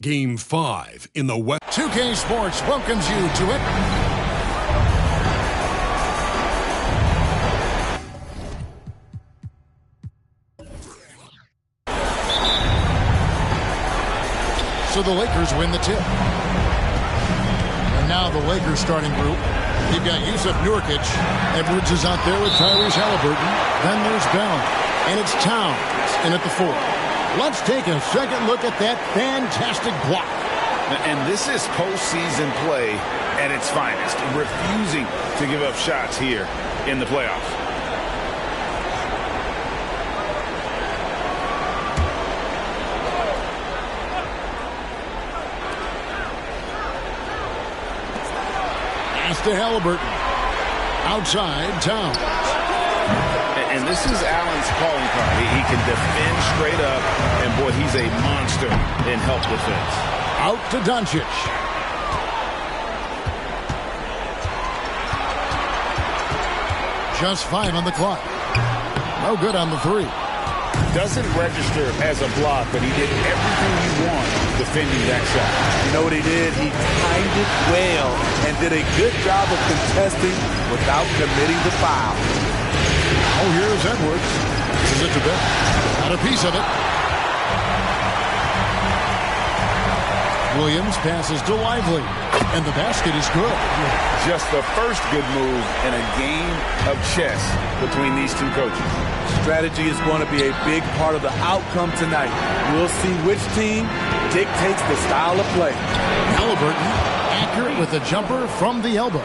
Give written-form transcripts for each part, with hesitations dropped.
Game 5 in the West. 2K Sports welcomes you to it. So the Lakers win the tip. And now the Lakers starting group. You've got Yusuf Nurkic. Edwards is out there with Tyrese Halliburton. Then there's Bell. And it's Towns in at the 4. Let's take a second look at that fantastic block. And this is postseason play at its finest, refusing to give up shots here in the playoffs. Pass to Halliburton. Outside, Towns. And this is Allen's calling card. He can defend straight up, and boy, he's a monster in help defense. Out to Doncic. Just 5 on the clock. No good on the 3. Doesn't register as a block, but he did everything you want defending that shot. You know what he did? He timed it well and did a good job of contesting without committing the foul. Oh, here's Edwards. This is it to Bell. Got a piece of it. Williams passes to Lively. And the basket is good. Just the first good move in a game of chess between these two coaches. Strategy is going to be a big part of the outcome tonight. We'll see which team dictates the style of play. Halliburton accurate with a jumper from the elbow.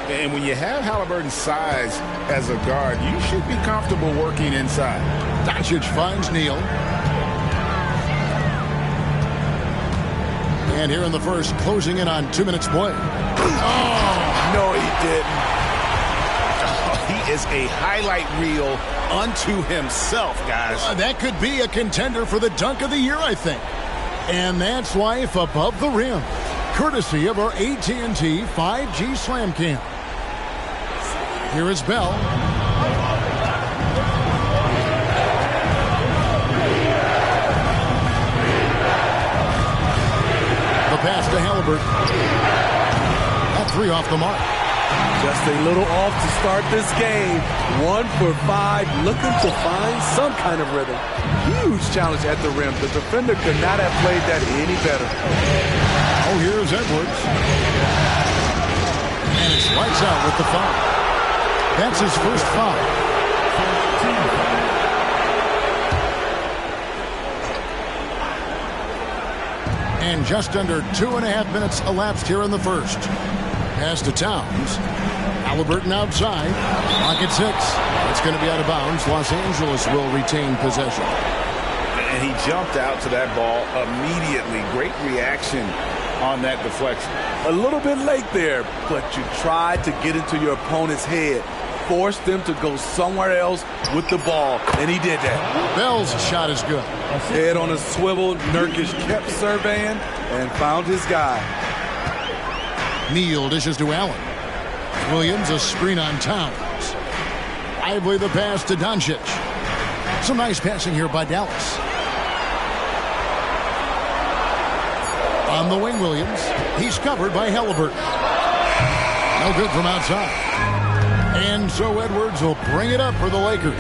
And when you have Halliburton's size as a guard, you should be comfortable working inside. Doncic finds Neal. And here in the first, closing in on 2 minutes play. Oh, no, he didn't. Oh, he is a highlight reel unto himself, guys. That could be a contender for the dunk of the year, I think. And that's life above the rim, courtesy of our AT&T 5G Slam Cam. Here is Bell. The pass to Halliburton. That 3 off the mark. Just a little off to start this game. 1 for 5, looking to find some kind of rhythm. Huge challenge at the rim. The defender could not have played that any better. Oh, here's Edwards. And it's lights out with the foul. That's his first foul. And just under 2.5 minutes elapsed here in the first. Pass to Towns. Halliburton outside. Pocket 6. It's going to be out of bounds. Los Angeles will retain possession. And he jumped out to that ball immediately. Great reaction on that deflection. A little bit late there, but you tried to get into your opponent's head. Force them to go somewhere else with the ball, and he did that. Bell's shot is good. Head on a swivel, Nurkic kept surveying and found his guy. Neal dishes to Allen. Williams a screen on Towns. Lively the pass to Doncic. Some nice passing here by Dallas. On the wing, Williams. He's covered by Halliburton. No good from outside. And so Edwards will bring it up for the Lakers.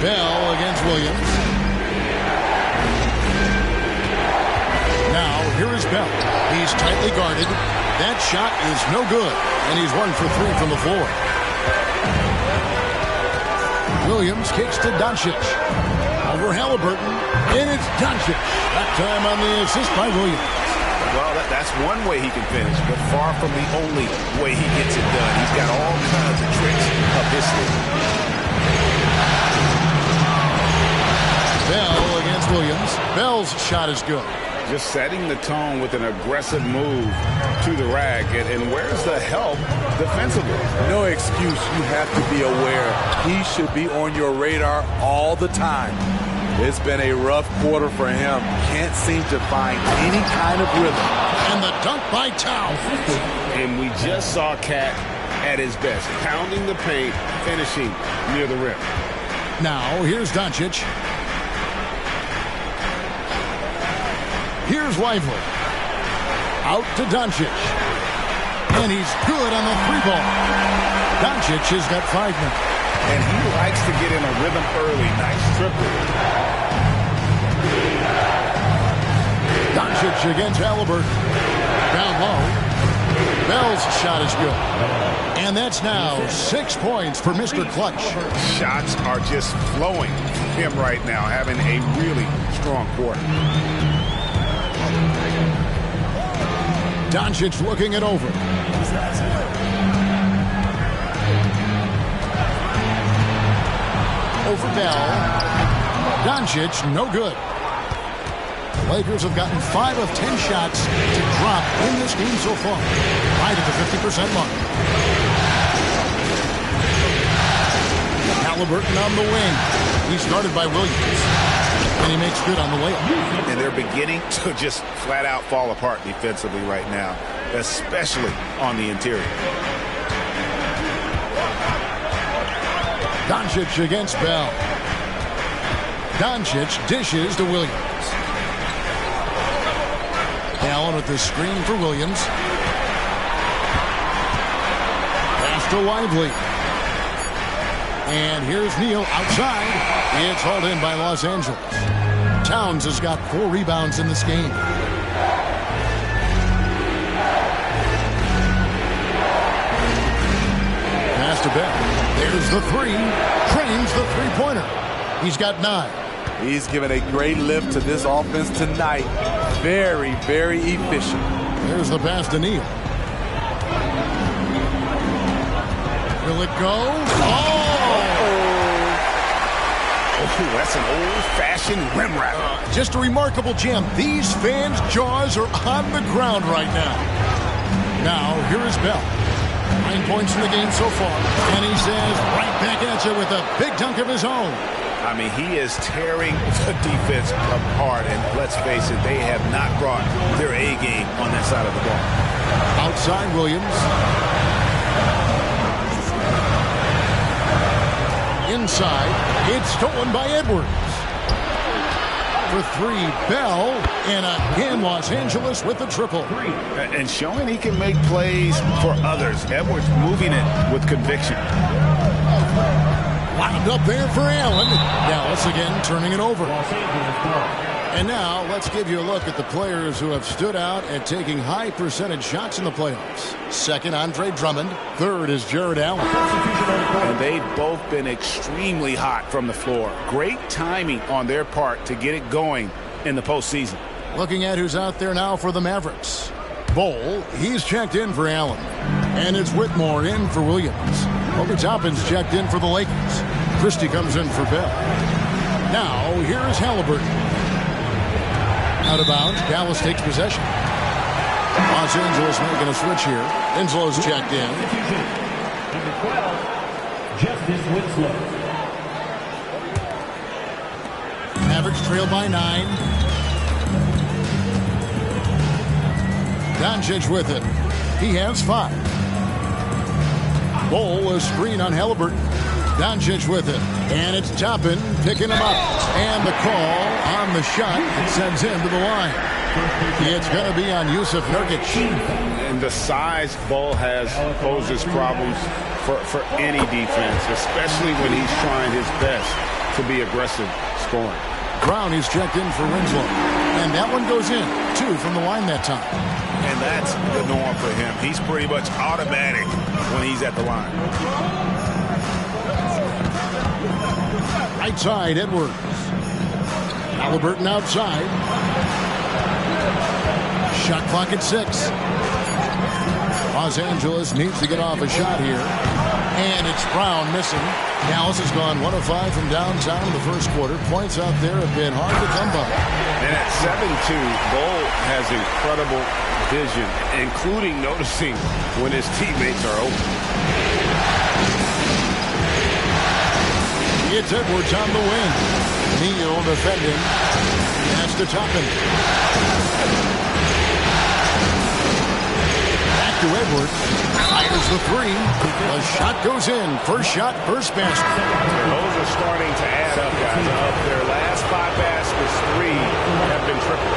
Bell against Williams. Now, here is Bell. He's tightly guarded. That shot is no good. And he's 1 for 3 from the floor. Williams kicks to Doncic. Over Halliburton. And it's Doncic. That time on the assist by Williams. Well, that's one way he can finish, but far from the only way he gets it done. He's got all kinds of tricks up his sleeve. Bell against Williams. Bell's shot is good. Just setting the tone with an aggressive move to the rack. And where's the help defensively? No excuse. You have to be aware. He should be on your radar all the time. It's been a rough quarter for him. Can't seem to find any kind of rhythm. And the dunk by Towns. And we just saw Cat at his best, pounding the paint, finishing near the rim. Now, here's Doncic. Here's Lively. Out to Doncic. And he's good on the three ball. Doncic has got 5 now. And he likes to get in a rhythm early. Nice triple. Doncic against Halliburton. Down low. Bell's shot is good. And that's now 6 points for Mr. Clutch. Shots are just flowing from him right now, having a really strong quarter. Doncic looking it over. Over Bell. Doncic, no good. The Lakers have gotten 5 of 10 shots to drop in this game so far. Right at the 50% mark. Halliburton on the wing. He's guarded by Williams. And he makes good on the layup. And they're beginning to just flat out fall apart defensively right now, especially on the interior. Doncic against Bell. Doncic dishes to Williams. Allen with the screen for Williams. Pass to Lively. And here's Neal outside. It's hauled in by Los Angeles. Towns has got 4 rebounds in this game. Pass to Bell. There's the 3. Trains the three-pointer. He's got 9. He's given a great lift to this offense tonight. Very, very efficient. There's the pass to Neal. Will it go? Oh! Oh, that's an old-fashioned rim wrap. Just a remarkable jam. These fans' jaws are on the ground right now. Now, here is Bell. 9 points in the game so far. And he says right back at you with a big dunk of his own. I mean, he is tearing the defense apart. And let's face it, they have not brought their A game on that side of the ball. Outside Williams. Inside. It's stolen by Edwards. For 3, Bell. And again, Los Angeles with the triple. And showing he can make plays for others. Edwards moving it with conviction. Wound up there for Allen. Dallas again turning it over. And now let's give you a look at the players who have stood out at taking high percentage shots in the playoffs. Second, Andre Drummond. Third is Jared Allen. And they've both been extremely hot from the floor. Great timing on their part to get it going in the postseason. Looking at who's out there now for the Mavericks. Bol, he's checked in for Allen. And it's Whitmore in for Williams. Obi Toppin's checked in for the Lakers. Christie comes in for Bell. Now, here is Halliburton. Out of bounds, Dallas takes possession. Los Angeles making a switch here. Winslow's checked in. Number 12, Justice Winslow. Mavericks trail by 9. Doncic with it. He has 5. Bol, a screen on Halliburton. Doncic with it. And it's Toppin picking him up. And the call on the shot. It sends him to the line. It's going to be on Yusuf Nurkic. And the size Bol has poses problems for any defense, especially when he's trying his best to be aggressive scoring. Brown is checked in for Winslow. And that one goes in. 2 from the line that time. And that's the norm for him. He's pretty much automatic when he's at the line. Right side, Edwards. Halliburton outside. Shot clock at 6. Los Angeles needs to get off a shot here. And it's Brown missing. Dallas has gone 1 of 5 from downtown in the first quarter. Points out there have been hard to come by. And at 7-2, Bol has incredible vision, including noticing when his teammates are open. It's Edwards on the wing. Neal defending. Pass to Toppin. Back to Edwards. Fires the 3. The shot goes in. First shot, first basket. Those are starting to add up, guys. Of their last 5 baskets, 3 have been tripled.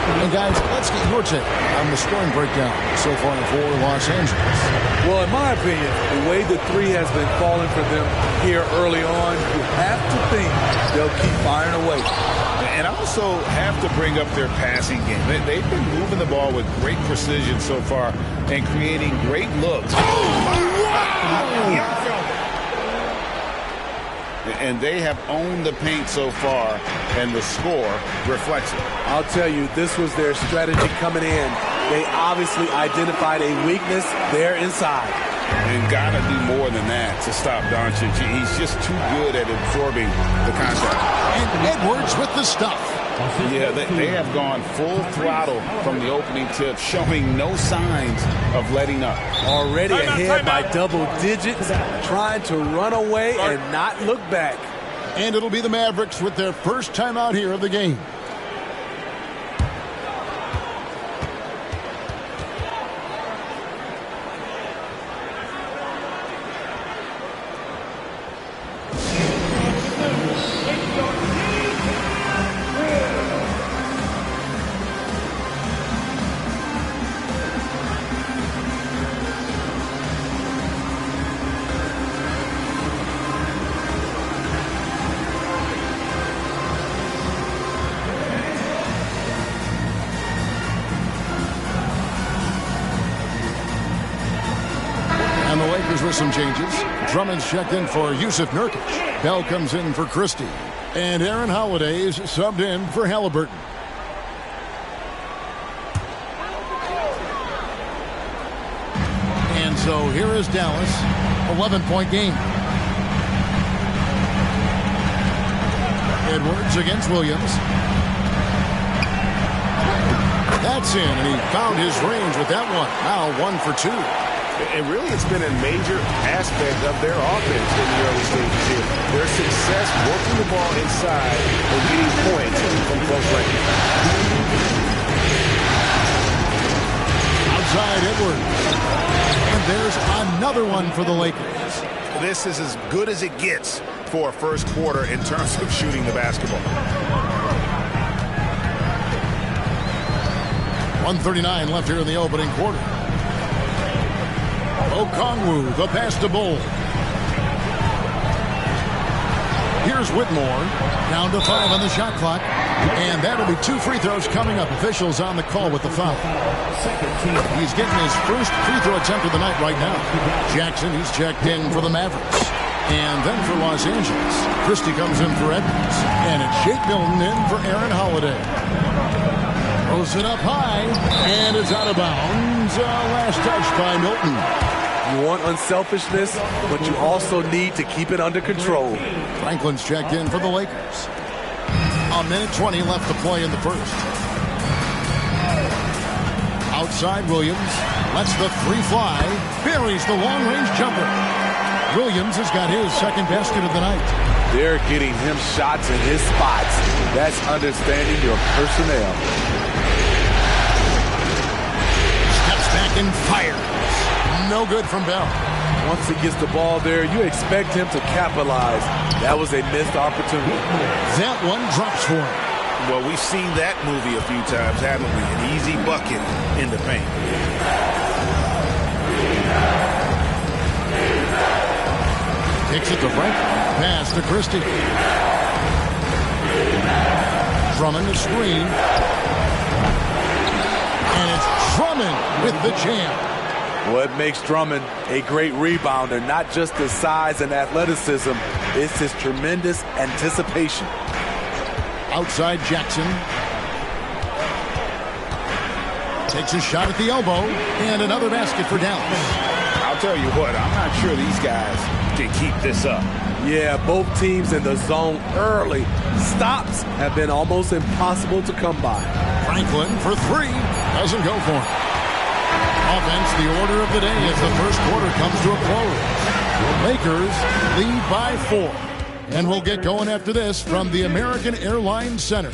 And guys, let's get your take on the scoring breakdown so far for Los Angeles. Well, in my opinion, the way the three has been falling for them here early on, you have to think they'll keep firing away. And I also have to bring up their passing game. They've been moving the ball with great precision so far and creating great looks. And they have owned the paint so far, and the score reflects it. I'll tell you, this was their strategy coming in. They obviously identified a weakness there inside. And got to do more than that to stop Doncic. He's just too good at absorbing the contact. And Edwards with the stuff. Yeah, they have gone full throttle from the opening tip, showing no signs of letting up. Already ahead by double digits, trying to run away and not look back. And it'll be the Mavericks with their first timeout here of the game. And the Lakers with some changes. Drummond's checked in for Yusuf Nurkic. Bell comes in for Christie. And Aaron Holiday's subbed in for Halliburton. And so here is Dallas. 11-point game. Edwards against Williams. That's in, and he found his range with that one. Now 1 for 2. And really, it's been a major aspect of their offense in the early stages here. Their success working the ball inside and getting points from close range. Outside Edwards. And there's another one for the Lakers. This is as good as it gets for a first quarter in terms of shooting the basketball. 1:39 left here in the opening quarter. Okongwu, the pass to Bull. Here's Whitmore. Down to 5 on the shot clock. And that'll be 2 free throws coming up. Officials on the call with the foul. He's getting his first free throw attempt of the night right now. Jackson, he's checked in for the Mavericks. And then for Los Angeles, Christie comes in for Edwards. And it's Shake Milton in for Aaron Holiday. Throws it up high, and it's out of bounds. Last touch by Milton. You want unselfishness, but you also need to keep it under control. Franklin's checked in for the Lakers. A minute 20 left to play in the first. Outside Williams, lets the three fly, buries the long-range jumper. Williams has got his second basket of the night. They're getting him shots in his spots. That's understanding your personnel. Steps back and fires. No good from Bell. Once he gets the ball there, you expect him to capitalize. That was a missed opportunity. That one drops for him. Well, we've seen that movie a few times, haven't we? An easy bucket in the paint. Takes it to Franklin. Pass to Christie. Drummond the screen. And it's Drummond with the jam. What makes Drummond a great rebounder, not just his size and athleticism, it's his tremendous anticipation. Outside Jackson. Takes a shot at the elbow. And another basket for Dallas. I'll tell you what, I'm not sure these guys can keep this up. Yeah, both teams in the zone early. Stops have been almost impossible to come by. Franklin for three. Doesn't go for him. Offense, the order of the day as the first quarter comes to a close. Lakers lead by 4. And we'll get going after this from the American Airlines Center.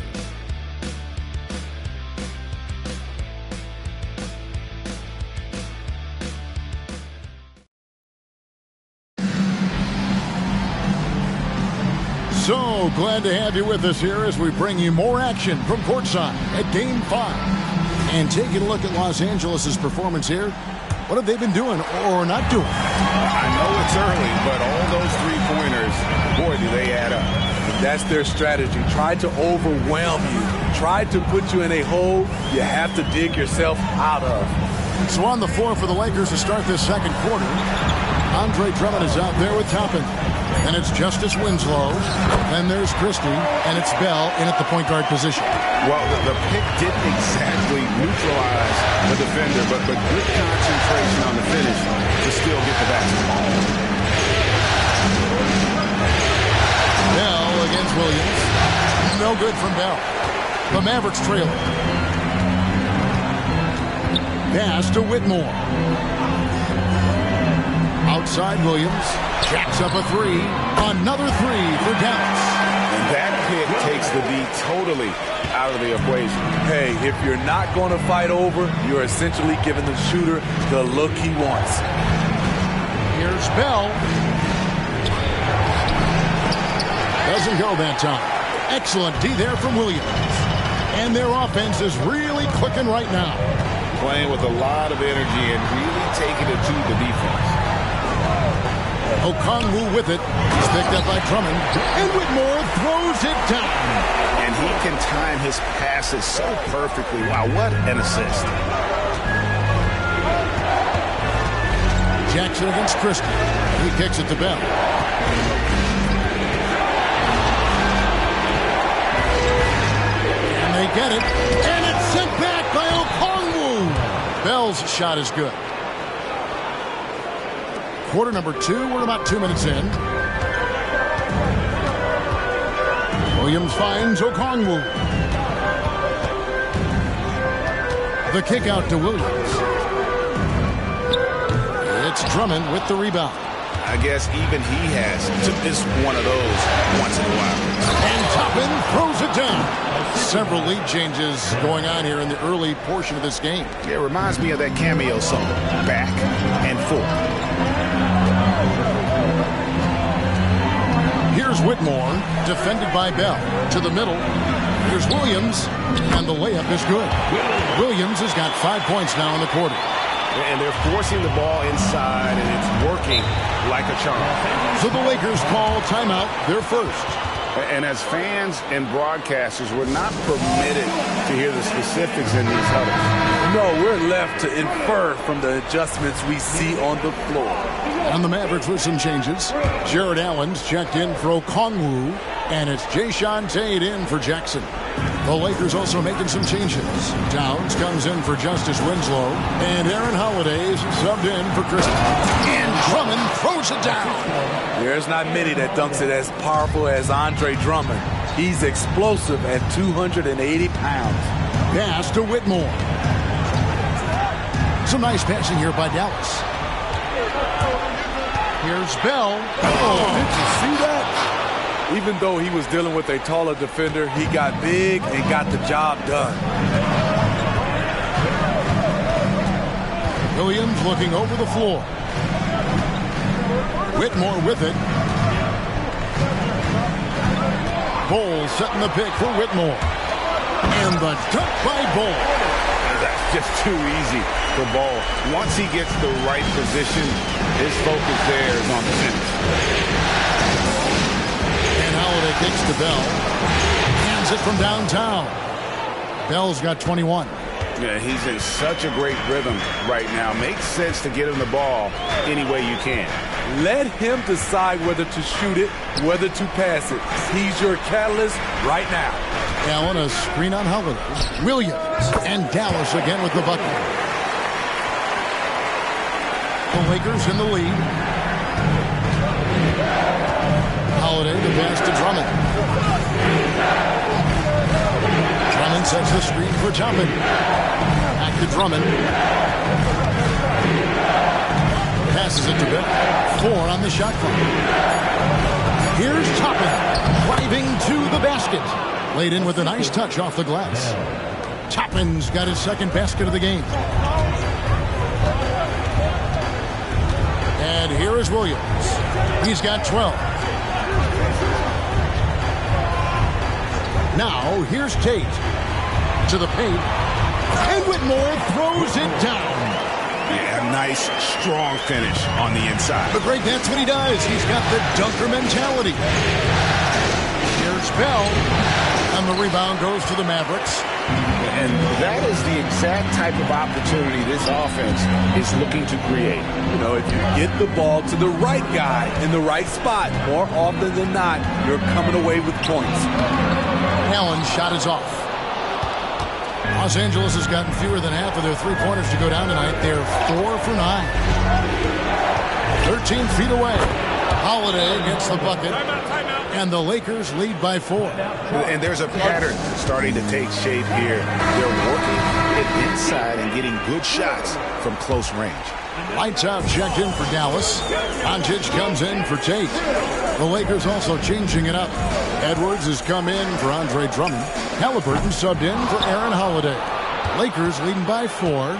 So glad to have you with us here as we bring you more action from courtside at Game 5. And taking a look at Los Angeles' performance here, what have they been doing or not doing? I know it's early, but all those three-pointers, boy, do they add up. That's their strategy. Try to overwhelm you. Try to put you in a hole you have to dig yourself out of. So on the floor for the Lakers to start this second quarter, Andre Drummond is out there with Toppin. And it's Justice Winslow. Then there's Christie, and it's Bell in at the point guard position. Well, the pick didn't exactly neutralize the defender, but good concentration on the finish to still get the basketball. Bell against Williams. No good from Bell. The Mavericks trail. Pass to Whitmore. Outside Williams. Jacks up a three. Another three for Dallas. And that pick takes the D totally out of the equation. Hey, if you're not going to fight over, you're essentially giving the shooter the look he wants. Here's Bell. Doesn't go that time. Excellent D there from Williams. And their offense is really clicking right now. Playing with a lot of energy and really taking it to the defense. Okongwu with it. He's picked up by Drummond. And Whitmore throws it down. And he can time his passes so perfectly. Wow, what an assist. Jackson against Christie. He kicks it to Bell. And they get it. And it's sent back by Okongwu. Bell's shot is good. Quarter number 2. We're about 2 minutes in. Williams finds Okongwu. The kick out to Williams. It's Drummond with the rebound. I guess even he has to miss one of those once in a while. And Toppin throws it down. Several lead changes going on here in the early portion of this game. It reminds me of that cameo song, Back and Forth. Here's Whitmore, defended by Bell. To the middle. Here's Williams, and the layup is good. Williams has got 5 points now in the quarter. And they're forcing the ball inside, and it's working like a charm. So the Lakers call timeout, their first. And as fans and broadcasters, we're not permitted to hear the specifics in these huddles. No, we're left to infer from the adjustments we see on the floor. And the Mavericks with some changes. Jared Allen's checked in for Okongwu, and it's Jayshawn Tate in for Jackson. The Lakers also making some changes. Downs comes in for Justice Winslow, and Aaron Holiday's subbed in for Christie. And Drummond throws it down. There's not many that dunks it as powerful as Andre Drummond. He's explosive at 280 pounds. Pass to Whitmore. Some nice passing here by Dallas. Here's Bell. Oh, did you see that? Even though he was dealing with a taller defender, he got big and got the job done. Williams looking over the floor. Whitmore with it. Bol setting the pick for Whitmore. And the dunk by Bol. That's just too easy for Bol. Once he gets the right position, his focus there is on the finish. And Holiday kicks to Bell. Hands it from downtown. Bell's got 21. Yeah, he's in such a great rhythm right now. Makes sense to get him the ball any way you can. Let him decide whether to shoot it, whether to pass it. He's your catalyst right now. Allen, a screen on Holiday. Williams and Dallas again with the bucket. The Lakers in the lead. Holiday, the pass to Drummond. Drummond sets the screen for Toppin. Back to Drummond. Passes it to Bell. 4 on the shot clock. Here's Toppin driving to the basket. Laid in with a nice touch off the glass. Toppin's got his second basket of the game. And here is Williams. He's got 12. Now, here's Tate. To the paint. And Whitmore throws it down. Yeah, nice, strong finish on the inside. But Greg, that's what he does. He's got the dunker mentality. Here's Bell. And the rebound goes to the Mavericks. And that is the exact type of opportunity this offense is looking to create. You know, if you get the ball to the right guy in the right spot, more often than not, you're coming away with points. Allen's shot is off. Los Angeles has gotten fewer than half of their three-pointers to go down tonight. They're 4 for 9. 13 feet away. Holiday gets the bucket. And the Lakers lead by 4. And there's a pattern starting to take shape here. They're working it inside and getting good shots from close range. Lights out checked in for Dallas. Doncic comes in for Tate. The Lakers also changing it up. Edwards has come in for Andre Drummond. Halliburton subbed in for Aaron Holiday. Lakers leading by 4.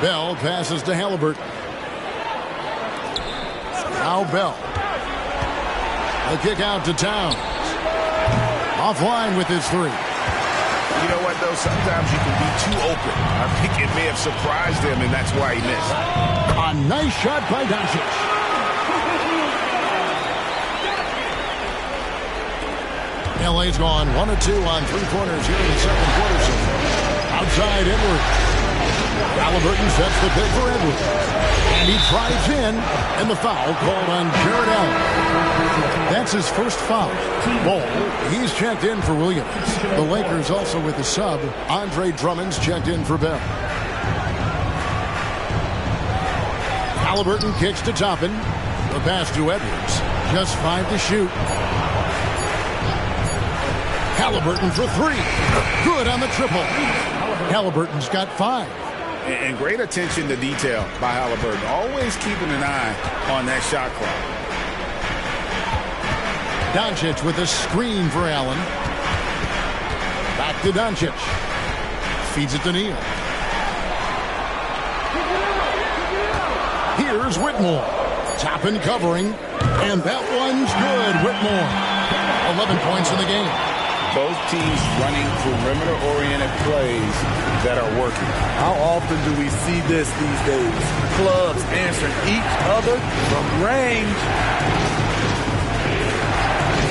Bell passes to Halliburton. Now Bell. The kick out to Towns. Offline with his 3. You know what, though? Sometimes you can be too open. I think it may have surprised him, and that's why he missed. A nice shot by Doncic. LA's gone 1 of 2 on three-pointers here in the second quarter. So outside Edwards. Halliburton sets the pick for Edwards. And he drives in, and the foul called on Jared Allen. That's his first foul. Ball, he's checked in for Williams. The Lakers also with the sub. Andre Drummond's checked in for Bell. Halliburton kicks to Toppin. The pass to Edwards. Just 5 to shoot. Halliburton for 3. Good on the triple. Halliburton's got 5. And great attention to detail by Halliburton. Always keeping an eye on that shot clock. Doncic with a screen for Allen. Back to Doncic. Feeds it to Neal. Here's Whitmore. Toppin covering. And that one's good. Whitmore. 11 points in the game. Both teams running perimeter-oriented plays that are working. How often do we see this these days? Clubs answering each other from range.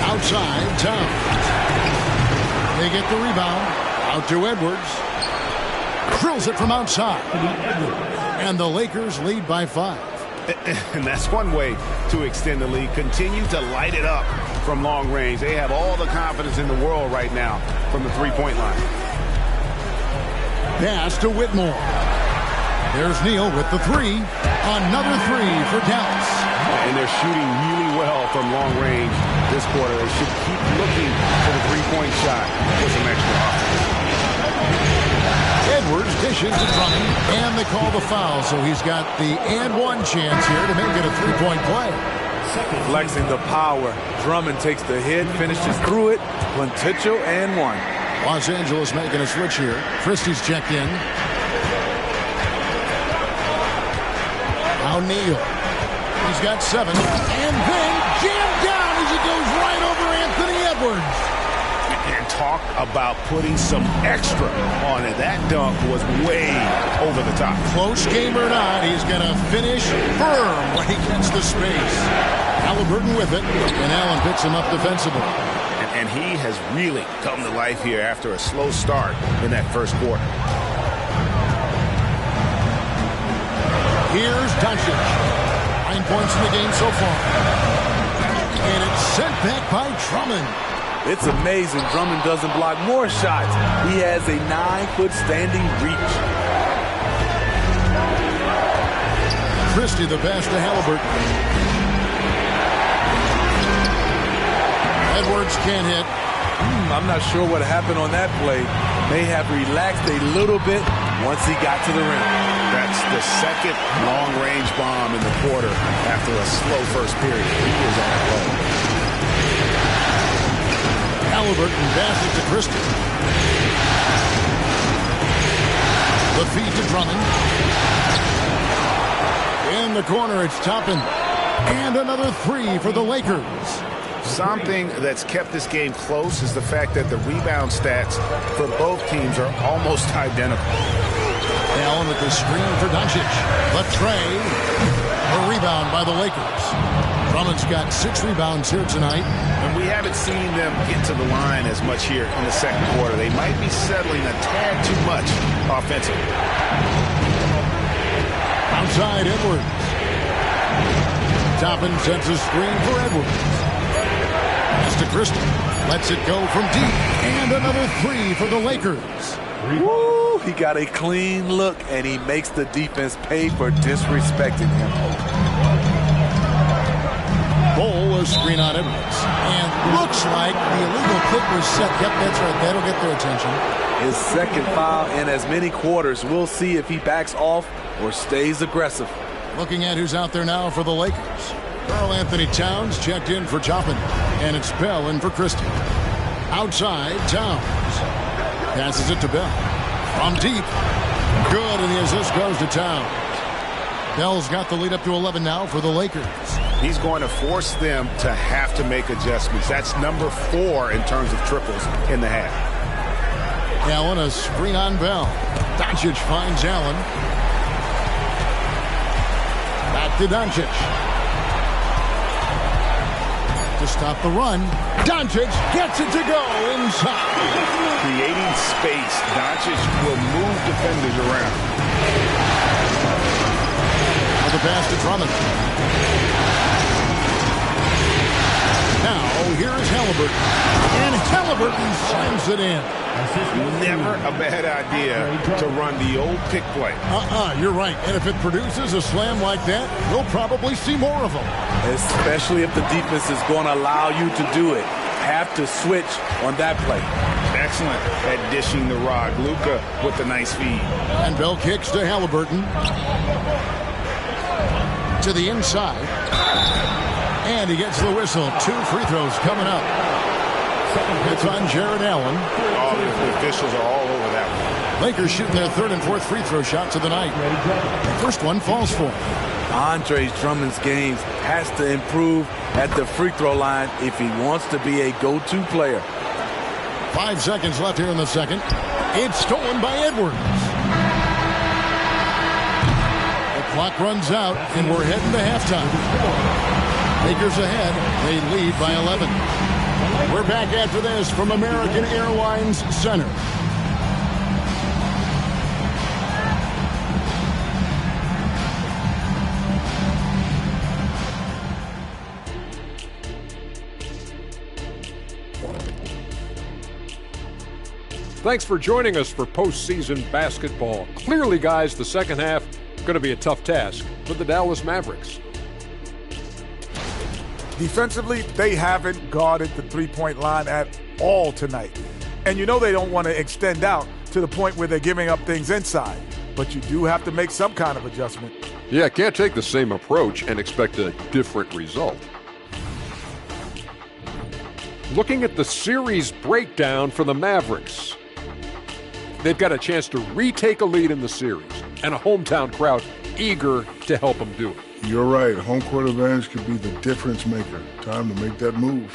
Outside, Towns. They get the rebound. Out to Edwards. Drills it from outside. And the Lakers lead by 5. And that's one way to extend the lead. Continue to light it up from long range. They have all the confidence in the world right now from the three-point line. Pass to Whitmore. There's Neal with the 3. Another 3 for Dallas. And they're shooting really well from long range this quarter. They should keep looking for the three-point shot for some extra offense. Edwards dishes to Drummond, and they call the foul, so he's got the and one chance here to make it a three-point play. Flexing the power. Drummond takes the hit, finishes through it. Potential and 1. Los Angeles making a switch here. Christie's checked in. Now Neal. He's got 7. And then jammed down as it goes right over Anthony Edwards. And talk about putting some extra on it. That dunk was way over the top. Close game or not, he's going to finish firm when he gets the space. Halliburton with it, and Allen picks him up defensively. And he has really come to life here after a slow start in that first quarter. Here's Doncic. 9 points in the game so far. And it's sent back by Drummond. It's amazing Drummond doesn't block more shots. He has a 9-foot standing reach. Christie the pass to Halliburton. Edwards can't hit. I'm not sure what happened on that play. May have relaxed a little bit once he got to the rim. That's the second long-range bomb in the quarter after a slow first period. He was on a roll. Halliburton passes to Christie. The feed to Drummond. In the corner, it's Toppin. And another 3 for the Lakers. Something that's kept this game close is the fact that the rebound stats for both teams are almost identical. Allen with the screen for Doncic. The tray. A rebound by the Lakers. Drummond's got 6 rebounds here tonight. And we haven't seen them get to the line as much here in the second quarter. They might be settling a tad too much offensively. Outside Edwards. Toppin sends a screen for Edwards. Pass to Crystal. Lets it go from deep. And another 3 for the Lakers. Woo, he got a clean look, and he makes the defense pay for disrespecting him. Bol, a screen on Edwards. And looks like the illegal kick was set. Yep, that's right. That'll get their attention. His second foul in as many quarters. We'll see if he backs off or stays aggressive. Looking at who's out there now for the Lakers. Karl Anthony Towns checked in for Choppin. And it's Bell in for Christie. Outside, Towns. Passes it to Bell. From deep. Good, and the assist goes to Towns. Bell's got the lead up to 11 now for the Lakers. He's going to force them to have to make adjustments. That's number 4 in terms of triples in the half. Allen, a screen on Bell. Doncic finds Allen. Back to Doncic. To stop the run. Doncic gets it to go inside. Creating space. Doncic will move defenders around. The pass to Drummond. Now, here is Halliburton. And Halliburton slams it in. Never a bad idea to run the old pick play. You're right. And if it produces a slam like that, you'll probably see more of them. Especially if the defense is going to allow you to do it. Have to switch on that play. Excellent at dishing the rod. Luka with the nice feed. And Bell kicks to Halliburton. To the inside. And he gets the whistle. 2 free throws coming up. It's on Jared Allen. All the officials are all over that one. Lakers shooting their 3rd and 4th free throw shots of the night. The first one falls for him. Andre Drummond's games has to improve at the free throw line if he wants to be a go-to player. 5 seconds left here in the second. It's stolen by Edwards. The clock runs out, and we're heading to halftime. Lakers ahead. They lead by 11. We're back after this from American Airlines Center. Thanks for joining us for postseason basketball. Clearly, guys, the second half going to be a tough task for the Dallas Mavericks. Defensively, they haven't guarded the three-point line at all tonight. And you know they don't want to extend out to the point where they're giving up things inside. But you do have to make some kind of adjustment. Yeah, can't take the same approach and expect a different result. Looking at the series breakdown for the Mavericks, they've got a chance to retake a lead in the series and a hometown crowd eager to help them do it. You're right. Home court advantage could be the difference maker. Time to make that move.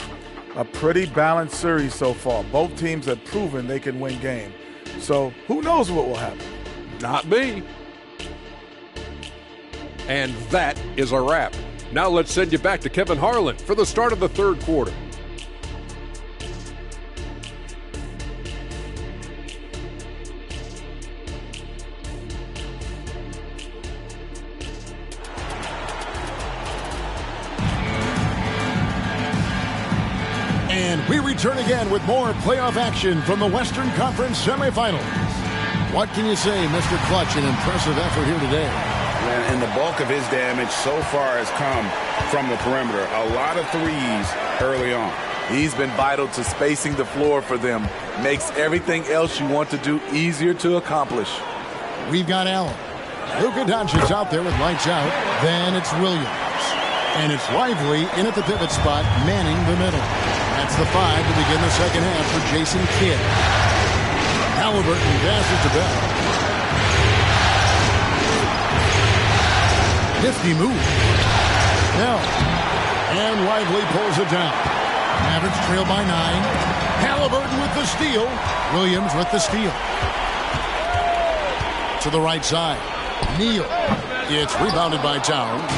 A pretty balanced series so far. Both teams have proven they can win games. So who knows what will happen? Not me. And that is a wrap. Now let's send you back to Kevin Harlan for the start of the third quarter. And we return again with more playoff action from the Western Conference semifinals. What can you say, Mr. Clutch? An impressive effort here today. And the bulk of his damage so far has come from the perimeter. A lot of threes early on. He's been vital to spacing the floor for them. Makes everything else you want to do easier to accomplish. We've got Allen. Luka Doncic out there with lights out. Then it's Williams. And it's Lively in at the pivot spot, manning the middle. That's the 5 to begin the second half for Jason Kidd. Halliburton passes to Bell. Nifty move. Bell. And Lively pulls it down. Mavericks trail by 9. Halliburton with the steal. Williams with the steal. To the right side. Neal. It's rebounded by Towns.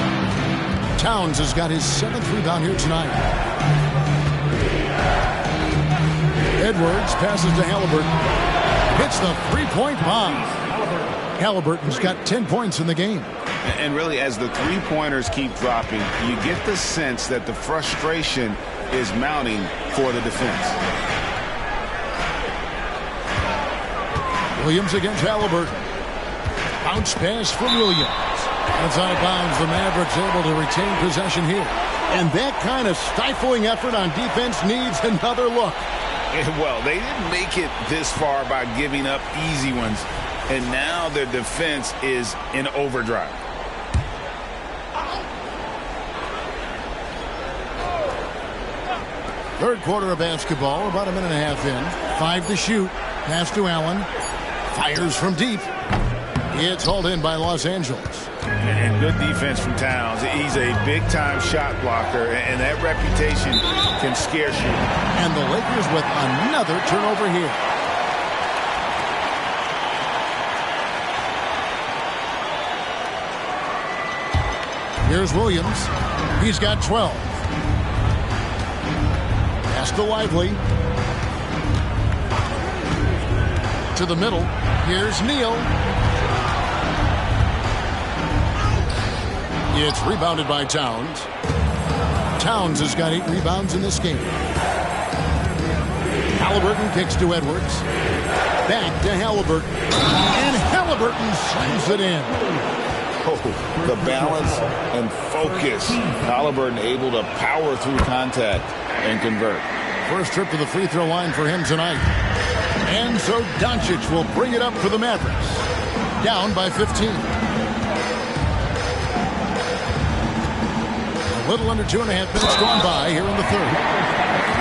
Towns has got his 7th rebound here tonight. Edwards passes to Halliburton. Hits the three-point bomb. Halliburton's got 10 points in the game. And really, as the three-pointers keep dropping, you get the sense that the frustration is mounting for the defense. Williams against Halliburton. Bounce pass from Williams. It's out of bounds. The Mavericks able to retain possession here. And that kind of stifling effort on defense needs another look. Well, they didn't make it this far by giving up easy ones. And now their defense is in overdrive. Third quarter of basketball, about a minute and a half in. 5 to shoot. Pass to Allen. Fires from deep. It's hauled in by Los Angeles. And good defense from Towns. He's a big-time shot blocker, and that reputation can scare you. And the Lakers with another turnover here. Here's Williams. He's got 12. Pass to Lively. To the middle. Here's Neal. It's rebounded by Towns. Towns has got 8 rebounds in this game. Halliburton kicks to Edwards. Back to Halliburton. And Halliburton slams it in. Oh, the balance and focus. Halliburton able to power through contact and convert. First trip to the free throw line for him tonight. And so Doncic will bring it up for the Mavericks. Down by 15. A little under 2.5 minutes gone by here in the third.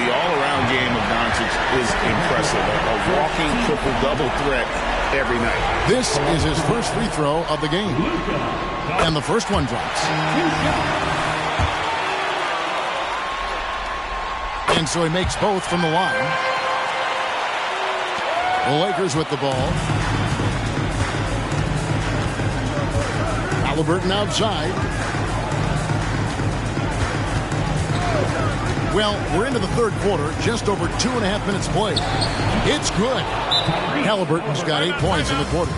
The all-around game of Doncic is impressive. A walking triple-double threat every night. This is his first free throw of the game. And the first one drops. And so he makes both from the line. The Lakers with the ball. Halliburton outside. Well, we're into the third quarter, just over 2.5 minutes played. It's good. Halliburton's got 8 points in the quarter.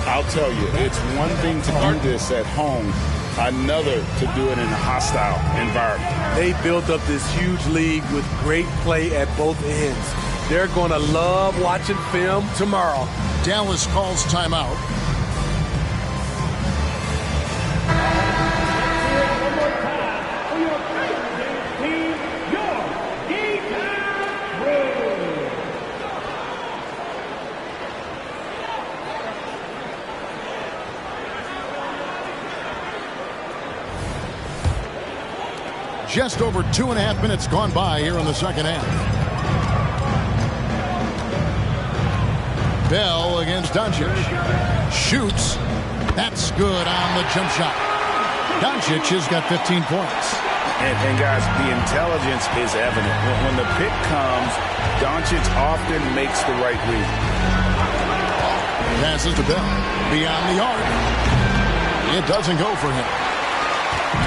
I'll tell you, it's one thing to do this at home, another to do it in a hostile environment. They built up this huge lead with great play at both ends. They're going to love watching film tomorrow. Dallas calls timeout. Just over 2.5 minutes gone by here in the second half. Bell against Doncic. Shoots. That's good on the jump shot. Doncic has got 15 points. And guys, the intelligence is evident. When the pick comes, Doncic often makes the right read. Passes to Bell. Beyond the arc. It doesn't go for him.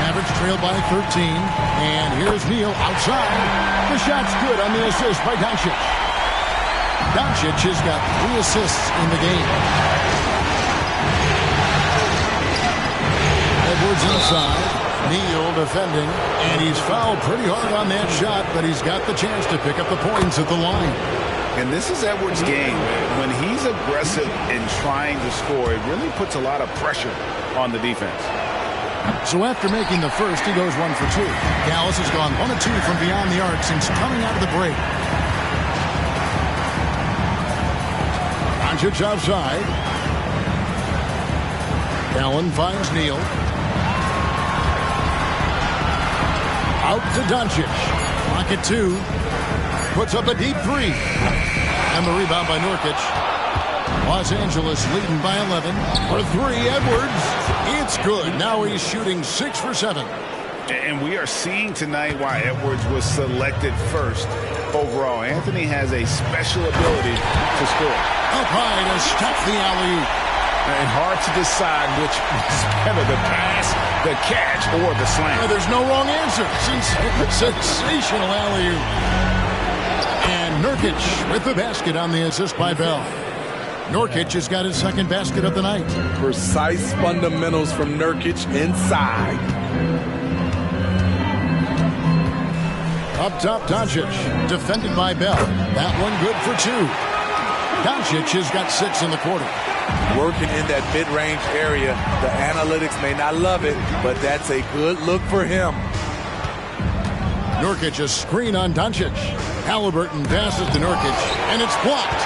Mavericks trail by 13. And here's Neal outside. The shot's good on the assist by Doncic. Doncic has got 3 assists in the game. Edwards inside. Neal defending. And he's fouled pretty hard on that shot, but he's got the chance to pick up the points at the line. And this is Edwards' game. When he's aggressive in trying to score, it really puts a lot of pressure on the defense. So after making the first, he goes 1 for 2. Dallas has gone 1 of 2 from beyond the arc since coming out of the break. Doncic outside. Allen finds Neal. Out to Doncic. Clock at 2. Puts up a deep 3. And the rebound by Nurkic. Los Angeles leading by 11. For 3, Edwards. It's good. Now he's shooting 6 for 7. And we are seeing tonight why Edwards was selected first overall. Anthony has a special ability to score. Up high to stop the alley-oop. And hard to decide which is better, the pass, the catch, or the slam. Yeah, there's no wrong answer. Sensational alley-oop. And Nurkic with the basket on the assist by Bell. Nurkic has got his second basket of the night. Precise fundamentals from Nurkic inside. Up top, Doncic, defended by Bell. That one good for 2. Doncic has got 6 in the quarter. Working in that mid-range area. The analytics may not love it, but that's a good look for him. Nurkic a screen on Doncic. Halliburton passes to Nurkic, and it's blocked.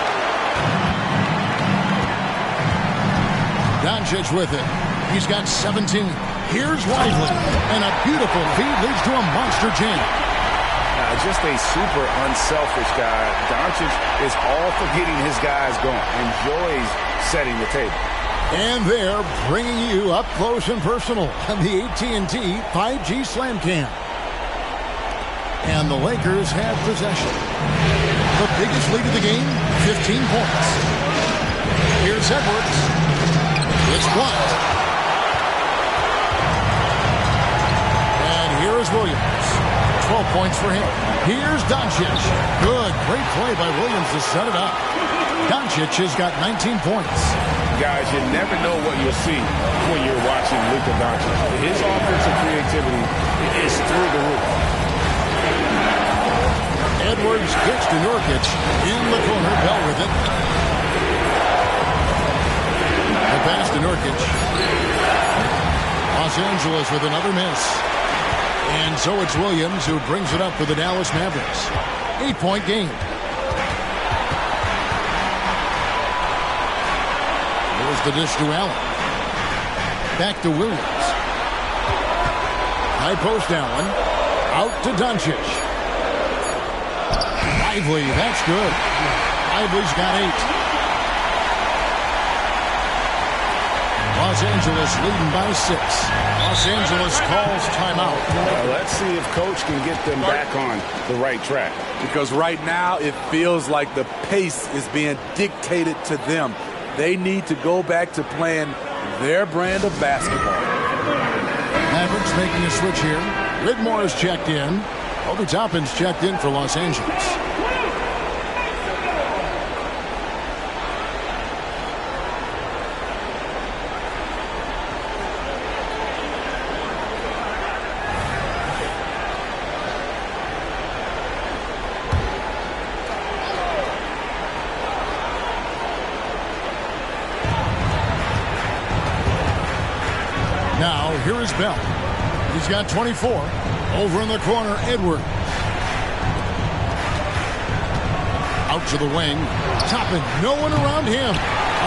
Doncic with it. He's got 17. Here's Lively, and a beautiful feed leads to a monster jam. Just a super unselfish guy. Doncic is all for getting his guys going. Enjoys setting the table. And they're bringing you up close and personal on the AT&T 5G Slam Cam. And the Lakers have possession. The biggest lead of the game, 15 points. Here's Edwards. It's blocked. And here is Williams. 12 points for him. Here's Doncic. Good. Great play by Williams to set it up. Doncic has got 19 points. Guys, you never know what you'll see when you're watching Luka Doncic. His offensive creativity is through the roof. Edwards kicks to Nurkic. In the corner, Bell with it. The pass to Nurkic. Los Angeles with another miss. And so it's Williams who brings it up for the Dallas Mavericks. 8-point game. There's the dish to Allen. Back to Williams. High post Allen. Out to Doncic. Lively, that's good. Lively's got 8. Los Angeles leading by 6. Los Angeles calls timeout. Let's see if Coach can get them back on the right track. Because right now it feels like the pace is being dictated to them. They need to go back to playing their brand of basketball. Mavericks making a switch here. Whitmore is checked in. Obi Toppin's checked in for Los Angeles. Now, here is Bell. He's got 24. Over in the corner, Edwards. Out to the wing. Toppin, no one around him.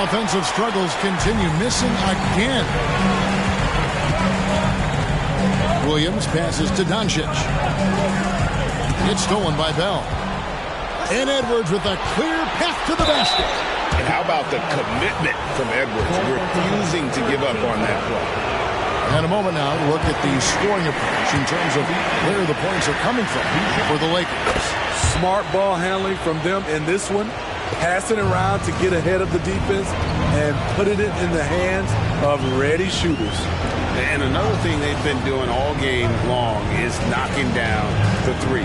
Offensive struggles continue, missing again. Williams passes to Doncic. It's stolen by Bell. And Edwards with a clear path to the basket. And how about the commitment from Edwards, refusing to give up on that play. And a moment now to look at the scoring approach in terms of where the points are coming from for the Lakers. Smart ball handling from them in this one. Passing around to get ahead of the defense and putting it in the hands of ready shooters. And another thing they've been doing all game long is knocking down the 3.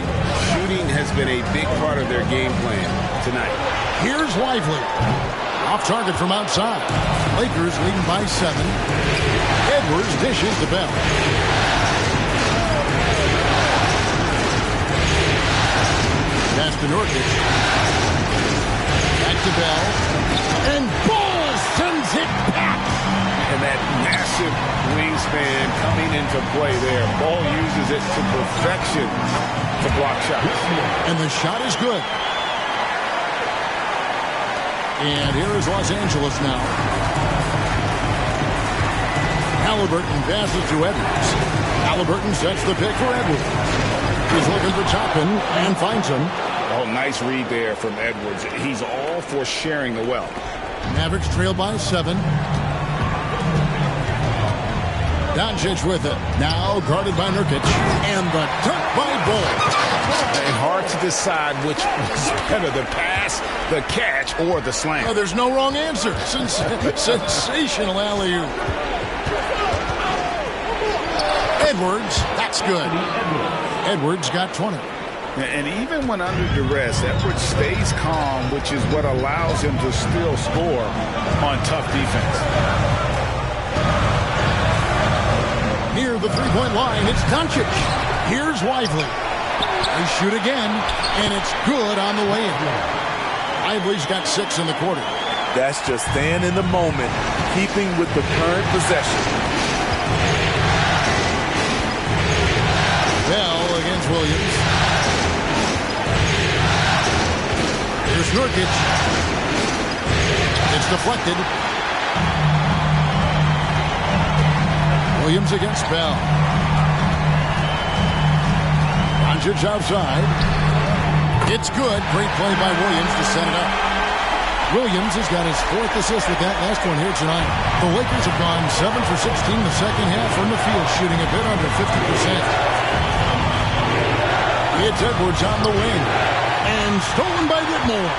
Shooting has been a big part of their game plan tonight. Here's Lively. Off target from outside. Lakers leading by 7. Edwards dishes to Bell. Pass to Nurkic. Back to Bell. And Ball sends it back. And that massive wingspan coming into play there. Ball uses it to perfection to block shots. And the shot is good. And here is Los Angeles now. Halliburton passes to Edwards. Halliburton sets the pick for Edwards. He's looking for Toppin and finds him. Oh, nice read there from Edwards. He's all for sharing the wealth. Mavericks trail by 7. Doncic with it. Now guarded by Nurkic. And the dunk by Bull. And hard to decide which was better, the pass, the catch, or the slam. Oh, there's no wrong answer. Sensational alley-oop. Edwards, that's good. Edwards got 20. And even when under duress, Edwards stays calm, which is what allows him to still score on tough defense. Near the three-point line, it's Doncic. Here's Lively. They shoot again, and it's good on the way in. Lively's got 6 in the quarter. That's just staying in the moment, keeping with the current possession. Bell against Williams. Here's Nurkic. It's deflected. Williams against Bell. Doncic outside. It's good. Great play by Williams to set it up. Williams has got his 4th assist with that last one here tonight. The Lakers have gone 7 for 16 the second half from the field, shooting a bit under 50%. It's Edwards on the wing. And stolen by Whitmore.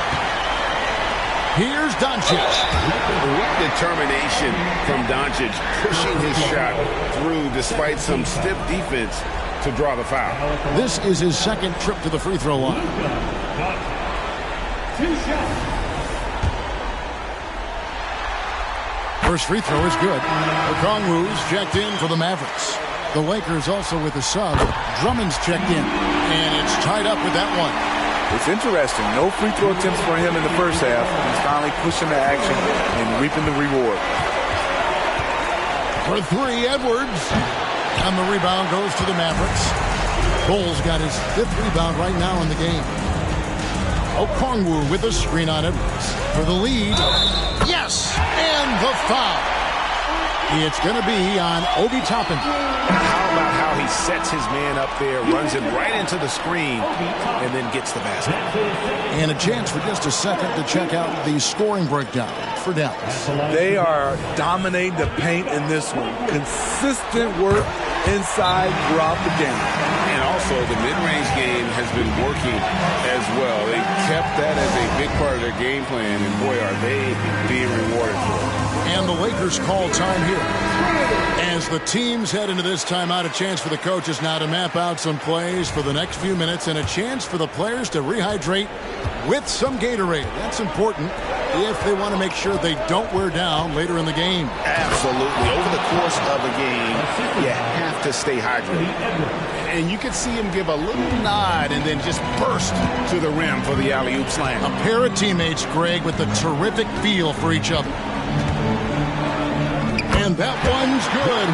Here's Doncic. What determination from Doncic, pushing his shot through despite some stiff defense to draw the foul. This is his 2nd trip to the free throw line. 2 shots. First free throw is good. Okongwu's checked in for the Mavericks. The Lakers also with a sub. Drummond's checked in. And it's tied up with that one. It's interesting. No free throw attempts for him in the first half. He's finally pushing the action and reaping the reward. For 3, Edwards. And the rebound goes to the Mavericks. Bull's got his 5th rebound right now in the game. Okongwu with the screen on Edwards. For the lead. Yes! And the foul. It's going to be on Obi Toppin. How about how he sets his man up there, runs it right into the screen, and then gets the basket. And a chance for just a second to check out the scoring breakdown for Dallas. They are dominating the paint in this one. Consistent work inside throughout the game. And also the mid-range game has been working as well. They kept that as a big part of their game plan, and boy, are they being rewarded for it. And the Lakers call time here. As the teams head into this timeout, a chance for the coaches now to map out some plays for the next few minutes and a chance for the players to rehydrate with some Gatorade. That's important if they want to make sure they don't wear down later in the game. Absolutely. Over the course of a game, you have to stay hydrated. And you can see him give a little nod and then just burst to the rim for the alley-oop slam. A pair of teammates, Greg, with a terrific feel for each other. And that one's good.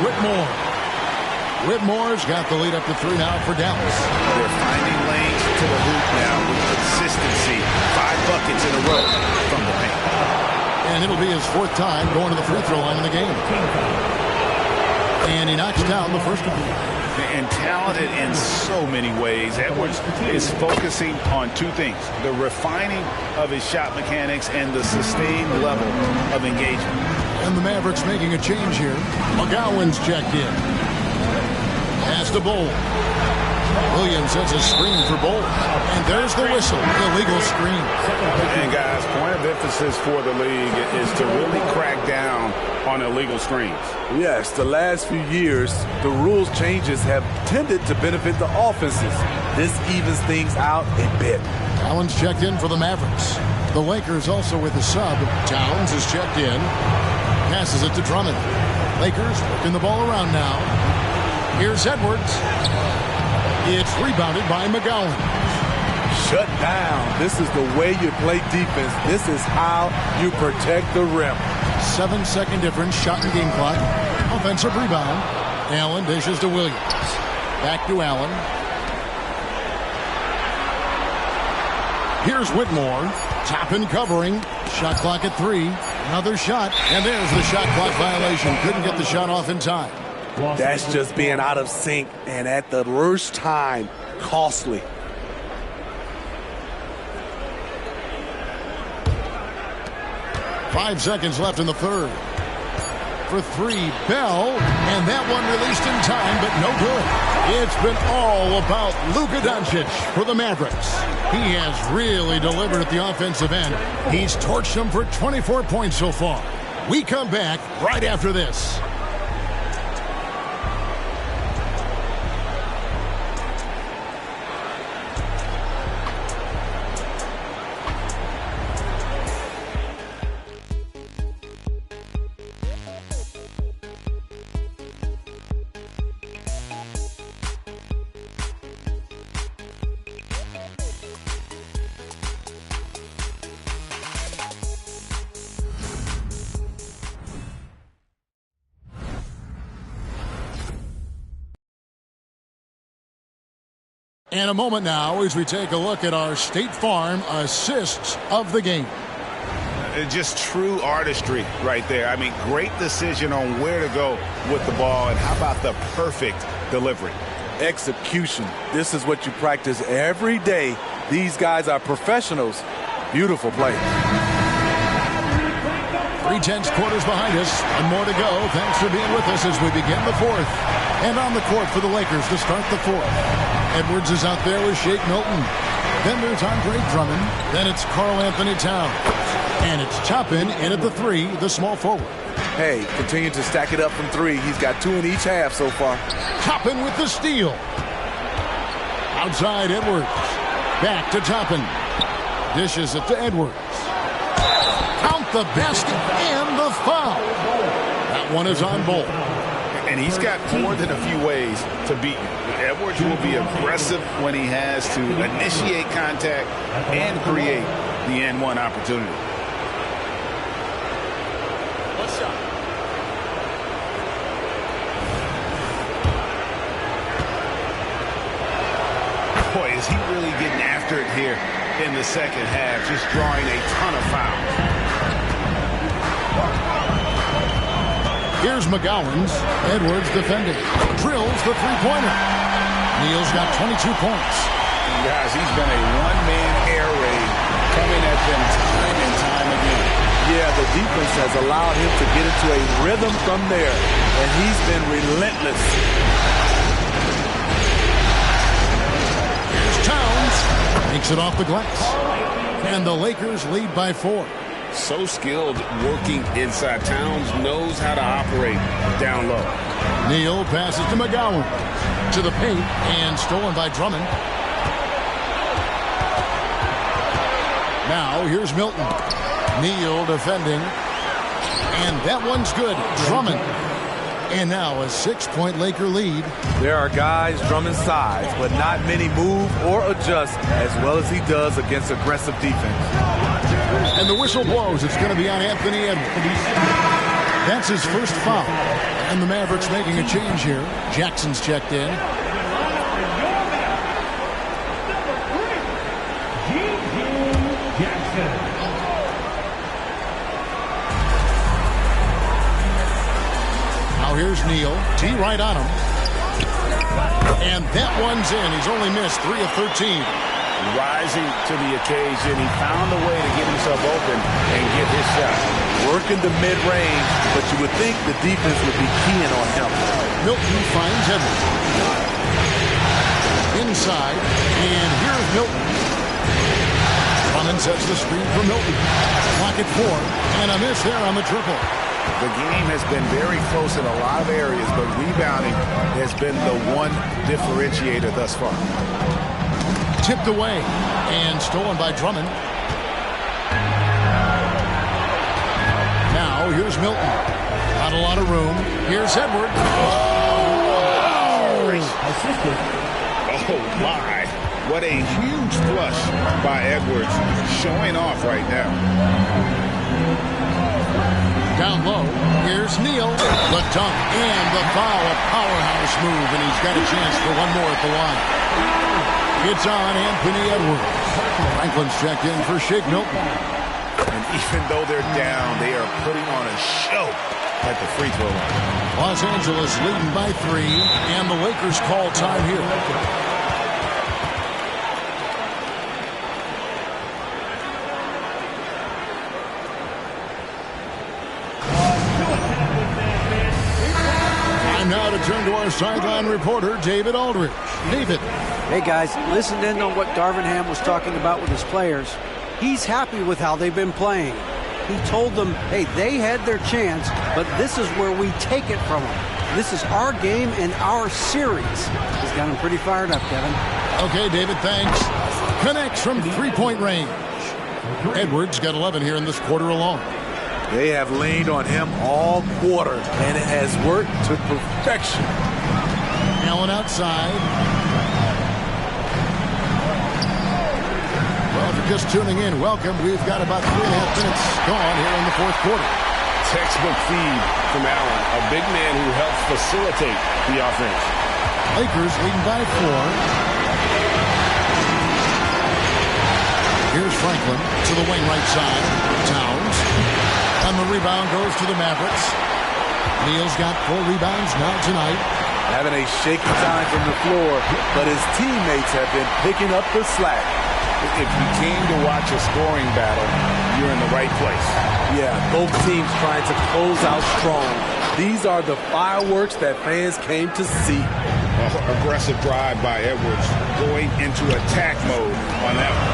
Whitmore's got the lead up to 3 now for Dallas. They're finding lanes to the hoop now with consistency. 5 buckets in a row from the paint. And it'll be his 4th time going to the free throw line in the game. And he knocks down the first one. And talented in so many ways. Edwards is focusing on 2 things: the refining of his shot mechanics and the sustained level of engagement. And the Mavericks making a change here. McGowan's checked in. Pass to Bull. Williams sets a screen for Bull. And there's the whistle. Illegal screen. And guys, point of emphasis for the league is to really crack down on illegal screens. Yes, the last few years, the rules changes have tended to benefit the offenses. This evens things out a bit. Allen's checked in for the Mavericks. The Lakers also with a sub. Towns is checked in. Passes it to Drummond. Lakers working the ball around now. Here's Edwards. It's rebounded by McGowan. Shut down. This is the way you play defense. This is how you protect the rim. 7-second difference, shot and game clock. Offensive rebound. Allen dishes to Williams. Back to Allen. Here's Whitmore. Toppin covering. Shot clock at 3. Another shot. And there's the shot clock violation. Couldn't get the shot off in time. That's just being out of sync and at the worst time, costly. ...5 seconds left in the third. for three. Bell, and that one released in time, but no good. It's been all about Luka Doncic for the Mavericks. He has really delivered at the offensive end. He's torched them for 24 points so far. We come back right after this. And a moment now as we take a look at our State Farm assists of the game. Just true artistry right there. I mean, great decision on where to go with the ball, and how about the perfect delivery? Execution. This is what you practice every day. These guys are professionals. Beautiful play. 3/10 quarters behind us. One more to go. Thanks for being with us as we begin the fourth. And on the court for the Lakers to start the fourth. Edwards is out there with Shake Milton. Then there's Andre Drummond. Then it's Karl Anthony Towns. And it's Toppin in at the three, the small forward. Hey, continue to stack it up from three. He's got 2 in each half so far. Toppin with the steal. Outside Edwards. Back to Toppin. Dishes it to Edwards. Count the basket and the foul. That one is on Bolt. And he's got more than a few ways to beat you. Edwards will be aggressive when he has to initiate contact and create the N1 opportunity. Boy, is he really getting after it here in the second half, just drawing a ton of fouls. Here's McGowan's. Edwards defending. Drills the three-pointer. Neal's got 22 points. Guys, he's been a one-man air raid coming at them time and time again. Yeah, the defense has allowed him to get into a rhythm from there, and he's been relentless. Here's Towns. Takes it off the glass. And the Lakers lead by 4. So skilled working inside. Towns knows how to operate down low. Neal passes to McGowan. To the paint, and stolen by Drummond. Now here's Milton. Neal defending. And that one's good. Drummond. And now a 6-point Laker lead. There are guys Drummond's size, but not many move or adjust as well as he does against aggressive defense. And the whistle blows. It's going to be on Anthony Edwards. That's his first foul. And the Mavericks making a change here. Jackson's checked in. Now here's Neal. T right on him. And that one's in. He's only missed 3 of 13. Rising to the occasion. He found a way to get himself open and get his shot. Working the mid-range, but you would think the defense would be keying on him. Milton finds Edwards. Inside, and here's Milton. Drummond sets the screen for Milton. Clock at 4, and a miss there on the triple. The game has been very close in a lot of areas, but rebounding has been the one differentiator thus far. Tipped away and stolen by Drummond. Now here's Milton. Not a lot of room. Here's Edwards. Oh my. What a huge flush by Edwards. Showing off right now. Down low. Here's Neal. The dunk and the foul. A powerhouse move, and he's got a chance for one more at the line. It's on Anthony Edwards. Franklin's checked in for Shake Milton. And even though they're down, they are putting on a show at the free throw line. Los Angeles leading by 3, and the Lakers call time here. now to turn to our sideline reporter, David Aldridge. David. Hey, guys, listen in on what Darvin Ham was talking about with his players. He's happy with how they've been playing. He told them, hey, they had their chance, but this is where we take it from them. This is our game and our series. He's got him pretty fired up, Kevin. Okay, David, thanks. Connects from three-point range. Edwards got 11 here in this quarter alone. They have leaned on him all quarter, and it has worked to perfection. Allen outside. Well, if you're just tuning in, welcome. We've got about 3.5 minutes gone here in the fourth quarter. Textbook feed from Allen, a big man who helps facilitate the offense. Lakers leading by 4. Here's Franklin to the wing right side. Towns. And the rebound goes to the Mavericks. Neal's got 4 rebounds now tonight. Having a shaky time from the floor, but his teammates have been picking up the slack. If you came to watch a scoring battle, you're in the right place. Yeah, both teams trying to close out strong. These are the fireworks that fans came to see. Aggressive drive by Edwards, going into attack mode on that one.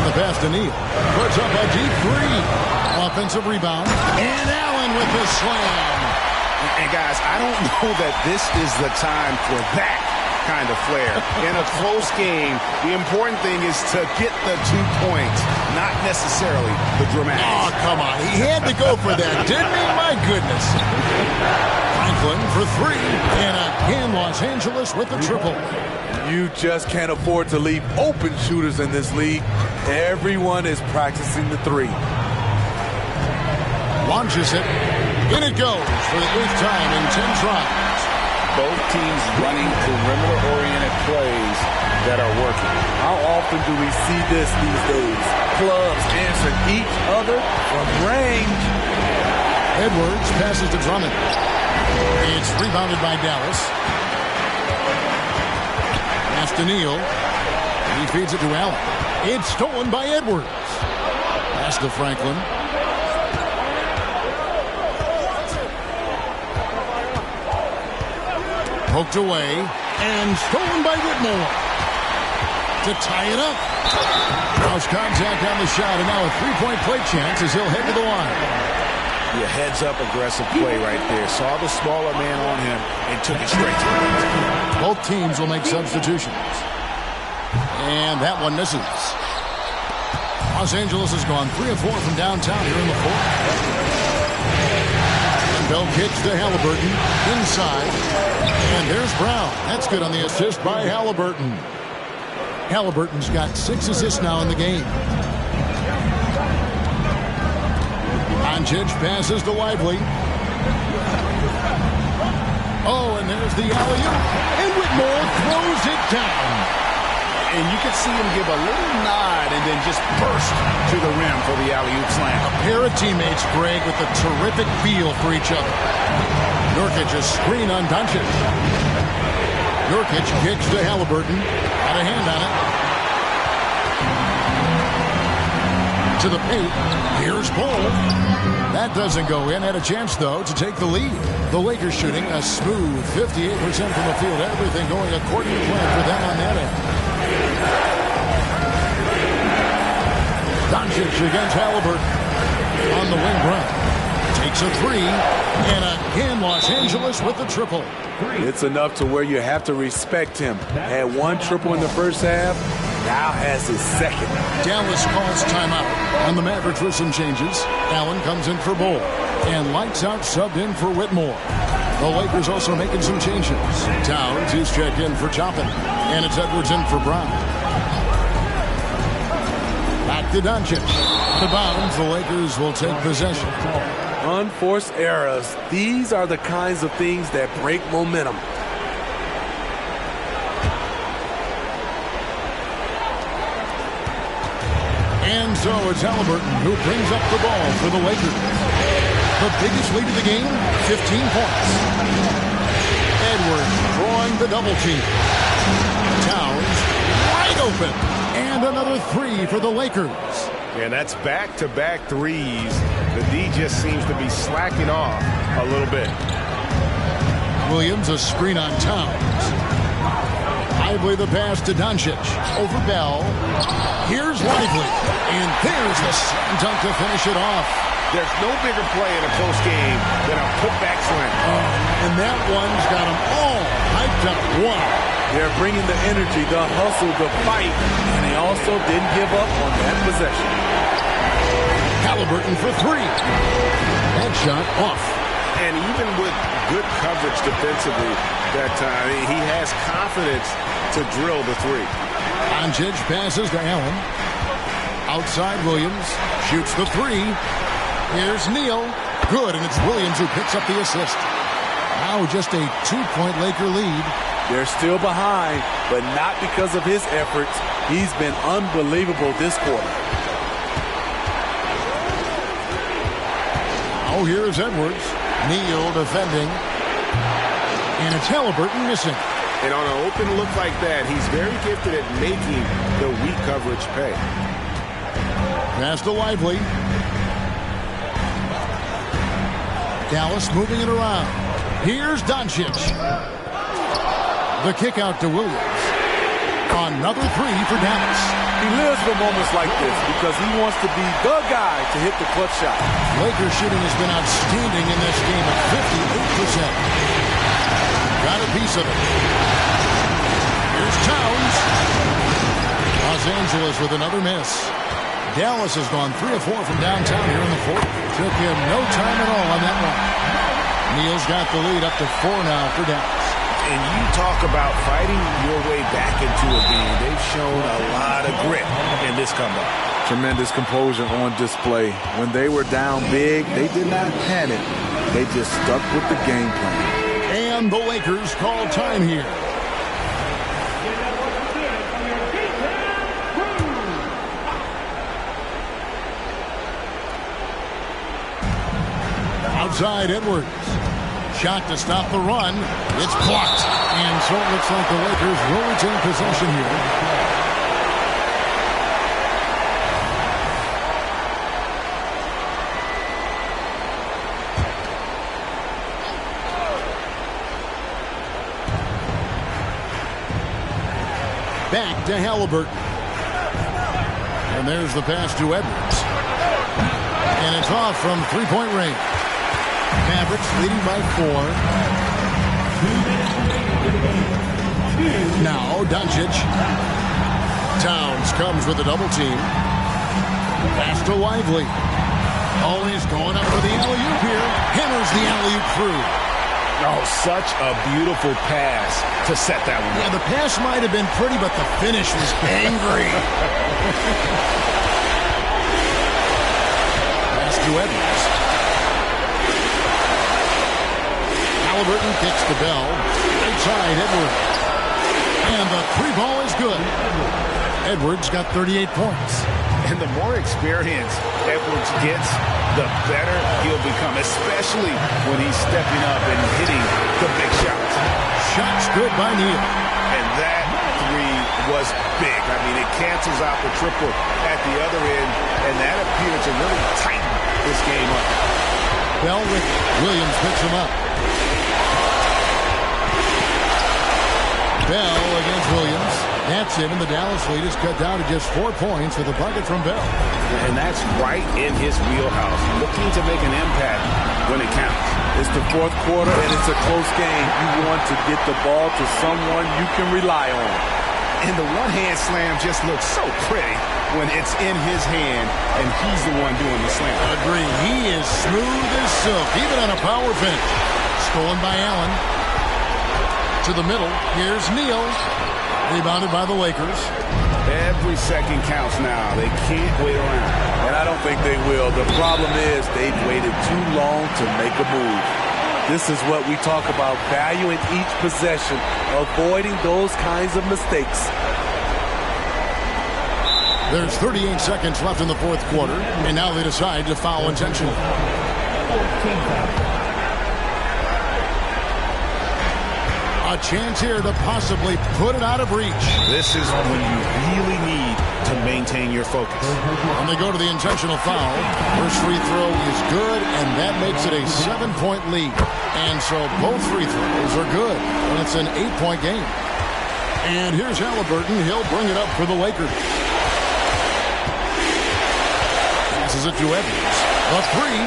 On the pass to Neal. Puts up a deep 3. Offensive rebound. And Allen with the slam. And guys, I don't know that this is the time for that kind of flair. In a close game, the important thing is to get the 2 points, not necessarily the dramatics. Oh, come on. He had to go for that, didn't he? My goodness. Franklin for 3. And again, Los Angeles with the triple. You just can't afford to leave open shooters in this league. Everyone is practicing the 3. Launches it. In it goes for the 8th time in 10 tries. Both teams running perimeter-oriented plays that are working. How often do we see this these days? Clubs answering each other from range. Edwards passes to Drummond. It's rebounded by Dallas. Pass to Neal. He feeds it to Allen. It's stolen by Edwards. Pass to Franklin. Poked away and stolen by Whitmore to tie it up. Cross contact on the shot, and now a 3-point play chance as he'll head to the line. Yeah, heads-up aggressive play right there. Saw the smaller man on him and took it straight to him. Both teams will make substitutions. And that one misses. Los Angeles has gone 3 of 4 from downtown here in the fourth. Bell kicks to Halliburton inside. And there's Brown. That's good on the assist by Halliburton. Halliburton's got 6 assists now in the game. Doncic passes to Lively. Oh, and there's the alley-oop. And Whitmore throws it down. And you can see him give a little nod and then just burst to the rim for the alley-oop slam. A pair of teammates, Greg, with a terrific feel for each other. Nurkic a screen on Doncic. Nurkic kicks to Halliburton. Got a hand on it. To the paint. Here's Bull. That doesn't go in. Had a chance, though, to take the lead. The Lakers shooting a smooth 58% from the field. Everything going according to plan for them on that end. Doncic against Halliburton. On the wing, Brown takes a 3. And again, Los Angeles with the triple. It's enough to where you have to respect him. Had 1 triple in the first half. Now has his second. Dallas calls timeout on the Mavericks with some changes. Allen comes in for Bull. And lights out subbed in for Whitmore. The Lakers also making some changes. Towns is checked in for Toppin. And it's Edwards in for Brown. Back to Doncic. To bounds, the Lakers will take possession. Unforced errors. These are the kinds of things that break momentum. And so it's Halliburton who brings up the ball for the Lakers. The biggest lead of the game, 15 points. Edwards drawing the double team. Towns wide open. And another 3 for the Lakers. And that's back-to-back threes. The D just seems to be slacking off a little bit. Williams, a screen on Towns. Lively the pass to Doncic. Over Bell. Here's Lively. And there's the slam dunk to finish it off. There's no bigger play in a close game than a putback slam. And that one's got them all hyped up. Wow. They're bringing the energy, the hustle, the fight, and they also didn't give up on that possession. Halliburton for three. That shot off. And even with good coverage defensively that time, he has confidence to drill the three. Doncic passes to Allen. Outside Williams. Shoots the three. Here's Neal. Good, and it's Williams who picks up the assist. Now just a 2-point Laker lead. They're still behind, but not because of his efforts. He's been unbelievable this quarter. Oh, here's Edwards. Neal defending. And it's Halliburton missing. And on an open look like that, he's very gifted at making the weak coverage pay. Pass to Lively. Dallas moving it around. Here's Doncic. The kick out to Williams. Another three for Dallas. He lives for moments like this because he wants to be the guy to hit the clutch shot. Lakers shooting has been outstanding in this game at 58%. Got a piece of it. Here's Towns. Los Angeles with another miss. Dallas has gone 3 of 4 from downtown here in the fourth. Took him no time at all on that one. Neal's got the lead up to 4 now for Dallas. And you talk about fighting your way back into a game. They've shown a lot of grit in this comeback. Tremendous composure on display. When they were down big, they did not panic. They just stuck with the game plan. And the Lakers call time here. Outside Edwards. Shot to stop the run. It's blocked. And so it looks like the Lakers will retain possession here. Back to Halliburton. And there's the pass to Edwards. And it's off from three-point range. Mavericks leading by 4. Now Doncic. Towns comes with a double team. Pass to Lively. Always going up for the alley-oop here. Hammers the alley-oop through. Oh, such a beautiful pass to set that one up. Yeah, the pass might have been pretty, but the finish was angry. Pass to Edwards. Halliburton kicks to Bell. Outside Edwards. And the three ball is good. Edwards got 38 points. And the more experience Edwards gets, the better he'll become, especially when he's stepping up and hitting the big shots. Shots good by Neal. And that three was big. I mean, it cancels out the triple at the other end, and that appeared to really tighten this game up. Bell with Williams picks him up. Bell against Williams. That's it, and the Dallas lead is cut down to just 4 points with a bucket from Bell. And that's right in his wheelhouse, looking to make an impact when it counts. It's the fourth quarter, and it's a close game. You want to get the ball to someone you can rely on. And the one-hand slam just looks so pretty when it's in his hand, and he's the one doing the slam. Agree. He is smooth as silk, even on a power finish. Stolen by Allen. To the middle. Here's Neal. Rebounded by the Lakers. Every second counts now. They can't wait around. And I don't think they will. The problem is they've waited too long to make a move. This is what we talk about, valuing each possession, avoiding those kinds of mistakes. There's 38 seconds left in the fourth quarter, and now they decide to foul intentionally. A A chance here to possibly put it out of reach. This is when you really need to maintain your focus. And they go to the intentional foul. First free throw is good, and that makes it a 7-point lead. And so both free throws are good, and it's an 8-point game. And here's Halliburton. He'll bring it up for the Lakers. Passes it to Edwards. A three.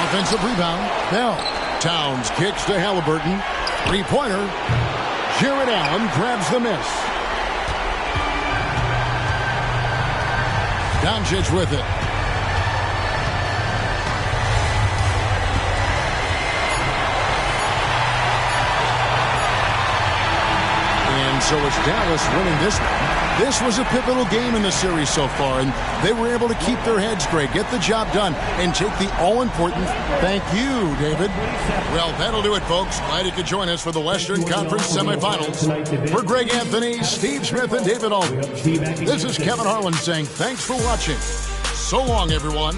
Offensive rebound. Bell. Towns kicks to Halliburton. Three-pointer. Jared Allen grabs the miss. Doncic with it. And so it's Dallas winning this one. This was a pivotal game in the series so far, and they were able to keep their heads straight, get the job done, and take the all-important thank you, David. Well, that'll do it, folks. Glad you could join us for the Western Conference semifinals. For Greg Anthony, Steve Smith, and David Aldridge, this is Kevin Harlan saying thanks for watching. So long, everyone.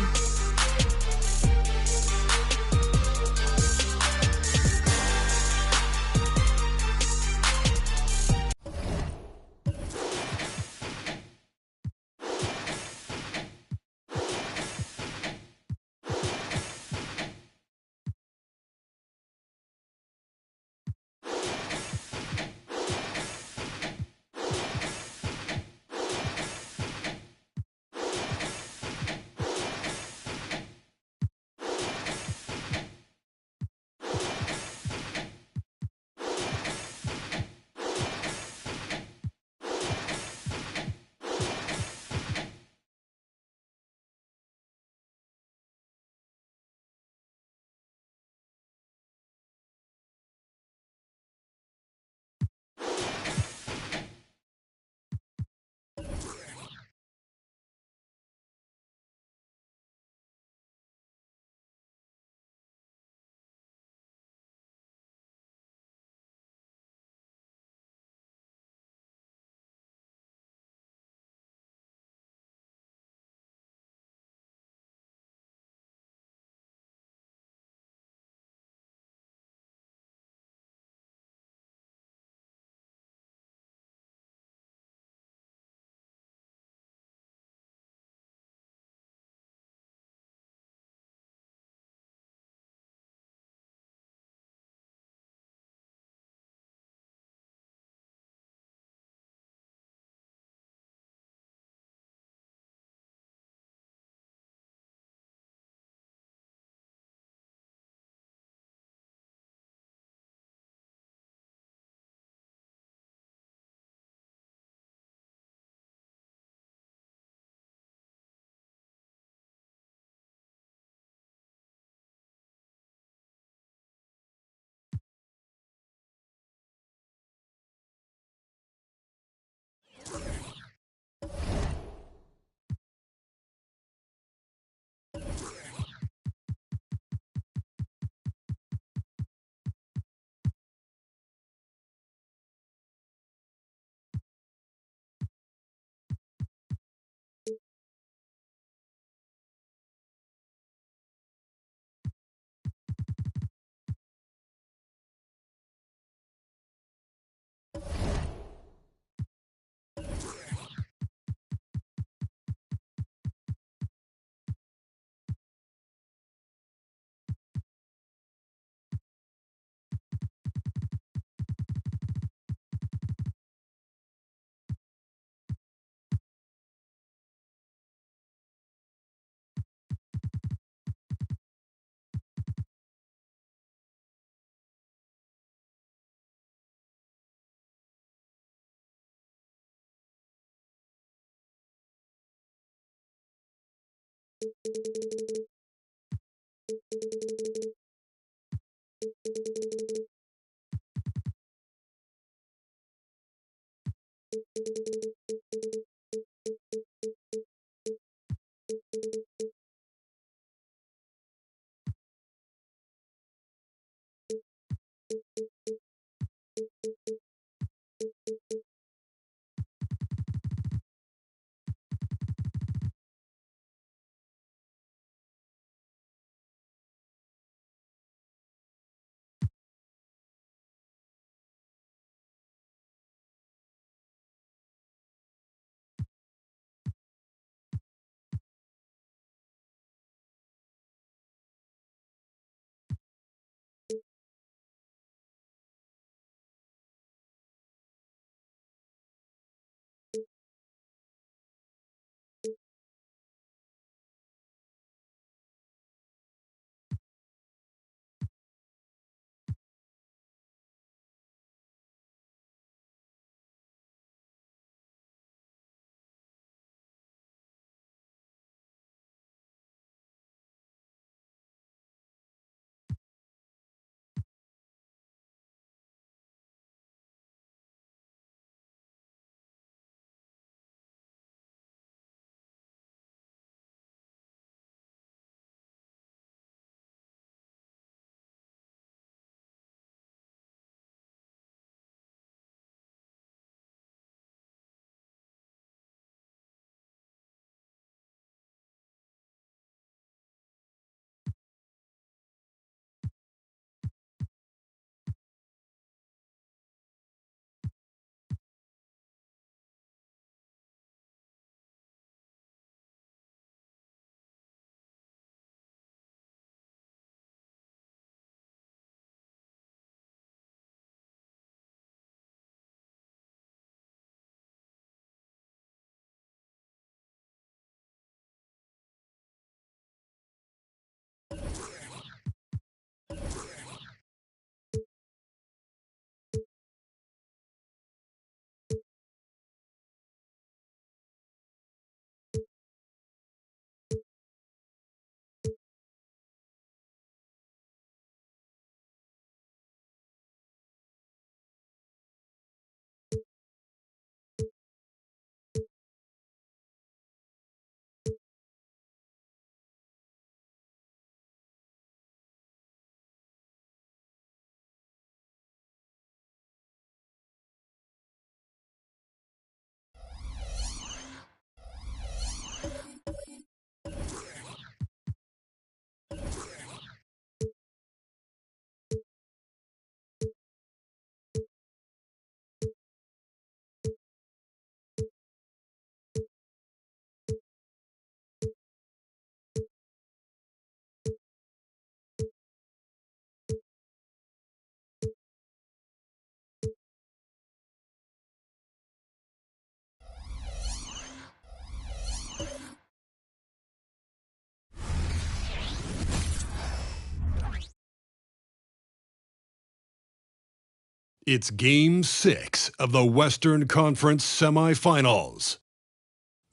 It's Game 6 of the Western Conference semifinals.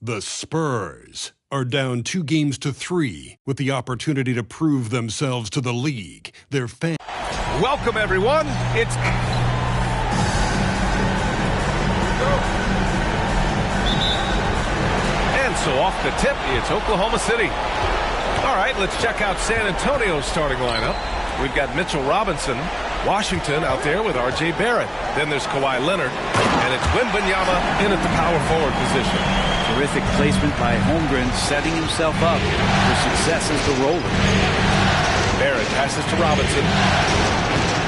The Spurs are down 2-3 with the opportunity to prove themselves to the league, their fans. Welcome, everyone. And so off the tip, it's Oklahoma City. All right, let's check out San Antonio's starting lineup. We've got Mitchell Robinson, Washington out there with R.J. Barrett. Then there's Kawhi Leonard, and it's Wembanyama in at the power forward position. Terrific placement by Holmgren, setting himself up for success as the roller. Barrett passes to Robinson.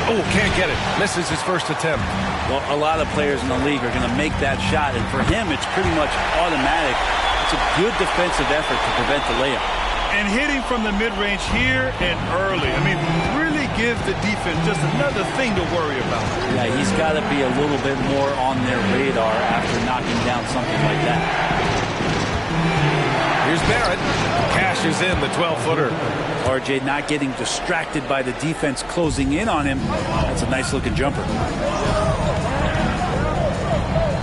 Oh, can't get it. Misses his first attempt. Well, a lot of players in the league are going to make that shot, and for him, it's pretty much automatic. It's a good defensive effort to prevent the layup. And hitting from the mid-range here and early. I mean, really gives the defense just another thing to worry about. Yeah, he's got to be a little bit more on their radar after knocking down something like that. Here's Barrett. Cashes in the 12-footer. RJ not getting distracted by the defense closing in on him. That's a nice-looking jumper.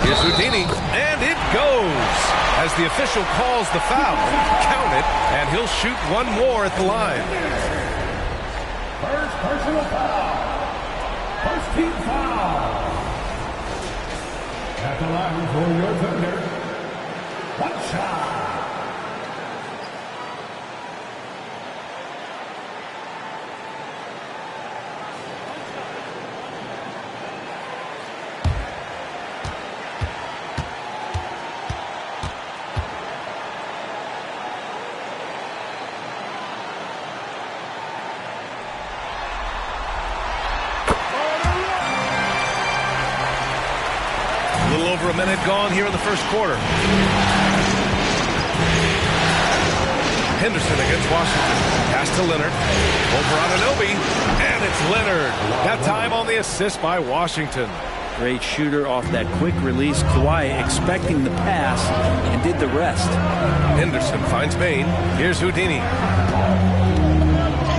Here's Houdini, and it goes. As the official calls the foul, count it, and he'll shoot one more at the line. First personal foul. First team foul. At the line for your Thunder. One shot. Over a minute gone here in the first quarter. Henderson against Washington. Pass to Leonard. Over Anunoby. And it's Leonard. That time on the assist by Washington. Great shooter off that quick release. Kawhi expecting the pass and did the rest. Henderson finds Bain. Here's Houdini.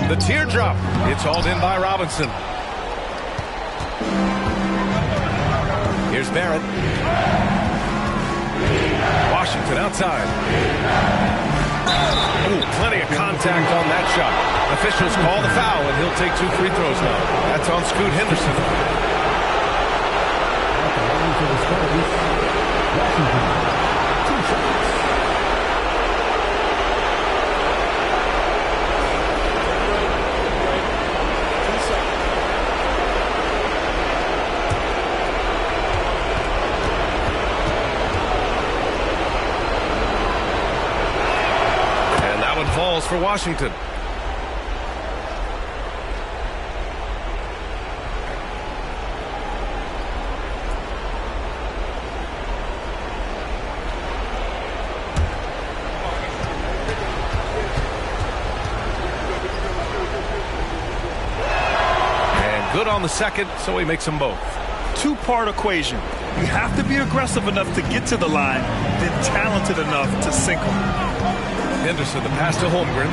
The teardrop. It's hauled in by Robinson. Here's Barrett. Washington outside. Ooh, plenty of contact on that shot. Officials call the foul, and he'll take 2 free throws now. That's on Scoot Henderson. Falls for Washington. And good on the second, so he makes them both. Two-part equation. You have to be aggressive enough to get to the line, then talented enough to sink them. Henderson, the pass to Holmgren.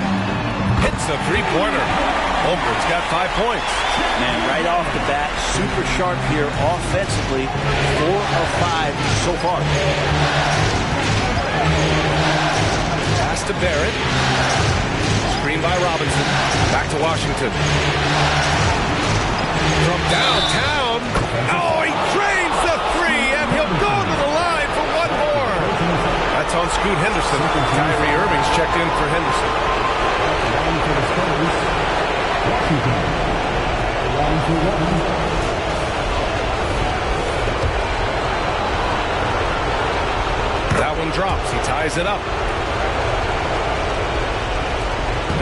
Hits a three-pointer. Holmgren's got 5 points. Man, right off the bat, super sharp here offensively. 4 of 5 so far. Pass to Barrett. Screen by Robinson. Back to Washington. From downtown. Oh, he drains the three, and he'll go to the line for one more. That's on Scoot Henderson. Kyrie Irving's checked in for Henderson. That one drops. He ties it up.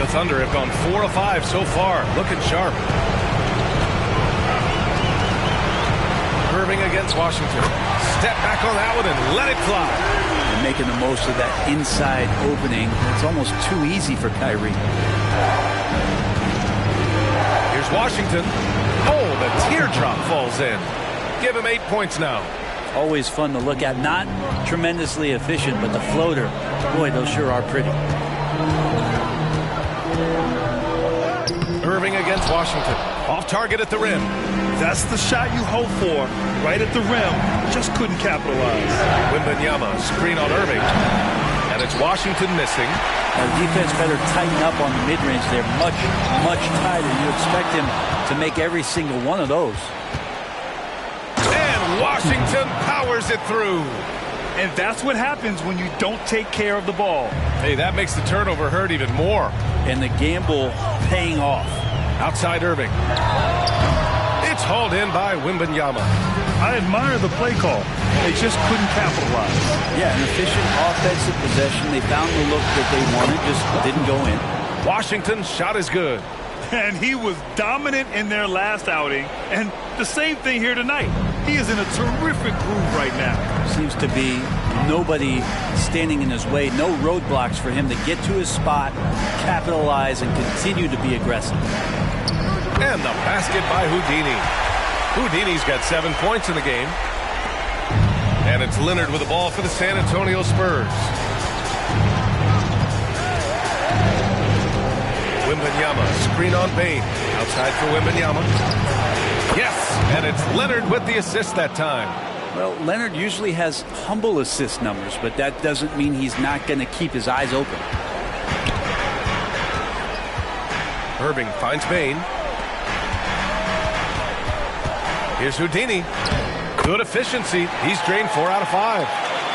The Thunder have gone 4 of 5 so far. Looking sharp. Irving against Washington. Step back on that one and let it fly. And making the most of that inside opening. It's almost too easy for Kyrie. Here's Washington. Oh, the teardrop falls in. Give him 8 points now. Always fun to look at. Not tremendously efficient, but the floater, boy, those sure are pretty. Irving against Washington. Off target at the rim. That's the shot you hope for. Right at the rim. Just couldn't capitalize. Wembanyama, screen on Irving. And it's Washington missing. The defense better tighten up on the mid-range. They're much, much tighter. You expect him to make every single one of those. And Washington powers it through. And that's what happens when you don't take care of the ball. Hey, that makes the turnover hurt even more. And the gamble paying off. Outside Irving. It's hauled in by Wembanyama. I admire the play call. They just couldn't capitalize. Yeah, an efficient offensive possession. They found the look that they wanted, just didn't go in. Washington's shot is good. And he was dominant in their last outing. And the same thing here tonight. He is in a terrific groove right now. Seems to be nobody standing in his way. No roadblocks for him to get to his spot, capitalize, and continue to be aggressive. And the basket by Houdini. Houdini's got 7 points in the game. And it's Leonard with the ball for the San Antonio Spurs. Wembanyama, screen on Bain. Outside for Wembanyama. Yes, and it's Leonard with the assist that time. Well, Leonard usually has humble assist numbers, but that doesn't mean he's not going to keep his eyes open. Irving finds Bain. Here's Houdini. Good efficiency. He's drained 4 out of 5.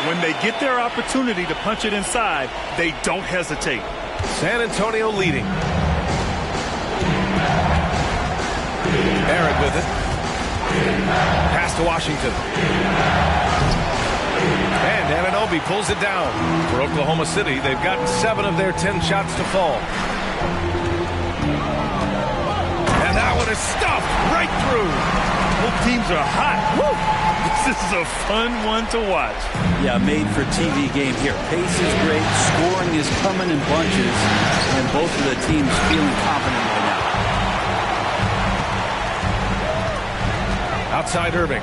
When they get their opportunity to punch it inside, they don't hesitate. San Antonio leading. Barrett with it. Pass to Washington. And Anunoby pulls it down. For Oklahoma City, they've gotten 7 of their 10 shots to fall. And that one is stuffed right through. Both teams are hot. Woo! This is a fun one to watch. Yeah, made for TV game here. Pace is great. Scoring is coming in bunches. And both of the teams feeling confident right now. Outside Irving.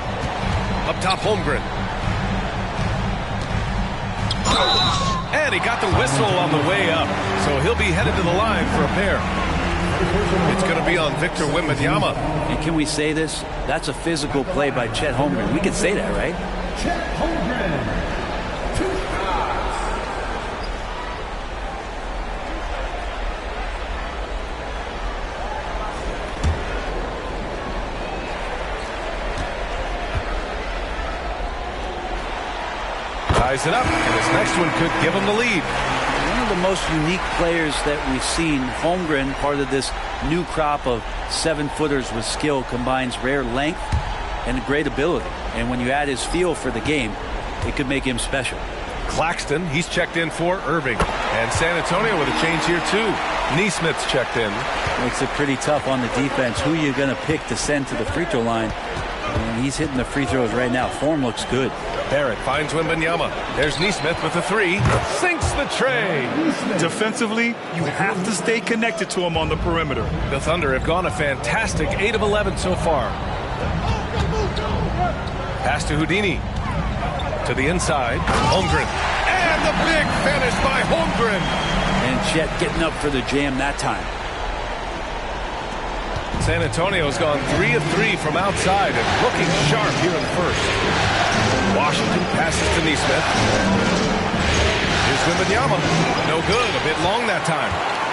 Up top Holmgren. And he got the whistle on the way up. So he'll be headed to the line for a pair. It's going to be on Victor Wembanyama. And can we say this? That's a physical play by Chet Holmgren. We can say that, right? Chet Holmgren. 2 fouls. Ties it up, and this next one could give him the lead. One of the most unique players that we've seen. Holmgren, part of this new crop of 7-footers with skill, combines rare length and great ability. And when you add his feel for the game, it could make him special. Claxton, he's checked in for Irving. And San Antonio with a change here, too. Neesmith's checked in. Makes it pretty tough on the defense. Who you're going to pick to send to the free throw line. And he's hitting the free throws right now. Form looks good. Barrett finds Wembanyama. There's Neesmith with the 3. Sinks the tray. Defensively, you have to stay connected to him on the perimeter. The Thunder have gone a fantastic 8 of 11 so far. Pass to Houdini. To the inside. Holmgren. And the big finish by Holmgren. And Chet getting up for the jam that time. San Antonio's gone 3 of 3 from outside and looking sharp here in the first. Washington passes to Neesmith. Here's Wembanyama. No good. A bit long that time.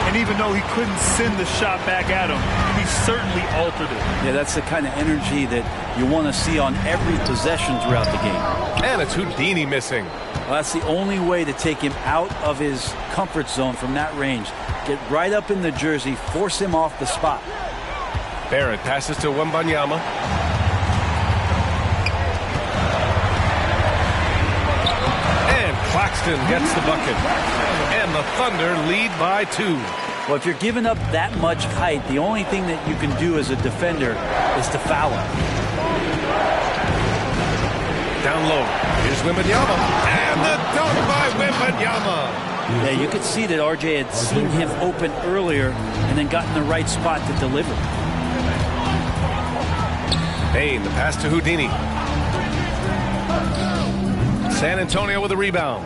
And even though he couldn't send the shot back at him, he certainly altered it. Yeah, that's the kind of energy that you want to see on every possession throughout the game. And it's Houdini missing. Well, that's the only way to take him out of his comfort zone from that range. Get right up in the jersey, force him off the spot. Barrett passes to Wembanyama. And Claxton gets the bucket. And the Thunder lead by 2. Well, if you're giving up that much height, the only thing that you can do as a defender is to foul him. Down low. Here's Wembanyama. And the dunk by Wembanyama. Yeah, you could see that RJ had seen him open earlier and then got in the right spot to deliver. Bain, the pass to Houdini. San Antonio with a rebound.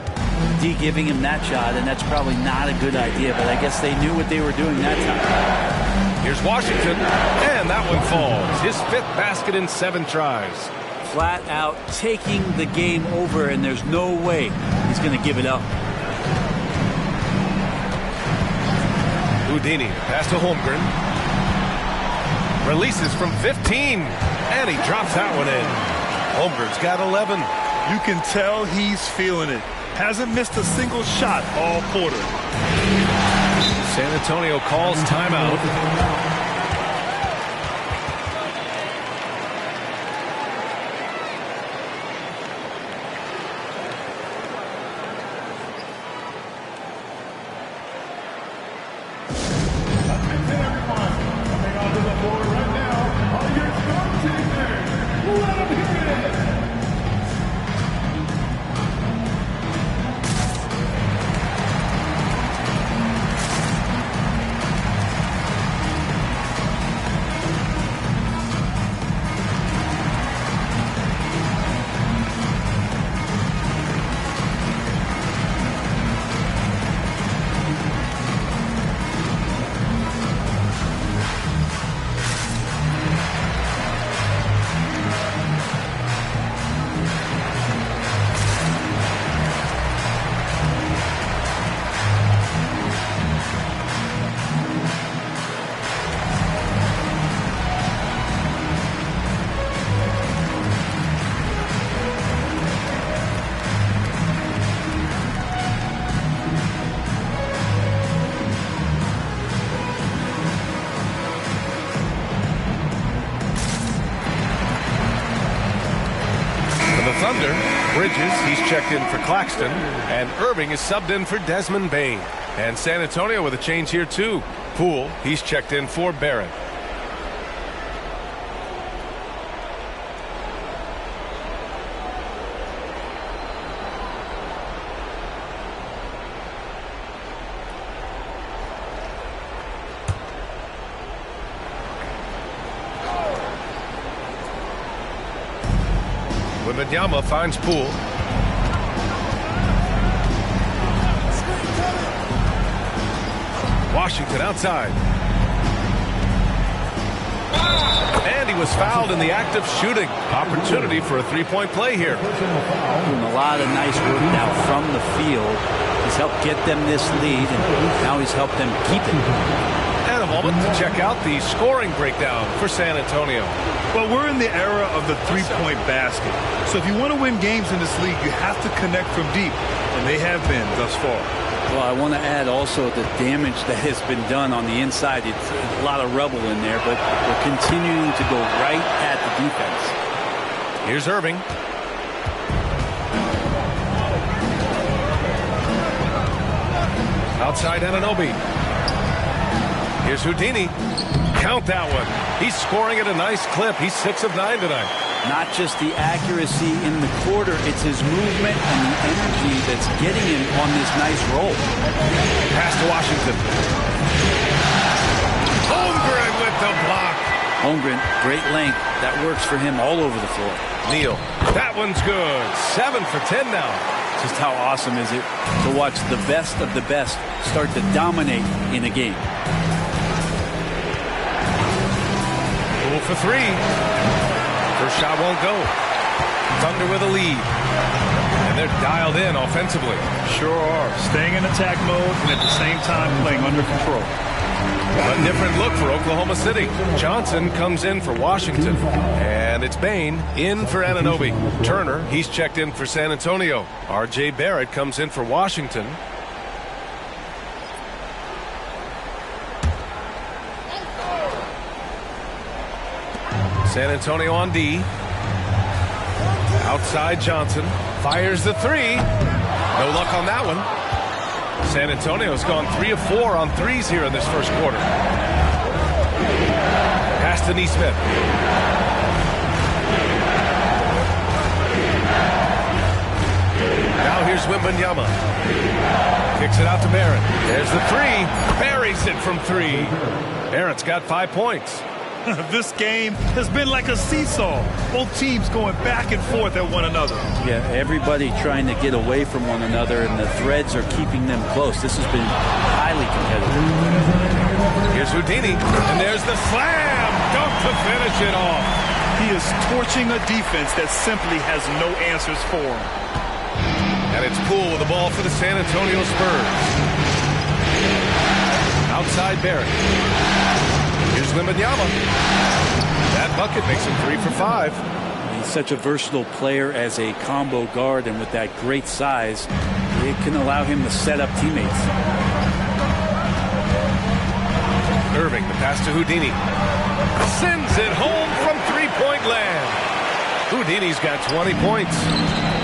D giving him that shot, and that's probably not a good idea, but I guess they knew what they were doing that time. Here's Washington, and that one falls. His 5th basket in 7 tries. Flat out taking the game over, and there's no way he's going to give it up. Houdini, pass to Holmgren. Releases from 15, and he drops that one in. Holmgren's got 11. You can tell he's feeling it. Hasn't missed a single shot all quarter. San Antonio calls timeout. Thunder, Bridges, he's checked in for Claxton, and Irving is subbed in for Desmond Bain. And San Antonio with a change here too. Poole, he's checked in for Barrett. Wembanyama finds Poole. Washington outside. And he was fouled in the act of shooting. Opportunity for a three-point play here. Doing a lot of nice work now from the field. He's helped get them this lead, and now he's helped them keep it. And a moment to check out the scoring breakdown for San Antonio. Well, we're in the era of the three-point basket. So if you want to win games in this league, you have to connect from deep, and they have been thus far. Well, I want to add also the damage that has been done on the inside. It's a lot of rubble in there, but we're continuing to go right at the defense. Here's Irving. Outside Anunoby. Here's Houdini. Count that one. He's scoring at a nice clip. He's 6 of 9 tonight. Not just the accuracy in the quarter, it's his movement and the energy that's getting him on this nice roll. Pass to Washington. Holmgren with the block. Holmgren, great length. That works for him all over the floor. Neal. That one's good. 7 for 10 now. Just how awesome is it to watch the best of the best start to dominate in a game. Poole for 3. First shot won't go. Thunder with a lead. And they're dialed in offensively. Sure are. Staying in attack mode and at the same time playing under control. A different look for Oklahoma City. Johnson comes in for Washington. And it's Bain in for Anunoby. Turner, he's checked in for San Antonio. R.J. Barrett comes in for Washington. San Antonio on D. Outside Johnson. Fires the 3. No luck on that one. San Antonio's gone 3 of 4 on threes here in this first quarter. Pass to Nesmith. Now here's Wembanyama. Kicks it out to Barrett. There's the 3. Buries it from 3. Barrett's got 5 points. This game has been like a seesaw. Both teams going back and forth at one another. Yeah, everybody trying to get away from one another, and the threads are keeping them close. This has been highly competitive. Here's Houdini, and there's the slam dunk to finish it off. He is torching a defense that simply has no answers for him. And it's Poole with the ball for the San Antonio Spurs. Outside Barrett. Here's Wembanyama. That bucket makes him 3 for 5. He's such a versatile player as a combo guard, and with that great size, it can allow him to set up teammates. Irving, the pass to Houdini. Sends it home from three-point land. Houdini's got 20 points.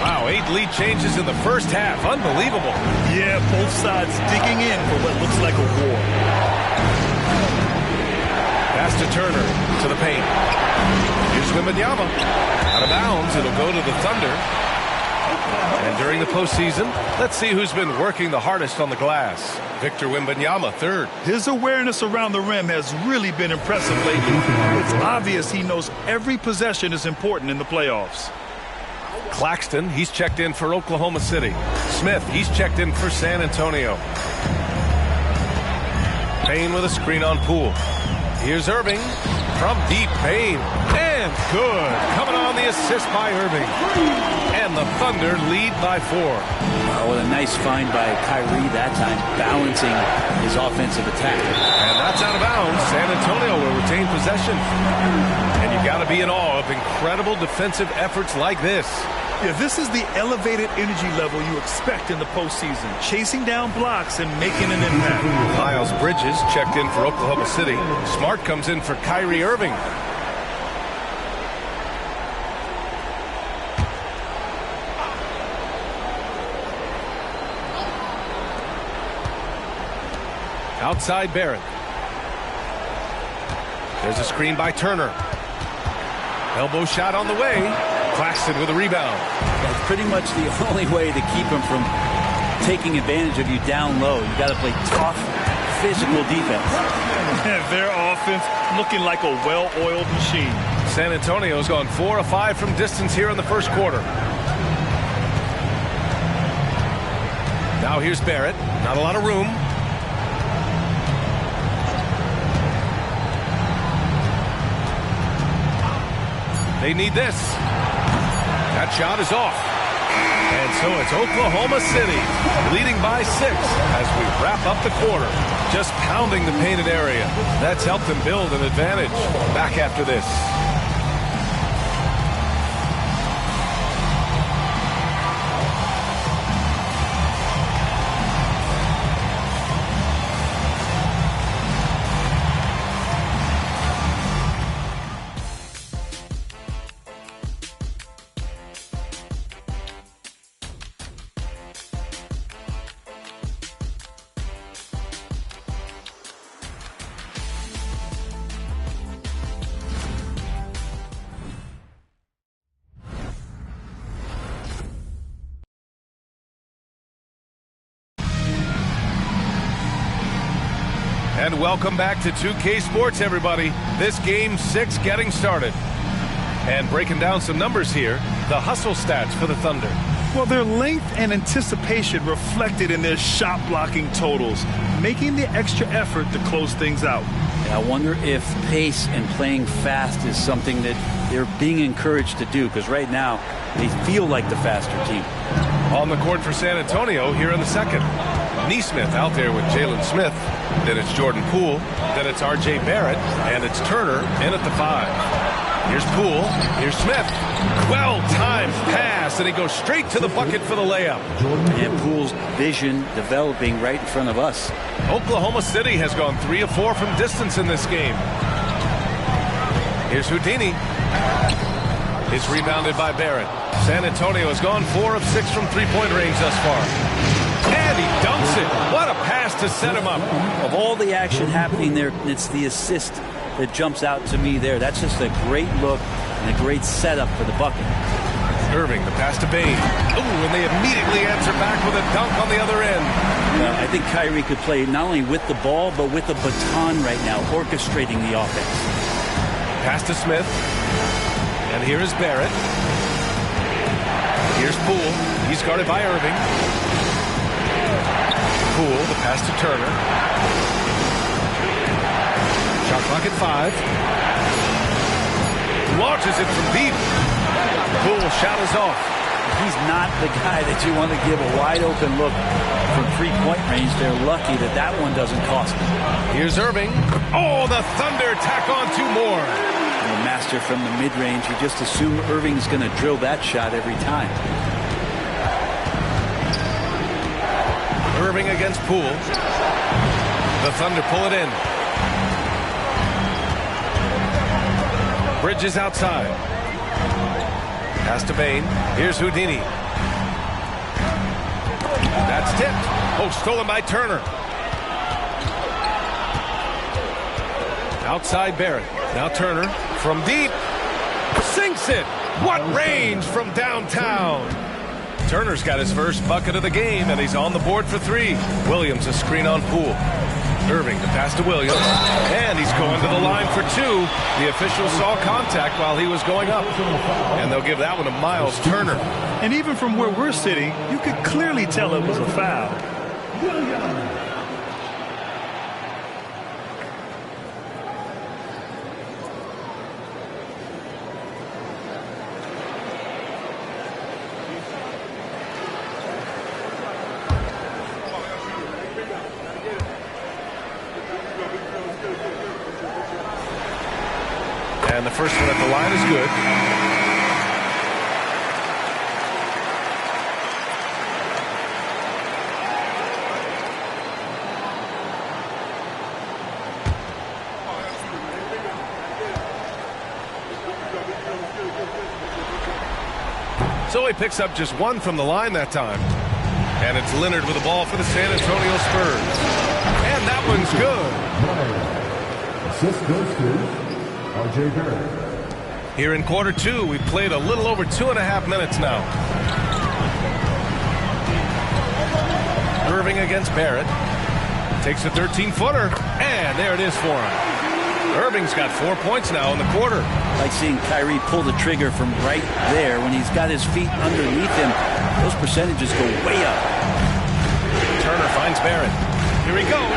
Wow, 8 lead changes in the first half. Unbelievable. Yeah, both sides digging in for what looks like a war. Pass to Turner, to the paint. Here's Wembanyama. Out of bounds, it'll go to the Thunder. And during the postseason, let's see who's been working the hardest on the glass. Victor Wembanyama, third. His awareness around the rim has really been impressive lately. It's obvious he knows every possession is important in the playoffs. Claxton, he's checked in for Oklahoma City. Smith, he's checked in for San Antonio. Payne with a screen on Poole. Here's Irving from deep Payne. And good. Coming on the assist by Irving. And the Thunder lead by 4. Oh, what a nice find by Kyrie that time, balancing his offensive attack. And that's out of bounds. San Antonio will retain possession. And you got to be in awe of incredible defensive efforts like this. Yeah, this is the elevated energy level you expect in the postseason. Chasing down blocks and making an impact. Miles Bridges checked in for Oklahoma City. Smart comes in for Kyrie Irving. Outside Barrett. There's a screen by Turner. Elbow shot on the way. Claxton with a rebound. That's pretty much the only way to keep him from taking advantage of you down low. You got to play tough, physical defense. Their offense looking like a well-oiled machine. San Antonio's gone 4 of 5 from distance here in the first quarter. Now here's Barrett. Not a lot of room. They need this. That shot is off. And so it's Oklahoma City leading by 6 as we wrap up the quarter. Just pounding the painted area. That's helped them build an advantage. Back after this. And welcome back to 2K Sports, everybody. This game 6 getting started. And breaking down some numbers here, the hustle stats for the Thunder. Well, their length and anticipation reflected in their shot blocking totals, making the extra effort to close things out. I wonder if pace and playing fast is something that they're being encouraged to do, because right now they feel like the faster team. On the court for San Antonio here in the second. Neesmith out there with Jalen Smith. Then it's Jordan Poole. Then it's R.J. Barrett. And it's Turner in at the 5. Here's Poole. Here's Smith. Well-timed pass, and he goes straight to the bucket for the layup. And Poole's vision developing right in front of us. Oklahoma City has gone 3 of 4 from distance in this game. Here's Houdini. It's rebounded by Barrett. San Antonio has gone 4 of 6 from three-point range thus far. And he dunks it. What a pass to set him up. Of all the action happening there, it's the assist that jumps out to me there. That's just a great look and a great setup for the bucket. Irving, the pass to Bane. Ooh, and they immediately answer back with a dunk on the other end. I think Kyrie could play not only with the ball, but with the baton right now, orchestrating the offense. Pass to Smith. And here is Barrett. Here's Poole. He's guarded by Irving. Poole, the pass to Turner. Shot clock at 5. Launches it from deep. Poole shot is off. He's not the guy that you want to give a wide open look from three-point range. They're lucky that that one doesn't cost them. Here's Irving. Oh, the Thunder tack on 2 more. A master from the mid-range. You just assume Irving's going to drill that shot every time. Irving against Poole. The Thunder pull it in. Bridges outside. Pass to Bain. Here's Houdini. That's tipped. Oh, stolen by Turner. Outside Barrett. Now Turner from deep. Sinks it. What range from downtown. Turner's got his first bucket of the game, and he's on the board for 3. Williams a screen on Poole. Irving to pass to Williams, and he's going to the line for 2. The official saw contact while he was going up, and they'll give that one to Miles Turner. And even from where we're sitting, you could clearly tell it was a foul. And the first one at the line is good. So he picks up just 1 from the line that time. And it's Leonard with the ball for the San Antonio Spurs. And that one's good. Assist goes to R.J. Barrett. Here in quarter 2, we've played a little over 2.5 minutes now. Irving against Barrett. Takes a 13-footer, and there it is for him. Irving's got 4 points now in the quarter. I like seeing Kyrie pull the trigger from right there. When he's got his feet underneath him, those percentages go way up. Turner finds Barrett. Here he goes.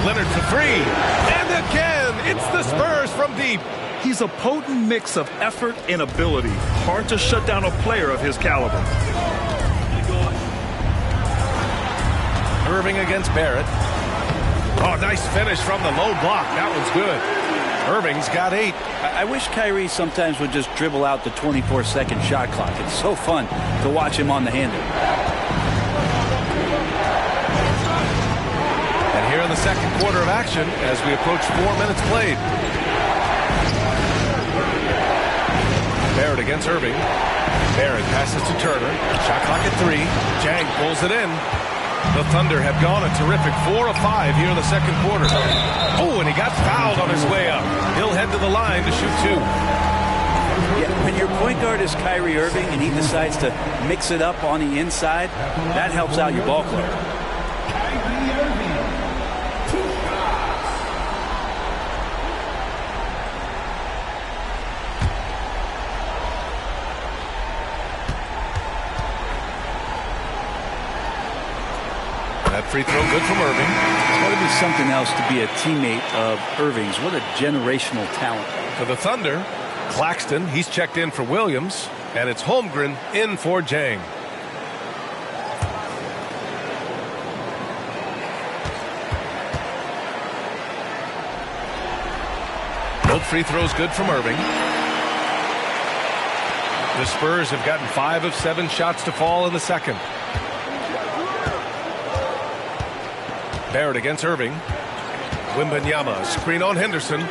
Leonard for 3. And again, it's the Spurs from deep. He's a potent mix of effort and ability. Hard to shut down a player of his caliber. Irving against Barrett. Oh, nice finish from the low block. That one's good. Irving's got 8. I wish Kyrie sometimes would just dribble out the 24-second shot clock. It's so fun to watch him on the handle. And here in the second quarter of action as we approach 4 minutes played. Barrett against Irving. Barrett passes to Turner. Shot clock at 3. Jang pulls it in. The Thunder have gone a terrific 4 of 5 here in the second quarter. Oh, and he got fouled on his way up. He'll head to the line to shoot 2. Yeah, when your point guard is Kyrie Irving and he decides to mix it up on the inside, that helps out your ball club. That free throw good from Irving. It's got to be something else to be a teammate of Irving's. What a generational talent. For the Thunder, Claxton, he's checked in for Williams, and it's Holmgren in for Jang. Both free throws good from Irving. The Spurs have gotten 5 of 7 shots to fall in the second. Barrett against Irving. Wembanyama, screen on Henderson.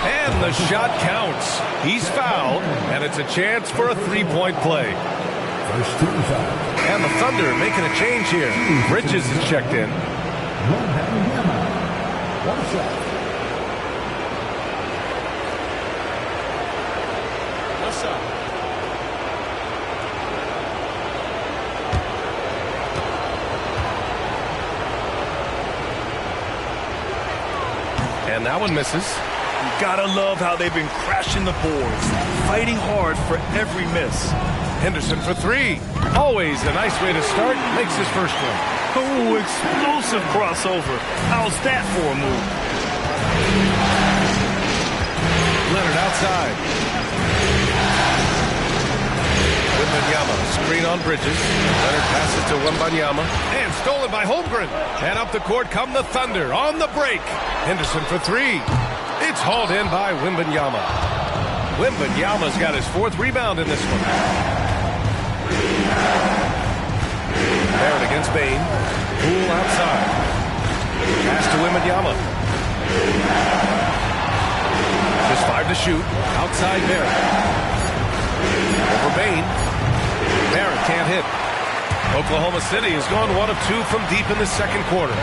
And the shot counts. He's fouled, and it's a chance for a 3-point play. First team foul. And the Thunder making a change here. Bridges is checked in. Wembanyama. 1 shot. What's up? And that one misses. Gotta love how they've been crashing the boards, fighting hard for every miss. Henderson for three. Always a nice way to start. Makes his first one. Oh, explosive crossover. How's that for a move? Leonard outside. Wembanyama, screen on Bridges. Leonard passes to Wembanyama. And stolen by Holmgren. And up the court come the Thunder on the break. Henderson for three. It's hauled in by Wembanyama. Wembanyama's got his fourth rebound in this one. Barrett against Bain. Poole outside. Pass to Wembanyama. Just 5 to shoot. Outside Barrett. Over Bain. Barrett can't hit. Oklahoma City has gone 1 of 2 from deep in the second quarter.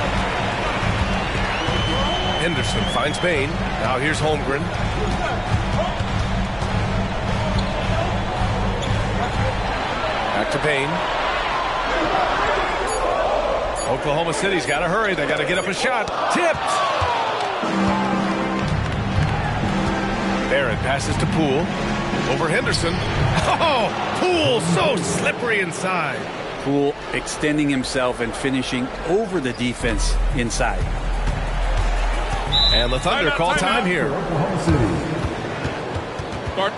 Henderson finds Bain. Now here's Holmgren. Back to Bain. Oklahoma City's got to hurry. They got to get up a shot. Tipped. Barrett passes to Poole. Over Henderson. Oh, Poole so slippery inside. Poole extending himself and finishing over the defense inside. And the Thunder call time here. Start.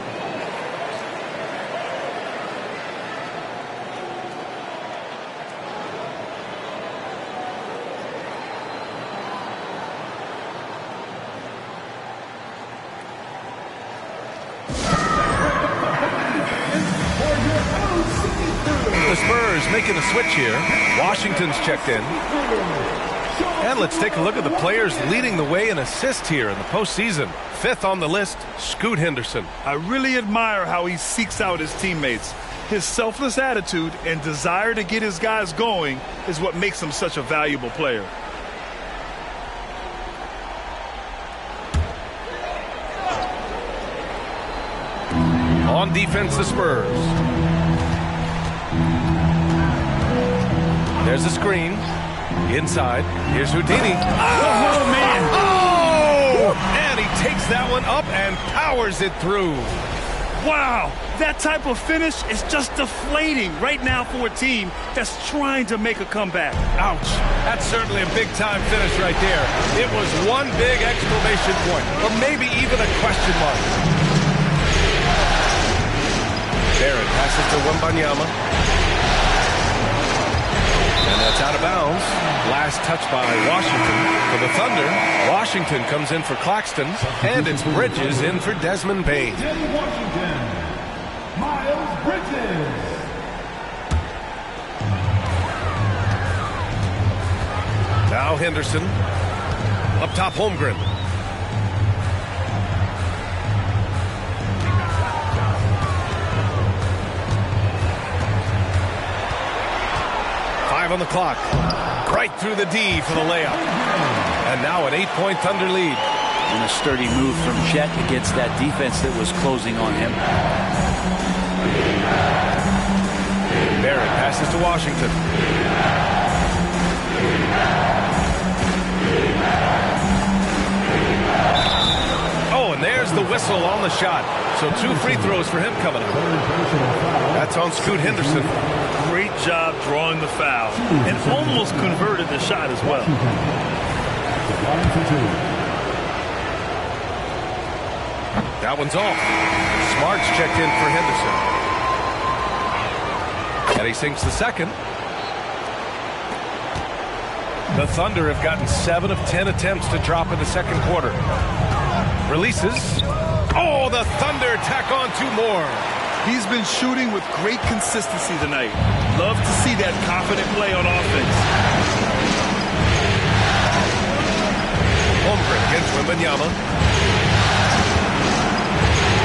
The Spurs making a switch here. Washington's checked in. And let's take a look at the players leading the way in assists here in the postseason. 5th on the list, Scoot Henderson. I really admire how he seeks out his teammates. His selfless attitude and desire to get his guys going is what makes him such a valuable player. On defense, the Spurs. There's a screen. Inside. Here's Houdini. Oh, man. Oh! And he takes that one up and powers it through. Wow. That type of finish is just deflating right now for a team that's trying to make a comeback. Ouch. That's certainly a big-time finish right there. It was one big exclamation point, or maybe even a question mark. Barrett passes to Wembanyama. And that's out of bounds. Last touch by Washington. For the Thunder, Washington comes in for Claxton. And it's Bridges in for Desmond Bain. Washington, Miles Bridges. Now Henderson. Up top, Holmgren. On the clock. Right through the D for the layup. And now an 8-point Thunder lead. And a sturdy move from Chet against that defense that was closing on him. Barrett passes to Washington. Oh, and there's the whistle on the shot. So 2 free throws for him coming up. That's on Scoot Henderson. Great job drawing the foul and almost converted the shot as well. That one's off. Smart's checked in for Henderson. And he sinks the second. The Thunder have gotten 7 of 10 attempts to drop in the second quarter. Releases. Oh, the Thunder tack on 2 more. He's been shooting with great consistency tonight. Love to see that confident play on offense. Holmgren against Wembanyama.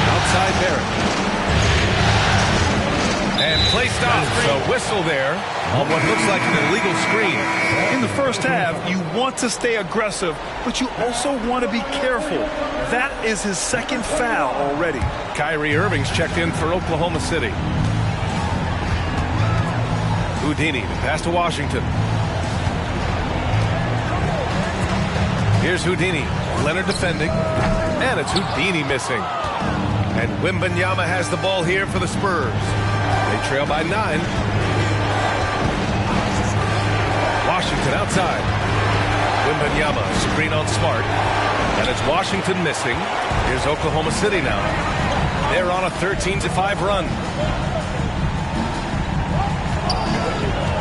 Outside Barrett. And play stops. A whistle there on what looks like an illegal screen. In the first half, you want to stay aggressive, but you also want to be careful. That is his second foul already. Kyrie Irving's checked in for Oklahoma City. Houdini, the pass to Washington. Here's Houdini. Leonard defending. And it's Houdini missing. And Wembanyama has the ball here for the Spurs. They trail by 9. Washington outside. Wembanyama, screen on Smart. And it's Washington missing. Here's Oklahoma City now. They're on a 13-5 run.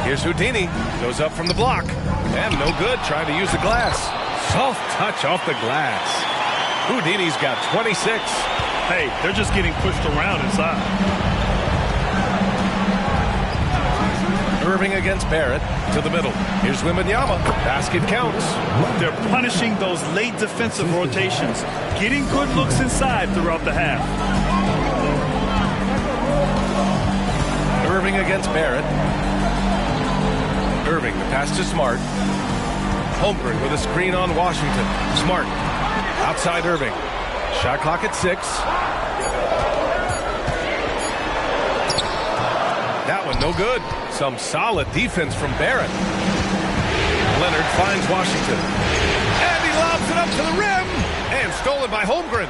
Here's Houdini. Goes up from the block. And no good, trying to use the glass. Soft touch off the glass. Houdini's got 26. Hey, they're just getting pushed around inside. Irving against Barrett to the middle. Here's Wembanyama. Basket counts. They're punishing those late defensive rotations, getting good looks inside throughout the half. Irving against Barrett. Irving, the pass to Smart. Holmgren with a screen on Washington. Smart. Outside Irving. Shot clock at 6. That one no good. Some solid defense from Barrett. Leonard finds Washington. And he lobs it up to the rim. And stolen by Holmgren.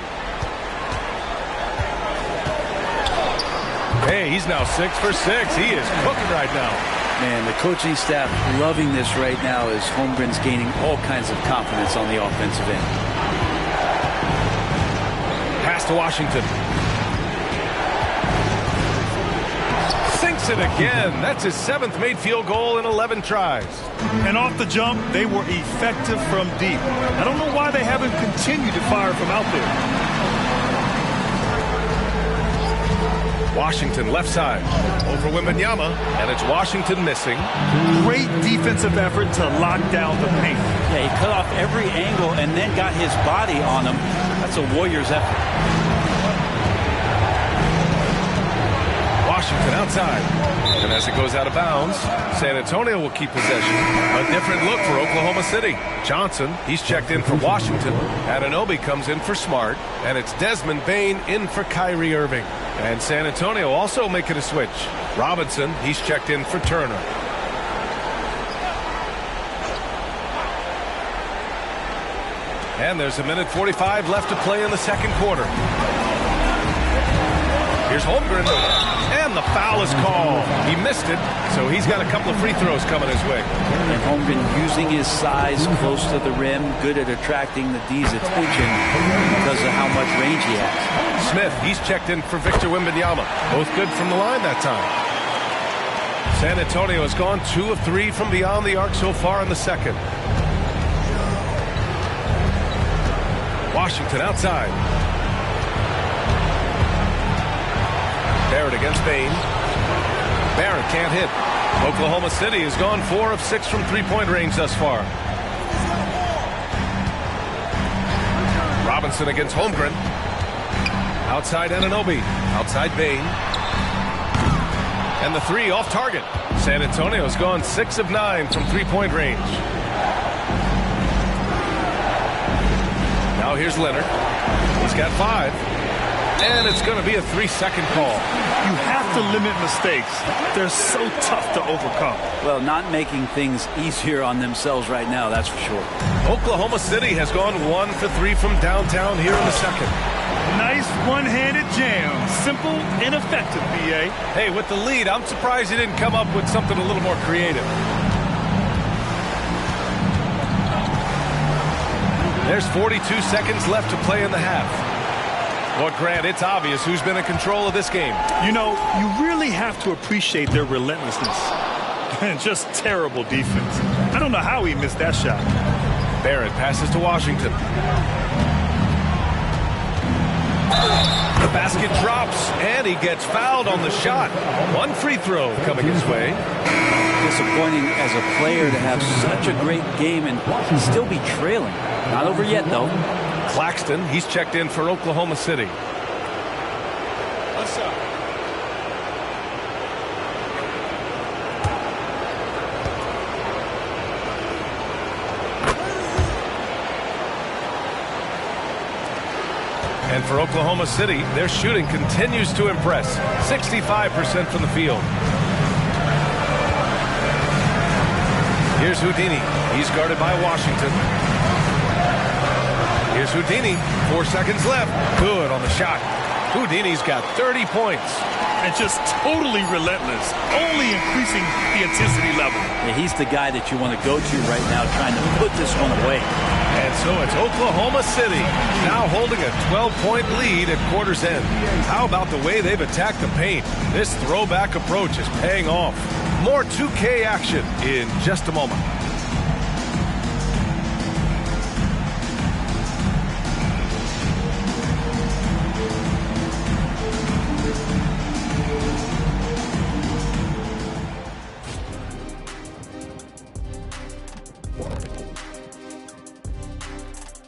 Hey, he's now 6 for 6. He is cooking right now. Man, the coaching staff loving this right now as Holmgren's gaining all kinds of confidence on the offensive end. Pass to Washington. Sinks it again. That's his 7th made field goal in 11 tries. And off the jump, they were effective from deep. I don't know why they haven't continued to fire from out there. Washington left side. Over Wembanyama. And it's Washington missing. Great defensive effort to lock down the paint. Yeah, he cut off every angle and then got his body on him. That's a Warriors effort. Washington outside. And as it goes out of bounds, San Antonio will keep possession. A different look for Oklahoma City. Johnson, he's checked in for Washington. Anunoby comes in for Smart. And it's Desmond Bane in for Kyrie Irving. And San Antonio also making a switch. Robinson, he's checked in for Turner. And there's 1:45 left to play in the second quarter. Here's Holmgren. And the foul is called. He missed it, so he's got a couple of free throws coming his way. And Holmgren using his size close to the rim, good at attracting the D's attention because of how much range he has. Smith, he's checked in for Victor Wembanyama. Both good from the line that time. San Antonio has gone 2 of 3 from beyond the arc so far in the second. Washington outside. Barrett against Bane. Barrett can't hit. Oklahoma City has gone 4 of 6 from three-point range thus far. Robinson against Holmgren. Outside Anunoby. Outside Bane. And the 3 off target. San Antonio's gone 6 of 9 from three-point range. Now here's Leonard. He's got 5. And it's going to be a 3-second call. You have to limit mistakes. They're so tough to overcome. Well, not making things easier on themselves right now, that's for sure. Oklahoma City has gone 1 for 3 from downtown here in the second. Nice one-handed jam. Simple and effective, B.A. Hey, with the lead, I'm surprised he didn't come up with something a little more creative. There's 42 seconds left to play in the half. Well, Grant, it's obvious who's been in control of this game. You know, you really have to appreciate their relentlessness. And just terrible defense. I don't know how he missed that shot. Barrett passes to Washington. The basket drops, and he gets fouled on the shot. 1 free throw coming his way. Disappointing as a player to have such a great game and still be trailing. Not over yet, though. Claxton, he's checked in for Oklahoma City. What's up? And for Oklahoma City, their shooting continues to impress. 65% from the field. Here's Houdini. He's guarded by Washington. Here's Houdini. 4 seconds left. Good on the shot. Houdini's got 30 points. And just totally relentless, only increasing the intensity level. Yeah, he's the guy that you want to go to right now, trying to put this one away. And so it's Oklahoma City now holding a 12-point lead at quarter's end. How about the way they've attacked the paint? This throwback approach is paying off. More 2K action in just a moment.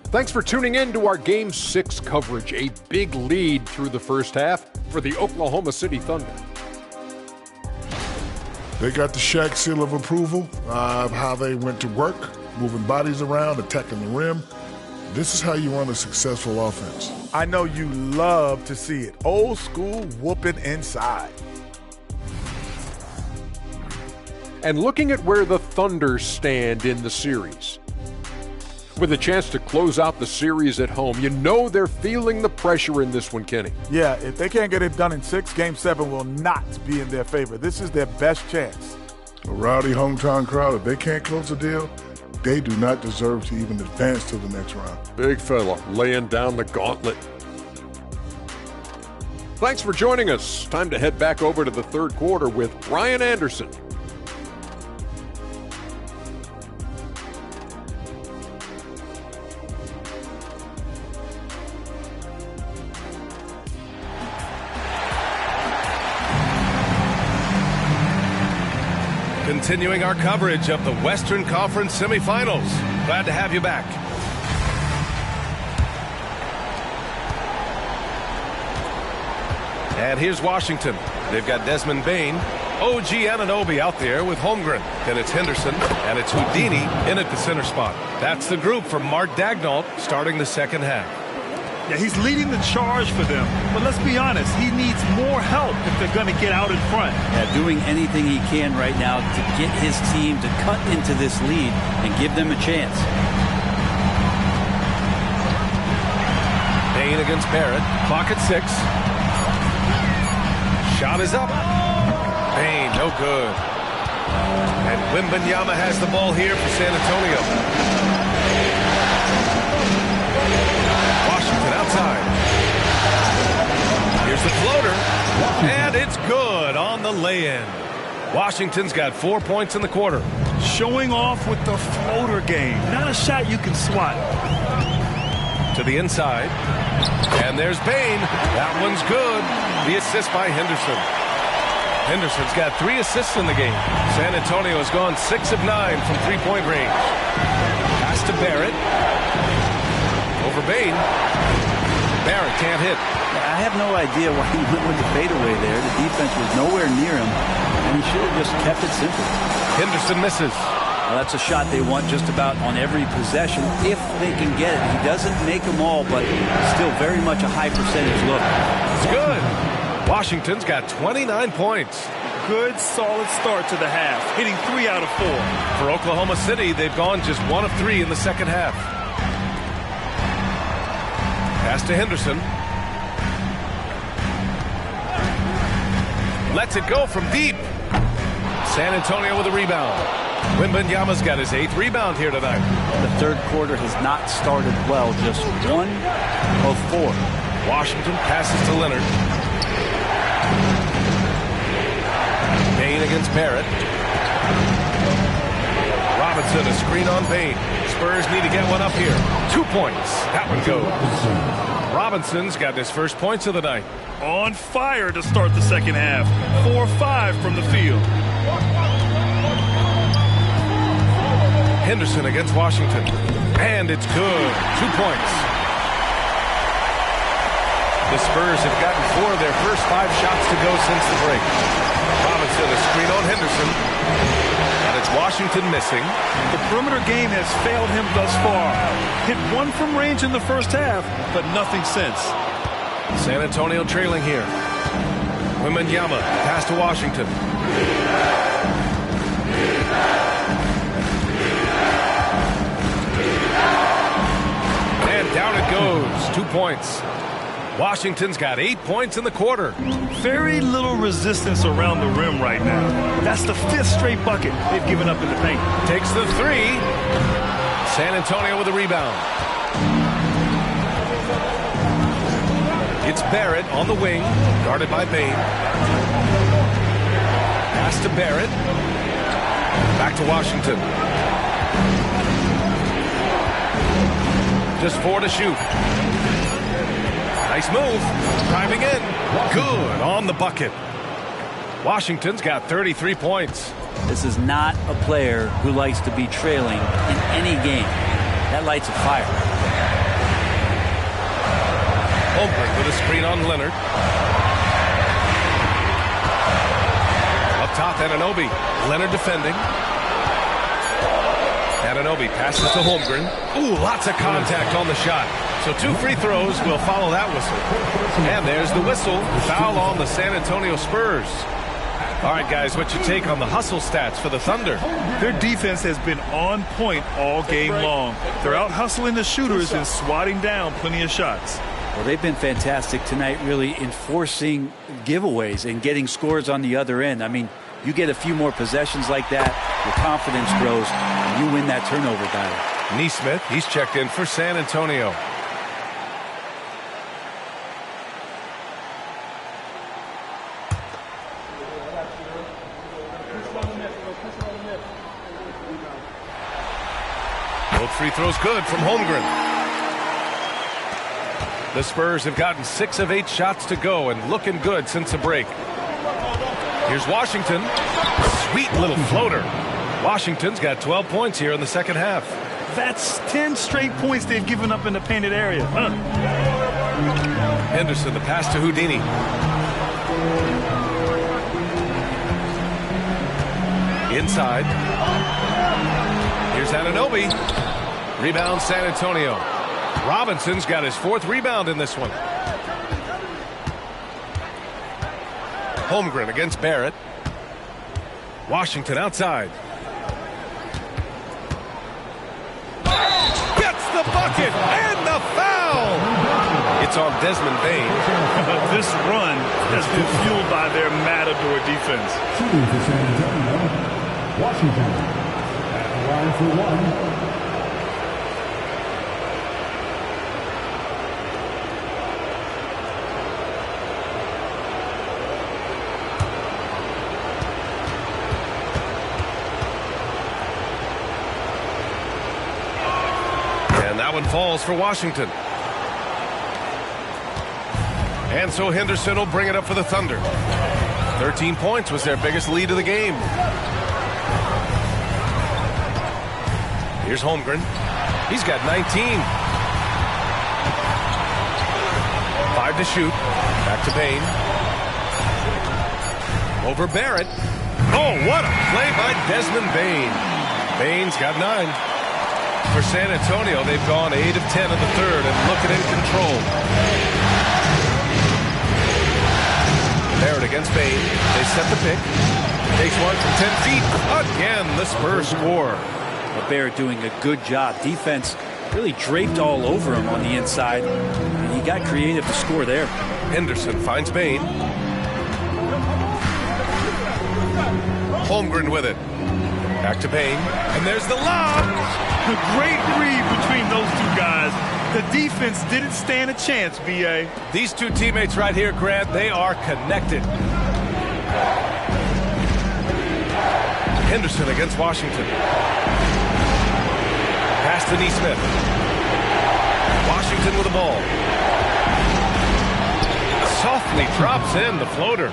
Thanks for tuning in to our Game 6 coverage. A big lead through the first half for the Oklahoma City Thunder. They got the Shaq seal of approval of how they went to work, moving bodies around, attacking the rim. This is how you run a successful offense. I know you love to see it. Old school whooping inside. And looking at where the Thunder stand in the series, with a chance to close out the series at home, you know they're feeling the pressure in this one, Kenny. Yeah, if they can't get it done in 6, Game 7 will not be in their favor. This is their best chance. A rowdy hometown crowd, if they can't close the deal, they do not deserve to even advance to the next round. Big fella laying down the gauntlet. Thanks for joining us. Time to head back over to the third quarter with Ryan Anderson. Continuing our coverage of the Western Conference semifinals. Glad to have you back. And here's Washington. They've got Desmond Bain, OG Anunoby out there with Holmgren. Then it's Henderson, and it's Houdini in at the center spot. That's the group from Mark Daigneault starting the second half. Yeah, he's leading the charge for them. But let's be honest, he needs more help if they're going to get out in front. Yeah, doing anything he can right now to get his team to cut into this lead and give them a chance. Bain against Barrett. Clock at 6. Shot is up. Bain, no good. And Wembanyama has the ball here for San Antonio. Washington outside. Here's the floater. And it's good on the lay-in. Washington's got 4 points in the quarter. Showing off with the floater game. Not a shot you can swat. To the inside. And there's Bain. That one's good. The assist by Henderson. Henderson's got 3 assists in the game. San Antonio has gone 6 of 9 from three-point range. Pass to Barrett. Over Bain. Barrett can't hit. I have no idea why he went with the fadeaway there. The defense was nowhere near him, and he should have just kept it simple. Henderson misses. Well, that's a shot they want just about on every possession if they can get it. He doesn't make them all, but still very much a high percentage look. It's good. Washington's got 29 points. Good, solid start to the half, hitting 3 out of 4. For Oklahoma City, they've gone just 1 of 3 in the second half. Pass to Henderson. Lets it go from deep. San Antonio with a rebound. Wembanyama's got his 8th rebound here tonight. The third quarter has not started well, just 1 of 4. Washington passes to Leonard. Bain against Barrett. Robinson, a screen on Bain. Spurs need to get one up here. 2 points. That one goes. Robinson's got his first points of the night. On fire to start the second half. 4-5 from the field. Henderson against Washington. And it's good. 2 points. The Spurs have gotten 4 of their first 5 shots to go since the break. Robinson, a screen on Henderson. And it's Washington missing. The perimeter game has failed him thus far. Hit 1 from range in the first half, but nothing since. San Antonio trailing here. Wembanyama, pass to Washington. And down Down it goes. 2 points. Washington's got 8 points in the quarter. Very little resistance around the rim right now. That's the 5th straight bucket they've given up in the paint. Takes the 3. San Antonio with a rebound. It's Barrett on the wing, guarded by Bain. Pass to Barrett. Back to Washington. Just 4 to shoot. Nice move. Driving in. Good on the bucket. Washington's got 33 points. This is not a player who likes to be trailing in any game. That lights a fire. Holmgren with a screen on Leonard. Up top, Anunoby. Leonard defending. Anunoby passes to Holmgren. Ooh, lots of contact on the shot. So 2 free throws will follow that whistle. And there's the whistle. Foul on the San Antonio Spurs. All right, guys, what's your take on the hustle stats for the Thunder? Their defense has been on point all game long. They're out hustling the shooters and swatting down plenty of shots. Well, they've been fantastic tonight, really enforcing giveaways and getting scores on the other end. I mean, you get a few more possessions like that, your confidence grows, and you win that turnover battle. Neesmith, he's checked in for San Antonio. Both free throws good from Holmgren. The Spurs have gotten 6 of 8 shots to go and looking good since the break. Here's Washington. Sweet little floater. Washington's got 12 points here in the second half. That's 10 straight points they've given up in the painted area. Henderson, the pass to Houdini. Inside. Here's Anunoby. Rebound San Antonio. Robinson's got his 4th rebound in this one. Holmgren against Barrett. Washington outside. Gets the bucket and the foul. It's on Desmond Bain. This run has been fueled by their matador defense. Shooting for San Antonio, Washington at the line for 1. That one falls for Washington. And so Henderson will bring it up for the Thunder. 13 points was their biggest lead of the game. Here's Holmgren. He's got 19. 5 to shoot. Back to Bain. Over Barrett. Oh, what a play by Desmond Bain. Bain's got 9. For San Antonio, they've gone 8 of 10 in the third and looking in control. Barrett against Bain. They set the pick. Takes one from 10 feet. Again, the Spurs score. But Barrett doing a good job. Defense really draped all over him on the inside. And he got creative to score there. Henderson finds Bain. Holmgren with it. Back to Bain. And there's the lob. A great read between those 2 guys. The defense didn't stand a chance, B.A. These 2 teammates right here, Grant, they are connected. Henderson against Washington. Pass to Neesmith. Washington with the ball. Softly drops in the floater.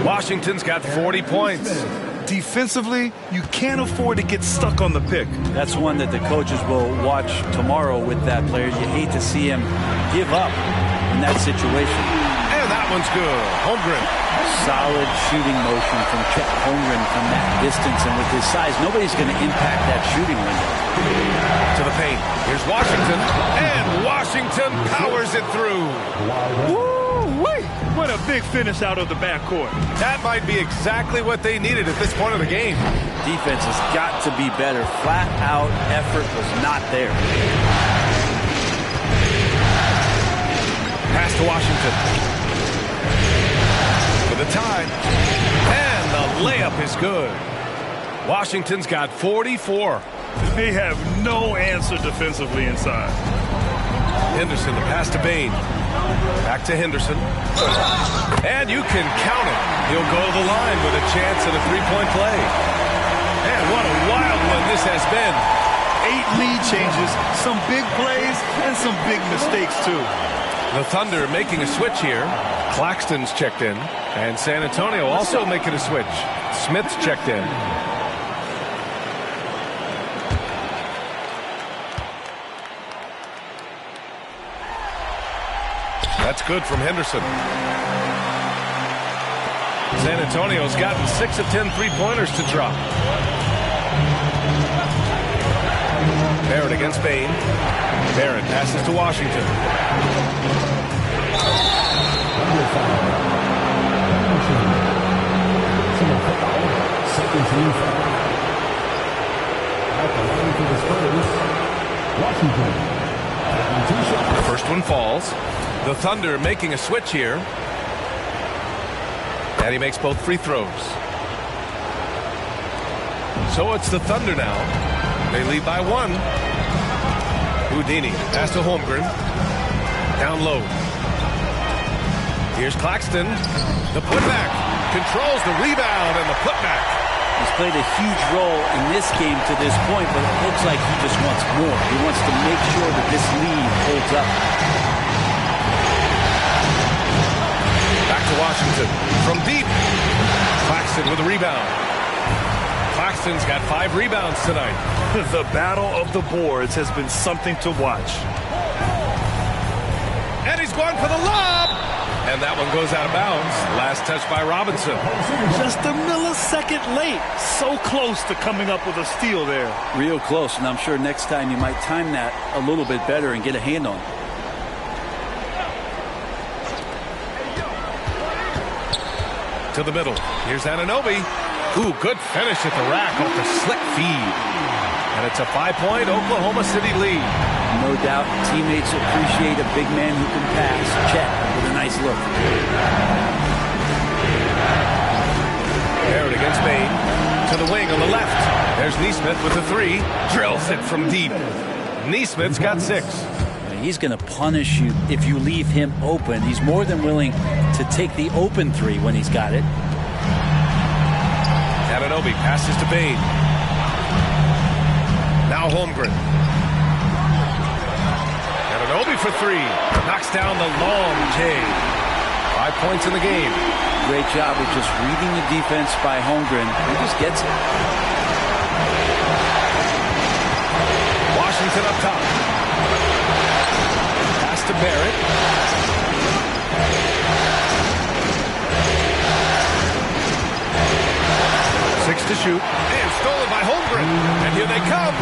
Washington's got 40 points. Defensively, you can't afford to get stuck on the pick. That's one that the coaches will watch tomorrow with that player. You hate to see him give up in that situation. And that one's good. Holmgren. Solid shooting motion from Chet Holmgren from that distance. And with his size, nobody's going to impact that shooting window. To the paint. Here's Washington. And Washington powers it through. Woo-wee! What a big finish out of the backcourt. That might be exactly what they needed at this point of the game. Defense has got to be better. Flat out effort was not there. Washington. For the tie. And the layup is good. Washington's got 44. They have no answer defensively inside. Henderson, the pass to Bain. Back to Henderson. And you can count it. He'll go to the line with a chance at a three-point play. And what a wild one this has been. 8 lead changes, some big plays, and some big mistakes, too. The Thunder making a switch here. Claxton's checked in. And San Antonio also making a switch. Smith's checked in. That's good from Henderson. San Antonio's gotten 6 of 10 three-pointers to drop. Barrett against Bain. Barrett passes to Washington. Second team foul. At the line for the Spurs, Washington. The first one falls. The Thunder making a switch here. And he makes both free throws. So it's the Thunder now. They lead by 1. Houdini pass to Holmgren. Down low. Here's Claxton. The putback. Controls the rebound and the putback. He's played a huge role in this game to this point, but it looks like he just wants more. He wants to make sure that this lead holds up. Back to Washington. From deep. Claxton with a rebound. Claxton's got 5 rebounds tonight. The battle of the boards has been something to watch. And he's going for the lob. And that one goes out of bounds. Last touch by Robinson. Just a millisecond late. So close to coming up with a steal there. Real close, and I'm sure next time you might time that a little bit better and get a hand on it. To the middle. Here's Anunoby. Ooh, good finish at the rack off the slick feed. And it's a 5-point Oklahoma City lead. No doubt teammates appreciate a big man who can pass. Chet with a nice look. Barrett against Bain. To the wing on the left. There's Neesmith with the 3. Drills it from deep. Neesmith's got 6. He's going to punish you if you leave him open. He's more than willing to take the open 3 when he's got it. Anunoby passes to Bain. Now Holmgren. Anunoby for 3. Knocks down the long J. 5 points in the game. Great job of just reading the defense by Holmgren. He just gets it. Washington up top. Pass to Barrett. Six to shoot. And stolen by Holmgren. And here they come.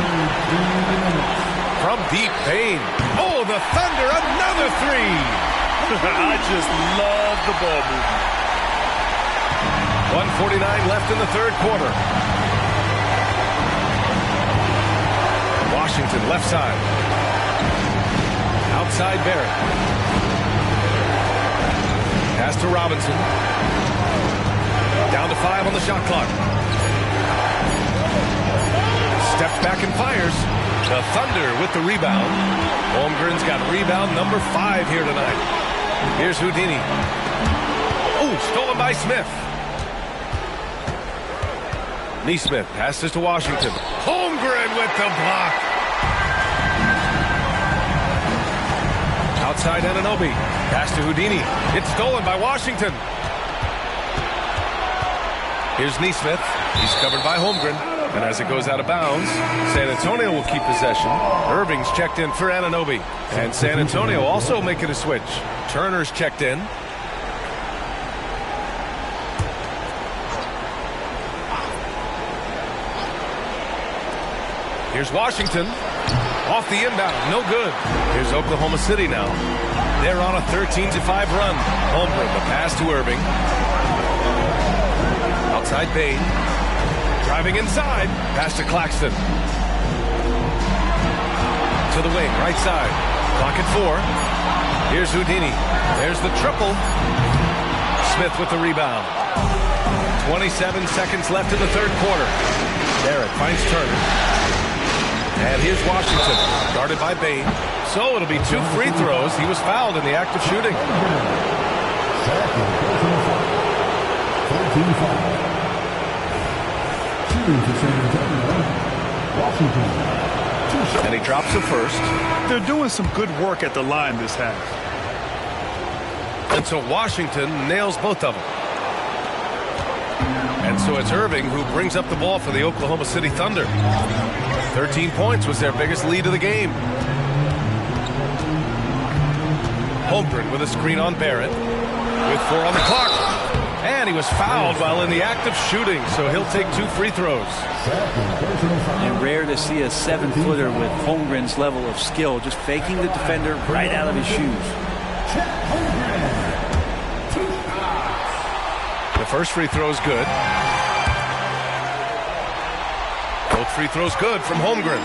From deep Bain. Oh, the Thunder, another 3. I just love the ball movement. 1:49 left in the third quarter. Washington left side. Outside Barrett. Pass to Robinson. Down to 5 on the shot clock. Steps back and fires. The Thunder with the rebound. Holmgren's got rebound number 5 here tonight. Here's Houdini. Oh, stolen by Smith. Neesmith passes to Washington. Holmgren with the block. Outside Anunoby. Pass to Houdini. It's stolen by Washington. Here's Neesmith. He's covered by Holmgren. And as it goes out of bounds, San Antonio will keep possession. Irving's checked in for Anunoby. And San Antonio also making a switch. Turner's checked in. Here's Washington. Off the inbound. No good. Here's Oklahoma City now. They're on a 13-5 run. Holmgren, the pass to Irving. Outside Bain. Driving inside. Pass to Claxton. To the wing, right side. Clock at 4. Here's Houdini. There's the triple. Smith with the rebound. 27 seconds left in the third quarter. Barrett finds Turner. And here's Washington, guarded by Bain. So it'll be 2 free throws. He was fouled in the act of shooting. And he drops the first. They're doing some good work at the line this half. And so Washington nails both of them. And so it's Irving who brings up the ball for the Oklahoma City Thunder. 13 points was their biggest lead of the game. Holmgren with a screen on Barrett. With 4 on the clock. And he was fouled while in the act of shooting, so he'll take 2 free throws. And rare to see a 7-footer with Holmgren's level of skill, just faking the defender right out of his shoes. The first free throw is good. Both free throws good from Holmgren.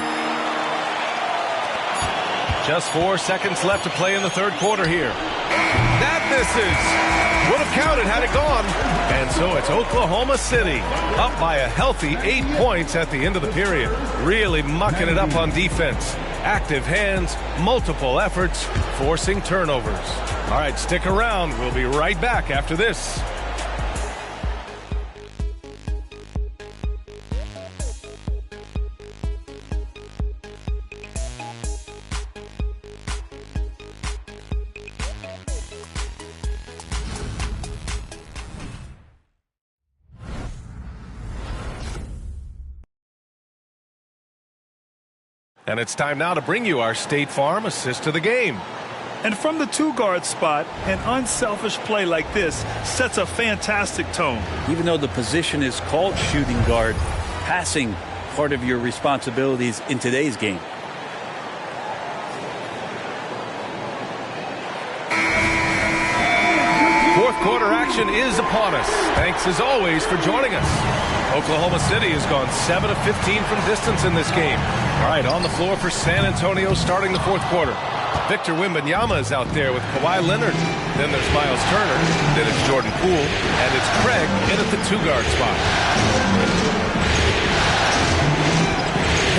Just 4 seconds left to play in the third quarter here. That misses. Would have counted had it gone. And so it's Oklahoma City up by a healthy 8 points at the end of the period. Really mucking it up on defense. Active hands, multiple efforts, forcing turnovers. All right, stick around. We'll be right back after this. And it's time now to bring you our State Farm assist to the game. And from the 2-guard spot, an unselfish play like this sets a fantastic tone. Even though the position is called shooting guard, passing part of your responsibilities in today's game. Fourth quarter action is upon us. Thanks as always for joining us. Oklahoma City has gone 7 of 15 from distance in this game. All right, on the floor for San Antonio starting the fourth quarter. Victor Wembanyama is out there with Kawhi Leonard. Then there's Miles Turner. Then it's Jordan Poole. And it's Craig in at the 2-guard spot.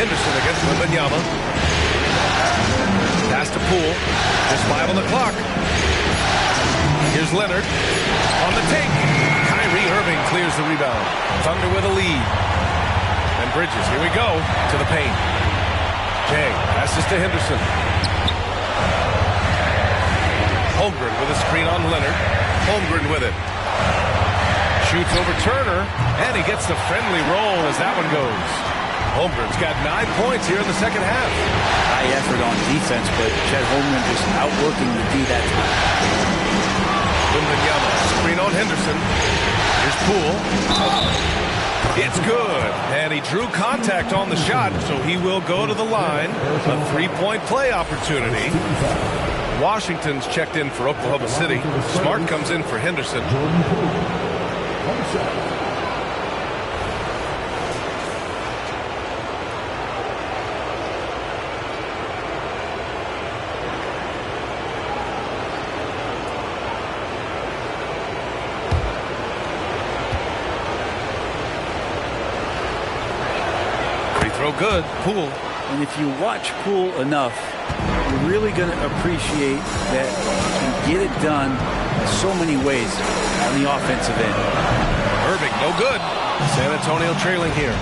Henderson against Wembanyama. Pass to Poole. Just 5 on the clock. Here's Leonard on the take. Kyrie Irving clears the rebound. Thunder with a lead. And Bridges, here we go, to the paint. Jay passes to Henderson. Holmgren with a screen on Leonard. Holmgren with it. Shoots over Turner, and he gets the friendly roll as that one goes. Holmgren's got 9 points here in the second half. High effort on defense, but Chet Holmgren just outworking the D that time. Wembanyama, screen on Henderson. Here's Poole. It's good. And he drew contact on the shot, so he will go to the line. A 3-point play opportunity. Washington's checked in for Oklahoma City. Smart comes in for Henderson. Good. Poole. And if you watch Poole enough, you're really going to appreciate that he can get it done in so many ways on the offensive end. Irving, no good. San Antonio trailing here.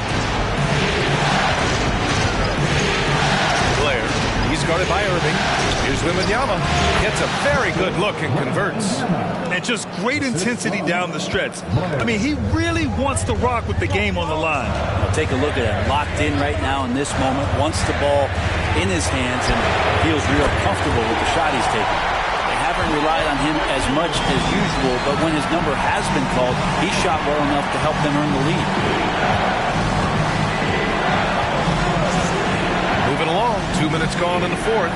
Blair, he's guarded by Irving. Here's Wembanyama. Gets a very good look and converts. And just great intensity down the stretch. I mean, he really wants to rock with the game on the line. Well, take a look at him. Locked in right now in this moment. Wants the ball in his hands and feels real comfortable with the shot he's taking. They haven't relied on him as much as usual, but when his number has been called, he shot well enough to help them earn the lead. Moving along. 2 minutes gone in the fourth.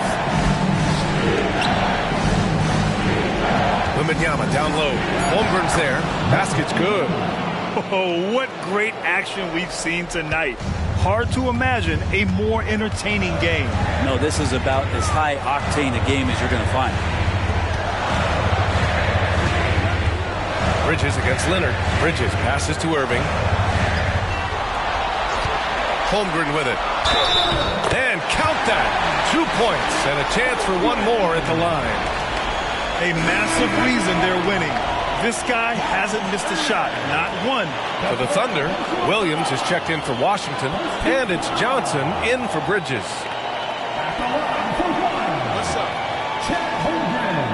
Wembanyama down low. Holmgren's there. Basket's good. Oh, what great action we've seen tonight. Hard to imagine a more entertaining game. No, this is about as high octane a game as you're going to find. Bridges against Leonard. Bridges passes to Irving. Holmgren with it. And count that. 2 points and a chance for one more at the line. A massive reason they're winning. This guy hasn't missed a shot, not one. For the Thunder, Williams is checked in for Washington, and it's Johnson in for Bridges. What's up? Chet Holmgren.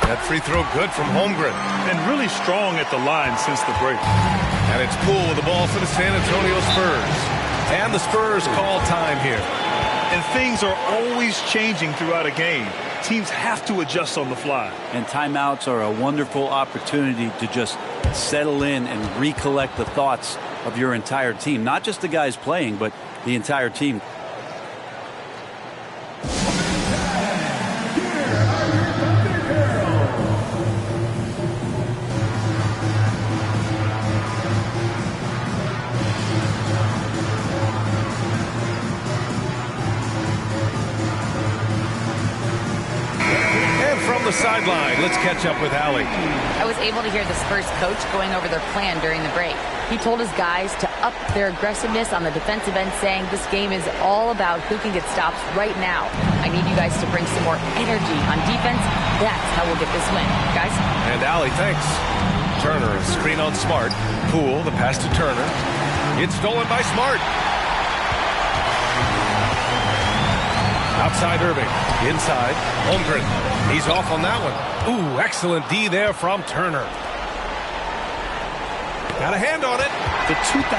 That free throw good from Holmgren. And really strong at the line since the break. And it's Poole with the ball for the San Antonio Spurs. And the Spurs call time here. And things are always changing throughout a game. Teams have to adjust on the fly. And timeouts are a wonderful opportunity to just settle in and recollect the thoughts of your entire team. Not just the guys playing, but the entire team. The sideline. Let's catch up with Allie. I was able to hear the Spurs coach going over their plan during the break. He told his guys to up their aggressiveness on the defensive end, saying this game is all about who can get stops right now. I need you guys to bring some more energy on defense. That's how we'll get this win, guys. And Allie, thanks. Turner, screen on Smart. Poole, the pass to Turner. It's stolen by Smart. Outside Irving. Inside. Holmgren. He's off on that one. Ooh, excellent D there from Turner. Got a hand on it. The 2021-22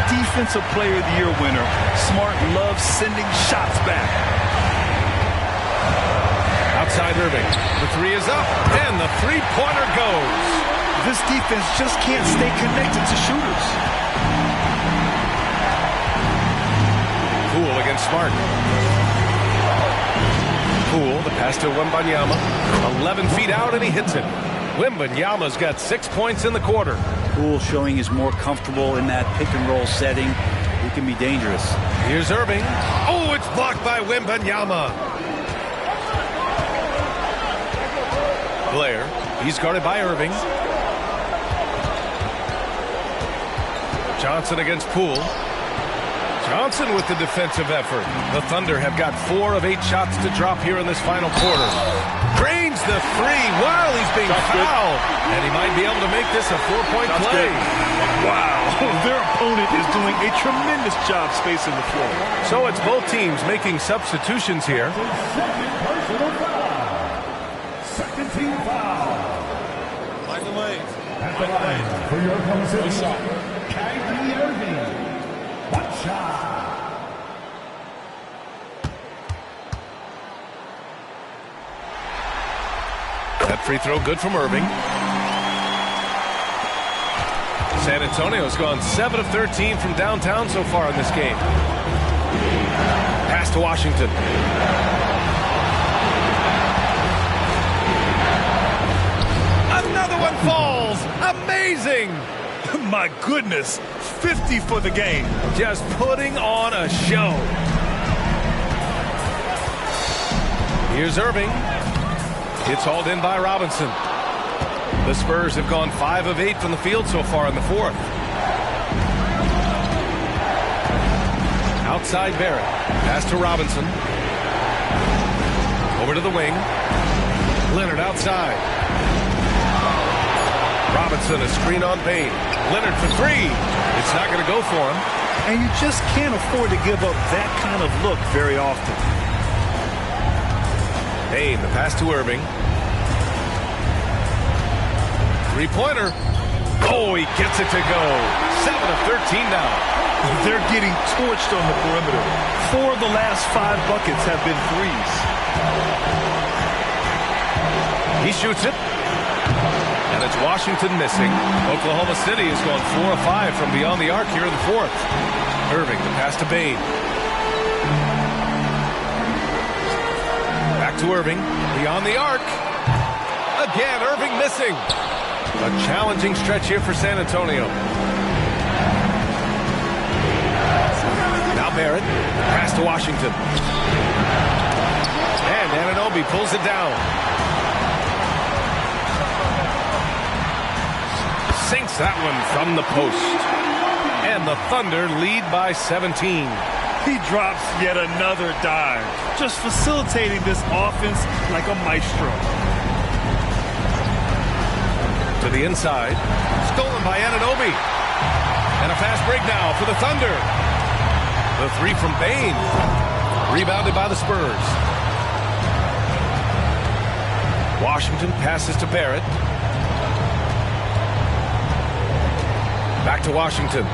Defensive Player of the Year winner. Smart loves sending shots back. Outside Irving. The three is up, and the three-pointer goes. This defense just can't stay connected to shooters. Poole against Smart. Poole, the pass to Wembanyama. 11 feet out, and he hits it. Wembanyama's got 6 points in the quarter. Poole showing he's more comfortable in that pick-and-roll setting. He can be dangerous. Here's Irving. Oh, it's blocked by Wembanyama. Blair, he's guarded by Irving. Johnson against Poole. Johnson with the defensive effort. The Thunder have got 4 of 8 shots to drop here in this final quarter. Drains the three while he's being fouled. And he might be able to make this a 4-point play. Wow. Their opponent is doing a tremendous job spacing the floor. So it's both teams making substitutions here. Second team foul. Michael Lane. At the line for your opponent, Kyrie Irving. One shot. That free throw good from Irving. San Antonio's gone 7 of 13 from downtown so far in this game. Pass to Washington. Another one falls. Amazing. My goodness. 50 for the game. Just putting on a show. Here's Irving. It's hauled in by Robinson. The Spurs have gone 5 of 8 from the field so far in the fourth. Outside Barrett. Pass to Robinson. Over to the wing. Leonard outside. Robinson, a screen on Payne. Leonard for three. It's not going to go for him. And you just can't afford to give up that kind of look very often. Payne, the pass to Irving. Three-pointer. Oh, he gets it to go. 7 of 13 now. They're getting torched on the perimeter. 4 of the last 5 buckets have been threes. He shoots it. And it's Washington missing. Oklahoma City has gone 4 of 5 from beyond the arc here in the fourth. Irving, the pass to Bain. Back to Irving. Beyond the arc. Again, Irving missing. A challenging stretch here for San Antonio. Barrett. Pass to Washington. And Anunoby pulls it down. Sinks that one from the post. And the Thunder lead by 17. He drops yet another dive, just facilitating this offense like a maestro. To the inside. Stolen by Anunoby. And a fast break now for the Thunder. The three from Bane. Rebounded by the Spurs. Washington passes to Barrett. Back to Washington.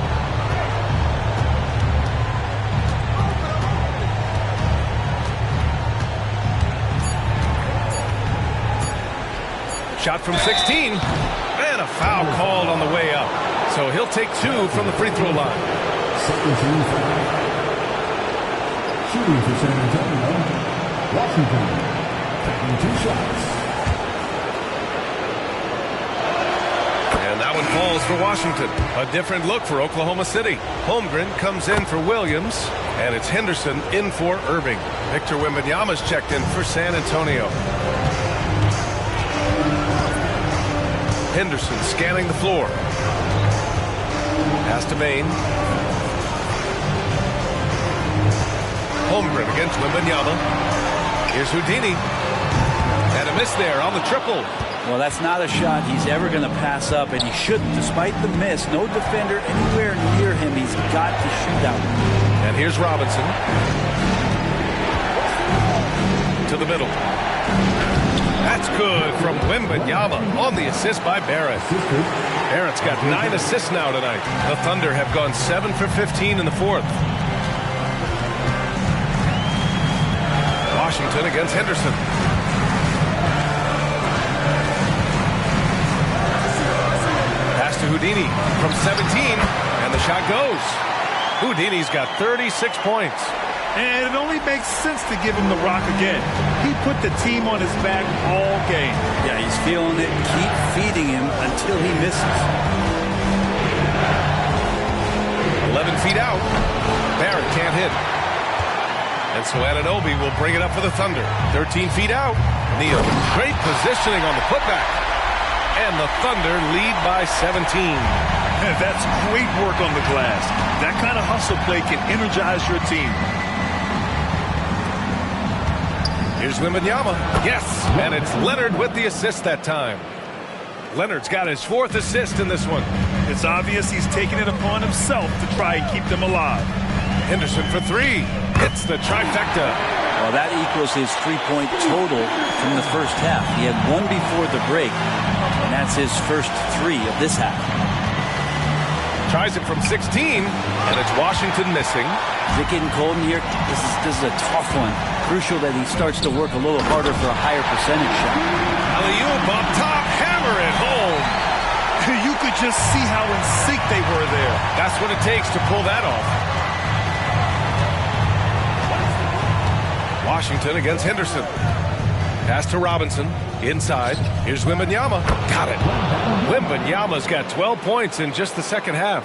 Shot from 16. And a foul called on the way up. So he'll take 2 from the free throw line. Shooting for San Antonio, Washington, taking 2 shots. And that one falls for Washington. A different look for Oklahoma City. Holmgren comes in for Williams, and it's Henderson in for Irving. Victor Wembanyama's checked in for San Antonio. Henderson scanning the floor. Pass to Bane. Holmgren against Wembanyama. Here's Houdini. And a miss there on the triple. Well, that's not a shot he's ever going to pass up, and he shouldn't. Despite the miss, no defender anywhere near him. He's got to shoot that one. And here's Robinson. To the middle. That's good from Wembanyama on the assist by Barrett. Barrett's got 9 assists now tonight. The Thunder have gone 7 for 15 in the fourth. Washington against Henderson. Pass to Houdini from 17, and the shot goes. Houdini's got 36 points. And it only makes sense to give him the rock again. He put the team on his back all game. Yeah, he's feeling it. Keep feeding him until he misses. 11 feet out. Barrett can't hit. And so Anunoby will bring it up for the Thunder. 13 feet out. Neal. Great positioning on the putback. And the Thunder lead by 17. That's great work on the glass. That kind of hustle play can energize your team. Here's Wembanyama. Yes, and it's Leonard with the assist that time. Leonard's got his 4th assist in this one. It's obvious he's taking it upon himself to try and keep them alive. Henderson for 3. Hits the trifecta. Well, that equals his 3-point total from the first half. He had 1 before the break, and that's his first 3 of this half. Tries it from 16, and it's Washington missing. Is it getting cold in here? This is a tough one. Crucial that he starts to work a little harder for a higher percentage shot. Alley-oop up top, hammer it home. You could just see how in sync they were there. That's what it takes to pull that off. Washington against Henderson. Pass to Robinson. Inside. Here's Wembanyama. Got it. Wembanyama's got 12 points in just the second half.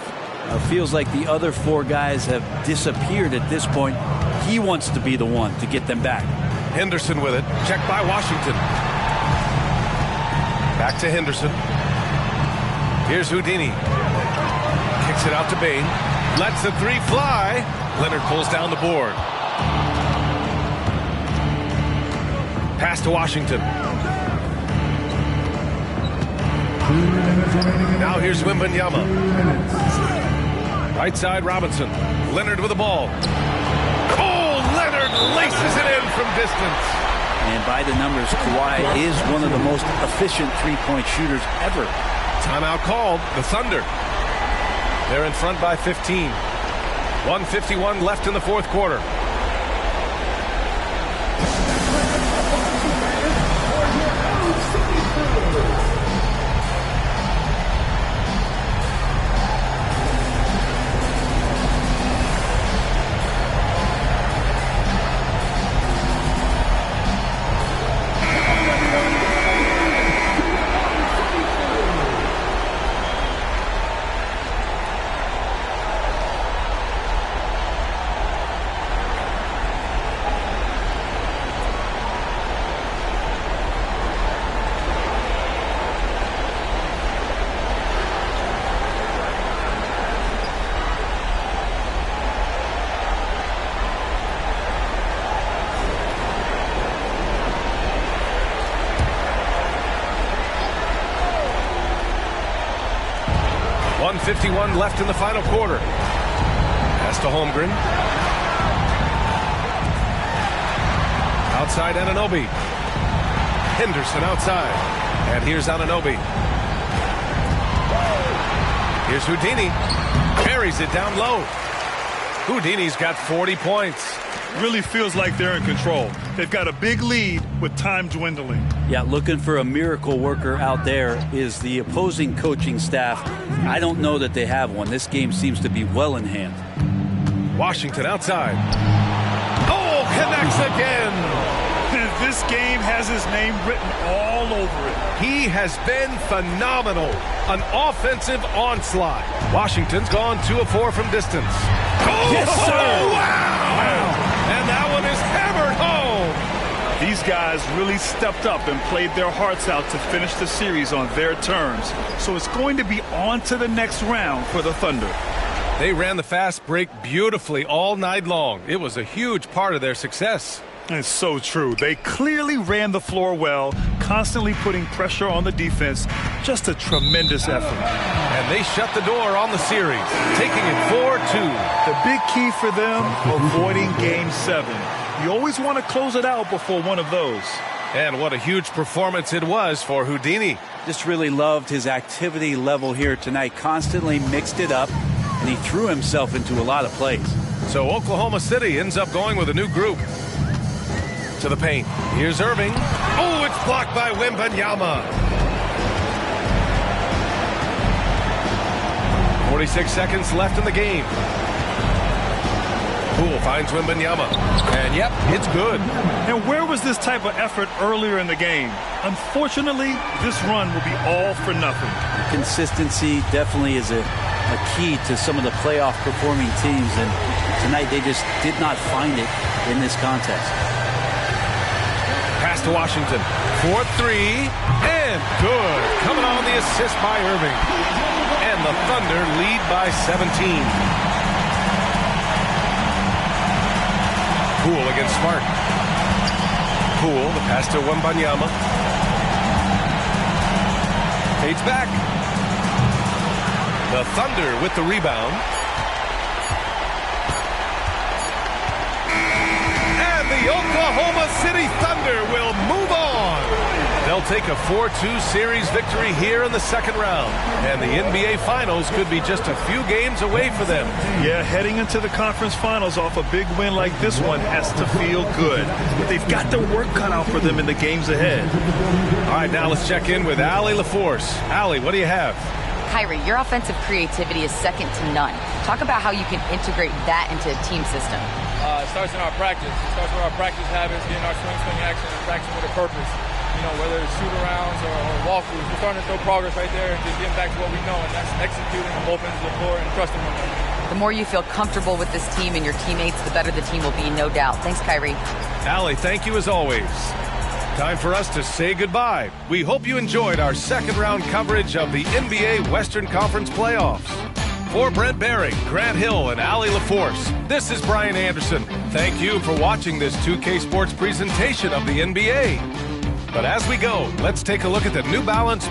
Feels like the other 4 guys have disappeared at this point. He wants to be the one to get them back. Henderson with it. Checked by Washington. Back to Henderson. Here's Houdini. Kicks it out to Bane. Lets the 3 fly. Leonard pulls down the board. Pass to Washington. Now here's Wembanyama. Right side, Robinson. Leonard with the ball. Oh, Leonard laces it in from distance. And by the numbers, Kawhi is one of the most efficient 3-point shooters ever. Timeout called. The Thunder. They're in front by 15. 1:51 left in the fourth quarter. 1:51 left in the final quarter. Pass to Holmgren. Outside Anunoby. Henderson outside. And here's Anunoby. Here's Houdini. Carries it down low. Houdini's got 40 points. Really feels like they're in control. They've got a big lead with time dwindling. Yeah, looking for a miracle worker out there is the opposing coaching staff. I don't know that they have one. This game seems to be well in hand. Washington outside. Oh, connects again. This game has his name written all over it. He has been phenomenal. An offensive onslaught. Washington's gone 2 of 4 from distance. Oh, yes, sir. Wow. And that one is hammered home. These guys really stepped up and played their hearts out to finish the series on their terms. So it's going to be on to the next round for the Thunder. They ran the fast break beautifully all night long. It was a huge part of their success. It's so true. They clearly ran the floor well, constantly putting pressure on the defense. Just a tremendous effort. And they shut the door on the series, taking it 4-2. The big key for them, avoiding Game 7. You always want to close it out before one of those. And what a huge performance it was for Houdini. Just really loved his activity level here tonight. Constantly mixed it up, and he threw himself into a lot of plays. So Oklahoma City ends up going with a new group. To the paint. Here's Irving. Oh, it's blocked by Wembanyama. 46 seconds left in the game. Poole finds Wembanyama. And yep, it's good. And where was this type of effort earlier in the game? Unfortunately, this run will be all for nothing. Consistency definitely is a key to some of the playoff performing teams, and tonight they just did not find it in this contest. Pass to Washington. 4-3, and good. Coming on the assist by Irving. And the Thunder lead by 17. Poole against Smart. Poole, the pass to Wembanyama. Fades back. The Thunder with the rebound. The Oklahoma City Thunder will move on. They'll take a 4-2 series victory here in the second round. And the NBA Finals could be just a few games away for them. Yeah, heading into the conference finals off a big win like this one has to feel good. But they've got their work cut out for them in the games ahead. All right, now let's check in with Allie LaForce. Allie, what do you have? Kyrie, your offensive creativity is second to none. Talk about how you can integrate that into a team system. It starts in our practice. It starts with our practice habits, getting our swing action, and practicing with a purpose. You know, whether it's shoot-arounds or walkthroughs, we're starting to show progress right there and just getting back to what we know, and that's executing on both ends of the floor and trusting one another. The more you feel comfortable with this team and your teammates, the better the team will be, no doubt. Thanks, Kyrie. Allie, thank you as always. Time for us to say goodbye. We hope you enjoyed our second round coverage of the NBA Western Conference playoffs. For Brent Barry, Grant Hill, and Allie LaForce, this is Brian Anderson. Thank you for watching this 2K Sports presentation of the NBA. But as we go, let's take a look at the New Balance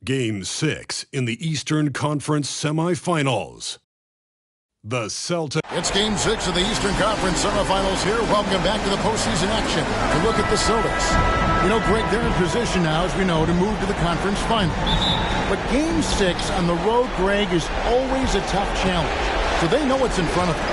Game 6 in the Eastern Conference semifinals. The Celtics. It's Game 6 of the Eastern Conference semifinals here. Welcome back to the postseason action. To look at the Celtics. You know, Greg, they're in position now, as we know, to move to the conference final. But Game 6 on the road, Greg, is always a tough challenge. So they know what's in front of them.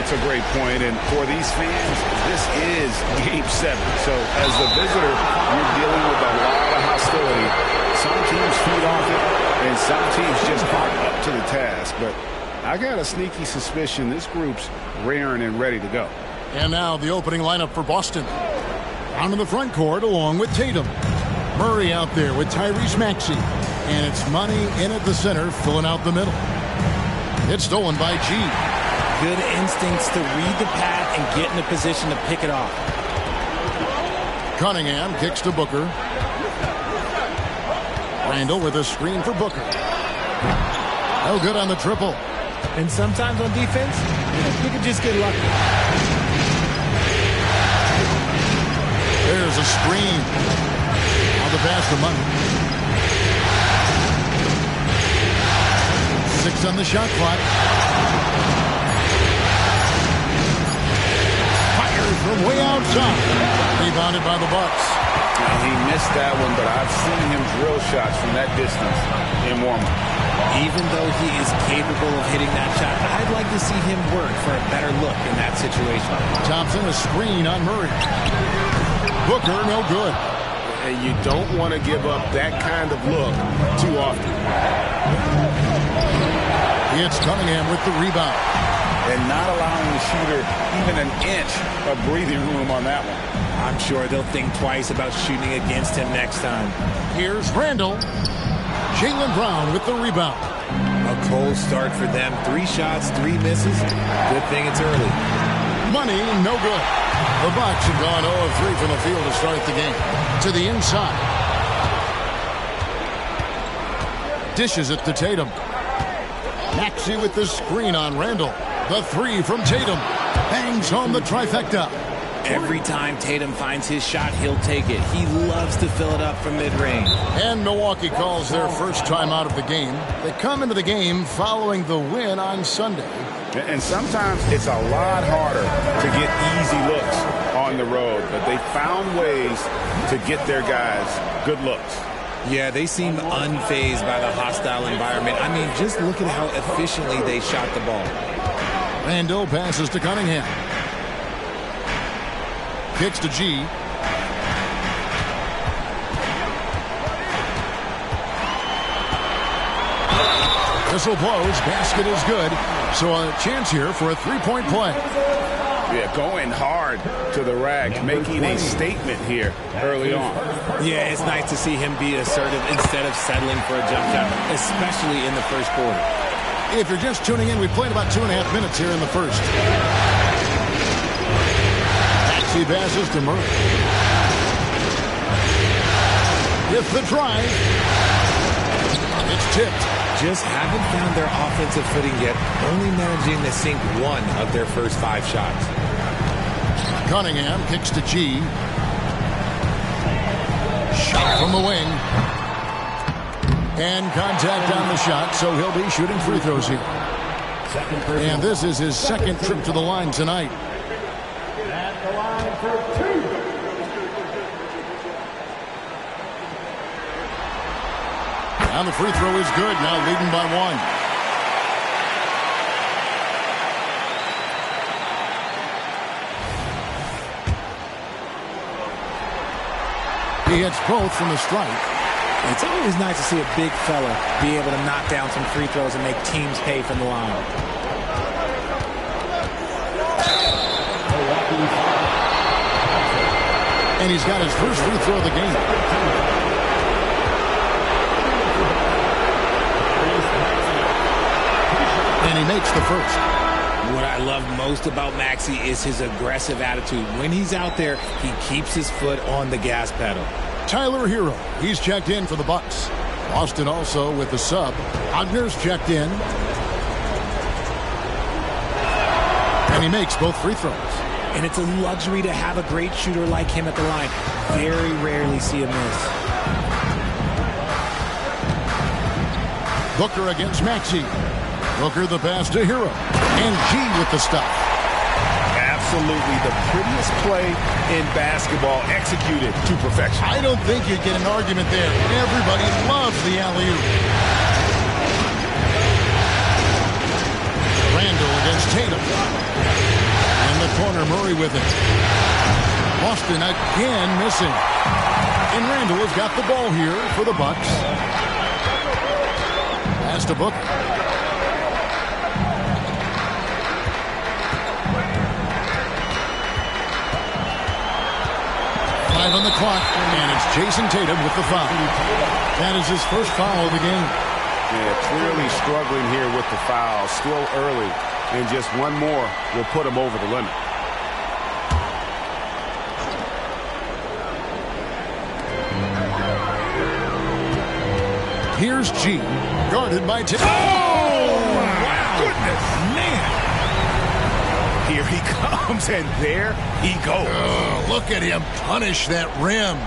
It's a great point, and for these fans, this is Game 7. So as the visitor, you're dealing with a lot of hostility. Some teams feed off it, and some teams just aren't up to the task. But I got a sneaky suspicion this group's raring and ready to go. And now the opening lineup for Boston. Down in the front court along with Tatum. Murray out there with Tyrese Maxey. And it's Money in at the center, filling out the middle. It's stolen by G. Good instincts to read the path and get in a position to pick it off. Cunningham kicks to Booker. Randall with a screen for Booker. No good on the triple. And sometimes on defense, you can just get lucky. There's a screen. On the pass to Money. 6 on the shot clock. Fires from way outside. Rebounded by the Bucks. Now, he missed that one, but I've seen him drill shots from that distance in warm-up. Even though he is capable of hitting that shot, I'd like to see him work for a better look in that situation. Thompson, a screen on Murray. Booker, no good. And you don't want to give up that kind of look too often. It's Cunningham with the rebound. And not allowing the shooter even an inch of breathing room on that one. I'm sure they'll think twice about shooting against him next time. Here's Randall. Jaylen Brown with the rebound. A cold start for them. 3 shots, 3 misses. Good thing it's early. Money, no good. The Bucks have gone 0 of 3 from the field to start the game. To the inside. Dishes it to Tatum. Maxey with the screen on Randall. The 3 from Tatum. Bangs home the trifecta. Every time Tatum finds his shot, he'll take it. He loves to fill it up from mid-range. And Milwaukee calls their first time out of the game. They come into the game following the win on Sunday. And sometimes it's a lot harder to get easy looks on the road, but they found ways to get their guys good looks. Yeah, they seem unfazed by the hostile environment. I mean, just look at how efficiently they shot the ball. Randall passes to Cunningham. Kicks to G. Whistle blows. Basket is good. So a chance here for a 3-point play. Yeah, going hard to the rack, making a statement here early on. Yeah, it's nice to see him be assertive instead of settling for a jump shot, especially in the first quarter. If you're just tuning in, we played about 2.5 minutes here in the first. Maxey passes to Murray. With the drive. It's tipped. Just haven't found their offensive footing yet, only managing to sink 1 of their first 5 shots. Cunningham kicks to G. Shot from the wing. And contact on the shot, so he'll be shooting free throws here. And this is his second trip to the line tonight. At the line for 2. And the free throw is good, now leading by 1. He hits both from the strike. It's always nice to see a big fella be able to knock down some free throws and make teams pay from the line. And he's got his first free throw of the game. And he makes the first. What I love most about Maxey is his aggressive attitude. When he's out there, he keeps his foot on the gas pedal. Tyler Hero, he's checked in for the Bucks. Boston also with the sub. Ogner's checked in. And he makes both free throws. And it's a luxury to have a great shooter like him at the line. Very rarely see a miss. Booker against Maxey. Booker the pass to Hero. And G with the stop. Absolutely the prettiest play in basketball, executed to perfection. I don't think you'd get an argument there. Everybody loves the alley-oop. Randall against Tatum. In the corner, Murray with it. Boston again missing. And Randall has got the ball here for the Bucks. Pass to Booker. Five on the clock, and it's Jason Tatum with the foul. That is his first foul of the game. Yeah, clearly struggling here with the foul. Still early, and just one more will put him over the limit. Here's G, guarded by Tatum. Oh, wow. Goodness, man. Here he comes, and there he goes. Oh, look at him punish that rim.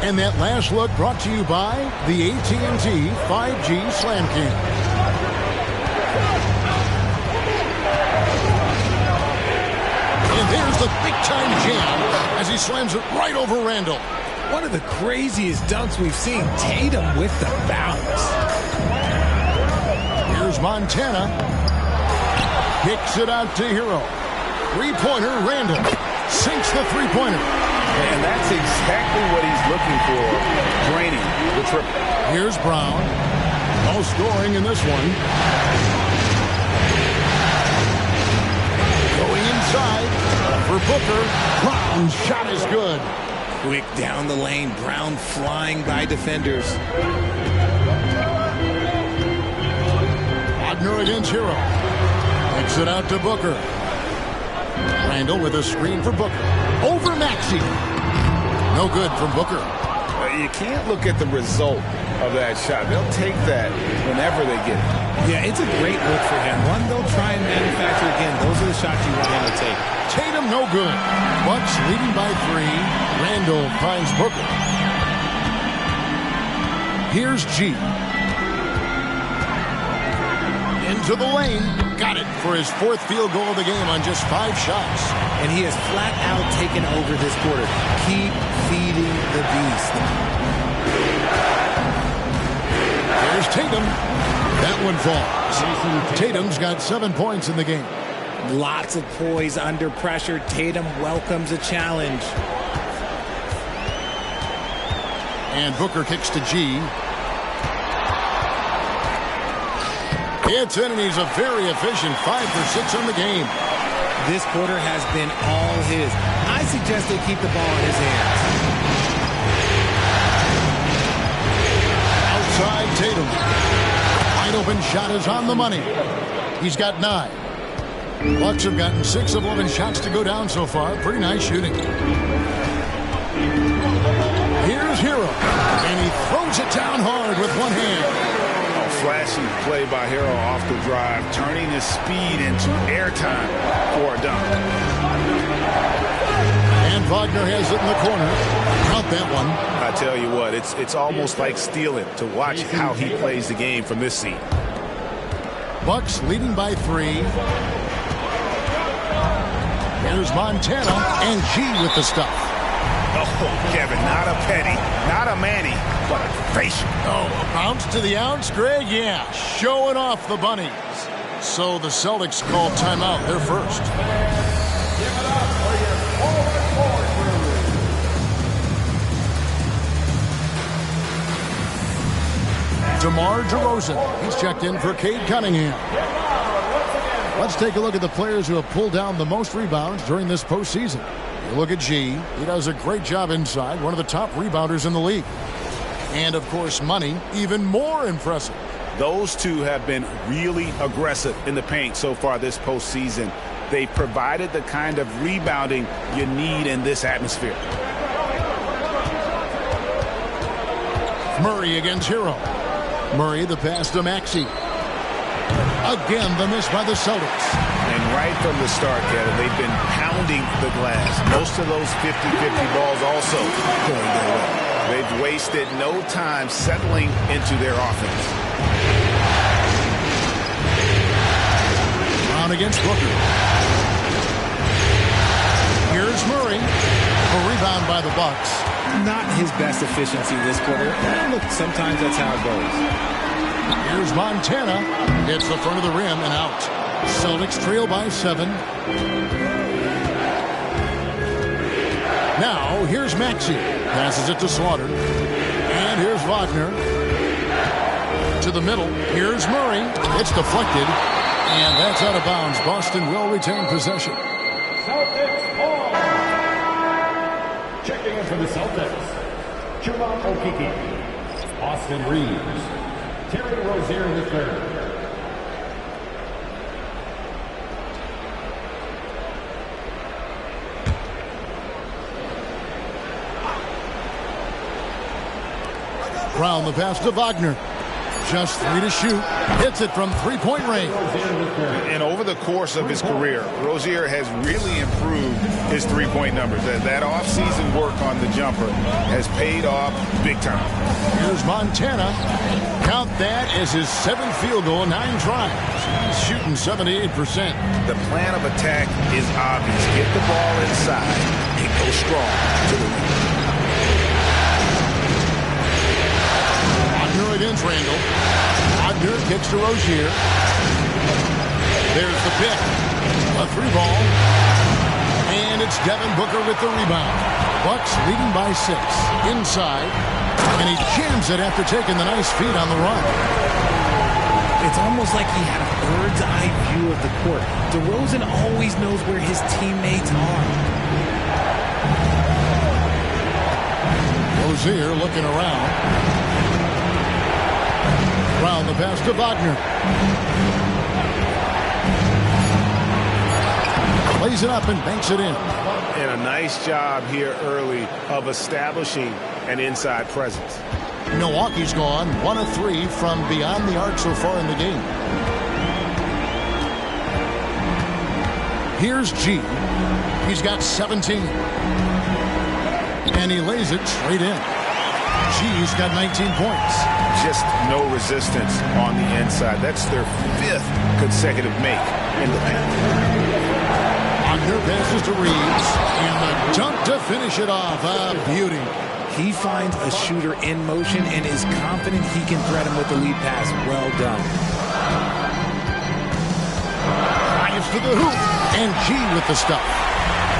And that last look brought to you by the AT&T 5G Slam King. And there's the big-time jam as he slams it right over Randall. One of the craziest dunks we've seen. Tatum with the bounce. Here's Montana. Kicks it out to Hero. Three-pointer, Randall. Sinks the three-pointer. And that's exactly what he's looking for, draining the triple. Here's Brown. No scoring in this one. Going inside for Booker. Brown's shot is good. Quick down the lane. Brown flying by defenders. Wagner against Hero. Kicks it out to Booker. Randall with a screen for Booker. Over Maxey. No good from Booker. You can't look at the result of that shot. They'll take that whenever they get it. Yeah, it's a great look for him. One they'll try and manufacture again. Those are the shots you want him to take. Tatum no good. Bucks leading by 3. Randall finds Booker. Here's G. Into the lane. Got it for his 4th field goal of the game on just 5 shots. And he has flat out taken over this quarter. Keep feeding the beast. There's Tatum. That one falls. Tatum's got 7 points in the game. Lots of poise under pressure. Tatum welcomes a challenge. And Booker kicks to G. It's in, and he's a very efficient 5 for 6 on the game. This quarter has been all his. I suggest they keep the ball in his hands. Outside Tatum. Wide open shot is on the money. He's got 9. Bucks have gotten 6 of 11 shots to go down so far. Pretty nice shooting. Here's Hero. And he throws it down hard with one hand. Flashy play by Hero off the drive, turning his speed into airtime for a dunk. And Wagner has it in the corner. Count that one. I tell you what, it's almost like stealing to watch how he plays the game from this seat. Bucks leading by 3. Here's Montana and G with the stuff. Oh, Kevin, not a penny, not a Manny, but a facial. Oh, a bounce to the ounce, Greg? Yeah, showing off the bunnies. So the Celtics call timeout. They're first. Give it up for your forward crew. DeMar DeRozan. He's checked in for Cade Cunningham. Let's take a look at the players who have pulled down the most rebounds during this postseason. You look at G. He does a great job inside, one of the top rebounders in the league. And, of course, Money, even more impressive. Those two have been really aggressive in the paint so far this postseason. They provided the kind of rebounding you need in this atmosphere. Murray against Hero. Murray, the pass to Maxey. Again, the miss by the Celtics. And right from the start, Kevin, they've been pounding the glass. Most of those 50-50 balls also going their way. They've wasted no time settling into their offense. Brown against Booker. Here's Murray. A rebound by the Bucks. Not his best efficiency this quarter. And look, sometimes that's how it goes. Here's Montana. Hits the front of the rim and out. Celtics trail by 7. Now, here's Maxey. Passes it to Slaughter. And here's Wagner. To the middle. Here's Murray. It's deflected. And that's out of bounds. Boston will retain possession. Celtics ball. Checking in for the Celtics. Chuma Okeke. Austin Reeves. Terry Rozier III. Brown the pass to Wagner. Just 3 to shoot. Hits it from three-point range. And over the course of his career, Rozier has really improved his three-point numbers. That off-season work on the jumper has paid off big time. Here's Montana. Count that as his 7th field goal in 9 tries. He's shooting 78%. The plan of attack is obvious. Get the ball inside and go strong to the rim. Wagner against Randall. Wagner kicks to Rozier. There's the pick. A 3-ball. And it's Devin Booker with the rebound. Bucks leading by 6. Inside. And he jams it after taking the nice feed on the run. It's almost like he had a bird's eye view of the court. DeRozan always knows where his teammates are. Rozier looking around. Brown the pass to Wagner. Lays it up and banks it in. And a nice job here early of establishing an inside presence. Milwaukee's gone 1 of 3 from beyond the arc so far in the game. Here's G. He's got 17. And he lays it straight in. G's got 19 points. Just no resistance on the inside. That's their 5th consecutive make in the paint. Wagner passes to Reeves. And the dunk to finish it off. A beauty. He finds a shooter in motion and is confident he can thread him with the lead pass. Well done. Drives to the hoop. And G with the stuff.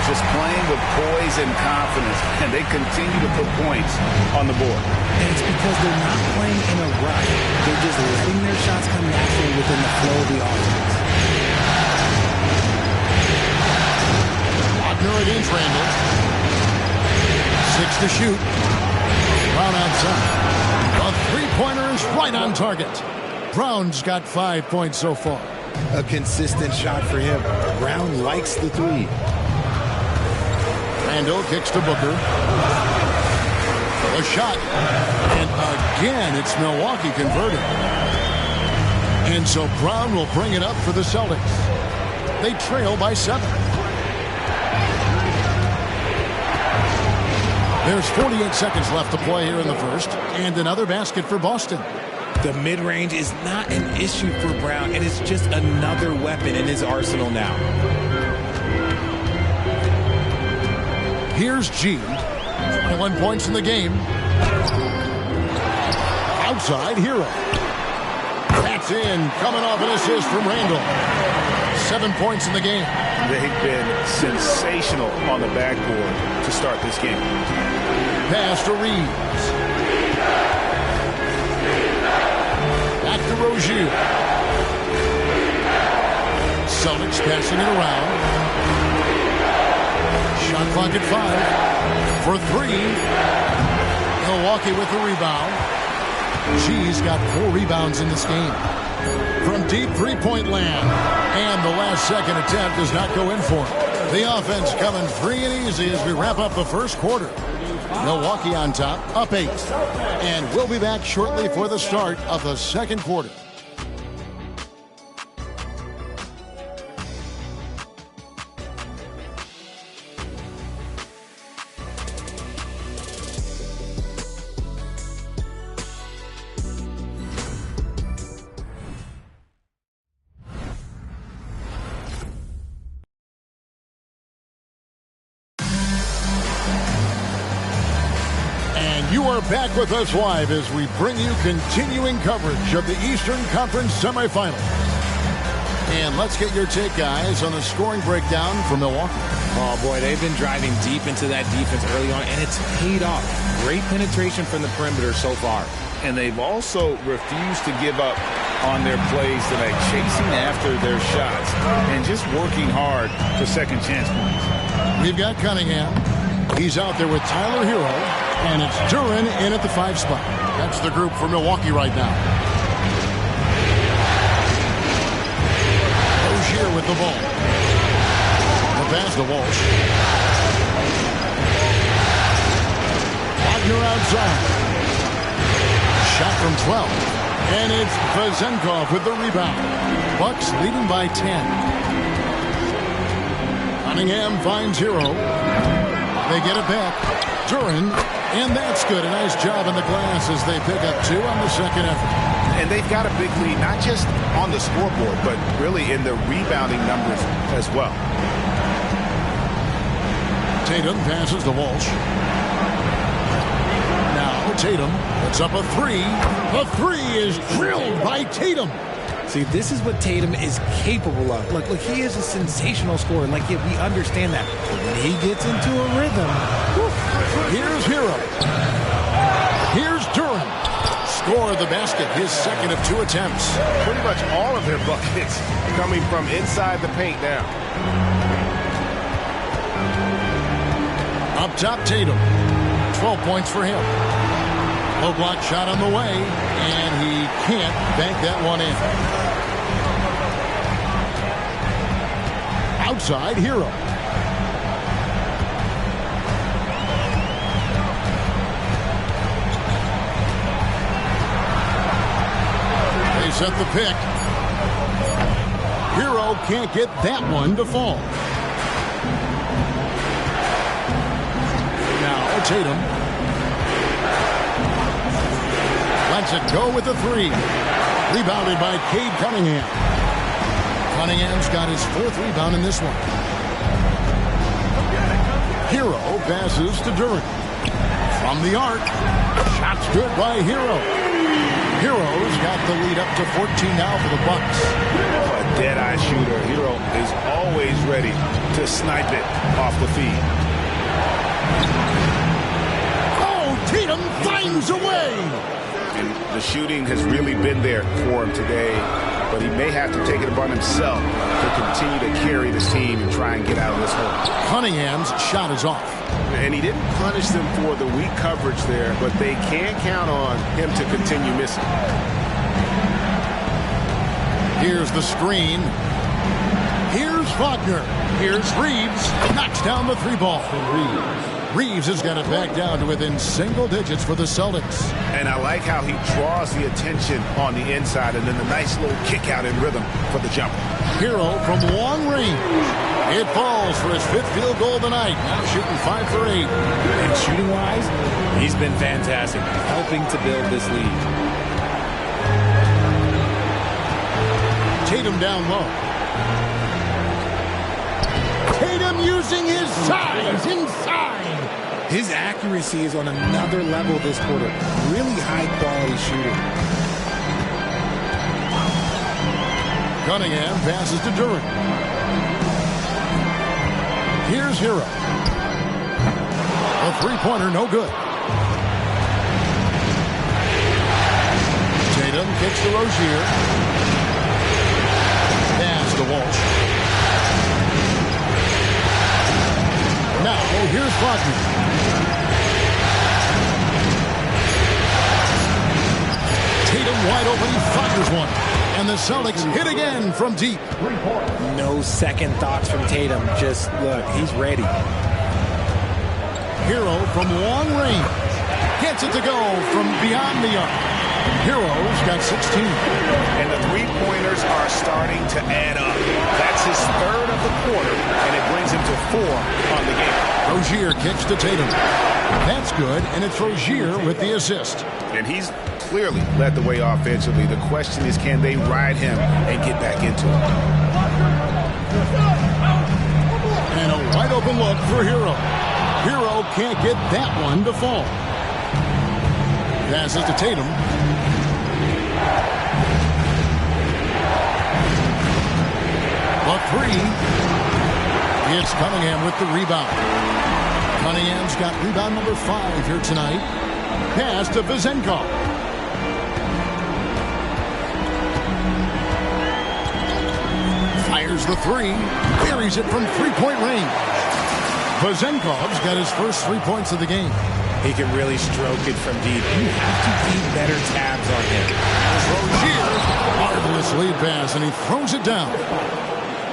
Just playing with poise and confidence, and they continue to put points on the board. And it's because they're not playing in a rush. They're just letting their shots come naturally within the flow of the offense. Wagner against Randall. 6 to shoot. Brown outside. A three-pointer is right on target. Brown's got 5 points so far. A consistent shot for him. Brown likes the three. Randall kicks to Booker. A shot. And again, it's Milwaukee converted. And so Brown will bring it up for the Celtics. They trail by 7. There's 48 seconds left to play here in the first. And another basket for Boston. The mid-range is not an issue for Brown. It is just another weapon in his arsenal now. Here's G. 21 points in the game. Outside, Hero. That's in. Coming off an assist from Randall. 7 points in the game. They've been sensational on the backboard to start this game. Pass to Reeves. Back to Rozier. Celtics passing it around. Shot clock at 5 for 3. Milwaukee with the rebound. G's got 4 rebounds in this game. From deep three-point land. And the last second attempt does not go in for him. The offense coming free and easy as we wrap up the first quarter. Milwaukee on top, up 8. And we'll be back shortly for the start of the second quarter. are back with us live as we bring you continuing coverage of the Eastern Conference semifinals. And let's get your take, guys, on the scoring breakdown for Milwaukee. Oh, boy, they've been driving deep into that defense early on, and it's paid off. Great penetration from the perimeter so far. And they've also refused to give up on their plays tonight, chasing after their shots and just working hard for second chance points. We've got Cunningham. He's out there with Tyler Hero, and it's Duren in at the 5 spot. That's the group for Milwaukee right now. Rozier with the ball. The pass to Walsh. Wagner outside. Shot from 12. And it's Vezenkov with the rebound. Bucks leading by 10. Cunningham finds Hero. They get it back. Duren, and that's good. A nice job in the glass as they pick up 2 on the second effort. And they've got a big lead, not just on the scoreboard, but really in the rebounding numbers as well. Tatum passes to Walsh. Now Tatum puts up a 3. The 3 is drilled by Tatum. See, this is what Tatum is capable of. Look, he is a sensational scorer. Like, yeah, we understand that. But when he gets into a rhythm, whew. Here's Hero. Here's Duren. Score the basket, his second of 2 attempts. Pretty much all of their buckets coming from inside the paint now. Up top, Tatum. 12 points for him. Low block shot on the way, and he can't bank that one in. Outside, Hero. They set the pick. Hero can't get that one to fall. Now Tatum. Lets it go with the 3. Rebounded by Cade Cunningham. Cunningham's got his 4th rebound in this one. Hero passes to Duren. From the arc. Shot's good by Hero. Hero's got the lead up to 14 now for the Bucks. A dead-eye shooter. Hero is always ready to snipe it off the feed. Oh, Tatum finds a way. And the shooting has really been there for him today, but he may have to take it upon himself to continue to carry this team and try and get out of this hole. Cunningham's shot is off. And he didn't punish them for the weak coverage there, but they can't count on him to continue missing. Here's the screen. Here's Wagner. Here's Reeves. Knocks down the 3 ball. Reeves has got it back down to within single digits for the Celtics. And I like how he draws the attention on the inside and then the nice little kick out in rhythm for the jumper. Hero from long range. It falls for his 5th field goal tonight. Now shooting 5 for 8. And shooting-wise, he's been fantastic, helping to build this lead. Tatum down low. Tatum using his size inside. His accuracy is on another level this quarter. Really high-quality shooting. Cunningham passes to Duren. Here's Hero. A 3-pointer, no good. Tatum kicks to Rozier. Pass to Walsh. Now, here's Wagner. Tatum wide open, he fires one. And the Celtics hit again from deep. No second thoughts from Tatum. Just, look, he's ready. Hero from long range. Gets it to go from beyond the arc. Hero's got 16. And the 3-pointers are starting to add up. That's his 3rd of the quarter, and it brings him to 4 on the game. Rozier kicks to Tatum. That's good, and it's Rozier with the assist. And he's clearly led the way offensively. The question is, can they ride him and get back into it? And a wide open look for Hero. Hero can't get that one to fall. Passes to Tatum. The three. It's Cunningham with the rebound. Cunningham's got rebound number 5 here tonight. Pass to Vezenkov. Fires the three. Buries it from three-point range. Vezenkov's got his first 3 points of the game. He can really stroke it from deep. You have to keep better tabs on him. Rozier, marvelous lead pass, and he throws it down.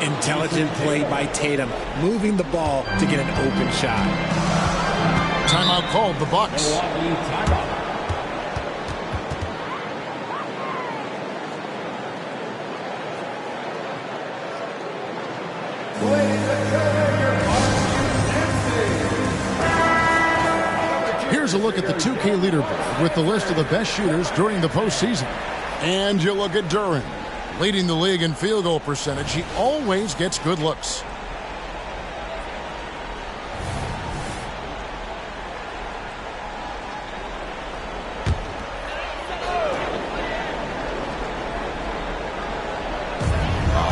Intelligent play by Tatum, moving the ball to get an open shot. Timeout called, the Bucks. Here's a look at the 2K leaderboard with the list of the best shooters during the postseason. And you look at Duren, leading the league in field goal percentage. He always gets good looks.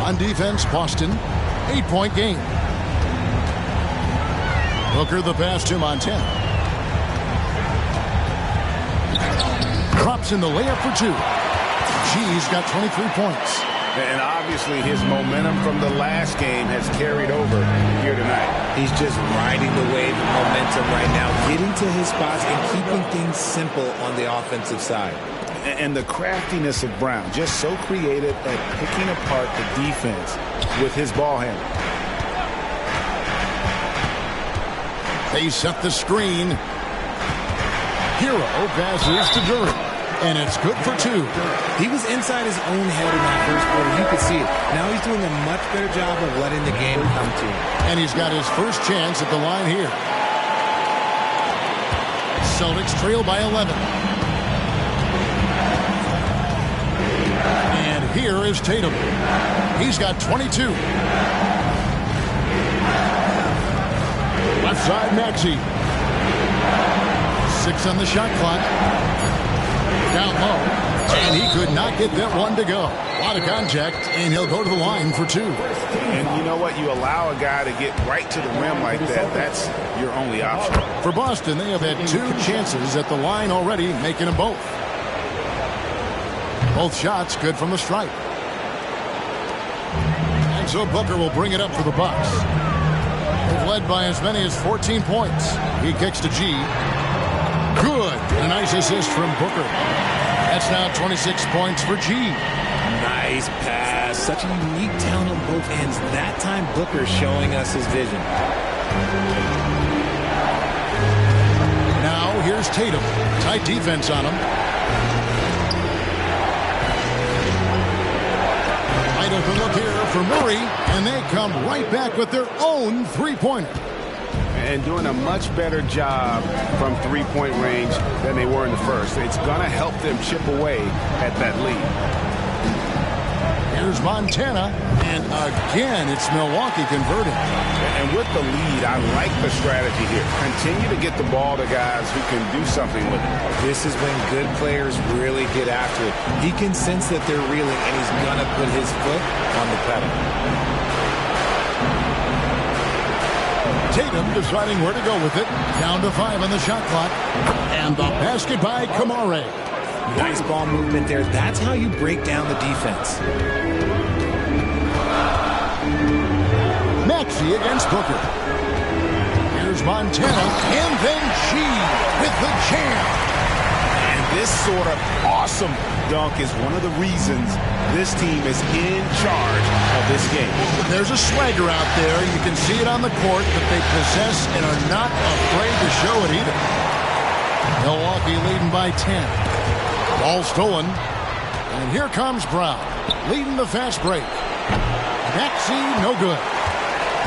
On defense, Boston, 8-point game. Booker the pass to Montana. Drops in the layup for 2. G's got 23 points. And obviously his momentum from the last game has carried over here tonight. He's just riding the wave of momentum right now, getting to his spots and keeping things simple on the offensive side. And the craftiness of Brown, just so creative at picking apart the defense with his ball handle. They set the screen. Hero passes to Duren, and it's good for 2. He was inside his own head in that first quarter. You could see it. Now he's doing a much better job of letting the game come to him. And he's got his first chance at the line here. Celtics trail by 11. And here is Tatum. He's got 22. Left side, Maxey. 6 on the shot clock. Down low. And he could not get that one to go. A lot of contact, and he'll go to the line for 2. And you know what? You allow a guy to get right to the rim like that. That's your only option. For Boston, they have had 2 chances at the line already, making them both. Both shots good from the stripe. And so Booker will bring it up for the Bucks. They've led by as many as 14 points. He kicks to G. Good. A nice assist from Booker. That's now 26 points for G. Nice pass. Such a unique talent on both ends. That time Booker showing us his vision. Now here's Tatum. Tight defense on him. Wide open look here for Murray, and they come right back with their own three-pointer. And doing a much better job from three-point range than they were in the first. It's going to help them chip away at that lead. Here's Montana, and again, it's Milwaukee converting. And with the lead, I like the strategy here. Continue to get the ball to guys who can do something with it. This is when good players really get after it. He can sense that they're reeling, and he's going to put his foot on the pedal. Tatum deciding where to go with it. Down to 5 on the shot clock. And the basket by Kamare. Nice ball movement there. That's how you break down the defense. Maxey against Booker. Here's Montana. And then G with the jam. And this sort of awesome dunk is one of the reasons this team is in charge of this game. There's a swagger out there. You can see it on the court that they possess and are not afraid to show it either. Milwaukee leading by 10. Ball stolen. And here comes Brown, leading the fast break. Maxey, no good.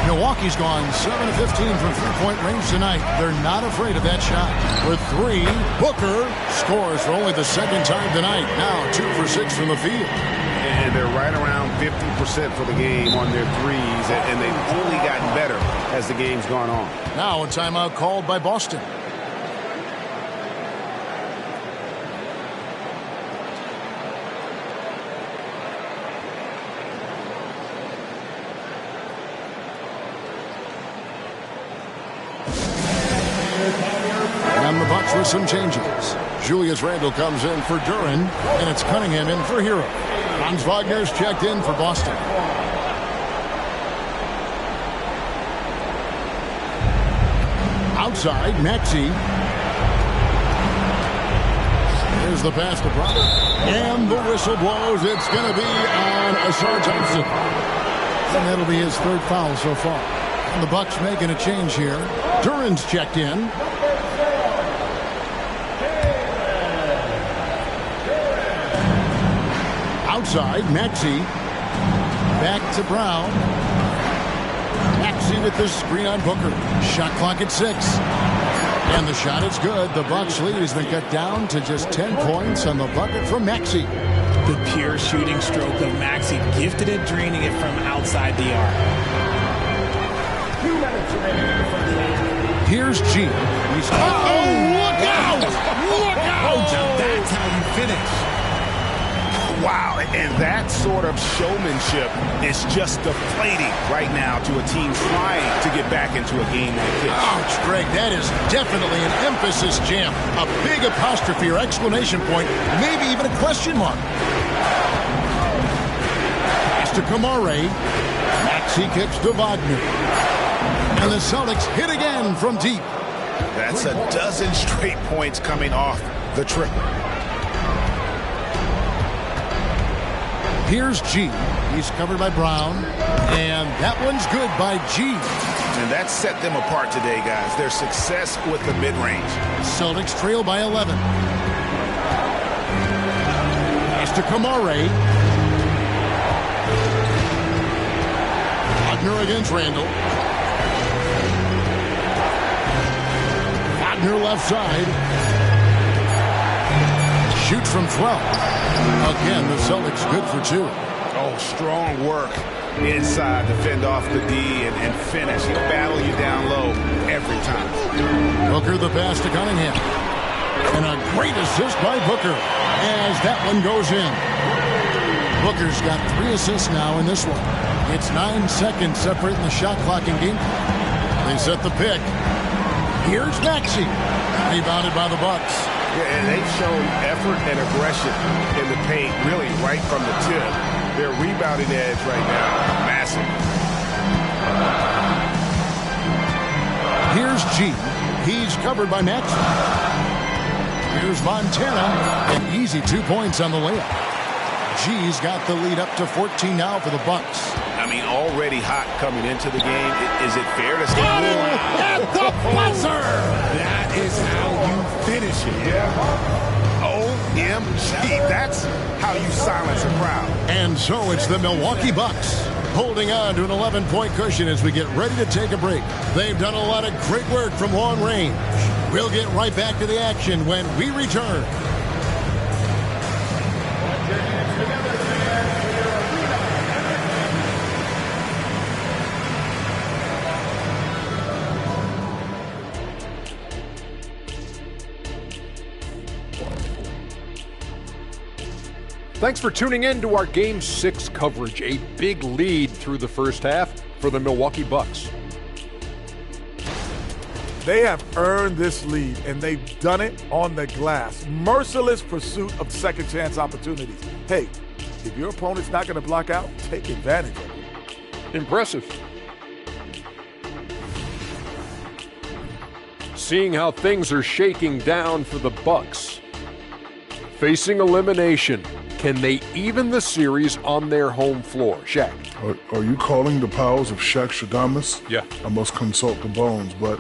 Milwaukee's gone 7 of 15 from three-point range tonight. They're not afraid of that shot. For 3, Booker scores for only the second time tonight. Now 2 for 6 from the field. And they're right around 50% for the game on their threes, and they've only gotten better as the game's gone on. Now a timeout called by Boston. Celtics with some changes. Julius Randle comes in for Duran, and it's Cunningham in for Hero. Franz Wagner's checked in for Boston. Outside, Maxey. Here's the pass to Brown. And the whistle blows. It's going to be on Asar Thompson. And that'll be his third foul so far. And the Bucks making a change here. Duran's checked in. Outside, Maxey. Back to Brown. Maxey with the screen on Booker. Shot clock at 6. And the shot is good. The Bucks lead has been cut down to just 10 points on the bucket from Maxey. The pure shooting stroke of Maxey, gifted at draining it from outside the arc. Here's G. He's look out! Look out! That's how you finish. Wow, and that sort of showmanship is just deflating right now to a team trying to get back into a game like this. Ouch, Greg, that is definitely an emphasis jam. A big apostrophe or exclamation point, maybe even a question mark. Pass to Kamare. Maxey kicks to Wagner. And the Celtics hit again from deep. That's a dozen straight points coming off the triple. Here's G. He's covered by Brown. And that one's good by G. And that set them apart today, guys. Their success with the mid-range. Celtics trail by 11. Pass to Kamare. Wagner against Randle. Wagner left side. Shoots from 12. Again, the Celtics good for 2. Oh, strong work inside to fend off the D and finish. He'll battle you down low every time. Booker the pass to Cunningham. And a great assist by Booker as that one goes in. Booker's got 3 assists now in this one. It's 9 seconds separating the shot clock in game. They set the pick. Here's Maxey. Rebounded by the Bucks. Yeah, and they've shown effort and aggression in the paint, really right from the tip. Their rebounding edge right now, massive. Here's G. He's covered by Maxey. Here's Montana, and easy 2 points on the layup. G's got the lead up to 14 now for the Bucks. I mean, already hot coming into the game. Is it fair to say? At the buzzer! That is how you finish it. Yeah. OMG. That's how you silence a crowd. And so it's the Milwaukee Bucks holding on to an 11-point cushion as we get ready to take a break. They've done a lot of great work from long range. We'll get right back to the action when we return. Thanks for tuning in to our Game 6 coverage. A big lead through the first half for the Milwaukee Bucks. They have earned this lead, and they've done it on the glass. Merciless pursuit of second-chance opportunities. Hey, if your opponent's not going to block out, take advantage of it. Impressive. Seeing how things are shaking down for the Bucks. Facing elimination. Can they even the series on their home floor? Shaq. Are you calling the powers of Shaq Shadamas? Yeah. I must consult the bones, but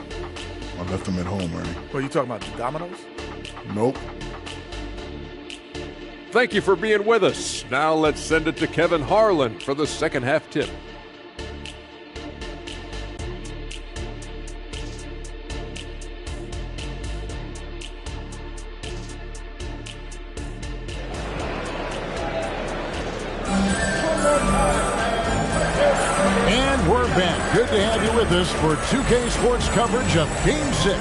I left them at home, Ernie. What, are you talking about the dominoes? Nope. Thank you for being with us. Now let's send it to Kevin Harlan for the second half tip. And we're back. Good to have you with us for 2K Sports coverage of Game 6.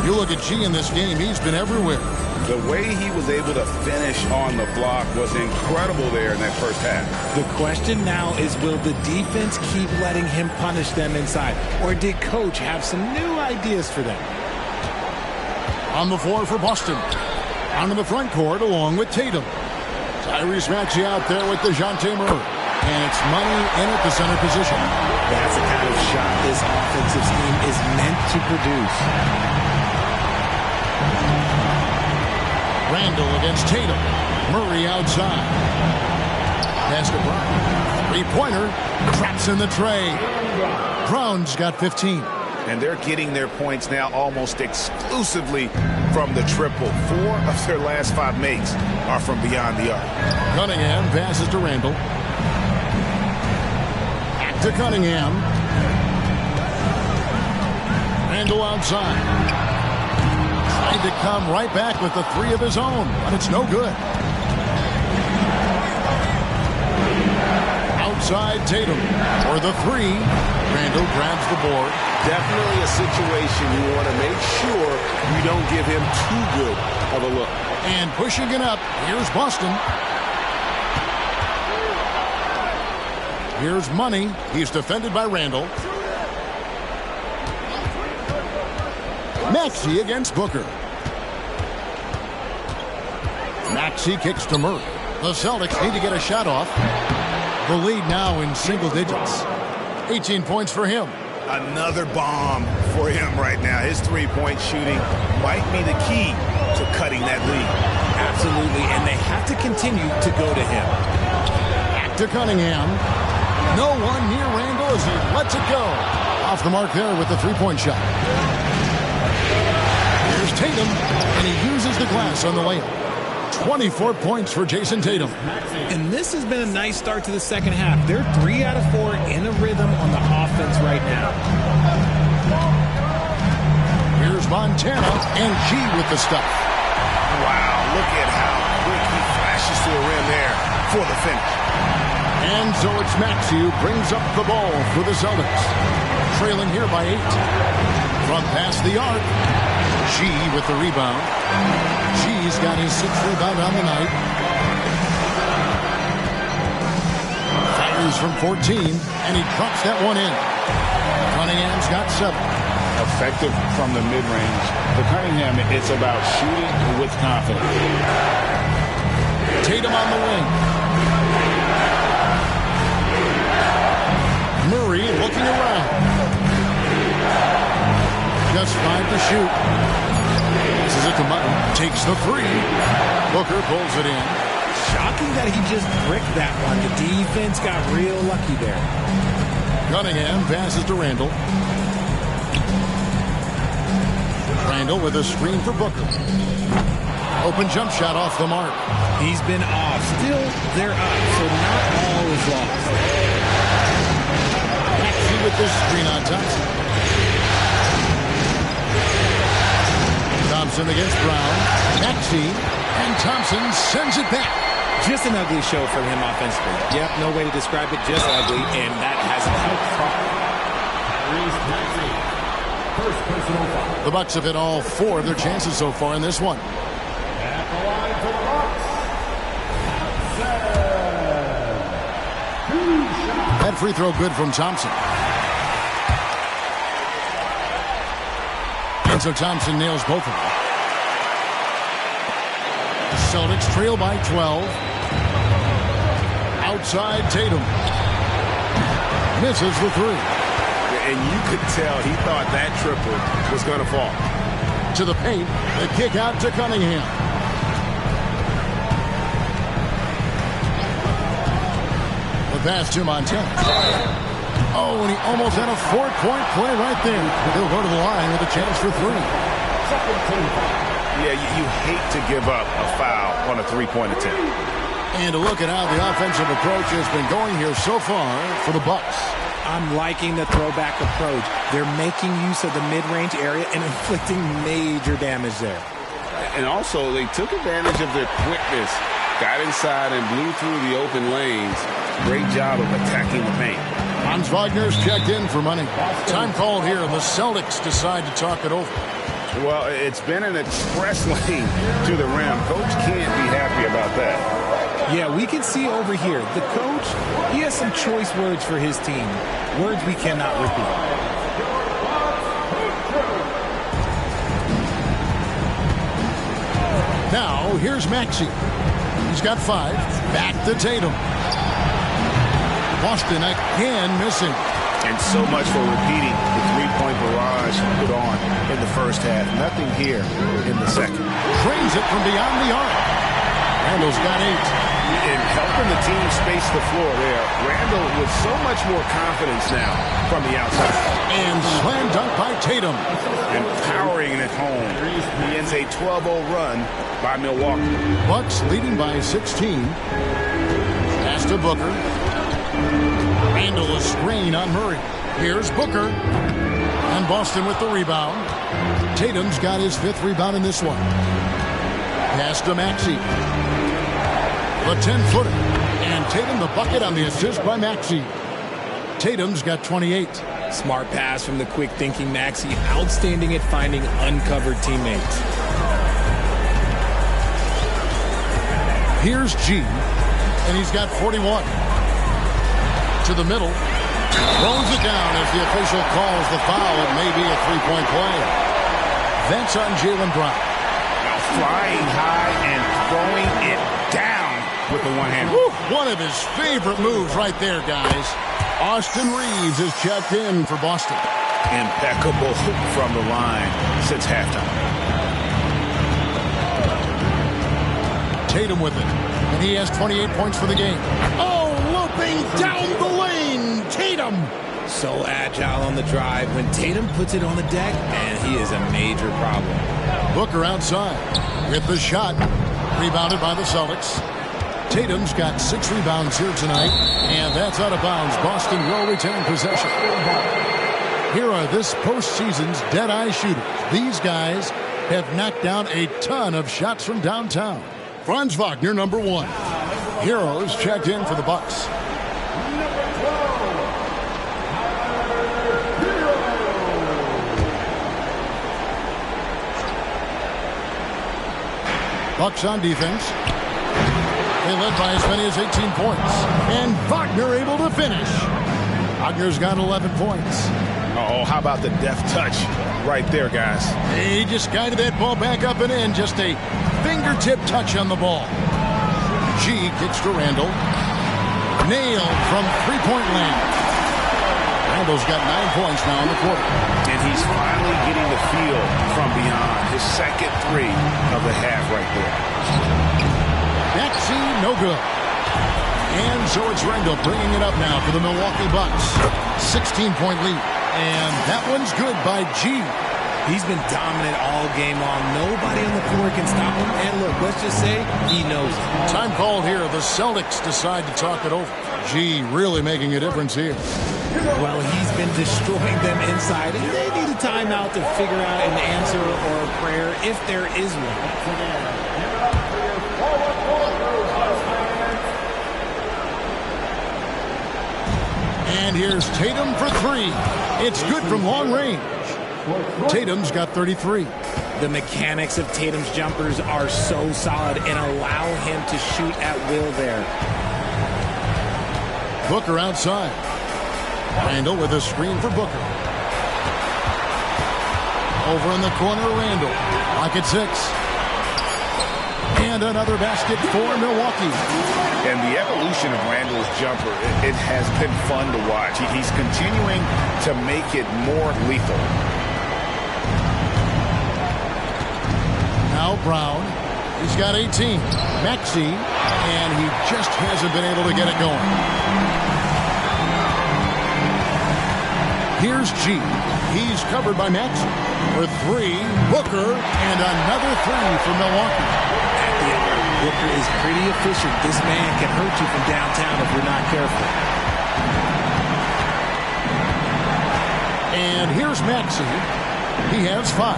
You look at G in this game, he's been everywhere. The way he was able to finish on the block was incredible there in that first half. The question now is, will the defense keep letting him punish them inside? Or did Coach have some new ideas for them? on the floor for Boston. Onto the front court along with Tatum. Tyrese Maxey out there with DeJounte Murray. And it's Money in at the center position. That's the kind of shot this offensive scheme is meant to produce. Randall against Tatum. Murray outside. Pass to Brown. Three-pointer. Traps in the tray. Brown's got 15. And they're getting their points now almost exclusively from the triple. 4 of their last 5 makes are from beyond the arc. Cunningham passes to Randall. Back to Cunningham. Randall outside. Trying to come right back with the 3 of his own, but it's no good. Outside Tatum for the 3. Randall grabs the board. Definitely a situation you want to make sure you don't give him too good of a look. And pushing it up, here's Boston. Here's Money. He's defended by Randall. Maxey against Booker. Maxey kicks to Murray. The Celtics need to get a shot off. The lead now in single digits. 18 points for him. Another bomb for him right now. His three-point shooting might be the key to cutting that lead. Absolutely, and they have to continue to go to him. Back to Cunningham. No one near Randall as he lets it go. Off the mark there with the three-point shot. Here's Tatum, and he uses the glass on the layup. 24 points for Jason Tatum. And this has been a nice start to the second half. They're 3 out of 4 in a rhythm on the offense right now. Here's Montana and G with the stuff. Wow, look at how quick he flashes to the rim there for the finish. And so it's Maxey who brings up the ball for the Celtics. Trailing here by 8. From past the arc. G with the rebound. G's got his 6th rebound on the night. Fires from 14, and he drops that one in. Cunningham's got 7. Effective from the mid-range. For Cunningham, it's about shooting with confidence. Tatum on the wing. Murray looking around. Just 5 to shoot. Passes it to Mutton. Takes the 3. Booker pulls it in. Shocking that he just bricked that one. The defense got real lucky there. Cunningham passes to Randall. Randall with a screen for Booker. Open jump shot off the mark. He's been off. Still, they're up, so not all is lost. Maxey with this screen on Thompson. Thompson against Brown. Maxey, and Thompson sends it back. Just an ugly show from him offensively. Yep, no way to describe it, just ugly, and that hasn't helped. The Bucks have hit all 4 of their chances so far in this one. At the line for the Bucks. That free throw good from Thompson. And so Thompson nails both of them. The Celtics trail by 12. Outside Tatum. Misses the 3. And you could tell he thought that triple was going to fall. To the paint. The kick out to Cunningham. The pass to Montana. Oh, and he almost had a 4-point play right there. But he'll go to the line with a chance for 3. Yeah, you hate to give up a foul on a three-point attempt. And to look at how the offensive approach has been going here so far for the Bucks. I'm liking the throwback approach. They're making use of the mid-range area and inflicting major damage there. And also, they took advantage of their quickness. Got inside and blew through the open lanes. Great job of attacking the paint. Hans Wagner's checked in for money. Time called here, and the Celtics decide to talk it over. Well, it's been an express lane to the rim. Coach can't be happy about that. Yeah, we can see over here. The coach, he has some choice words for his team. Words we cannot repeat. Now, here's Maxey. He's got 5. Back to Tatum. Boston again missing. And so much for repeating the three-point barrage put on in the first half. Nothing here in the second. Drains it from beyond the arc. Randall's got 8. And helping the team space the floor there. Randall with so much more confidence now from the outside. And slam dunk by Tatum. And powering it home. He ends a 12-0 run by Milwaukee. Bucks leading by 16. Pass to Booker. Randall a screen on Murray. Here's Booker. And Boston with the rebound. Tatum's got his 5th rebound in this one. Pass to Maxey. The 10-footer. And Tatum the bucket on the assist by Maxey. Tatum's got 28. Smart pass from the quick-thinking Maxey. Outstanding at finding uncovered teammates. Here's G. And he's got 41. To the middle. Throws it down as the official calls the foul. It may be a 3-point play. That's on Jaylen Brown. Now flying high and throwing it down with the one-hand. One of his favorite moves right there, guys. Austin Reeves is checked in for Boston. Impeccable from the line since halftime. Tatum with it. And he has 28 points for the game. Oh, looping down the lane. Tatum. So agile on the drive. When Tatum puts it on the deck, man, he is a major problem. Booker outside with the shot. Rebounded by the Celtics. Tatum's got 6 rebounds here tonight. And that's out of bounds. Boston will retain possession. Here are this postseason's dead-eye shooters. These guys have knocked down a ton of shots from downtown. Franz Wagner, number 1. Heroes checked in for the Bucks. Bucks on defense. They led by as many as 18 points. And Wagner able to finish. Wagner's got 11 points. Oh, how about the deft touch right there, guys? He just guided that ball back up and in. Just a fingertip touch on the ball. G kicks to Randall. Nailed from three-point land. Randall's got 9 points now in the quarter. And he's finally getting the feel from beyond. His second 3 of the half right there. Maxey, no good. And so it's Randall bringing it up now for the Milwaukee Bucks. 16-point lead. And that one's good by G. He's been dominant all game long. Nobody on the floor can stop him. And look, let's just say he knows it. Time called here. The Celtics decide to talk it over. G really making a difference here. Well, he's been destroying them inside. And they need a timeout to figure out an answer or a prayer if there is one. And here's Tatum for 3. It's good from long range. Tatum's got 33. The mechanics of Tatum's jumpers are so solid and allow him to shoot at will there. Booker outside. Randall with a screen for Booker. Over in the corner, Randall. Lock at 6. And another basket for Milwaukee. And the evolution of Randall's jumper, it has been fun to watch. He's continuing to make it more lethal. Now Brown. He's got 18. Maxey. And he just hasn't been able to get it going. Here's G. He's covered by Maxey. For 3, Booker. And another 3 for Milwaukee. Booker is pretty efficient. This man can hurt you from downtown if you're not careful. And here's Maxey. He has 5.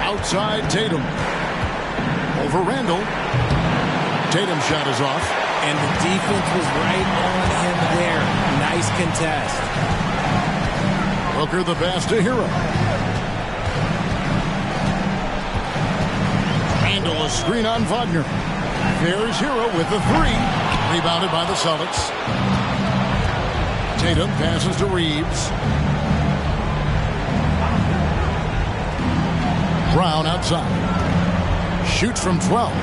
Outside Tatum. Over Randall. Tatum's shot is off. And the defense was right on him there. Nice contest. Booker the pass to Hero. A screen on Wagner. There's Hero with the 3. Rebounded by the Celtics. Tatum passes to Reeves. Brown outside. Shoots from 12.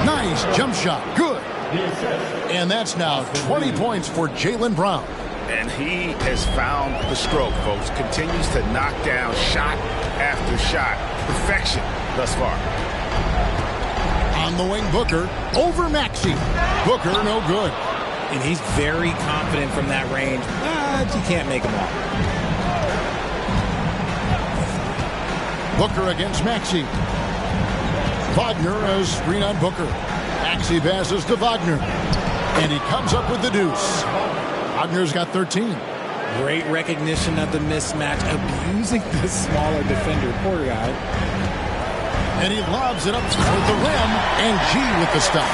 Nice jump shot. Good. And that's now 20 points for Jaylen Brown. And he has found the stroke, folks. Continues to knock down shot after shot. Perfection thus far. On the wing, Booker over Maxey. Booker, no good. And he's very confident from that range, but you can't make him off. Booker against Maxey. Wagner as screen on Booker. Maxey passes to Wagner. And he comes up with the deuce. Wagner's got 13. Great recognition of the mismatch, abusing the smaller defender. Poor guy. And he lobs it up toward the rim, and G with the stop.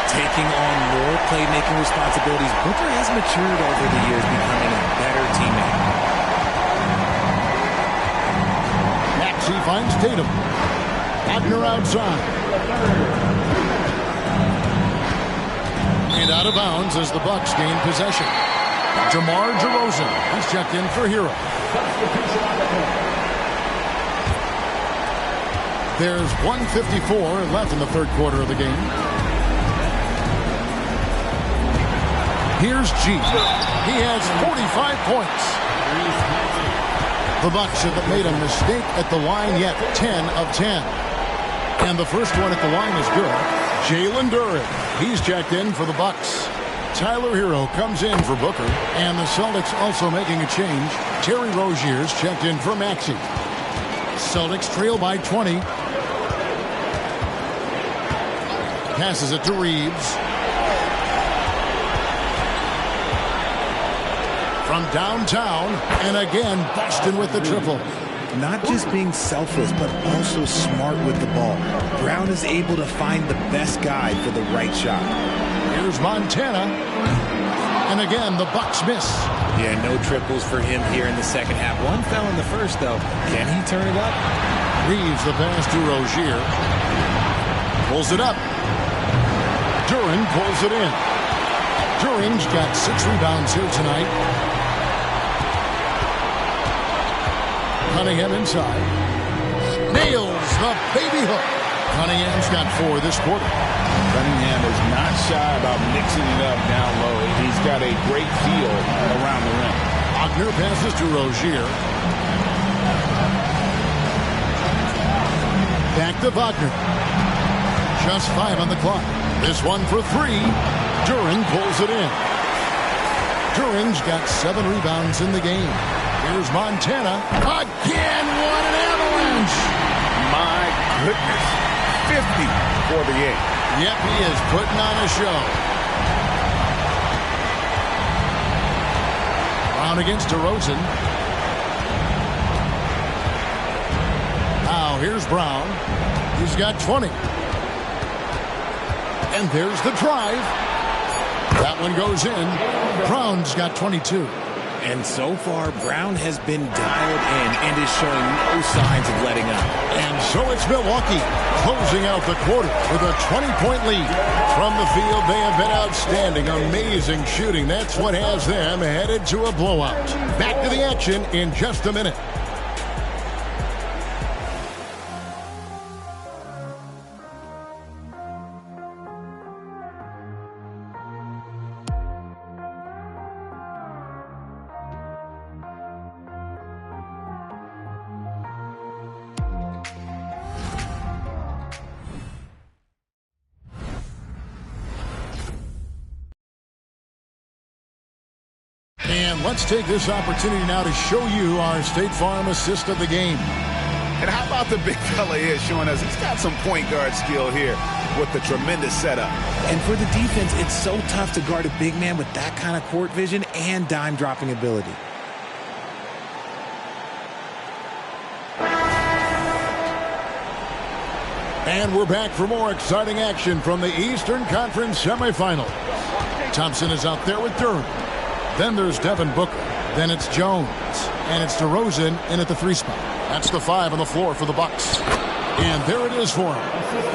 Taking on more playmaking responsibilities, Booker has matured over the years, becoming a better teammate. Maxey finds Tatum. Wagner outside. And out of bounds as the Bucks gain possession. DeMar DeRozan, he's checked in for Hero. There's 1:54 left in the third quarter of the game. Here's G. He has 45 points. The Bucks haven't made a mistake at the line yet. 10 of 10. And the first one at the line is good. Jalen Duren. He's checked in for the Bucks. Tyler Hero comes in for Booker. And the Celtics also making a change. Terry Rozier's checked in for Maxey. Celtics trail by 20. Passes it to Reeves. From downtown. And again, Boston with the triple. Not just being selfless, but also smart with the ball. Brown is able to find the best guy for the right shot. Here's Montana. And again, the Bucks miss. Yeah, no triples for him here in the second half. One fell in the first, though. Can he turn it up? Reeves the pass to Rozier. Pulls it up. Duren pulls it in. Duren's got 6 rebounds here tonight. Cunningham inside. Nails the baby hook. Cunningham's got 4 this quarter. Cunningham is not shy about mixing it up down low. He's got a great feel around the rim. Wagner passes to Rozier. Back to Wagner. Just 5 on the clock. This one for 3. Duren pulls it in. Duren's got 7 rebounds in the game. Here's Montana. Again, what an avalanche! My goodness. 50 for the 8. Yep, he is putting on a show. Brown against DeRozan. Now here's Brown. He's got 20. And there's the drive. That one goes in. Brown's got 22. And so far, Brown has been dialed in and is showing no signs of letting up. And so it's Milwaukee closing out the quarter with a 20-point lead. From the field, they have been outstanding. Amazing shooting. That's what has them headed to a blowout. Back to the action in just a minute. And let's take this opportunity now to show you our State Farm assist of the game. And how about the big fella here showing us he's got some point guard skill here with the tremendous setup. And for the defense, it's so tough to guard a big man with that kind of court vision and dime dropping ability. And we're back for more exciting action from the Eastern Conference semifinals. Thompson is out there with Duren. Then there's Devin Booker. Then it's Jones. And it's DeRozan in at the 3 spot. That's the 5 on the floor for the Bucks. And there it is for him.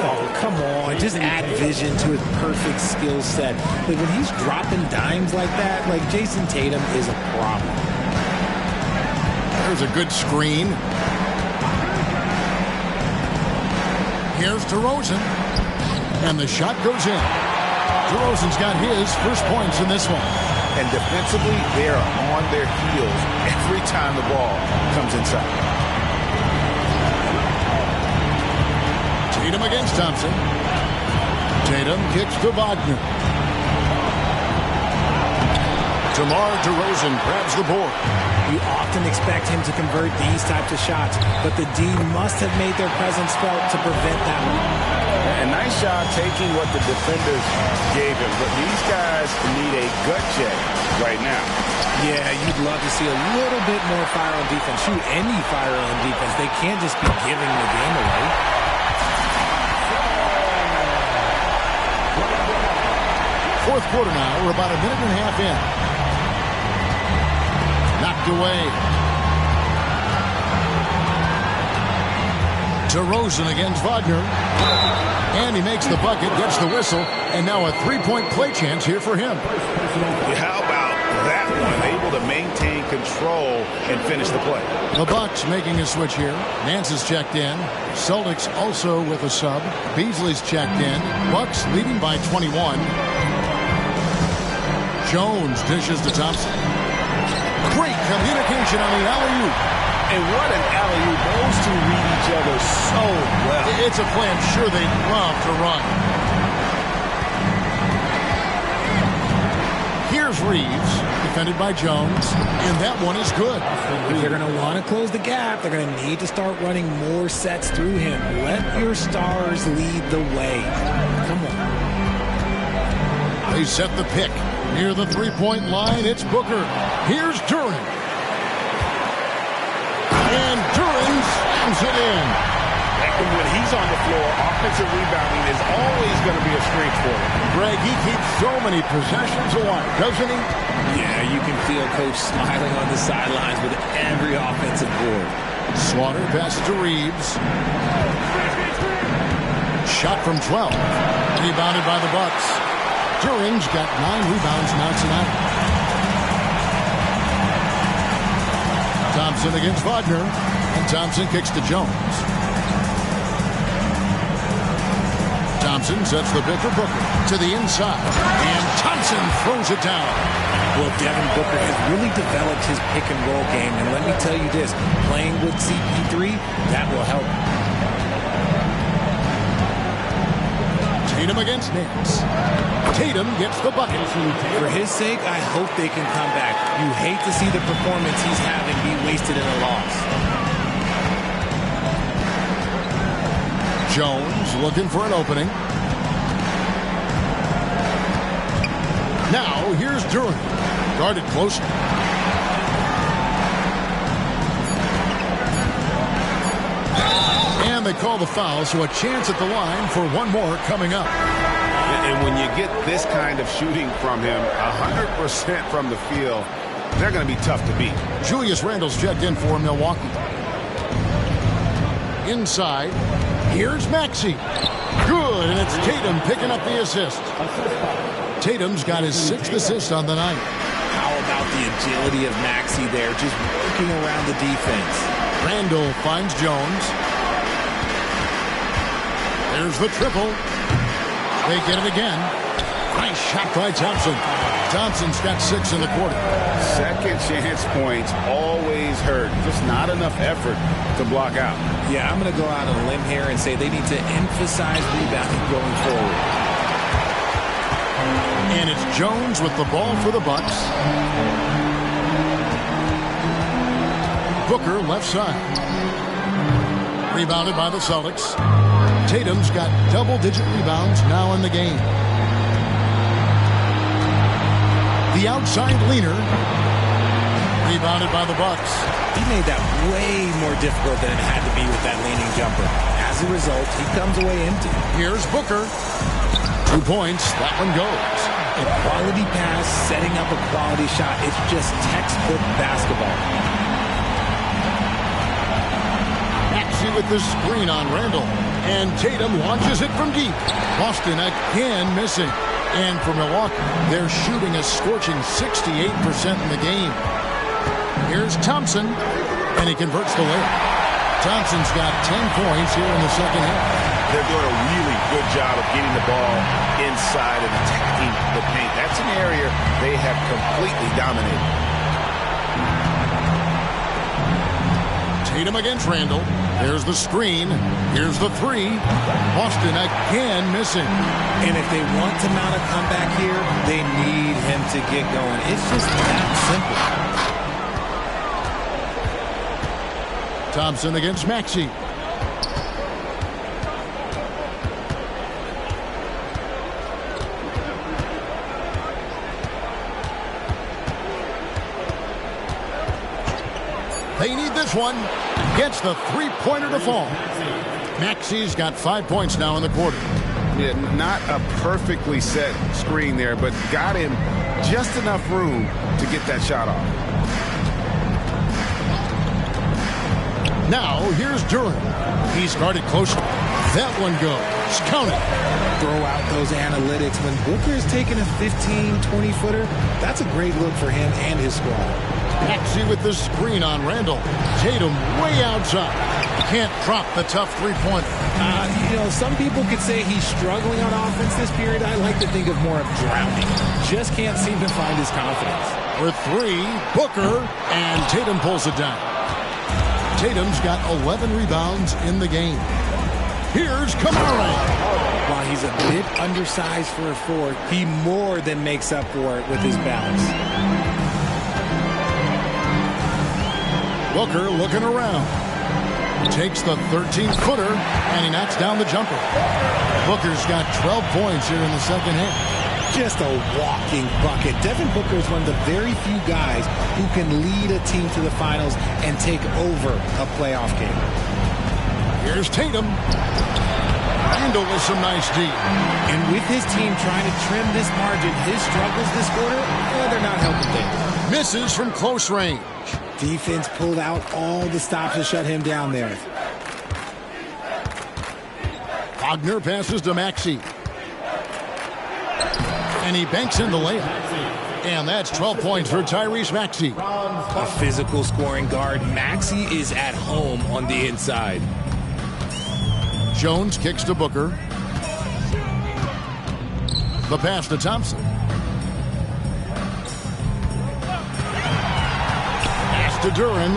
Oh, come on. Just add vision to his perfect skill set. Like when he's dropping dimes like that, like Jason Tatum is a problem. There's a good screen. Here's DeRozan. And the shot goes in. DeRozan's got his first points in this one. And defensively, they are on their heels every time the ball comes inside. Tatum against Thompson. Tatum kicks to Wagner. DeMar DeRozan grabs the board. You often expect him to convert these types of shots, but the D must have made their presence felt to prevent that one. A nice job taking what the defenders gave him, but these guys need a gut check right now. Yeah, you'd love to see a little bit more fire on defense. Shoot, any fire on defense. They can't just be giving the game away. Fourth quarter now. We're about a minute and a half in. Knocked away. DeRozan against Wagner. And he makes the bucket, gets the whistle, and now a three-point play chance here for him. How about that one? Able to maintain control and finish the play. The Bucks making a switch here. Nance is checked in. Celtics also with a sub. Beasley's checked in. Bucks leading by 21. Jones dishes to Thompson. Great communication on the alley-oop. And what an alley-oop. Those two read each other so well. It's a play I'm sure they'd love to run. Here's Reeves, defended by Jones, and that one is good. If they're going to want to close the gap, they're going to need to start running more sets through him. Let your stars lead the way. Come on. They set the pick. Near the three-point line, it's Booker. Here's Duran. And Duran slams it in. And when he's on the floor, offensive rebounding is always going to be a strength for him. Greg, he keeps so many possessions alive, doesn't he? Yeah, you can feel Coach smiling on the sidelines with every offensive board. Slaughter passes to Reeves. Shot from 12. Rebounded by the Bucks. Duran's got 9 rebounds now tonight. Thompson against Wagner. And Thompson kicks to Jones. Thompson sets the pick for Booker to the inside. And Thompson throws it down. Well, Devin Booker has really developed his pick-and-roll game. And let me tell you this, playing with CP3, that will help. Tatum against Nance. Tatum gets the bucket. For his sake, I hope they can come back. You hate to see the performance he's having be wasted in a loss. Jones looking for an opening. Now here's Duran. Guarded closely. And they call the foul, so a chance at the line for one more coming up. And when you get this kind of shooting from him, 100% from the field, they're going to be tough to beat. Julius Randle's checked in for Milwaukee. Inside, here's Maxey. Good, and it's Tatum picking up the assist. Tatum's got his 6th assist on the night. How about the agility of Maxey there, just working around the defense. Randle finds Jones. There's the triple. They get it again. Nice shot by Thompson. Thompson's got 6 in the quarter. Second chance points always hurt. Just not enough effort to block out. Yeah, I'm going to go out on a limb here and say they need to emphasize rebounding going forward. And it's Jones with the ball for the Bucks. Booker left side. Rebounded by the Celtics. Tatum's got double-digit rebounds now in the game. The outside leaner. Rebounded by the Bucks. He made that way more difficult than it had to be with that leaning jumper. As a result, he comes away empty. Here's Booker. 2 points. That one goes. A quality pass, setting up a quality shot. It's just textbook basketball. Maxey with the screen on Randle. And Tatum launches it from deep. Boston again missing. And for Milwaukee, they're shooting a scorching 68% in the game. Here's Thompson, and he converts the layup. Thompson's got 10 points here in the second half. they're doing a really good job of getting the ball inside and attacking the paint. That's an area they have completely dominated. Tatum against Randall. There's the screen. Here's the three. Boston again missing. And if they want to mount a comeback here, they need him to get going. It's just that simple. Thompson against Maxey. They need this one. Gets the three-pointer to fall. Maxey's got 5 points now in the quarter. Yeah, not a perfectly set screen there, but got him just enough room to get that shot off. Now, here's Durant. He's guarded closely. That one goes. Count it. Throw out those analytics. When Booker is taking a 15, 20-footer, that's a great look for him and his squad. Maxey with the screen on Randall. Tatum way outside. Can't drop the tough three-pointer. Some people could say he's struggling on offense this period. I like to think of more of drowning. Just can't seem to find his confidence. With three, Booker, and Tatum pulls it down. Tatum's got 11 rebounds in the game. Here's Kamara. While he's a bit undersized for a forward, he more than makes up for it with his bounce. Booker looking around. Takes the 13-footer, and he knocks down the jumper. Booker's got 12 points here in the second half. Just a walking bucket. Devin Booker is one of the very few guys who can lead a team to the finals and take over a playoff game. Here's Tatum. Randall with some nice D. And with his team trying to trim this margin, his struggles this quarter, they're not helping things. Misses from close range. Defense pulled out all the stops to shut him down there. Wagner passes to Maxey. And he banks in the layup. And that's 12 points for Tyrese Maxey. A physical scoring guard. Maxey is at home on the inside. Jones kicks to Booker. The pass to Thompson. Pass to Duran.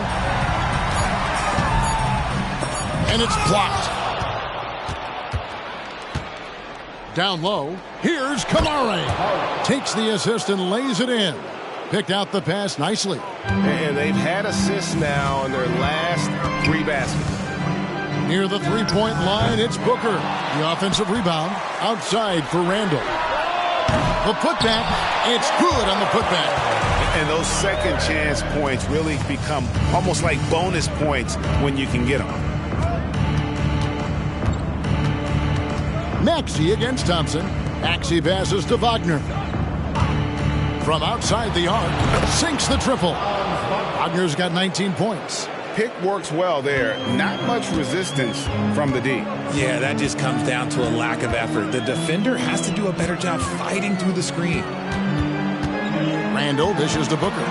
And it's blocked. Down low. Here's Kamara. Takes the assist and lays it in. Picked out the pass nicely. And they've had assists now on their last three baskets. Near the three-point line, it's Booker. The offensive rebound outside for Randall. The putback, it's good on the putback. And those second chance points really become almost like bonus points when you can get them. Maxey against Thompson. Maxey passes to Wagner. From outside the arc, sinks the triple. Wagner's got 19 points. Pick works well there. Not much resistance from the D. Yeah, that just comes down to a lack of effort. The defender has to do a better job fighting through the screen. Randall dishes to Booker.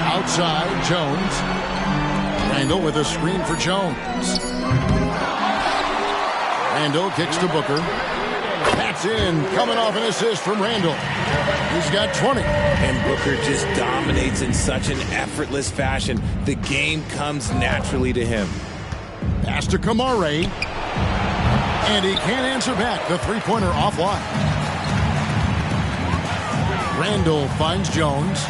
Outside, Jones. Randall with a screen for Jones. Randall kicks to Booker. That's in, coming off an assist from Randall. He's got 20. And Booker just dominates in such an effortless fashion. The game comes naturally to him. Pass to Kamara. And he can't answer back. The three-pointer offline. Randall finds Jones.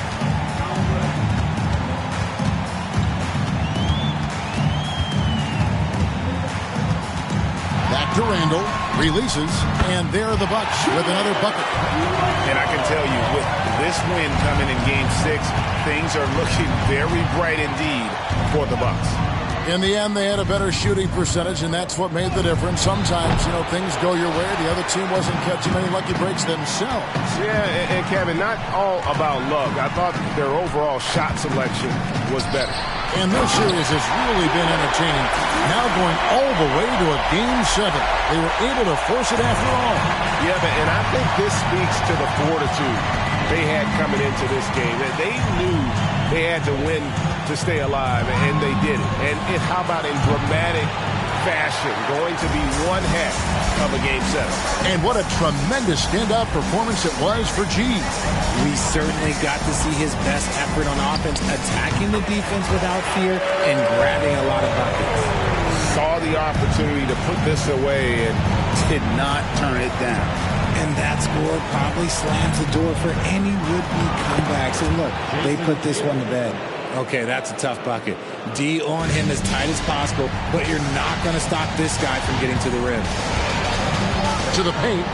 Back to Randall. Releases, and there are the Bucks with another bucket. And I can tell you, with this win coming in Game 6, things are looking very bright indeed for the Bucks. In the end, they had a better shooting percentage, and that's what made the difference. Sometimes, things go your way. The other team wasn't catching many lucky breaks themselves. Yeah, and Kevin, not all about luck. I thought their overall shot selection was better. And this series has really been entertaining. Now going all the way to a Game 7. They were able to force it after all. Yeah, and I think this speaks to the fortitude they had coming into this game. That they knew they had to win to to stay alive, and they did it. And how about in dramatic fashion, going to be one heck of a Game 7. And what a tremendous standout performance it was for G. We certainly got to see his best effort on offense, attacking the defense without fear and grabbing a lot of buckets. Saw the opportunity to put this away and did not turn it down. And that score probably slams the door for any would-be comebacks. And look, they put this one to bed. Okay, that's a tough bucket. D on him as tight as possible, but you're not going to stop this guy from getting to the rim. To the paint.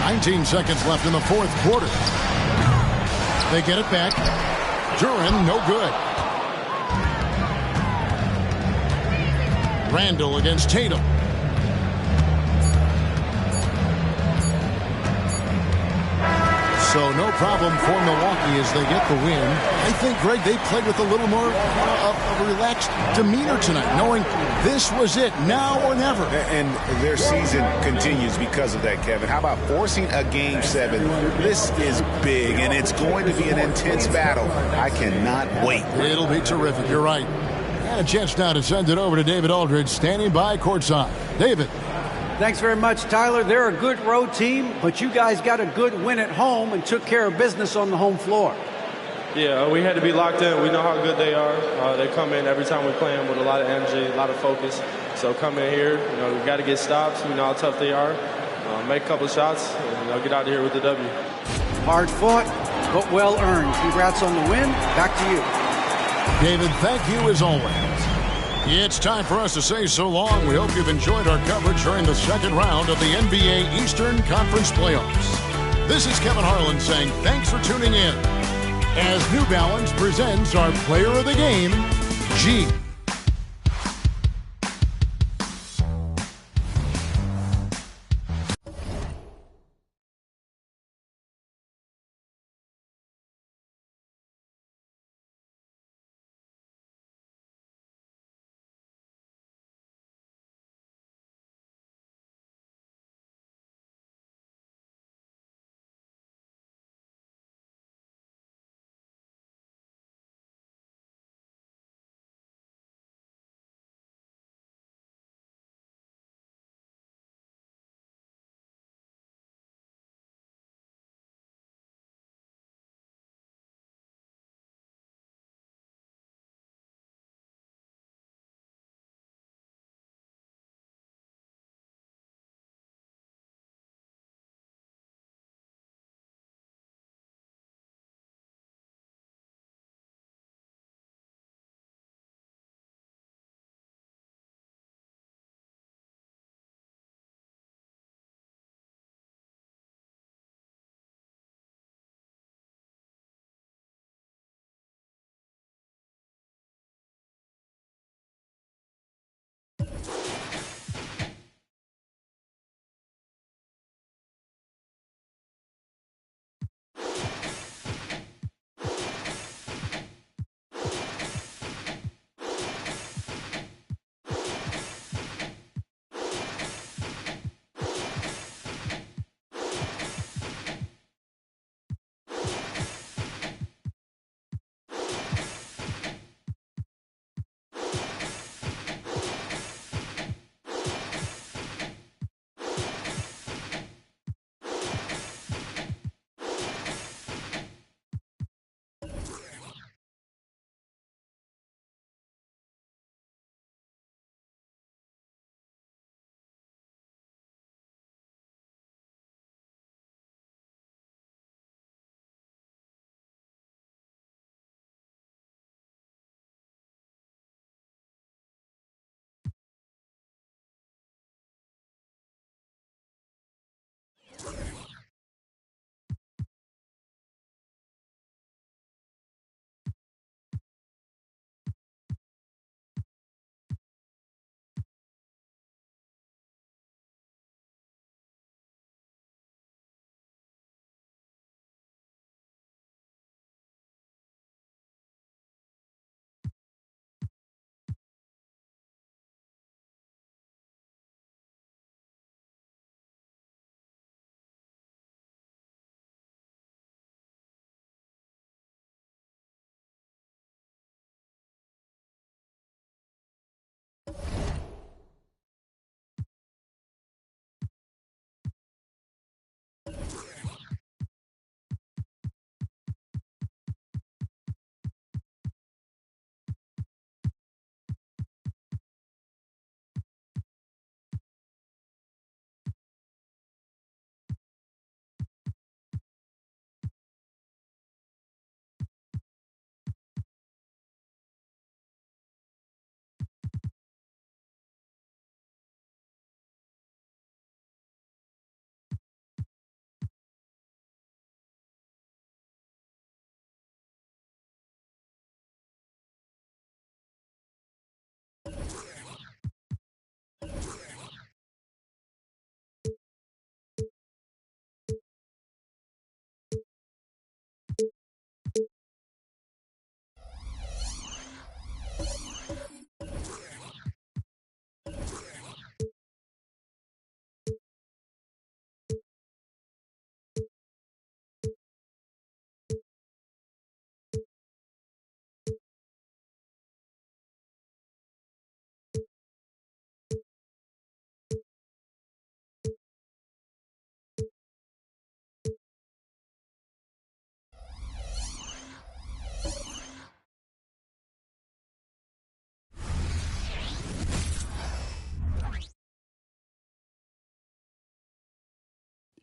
19 seconds left in the fourth quarter. They get it back. Duran, no good. Randall against Tatum. So no problem for Milwaukee as they get the win. I think, Greg, they played with a little more of a relaxed demeanor tonight, knowing this was it, now or never. And their season continues because of that, Kevin. How about forcing a Game 7? This is big, and it's going to be an intense battle. I cannot wait. It'll be terrific. You're right. And a chance now to send it over to David Aldridge, standing by courtside. David. Thanks very much, Tyler. They're a good road team, but you guys got a good win at home and took care of business on the home floor. Yeah, we had to be locked in. We know how good they are. They come in every time we play them with a lot of energy, a lot of focus. So come in here, we got to get stops. We know how tough they are. Make a couple of shots, and get out of here with the W. Hard fought, but well earned. Congrats on the win. Back to you. David, thank you as always. It's time for us to say so long. We hope you've enjoyed our coverage during the second round of the NBA Eastern Conference Playoffs. This is Kevin Harlan saying thanks for tuning in as New Balance presents our Player of the Game, G.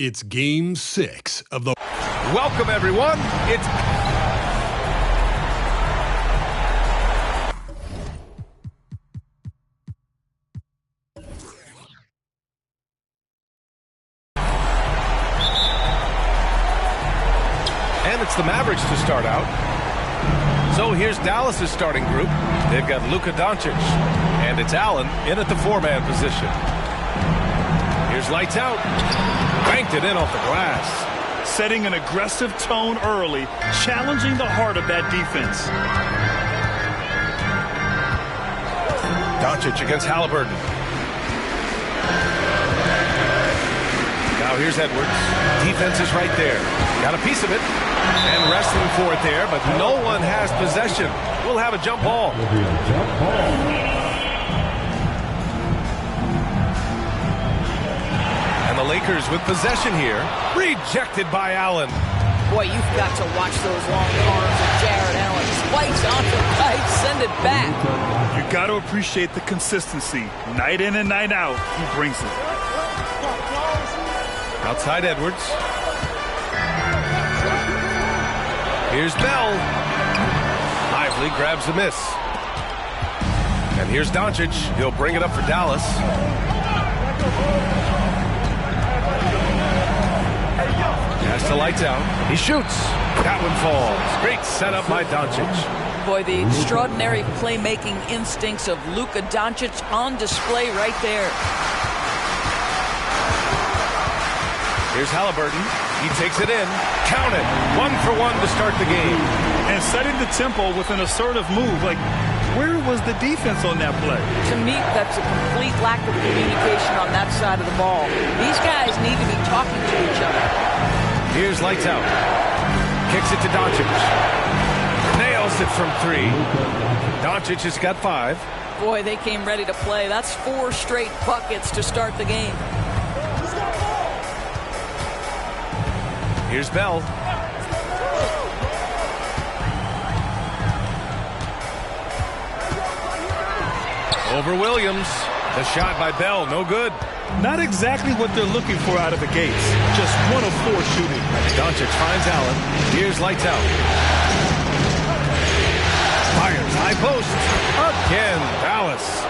It's Game 6 of the... Welcome, everyone. It's the Mavericks to start out. So here's Dallas's starting group. They've got Luka Doncic, and it's Allen in at the four-man position. Here's lights out. Banked it in off the glass. Setting an aggressive tone early, challenging the heart of that defense. Doncic against Halliburton. Now here's Edwards. Defense is right there. Got a piece of it. And wrestling for it there, but no one has possession. We'll have a jump ball. And the Lakers with possession here. Rejected by Allen. Boy, you've got to watch those long arms of Jared Allen. Spikes off the pipe, send it back. You got to appreciate the consistency. Night in and night out, he brings it. Outside Edwards. Here's Bell. Lively grabs a miss. And here's Doncic. He'll bring it up for Dallas. Pass to lights out. He shoots. That one falls. Great setup by Doncic. Boy, the extraordinary playmaking instincts of Luka Doncic on display right there. Here's Halliburton. He takes it in. Count it. 1-for-1 to start the game. And setting the tempo with an assertive move. Like, where was the defense on that play? To me, that's a complete lack of communication on that side of the ball. These guys need to be talking to each other. Here's lights out. Kicks it to Doncic. Nails it from 3. Doncic has got 5. Boy, they came ready to play. That's 4 straight buckets to start the game. Here's Bell. Over Williams. The shot by Bell, no good. Not exactly what they're looking for out of the gates. Just 1 of 4 shooting. Doncic finds Allen. Here's lights out. Fires high post. Again, Dallas.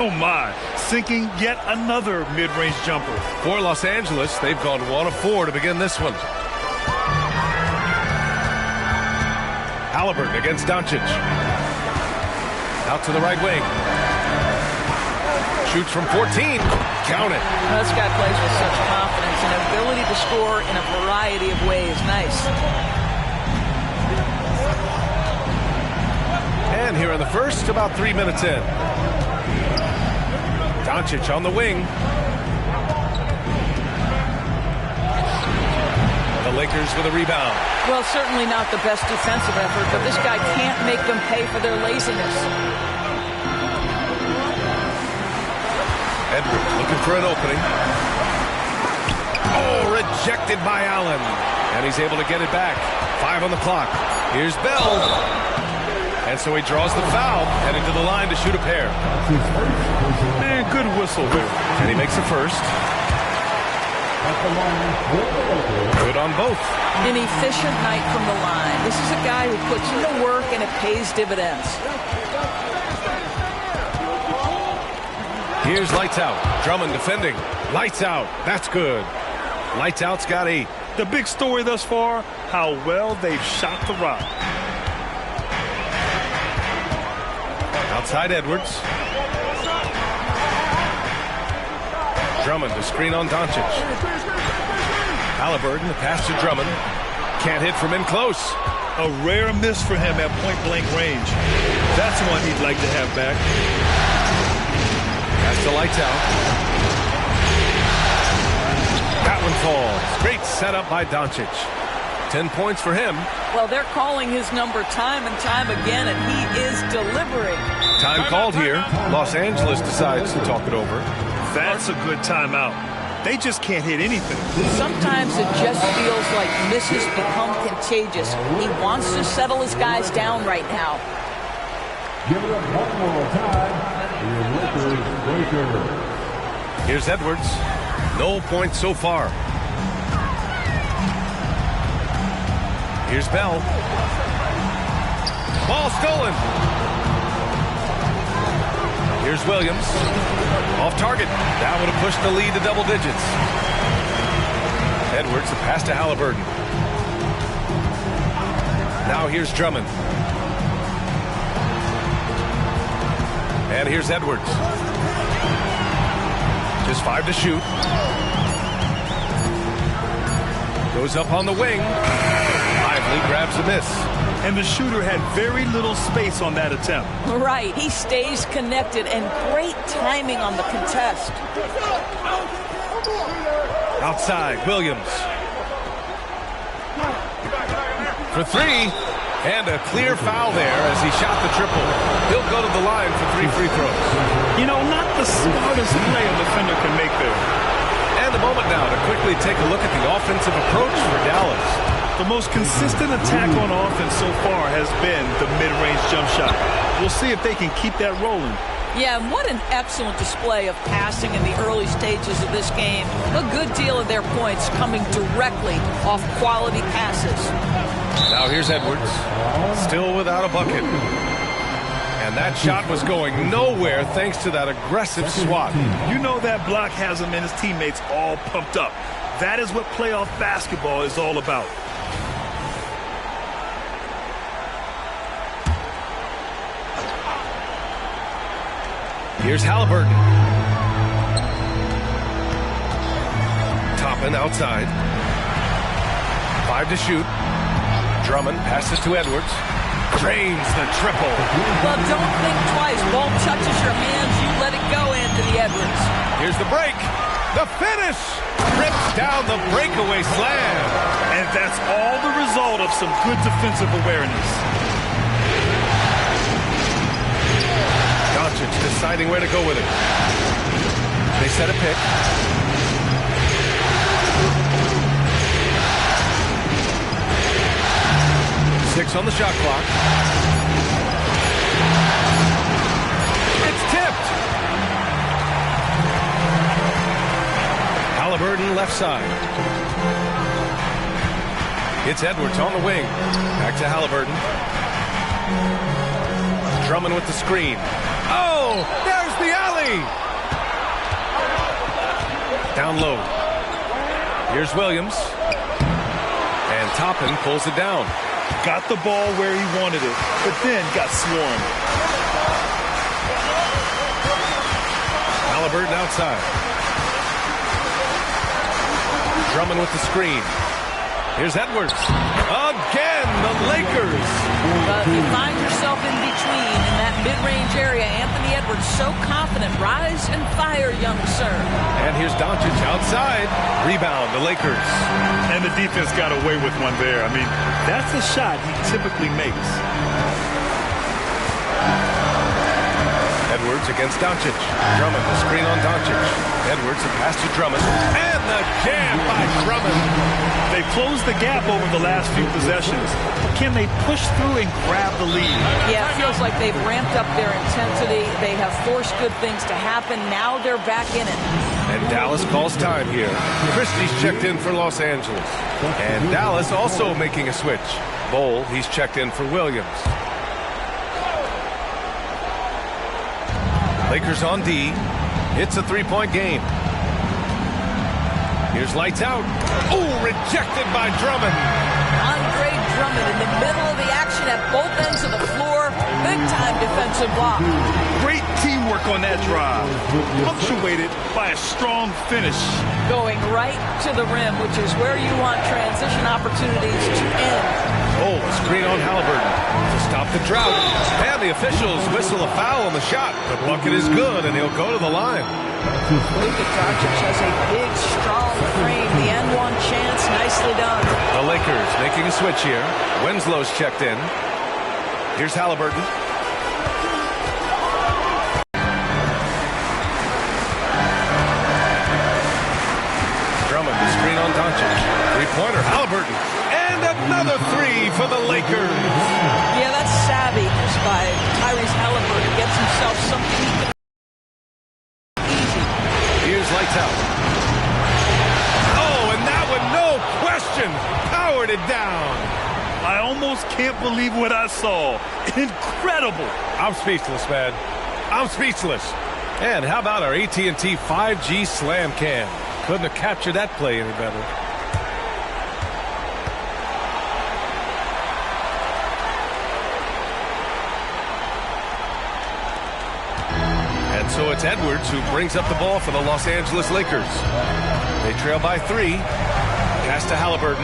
Oh my, sinking yet another mid-range jumper. For Los Angeles, they've gone 1 of 4 to begin this one. Halliburton against Doncic. Out to the right wing. Shoots from 14. Count it. This guy plays with such confidence and ability to score in a variety of ways. Nice. And here in the first, about 3 minutes in. Doncic on the wing. The Lakers with a rebound. Well, certainly not the best defensive effort, but this guy can't make them pay for their laziness. Edwards looking for an opening. Oh, rejected by Allen. And he's able to get it back. 5 on the clock. Here's Bell. And so he draws the foul, heading to the line to shoot a pair. Man, good whistle there. And he makes the first. Good on both. An efficient night from the line. This is a guy who puts in the work and it pays dividends. Here's lights out. Drummond defending. Lights out. That's good. Lights out's got 8. The big story thus far, how well they've shot the rock. Outside Edwards. Drummond to screen on Doncic. Halliburton, the pass to Drummond. Can't hit from in close. A rare miss for him at point-blank range. That's one he'd like to have back. Pass to lights out. That one falls. Great setup by Doncic. 10 points for him. Well, they're calling his number time and time again, and he is delivering. Time called here. Los Angeles decides to talk it over. That's a good timeout. They just can't hit anything. Sometimes it just feels like misses become contagious. He wants to settle his guys down right now. Give it up one more time. Here's Edwards. No points so far. Here's Bell. Ball stolen. Here's Williams. Off target. That would have pushed the lead to double digits. Edwards, the pass to Halliburton. Now here's Drummond. And here's Edwards. Just 5 to shoot. Goes up on the wing. Lively grabs a miss. And the shooter had very little space on that attempt. Right. He stays connected, and great timing on the contest. Outside, Williams. For 3. And a clear foul there as he shot the triple. He'll go to the line for 3 free throws. You know, not the smartest play a defender can make there. And a moment now to quickly take a look at the offensive approach for Dallas. The most consistent attack on offense so far has been the mid-range jump shot. We'll see if they can keep that rolling. Yeah, and what an excellent display of passing in the early stages of this game. A good deal of their points coming directly off quality passes. Now here's Edwards, still without a bucket. And that shot was going nowhere thanks to that aggressive swat. You know that block has him and his teammates all pumped up. That is what playoff basketball is all about. Here's Halliburton. Toppin outside. 5 to shoot. Drummond passes to Edwards. Drains the triple. Well, don't think twice. Ball touches your hands, you let it go, Anthony Edwards. Here's the break. The finish. Rips down the breakaway slam. And that's all the result of some good defensive awareness. Doncic deciding where to go with it. They set a pick. Six on the shot clock. It's tipped. Halliburton left side. It's Edwards on the wing. Back to Halliburton. Drummond with the screen. Oh, there's the alley. Down low. Here's Williams. And Toppin pulls it down. Got the ball where he wanted it, but then got swarmed. Halliburton outside. Drummond with the screen. Here's Edwards. Again, the Lakers. But if you find yourself in between in that mid-range area, Anthony Edwards so confident. Rise and fire, young sir. And here's Doncic outside. Rebound, the Lakers. And the defense got away with one there. I mean, that's a shot he typically makes. Edwards against Doncic. Drummond, the screen on Doncic. Edwards, the pass to Drummond. And the jam by Drummond. They closed the gap over the last few possessions. Can they push through and grab the lead? Yeah, it feels like they've ramped up their intensity. They have forced good things to happen. Now they're back in it. And Dallas calls time here. Christie's checked in for Los Angeles. And Dallas also making a switch. Bowl, he's checked in for Williams. Lakers on D. It's a three-point game. Here's lights out. Oh, rejected by Drummond. Andre Drummond in the middle of the action at both ends of the floor. Big-time defensive block. Great teamwork on that drive. Punctuated by a strong finish. Going right to the rim, which is where you want transition opportunities to end. Oh, a screen on Halliburton to stop the drought. And the officials whistle a foul on the shot. The bucket is good, and he'll go to the line. Luka Doncic has a big, strong frame. The end one chance, nicely done. The Lakers making a switch here. Winslow's checked in. Here's Halliburton. Drummond, the screen on Doncic. Three-pointer, Halliburton. And another three for the Lakers. Yeah, that's savviness by Tyrese Halliburton. Gets himself something he can easy. Here's lights out. Oh, and that one, no question, powered it down. I almost can't believe what I saw. Incredible. I'm speechless, man. I'm speechless. And how about our AT&T 5G Slam Cam? Couldn't have captured that play any better. And so it's Edwards who brings up the ball for the Los Angeles Lakers. They trail by 3. Pass to Halliburton.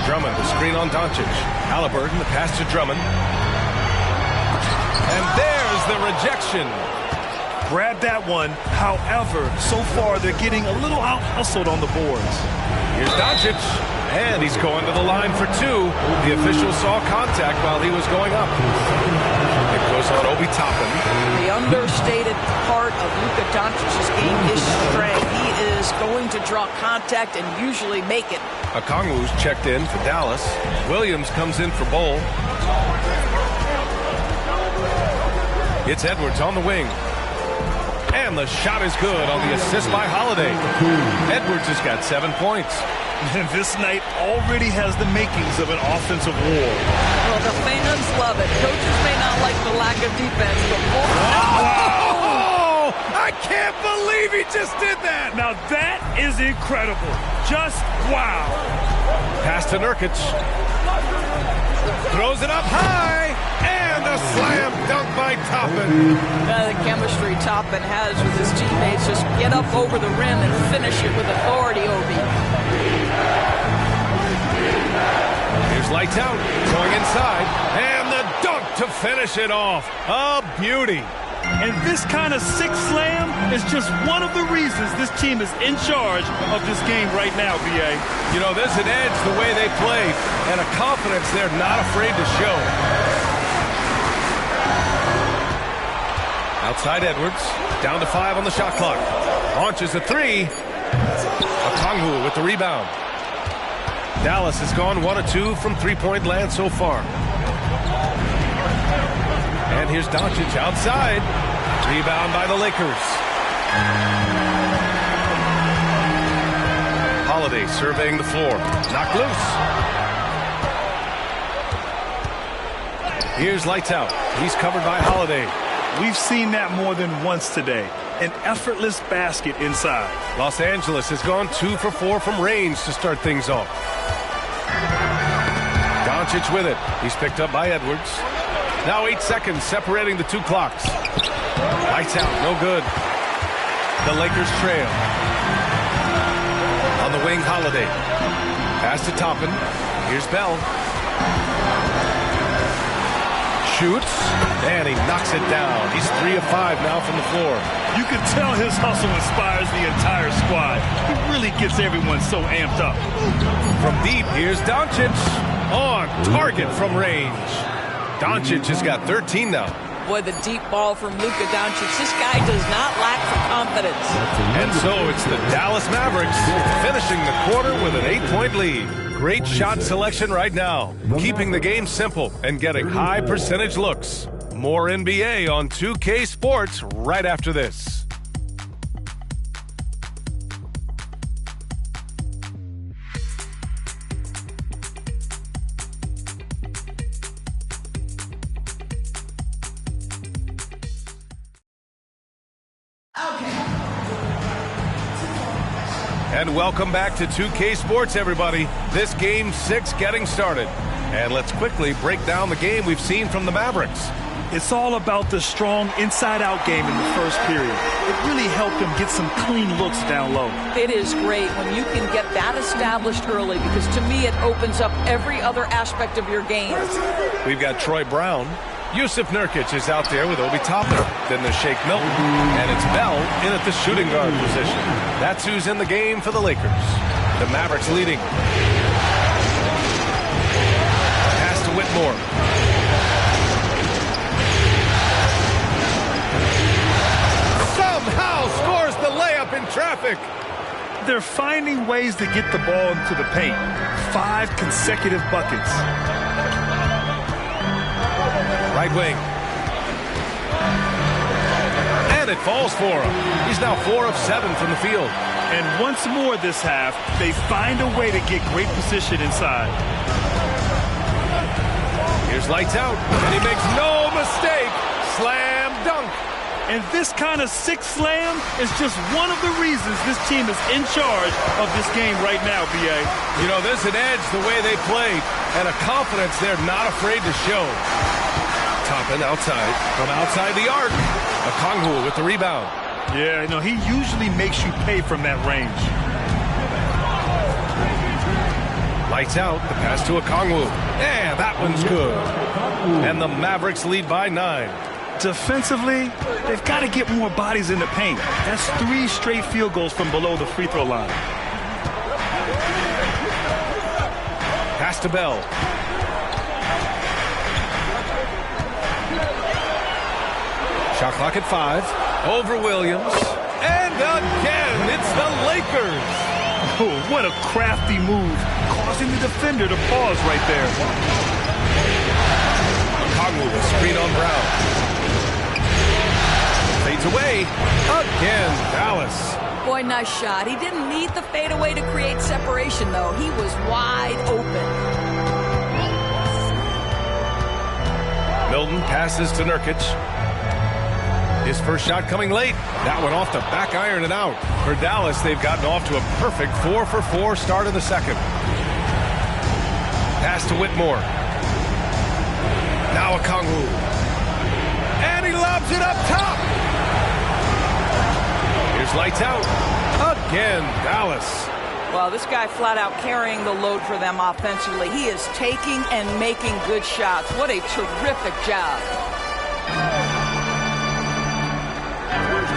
Drummond, the screen on Doncic. Halliburton, the pass to Drummond. And there's the rejection. Grab that one. However, so far they're getting a little out-hustled on the boards. Here's Doncic. And he's going to the line for 2. The official saw contact while he was going up. It goes on Obi Toppin. The understated part of Luka Doncic's game is strength. He is going to draw contact and usually make it. Okongwu's checked in for Dallas. Williams comes in for Bol. It's Edwards on the wing. And the shot is good on the assist by Holiday. Edwards has got 7 points. And this night already has the makings of an offensive war. Well, the fans love it. Coaches may not like the lack of defense, but oh, I can't believe he just did that. Now that is incredible. Just wow. Pass to Nurkic. Throws it up high. And a slam dunk by Toppin. The chemistry Toppin has with his teammates. Just get up over the rim and finish it with authority, Obi. Here's lights out, going inside, and the dunk to finish it off. A beauty. And this kind of sick slam is just one of the reasons this team is in charge of this game right now, B.A. You know, there's an edge the way they play, and a confidence they're not afraid to show. Outside Edwards, down to 5 on the shot clock. Launches a 3. Okongwu with the rebound. Dallas has gone 1 of 2 from three-point land so far. And here's Doncic outside. Rebound by the Lakers. Holiday surveying the floor. Knocked loose. Here's lights out. He's covered by Holiday. We've seen that more than once today. An effortless basket inside. Los Angeles has gone 2 for 4 from range to start things off. Doncic with it. He's picked up by Edwards. Now 8 seconds separating the 2 clocks. Lights out, no good. The Lakers trail. On the wing, Holiday. Pass to Toppin. Here's Bell. Shoots, and he knocks it down. He's 3 of 5 now from the floor. You can tell his hustle inspires the entire squad. He really gets everyone so amped up. From deep, here's Doncic. On target from range. Doncic has got 13 now. Boy, the deep ball from Luka Doncic. This guy does not lack for confidence. And so it's the Dallas Mavericks finishing the quarter with an 8-point lead. Great shot selection right now, keeping the game simple and getting high percentage looks. More NBA on 2K Sports right after this. And welcome back to 2K Sports, everybody. This game 6 getting started. And let's quickly break down the game we've seen from the Mavericks. It's all about the strong inside-out game in the first period. It really helped them get some clean looks down low. It is great when you can get that established early because, to me, it opens up every other aspect of your game. We've got Troy Brown. Yusuf Nurkic is out there with Obi Toppin. Then there's Shake Milton. And it's Bell in at the shooting guard position. That's who's in the game for the Lakers. The Mavericks leading. Pass to Whitmore. Somehow scores the layup in traffic. They're finding ways to get the ball into the paint. 5 consecutive buckets. Right wing. And it falls for him. He's now 4 of 7 from the field. And once more this half, they find a way to get great position inside. Here's lights out, and he makes no mistake. Slam dunk. And this kind of sick slam is just one of the reasons this team is in charge of this game right now, B.A. You know, there's an edge the way they played and a confidence they're not afraid to show. Toppin outside, from outside the arc. Okongwu with the rebound. Yeah, you know, he usually makes you pay from that range. Lights out, the pass to Okongwu. Yeah, that one's good. And the Mavericks lead by 9. Defensively, they've got to get more bodies in the paint. That's 3 straight field goals from below the free throw line. Pass to Bell. Shot clock at 5. Over Williams. And again, it's the Lakers. Oh, what a crafty move, causing the defender to pause right there. Okongwu with screen on Brown. Fades away. Again, Dallas. Boy, nice shot. He didn't need the fadeaway to create separation, though. He was wide open. Milton passes to Nurkic. His first shot coming late. That one off the back iron and out. For Dallas, they've gotten off to a perfect 4-for-4 start of the second. Pass to Whitmore. Now Okongwu. And he lobs it up top. Here's lights out. Again, Dallas. Well, this guy flat out carrying the load for them offensively. He is taking and making good shots. What a terrific job.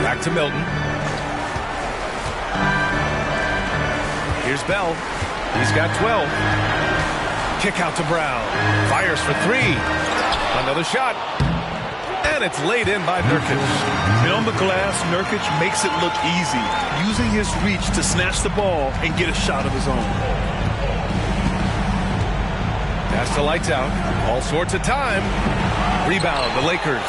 Back to Milton. Here's Bell. He's got 12. Kick out to Brown. Fires for 3. Another shot. And it's laid in by Nurkic. And on the glass, Nurkic makes it look easy, using his reach to snatch the ball and get a shot of his own. Pass to lights out. All sorts of time. Rebound, the Lakers.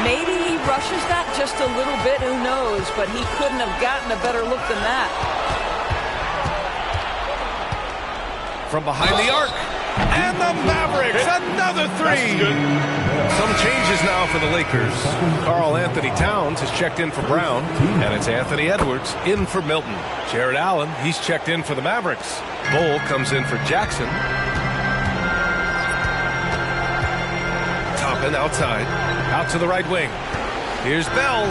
Maybe he rushes that just a little bit, who knows, but he couldn't have gotten a better look than that. From behind the arc. And the Mavericks, another 3. Some changes now for the Lakers. Karl Anthony Towns has checked in for Brown, and it's Anthony Edwards in for Milton. Jared Allen, he's checked in for the Mavericks. Bull comes in for Jackson. Toppin outside, out to the right wing. Here's Bell,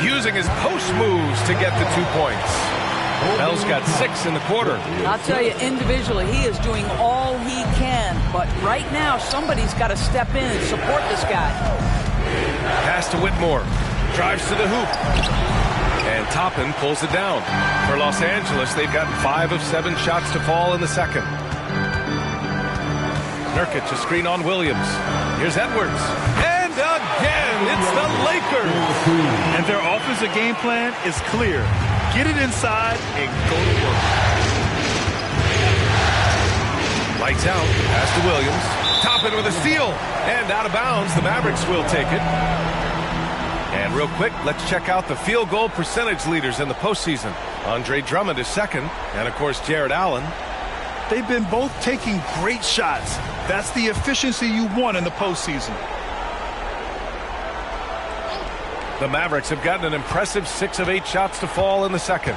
using his post moves to get the 2 points. Bell's got 6 in the quarter. I'll tell you, individually, he is doing all he can. But right now, somebody's got to step in and support this guy. Pass to Whitmore. Drives to the hoop. And Toppin pulls it down. For Los Angeles, they've gotten 5 of 7 shots to fall in the second. Nurkic, a screen on Williams. Here's Edwards. And again, it's the Lakers. And their offensive game plan is clear. Get it inside and go to work. Lights out. Pass to Williams. Toppin with a steal. And out of bounds. The Mavericks will take it. And real quick, let's check out the field goal percentage leaders in the postseason. Andre Drummond is second. And, of course, Jared Allen. They've been both taking great shots. That's the efficiency you want in the postseason. The Mavericks have gotten an impressive 6 of 8 shots to fall in the second.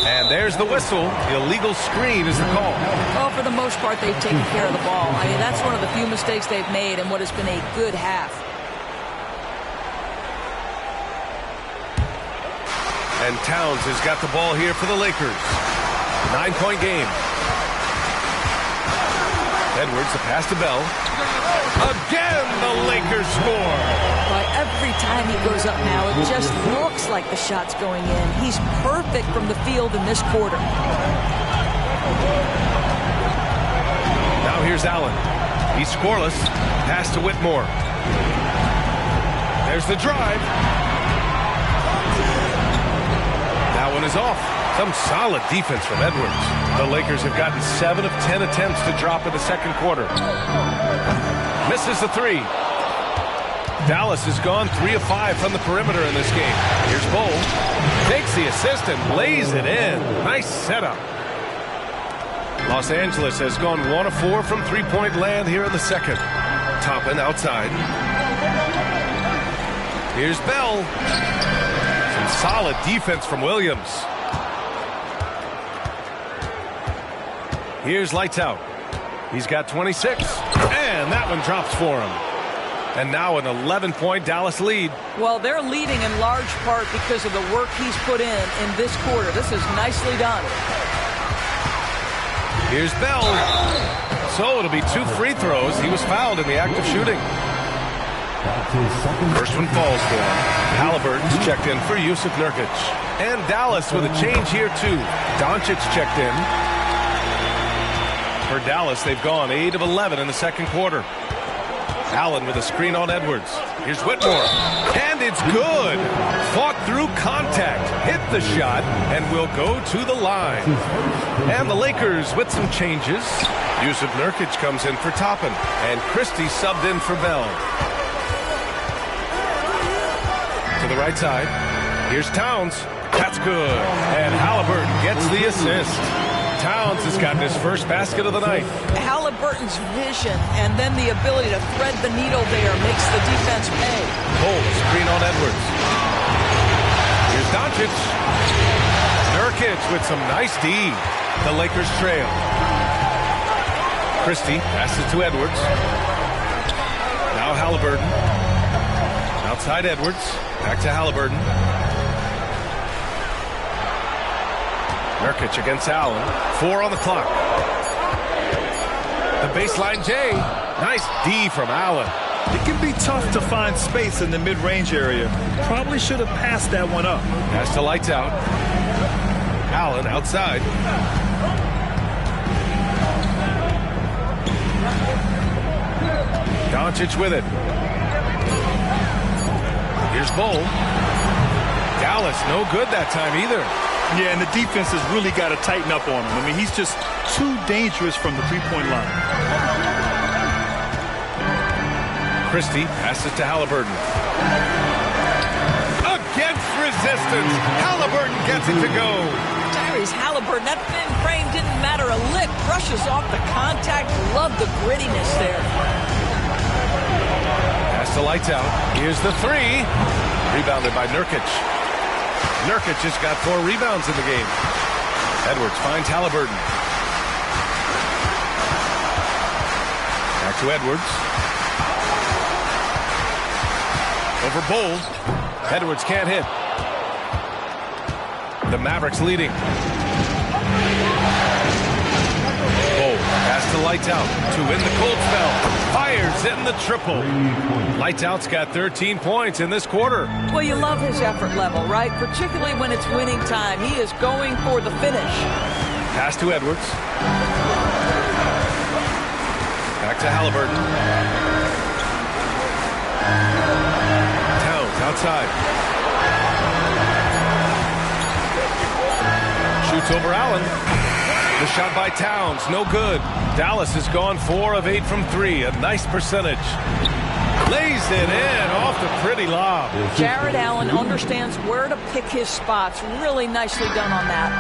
And there's the whistle. Illegal screen is the call. Well, for the most part, they've taken care of the ball. I mean, that's one of the few mistakes they've made in what has been a good half. And Towns has got the ball here for the Lakers. 9-point game. Edwards, the pass to Bell. Again, the Lakers score. By every time he goes up now, it just looks like the shot's going in. He's perfect from the field in this quarter. Now here's Allen. He's scoreless. Pass to Whitmore. There's the drive. That one is off. Some solid defense from Edwards. The Lakers have gotten 7 of 10 attempts to drop in the second quarter. Misses the 3. Dallas has gone 3 of 5 from the perimeter in this game. Here's Bull. Takes the assist and lays it in. Nice setup. Los Angeles has gone 1 of 4 from three-point land here in the second. Toppin outside. Here's Bell. Some solid defense from Williams. Here's Lights Out. He's got 26. And that one drops for him. And now an 11-point Dallas lead. Well, they're leading in large part because of the work he's put in this quarter. This is nicely done. Here's Bell. So it'll be 2 free throws. He was fouled in the act of shooting. First one falls for him. Halliburton's checked in for Yusuf Nurkic. And Dallas with a change here, too. Doncic checked in. For Dallas, they've gone 8 of 11 in the second quarter. Allen with a screen on Edwards. Here's Whitmore. And it's good. Fought through contact. Hit the shot and will go to the line. And the Lakers with some changes. Yusuf Nurkic comes in for Toppin. And Christie subbed in for Bell. To the right side. Here's Towns. That's good. And Halliburton gets the assist. Towns has gotten his first basket of the night. Halliburton's vision and then the ability to thread the needle there makes the defense pay. Bull, screen on Edwards. Here's Doncic. Nurkic with some nice D. The Lakers trail. Christie passes to Edwards. Now Halliburton. Outside Edwards. Back to Halliburton. Nurkic against Allen. 4 on the clock. The baseline J. Nice D from Allen. It can be tough to find space in the mid-range area. Probably should have passed that one up. Pass to Lights Out. Allen outside. Doncic with it. Here's Bull. Dallas no good that time either. Yeah, and the defense has really got to tighten up on him. I mean, he's just too dangerous from the three-point line. Christie passes to Halliburton. Against resistance. Halliburton gets it to go. Tyrese Halliburton, that thin frame didn't matter a lick. Brushes off the contact. Love the grittiness there. Pass to Lights Out. Here's the 3. Rebounded by Nurkic. Nurkic just got 4 rebounds in the game. Edwards finds Halliburton. Back to Edwards. Over Bull. Edwards can't hit. The Mavericks leading. Bull pass to Lights Out to win the cold spell. Fires in the triple. Lights Out's got 13 points in this quarter. Well, you love his effort level, right? Particularly when it's winning time. He is going for the finish. Pass to Edwards. Back to Halliburton. Towns outside. Shoots over Allen. The shot by Towns, no good. Dallas has gone 4 of 8 from 3, a nice percentage. Lays it in off the pretty lob. Jared Allen understands where to pick his spots. Really nicely done on that.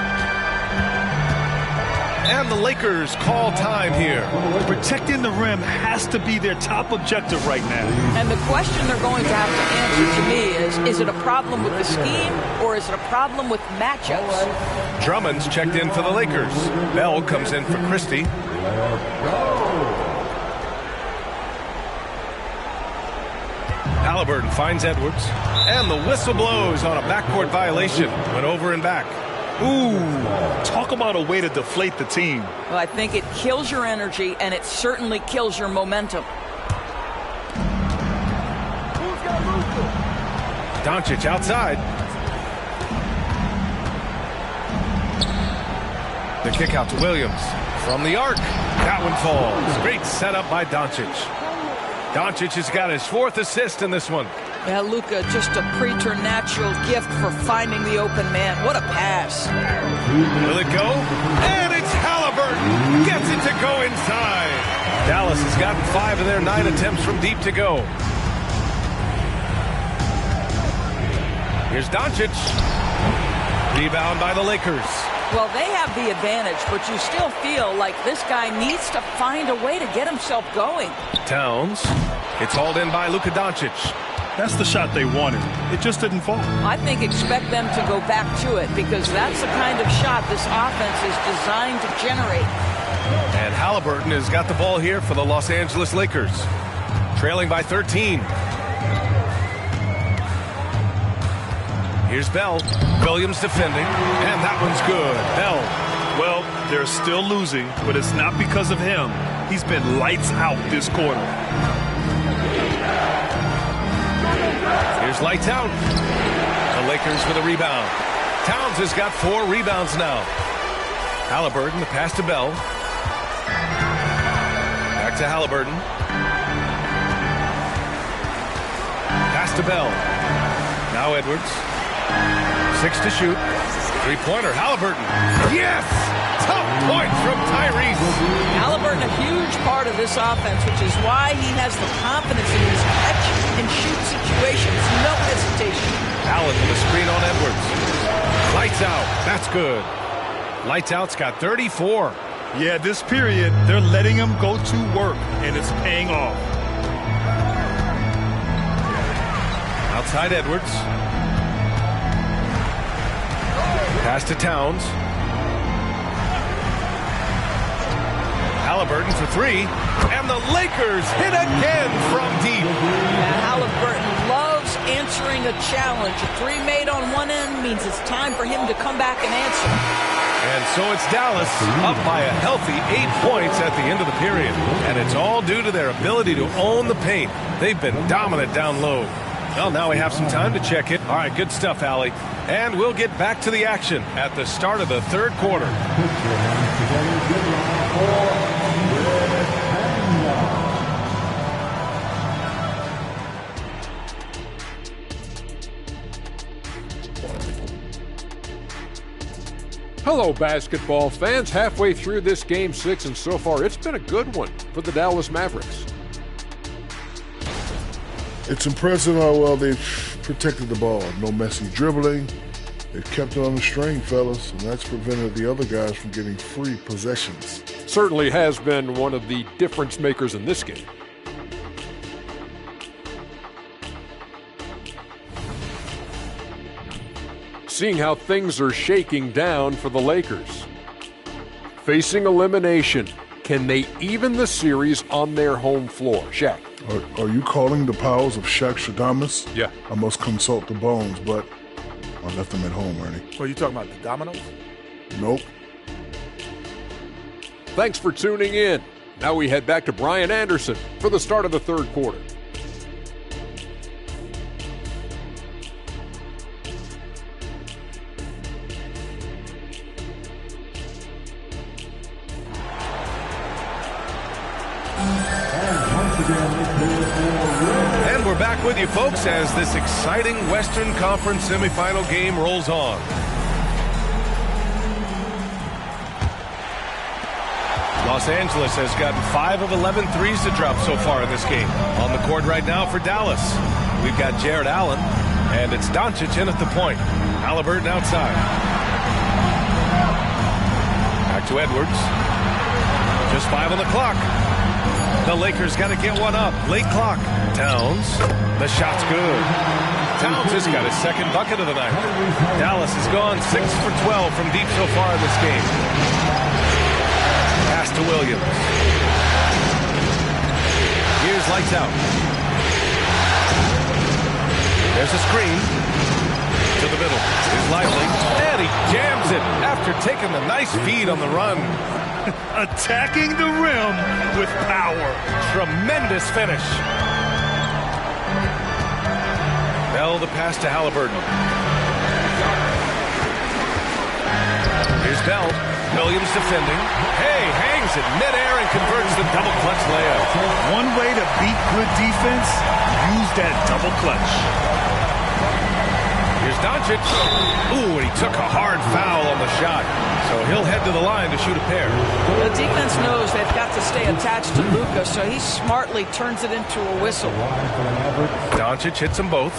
And the Lakers call time here. Protecting the rim has to be their top objective right now. And the question they're going to have to answer to me is it a problem with the scheme or is it a problem with matchups? Drummond's checked in for the Lakers. Bell comes in for Christie. Halliburton finds Edwards. And the whistle blows on a backcourt violation. Went over and back. Ooh, talk about a way to deflate the team. Well, I think it kills your energy, and it certainly kills your momentum. Doncic outside. The kick out to Williams. From the arc. That one falls. Great setup by Doncic. Doncic has got his 4th assist in this one. Yeah, Luka, just a preternatural gift for finding the open man. What a pass. Will it go? And it's Halliburton. Gets it to go inside. Dallas has gotten 5 of their 9 attempts from deep to go. Here's Doncic. Rebound by the Lakers. Well, they have the advantage, but you still feel like this guy needs to find a way to get himself going. Towns. It's hauled in by Luka Doncic. That's the shot they wanted. It just didn't fall. I think expect them to go back to it because that's the kind of shot this offense is designed to generate. And Halliburton has got the ball here for the Los Angeles Lakers. Trailing by 13. Here's Bell. Williams defending, and that one's good. Bell. Well, they're still losing, but it's not because of him. He's been lights out this quarter. Here's lights out. The Lakers with a rebound. Towns has got 4 rebounds now. Halliburton, the pass to Bell. Back to Halliburton. Pass to Bell. Now Edwards. 6 to shoot. 3-pointer. Halliburton. Yes! Tough point from Tyrese. Halliburton, a huge part of this offense, which is why he has the confidence in his catch-and-shoot situations. No hesitation. Allen with a screen on Edwards. Lights out. That's good. Lights out's got 34. Yeah, this period, they're letting him go to work, and it's paying off. Outside Edwards. Pass to Towns. Halliburton for 3. And the Lakers hit again from deep. Yeah, Halliburton loves answering a challenge. A 3 made on one end means it's time for him to come back and answer. And so it's Dallas up by a healthy 8 points at the end of the period. And it's all due to their ability to own the paint. They've been dominant down low. Well, now we have some time to check it. All right, good stuff, Allie. And we'll get back to the action at the start of the third quarter. Hello, basketball fans. Halfway through this Game 6, and so far it's been a good one for the Dallas Mavericks. It's impressive how well they've protected the ball. No messy dribbling. They've kept it on the string, fellas, and that's prevented the other guys from getting free possessions. Certainly has been one of the difference makers in this game. Seeing how things are shaking down for the Lakers. Facing elimination, can they even the series on their home floor? Shaq. Are you calling the powers of Shaq Stradamus? Yeah. I must consult the bones, but I left them at home, Ernie. What are you talking about, the dominoes? Nope. Thanks for tuning in. Now we head back to Brian Anderson for the start of the third quarter. And we're back with you, folks, as this exciting Western Conference semifinal game rolls on. Los Angeles has gotten 5 of 11 threes to drop so far in this game. On the court right now for Dallas, we've got Jared Allen, and it's Doncic in at the point. Halliburton outside. Back to Edwards. Just 5 on the clock. The Lakers got to get one up. Late clock. Towns. The shot's good. Towns has got his second bucket of the night. Dallas has gone 6 for 12 from deep so far in this game. Pass to Williams. Here's lights out. There's a screen. To the middle. He's lively. And he jams it after taking the nice feed on the run. Attacking the rim with power. Tremendous finish. Bell the pass to Halliburton. Here's Bell. Williams defending. Hey, hangs it midair and converts the double clutch layup. One way to beat good defense, use that double clutch. Here's Doncic. Ooh, and he took a hard foul on the shot. So he'll head to the line to shoot a pair. The defense knows they've got to stay attached to Luka, so he smartly turns it into a whistle. Doncic hits them both.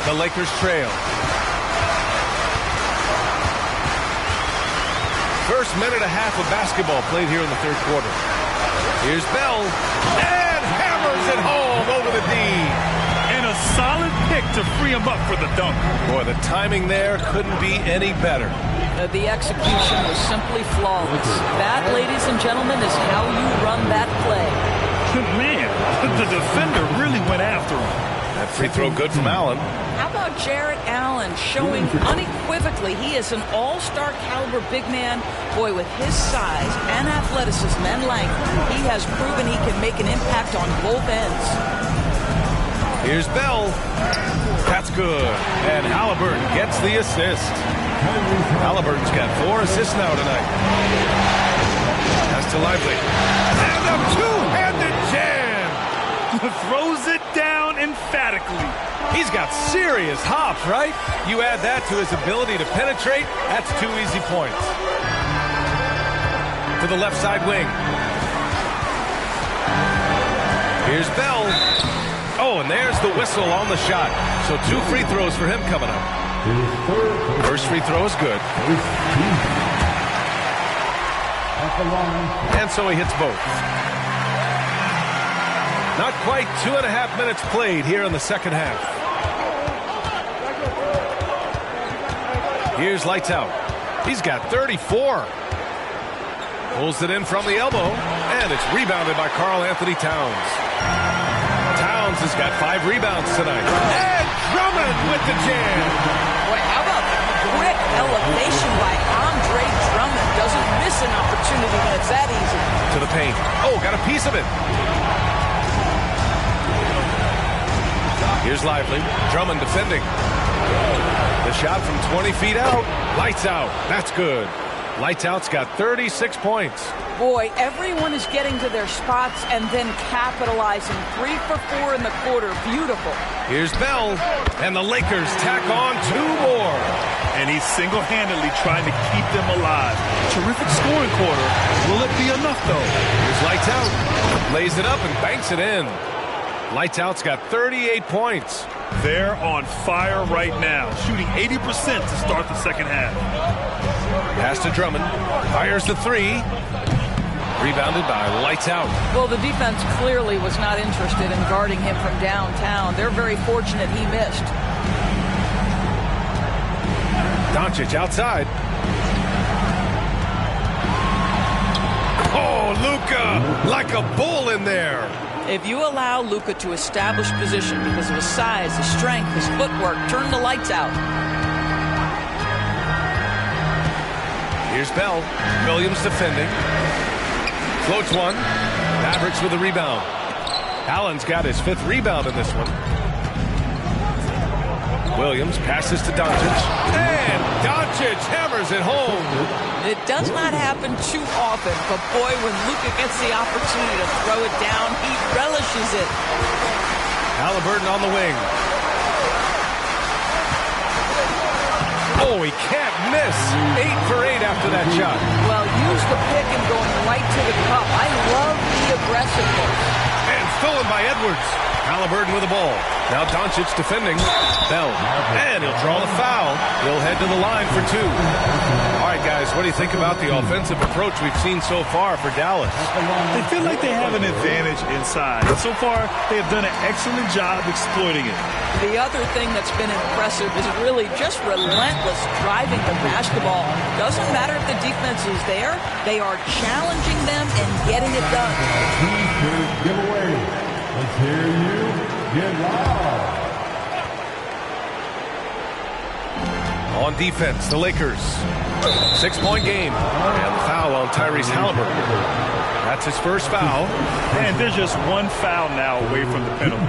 The Lakers trail. First minute and a half of basketball played here in the third quarter. Here's Bell, and hammers it home over the D. And a solid pick to free him up for the dunk. Boy, the timing there couldn't be any better. The execution was simply flawless. That, ladies and gentlemen, is how you run that play. Man, the defender really went after him. That free throw good from Allen. How about Jarrett Allen showing unequivocally he is an all-star caliber big man. Boy, with his size and athleticism and length, he has proven he can make an impact on both ends. Here's Bell. That's good. And Halliburton gets the assist. Halliburton's got 4 assists now tonight. That's to Lively. And a two-handed jam. Throws it down emphatically. He's got serious hops, right? You add that to his ability to penetrate, that's 2 easy points. To the left side wing. Here's Bell. Oh, and there's the whistle on the shot. So 2 free throws for him coming up. First free throw is good. And so he hits both. Not quite 2.5 minutes played here in the second half. Here's lights out. He's got 34. Pulls it in from the elbow, and it's rebounded by Karl Anthony Towns. Towns has got 5 rebounds tonight. And Drummond with the jam. Boy, how about quick elevation by Andre Drummond? Doesn't miss an opportunity when it's that easy. To the paint. Oh, got a piece of it. Here's Lively. Drummond defending. The shot from 20 feet out. Lights out. That's good. Lights out's got 36 points. Boy, everyone is getting to their spots and then capitalizing. 3 for 4 in the quarter. Beautiful. Here's Bell. And the Lakers tack on 2 more. And he's single-handedly trying to keep them alive. Terrific scoring quarter. Will it be enough, though? Here's Lights out. Lays it up and banks it in. Lights out's got 38 points. They're on fire right now, shooting 80% to start the second half. Pass to Drummond. Fires the 3. Rebounded by Lights out. Well, the defense clearly was not interested in guarding him from downtown. They're very fortunate he missed. Doncic outside. Oh, Luka, like a bull in there. If you allow Luka to establish position because of his size, his strength, his footwork, turn the lights out. Here's Bell. Williams defending. Floats one. Mavericks with a rebound. Allen's got his 5th rebound in this one. Williams passes to Doncic. And Doncic hammers it home. It does not happen too often, but boy, when Luka gets the opportunity to throw it down, he relishes it. Halliburton on the wing. Oh, he can't miss. 8 for 8 after that shot. Well, use the pick and going right to the cup. I love the aggressiveness. And stolen by Edwards. Halliburton with the ball. Now Doncic defending. Bell. And he'll draw the foul. He'll head to the line for 2. All right, guys, what do you think about the offensive approach we've seen so far for Dallas? They feel like they have an advantage inside. So far, they have done an excellent job exploiting it. The other thing that's been impressive is really just relentless driving the basketball. Doesn't matter if the defense is there. They are challenging them and getting it done. Giveaway. Let's hear you get loud. On defense, the Lakers. 6-point game. And the foul on Tyrese Halliburton. That's his first foul. And there's just 1 foul now away from the penalty.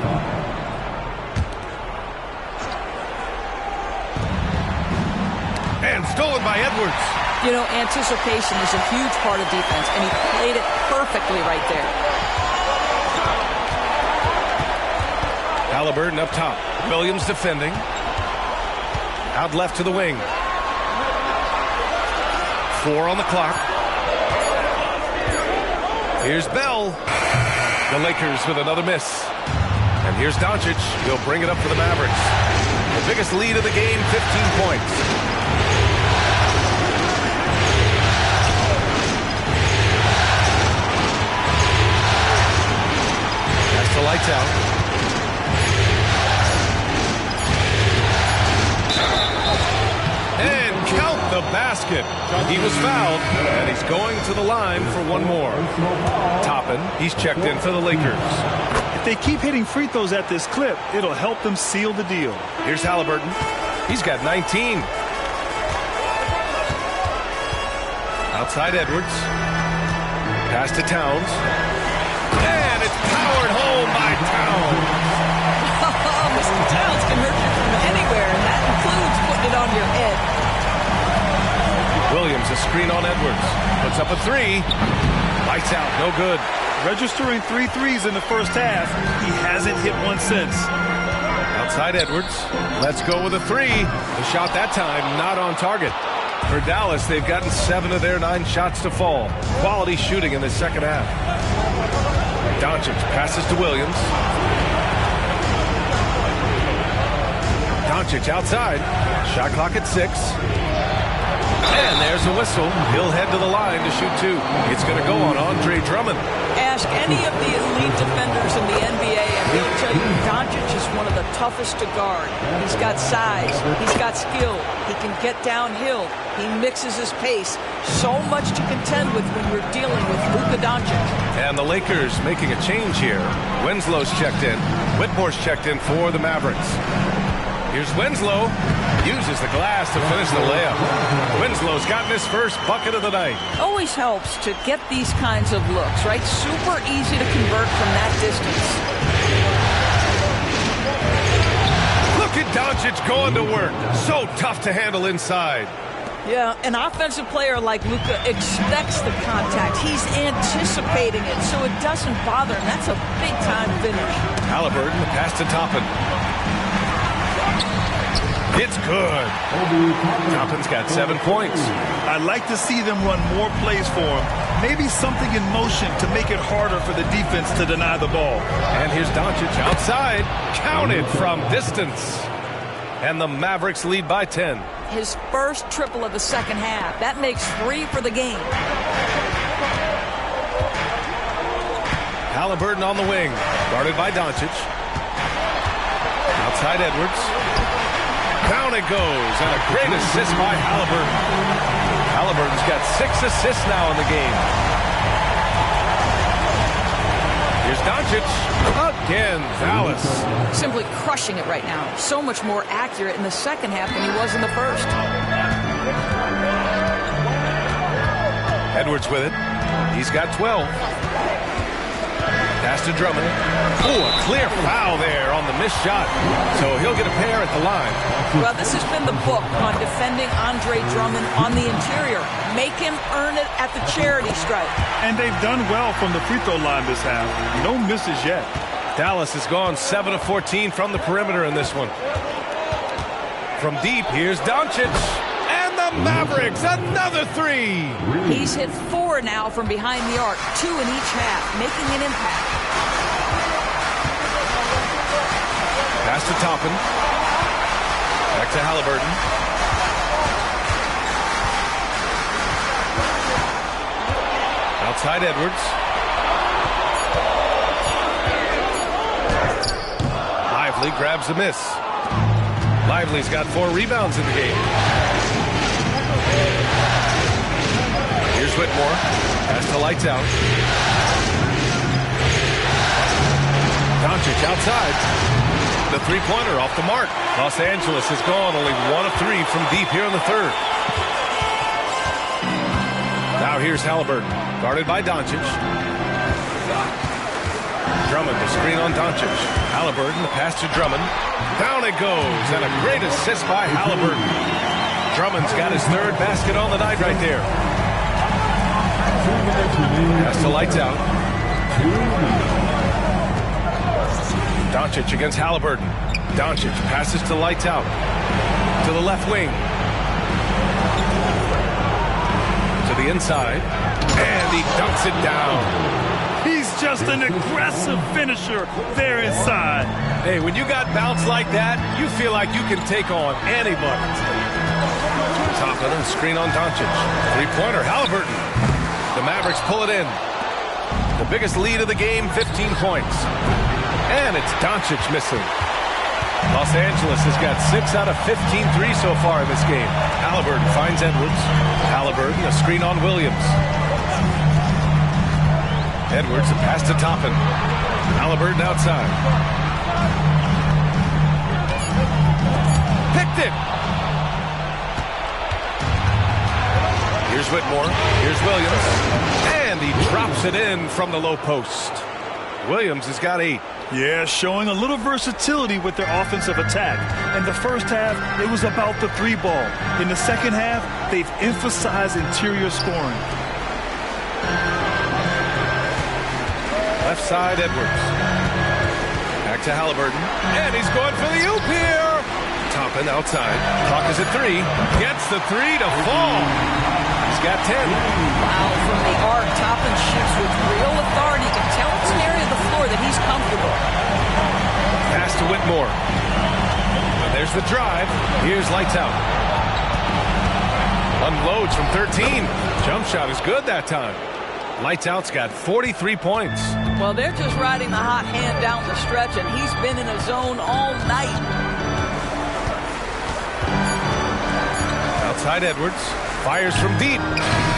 And stolen by Edwards. You know, anticipation is a huge part of defense, and he played it perfectly right there. Halliburton up top. Williams defending. Out left to the wing. 4 on the clock. Here's Bell. The Lakers with another miss. And here's Doncic. He'll bring it up for the Mavericks. The biggest lead of the game, 15 points. That's the lights out. And count the basket. He was fouled, and he's going to the line for one more. Toppin, he's checked in for the Lakers. If they keep hitting free throws at this clip, it'll help them seal the deal. Here's Halliburton. He's got 19. Outside Edwards. Pass to Towns. And it's powered home by Towns. Mr. Towns can hurt you from anywhere, and that includes putting it on your head. Williams, a screen on Edwards. Puts up a three. Lights out, no good. Registering 3 threes in the first half. He hasn't hit one since. Outside Edwards. Let's go with a three. The shot that time not on target. For Dallas, they've gotten 7 of their 9 shots to fall. Quality shooting in the second half. Doncic passes to Williams. Doncic outside. Shot clock at 6. And there's a whistle. He'll head to the line to shoot 2. It's going to go on Andre Drummond. Ask any of the elite defenders in the NBA, and they'll tell you Doncic is one of the toughest to guard. He's got size. He's got skill. He can get downhill. He mixes his pace. So much to contend with when you're dealing with Luka Doncic. And the Lakers making a change here. Winslow's checked in. Whitmore's checked in for the Mavericks. Here's Winslow. Uses the glass to finish the layup. Winslow's gotten his first bucket of the night. Always helps to get these kinds of looks, right? Super easy to convert from that distance. Look at Doncic going to work. So tough to handle inside. Yeah, an offensive player like Luka expects the contact. He's anticipating it, so it doesn't bother him. That's a big-time finish. Halliburton, the pass to Toppin. It's good. Toppin's got 7 points. I'd like to see them run more plays for him. Maybe something in motion to make it harder for the defense to deny the ball. And here's Doncic outside. Counted from distance. And the Mavericks lead by 10. His first triple of the second half. That makes 3 for the game. Halliburton on the wing. Guarded by Doncic. Outside Edwards. Down it goes, and a great assist by Halliburton. Halliburton's got 6 assists now in the game. Here's Doncic. Again, Dallas. Simply crushing it right now. So much more accurate in the second half than he was in the first. Edwards with it. He's got 12. Pass to Drummond. Oh, a clear foul there on the missed shot. So he'll get a pair at the line. Well, this has been the book on defending Andre Drummond on the interior. Make him earn it at the charity stripe. And they've done well from the free throw line this half. No misses yet. Dallas has gone 7 of 14 from the perimeter in this one. From deep, here's Doncic. The Mavericks, another 3. He's hit 4 now from behind the arc, 2 in each half, making an impact. Pass to Toppin. Back to Halliburton. Outside Edwards. Lively grabs a miss. Lively's got 4 rebounds in the game. Here's Whitmore. Pass to lights out. Doncic outside. The three-pointer off the mark. Los Angeles has gone only 1 of 3 from deep here in the third. Now here's Halliburton. Guarded by Doncic. Drummond, the screen on Doncic. Halliburton, the pass to Drummond. Down it goes. And a great assist by Halliburton. Drummond's got his 3rd basket on the night right there. Pass to lights out. Doncic against Halliburton. Doncic passes to lights out. To the left wing. To the inside. And he dunks it down. He's just an aggressive finisher there inside. Hey, when you got bounce like that, you feel like you can take on anybody. Toppin and screen on Doncic. Three-pointer, Halliburton. The Mavericks pull it in. The biggest lead of the game, 15 points. And it's Doncic missing. Los Angeles has got 6 out of 15 threes so far in this game. Halliburton finds Edwards. Halliburton, a screen on Williams. Edwards, a pass to Toppin. Halliburton outside. Picked it. Here's Whitmore. Here's Williams. And he drops it in from the low post. Williams has got 8. Yeah, showing a little versatility with their offensive attack. In the first half, it was about the 3 ball. In the second half, they've emphasized interior scoring. Left side, Edwards. Back to Halliburton. And he's going for the oop here. Toppin outside. Clock is at 3. Gets the 3 to fall. He's got 10. Wow, from the arc, Toppin shoots with real authority. You can tell it's an area of the floor that he's comfortable. Pass to Whitmore. And there's the drive. Here's lights out. Unloads from 13. Jump shot is good that time. Lights out's got 43 points. Well, they're just riding the hot hand down the stretch, and he's been in a zone all night. Outside Edwards. Fires from deep.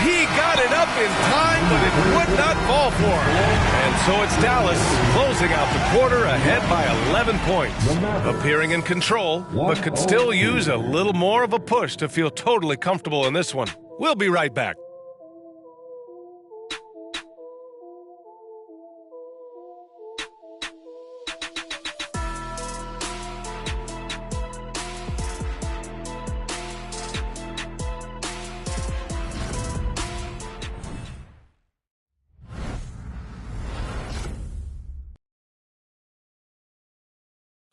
He got it up in time, but it would not fall for him. And so it's Dallas closing out the quarter ahead by 11 points. Appearing in control, but could still use a little more of a push to feel totally comfortable in this one. We'll be right back.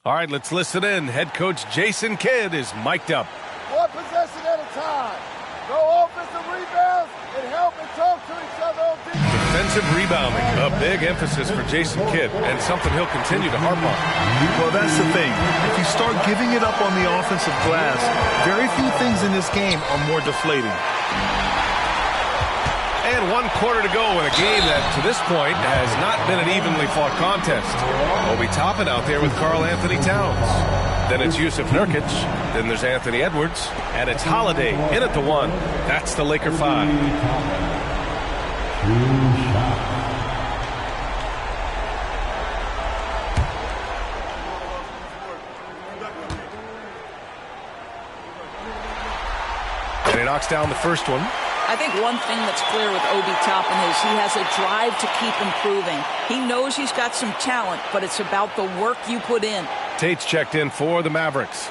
All right, let's listen in. Head coach Jason Kidd is mic'd up. One possession at a time. No offensive rebounds and help and talk to each other on defense. Defensive rebounding, a big emphasis for Jason Kidd, and something he'll continue to harp on. Well, that's the thing. If you start giving it up on the offensive glass, very few things in this game are more deflating. And 1 quarter to go in a game that, to this point, has not been an evenly fought contest. Obi Toppin out there with Karl Anthony Towns. Then it's Yusuf Nurkic. Then there's Anthony Edwards. And it's Holiday in at the 1. That's the Laker 5. And he knocks down the first one. I think one thing that's clear with Obi Toppin is he has a drive to keep improving. He knows he's got some talent, but it's about the work you put in. Tate's checked in for the Mavericks.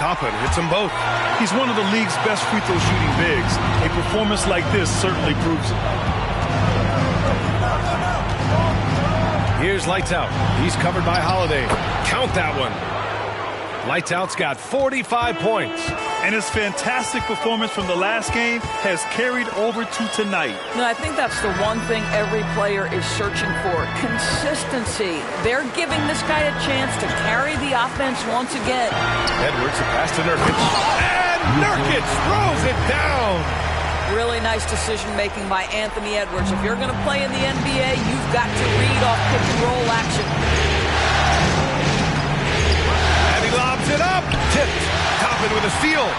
Toppin hits them both. He's one of the league's best free throw shooting bigs. A performance like this certainly proves it. Here's Lights Out. He's covered by Holiday. Count that one. Lights Out's got 45 points. And his fantastic performance from the last game has carried over to tonight. No, I think that's the one thing every player is searching for. Consistency. They're giving this guy a chance to carry the offense once again. Edwards, a pass to Nurkic. And Nurkic throws it down. Really nice decision-making by Anthony Edwards. If you're going to play in the NBA, you've got to read off pick-and-roll action. And he lobs it up. Tipped. Toppin with a steal.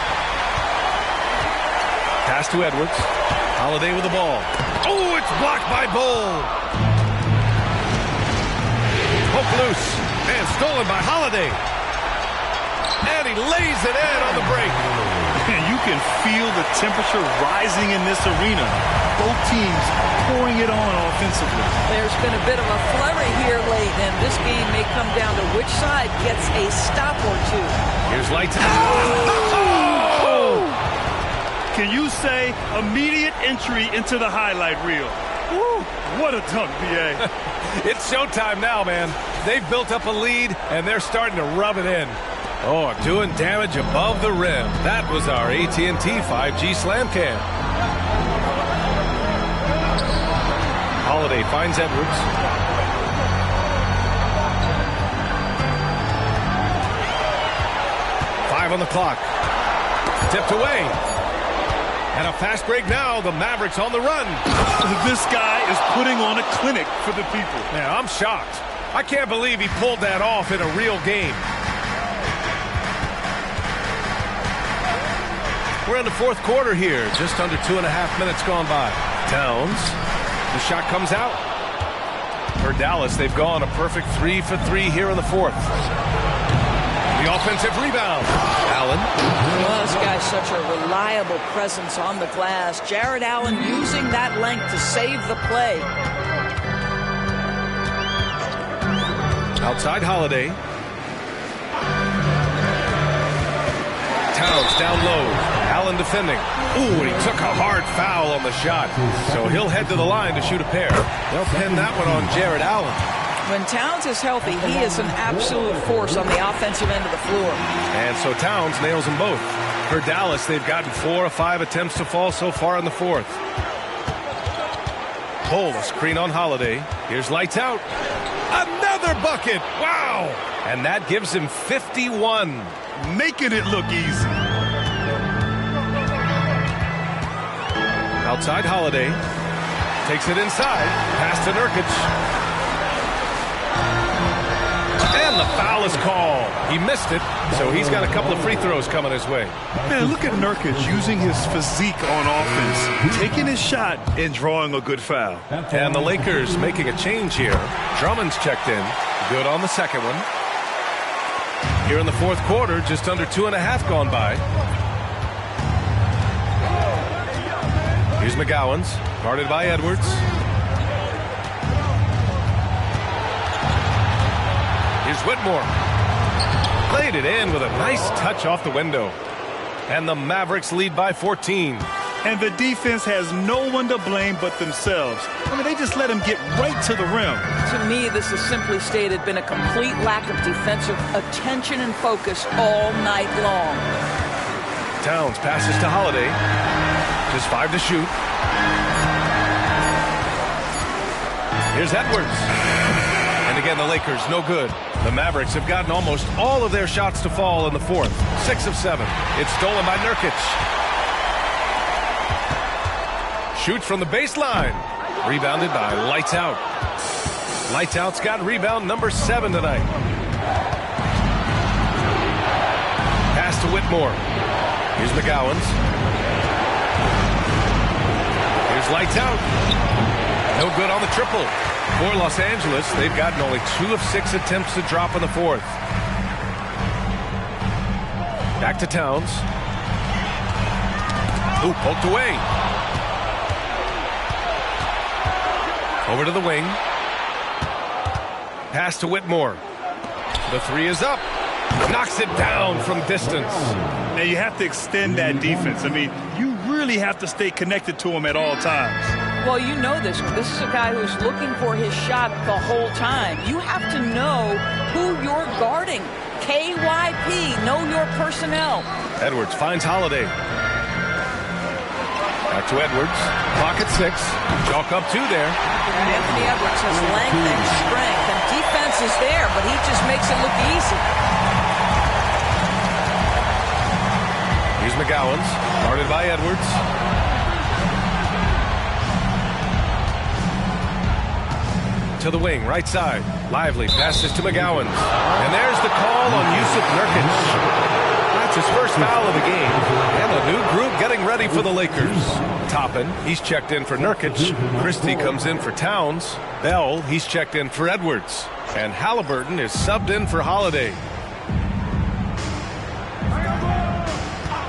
Pass to Edwards. Holiday with the ball. Oh, it's blocked by Bull. Hook loose. And stolen by Holiday. And he lays it in on the break. And you can feel the temperature rising in this arena. Both teams pouring it on offensively. There's been a bit of a flurry here late, and this game may come down to which side gets a stop or two. Here's Lights Out. Oh! Can you say immediate entry into the highlight reel? Woo! What a dunk, B.A. It's showtime now, man. They've built up a lead, and they're starting to rub it in. Oh, doing damage above the rim. That was our AT&T 5G Slam Cam. Holiday finds Edwards. On the clock. Tipped away. And a fast break now. The Mavericks on the run. This guy is putting on a clinic for the people. Yeah, I'm shocked. I can't believe he pulled that off in a real game. We're in the fourth quarter here. Just under 2.5 minutes gone by. Towns. The shot comes out. For Dallas, they've gone a perfect 3 for 3 here in the fourth. The offensive rebound. Allen. Well, this guy's such a reliable presence on the glass. Jared Allen using that length to save the play. Outside Holiday. Towns down low. Allen defending. Ooh, and he took a hard foul on the shot. So he'll head to the line to shoot a pair. They'll pin that one on Jared Allen. When Towns is healthy, he is an absolute force on the offensive end of the floor. And so Towns nails them both. For Dallas, they've gotten 4 of 5 attempts to fall so far in the fourth. Pull a screen on Holiday. Here's lights out. Another bucket. Wow. And that gives him 51. Making it look easy. Outside Holiday. Takes it inside. Pass to Nurkic. And the foul is called. He missed it, so he's got a couple of free throws coming his way. Man, look at Nurkic using his physique on offense, taking his shot and drawing a good foul. And the Lakers making a change here. Drummond's checked in. Good on the second one. Here in the fourth quarter, just under 2.5 gone by. Here's McGowan's, guarded by Edwards. Here's Whitmore. Played it in with a nice touch off the window. And the Mavericks lead by 14. And the defense has no one to blame but themselves. I mean, they just let him get right to the rim. To me, this has simply stated been a complete lack of defensive attention and focus all night long. Towns passes to Holiday. Just 5 to shoot. Here's Edwards. And again, the Lakers, no good. The Mavericks have gotten almost all of their shots to fall in the fourth. 6 of 7. It's stolen by Nurkic. Shoots from the baseline. Rebounded by Lights Out. Lights Out's got rebound number 7 tonight. Pass to Whitmore. Here's McGowan's. Here's Lights Out. No good on the triple. For Los Angeles, they've gotten only 2 of 6 attempts to drop in the fourth. Back to Towns. Ooh, poked away. Over to the wing. Pass to Whitmore. The 3 is up. Knocks it down from distance. Now you have to extend that defense. I mean, you really have to stay connected to him at all times. Well, you know this. This is a guy who's looking for his shot the whole time. You have to know who you're guarding. KYP, know your personnel. Edwards finds Holiday. Back to Edwards. Clock at 6. Chalk up 2 there. And Anthony Edwards has length and strength, and defense is there, but he just makes it look easy. Here's McGowan's, guarded by Edwards. To the wing, right side. Lively passes to McGowan's. And there's the call on Yusuf Nurkic. That's his first foul of the game. And a new group getting ready for the Lakers. Toppin, he's checked in for Nurkic. Christie comes in for Towns. Bell, he's checked in for Edwards. And Halliburton is subbed in for Holiday.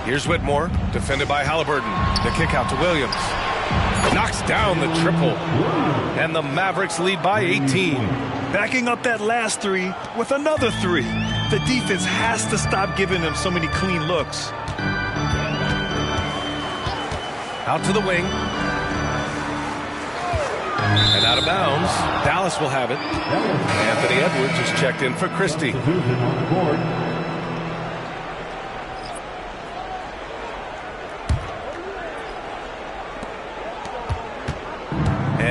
Here's Whitmore, defended by Halliburton. The kick out to Williams. Knocks down the triple. And the Mavericks lead by 18. Backing up that last 3 with another 3. The defense has to stop giving them so many clean looks. Out to the wing. And out of bounds. Dallas will have it. Anthony Edwards is checked in for Christie.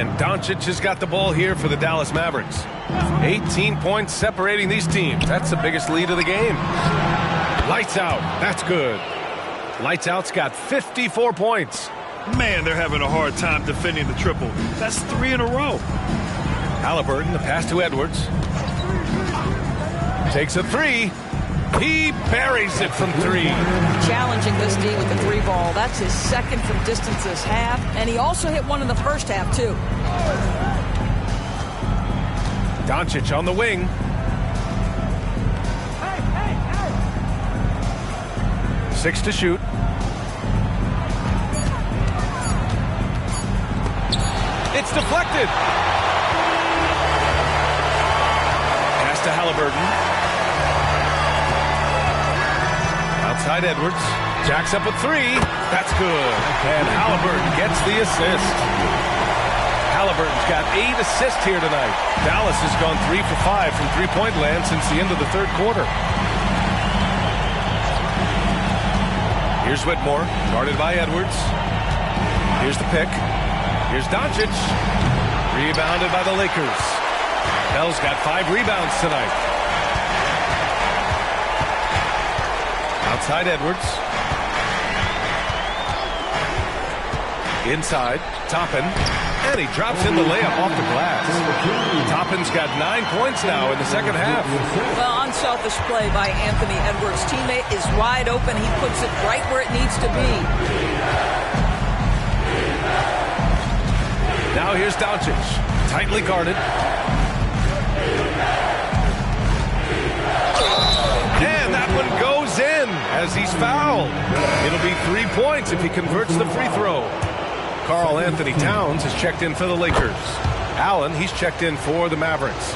And Doncic has got the ball here for the Dallas Mavericks. 18 points separating these teams. That's the biggest lead of the game. Lights out. That's good. Lights out's got 54 points. Man, they're having a hard time defending the triple. That's 3 in a row. Halliburton, the pass to Edwards. Takes a 3. He buries it from 3. Challenging this D with the 3 ball. That's his second from distance this half. And he also hit one in the first half, too. Doncic on the wing. Hey. 6 to shoot. It's deflected. Pass to Halliburton. Outside Edwards. Jacks up a 3. That's good. And Halliburton gets the assist. Halliburton's got 8 assists here tonight. Dallas has gone 3 for 5 from three-point land since the end of the third quarter. Here's Whitmore, guarded by Edwards. Here's the pick. Here's Doncic. Rebounded by the Lakers. Bell's got 5 rebounds tonight. Outside Edwards. Inside, Toppin. And he drops in the layup off the glass. Toppin's got 9 points now in the second half. Well, unselfish play by Anthony Edwards. Teammate is wide open. He puts it right where it needs to be. Now here's Doncic. Tightly guarded. And that one goes in as he's fouled. It'll be 3 points if he converts the free throw. Karl Anthony Towns has checked in for the Lakers. Allen, he's checked in for the Mavericks.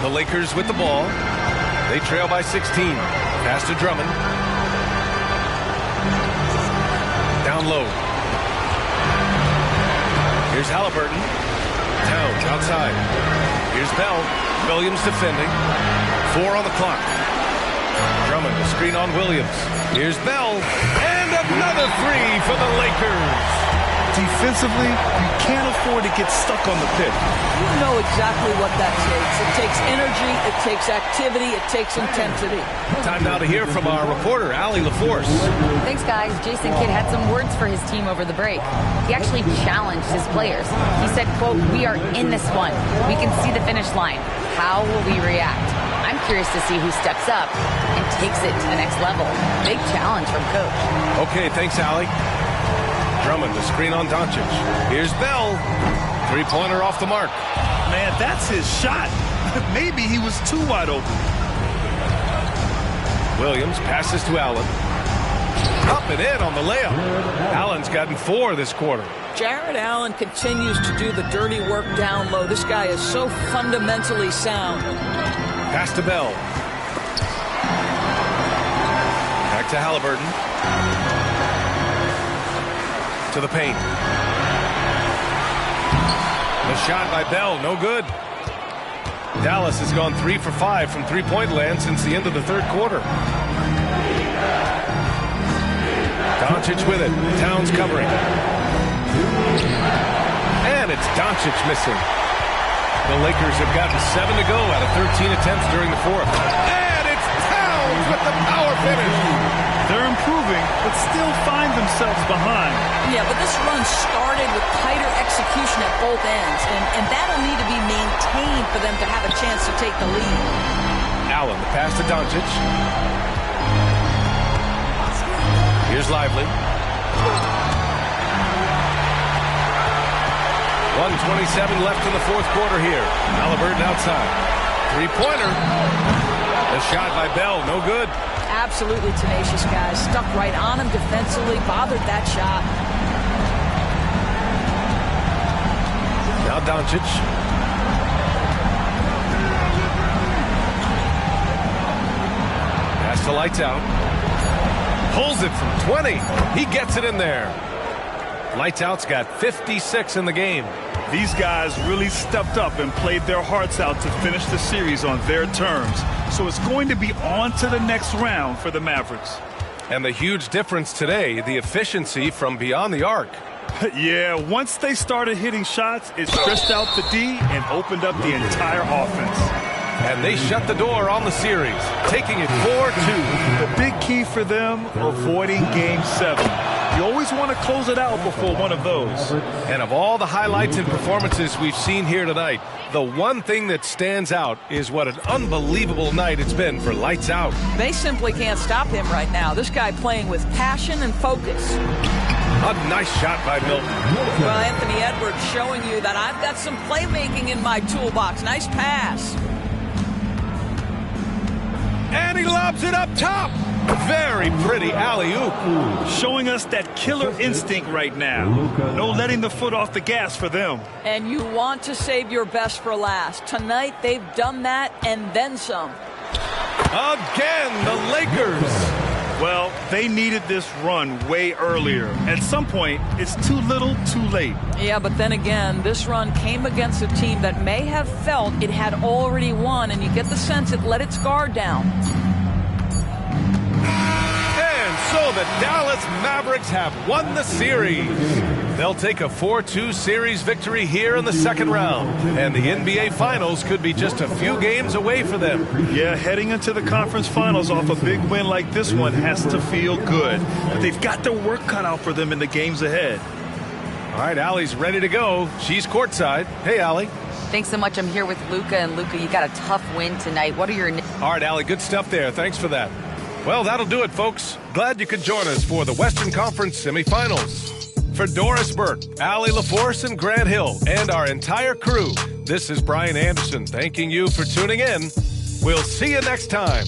The Lakers with the ball. They trail by 16. Pass to Drummond. Down low. Here's Halliburton. Towns outside. Here's Bell. Williams defending. 4 on the clock. Drummond, a screen on Williams. Here's Bell. And another 3 for the Lakers. Defensively, you can't afford to get stuck on the pick. You know exactly what that takes. It takes energy, it takes activity, it takes intensity. Time now to hear from our reporter, Allie LaForce. Thanks, guys. Jason Kidd had some words for his team over the break. He actually challenged his players. He said, quote, "We are in this one. We can see the finish line. How will we react?" I'm curious to see who steps up and takes it to the next level. Big challenge from Coach. Okay, thanks, Allie. Drummond, the screen on Doncic. Here's Bell. 3-pointer off the mark. Man, that's his shot. Maybe he was too wide open. Williams passes to Allen. Up and in on the layup. Allen's gotten 4 this quarter. Jared Allen continues to do the dirty work down low. This guy is so fundamentally sound. Pass to Bell. Back to Halliburton. To the paint. The shot by Bell, no good. Dallas has gone 3 for 5 from three-point land since the end of the third quarter. Doncic with it. Towns covering. And it's Doncic missing. The Lakers have gotten 7 to go out of 13 attempts during the fourth. And it's Towns with the power finish. They're improving, but still find themselves behind. Yeah, but this run started with tighter execution at both ends, and that'll need to be maintained for them to have a chance to take the lead. Allen, the pass to Doncic. Here's Lively. 1:27 left in the fourth quarter here. Halliburton outside. 3-pointer. The shot by Bell, no good. Absolutely tenacious guy. Stuck right on him defensively. Bothered that shot. Now Doncic. Pass to lights out. Pulls it from 20. He gets it in there. Lights out's got 56 in the game. These guys really stepped up and played their hearts out to finish the series on their terms. So it's going to be on to the next round for the Mavericks. And the huge difference today, the efficiency from beyond the arc. Yeah, once they started hitting shots, it stressed out the D and opened up the entire offense. And they shut the door on the series, taking it 4-2. The big key for them, avoiding Game 7. You always want to close it out before one of those. And of all the highlights and performances we've seen here tonight, the one thing that stands out is what an unbelievable night it's been for Lights Out. They simply can't stop him right now. This guy playing with passion and focus. A nice shot by Milton. Well, Anthony Edwards showing you that I've got some playmaking in my toolbox. Nice pass. And he lobs it up top. Very pretty alley-oop. Showing us that killer instinct right now. No letting the foot off the gas for them. And you want to save your best for last. Tonight, they've done that and then some. Again, the Lakers. Well, they needed this run way earlier. At some point, it's too little, too late. Yeah, but then again, this run came against a team that may have felt it had already won, and you get the sense it let its guard down. And so the Dallas Mavericks have won the series. They'll take a 4-2 series victory here in the second round, and the NBA Finals could be just a few games away for them. Yeah, heading into the conference finals off a big win like this one has to feel good. But they've got their work cut out for them in the games ahead. All right, Allie's ready to go. She's courtside. Hey, Allie. Thanks so much. I'm here with Luca, and Luca, you got a tough win tonight. What are your... All right, Allie, good stuff there. Thanks for that. Well, that'll do it, folks. Glad you could join us for the Western Conference semifinals. For Doris Burke, Allie LaForce, and Grant Hill, and our entire crew, this is Brian Anderson thanking you for tuning in. We'll see you next time.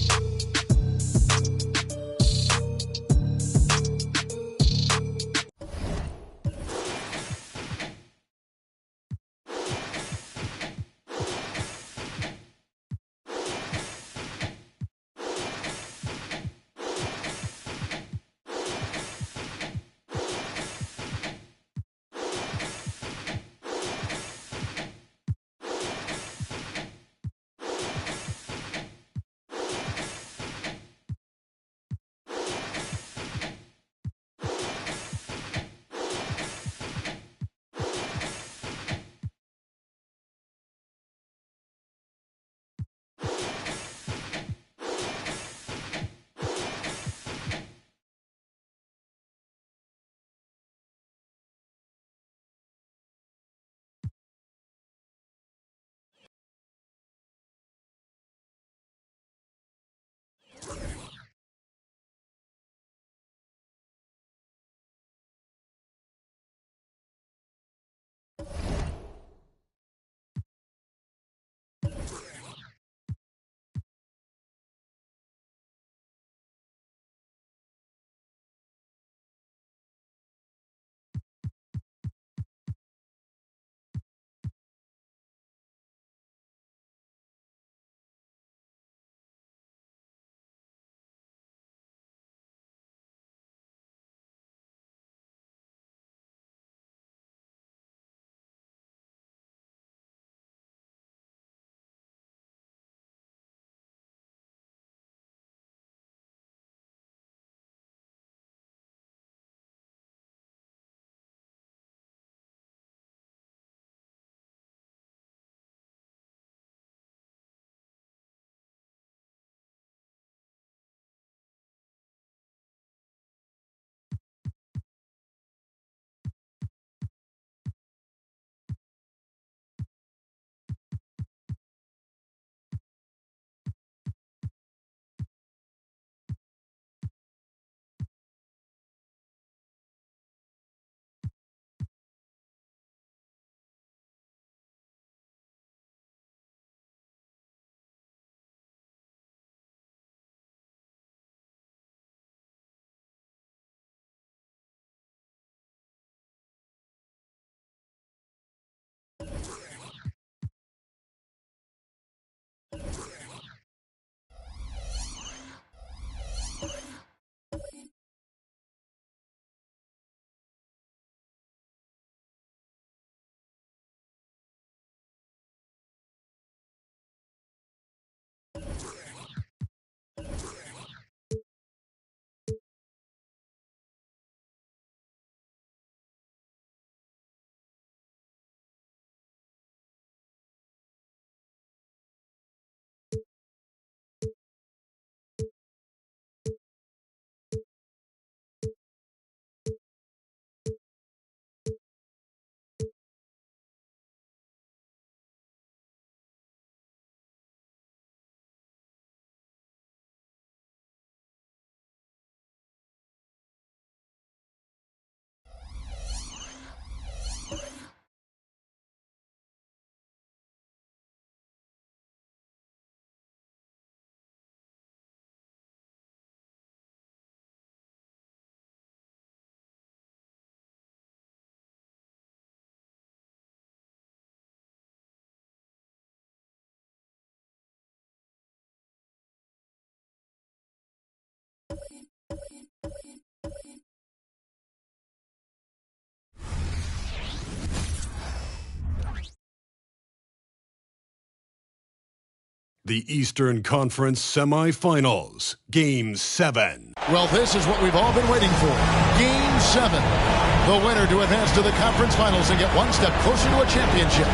The Eastern Conference Semifinals, Game 7. Well, this is what we've all been waiting for. Game 7. The winner to advance to the conference finals and get one step closer to a championship.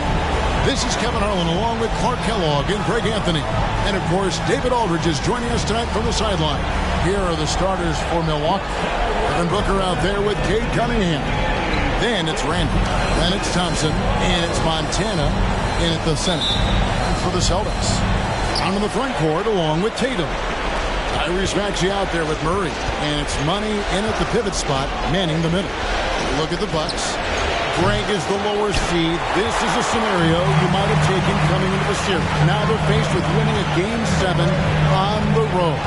This is Kevin Harlan along with Clark Kellogg and Greg Anthony. And, of course, David Aldridge is joining us tonight from the sideline. Here are the starters for Milwaukee. Devin Booker out there with Cade Cunningham. Then it's Randy. Then it's Thompson. And it's Montana in at the center. And for the Celtics. Down in the front court along with Tatum. Tyrese Maxey out there with Murray. And it's Money in at the pivot spot, manning the middle. Look at the Bucks. Greg is the lower seed. This is a scenario you might have taken coming into the series. Now they're faced with winning a Game 7 on the road.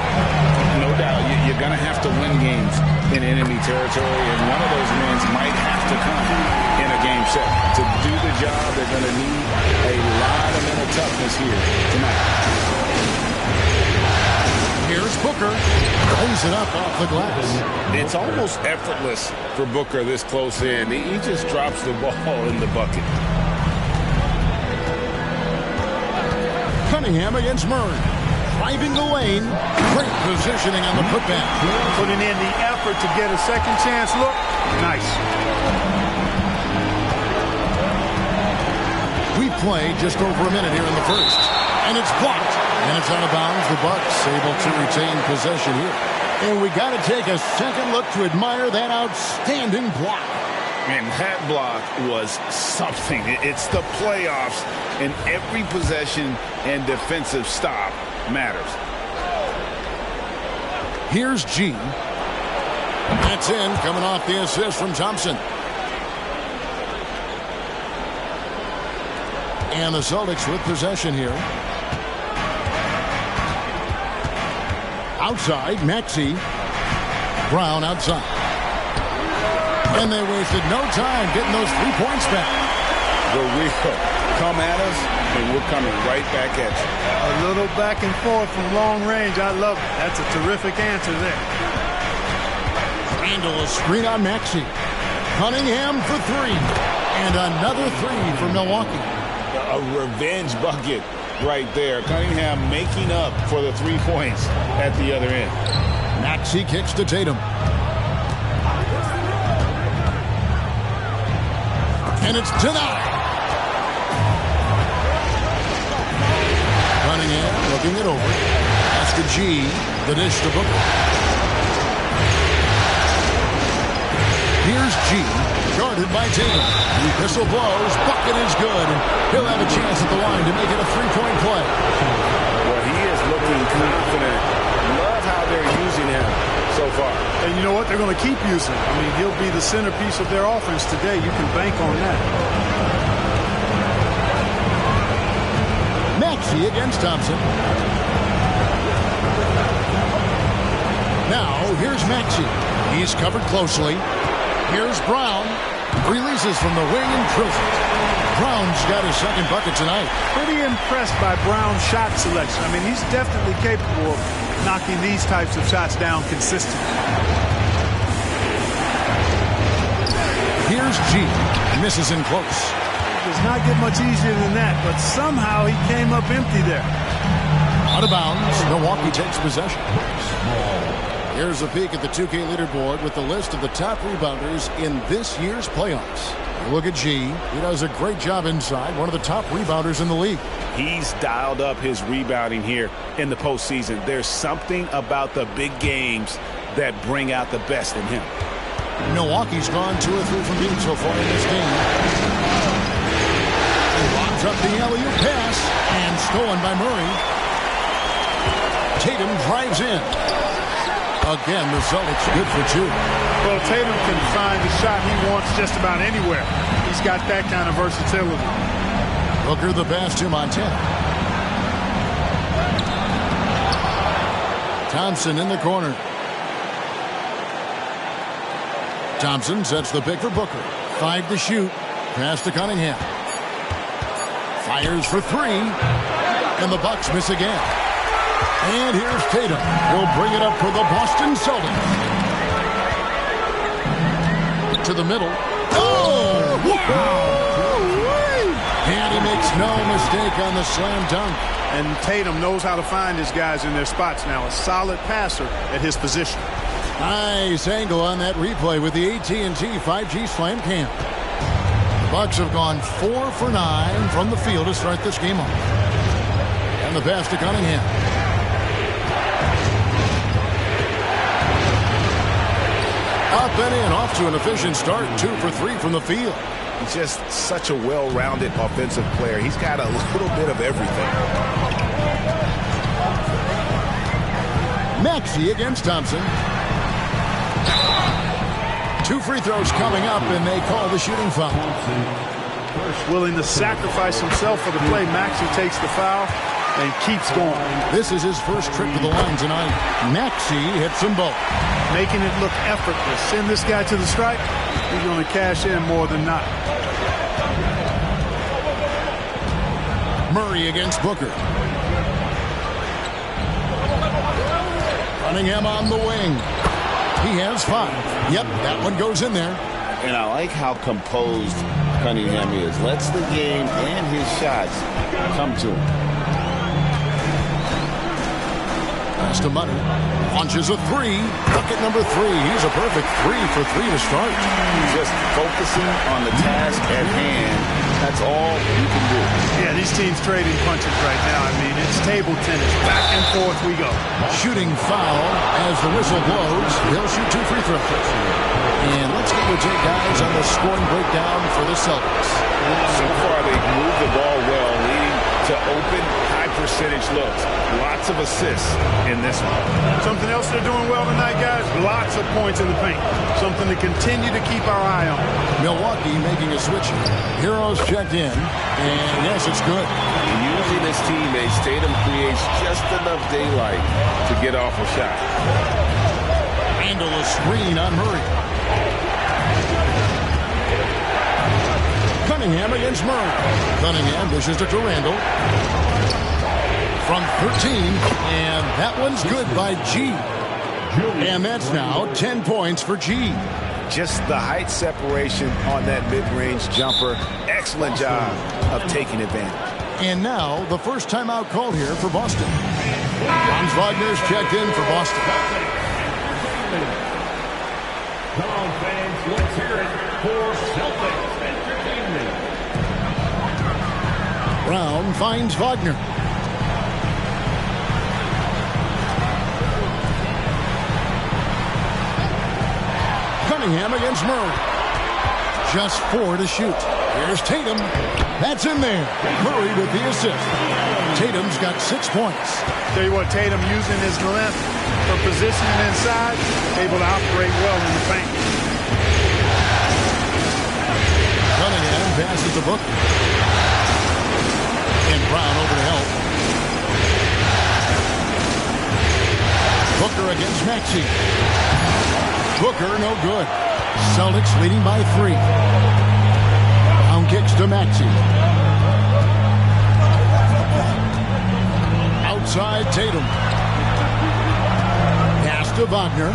No doubt. You're going to have to win games in enemy territory, and one of those wins might have to come in a Game 7. To do the job, they're going to need a lot of mental toughness here tonight. Here's Booker. Cleans it up off the glass. It's almost effortless for Booker this close in. He just drops the ball in the bucket. Cunningham against Murray. Driving the lane. Great positioning on the putback. Putting in the effort to get a second chance look. Nice. We played just over a minute here in the first. And it's blocked. And it's out of bounds. The Bucks able to retain possession here. And we got to take a second look to admire that outstanding block. And that block was something. It's the playoffs, and every possession and defensive stop matters. Here's G. That's in, coming off the assist from Thompson. And the Celtics with possession here. Outside, Maxey. Brown outside. And they wasted no time getting those 3 points back. The wheel. Come at us, and we're coming right back at you. A little back and forth from long range. I love it. That's a terrific answer there. Randall, a screen on Maxey. Cunningham for 3. And another 3 for Milwaukee. A revenge bucket right there. Cunningham making up for the 3 points at the other end. Maxey kicks to Tatum. And it's denied. Cunningham looking it over. That's to G. The dish to Booker. Here's G. Guarded by Tatum. Whistle blows. Bucket is good. He'll have a chance at the line to make it a 3-point play. Well, he is looking confident. Love how they're using him so far. And you know what? They're going to keep using him. I mean, he'll be the centerpiece of their offense today. You can bank on that. Maxey against Thompson. Now, here's Maxey. He's covered closely. Here's Brown. Releases from the wing and drills it. Brown's got his second bucket tonight. Pretty impressed by Brown's shot selection. I mean, he's definitely capable of knocking these types of shots down consistently. Here's G. Misses in close. It does not get much easier than that, but somehow he came up empty there. Out of bounds. Milwaukee takes possession. Here's a peek at the 2K leaderboard with the list of the top rebounders in this year's playoffs. Look at G. He does a great job inside. One of the top rebounders in the league. He's dialed up his rebounding here in the postseason. There's something about the big games that bring out the best in him. Milwaukee's gone 2 or 3 from deep so far in this game. He lobs up the alley-oop pass and stolen by Murray. Tatum drives in. Again, the Celtics good for 2. Well, Tatum can find the shot he wants just about anywhere. He's got that kind of versatility. Booker the pass to Montana. Thompson in the corner. Thompson sets the pick for Booker. 5 to shoot. Pass to Cunningham. Fires for 3. And the Bucks miss again. And here's Tatum. He'll bring it up for the Boston Celtics. To the middle. Oh! Wow! And he makes no mistake on the slam dunk. And Tatum knows how to find his guys in their spots now. A solid passer at his position. Nice angle on that replay with the AT&T 5G Slam Cam. The Bucks have gone 4 for 9 from the field to start this game off. And the pass to Cunningham. Up and in, off to an efficient start. 2 for 3 from the field. He's just such a well-rounded offensive player. He's got a little bit of everything. Maxey against Thompson. 2 free throws coming up, and they call the shooting foul. Willing to sacrifice himself for the play. Maxey takes the foul and keeps going. This is his first trip to the line tonight. Maxey hits them both. Making it look effortless. Send this guy to the stripe. He's going to cash in more than not. Murray against Booker. Cunningham on the wing. He has 5. Yep, that one goes in there. And I like how composed Cunningham is. Lets the game and his shots come to him. Pass to Money. Launches a 3. Bucket number 3. He's a perfect 3 for 3 to start. Just focusing on the task at hand. That's all you can do. Yeah, these teams trading punches right now. I mean, it's table tennis. Back and forth we go. Shooting foul as the whistle blows. He'll shoot 2 free throws. And let's get with Jay guys on the scoring breakdown for the Celtics. So far, they've moved the ball well, leading to open, high-percentage looks. Lots of assists in this one. Something else they're doing well tonight, guys. Lots of points in the paint. Something to continue to keep our eye on. Milwaukee making a switch. Heroes checked in, and yes, it's good. Using his teammates, Tatum creates just enough daylight to get off a shot. Handle a screen on Murray. Cunningham against Murray. Cunningham dishes it to Randall. From 13, and that one's good by G. And that's now 10 points for G. Just the height separation on that mid-range jumper. Excellent job of taking advantage. And now the first timeout called here for Boston. Franz Wagner's checked in for Boston. Come on, fans, let's hear it for Celtics Entertainment. Brown finds Wagner. Cunningham against Murray. Just 4 to shoot. Here's Tatum. That's in there. Murray with the assist. Tatum's got 6 points. Tell you what, Tatum using his length for positioning inside, able to operate well in the paint. Cunningham passes the book. And Brown over to help. Booker against Maxey. Booker no good. Celtics leading by 3. Brown kicks to Maxey. Outside Tatum. Pass to Wagner.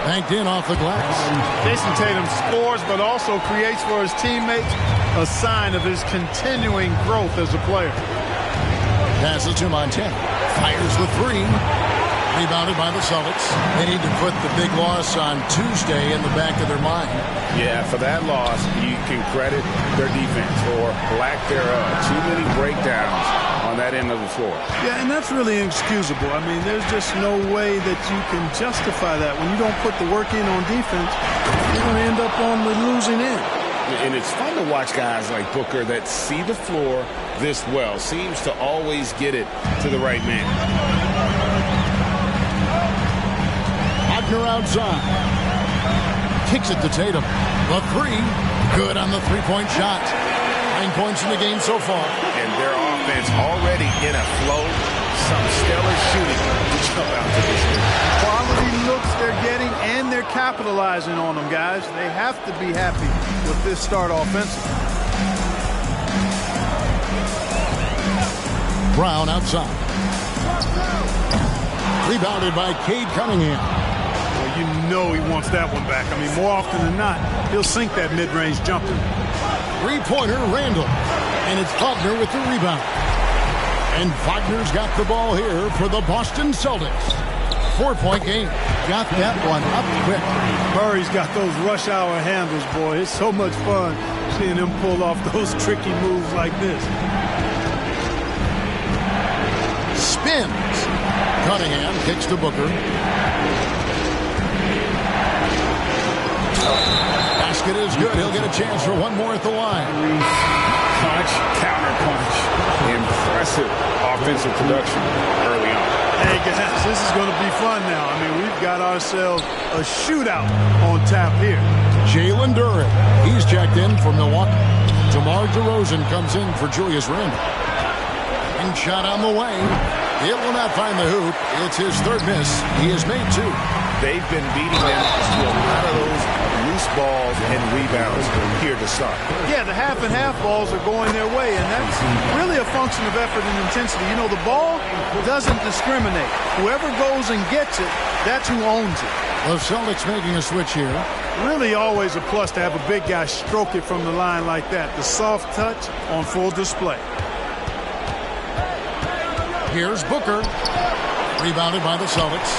Banked in off the glass. Jason Tatum scores, but also creates for his teammates a sign of his continuing growth as a player. Passes to Montana. Fires the 3. Rebounded by the Celtics. They need to put the big loss on Tuesday in the back of their mind. Yeah, for that loss, you can credit their defense or lack thereof. Too many breakdowns on that end of the floor. Yeah, and that's really inexcusable. I mean, there's just no way that you can justify that. When you don't put the work in on defense, you're going to end up on the losing end. And it's fun to watch guys like Booker that see the floor this well. Seems to always get it to the right man. Wagner outside. Kicks it to Tatum. The 3. Good on the 3-point shot. 9 points in the game so far. And their offense already in a flow. Some stellar shooting to jump out to this game. Quality looks they're getting, and they're capitalizing on them, guys. They have to be happy with this start offensively. Brown outside. Rebounded by Cade Cunningham. Well, you know he wants that one back. I mean, more often than not, he'll sink that mid-range jumper. Three-pointer, Randall. And it's Wagner with the rebound. And Wagner's got the ball here for the Boston Celtics. 4-point game. Got that one up quick. Murray's got those rush hour handles, boy. It's so much fun seeing him pull off those tricky moves like this. Spins. Cunningham kicks to Booker. Basket is good. He'll get a chance for one more at the line. Punch, counter punch. Impressive offensive production early on. Hey, guys, this is going to be fun now. I mean, we've got ourselves a shootout on tap here. Jalen Duren. He's checked in for Milwaukee. DeMar DeRozan comes in for Julius Randle. And shot on the way. It will not find the hoop. It's his third miss. He has made two. They've been beating them to a lot of those loose balls and rebounds here to start. Yeah, the half and half balls are going their way, and that's really a function of effort and intensity. You know, the ball doesn't discriminate. Whoever goes and gets it, that's who owns it. The Celtics making a switch here. Really always a plus to have a big guy stroke it from the line like that. The soft touch on full display. Here's Booker. Rebounded by the Celtics.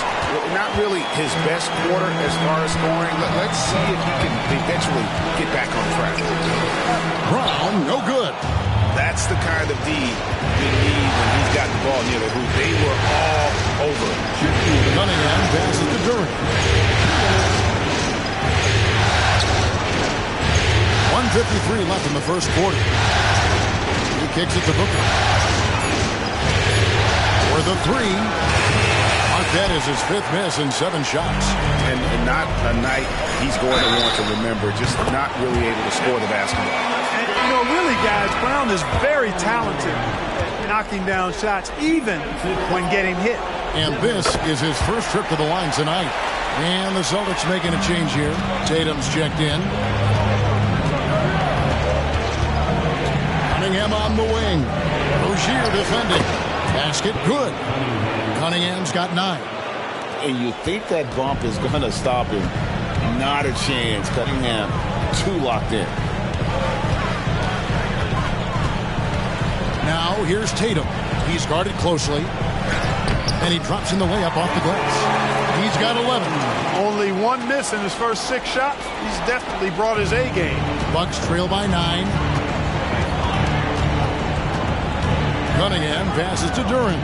Not really his best quarter as far as scoring. Let's see if he can eventually get back on track. Brown, no good. That's the kind of D you need when he's got the ball near the hoop. They were all over. Cunningham passes to Duren. 1:53 left in the first quarter. He kicks it to Booker. For the three. That is his fifth miss in 7 shots. And not a night he's going to want to remember, just not really able to score the basketball. And, you know, really, guys, Brown is very talented at knocking down shots, even when getting hit. And this is his first trip to the line tonight. And the Celtics making a change here. Tatum's checked in. Cunningham on the wing. Rozier defending. Basket good. Cunningham's got 9. And you think that bump is going to stop him. Not a chance. Cunningham too locked in. Now here's Tatum. He's guarded closely. And he drops in the layup off the glass. He's got 11. Only 1 miss in his first 6 shots. He's definitely brought his A game. Bucks trail by 9. Cunningham passes to Duren.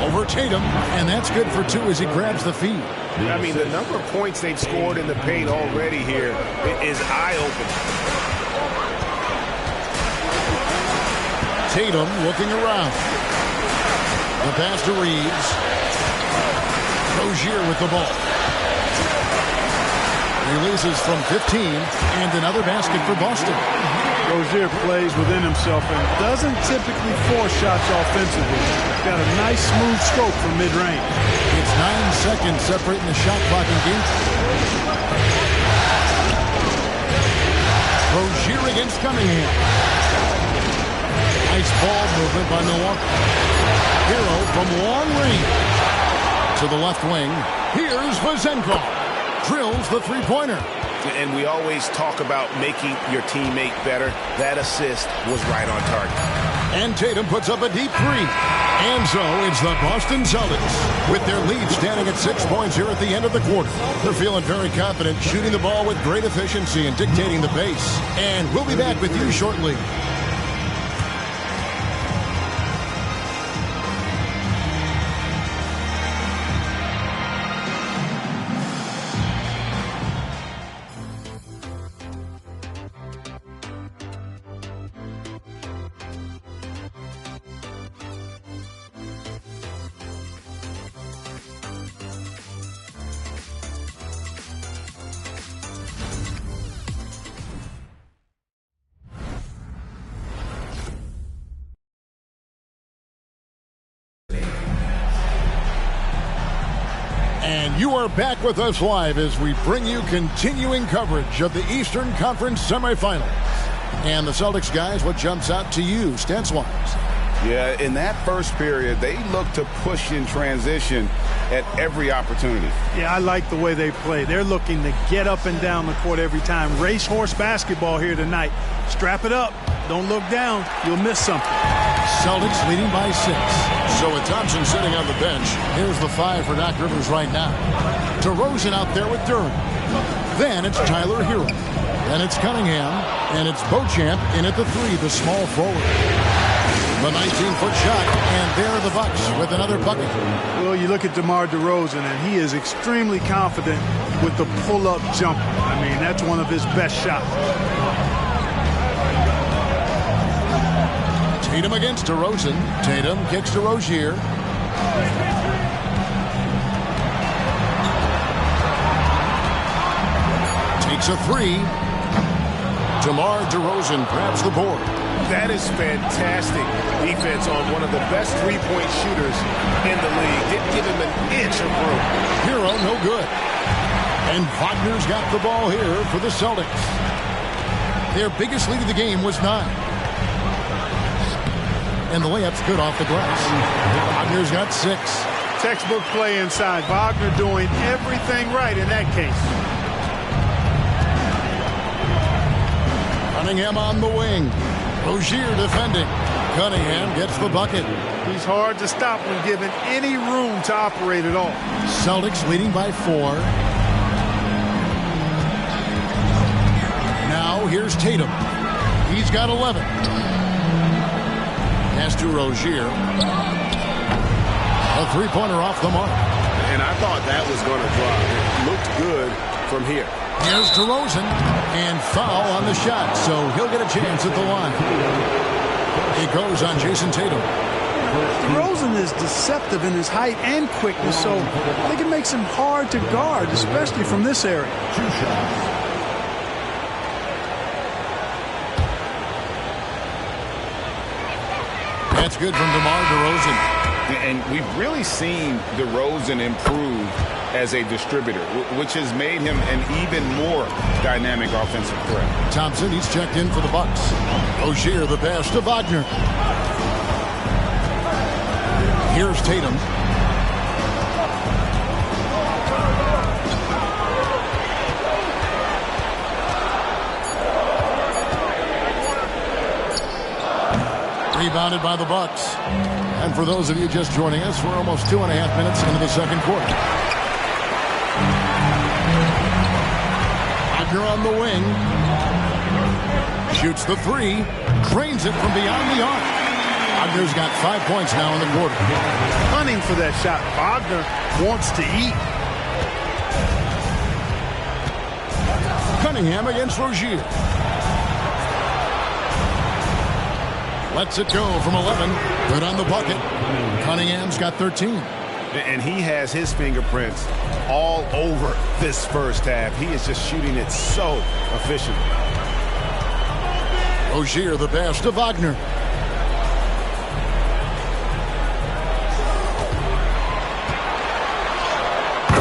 Over Tatum, and that's good for 2 as he grabs the feed. I mean, the number of points they've scored in the paint already here is eye-opening. Tatum looking around. The pass to Reeves. Rozier with the ball. Releases from 15, and another basket for Boston. Rozier plays within himself and doesn't typically force shots offensively. He's got a nice smooth stroke from mid-range. It's 9 seconds separating the shot clock and game. Rozier against Cunningham. Nice ball movement by Milwaukee. Hero from long range. To the left wing. Here's Vazenko. Drills the three-pointer. And we always talk about making your teammate better. That assist was right on target. And Tatum puts up a deep 3. And so it's the Boston Celtics with their lead standing at 6 points here at the end of the quarter. They're feeling very confident, shooting the ball with great efficiency and dictating the pace. And we'll be back with you shortly. And you are back with us live as we bring you continuing coverage of the Eastern Conference semifinals. And the Celtics, guys, what jumps out to you, stats-wise? Yeah, in that first period, they looked to push in transition at every opportunity. Yeah, I like the way they play. They're looking to get up and down the court every time. Racehorse basketball here tonight. Strap it up. Don't look down. You'll miss something. Celtics leading by 6. So with Thompson sitting on the bench, here's the 5 for Doc Rivers right now. DeRozan out there with Durant. Then it's Tyler Hero. Then it's Cunningham. And it's Beauchamp in at the 3, the small forward. The 19-foot shot, and there are the Bucks with another bucket. Well, you look at DeMar DeRozan, and he is extremely confident with the pull-up jumper. I mean, that's one of his best shots. Tatum against DeRozan. Tatum kicks to Rozier. Takes a 3. DeMar DeRozan grabs the board. That is fantastic defense on one of the best three-point shooters in the league. Didn't give him an inch of room. Hero, no good. And Wagner's got the ball here for the Celtics. Their biggest lead of the game was 9. And the layup's good off the glass. Wagner's got 6. Textbook play inside. Wagner doing everything right in that case. Cunningham on the wing. Rozier defending. Cunningham gets the bucket. He's hard to stop when given any room to operate at all. Celtics leading by 4. Now here's Tatum. He's got 11. Pass to Rozier. A three-pointer off the mark. And I thought that was going to drop. It looked good from here. Here's DeRozan, and foul on the shot, so he'll get a chance at the line. It goes on Jason Tatum. DeRozan is deceptive in his height and quickness, so I think it makes him hard to guard, especially from this area. That's good from DeMar DeRozan. And we've really seen DeRozan improve as a distributor, which has made him an even more dynamic offensive threat. Thompson, he's checked in for the Bucks. Rozier, the pass to Wagner. Here's Tatum. Rebounded by the Bucks. And for those of you just joining us, we're almost 2.5 minutes into the second quarter. Wagner on the wing. Shoots the 3. Drains it from beyond the arc. Wagner's got 5 points now in the quarter. Hunting for that shot. Wagner wants to eat. Cunningham against Rozier. Lets it go from 11. Good on the bucket. Cunningham's got 13. And he has his fingerprints all over this first half. He is just shooting it so efficiently. Rozier, the pass to Wagner.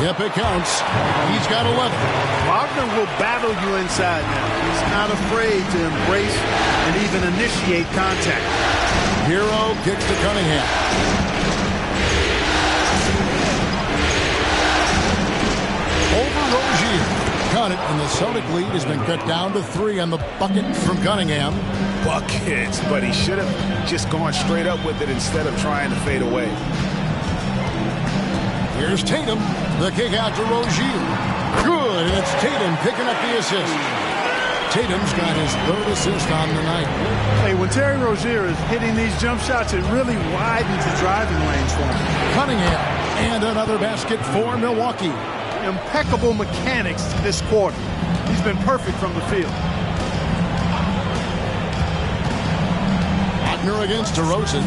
Yep, it counts. He's got 11. Wagner will battle you inside now. He's not afraid to embrace and even initiate contact. Hero kicks to Cunningham. Over Rozier. Got it, and the Celtic lead has been cut down to 3 on the bucket from Cunningham. Buckets, but he should have just gone straight up with it instead of trying to fade away. Here's Tatum. The kick out to Rozier. Good, and it's Tatum picking up the assist. Tatum's got his 3rd assist on the night. Hey, when Terry Rozier is hitting these jump shots, it really widens the driving lanes for him. Cunningham, and another basket for Milwaukee. Impeccable mechanics this quarter. He's been perfect from the field. Wagner against DeRozan.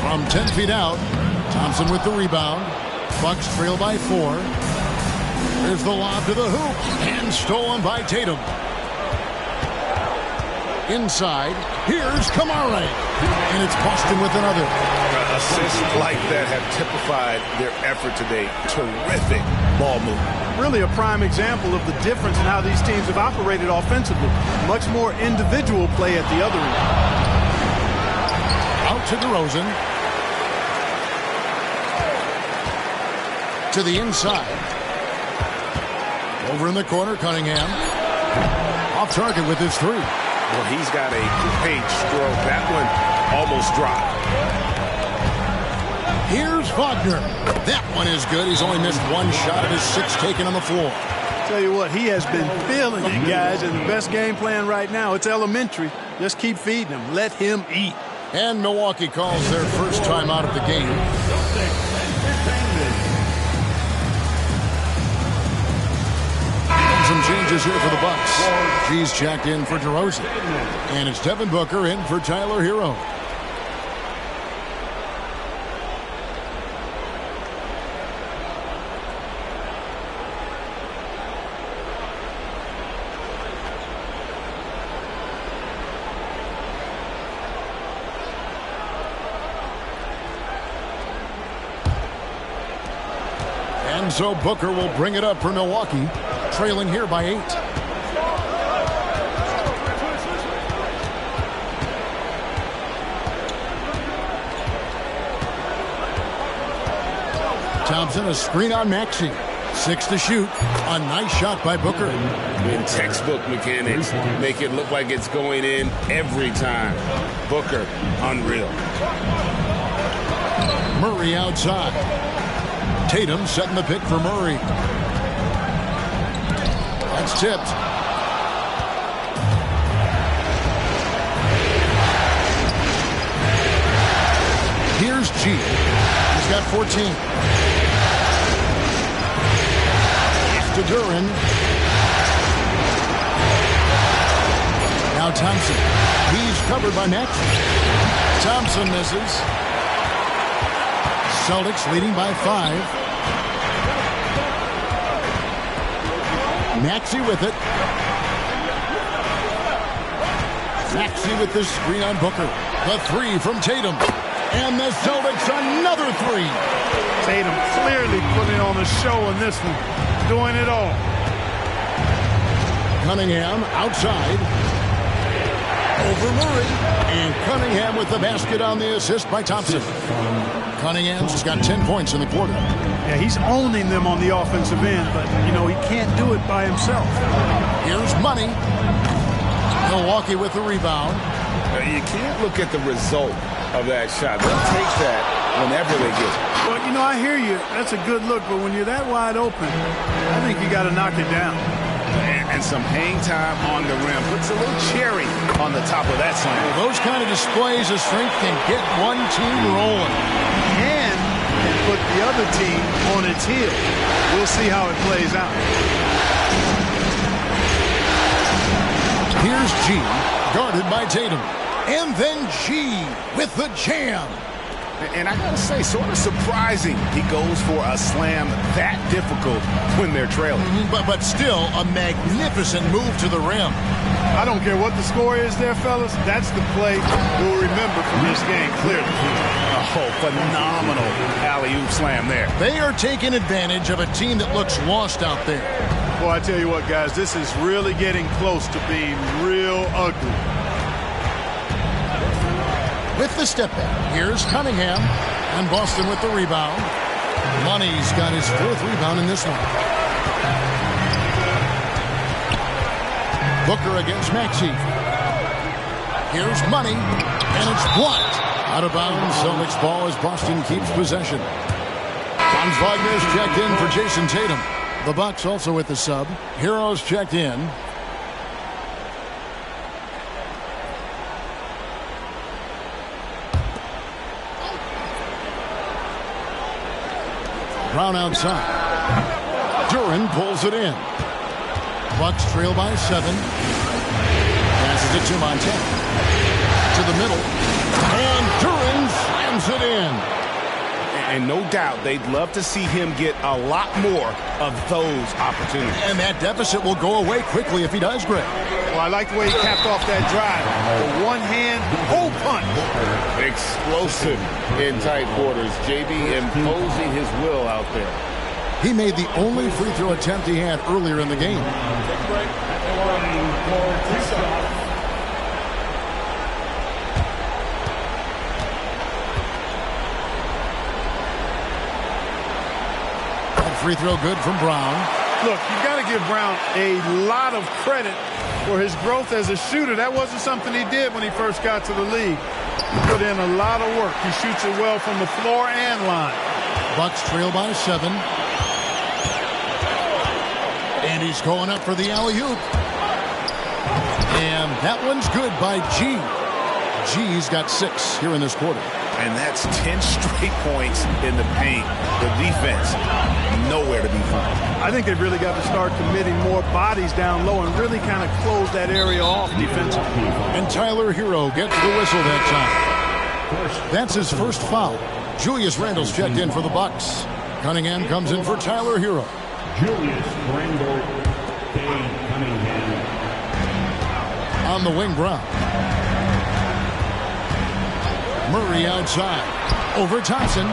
From 10 feet out, Thompson with the rebound. Bucks trail by 4. There's the lob to the hoop, and stolen by Tatum. Inside, here's Kamara, and it's Boston with another. Assists like that have typified their effort today. Terrific ball movement. Really a prime example of the difference in how these teams have operated offensively. Much more individual play at the other end. Out to DeRozan. To the inside. Over in the corner, Cunningham. Off target with his three. Well, he's got a page stroke. That one almost dropped. Here's Wagner. That one is good. He's only missed one shot of his 6 taken on the floor. Tell you what, he has been feeling it, guys, and the best game plan right now, it's elementary. Just keep feeding him. Let him eat. And Milwaukee calls their first time out of the game. And some changes here for the Bucks. He's checked in for DeRozan. And it's Devin Booker in for Tyler Hero. And so Booker will bring it up for Milwaukee, trailing here by 8. Thompson, a screen on Maxey. 6 to shoot. A nice shot by Booker. In textbook mechanics, make it look like it's going in every time. Booker, unreal. Murray outside. Tatum setting the pick for Murray. That's tipped. Here's G. He's got 14. It's to Duran. Now Thompson. He's covered by Maxey. Thompson misses. Celtics leading by 5. Maxey with it. Maxey with the screen on Booker. The 3 from Tatum. And the Celtics another 3. Tatum clearly putting on a show in this one. Doing it all. Cunningham outside. Over Murray. And Cunningham with the basket on the assist by Thompson. Cunningham's just got 10 points in the quarter. Yeah, he's owning them on the offensive end, but, you know, he can't do it by himself. Here's Money. Milwaukee with the rebound. You can't look at the result of that shot. They'll take that whenever they get it. Well, you know, I hear you. That's a good look, but when you're that wide open, I think you got to knock it down. And some hang time on the rim. Puts a little cherry on the top of that slam. Well, those kind of displays of strength can get one team rolling. And put the other team on its heel. We'll see how it plays out. Here's G, guarded by Tatum. And then G with the jam. And I gotta say, sort of surprising he goes for a slam that difficult when they're trailing. But still a magnificent move to the rim. I don't care what the score is there, fellas. That's the play we'll remember from this game clearly. Oh, phenomenal alley-oop slam there. They are taking advantage of a team that looks lost out there. Boy, I tell you what, guys, this is really getting close to being real ugly. With the step back, here's Cunningham, and Boston with the rebound. Money's got his 4th rebound in this one. Booker against Maxey. Here's Money, and it's blocked. Out of bounds, Celtics ball as Boston keeps possession. Franz Wagner's checked in for Jason Tatum. The Bucks also with the sub. Heroes checked in. Brown outside. Duran pulls it in. Bucks trail by 7. Passes it to Montana. To the middle. And Duran slams it in. And no doubt they'd love to see him get a lot more of those opportunities. And that deficit will go away quickly if he does, Greg. Well, I like the way he capped off that drive. The one-hand hole punch. Explosive in tight quarters. JB imposing his will out there. He made the only free throw attempt he had earlier in the game. free throw good from Brown. Look, you got to give Brown a lot of credit for his growth as a shooter. That wasn't something he did when he first got to the league. He put in a lot of work. He shoots it well from the floor and line. Bucks trail by 7. And he's going up for the alley-oop. And that one's good by G. G's got 6 here in this quarter. And that's 10 straight points in the paint. The defense, nowhere to be found. I think they've really got to start committing more bodies down low and really kind of close that area off defensively. And Tyler Hero gets the whistle that time. That's his first foul. Julius Randle's checked in for the Bucks. Cunningham comes in for Tyler Hero. Julius Randle, Cunningham. On the wing, Brown. Murray outside. Over Thompson.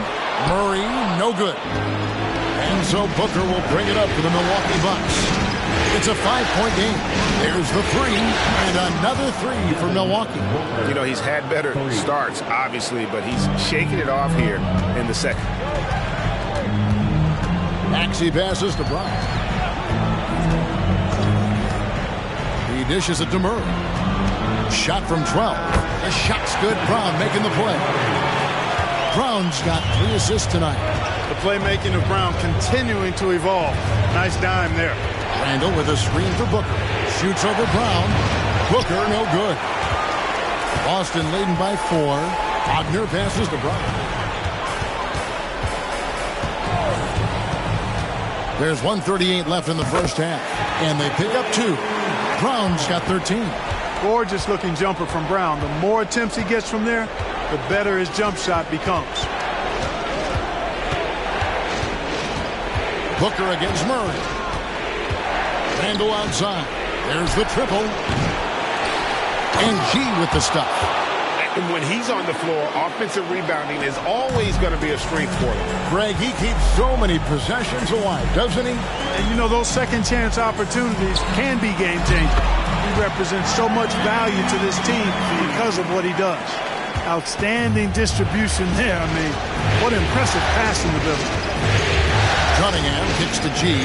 Murray, no good. And so Booker will bring it up for the Milwaukee Bucks. It's a 5-point game. There's the 3, and another 3 for Milwaukee. You know, he's had better starts, obviously, but he's shaking it off here in the second. Maxey passes to Brown. He dishes it to Murray. Shot from 12. The shot's good. Brown making the play. Brown's got 3 assists tonight. The playmaking of Brown continuing to evolve. Nice dime there. Randle with a screen for Booker. Shoots over Brown. Booker, no good. Boston leading by 4. Wagner passes to Brown. There's 1:38 left in the first half. And they pick up 2. Brown's got 13. Gorgeous looking jumper from Brown. The more attempts he gets from there, the better his jump shot becomes. Booker against Murray. Randle outside. There's the triple. And G with the stuff. And when he's on the floor, offensive rebounding is always going to be a strength for him. Greg, he keeps so many possessions alive, doesn't he? And you know, those second chance opportunities can be game changing. He represents so much value to this team because of what he does. Outstanding distribution there. I mean, what impressive passing ability. Cunningham kicks to G.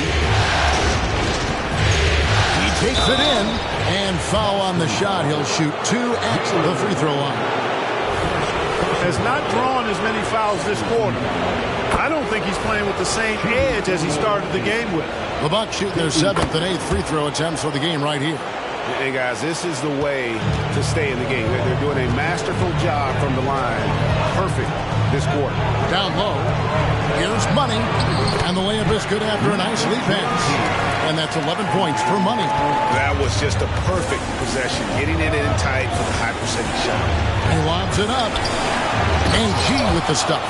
He takes it in, and foul on the shot. He'll shoot 2 at the free throw line. Has not drawn as many fouls this quarter. I don't think he's playing with the same edge as he started the game with. The Bucks shoot their 7th and 8th free throw attempts for the game right here. Hey, guys, this is the way to stay in the game. They're doing a masterful job from the line. Perfect this quarter. Down low. Here's Money. And the layup is good after a nice lead pass. And that's 11 points for Money. That was just a perfect possession. Getting it in tight for the high percentage shot. He lobs it up. And G with the stuff.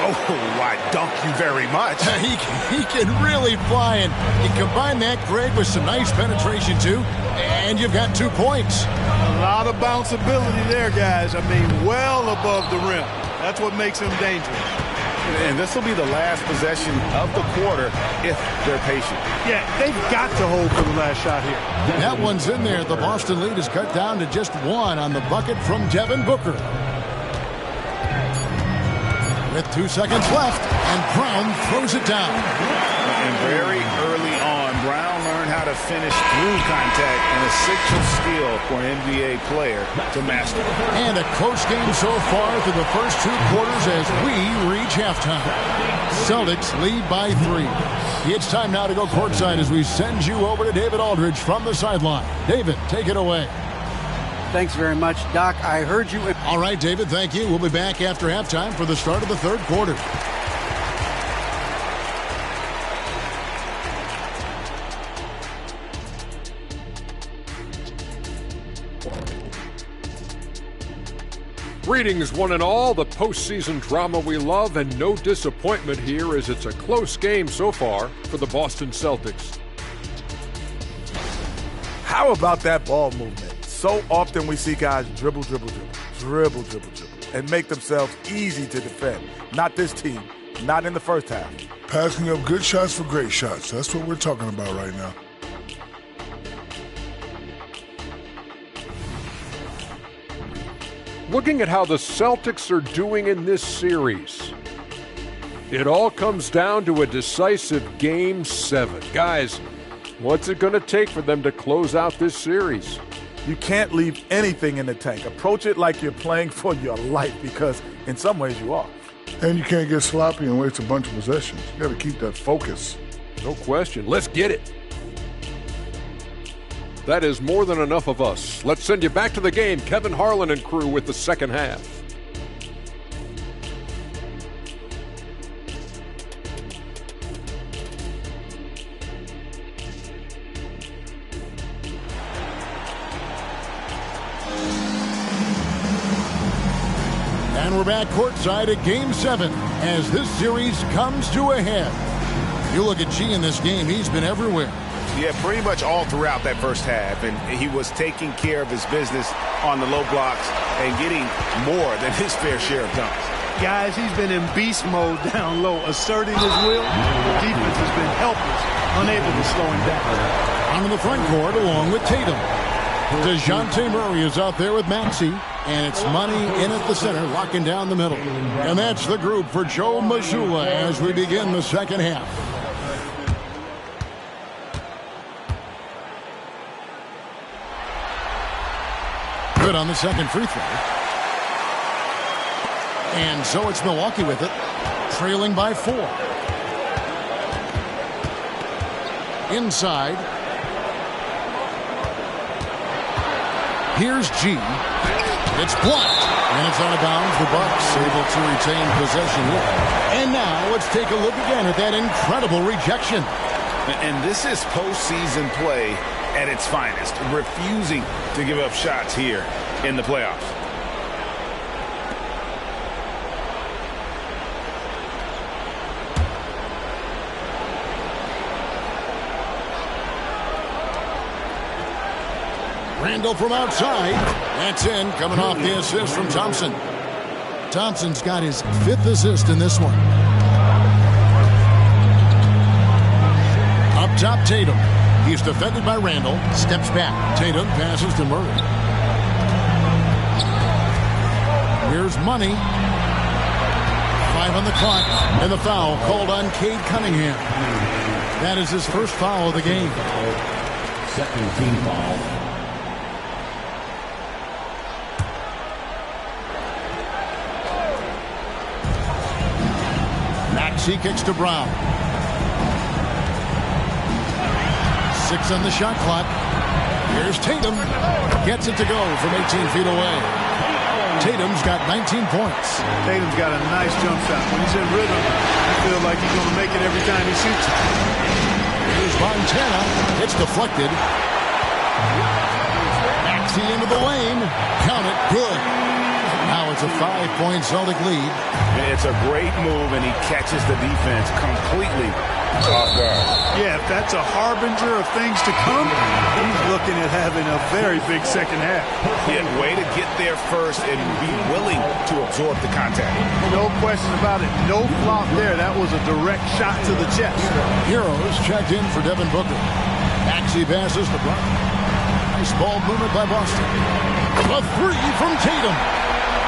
Oh, I dunk you very much. He can really fly. And you combine that, Greg, with some nice penetration, too. And you've got 2 points. A lot of bounceability there, guys. I mean, well above the rim. That's what makes him dangerous. And this will be the last possession of the quarter if they're patient. Yeah, they've got to hold for the last shot here. That one's in there. The Boston lead is cut down to just 1 on the bucket from Devin Booker. With 2 seconds left, and Brown throws it down. And very early on, Brown learned how to finish through contact, an essential skill for an NBA player to master. And a close game so far through the first 2 quarters as we reach halftime. Celtics lead by 3. It's time now to go courtside as we send you over to David Aldridge from the sideline. David, take it away. Thanks very much, Doc. I heard you. All right, David, thank you. We'll be back after halftime for the start of the 3rd quarter. Greetings, one and all. The postseason drama we love, and no disappointment here as it's a close game so far for the Boston Celtics. How about that ball movement? So often we see guys dribble, and make themselves easy to defend. Not this team, not in the first half. Passing up good shots for great shots. That's what we're talking about right now. Looking at how the Celtics are doing in this series. It all comes down to a decisive Game 7. Guys, what's it going to take for them to close out this series? You can't leave anything in the tank. Approach it like you're playing for your life, because in some ways you are. And you can't get sloppy and waste a bunch of possessions. You got to keep that focus. No question. Let's get it. That is more than enough of us. Let's send you back to the game. Kevin Harlan and crew with the second half. And we're back courtside at Game 7 as this series comes to a head. You look at G in this game, he's been everywhere. Yeah, pretty much all throughout that first half, and he was taking care of his business on the low blocks and getting more than his fair share of dunks. Guys, he's been in beast mode down low, asserting his will. The defense has been helpless, unable to slow him down. On the front court along with Tatum. DeJounte Murray is out there with Maxey, and it's Money in at the center, locking down the middle. And that's the group for Joe Mazzulla as we begin the second half. Good on the second free throw. And so it's Milwaukee with it, trailing by 4. Inside. Here's G. It's blocked. And it's out of bounds. The Bucks able to retain possession here. And now let's take a look again at that incredible rejection. And this is postseason play at its finest, refusing to give up shots here in the playoffs. Randall from outside. That's in, coming off the assist from Thompson. Thompson's got his 5th assist in this one. Up top, Tatum. He's defended by Randall. Steps back. Tatum passes to Murray. Here's Money. 5 on the clock. And the foul called on Cade Cunningham. That is his first foul of the game. Second team foul. Maxey kicks to Brown. 6 on the shot clock. Here's Tatum. Gets it to go from 18 feet away. Tatum's got 19 points. Tatum's got a nice jump shot. When he's in rhythm, I feel like he's going to make it every time he shoots it. Here's Montana. It's deflected. Maxey into the lane. Count it. Good. Now it's a 5-point Celtic lead. It's a great move, and he catches the defense completely off guard. Yeah, if that's a harbinger of things to come, he's looking at having a very big second half. Yeah, way to get there first and be willing to absorb the contact. No question about it. No flop there. That was a direct shot to the chest. Heroes checked in for Devin Booker. Maxey passes to Brown. Nice ball movement by Boston. A 3 from Tatum.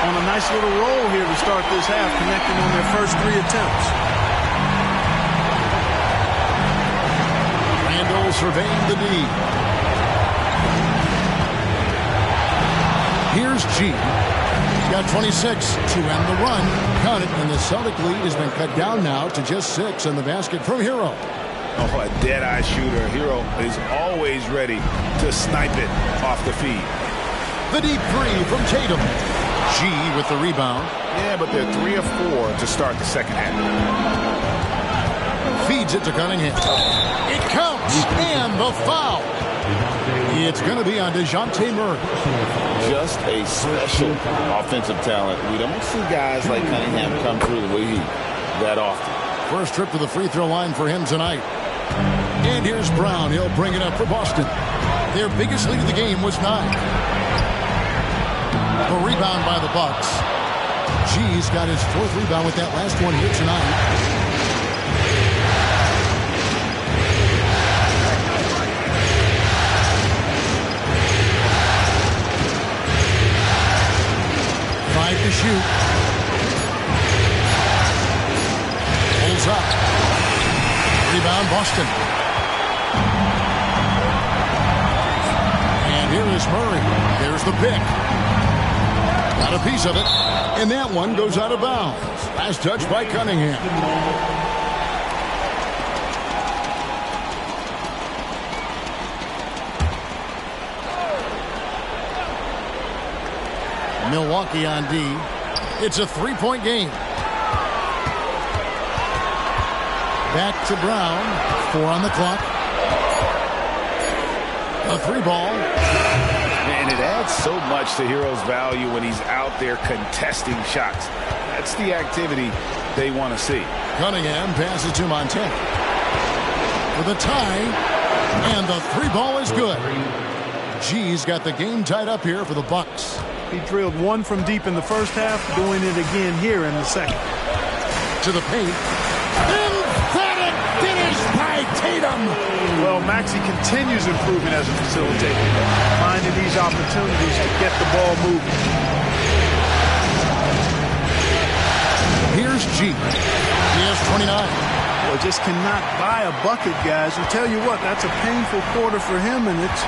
On a nice little roll here to start this half, connecting on their first 3 attempts. Randall surveying the D. Here's G. He's got 26 to end the run. Count it, and the Celtic lead has been cut down now to just 6 on the basket from Hero. Oh, a dead-eye shooter. Hero is always ready to snipe it off the feed. The deep 3 from Tatum. G with the rebound. Yeah, but they're 3 of 4 to start the second half. Feeds it to Cunningham. It counts, and the foul. It's going to be on DeJounte Murray. Just a special offensive talent. We don't see guys like Cunningham come through the league that often. First trip to the free throw line for him tonight. And here's Brown. He'll bring it up for Boston. Their biggest lead of the game was 9. The rebound by the Bucks. G's got his 4th rebound with that last one here tonight. To shoot. on Boston. And here is Murray. There's the pick. Got a piece of it. And that one goes out of bounds. Last touch by Cunningham. Milwaukee on D. It's a three-point game. Back to Brown. 4 on the clock. A 3-ball. And it adds so much to Hero's value when he's out there contesting shots. That's the activity they want to see. Cunningham passes to Montana. For the tie. And the 3-ball is good. G's got the game tied up here for the Bucks. He drilled one from deep in the first half, doing it again here in the second. To the paint. Emphatic finish by Tatum. Well, Maxey continues improving as a facilitator, finding these opportunities to get the ball moving. Here's G. He has 29. Well, just cannot buy a bucket, guys. And tell you what, that's a painful quarter for him, and it's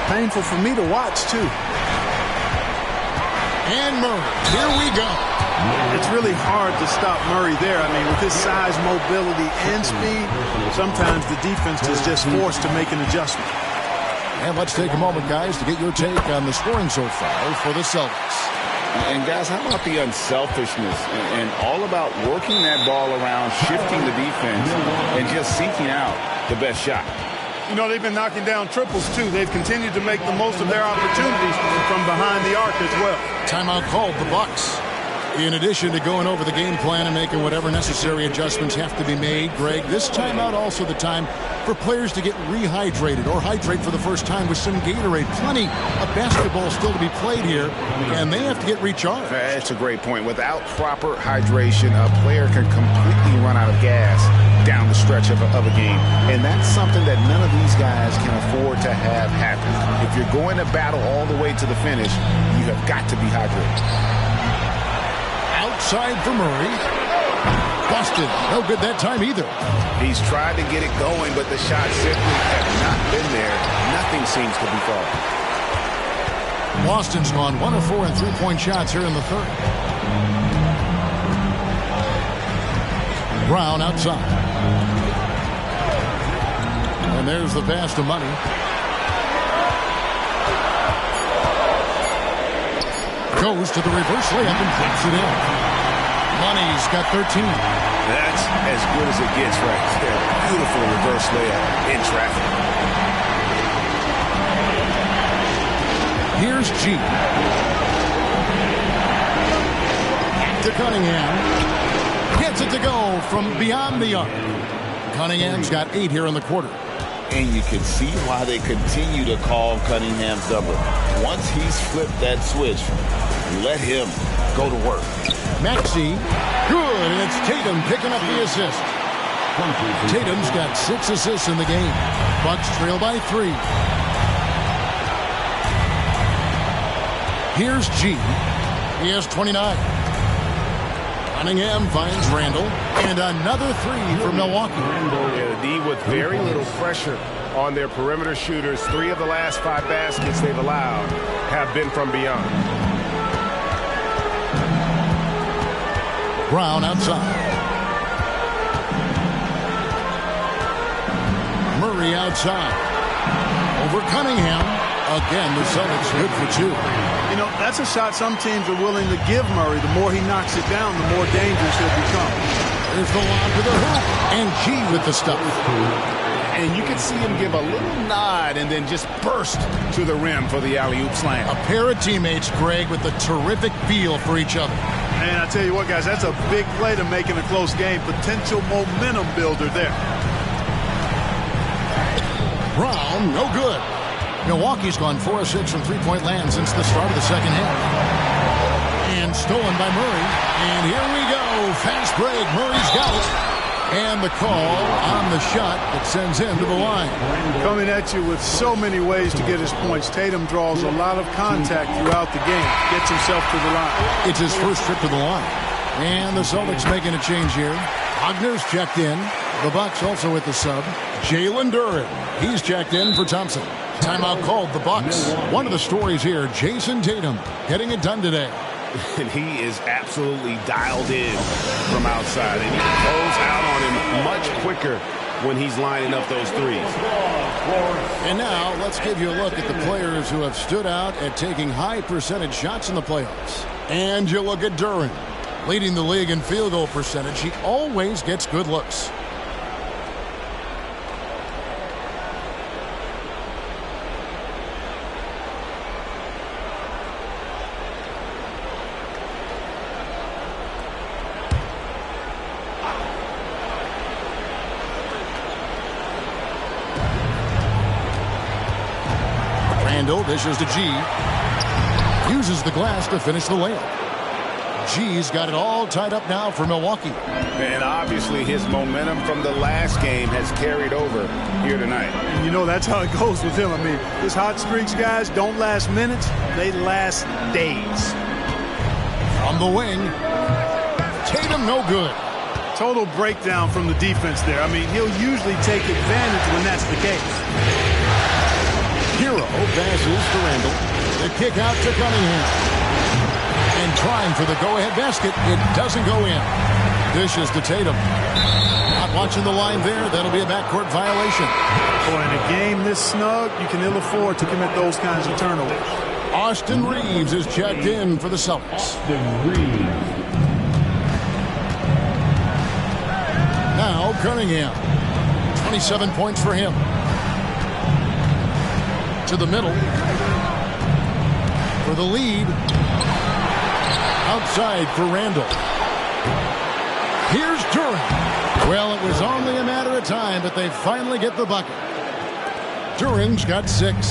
painful for me to watch, too. And Murray, here we go. It's really hard to stop Murray there. I mean, with his size, mobility, and speed, sometimes the defense is just forced to make an adjustment. And let's take a moment, guys, to get your take on the scoring so far for the Celtics. And guys, how about the unselfishness and all about working that ball around, shifting the defense, and just seeking out the best shot? You know, they've been knocking down triples, too. They've continued to make the most of their opportunities from behind the arc as well. Timeout called, the Bucks. In addition to going over the game plan and making whatever necessary adjustments have to be made, Greg, this timeout also the time for players to get rehydrated or hydrate for the first time with some Gatorade. Plenty of basketball still to be played here, and they have to get recharged. That's a great point. Without proper hydration, a player can completely run out of gas down the stretch of a game. And that's something that none of these guys can afford to have happen. If you're going to battle all the way to the finish, you have got to be hydrated. Outside for Murray. Busted. No good that time either. He's tried to get it going, but the shots simply have not been there. Nothing seems to be falling. Boston's gone 1 of 4 in three-point shots here in the third. Brown outside. And there's the pass to Money. Goes to the reverse layup and drops it in. Money's got 13. That's as good as it gets right there. Beautiful reverse layup in traffic. Here's G. To Cunningham. Gets it to go from beyond the arc. Cunningham's got 8 here in the quarter. And you can see why they continue to call Cunningham's double. Once he's flipped that switch, let him go to work. Maxey, good, and it's Tatum picking up the assist. Tatum's got 6 assists in the game. Bucks trail by 3. Here's G. He has 29. Cunningham finds Randall, and another 3 for Milwaukee. Yeah, the D with very little pressure on their perimeter shooters. 3 of the last 5 baskets they've allowed have been from beyond. Brown outside. Murray outside. Over Cunningham. Again, the Celtics good for 2. You know, that's a shot some teams are willing to give Murray. The more he knocks it down, the more dangerous he'll become. There's the lob to the hoop. And G with the stuff. And you can see him give a little nod and then just burst to the rim for the alley-oop slam. A pair of teammates, Greg, with a terrific feel for each other. And I tell you what, guys, that's a big play to make in a close game. Potential momentum builder there. Brown, no good. Milwaukee's gone 4 of 6 from three-point land since the start of the second half. And stolen by Murray. And here we go. Fast break. Murray's got it. And the call on the shot that sends him to the line. Coming at you with so many ways to get his points. Tatum draws a lot of contact throughout the game. Gets himself to the line. It's his first trip to the line. And the Celtics making a change here. Wagner's checked in. The Bucks also with the sub. Jalen Duren. He's checked in for Thompson. Timeout called the Bucks. One of the stories here, Jason Tatum getting it done today. And he is absolutely dialed in from outside. And he goes out on him much quicker when he's lining up those threes. And now let's give you a look at the players who have stood out at taking high percentage shots in the playoffs. And you look at Duren, leading the league in field goal percentage. He always gets good looks. Dishes to G. Uses the glass to finish the layup. G's got it all tied up now for Milwaukee. And obviously his momentum from the last game has carried over here tonight. And you know that's how it goes with him. I mean, his hot streaks, guys, don't last minutes. They last days. From the wing, Tatum no good. Total breakdown from the defense there. I mean, he'll usually take advantage when that's the case. Hero passes to Randall. The kick out to Cunningham. And trying for the go-ahead basket. It doesn't go in. Dishes to Tatum. Not watching the line there. That'll be a backcourt violation. Boy, in a game this snug, you can ill afford to commit those kinds of turnovers. Austin Reeves is checked in for the Celtics. Now Cunningham. 27 points for him. To the middle for the lead. Outside for Randall. Here's Duren. Well, it was only a matter of time, but they finally get the bucket. Duren's got 6.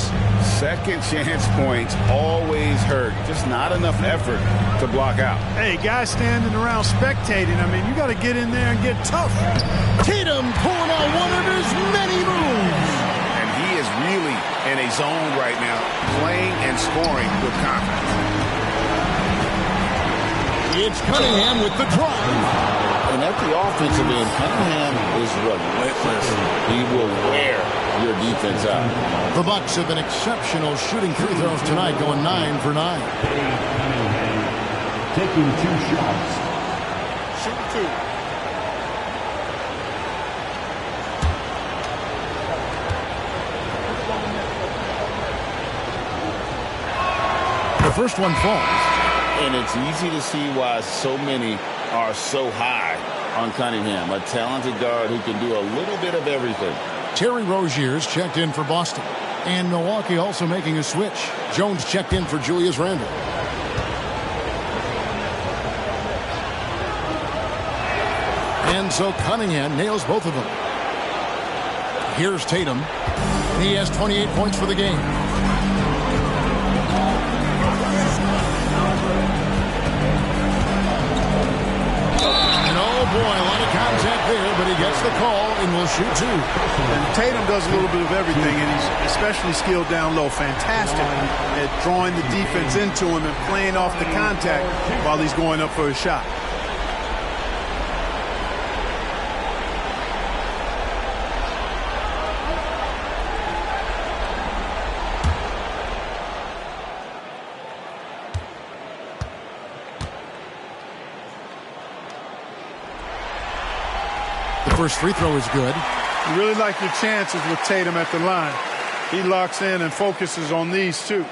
Second chance points always hurt. Just not enough effort to block out. Hey, guys standing around spectating. I mean, you got to get in there and get tough. Tatum pulling out one of his many moves. He is really in a zone right now, playing and scoring with confidence. It's Cunningham with the drive. And at the offensive end, Cunningham is relentless. He will wear your defense out. The Bucks have been exceptional shooting free throws tonight, going 9 for 9. Taking 2 shots. Shoot 2. The first one falls. And it's easy to see why so many are so high on Cunningham, a talented guard who can do a little bit of everything. Terry Rozier's checked in for Boston. And Milwaukee also making a switch. Jones checked in for Julius Randle. And so Cunningham nails both of them. Here's Tatum. He has 28 points for the game. Boy, a lot of contact there, but he gets the call and will shoot 2. And Tatum does a little bit of everything, and he's especially skilled down low. Fantastic at drawing the defense into him and playing off the contact while he's going up for a shot. First free throw is good. You really like your chances with Tatum at the line. He locks in and focuses on these 2.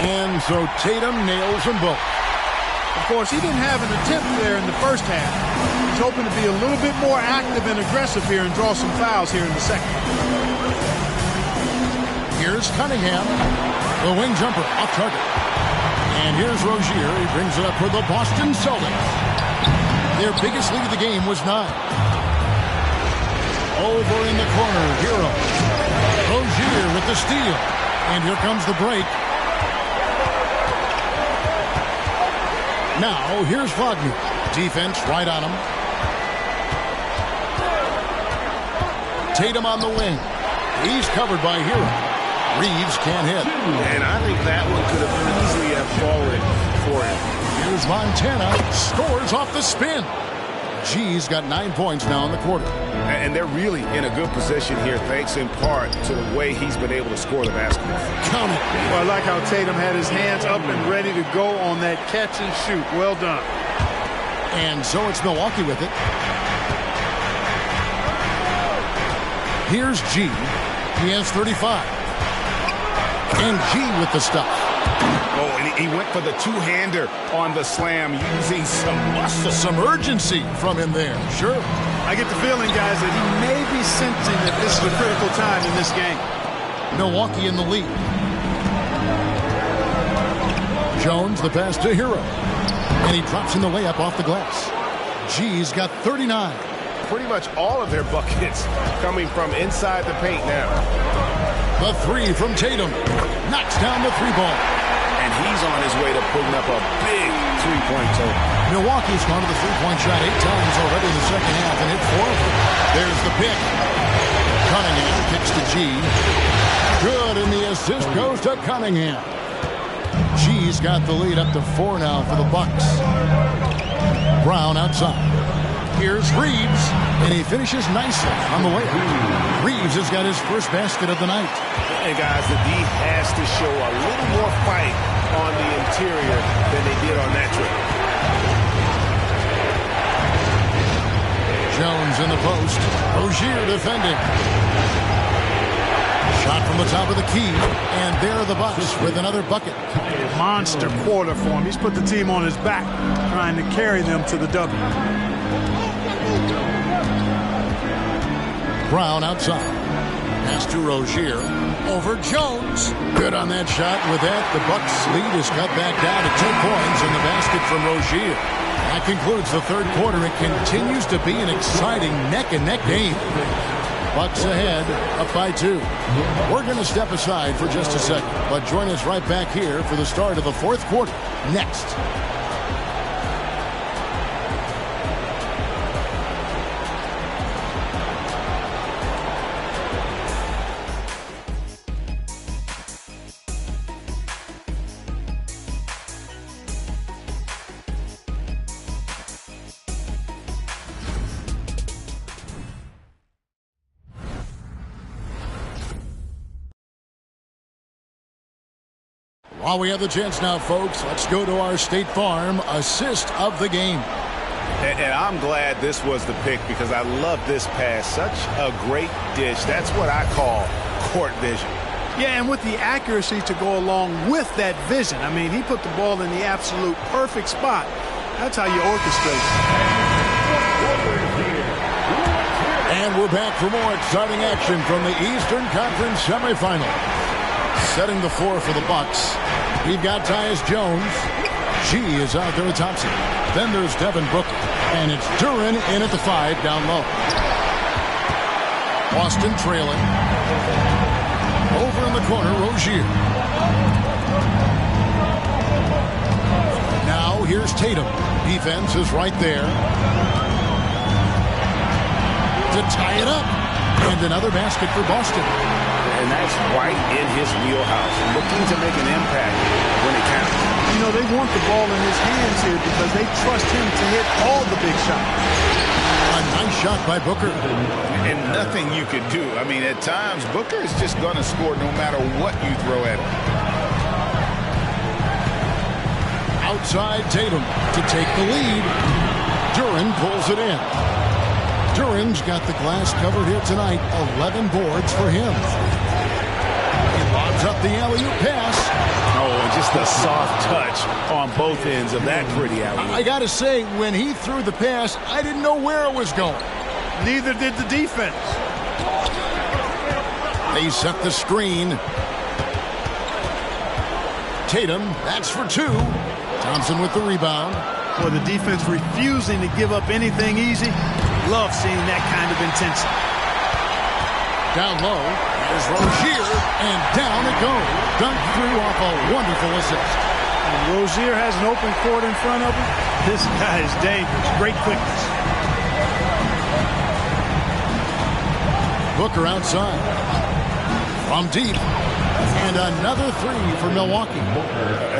And so Tatum nails them both. Of course, he didn't have an attempt there in the first half. He's hoping to be a little bit more active and aggressive here and draw some fouls here in the second. Here's Cunningham. The wing jumper off target. And here's Rozier. He brings it up for the Boston Celtics. Their biggest lead of the game was 9. Over in the corner, Hero. Rozier with the steal. And here comes the break. Now, here's Wagner. Defense right on him. Tatum on the wing. He's covered by Hero. Reeves can't hit. And I think that one could have easily have fallen for him. Here's Montana. Scores off the spin. G's got 9 points now in the quarter. And they're really in a good position here, thanks in part to the way he's been able to score the basketball. Count it. Well, I like how Tatum had his hands up and ready to go on that catch and shoot. Well done. And so it's Milwaukee with it. Here's G. He has 35. And G with the stuff. Oh, and he went for the two-hander on the slam, using some muscle. Some urgency from him there. Sure. I get the feeling, guys, that he may be sensing that this is a critical time in this game. Milwaukee in the lead. Jones, the pass to Hero. And he drops in the layup off the glass. G's got 39. Pretty much all of their buckets coming from inside the paint now. The three from Tatum. Knocks down the three ball. And he's on his way to putting up a big three-point total. Milwaukee's gone to the three-point shot 8 times already in the second half and hit 4 of them. There's the pick. Cunningham kicks to G. Good, and the assist goes to Cunningham. G's got the lead up to 4 now for the Bucks. Brown outside. Here's Reeves, and he finishes nicely on the way. Reeves has got his first basket of the night. And guys, the D has to show a little more fight on the interior than they did on that trip. Jones in the post. Rozier defending. Shot from the top of the key, and there are the Bucks with another bucket. Monster quarter for him. He's put the team on his back, trying to carry them to the W. Brown outside. Pass to Rozier. Over Jones. Good on that shot. With that, the Bucks lead is cut back down to 2 points in the basket from Rozier. That concludes the third quarter. It continues to be an exciting neck-and-neck game. Bucks ahead, up by 2. We're going to step aside for just a second, but join us right back here for the start of the fourth quarter next. While we have the chance now, folks, let's go to our State Farm assist of the game. And I'm glad this was the pick because I love this pass. Such a great dish. That's what I call court vision. Yeah, and with the accuracy to go along with that vision. I mean, he put the ball in the absolute perfect spot. That's how you orchestrate. And we're back for more exciting action from the Eastern Conference semifinal. Setting the floor for the Bucks. We've got Tyus Jones. G is out there with Thompson. Then there's Devin Booker. And it's Duren in at the 5 down low. Boston trailing. Over in the corner, Rozier. Now here's Tatum. Defense is right there. To tie it up. And another basket for Boston. And that's right in his wheelhouse. Looking to make an impact when it counts. You know, they want the ball in his hands here because they trust him to hit all the big shots. A nice shot by Booker. And nothing you could do. I mean, at times, Booker is just going to score no matter what you throw at him. Outside Tatum to take the lead. Duren pulls it in. Duren's got the glass covered here tonight. 11 boards for him. He lobs up the alley-oop pass. Oh, and just a soft touch on both ends of that pretty alley-oop. I got to say, when he threw the pass, I didn't know where it was going. Neither did the defense. They set the screen. Tatum, that's for 2. Thompson with the rebound. Well, the defense refusing to give up anything easy. Love seeing that kind of intensity. Down low, there's Rozier, and down it goes. Dunked through off a wonderful assist. And Rozier has an open court in front of him. This guy is dangerous. Great quickness. Booker outside. from deep. And another three for Milwaukee.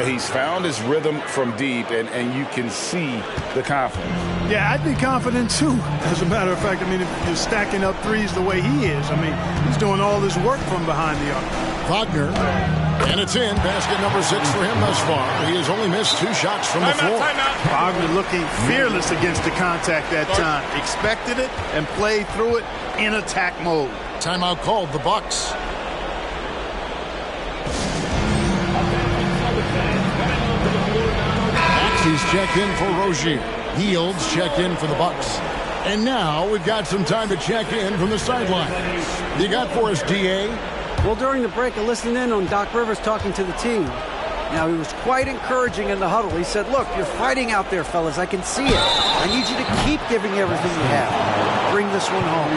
He's found his rhythm from deep, and you can see the confidence. Yeah, I'd be confident too. As a matter of fact, I mean, if you're stacking up threes the way he is, I mean, he's doing all this work from behind the arc. Wagner, and it's in. Basket number 6 for him thus far. He has only missed 2 shots from the floor. Wagner looking fearless against the contact that time. Expected it and played through it in attack mode. Timeout called, the Bucks. He's checked in for Rozier. Yields checked in for the Bucks. And now we've got some time to check in from the sidelines. You got for us, D.A.? Well, during the break, I listened in on Doc Rivers talking to the team. Now, he was quite encouraging in the huddle. He said, look, you're fighting out there, fellas. I can see it. I need you to keep giving everything you have. Bring this one home.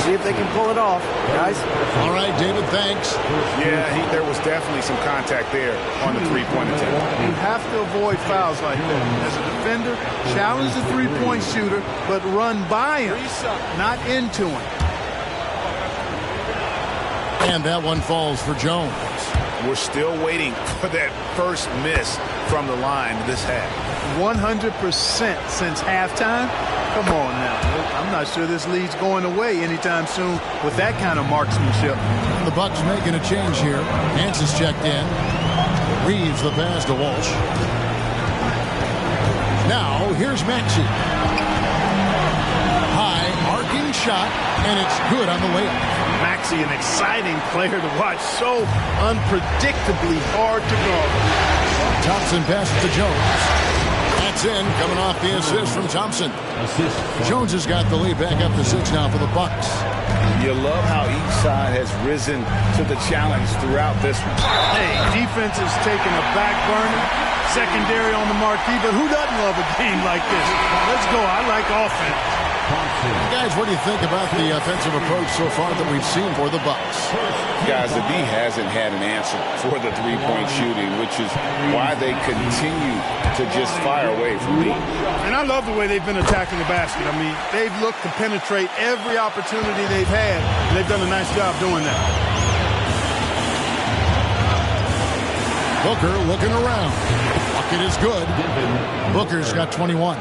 See if they can pull it off, guys. All right, David, thanks. Yeah, there was definitely some contact there on the three-point attempt. You have to avoid fouls like that. As a defender, challenge the three-point shooter, but run by him, not into him. And that one falls for Jones. We're still waiting for that first miss from the line this half. 100% since halftime? Come on now. I'm not sure this lead's going away anytime soon with that kind of marksmanship. The Bucks making a change here. Nance is checked in. Reeves the pass to Walsh. Now, here's Maxey. High, arcing shot, and it's good on the layup. Maxey, an exciting player to watch. So unpredictably hard to guard. Thompson passes to Jones. That's in, coming off the assist from Thompson. Jones has got the lead back up to 6 now for the Bucks. You love how each side has risen to the challenge throughout this one. Hey, defense is taking a back burner. Secondary on the marquee, but who doesn't love a game like this? Let's go. I like offense. Guys, what do you think about the offensive approach so far that we've seen for the Bucks? Guys, the D hasn't had an answer for the three-point shooting, which is why they continue to just fire away from deep. And I love the way they've been attacking the basket. I mean, they've looked to penetrate every opportunity they've had, and they've done a nice job doing that. Booker looking around. Bucket is good. Booker's got 21.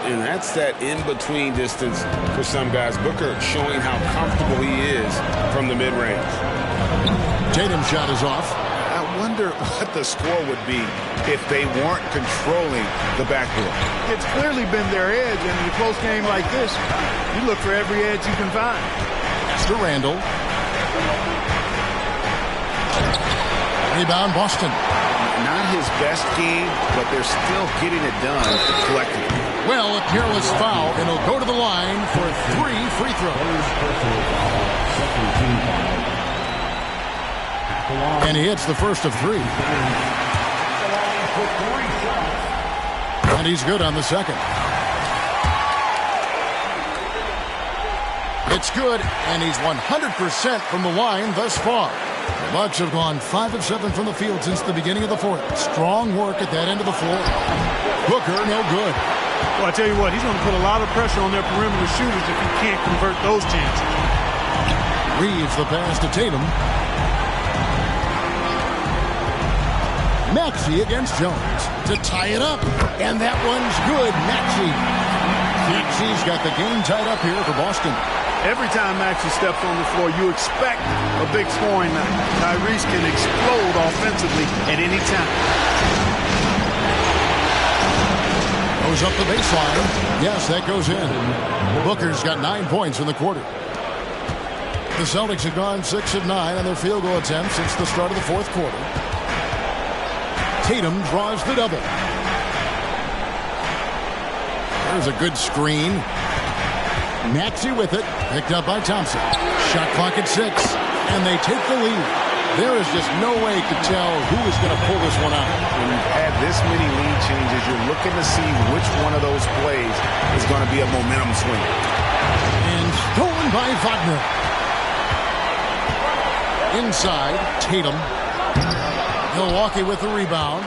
And that's that in-between distance for some guys. Booker showing how comfortable he is from the mid-range. Tatum's shot is off. I wonder what the score would be if they weren't controlling the backboard. It's clearly been their edge, and in a close game like this, you look for every edge you can find. That's to Randall. Rebound, Boston. Not his best game, but they're still getting it done collectively. Well, a careless foul, and he'll go to the line for 3 free throws. And he hits the first of 3. And he's good on the second. It's good, and he's 100% from the line thus far. The Bucks have gone 5 of 7 from the field since the beginning of the fourth. Strong work at that end of the floor. Booker, no good. Well, I tell you what, he's going to put a lot of pressure on their perimeter shooters if he can't convert those chances. Reeves the pass to Tatum. Maxey against Jones to tie it up. And that one's good. Maxey's got the game tied up here for Boston. Every time Maxey steps on the floor, you expect a big scoring night. Tyrese can explode offensively at any time. Goes up the baseline. Yes, that goes in. Booker's got 9 points in the quarter. The Celtics have gone 6 of 9 on their field goal attempts since the start of the fourth quarter. Tatum draws the double. There's a good screen. Maxey with it. Picked up by Thompson. Shot clock at 6. And they take the lead. There is just no way to tell who is going to pull this one out. When you've had this many lead changes, you're looking to see which one of those plays is going to be a momentum swing. And stolen by Wagner. Inside, Tatum. Milwaukee with the rebound.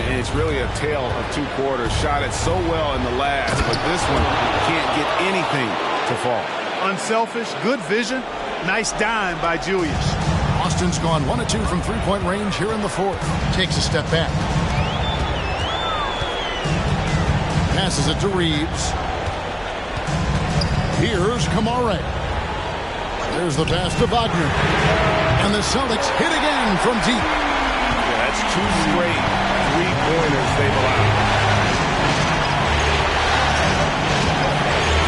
And it's really a tale of 2 quarters. Shot it so well in the last, but this one can't get anything to fall. Unselfish, good vision, nice dime by Julius. Austin's gone 1 of 2 from three-point range here in the fourth. Takes a step back. Passes it to Reeves. Here's Kamare. There's the pass to Wagner. And the Celtics hit again from deep. Yeah, that's 2 straight three-pointers they've allowed.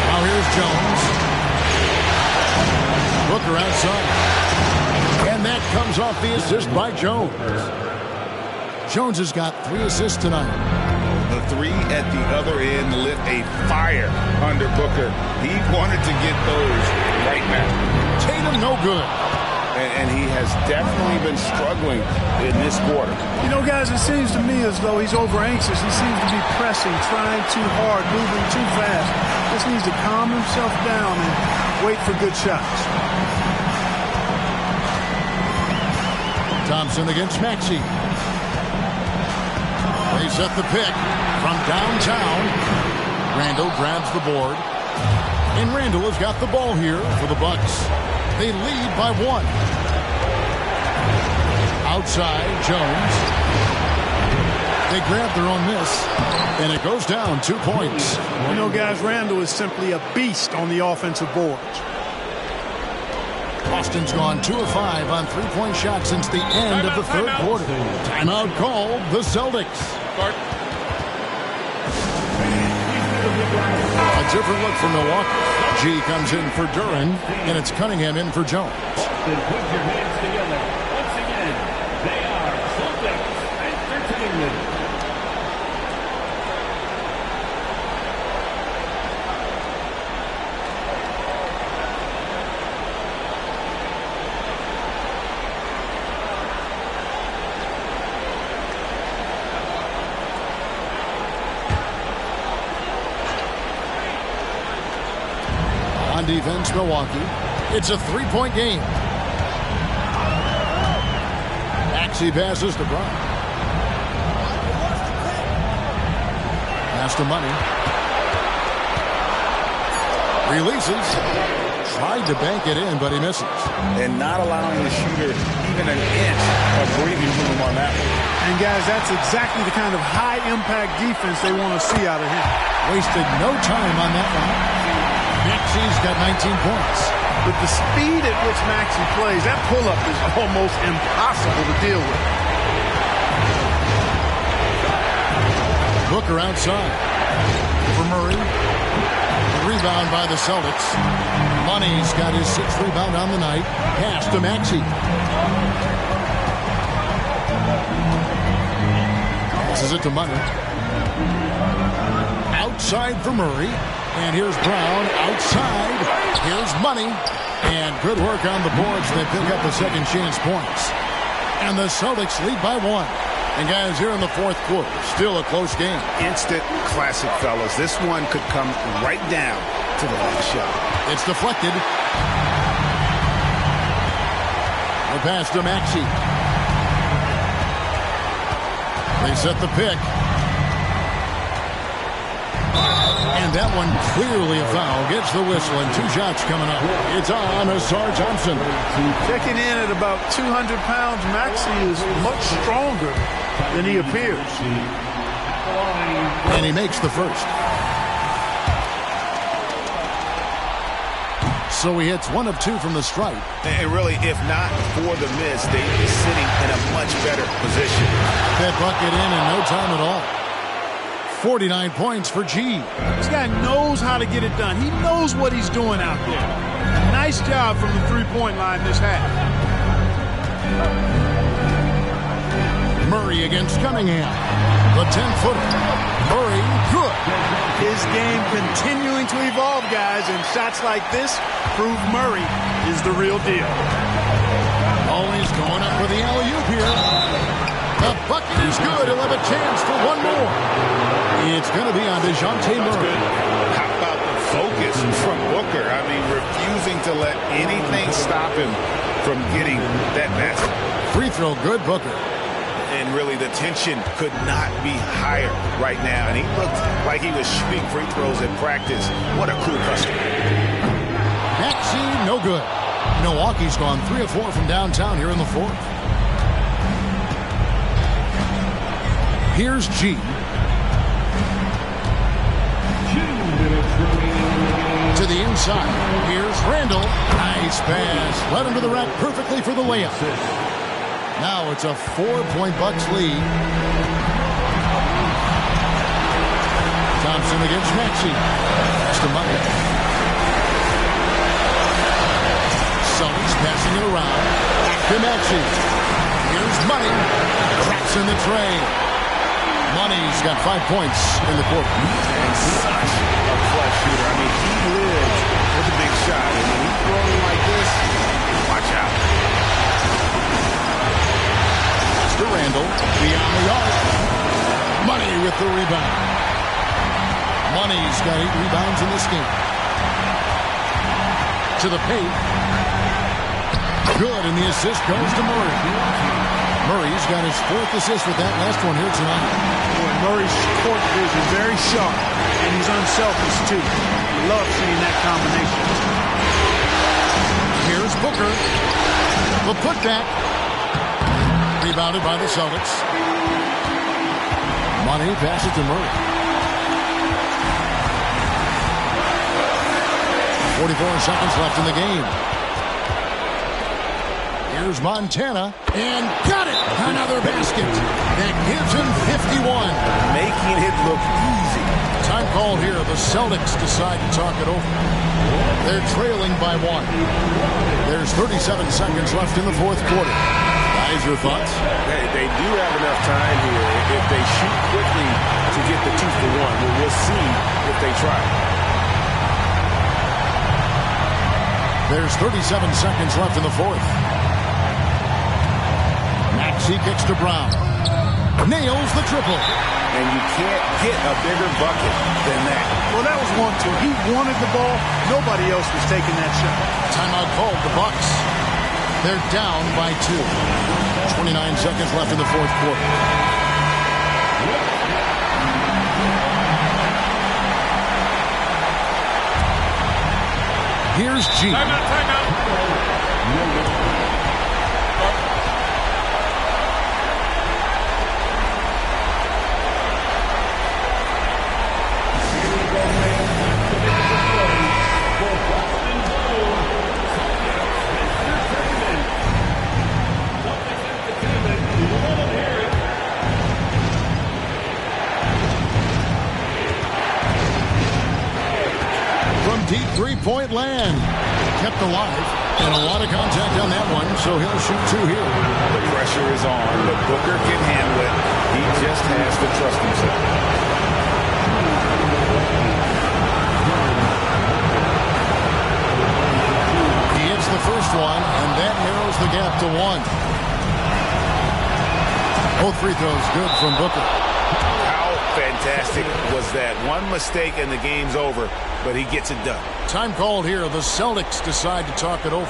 Now here's Jones. Booker outside. And that comes off the assist by Jones. Jones has got 3 assists tonight. The 3 at the other end lit a fire under Booker. He wanted to get those right now. Tatum no good. And he has definitely been struggling in this quarter. You know, guys, it seems to me as though he's over anxious. He seems to be pressing, trying too hard, moving too fast. Just needs to calm himself down and wait for good shots. Thompson against Maxey. They set the pick from downtown. Randall grabs the board. And Randall has got the ball here for the Bucks. They lead by 1. Outside, Jones. They grab their own miss. And it goes down 2 points. You know, guys, Randall is simply a beast on the offensive boards. Austin's gone 2 of 5 on three-point shots since the end of the third quarter. Timeout called the Celtics. A different look for Milwaukee. G comes in for Duran, and it's Cunningham in for Jones. Then put your hands together. Once again, they are Celtics Entertainment. On defense, Milwaukee. It's a 3-point game. Maxey passes to Brown. Pass to Money. Releases. Tried to bank it in, but he misses. And not allowing the shooter even an inch of breathing room on that one. And, guys, that's exactly the kind of high-impact defense they want to see out of him. Wasted no time on that one. Maxey's got 19 points. With the speed at which Maxey plays, that pull-up is almost impossible to deal with. Booker outside. For Murray. Rebound by the Celtics. Money's got his 6th rebound on the night. Pass to Maxey. Passes it to Money. Outside for Murray. And here's Brown outside. Here's Money. And good work on the boards. They pick up the second chance points. And the Celtics lead by 1. And guys, here in the fourth quarter, still a close game. Instant classic, fellas. This one could come right down to the last shot. It's deflected. The pass to Maxey. They set the pick. And that one clearly a foul. Gets the whistle and 2 shots coming up. It's on Asar Johnson. Checking in at about 200 pounds, Maxey is much stronger than he appears. And he makes the first. So he hits 1 of 2 from the stripe. And really, if not for the miss, they'd be sitting in a much better position. That bucket in no time at all. 49 points for G. This guy knows how to get it done. He knows what he's doing out there. Nice job from the three-point line this half. Murray against Cunningham. The 10-footer. Murray, good. His game continuing to evolve, guys, and shots like this prove Murray is the real deal. Always going up for the alley-oop here. The bucket is good. He'll have a chance for 1 more. It's going to be on DeJounte Murray. How about the focus from Booker? I mean, refusing to let anything stop him from getting that basket. Free throw good, Booker. And really, the tension could not be higher right now. And he looked like he was shooting free throws in practice. What a cool customer. Maxey, no good. Milwaukee's gone 3 of 4 from downtown here in the fourth. Here's G. To the inside. Here's Randall. Nice pass. Led him to the rack perfectly for the layup. Now it's a 4-point Bucks lead. Thompson against Maxey. That's the money. Celtics passing it around. Back to Maxey. Here's Money. Cracks in the tray. Money's got 5 points in the quarter. And such a clutch shooter. I mean, he lives with a big shot. And when he's throwing like this, watch out. It's to Randall. Beyond the arc. Money with the rebound. Money's got 8 rebounds in this game. To the paint. Good, and the assist goes to Murray. Murray's got his 4th assist with that last one here tonight. Boy, Murray's court vision is very sharp, and he's unselfish, too. Love seeing that combination. Here's Booker. The putback. Rebounded by the Celtics. Money passes to Murray. 44 seconds left in the game. Here's Montana, and got it! Another basket. That gives him 51. Making it look easy. Time called here. The Celtics decide to talk it over. They're trailing by 1. There's 37 seconds left in the fourth quarter. Guys, your thoughts? Hey, they do have enough time here. If they shoot quickly to get the 2 for 1, we'll see if they try. There's 37 seconds left in the fourth. Maxey kicks to Brown. Nails the triple. And you can't get a bigger bucket than that. Well, that was 1-2. He wanted the ball. Nobody else was taking that shot. Timeout called. The Bucks. They're down by 2. 29 seconds left in the fourth quarter. Here's G. Timeout. Deep three-point land. Kept alive. And a lot of contact on that one, so he'll shoot 2 here. The pressure is on, but Booker can handle it. He just has to trust himself. He hits the first one, and that narrows the gap to 1. Both free throws good from Booker. How fantastic was that? One mistake and the game's over, but he gets it done. Time called here. The Celtics decide to talk it over.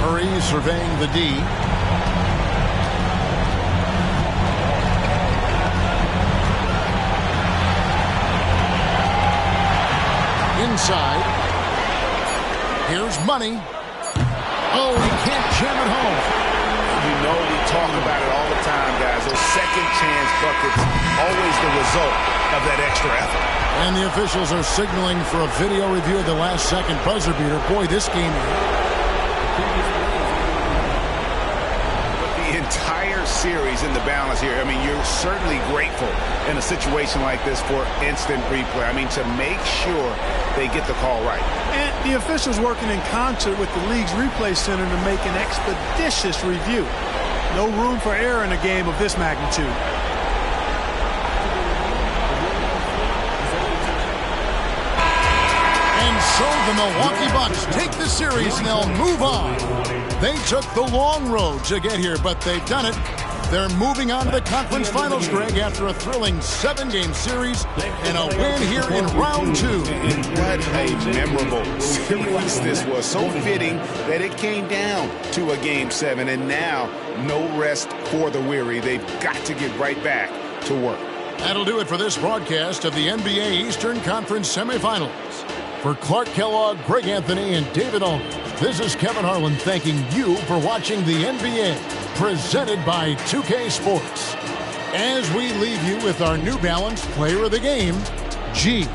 Murray surveying the D. Inside. Here's Money. Oh, he can't jam it home. You know, we talk about it all the time, guys. Those second chance buckets, always the result of that extra effort. And the officials are signaling for a video review of the last second buzzer beater. Boy, this game. The entire series in the balance here. I mean, you're certainly grateful in a situation like this for instant replay. I mean, to make sure they get the call right. And the officials working in concert with the league's replay center to make an expeditious review. No room for error in a game of this magnitude. And so the Milwaukee Bucks take the series and they'll move on. They took the long road to get here, but they've done it. They're moving on to the conference finals, Greg, after a thrilling 7-game series and a win here in round 2. And what a memorable series this was. So fitting that it came down to a Game 7, and now no rest for the weary. They've got to get right back to work. That'll do it for this broadcast of the NBA Eastern Conference semifinals. For Clark Kellogg, Greg Anthony, and David Aldridge, this is Kevin Harlan thanking you for watching the NBA, presented by 2K Sports. As we leave you with our New Balance Player of the Game, G.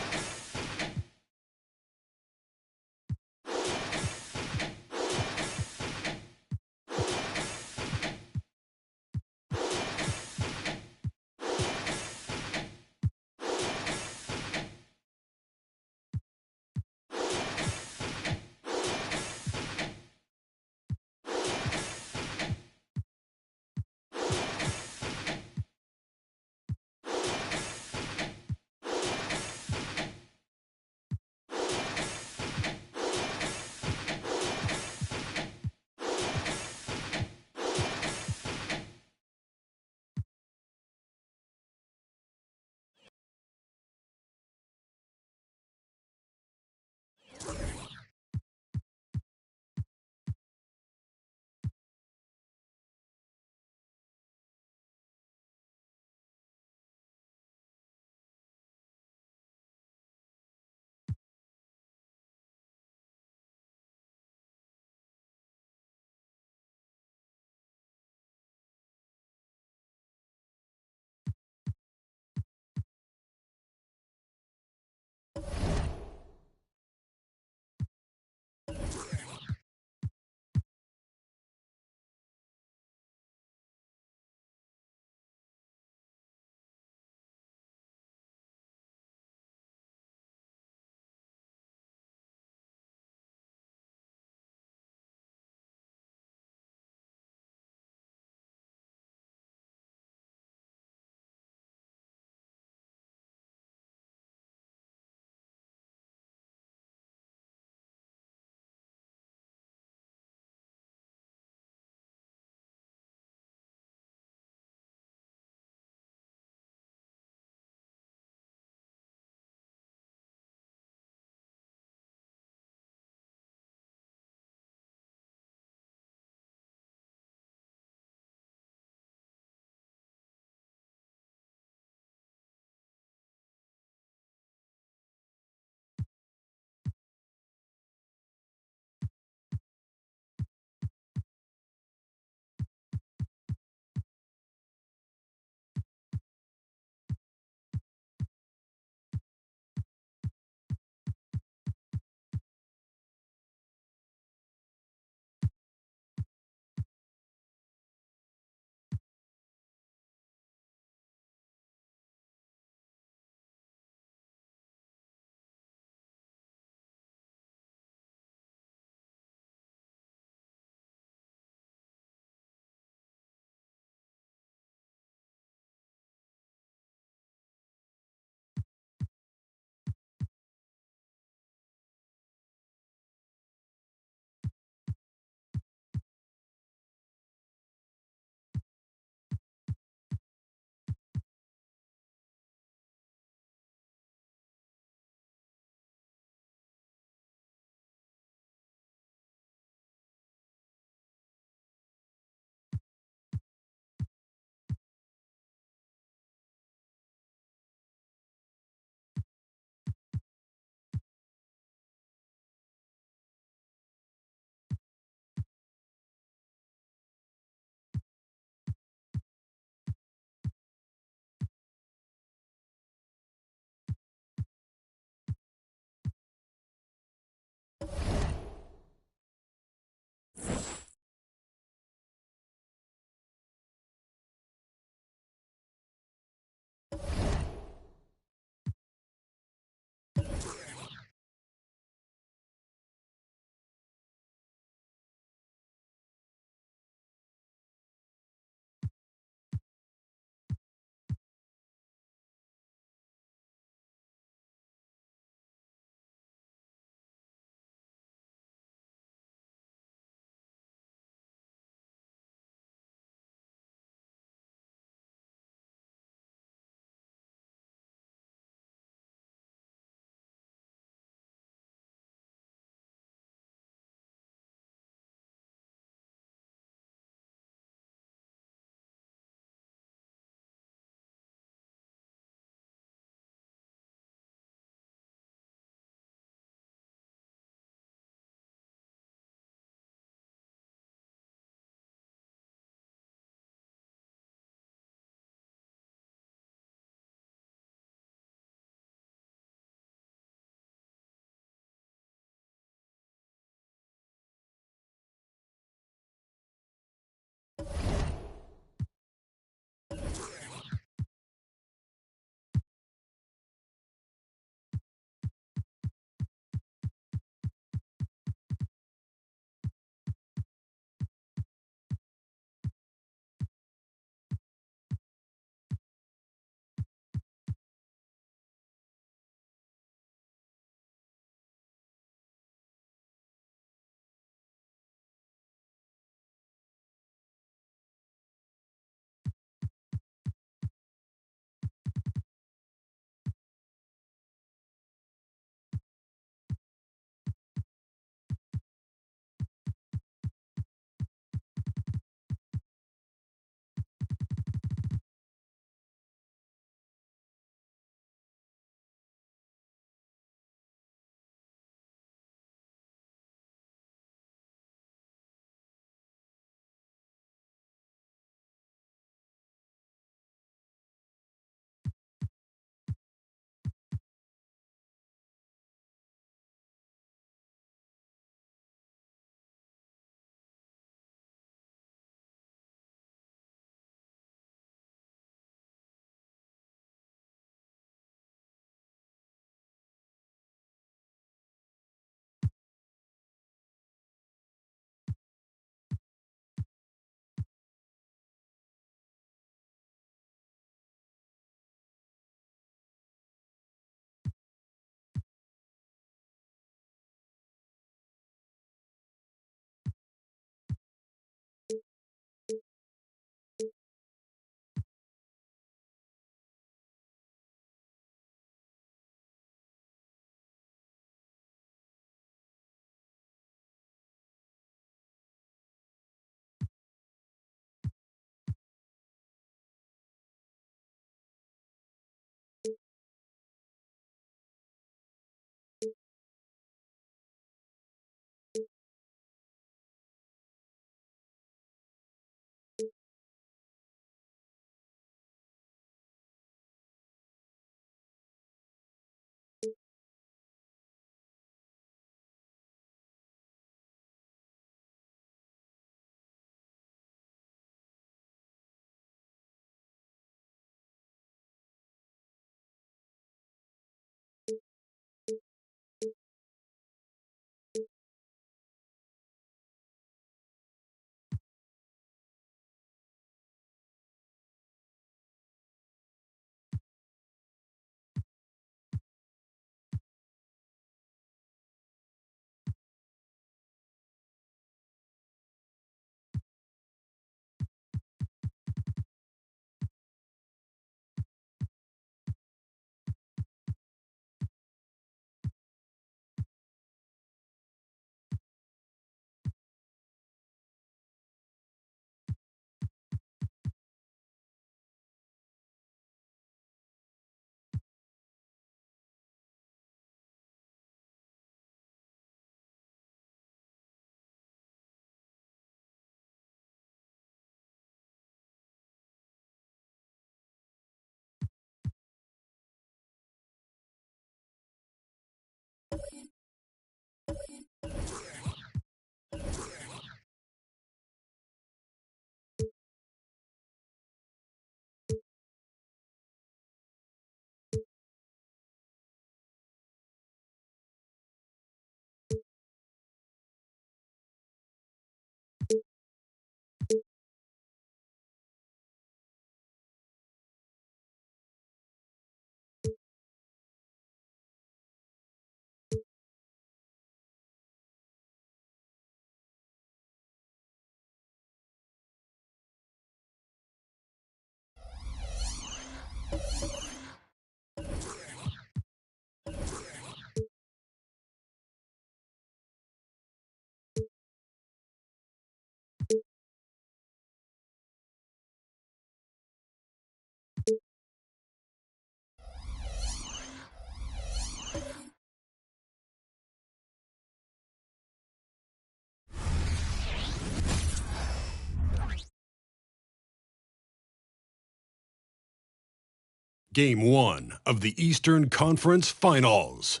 Game 1 of the Eastern Conference Finals.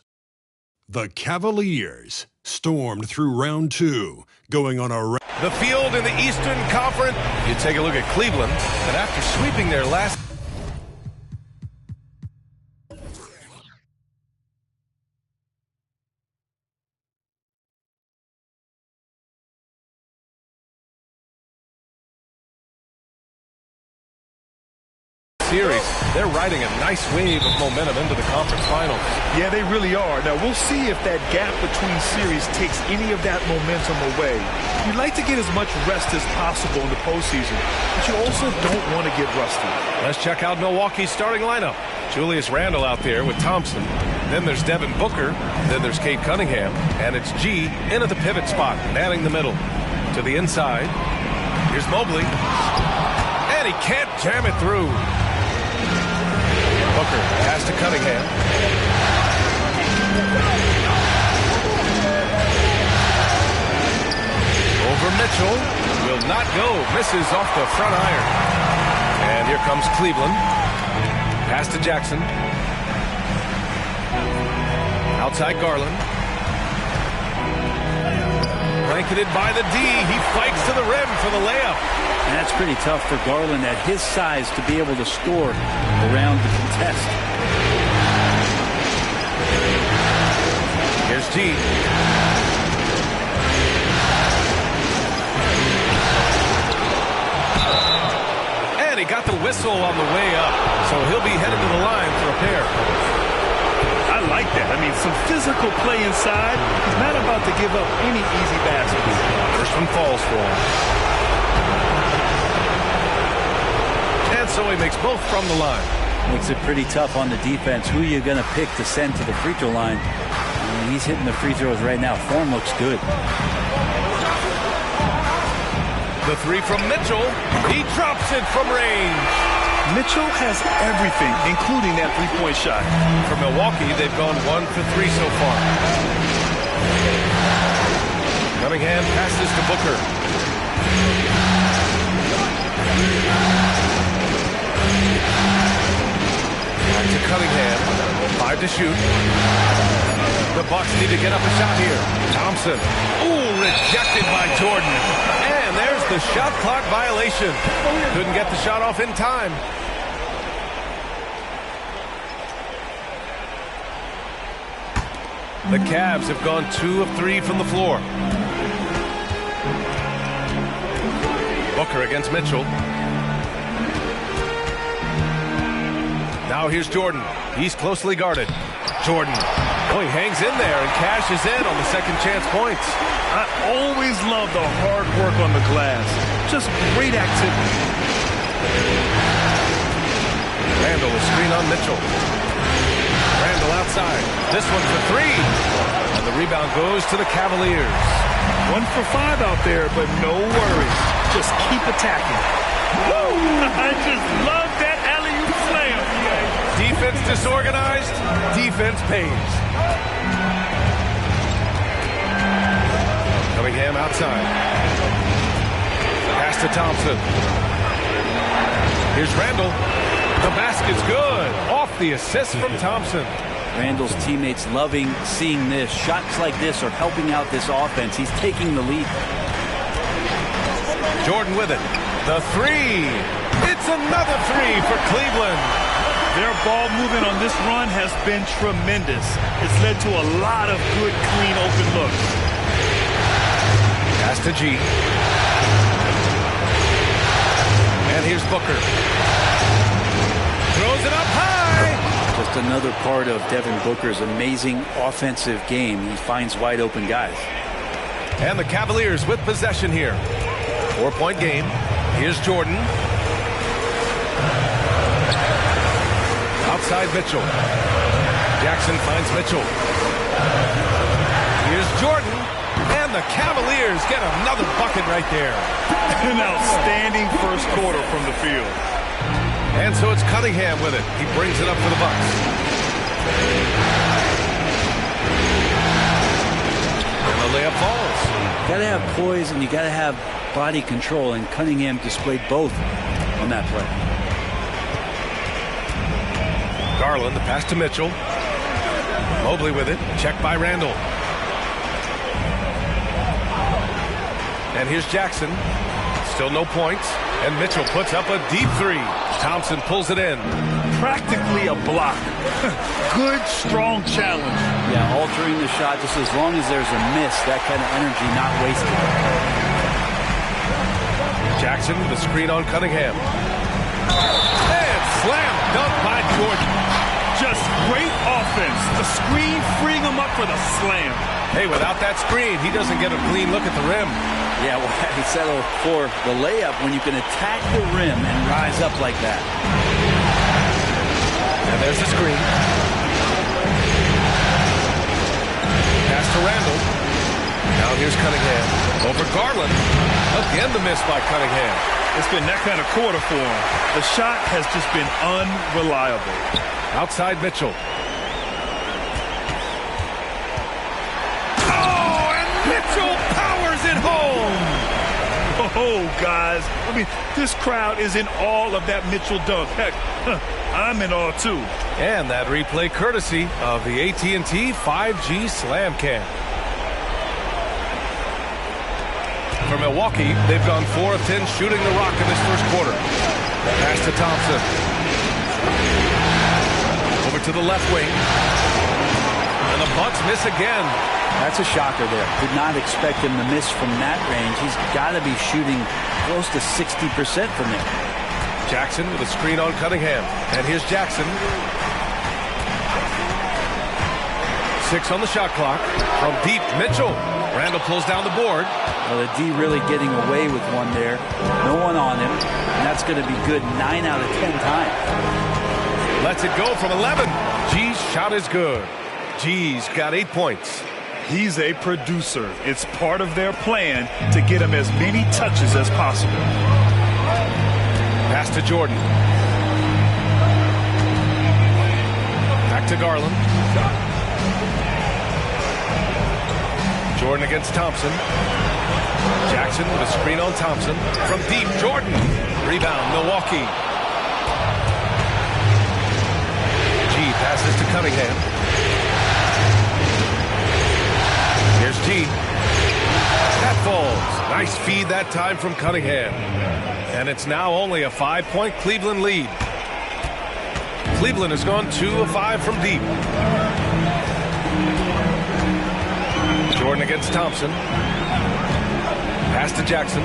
The Cavaliers stormed through round 2, going on a... The field in the Eastern Conference. You take a look at Cleveland, and after sweeping their last... series, they're riding a nice wave of momentum into the conference finals. Yeah, they really are. Now, we'll see if that gap between series takes any of that momentum away. You'd like to get as much rest as possible in the postseason, but you also don't want to get rusty. Let's check out Milwaukee's starting lineup. Julius Randle out there with Thompson. Then there's Devin Booker. Then there's Cade Cunningham. And it's G in at the pivot spot, manning the middle. To the inside. Here's Mobley. And he can't jam it through. Booker pass to Cunningham. Over Mitchell. Will not go. Misses off the front iron. And here comes Cleveland. Pass to Jackson. Outside Garland. Blanketed by the D. He fights to the rim for the layup. And that's pretty tough for Garland at his size to be able to score around the contest. Here's G. And he got the whistle on the way up, so he'll be headed to the line for a pair. I like that. I mean, some physical play inside. He's not about to give up any easy baskets. First one falls for him. And so he makes both from the line. Makes it pretty tough on the defense. Who you're going to pick to send to the free throw line. I mean, he's hitting the free throws right now. Form looks good. The three from Mitchell. He drops it from range. Mitchell has everything, including that three-point shot. For Milwaukee, they've gone 1 for 3 so far. Cunningham passes to Booker. Back to Cunningham. 5 to shoot. The Bucks need to get up a shot here. Thompson. Ooh, rejected by Jordan. And there's the shot clock violation. Couldn't get the shot off in time. The Cavs have gone 2 of 3 from the floor. Booker against Mitchell. Now here's Jordan. He's closely guarded. Jordan. Oh, he hangs in there and cashes in on the second chance points. I always love the hard work on the glass. Just great activity. Randle will screen on Mitchell. Randle outside. This one for 3. And the rebound goes to the Cavaliers. 1 for 5 out there, but no worries. Just keep attacking. Woo! I just love that alley-oop slam. Defense disorganized. Defense pays. Cunningham outside. Pass to Thompson. Here's Randle. The basket's good. Off the assist from Thompson. Randall's teammates loving seeing this. Shots like this are helping out this offense. He's taking the lead. Jordan with it. The three. It's another three for Cleveland. Their ball movement on this run has been tremendous. It's led to a lot of good, clean, open looks. Pass to G. And here's Booker. Throws it up high. Just another part of Devin Booker's amazing offensive game. He finds wide open guys. And the Cavaliers with possession here. 4-point game. Here's Jordan. Outside Mitchell. Jackson finds Mitchell. Here's Jordan. And the Cavaliers get another bucket right there. An outstanding first quarter from the field. And so it's Cunningham with it. He brings it up for the Bucks. And the layup falls. You got to have poise and you got to have body control, and Cunningham displayed both on that play. Garland, the pass to Mitchell. Mobley with it. Checked by Randall. And here's Jackson. Still no points. And Mitchell puts up a deep three. Thompson pulls it in. Practically a block. Good, strong challenge. Yeah, altering the shot just as long as there's a miss. That kind of energy not wasted. Jackson with a screen on Cunningham. And slam dunk by Jordan. Just great offense. The screen freeing him up for the slam. Hey, without that screen, he doesn't get a clean look at the rim. Yeah, well, he settled for the layup when you can attack the rim and rise up like that. And there's the screen. Pass to Randall. Now here's Cunningham. Over Garland. Again the miss by Cunningham. It's been that kind of quarter for him. The shot has just been unreliable. Outside Mitchell. Mitchell powers it home. Oh, guys. I mean, this crowd is in awe of that Mitchell dunk. Heck, I'm in awe, too. And that replay courtesy of the AT&T 5G Slam Cam. For Milwaukee, they've gone 4 of 10 shooting the rock in this first quarter. Pass to Thompson. Over to the left wing. And the Bucks miss again. That's a shocker there. Did not expect him to miss from that range. He's got to be shooting close to 60% from there. Jackson with a screen on Cunningham. And here's Jackson. 6 on the shot clock. From deep, Mitchell. Randall pulls down the board. Well, the D really getting away with one there. No one on him. And that's going to be good 9 out of 10 times. Lets it go from 11. G's shot is good. G's got 8 points. He's a producer. It's part of their plan to get him as many touches as possible. Pass to Jordan. Back to Garland. Jordan against Thompson. Jackson with a screen on Thompson. From deep, Jordan. Rebound, Milwaukee. G passes to Cunningham. Here's G. That falls. Nice feed that time from Cunningham. And it's now only a 5-point Cleveland lead. Cleveland has gone 2 of 5 from deep. Jordan against Thompson. Pass to Jackson.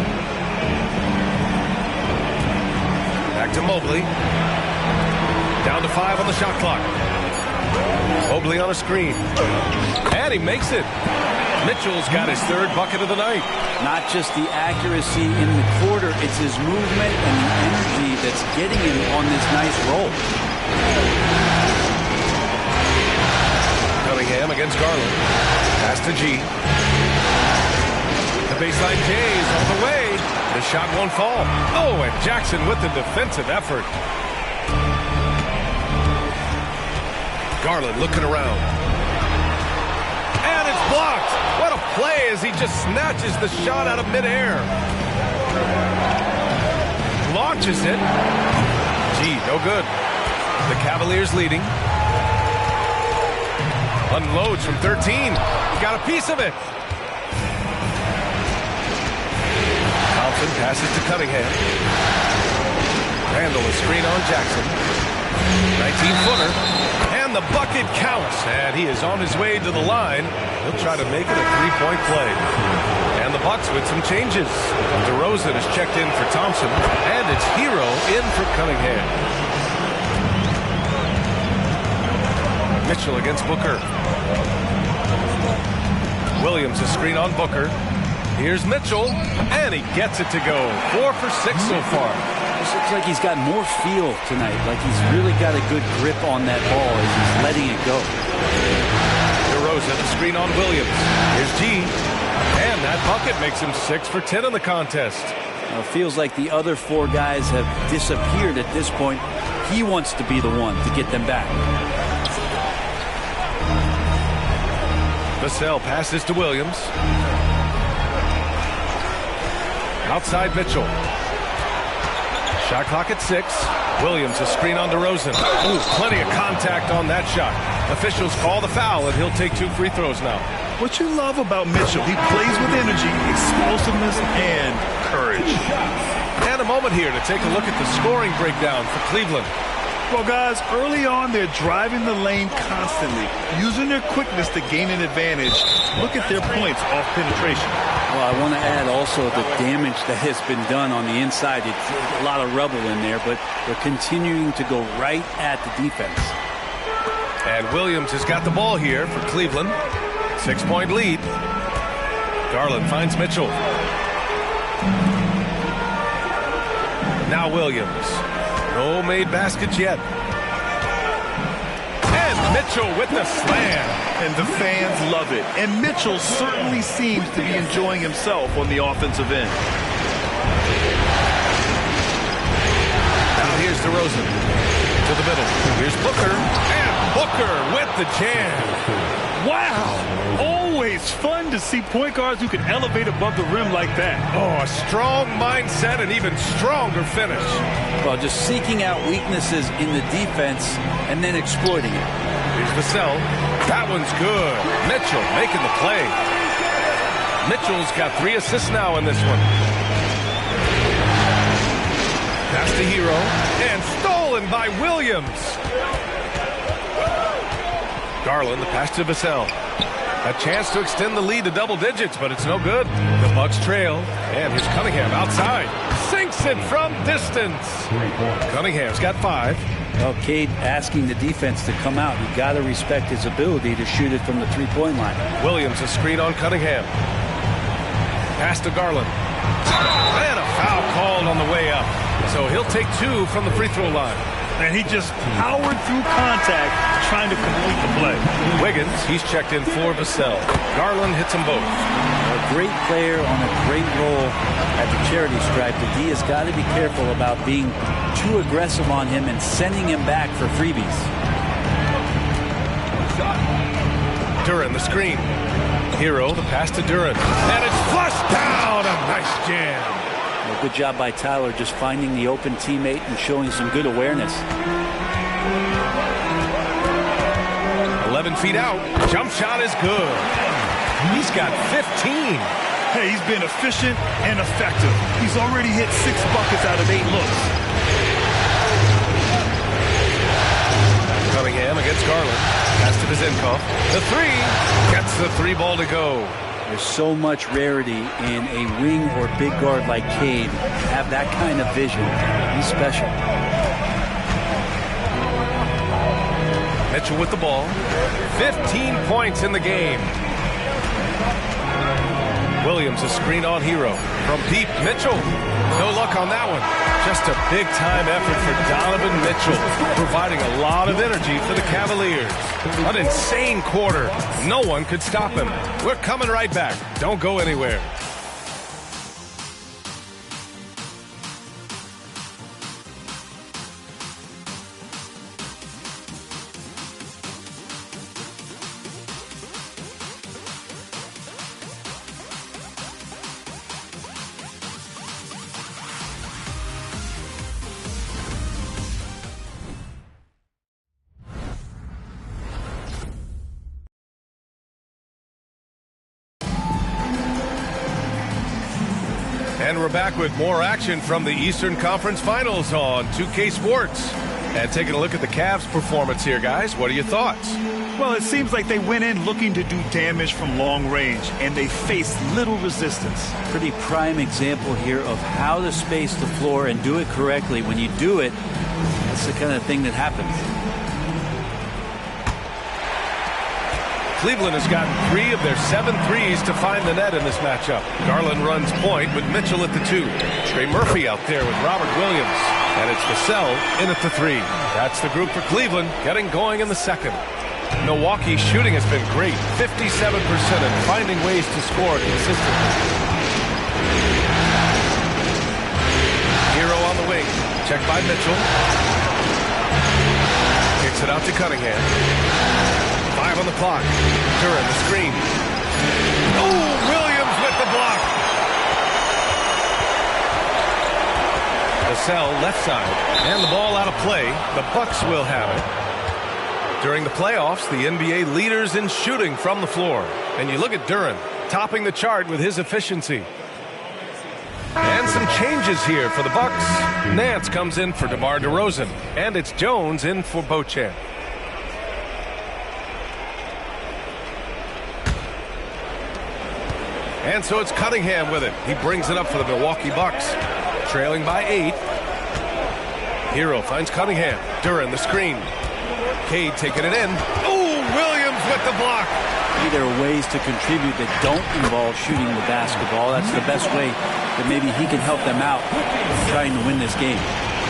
Back to Mobley. Down to 5 on the shot clock. Mobley on a screen. And he makes it. Mitchell's got his 3rd bucket of the night. Not just the accuracy in the quarter, it's his movement and the energy that's getting him on this nice roll. Cunningham against Garland. Pass to G. The baseline J is all the way. The shot won't fall. Oh, and Jackson with the defensive effort. Garland looking around. And it's blocked. What a play as he just snatches the shot out of midair. Launches it. Gee, no good. The Cavaliers leading. Unloads from 13. Got a piece of it. Thompson passes to Cunningham. Randall a screen on Jackson. 19-footer. And the bucket counts. And he is on his way to the line. He'll try to make it a three-point play. And the Bucks with some changes. DeRozan is checked in for Thompson. And it's Hero in for Cunningham. Mitchell against Booker. Williams a screen on Booker. Here's Mitchell, and he gets it to go. 4 for 6 so far. This looks like he's got more feel tonight, like he's really got a good grip on that ball as he's letting it go. DeRozan, the screen on Williams. Here's G, and that bucket makes him 6 for 10 in the contest. Well, it feels like the other 4 guys have disappeared at this point. He wants to be the one to get them back. Vassell passes to Williams. Outside Mitchell. Shot clock at 6. Williams a screen on DeRozan. Ooh, plenty of contact on that shot. Officials call the foul, and he'll take 2 free throws now. What you love about Mitchell, he plays with energy, explosiveness, and courage. And a moment here to take a look at the scoring breakdown for Cleveland. Well, guys, early on, they're driving the lane constantly, using their quickness to gain an advantage. Look at their points off penetration. Well, I want to add also the damage that has been done on the inside. It's a lot of rubble in there, but they're continuing to go right at the defense. And Williams has got the ball here for Cleveland. 6-point lead. Garland finds Mitchell. Now Williams. No made baskets yet. And Mitchell with the slam. And the fans love it. And Mitchell certainly seems to be enjoying himself on the offensive end. Now here's DeRozan to the middle. Here's Booker. And Booker with the jam. Wow. Always fun to see point guards who can elevate above the rim like that. Oh, a strong mindset and even stronger finish. Well, just seeking out weaknesses in the defense and then exploiting it. Here's Vassell. That one's good. Mitchell making the play. Mitchell's got 3 assists now in this one. Pass to Hero. And stolen by Williams. Garland, the pass to Vassell. A chance to extend the lead to double digits, but it's no good. The Bucks trail. And here's Cunningham outside. Sinks it from distance. Cunningham's got 5. Well, Cade asking the defense to come out. You got to respect his ability to shoot it from the three-point line. Williams a screen on Cunningham. Pass to Garland. And a foul called on the way up. So he'll take 2 from the free throw line. And he just powered through contact trying to complete the play. Wiggins, he's checked in for Vassell. Garland hits them both. A great player on a great role at the charity stripe. The D has got to be careful about being too aggressive on him and sending him back for freebies. Duran, the screen. Hero, the pass to Duran. And it's flushed down. A nice jam. Well, good job by Tyler just finding the open teammate and showing some good awareness. 11 feet out. Jump shot is good. He's got 15. Hey, he's been efficient and effective. He's already hit 6 buckets out of 8 looks. Cunningham against Garland. Pass to Vizenkov. The 3. Gets the 3 ball to go. There's so much rarity in a wing or big guard like Cade. Have that kind of vision. He's special. Mitchell with the ball. 15 points in the game. Williams a screen on Hero. From deep, Mitchell. No luck on that one. Just a big-time effort for Donovan Mitchell, providing a lot of energy for the Cavaliers. An insane quarter. No one could stop him. We're coming right back. Don't go anywhere. And we're back with more action from the Eastern Conference Finals on 2K Sports. And taking a look at the Cavs' performance here, guys. What are your thoughts? Well, it seems like they went in looking to do damage from long range, and they faced little resistance. Pretty prime example here of how to space the floor and do it correctly. When you do it, that's the kind of thing that happens. Cleveland has gotten 3 of their 7 threes to find the net in this matchup. Garland runs point with Mitchell at the 2. Trey Murphy out there with Robert Williams. And it's Vassell in at the 3. That's the group for Cleveland getting going in the second. Milwaukee's shooting has been great, 57%, and finding ways to score consistently. Hero on the wing, checked by Mitchell. Kicks it out to Cunningham. 5 on the clock. Duran the screen. Oh, Williams with the block. Vassell left side, and the ball out of play. The Bucks will have it. During the playoffs, the NBA leaders in shooting from the floor. And you look at Duran, topping the chart with his efficiency. And some changes here for the Bucks. Nance comes in for DeMar DeRozan, and it's Jones in for Beauchamp. And so it's Cunningham with it. He brings it up for the Milwaukee Bucks. Trailing by 8. Hero finds Cunningham. Duran the screen. Cade taking it in. Oh, Williams with the block. There are ways to contribute that don't involve shooting the basketball. That's the best way that maybe he can help them out trying to win this game.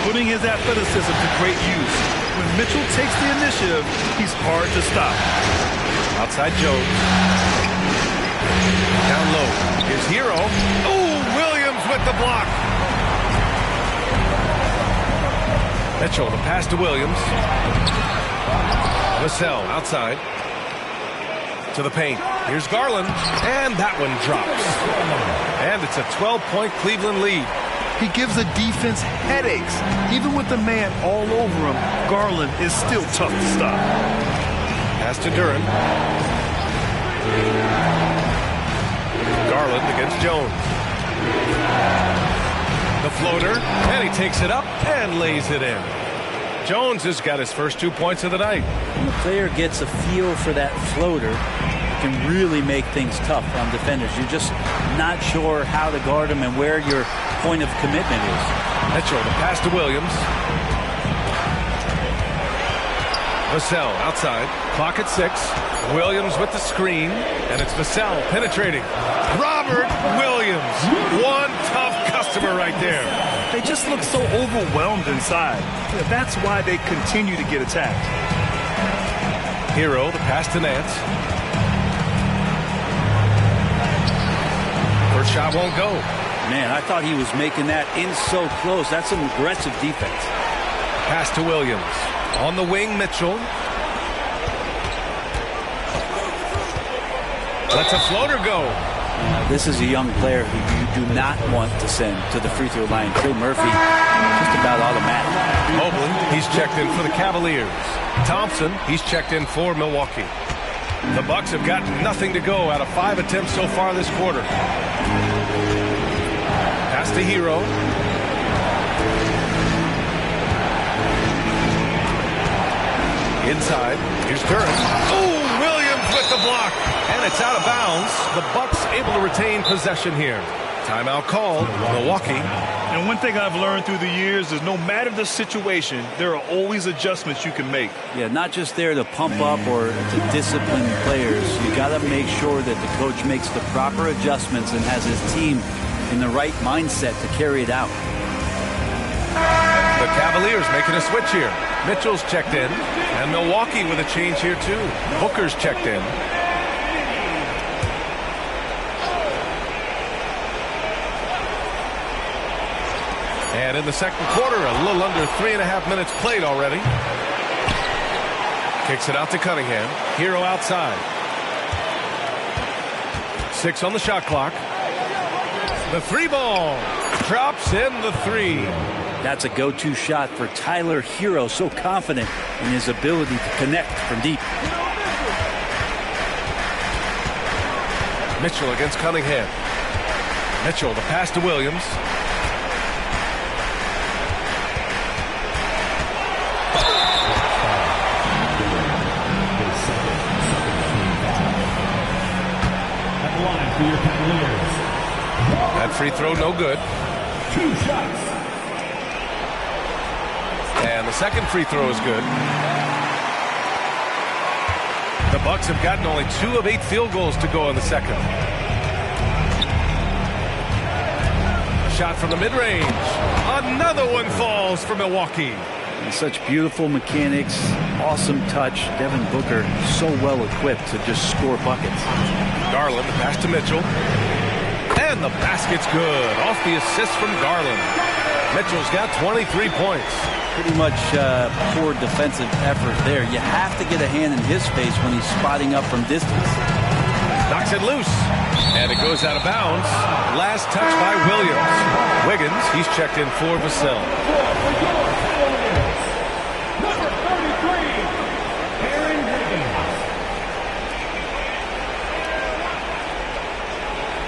Putting his athleticism to great use. When Mitchell takes the initiative, he's hard to stop. Outside Jones. Down low. Here's Hero. Oh, Williams with the block. Mitchell, the pass to Williams. Vassell outside. To the paint. Here's Garland. And that one drops. And it's a 12-point Cleveland lead. He gives the defense headaches. Even with the man all over him, Garland is still tough to stop. Pass to Duran. Garland against Jones. The floater, and he takes it up and lays it in. Jones has got his first 2 points of the night. When the player gets a feel for that floater, it can really make things tough on defenders. You're just not sure how to guard them and where your point of commitment is. Mitchell, the pass to Williams. Vassell outside. Clock at 6. Williams with the screen. And it's Vassell penetrating. Robert Williams. One tough customer right there. They just look so overwhelmed inside. That's why they continue to get attacked. Hero, the pass to Nance. First shot won't go. Man, I thought he was making that in so close. That's some aggressive defense. Pass to Williams. On the wing, Mitchell. Lets a floater go. This is a young player who you do not want to send to the free throw line. Trey Murphy, just about automatic. Mobley, he's checked in for the Cavaliers. Thompson, he's checked in for Milwaukee. The Bucks have got nothing to go out of 5 attempts so far this quarter. Pass to Hero. Inside, here's Duran. Oh, Williams with the block. And it's out of bounds. The Bucks able to retain possession here. Timeout called, Milwaukee. And one thing I've learned through the years is no matter the situation, there are always adjustments you can make. Yeah, not just there to pump up or to discipline players. You got to make sure that the coach makes the proper adjustments and has his team in the right mindset to carry it out. The Cavaliers making a switch here. Mitchell's checked in, and Milwaukee with a change here too. Booker's checked in. And in the second quarter, a little under 3.5 minutes played already. Kicks it out to Cunningham. Hero outside. 6 on the shot clock. The 3 ball drops in the 3. That's a go-to shot for Tyler Hero. So confident in his ability to connect from deep. Mitchell against Cunningham. Mitchell, the pass to Williams. That free throw no good. 2 shots. And the second free throw is good. The Bucks have gotten only 2 of 8 field goals to go in the second. Shot from the mid-range. Another one falls for Milwaukee. And such beautiful mechanics, awesome touch. Devin Booker so well equipped to just score buckets. Garland, the pass to Mitchell. And the basket's good. Off the assist from Garland. Mitchell's got 23 points. Pretty much poor defensive effort there. You have to get a hand in his face when he's spotting up from distance. Knocks it loose. And it goes out of bounds. Last touch by Williams. Wiggins, he's checked in for Vassell.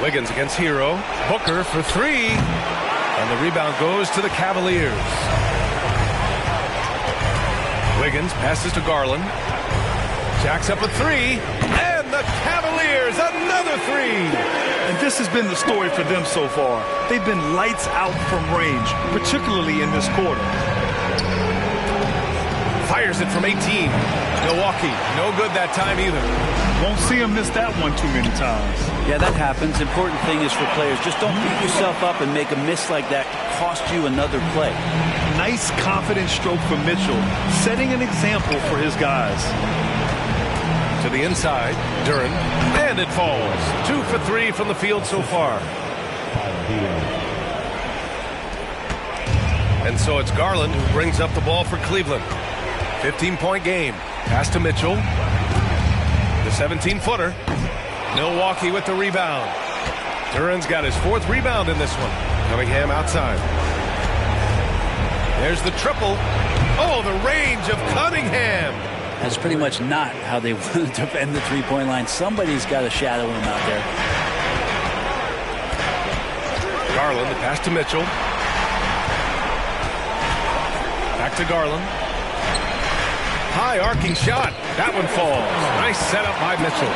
Wiggins against Hero. Booker for 3. And the rebound goes to the Cavaliers. Wiggins passes to Garland. Jacks up a 3. And the Cavaliers, another 3. And this has been the story for them so far. They've been lights out from range, particularly in this quarter. Fires it from 18. Milwaukee, no good that time either. Won't see him miss that one too many times. Yeah, that happens. Important thing is for players, just don't beat yourself up and make a miss like that cost you another play. Nice, confident stroke for Mitchell, setting an example for his guys. To the inside, Duren, and it falls. 2 for 3 from the field so far. And so it's Garland who brings up the ball for Cleveland. 15-point game. Pass to Mitchell. The 17-footer. Milwaukee with the rebound. Duren's got his 4th rebound in this one. Cunningham outside. There's the triple. Oh, the range of Cunningham. That's pretty much not how they want to defend the three-point line. Somebody's got to shadow him out there. Garland, the pass to Mitchell. Back to Garland. High arcing shot. That one falls. Nice setup by Mitchell.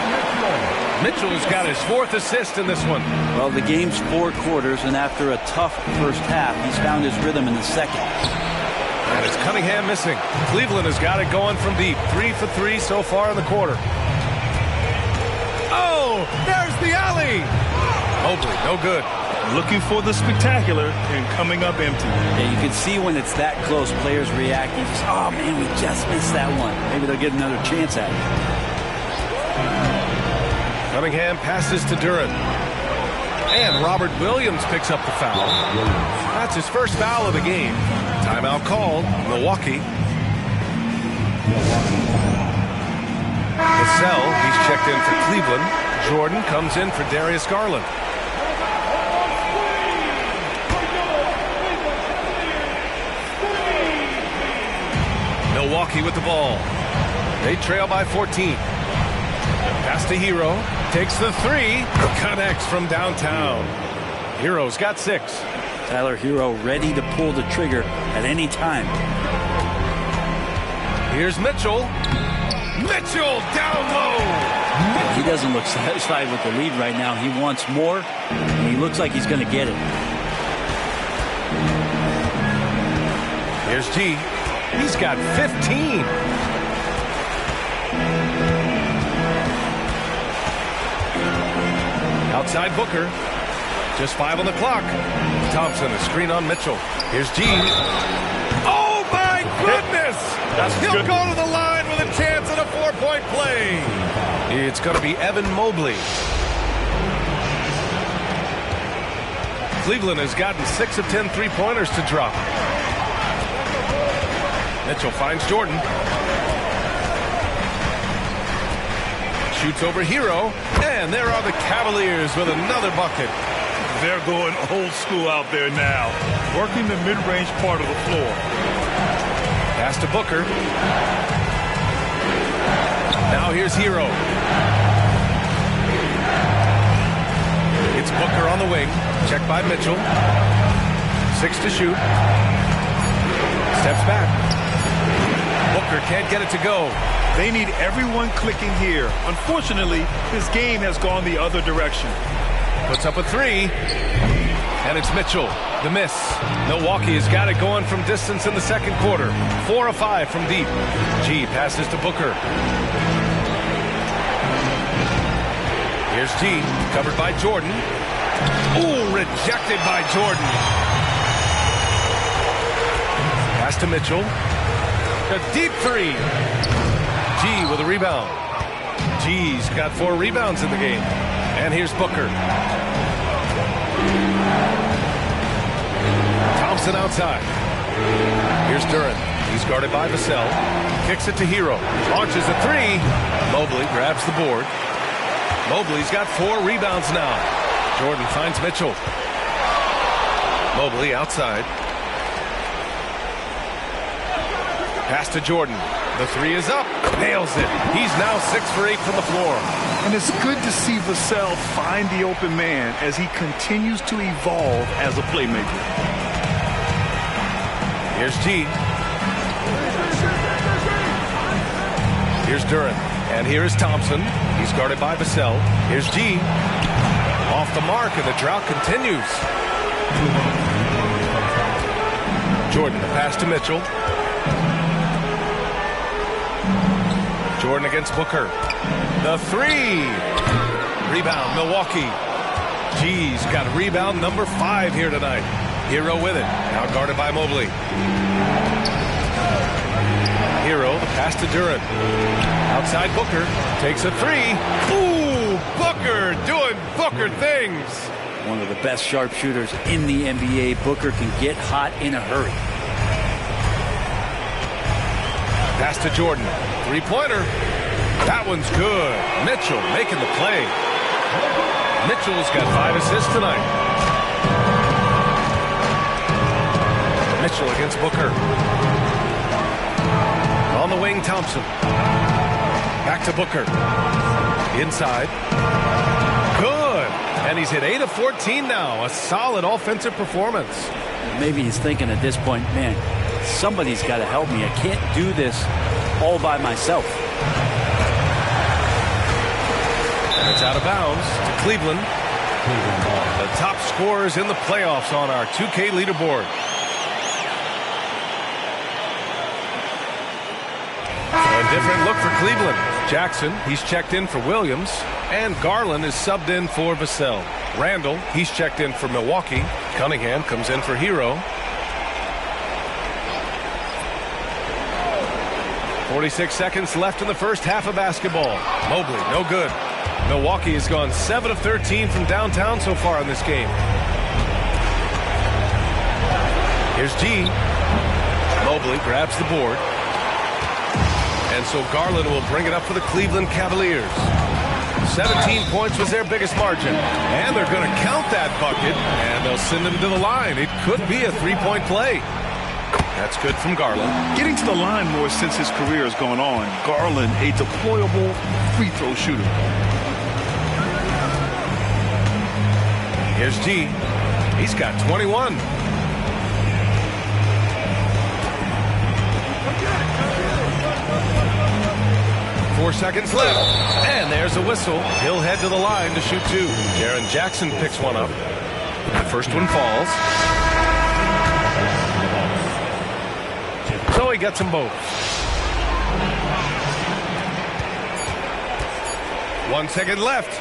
Mitchell's got his 4th assist in this one. Well, the game's 4 quarters, and after a tough first half, he's found his rhythm in the second. And it's Cunningham missing. Cleveland has got it going from deep. 3 for 3 so far in the quarter. Oh, there's the alley. Mobley, no good. Looking for the spectacular and coming up empty. Yeah, you can see when it's that close, players react. You just, oh, man, we just missed that one. Maybe they'll get another chance at it. Cunningham passes to Duren. And Robert Williams picks up the foul. That's his first foul of the game. Timeout called. Milwaukee. Vassell, he's checked in for Cleveland. Jordan comes in for Darius Garland. Milwaukee with the ball. They trail by 14. Pass to Hero. Takes the 3. Connects from downtown. Hero's got 6. Tyler Hero ready to pull the trigger at any time. Here's Mitchell. Mitchell down low. He doesn't look satisfied with the lead right now. He wants more, and he looks like he's going to get it. Here's G. He's got 15. Outside Booker. Just 5 on the clock. Thompson, a screen on Mitchell. Here's G. Oh, my goodness! He'll go to the line with a chance at a 4-point play. It's going to be Evan Mobley. Cleveland has gotten 6 of 10 three-pointers to drop. Mitchell finds Jordan. Shoots over Hero. And there are the Cavaliers with another bucket. They're going old school out there now, working the mid-range part of the floor. Pass to Booker. Now here's Hero. It's It's Booker on the wing. Checked by Mitchell. 6 to shoot. Steps back. Booker can't get it to go. They need everyone clicking here. Unfortunately, his game has gone the other direction. Puts up a 3. And it's Mitchell. The miss. Milwaukee has got it going from distance in the second quarter. 4 of 5 from deep. G passes to Booker. Here's G, covered by Jordan. Ooh, rejected by Jordan. Pass to Mitchell. A deep 3. G with a rebound. G's got 4 rebounds in the game. And here's Booker. Thompson outside. Here's Duren. He's guarded by Vassell. Kicks it to Hero. Launches a 3. Mobley grabs the board. Mobley's got 4 rebounds now. Jordan finds Mitchell. Mobley outside. Pass to Jordan. The 3 is up. Nails it. He's now 6 for 8 from the floor. And it's good to see Vassell find the open man as he continues to evolve as a playmaker. Here's G. Here's Duren. And here is Thompson. He's guarded by Vassell. Here's G. Off the mark, and the drought continues. Jordan, the pass to Mitchell. Jordan against Booker. The 3. Rebound, Milwaukee. G's got rebound number 5 here tonight. Hero with it. Now guarded by Mobley. Hero, the pass to Duren. Outside Booker. Takes a 3. Ooh, Booker doing Booker things. One of the best sharpshooters in the NBA. Booker can get hot in a hurry. Pass to Jordan. 3-pointer. That one's good. Mitchell making the play. Mitchell's got 5 assists tonight. Mitchell against Booker. On the wing, Thompson. Back to Booker. Inside. Good. And he's hit 8 of 14 now. A solid offensive performance. Maybe he's thinking at this point, man, somebody's got to help me. I can't do this all by myself. And it's out of bounds to Cleveland. The top scorers in the playoffs on our 2K leaderboard. A different look for Cleveland. Jackson, he's checked in for Williams. And Garland is subbed in for Vassell. Randall, he's checked in for Milwaukee. Cunningham comes in for Hero. 46 seconds left in the first half of basketball. Mobley, no good. Milwaukee has gone 7 of 13 from downtown so far in this game. Here's G. Mobley grabs the board. And so Garland will bring it up for the Cleveland Cavaliers. 17 points was their biggest margin. And they're going to count that bucket. And they'll send him to the line. It could be a 3-point play. That's good from Garland. Getting to the line more since his career has gone on. Garland, a deployable free throw shooter. Here's G. He's got 21. Four seconds left. And there's a whistle. He'll head to the line to shoot 2. Jaren Jackson picks one up. The first one falls. So he gets them both. 1 second left.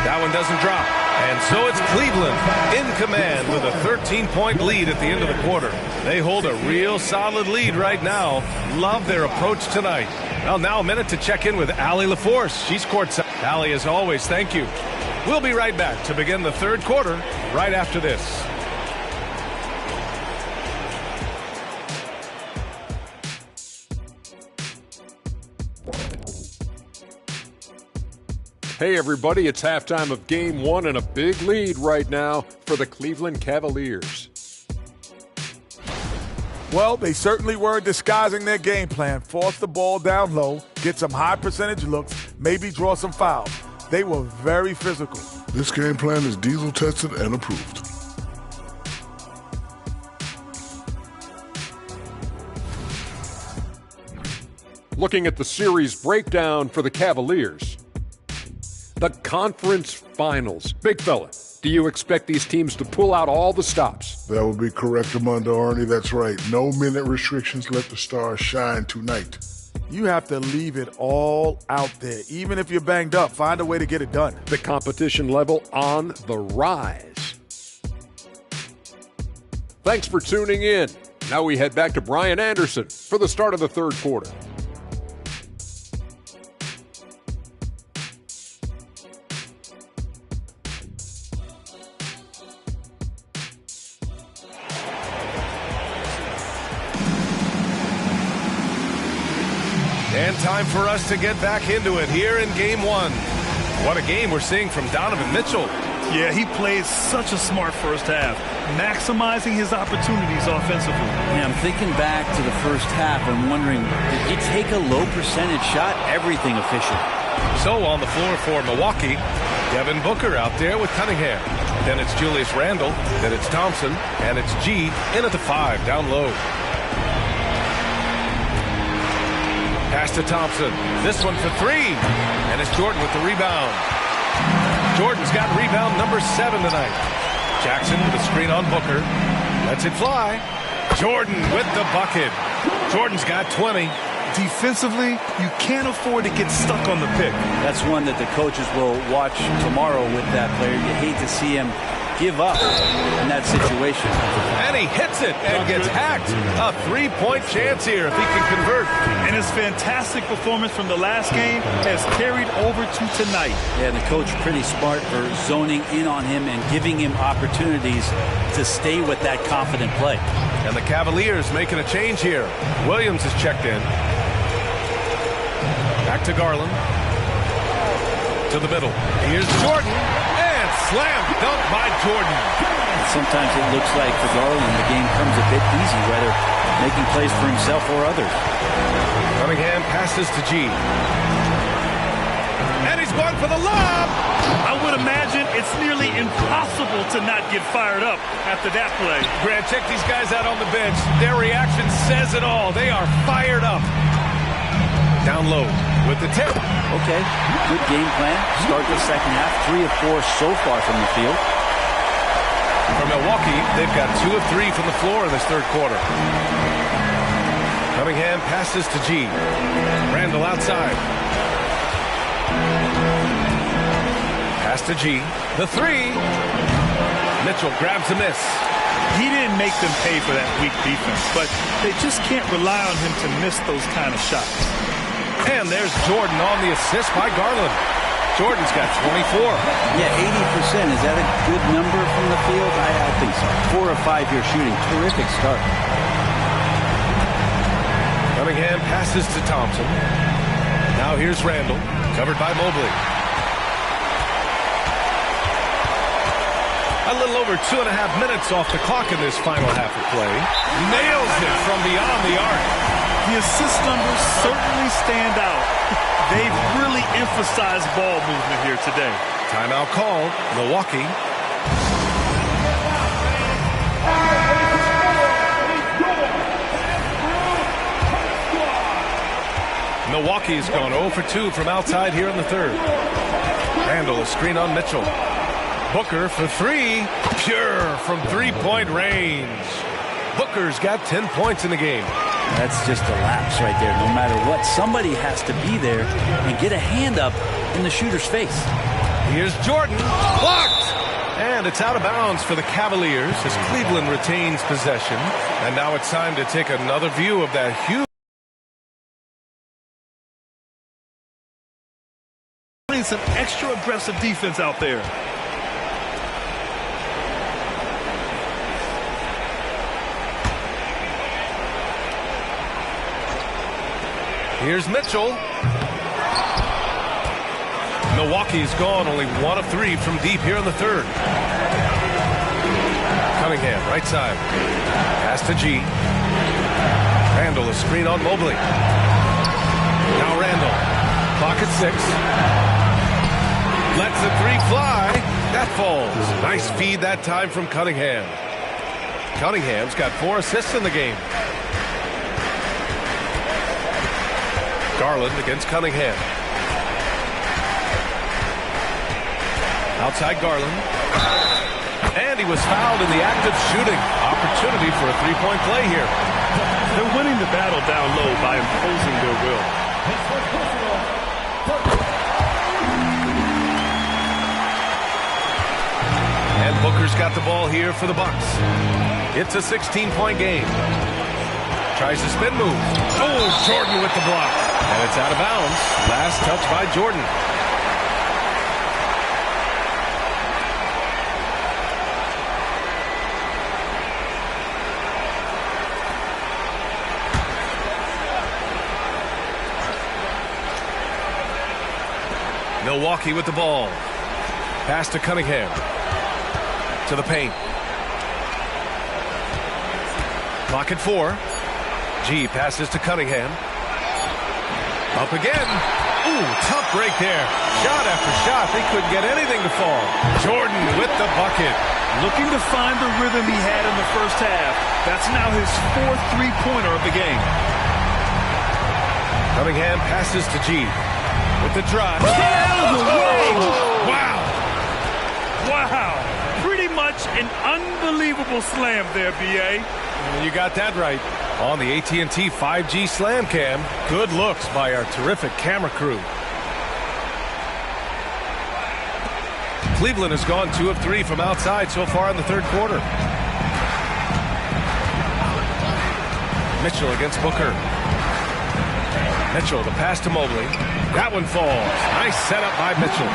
That one doesn't drop. And so it's Cleveland in command with a 13-point lead at the end of the quarter. They hold a real solid lead right now. Love their approach tonight. Well, now a minute to check in with Allie LaForce. She's courtside. Allie, as always, thank you. We'll be right back to begin the third quarter right after this. Hey everybody, it's halftime of Game 1 and a big lead right now for the Cleveland Cavaliers. Well, they certainly were disguising their game plan. Force the ball down low, get some high percentage looks, maybe draw some fouls. They were very physical. This game plan is diesel tested and approved. Looking at the series breakdown for the Cavaliers. The conference finals. Big fella, do you expect these teams to pull out all the stops? That would be correct, Armando Arnie. That's right. No minute restrictions. Let the stars shine tonight. You have to leave it all out there. Even if you're banged up, find a way to get it done. The competition level on the rise. Thanks for tuning in. Now we head back to Brian Anderson for the start of the third quarter. And time for us to get back into it here in Game 1. What a game we're seeing from Donovan Mitchell. Yeah, he played such a smart first half, maximizing his opportunities offensively. Yeah, I'm thinking back to the first half and wondering, did he take a low percentage shot? Everything efficient. So on the floor for Milwaukee, Devin Booker out there with Cunningham. Then it's Julius Randle, then it's Thompson, and it's G in at the 5, down low. Pass to Thompson. This one for 3. And it's Jordan with the rebound. Jordan's got rebound number 7 tonight. Jackson with a screen on Booker. Lets it fly. Jordan with the bucket. Jordan's got 20. Defensively, you can't afford to get stuck on the pick. That's one that the coaches will watch tomorrow with that player. You hate to see him give up in that situation. And he hits it and gets hacked. A 3-point chance here if he can convert. And his fantastic performance from the last game has carried over to tonight. Yeah, and the coach pretty smart for zoning in on him and giving him opportunities to stay with that confident play. And the Cavaliers making a change here. Williams is checked in. Back to Garland. To the middle. Here's Jordan. And slam dunk by Jordan. Sometimes it looks like for Garland the game comes a bit easy, whether making plays for himself or others. Cunningham passes to G. And he's going for the lob. I would imagine it's nearly impossible to not get fired up after that play. Grant, check these guys out on the bench. Their reaction says it all. They are fired up. Down low with the tip. Okay, good game plan. Start the second half. 3 of 4 so far from the field. For Milwaukee, they've got 2 of 3 from the floor in this third quarter. Cunningham passes to G. Randle outside. Pass to G. The 3. Mitchell grabs a miss. He didn't make them pay for that weak defense, but they just can't rely on him to miss those kind of shots. And there's Jordan on the assist by Garland. Jordan's got 24. Yeah, 80%. Is that a good number from the field? I think so. 4 of 5 here shooting. Terrific start. Cunningham passes to Thompson. Now here's Randle, covered by Mobley. A little over 2.5 minutes off the clock in this final half of play. Nails it from beyond the arc. The assist numbers certainly stand out. They've really emphasized ball movement here today. Timeout called. Milwaukee. Milwaukee's gone 0 for 2 from outside here in the third. Randle, a screen on Mitchell. Booker for 3. Pure from 3-point range. Booker's got 10 points in the game. That's just a lapse right there. No matter what, somebody has to be there and get a hand up in the shooter's face. Here's Jordan. Blocked! And it's out of bounds for the Cavaliers as Cleveland retains possession. And now it's time to take another view of that huge... Playing some extra aggressive defense out there. Here's Mitchell. Milwaukee's gone only 1 of 3 from deep here in the third. Cunningham, right side. Pass to G. Randle, a screen on Mobley. Now Randle. Clock at 6. Lets the three fly. That falls. Nice feed that time from Cunningham. Cunningham's got 4 assists in the game. Garland against Cunningham. Outside Garland. And he was fouled in the act of shooting. Opportunity for a three-point play here. They're winning the battle down low by imposing their will. And Booker's got the ball here for the Bucks. It's a 16-point game. Tries to spin move. Oh, Jordan with the block. And it's out of bounds. Last touch by Jordan. Milwaukee with the ball. Pass to Cunningham. To the paint. Clock at 4. G passes to Cunningham. Up again. Ooh, tough break there. Shot after shot. They couldn't get anything to fall. Jordan with the bucket. Looking to find the rhythm he had in the first half. That's now his 4th three-pointer of the game. Cunningham passes to G. With the drive. Get out of the way! Wow. Wow. Pretty much an unbelievable slam there, B.A. You got that right. On the AT&T 5G Slam Cam. Good looks by our terrific camera crew. Cleveland has gone 2 of 3 from outside so far in the third quarter. Mitchell against Booker. Mitchell, the pass to Mobley. That one falls. Nice setup by Mitchell.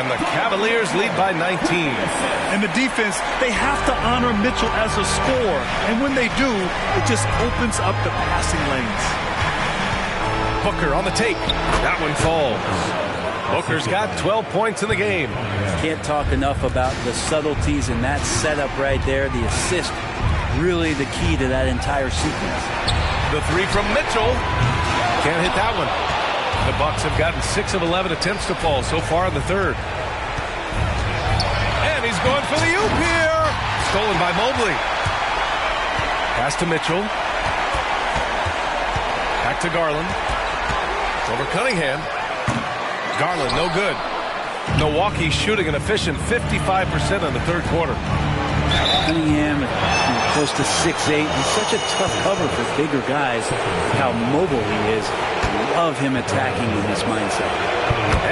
And the Cavaliers lead by 19. And the defense, they have to honor Mitchell as a scorer. And when they do, it just opens up the passing lanes. Booker on the take. That one falls. Booker's got 12 points in the game. Can't talk enough about the subtleties in that setup right there. The assist, really the key to that entire sequence. The three from Mitchell. Can't hit that one. The Bucks have gotten 6 of 11 attempts to fall so far in the third. And he's going for the oop here. Stolen by Mobley. Pass to Mitchell. Back to Garland. Over Cunningham. Garland, no good. Milwaukee shooting an efficient 55% in the third quarter. Cunningham, close to 6'8". He's such a tough cover for bigger guys. How mobile he is. Love him attacking in this mindset.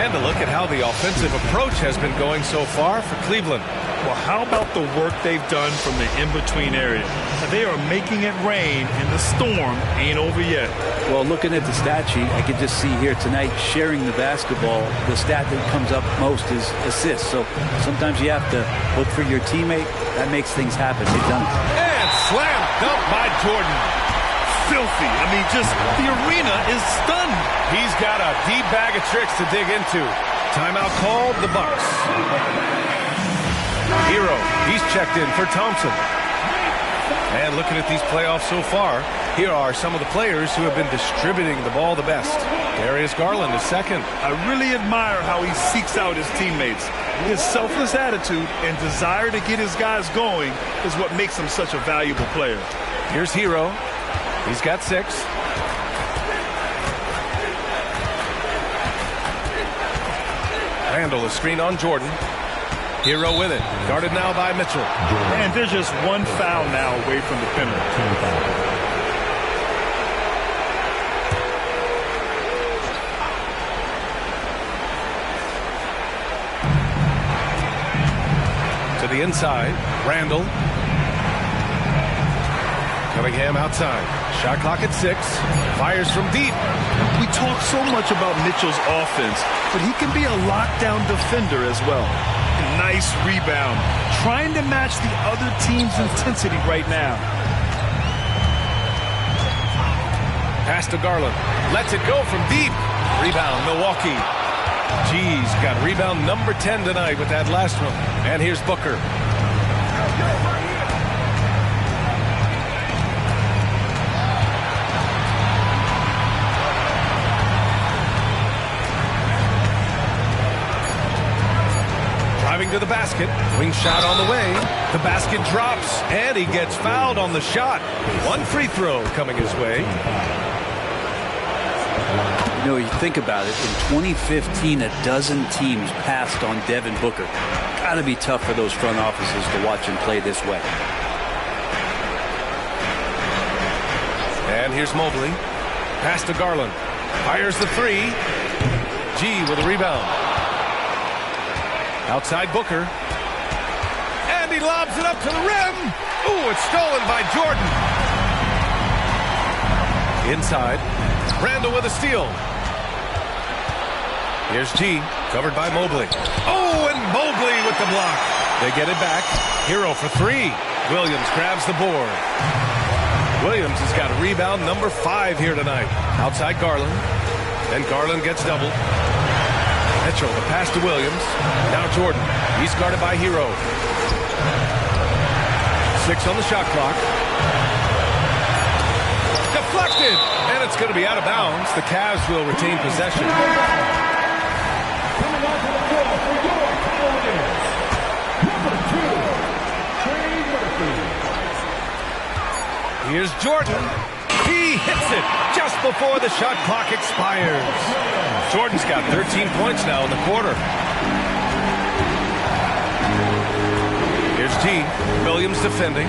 And to look at how the offensive approach has been going so far for Cleveland. Well, how about the work they've done from the in-between area? They are making it rain, and the storm ain't over yet. Well, looking at the stat sheet, I can just see here tonight sharing the basketball. The stat that comes up most is assists. So sometimes you have to look for your teammate. That makes things happen. They've done it. And slam dunk by Jordan. Filthy. I mean, just the arena is stunned. He's got a deep bag of tricks to dig into. Timeout called, the Bucks. Hero, he's checked in for Thompson. And looking at these playoffs so far, here are some of the players who have been distributing the ball the best. Darius Garland is second. I really admire how he seeks out his teammates. His selfless attitude and desire to get his guys going is what makes him such a valuable player. Here's Hero. He's got 6. Randall, a screen on Jordan. Hero with it. Guarded now by Mitchell. And there's just one foul now away from the penalty. To the inside. Randall. Cunningham outside. Shot clock at 6. Fires from deep. We talk so much about Mitchell's offense, but he can be a lockdown defender as well. Nice rebound. Trying to match the other team's intensity right now. Pass to Garland. Lets it go from deep. Rebound, Milwaukee. G's got rebound number 10 tonight with that last one. And here's Booker. to the basket. Wing shot on the way. The basket drops, and he gets fouled on the shot. One free throw coming his way. You know, you think about it, in 2015, a dozen teams passed on Devin Booker. Got to be tough for those front offices to watch him play this way. And here's Mobley. Pass to Garland. Fires the three. G with a rebound. Outside Booker. And he lobs it up to the rim. Ooh, it's stolen by Jordan. Inside. Randall with a steal. Here's G, covered by Mobley. Oh, and Mobley with the block. They get it back. Hero for three. Williams grabs the board. Williams has got a rebound number 5 here tonight. Outside Garland. Then Garland gets doubled. Mitchell, the pass to Williams. Now Jordan. He's guarded by Hero. 6 on the shot clock. Deflected. And it's going to be out of bounds. The Cavs will retain possession. Here's Jordan. He hits it just before the shot clock expires. Jordan's got 13 points now in the quarter. Here's G. Williams defending.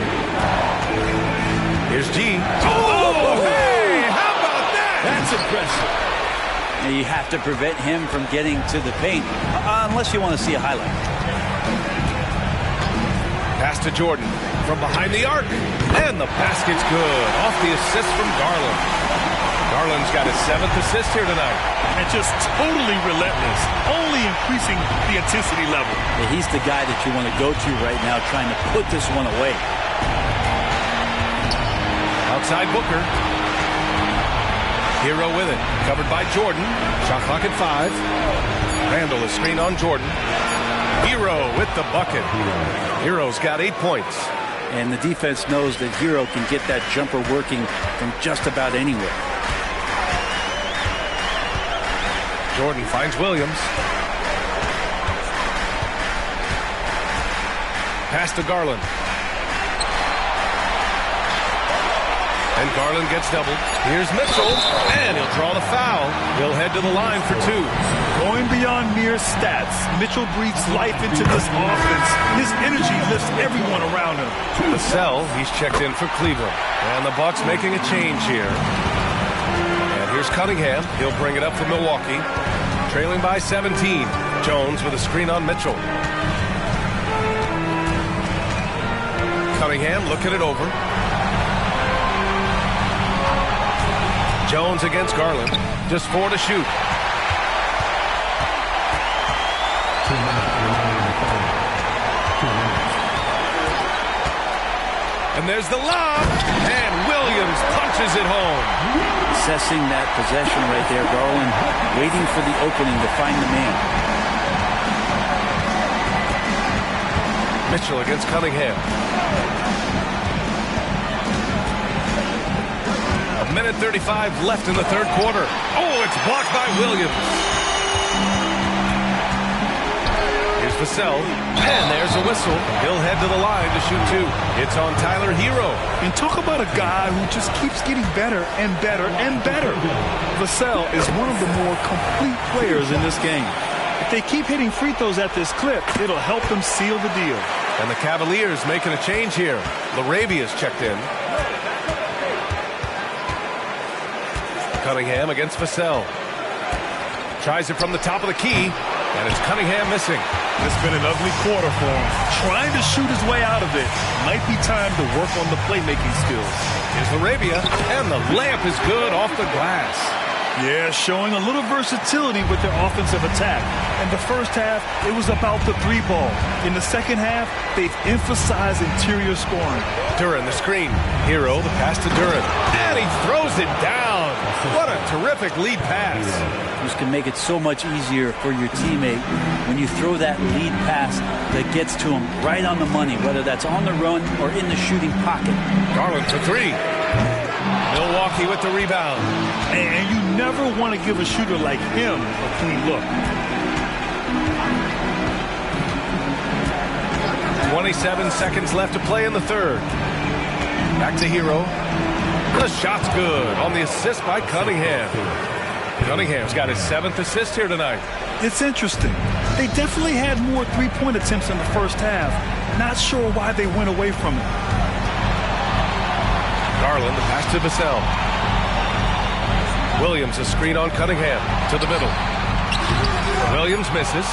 Here's G. Oh, hey! How about that? That's impressive. Now you have to prevent him from getting to the paint, unless you want to see a highlight. Pass to Jordan from behind the arc. And the basket's good. Off the assist from Garland. Garland's got his 7th assist here tonight. And just totally relentless. Only increasing the intensity level. Yeah, he's the guy that you want to go to right now, trying to put this one away. Outside Booker. Hero with it. Covered by Jordan. Shot clock at 5. Randall is screened on Jordan. Hero with the bucket. Hero's got 8 points. And the defense knows that Hero can get that jumper working from just about anywhere. Jordan finds Williams. Pass to Garland. And Garland gets doubled. Here's Mitchell. And he'll draw the foul. He'll head to the line for 2. Going beyond mere stats, Mitchell breathes life into this offense. His energy lifts everyone around him. Vassell, he's checked in for Cleveland. And the Bucks making a change here. And here's Cunningham. He'll bring it up for Milwaukee. Trailing by 17. Jones with a screen on Mitchell. Cunningham looking it over. Jones against Garland. Just 4 to shoot. And there's the lob. And Williams punches it home. Assessing that possession right there. Garland waiting for the opening to find the man. Mitchell against Cunningham. 1:35 left in the third quarter. Oh, it's blocked by Williams. Here's Vassell. And there's a whistle. He'll head to the line to shoot 2. It's on Tyler Hero. And talk about a guy who just keeps getting better and better and better. Vassell is one of the more complete players in this game. If they keep hitting free throws at this clip, it'll help them seal the deal. And the Cavaliers making a change here. Larabia's checked in. Cunningham against Vassell. Tries it from the top of the key, and it's Cunningham missing. It's been an ugly quarter for him. Trying to shoot his way out of it. Might be time to work on the playmaking skills. Here's Larabia, and the layup is good off the glass. Yeah, showing a little versatility with their offensive attack. In the first half, it was about the 3 ball. In the second half, they've emphasized interior scoring. Duren, the screen. Hero, the pass to Duren. And he throws it down. What a terrific lead pass. This can make it so much easier for your teammate when you throw that lead pass that gets to him right on the money, whether that's on the run or in the shooting pocket. Garland for 3. Milwaukee with the rebound. And you never want to give a shooter like him a clean look. 27 seconds left to play in the third. Back to Hero. The shot's good on the assist by Cunningham. Cunningham's got his 7th assist here tonight. It's interesting. They definitely had more three-point attempts in the first half. Not sure why they went away from it. Garland, the pass to Vassell. Williams, a screen on Cunningham to the middle. Williams misses.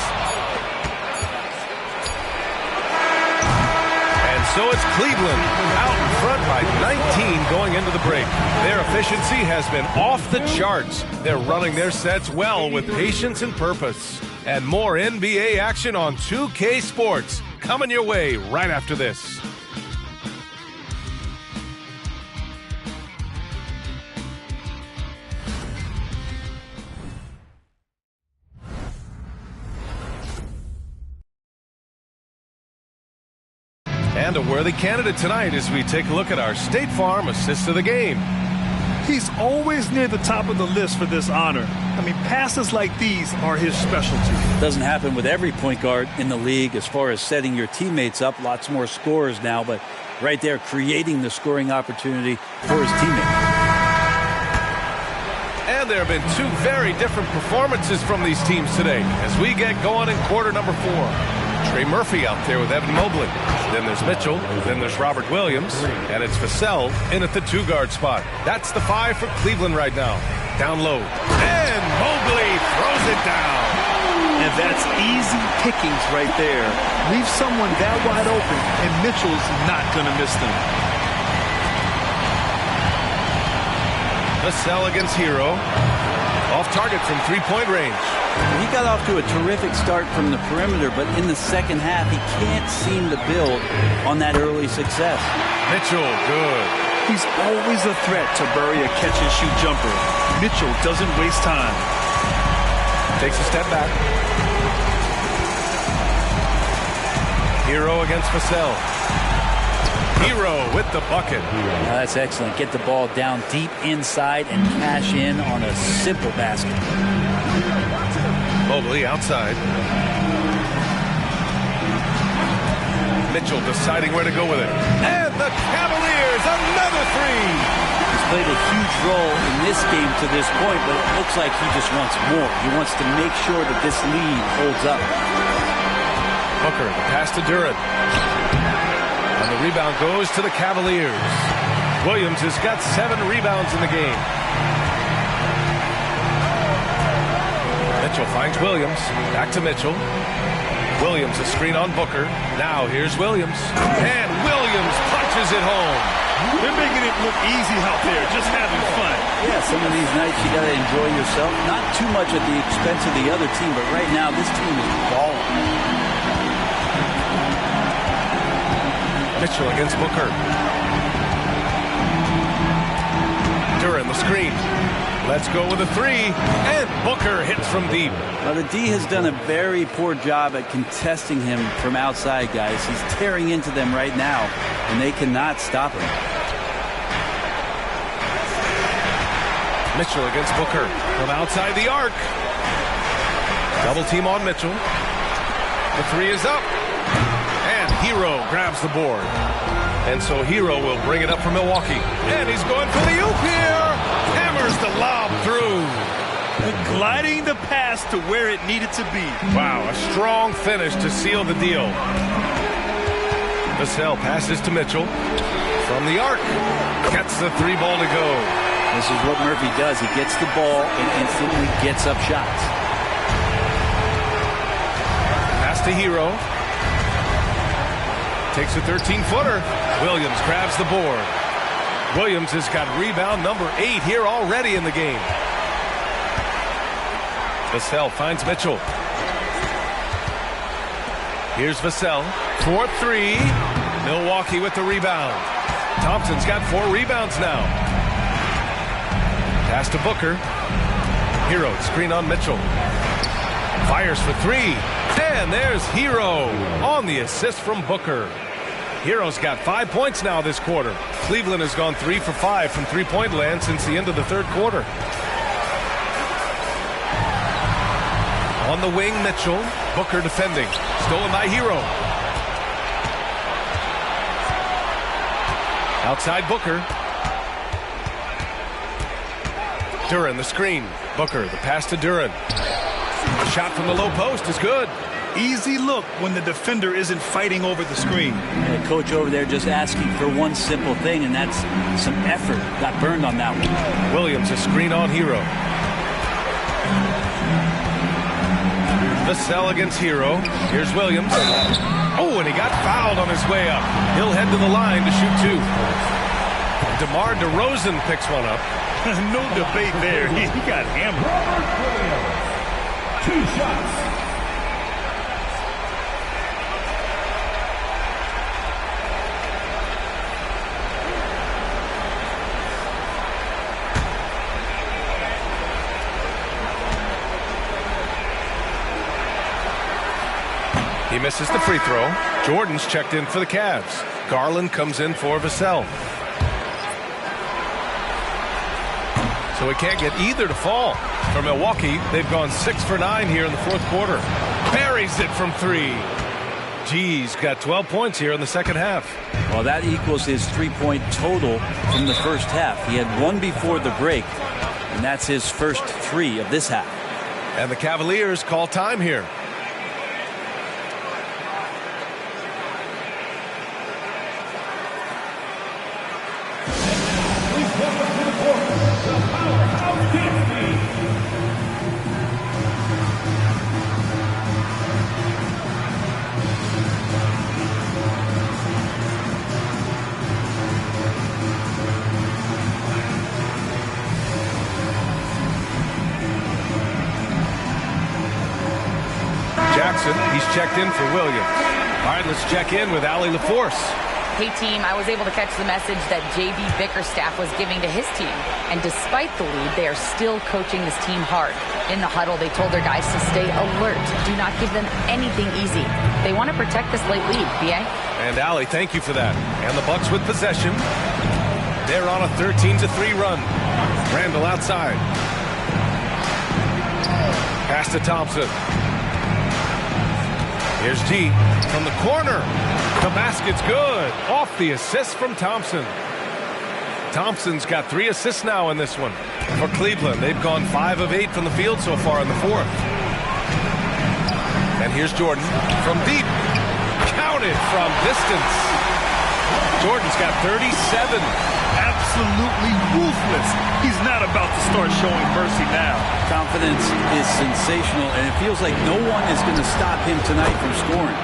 And so it's Cleveland out in front by 19 going into the break. Their efficiency has been off the charts. They're running their sets well with patience and purpose. And more NBA action on 2K Sports coming your way right after this. And a worthy candidate tonight as we take a look at our State Farm assist of the game. He's always near the top of the list for this honor. I mean, passes like these are his specialty. Doesn't happen with every point guard in the league as far as setting your teammates up. Lots more scorers now, but right there creating the scoring opportunity for his teammates. And there have been two very different performances from these teams today as we get going in quarter number 4. Trey Murphy out there with Evan Mobley. Then there's Mitchell. Then there's Robert Williams. And it's Vassell in at the 2-guard spot. That's the 5 for Cleveland right now. Down low. And Mobley throws it down. And that's easy pickings right there. Leave someone that wide open, and Mitchell's not going to miss them. Vassell against Hero. Off target from 3-point range. He got off to a terrific start from the perimeter, but in the second half, he can't seem to build on that early success. Mitchell, good. He's always a threat to bury a catch-and-shoot jumper. Mitchell doesn't waste time. Takes a step back. Hero against Vassell. Hero with the bucket. Now that's excellent. Get the ball down deep inside and cash in on a simple basket. Mobley outside. Mitchell deciding where to go with it. And the Cavaliers, another 3. He's played a huge role in this game to this point, but it looks like he just wants more. He wants to make sure that this lead holds up. Booker, the pass to Duran. And the rebound goes to the Cavaliers. Williams has got 7 rebounds in the game. Mitchell finds Williams. Back to Mitchell. Williams a screen on Booker. Now here's Williams. And Williams punches it home. They're making it look easy out there, just having fun. Yeah, some of these nights you got to enjoy yourself. Not too much at the expense of the other team, but right now this team is balling. Mitchell against Booker. Duran the screen. Let's go with a 3. And Booker hits from deep. Well, the D has done a very poor job at contesting him from outside, guys. He's tearing into them right now, and they cannot stop him. Mitchell against Booker from outside the arc. Double team on Mitchell. The 3 is up. Hero grabs the board. And so Hero will bring it up for Milwaukee. And he's going for the oop here. Hammers the lob through. Gliding the pass to where it needed to be. Wow, a strong finish to seal the deal. Vassell passes to Mitchell. From the arc. Gets the 3 ball to go. This is what Murphy does. He gets the ball and instantly gets up shots. Pass to Hero. Takes a 13-footer. Williams grabs the board. Williams has got rebound number 8 here already in the game. Vassell finds Mitchell. Here's Vassell. 4-3. Milwaukee with the rebound. Thompson's got 4 rebounds now. Pass to Booker. Hero, screen on Mitchell. Fires for 3. And there's Hero on the assist from Booker. Hero's got 5 points now this quarter. Cleveland has gone 3 for 5 from 3-point land since the end of the third quarter. On the wing, Mitchell. Booker defending. Stolen by Hero. Outside Booker. Duren, the screen. Booker, the pass to Duren. A shot from the low post is good. Easy look when the defender isn't fighting over the screen. The coach over there just asking for one simple thing, and that's some effort. Got burned on that one. Williams, a screen on Hero. Vassell against Hero. Here's Williams. Oh, and he got fouled on his way up. He'll head to the line to shoot two. DeMar DeRozan picks one up. No debate there. He got hammered. 2 shots. He misses the free throw. Jordan's checked in for the Cavs. Garland comes in for Vassell. So he can't get either to fall. For Milwaukee, they've gone 6 for 9 here in the fourth quarter. Buries it from 3. G's got 12 points here in the second half. Well, that equals his 3-point total from the first half. He had 1 before the break, and that's his first 3 of this half. And the Cavaliers call time here. He's checked in for Williams. All right, let's check in with Allie LaForce. Hey, team, I was able to catch the message that J.B. Bickerstaff was giving to his team. And despite the lead, they are still coaching this team hard. In the huddle, they told their guys to stay alert. Do not give them anything easy. They want to protect this late lead, B.A. And Allie, thank you for that. And the Bucks with possession. They're on a 13-3 run. Randall outside. Pass to Thompson. Here's G from the corner. The basket's good. Off the assist from Thompson. Thompson's got 3 assists now in this one. For Cleveland, they've gone 5 of 8 from the field so far in the fourth. And here's Jordan from deep. Counted from distance. Jordan's got 37. Absolutely ruthless. He's not about to start showing mercy now. Confidence is sensational, and it feels like no one is going to stop him tonight from scoring.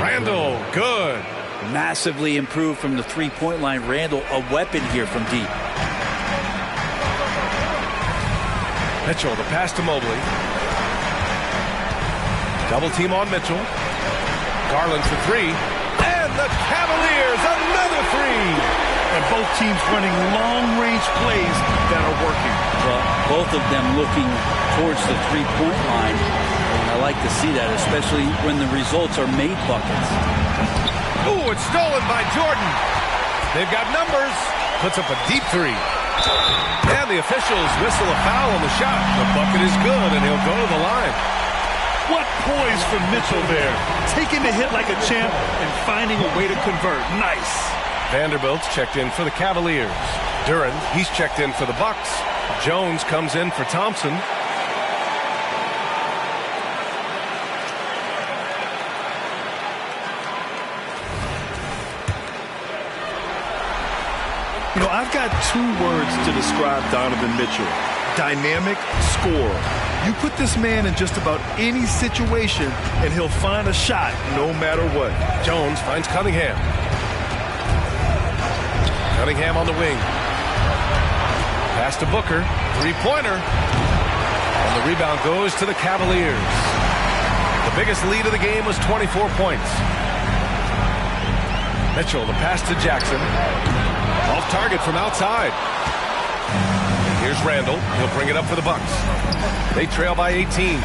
Randall, good. Massively improved from the 3-point line. Randall, a weapon here from deep. Mitchell, the pass to Mobley. Double team on Mitchell. Garland for 3. And the Cavaliers, another 3. And both teams running long-range plays that are working. Well, both of them looking towards the 3-point line. And I like to see that, especially when the results are made buckets. Ooh, it's stolen by Jordan. They've got numbers. Puts up a deep 3. And the officials whistle a foul on the shot. The bucket is good, and he'll go to the line. What poise from Mitchell there. Taking the hit like a champ and finding a way to convert. Nice. Vanderbilt's checked in for the Cavaliers. Duren, he's checked in for the Bucks. Jones comes in for Thompson. You know, I've got 2 words to describe Donovan Mitchell. Dynamic scorer. You put this man in just about any situation, and he'll find a shot no matter what. Jones finds Cunningham. Cunningham on the wing. Pass to Booker. 3-pointer. And the rebound goes to the Cavaliers. The biggest lead of the game was 24 points. Mitchell, the pass to Jackson. Off target from outside. Here's Randall. He'll bring it up for the Bucks. They trail by 18.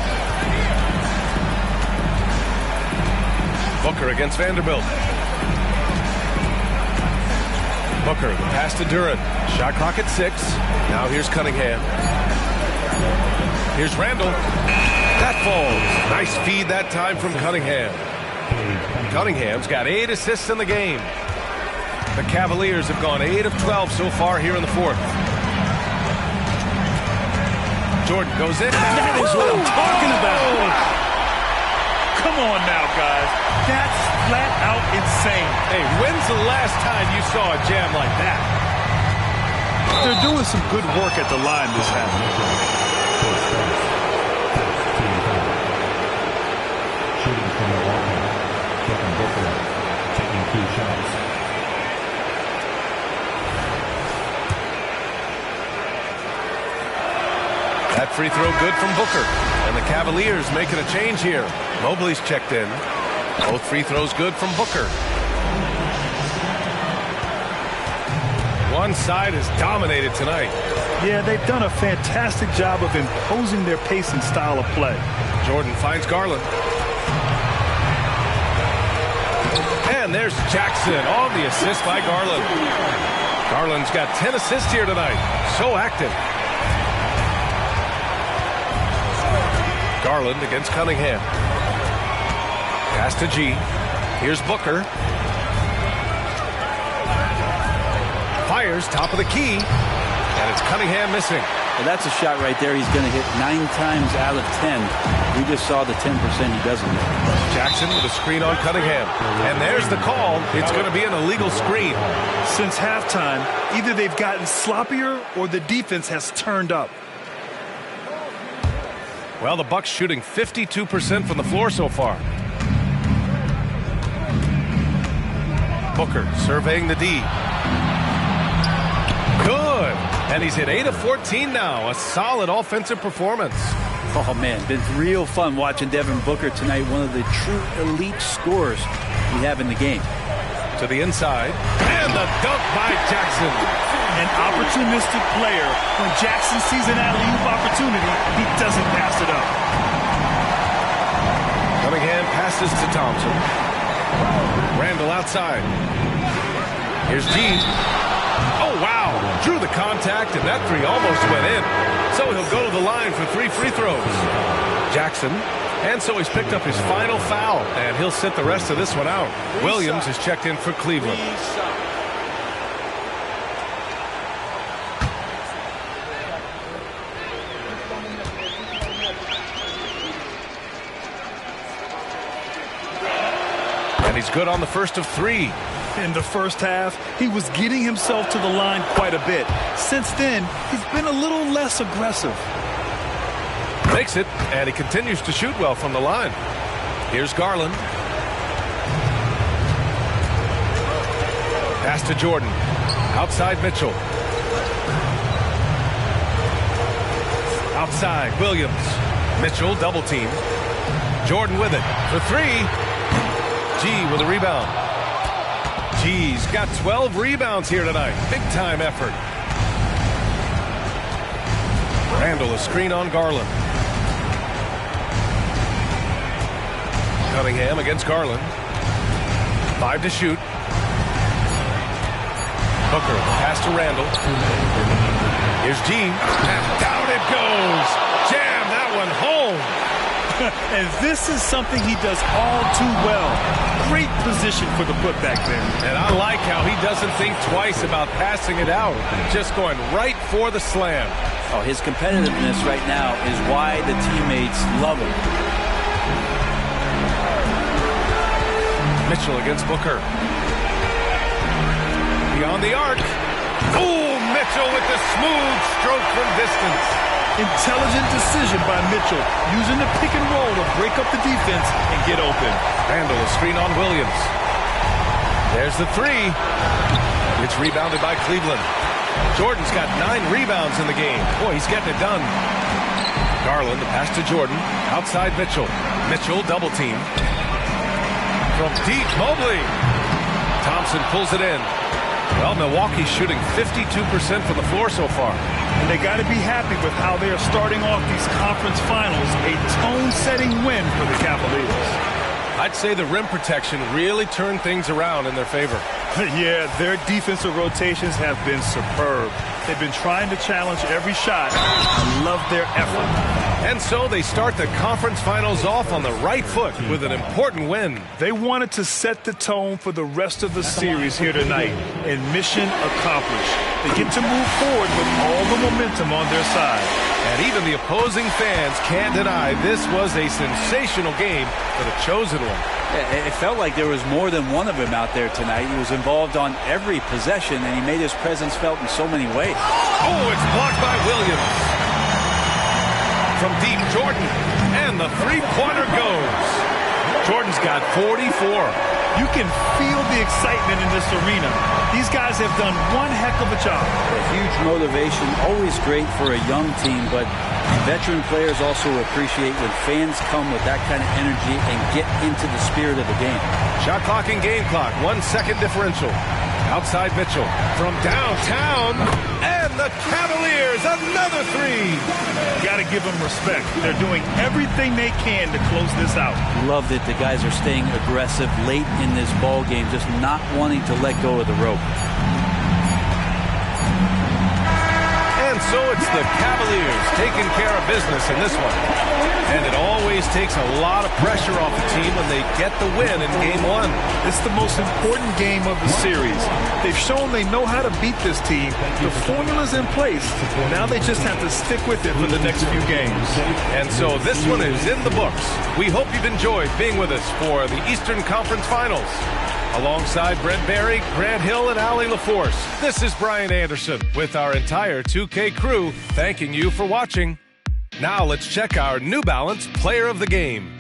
Booker against Vanderbilt. Booker, the pass to Duren. Shot clock at 6. Now here's Cunningham. Here's Randall. That falls. Nice feed that time from Cunningham. Cunningham's got 8 assists in the game. The Cavaliers have gone 8 of 12 so far here in the fourth. Jordan goes in. That is what I'm talking about. Come on now, guys. That's flat out insane. Hey, when's the last time you saw a jam like that? They're doing some good work at the line this half. Shooting from Milwaukee, Devin Booker taking key shots. That free throw good from Booker. And the Cavaliers making a change here. Mobley's checked in. Both free throws good from Booker. One side is dominated tonight. Yeah, they've done a fantastic job of imposing their pace and style of play. Jordan finds Garland. And there's Jackson on the assist by Garland. Garland's got 10 assists here tonight. So active. Garland against Cunningham. Pass to G. Here's Booker. Fires top of the key. And it's Cunningham missing. Well, that's a shot right there. He's going to hit 9 times out of 10. We just saw the 10% he doesn't hit. Jackson with a screen on Cunningham. And there's the call. It's going to be an illegal screen. Since halftime, either they've gotten sloppier or the defense has turned up. Well, the Bucks shooting 52% from the floor so far. Booker surveying the D. Good. And he's hit 8 of 14 now. A solid offensive performance. Oh, man, been real fun watching Devin Booker tonight. One of the true elite scorers we have in the game. To the inside. And the dunk by Jackson. An opportunistic player. When Jackson sees an alley-oop opportunity, he doesn't pass it up. Cunningham passes to Thompson. Randall outside. Here's G. Oh, wow. Drew the contact, and that three almost went in. So he'll go to the line for 3 free throws. Jackson. And so he's picked up his final foul, and he'll sit the rest of this one out. Williams is checked in for Cleveland. And he's good on the first of 3. In the first half, he was getting himself to the line quite a bit. Since then, he's been a little less aggressive. Makes it, and he continues to shoot well from the line. Here's Garland. Pass to Jordan. Outside Mitchell. Outside Williams. Mitchell double team. Jordan with it for 3. G with a rebound. G's got 12 rebounds here tonight. Big time effort. Randall a screen on Garland. Cunningham against Garland. 5 to shoot. Booker pass to Randall. Here's G. And down it goes. Jam that one home. And this is something he does all too well. Great position for the putback there. And I like how he doesn't think twice about passing it out. Just going right for the slam. Oh, his competitiveness right now is why the teammates love him. Mitchell against Booker. Beyond the arc. Oh, Mitchell with the smooth stroke from distance. Intelligent decision by Mitchell, using the pick and roll to break up the defense and get open. Randall a screen on Williams. There's the 3. It's rebounded by Cleveland. Jordan's got 9 rebounds in the game. Boy, he's getting it done. Garland, the pass to Jordan. Outside Mitchell. Mitchell double team. From deep, Mobley. Thompson pulls it in. Well, Milwaukee's shooting 52% from the floor so far. And they got to be happy with how they are starting off these conference finals. A tone-setting win for the Cavaliers. I'd say the rim protection really turned things around in their favor. Yeah, their defensive rotations have been superb. They've been trying to challenge every shot. I love their effort. And so they start the conference finals off on the right foot with an important win. They wanted to set the tone for the rest of the series here tonight, and mission accomplished. They get to move forward with all the momentum on their side. And even the opposing fans can't deny this was a sensational game for the chosen one. It felt like there was more than one of him out there tonight. He was involved on every possession, and he made his presence felt in so many ways. Oh, it's blocked by Williams. From deep, Jordan, and the three-pointer goes. Jordan's got 44. You can feel the excitement in this arena. These guys have done one heck of a job. A huge motivation, always great for a young team, but veteran players also appreciate when fans come with that kind of energy and get into the spirit of the game. Shot clock and game clock, 1 second differential. Outside Mitchell from downtown, and the Cavaliers, another three. Got to give them respect. They're doing everything they can to close this out. Love that the guys are staying aggressive late in this ball game, just not wanting to let go of the rope. And so it's the Cavaliers taking care of business in this one. And it always takes a lot of pressure off the team when they get the win in Game 1. It's the most important game of the series. They've shown they know how to beat this team. The formula's in place. Now they just have to stick with it for the next few games. And so this one is in the books. We hope you've enjoyed being with us for the Eastern Conference Finals. Alongside Brent Barry, Grant Hill, and Allie LaForce, this is Brian Anderson with our entire 2K crew thanking you for watching. Now let's check our New Balance Player of the Game.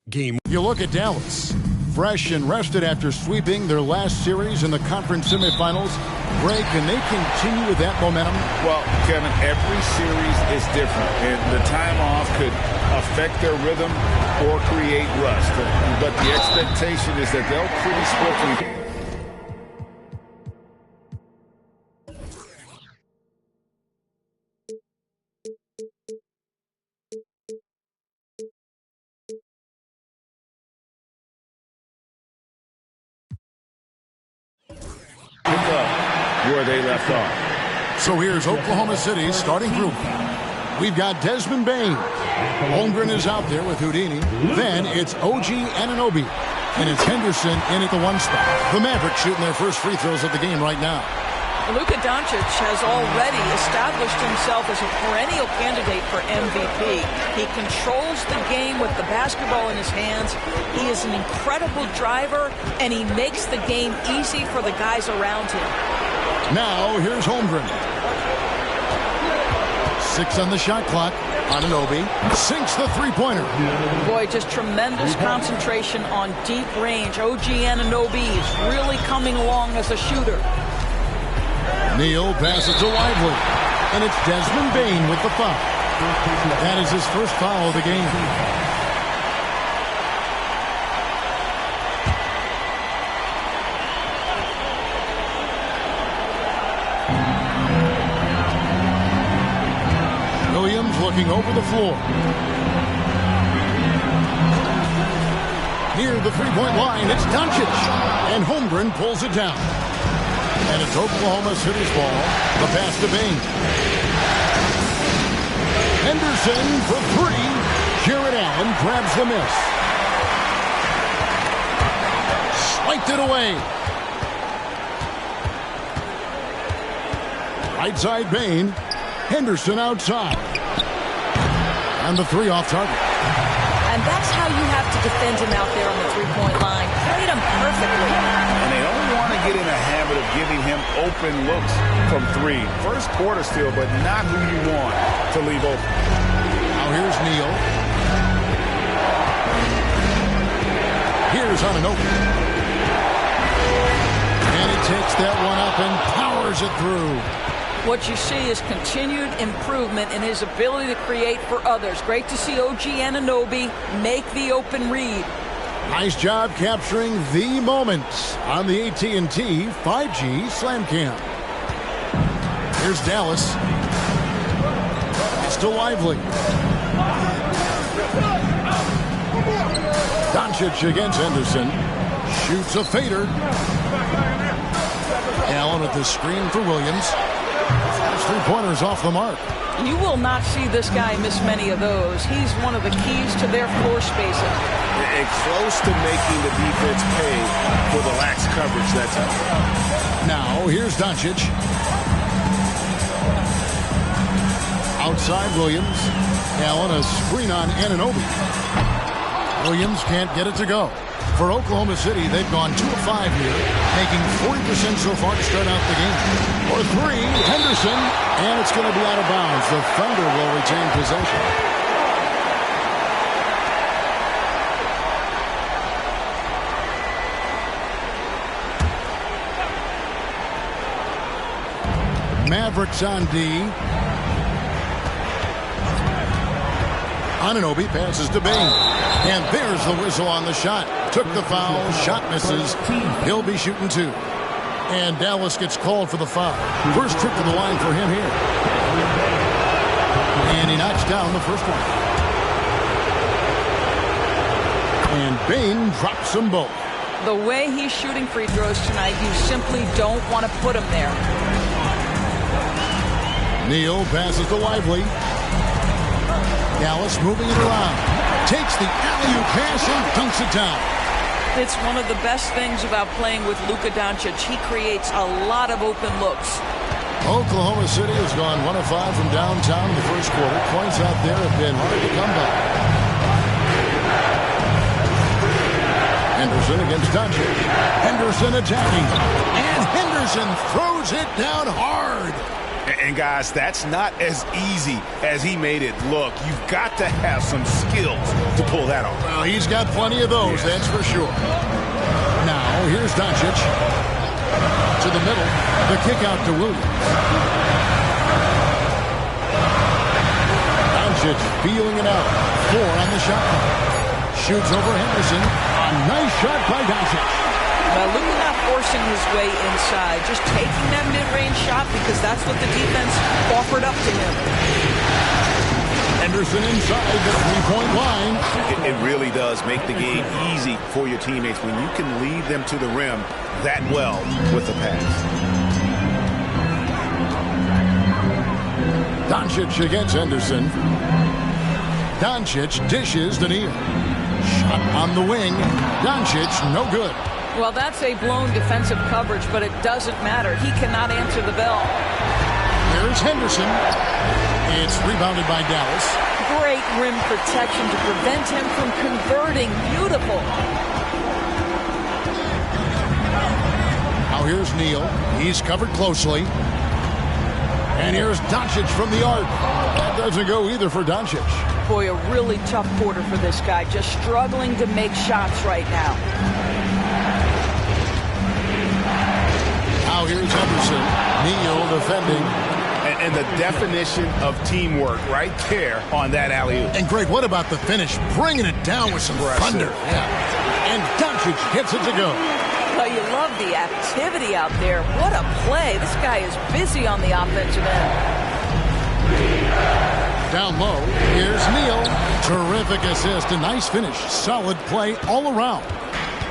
Game. You look at Dallas, fresh and rested after sweeping their last series in the conference semifinals. Greg, can they continue with that momentum? Well, Kevin, every series is different, and the time off could affect their rhythm or create rust. But the expectation is that they'll pretty swiftly. Where they left off. So here's Oklahoma City's starting group. We've got Desmond Bain. Holmgren is out there with Houdini. Then it's OG Anunoby. And it's Henderson in at the 1 spot. The Mavericks shooting their first free throws of the game right now. Luka Doncic has already established himself as a perennial candidate for MVP. He controls the game with the basketball in his hands. He is an incredible driver, and he makes the game easy for the guys around him. Now, here's Holmgren. 6 on the shot clock. Anunoby sinks the three-pointer. Boy, just tremendous concentration on deep range. OG Anunoby is really coming along as a shooter. Neal passes to Lively. And it's Desmond Bain with the foul. That is his first foul of the game. Williams looking over the floor. Near the three-point line, it's Doncic. And Holmgren pulls it down. And it's Oklahoma City's ball. The pass to Bain. Henderson for 3. Jared Allen grabs the miss. Swiped it away. Right side Bain. Henderson outside. And the 3 off target. And that's how you have to defend him out there on the three-point line. Played him perfectly. And they don't want to get in a habit of giving him open looks from 3. First quarter still, but not who you want to leave open. Now here's Neal. Here's Anunoby. And he takes that one up and powers it through. What you see is continued improvement in his ability to create for others. Great to see OG Anunoby make the open read. Nice job capturing the moments on the AT&T 5G Slam Cam. Here's Dallas. It's to Lively. Doncic against Henderson. Shoots a fader. Allen with the screen for Williams. His three-pointers off the mark. You will not see this guy miss many of those. He's one of the keys to their floor spacing. And close to making the defense pay for the lax coverage that's out there. Now, here's Doncic. Outside Williams. Allen, a screen on Anunoby. Williams can't get it to go. For Oklahoma City, they've gone 2 of 5 here, making 40% so far to start out the game. For 3, Henderson, and it's going to be out of bounds. The Thunder will retain possession. Mavericks on D. Anunoby passes to Bain. And there's the whistle on the shot. Took the foul. Shot misses. He'll be shooting 2. And Dallas gets called for the foul. First trip to the line for him here. And he knocks down the first one. And Bain drops them both. The way he's shooting free throws tonight, you simply don't want to put him there. Neal passes to Lively. Dallas moving it around. Takes the alley-oop pass and dunks it down. It's one of the best things about playing with Luka Doncic. He creates a lot of open looks. Oklahoma City has gone 1 of 5 from downtown in the first quarter. Points out there have been hard to come by. Henderson against Doncic. Henderson attacking. And Henderson throws it down hard. And guys, that's not as easy as he made it look. You've got to have some skills to pull that off. Well, he's got plenty of those, that's for sure. Now, here's Doncic. To the middle. The kick out to Williams. Doncic feeling it out. 4 on the shot clock. Shoots over Henderson. A nice shot by Doncic. Well, look at that forcing his way inside. Just taking that mid-range shot because that's what the defense offered up to him. Henderson inside the three-point line. It really does make the game easy for your teammates when you can lead them to the rim that well with the pass. Doncic against Henderson. Doncic dishes to Neal. Shot on the wing. Doncic, no good. Well, that's a blown defensive coverage, but it doesn't matter. He cannot answer the bell. There's Henderson. It's rebounded by Dallas. Great rim protection to prevent him from converting. Beautiful. Now here's Neal. He's covered closely. And here's Doncic from the arc. That doesn't go either for Doncic. Boy, a really tough quarter for this guy. Just struggling to make shots right now. Now here's Henderson. Neal defending. And the definition of teamwork right there on that alley-oop. And Greg, what about the finish? Bringing it down with some thunder. Yeah. And Doncic gets it to go. Well, you love the activity out there. What a play. This guy is busy on the offensive end. Down low, here's Neal. Terrific assist, a nice finish. Solid play all around.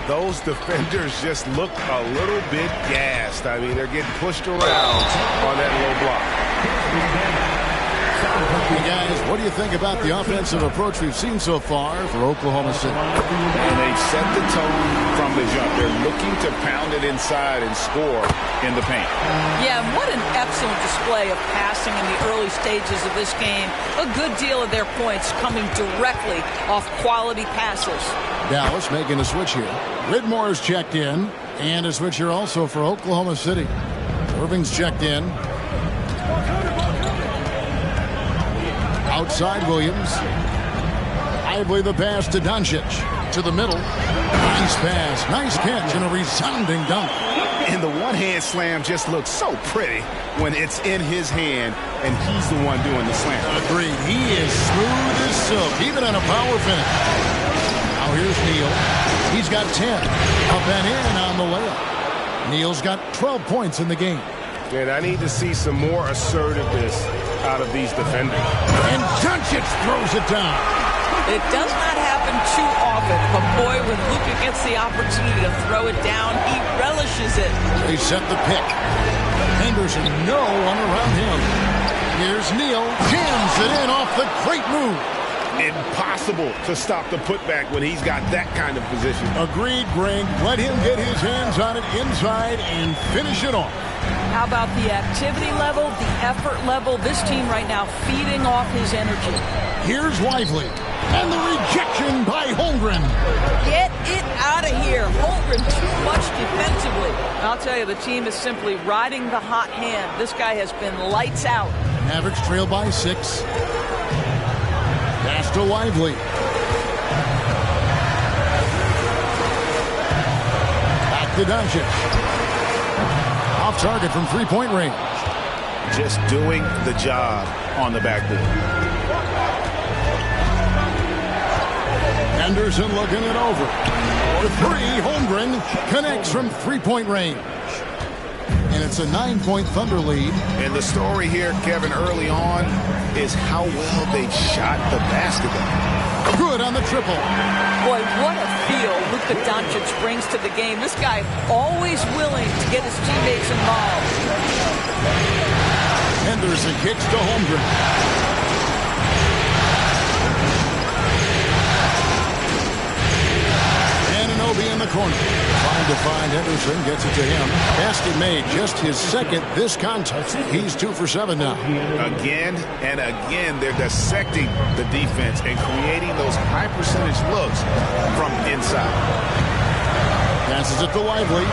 Those defenders just look a little bit gassed. I mean, they're getting pushed around on that low block. Hey guys, what do you think about the offensive approach we've seen so far for Oklahoma City? And they've set the tone from the jump. They're looking to pound it inside and score in the paint. Yeah, and what an excellent display of passing in the early stages of this game. A good deal of their points coming directly off quality passes. Dallas making a switch here. Widmore's checked in, and a switch here also for Oklahoma City. Irving's checked in. Outside Williams. Lively the pass to Doncic. To the middle. Nice pass. Nice catch and a resounding dunk. And the one-hand slam just looks so pretty when it's in his hand and he's the one doing the slam. Agreed. He is smooth as silk, even on a power finish. Now here's Neal. He's got 10. Up and in on the layup. Neal's got 12 points in the game. And I need to see some more assertiveness out of these defenders. And Doncic throws it down. It does not happen too often, but boy, when Luka gets the opportunity to throw it down, he relishes it. They set the pick. Henderson, no one around him. Here's Neal. Jams it in off the great move. Impossible to stop the putback when he's got that kind of position. Agreed, Greg. Let him get his hands on it inside and finish it off. How about the activity level, the effort level? This team right now feeding off his energy. Here's Lively. And the rejection by Holmgren. Get it out of here. Holmgren too much defensively. I'll tell you, the team is simply riding the hot hand. This guy has been lights out. Mavericks trail by 6. Pass to Lively. Back to Doncic. Off target from three-point range. Just doing the job on the backboard. Henderson looking it over. For 3, Holmgren connects from three-point range. And it's a 9-point Thunder lead. And the story here, Kevin, early on is how well they shot the basketball. Good on the triple. Boy, what a feel Luka Doncic brings to the game. This guy always willing to get his teammates involved. Henderson kicks to Holmgren. Ananobi in the corner. Trying to find Henderson, gets it to him. Basket made, just his second this contest. He's 2 for 7 now. Again and again, they're dissecting the defense and creating those high percentage looks from inside. Passes it to Lively.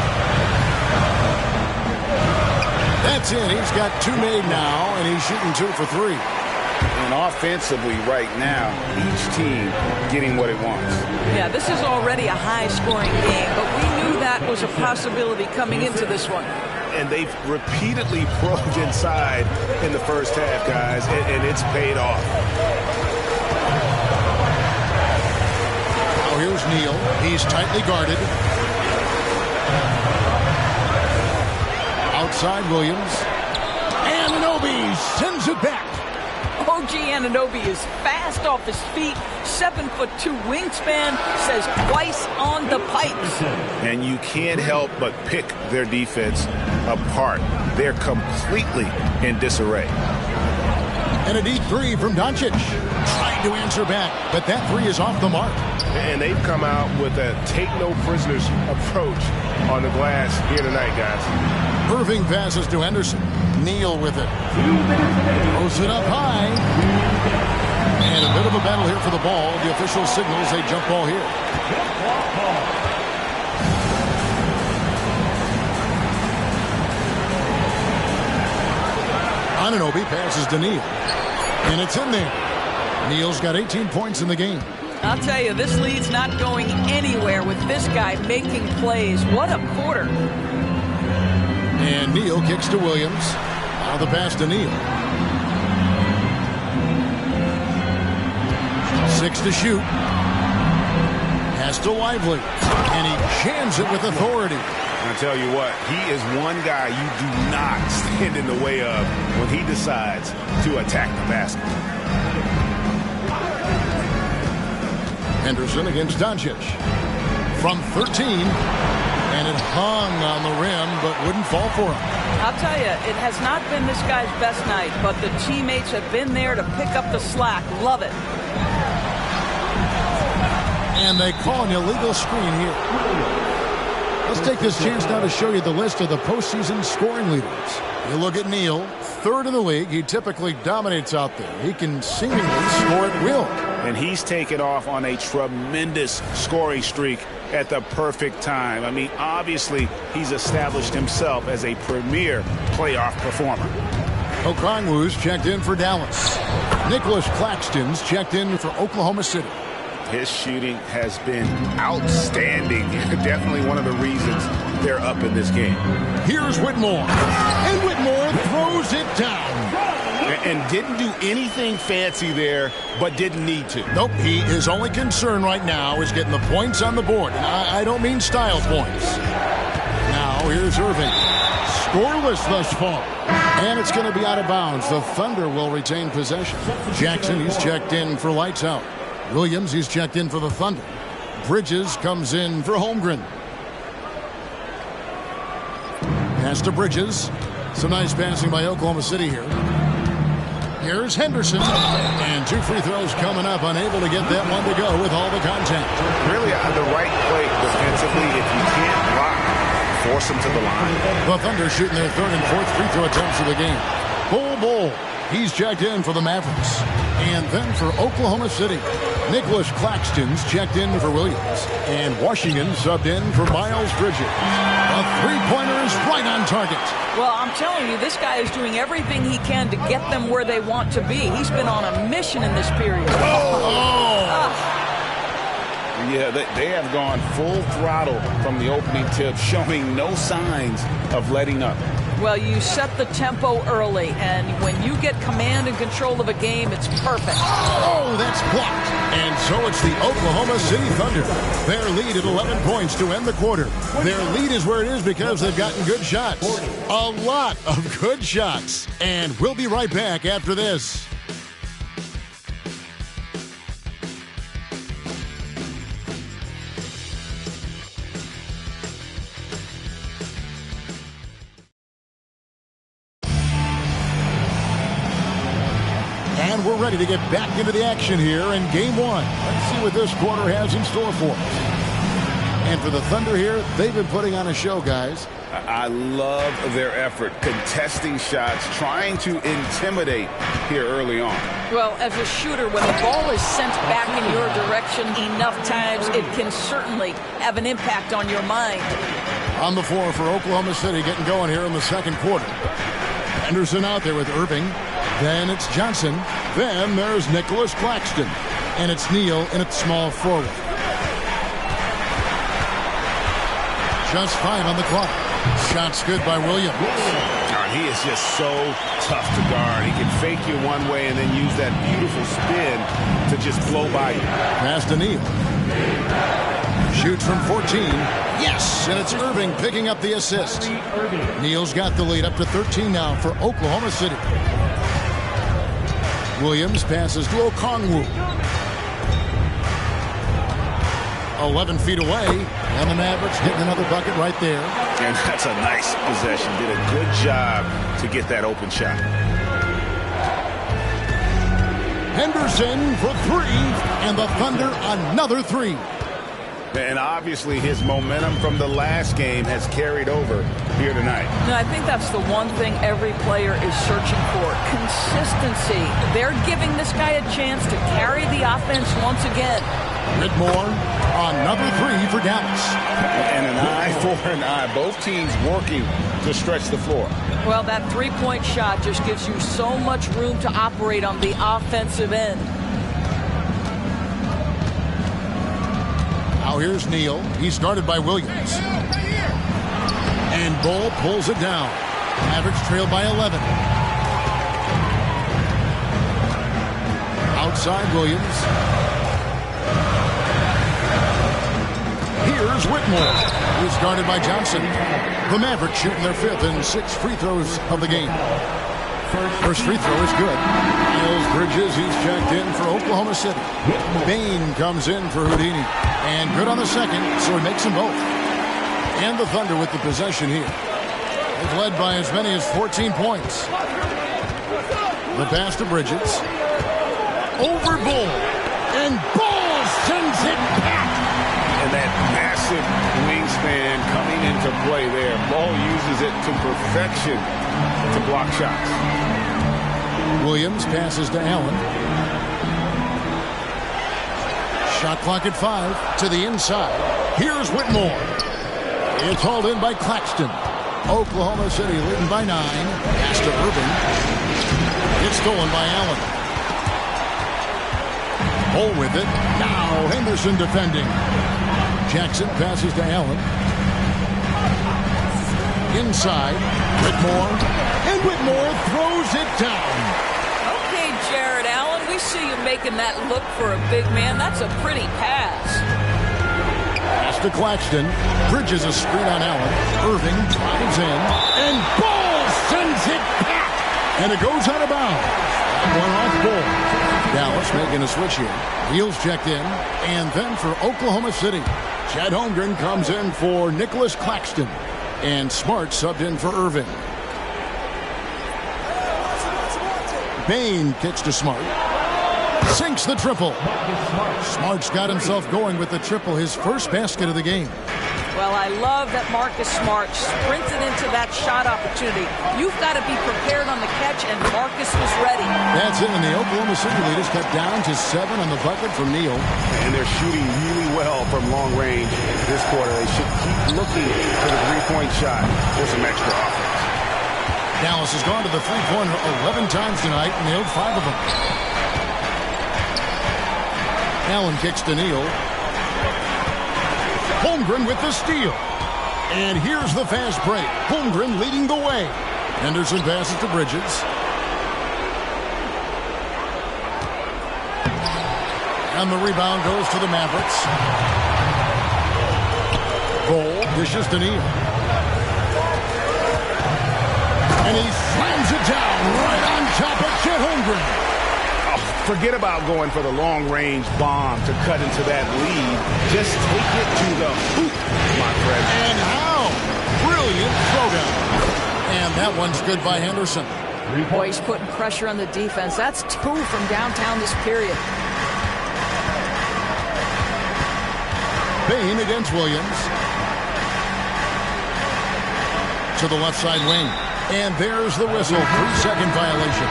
That's it. He's got 2 made now, and he's shooting 2 for 3. And offensively right now, each team getting what it wants. Yeah, this is already a high-scoring game, but we knew that was a possibility coming into this one. And they've repeatedly probed inside in the first half, guys, and it's paid off. Now here's Neal. He's tightly guarded. Outside Williams. Anunoby sends it back. OG Anunoby is fast off his feet, 7'2" wingspan, says twice on the pipes. And you can't help but pick their defense apart. They're completely in disarray. And a deep 3 from Doncic. Trying to answer back, but that 3 is off the mark. And they've come out with a take-no-prisoners approach on the glass here tonight, guys. Irving passes to Henderson. Neal with it. Throws it up high. And a bit of a battle here for the ball. The official signals a jump ball here. Anunoby passes to Neal. And it's in there. Neal's got 18 points in the game. I'll tell you, this lead's not going anywhere with this guy making plays. What a quarter. And Neal kicks to Williams. Now the pass to Neal. 6 to shoot. Pass to Lively. And he jams it with authority. And I tell you what, he is one guy you do not stand in the way of when he decides to attack the basket. Henderson against Doncic. From 13. And it hung on the rim, but wouldn't fall for him. I'll tell you, it has not been this guy's best night, but the teammates have been there to pick up the slack. Love it. And they call an illegal screen here. Let's take this chance now to show you the list of the postseason scoring leaders. You look at Neal, 3rd in the league. He typically dominates out there. He can seemingly score at will. And he's taken off on a tremendous scoring streak at the perfect time. I mean, obviously, he's established himself as a premier playoff performer. Okongwu's checked in for Dallas. Nicholas Claxton's checked in for Oklahoma City. His shooting has been outstanding. Definitely one of the reasons they're up in this game. Here's Whitmore. And Whitmore throws it down. And didn't do anything fancy there, but didn't need to. Nope, his only concern right now is getting the points on the board. And I don't mean style points. Now here's Irving. Scoreless thus far. And it's going to be out of bounds. The Thunder will retain possession. Jackson, he's checked in for lights out. Williams, he's checked in for the Thunder. Bridges comes in for Holmgren. Pass to Bridges. Some nice passing by Oklahoma City here. Here's Henderson. And 2 free throws coming up. Unable to get that one to go with all the contact. Really the right play defensively. If you can't block, force them to the line. The Thunder shooting their 3rd and 4th free throw attempts of the game. Bull. He's checked in for the Mavericks. And then for Oklahoma City, Nicholas Claxton's checked in for Williams. And Washington subbed in for Miles Bridges. A 3-pointer is right on target. Well, I'm telling you, this guy is doing everything he can to get them where they want to be. He's been on a mission in this period. Yeah, they have gone full throttle from the opening tip, showing no signs of letting up. Well, you set the tempo early, and when you get command and control of a game, it's perfect. Oh, that's blocked. And so it's the Oklahoma City Thunder. Their lead at 11 points to end the quarter. Their lead is where it is because they've gotten good shots. A lot of good shots. And we'll be right back after this. And we're ready to get back into the action here in Game 1. Let's see what this quarter has in store for us. And for the Thunder here, they've been putting on a show, guys. I love their effort, contesting shots, trying to intimidate here early on. Well, as a shooter, when the ball is sent back in your direction enough times, it can certainly have an impact on your mind. On the floor for Oklahoma City, getting going here in the second quarter. Henderson out there with Irving. Then it's Johnson. Then there's Nicholas Claxton. And it's Neal in at small forward. Just 5 on the clock. Shots good by Williams. He is just so tough to guard. He can fake you one way and then use that beautiful spin to just blow by you. Pass to Neal. Shoots from 14. Yes, and it's Irving picking up the assist. Neal's got the lead up to 13 now for Oklahoma City. Williams passes to Okongwu. 11 feet away, and the Mavericks getting another bucket right there. And that's a nice possession. Did a good job to get that open shot. Henderson for 3, and the Thunder another 3. And obviously his momentum from the last game has carried over here tonight. No, I think that's the one thing every player is searching for. Consistency. They're giving this guy a chance to carry the offense once again. Whitmore, another 3 for Dallas. And an eye for an eye. Both teams working to stretch the floor. Well, that three-point shot just gives you so much room to operate on the offensive end. Now here's Neal. He's guarded by Williams. And Bull pulls it down. Mavericks trail by 11. Outside Williams. Here's Whitmore. He's guarded by Johnson. The Mavericks shooting their 5th and 6th free throws of the game. First free throw is good. Miles Bridges, he's checked in for Oklahoma City. Bain comes in for Houdini. And good on the second, so he makes them both. And the Thunder with the possession here. They've led by as many as 14 points. The pass to Bridges. Over Bull. And Bull sends it back. And that massive wingspan coming into play there. Ball uses it to perfection to block shots. Williams passes to Allen. Shot clock at 5 to the inside. Here's Whitmore. It's hauled in by Claxton. Oklahoma City leading by 9. Pass to Irving. It's stolen by Allen. Bull with it. Now Henderson defending. Jackson passes to Allen. Inside. Whitmore. And Whitmore throws it down. Okay, Jared Allen, we see you making that look for a big man. That's a pretty pass. Pass to Claxton. Bridges a screen on Allen. Irving drives in. And Bull sends it back. And it goes out of bounds. One off Bull. Dallas making a switch here. Heels checked in. And then for Oklahoma City, Chad Holmgren comes in for Nicholas Claxton. And Smart subbed in for Irving. Bain kicks to Smart. Sinks the triple. Smart's got himself going with the triple, his first basket of the game. Well, I love that Marcus Smart sprinted into that shot opportunity. You've got to be prepared on the catch, and Marcus was ready. That's it, and the Oklahoma City leaders cut down to 7 on the bucket from Neal. And they're shooting really well from long range this quarter. They should keep looking for the three-point shot for some extra offense. Dallas has gone to the three-pointer 11 times tonight and nailed 5 of them. Allen kicks to Neal. Holmgren with the steal. And here's the fast break. Holmgren leading the way. Henderson passes to Bridges. And the rebound goes to the Mavericks. Bull dishes to Neal. And he slams it down right on top of Chet Holmgren. Forget about going for the long-range bomb to cut into that lead. Just take it to the hoop, my friend. And how? Brilliant throwdown. And that one's good by Henderson. Boy, he's putting pressure on the defense. That's 2 from downtown this period. Bain against Williams. To the left side wing. And there's the whistle. 3-second violation.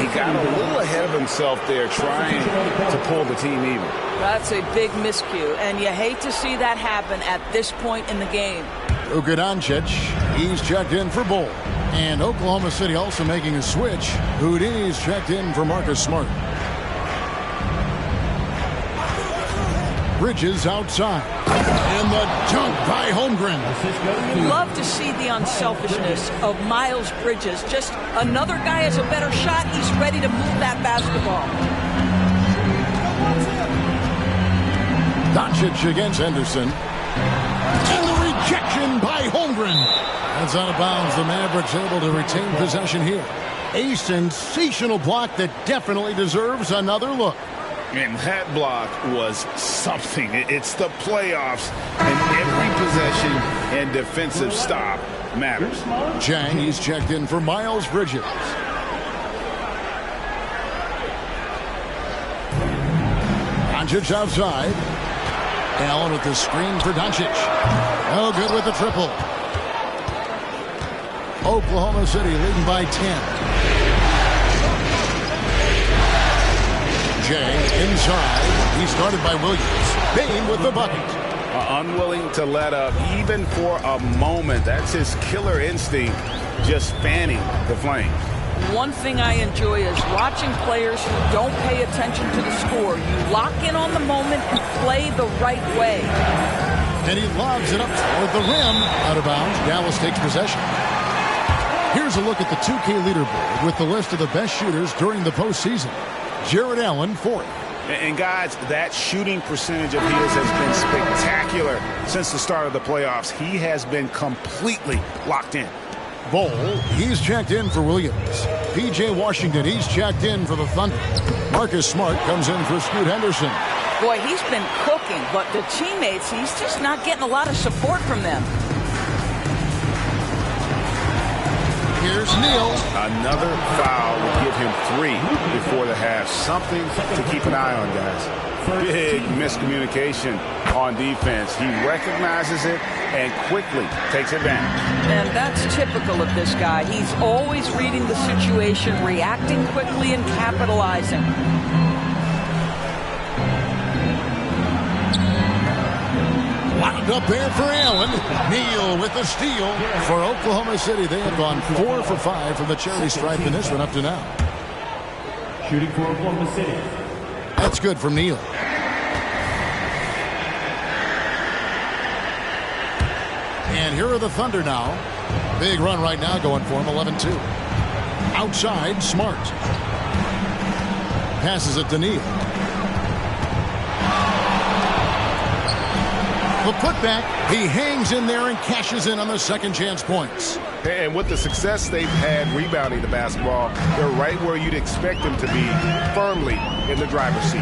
He got a little ahead of himself there trying to pull the team even. That's a big miscue, and you hate to see that happen at this point in the game. Luka Doncic, he's checked in for Bull. And Oklahoma City also making a switch. Houdini's checked in for Marcus Smart. Bridges outside. And the dunk by Holmgren. You love to see the unselfishness of Miles Bridges. Just another guy has a better shot. He's ready to move that basketball. Doncic against Henderson. And the rejection by Holmgren. That's out of bounds. The Mavericks able to retain possession here. A sensational block that definitely deserves another look. And that block was something. It's the playoffs, and every possession and defensive stop matters. Chang, he's checked in for Miles Bridges. Doncic outside. Allen with the screen for Doncic. No good with the triple. Oklahoma City leading by 10. Jay inside. He's guarded by Williams. Bain with the bucket. Unwilling to let up even for a moment. That's his killer instinct, just fanning the flames. One thing I enjoy is watching players who don't pay attention to the score. You lock in on the moment and play the right way. And he lobs it up toward the rim. Out of bounds. Dallas takes possession. Here's a look at the 2K leaderboard with the list of the best shooters during the postseason. Jared Allen, 4th. And guys, that shooting percentage of his has been spectacular since the start of the playoffs. He has been completely locked in. Bol, he's checked in for Williams. P.J. Washington, he's checked in for the Thunder. Marcus Smart comes in for Scoot Henderson. Boy, he's been cooking, but the teammates, he's just not getting a lot of support from them. Here's Neal. Another foul will give him 3 before the half. Something to keep an eye on, guys. Big miscommunication on defense. He recognizes it and quickly takes advantage. And that's typical of this guy. He's always reading the situation, reacting quickly, and capitalizing. Wound up there for Allen. Neal with the steal for Oklahoma City. They have gone 4 for 5 from the charity stripe in this one up to now. Shooting for Oklahoma City. That's good from Neal. And here are the Thunder now. Big run right now going for him, 11-2. Outside, Smart. Passes it to Neal. The putback, he hangs in there and cashes in on the second chance points. And with the success they've had rebounding the basketball, they're right where you'd expect them to be, firmly in the driver's seat.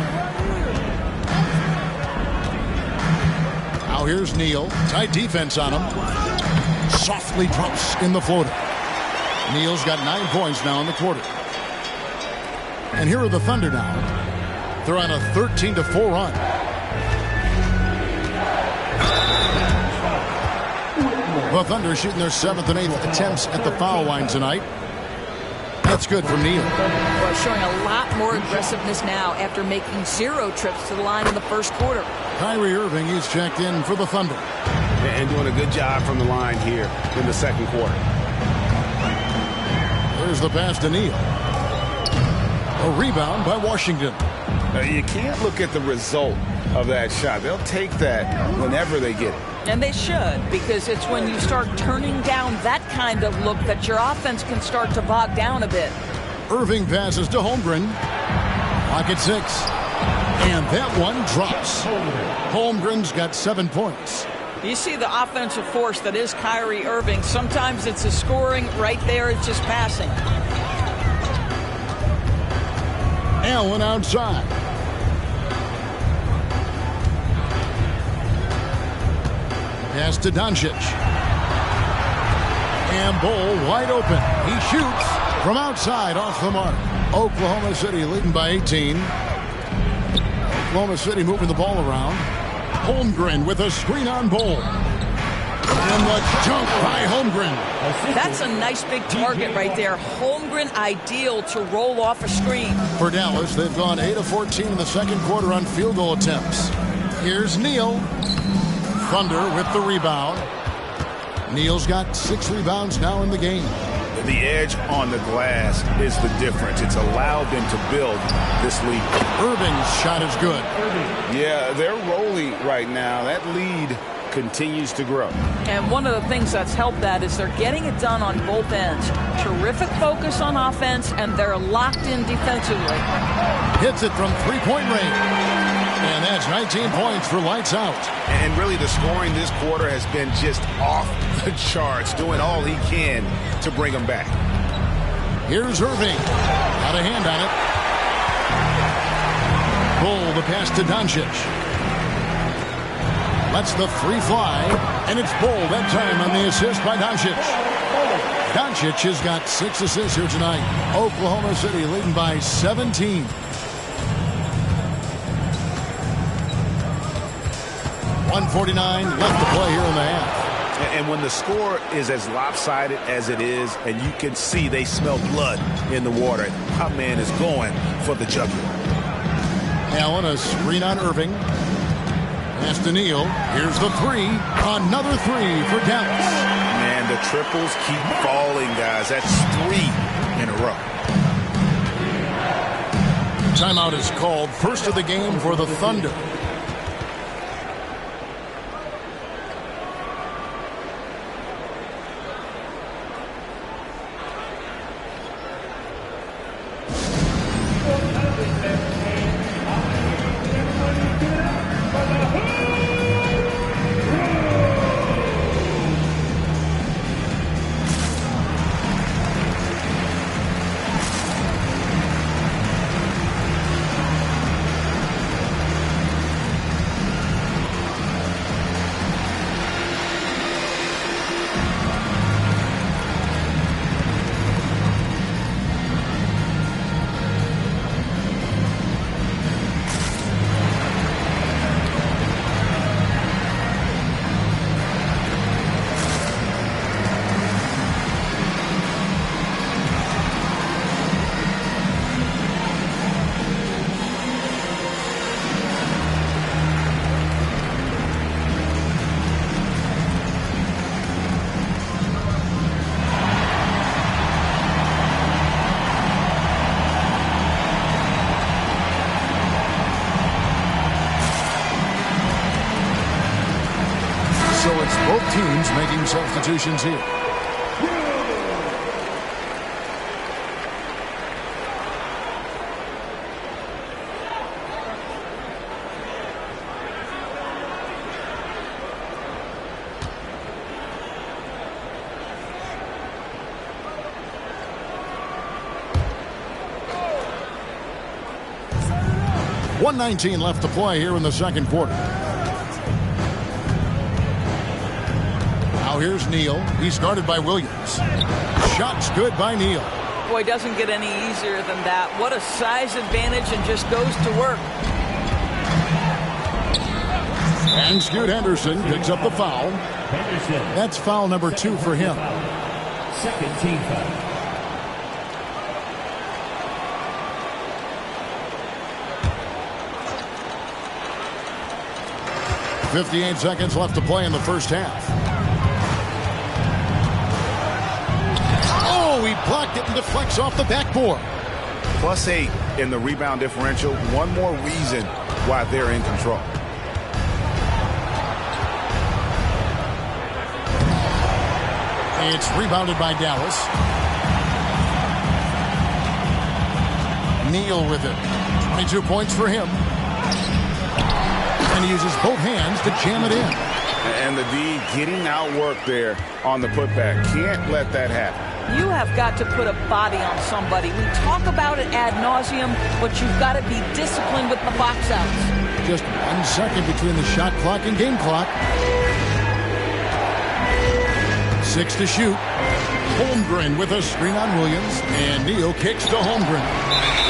Now here's Neal. Tight defense on him. Softly drops in the floater. Neal's got 9 points now in the quarter. And here are the Thunder now. They're on a 13-4 run. The Thunder shooting their 7th and 8th attempts at the foul line tonight. That's good from Neal. Well, showing a lot more aggressiveness now after making 0 trips to the line in the first quarter. Kyrie Irving is checked in for the Thunder. And doing a good job from the line here in the second quarter. There's the pass to Neal. A rebound by Washington. You can't look at the result of that shot. They'll take that whenever they get it. And they should, because it's when you start turning down that kind of look that your offense can start to bog down a bit. Irving passes to Holmgren. Clock at 6. And that one drops. Holmgren's got 7 points. You see the offensive force that is Kyrie Irving. Sometimes it's a scoring. Right there, it's just passing. Allen outside. Pass to Doncic. And Bol wide open. He shoots from outside off the mark. Oklahoma City leading by 18. Oklahoma City moving the ball around. Holmgren with a screen on Bol. And the jump by Holmgren. That's a nice big target right there. Holmgren ideal to roll off a screen. For Dallas, they've gone 8 of 14 in the second quarter on field goal attempts. Here's Neal. Thunder with the rebound. Neal's got 6 rebounds now in the game. The edge on the glass is the difference. It's allowed them to build this lead. Irving's shot is good. Yeah, they're rolling right now. That lead continues to grow. And one of the things that's helped that is they're getting it done on both ends. Terrific focus on offense, and they're locked in defensively. Hits it from three-point range. And that's 19 points for lights out. And really the scoring this quarter has been just off the charts, doing all he can to bring them back. Here's Irving. Got a hand on it. Bull the pass to Doncic. Lets the three fly. And it's Bull that time on the assist by Doncic. Doncic has got 6 assists here tonight. Oklahoma City leading by 17. .149 left to play here in the half. And when the score is as lopsided as it is, and you can see they smell blood in the water, our man is going for the jugular. Allen, a screen on Irving. Pass to Neal. Here's the three. Another three for Dallas. Man, the triples keep falling, guys. That's 3 in a row. Timeout is called. First of the game for the Thunder. Both teams making substitutions here. .119 left to play here in the second quarter. Here's Neal. He's guarded by Williams. Shot's good by Neal. Boy, doesn't get any easier than that. What a size advantage, and just goes to work. And Scoot Henderson picks up the foul. That's foul number 2 for him. Second team foul. 58 seconds left to play in the first half. He blocked it and deflects off the backboard. +8 in the rebound differential. One more reason why they're in control. It's rebounded by Dallas. Neal with it. 22 points for him. And he uses both hands to jam it in. And the D getting outworked there on the putback. Can't let that happen. You have got to put a body on somebody. We talk about it ad nauseum, but you've got to be disciplined with the box outs. Just 1 second between the shot clock and game clock. 6 to shoot. Holmgren with a screen on Williams, and Neal kicks to Holmgren.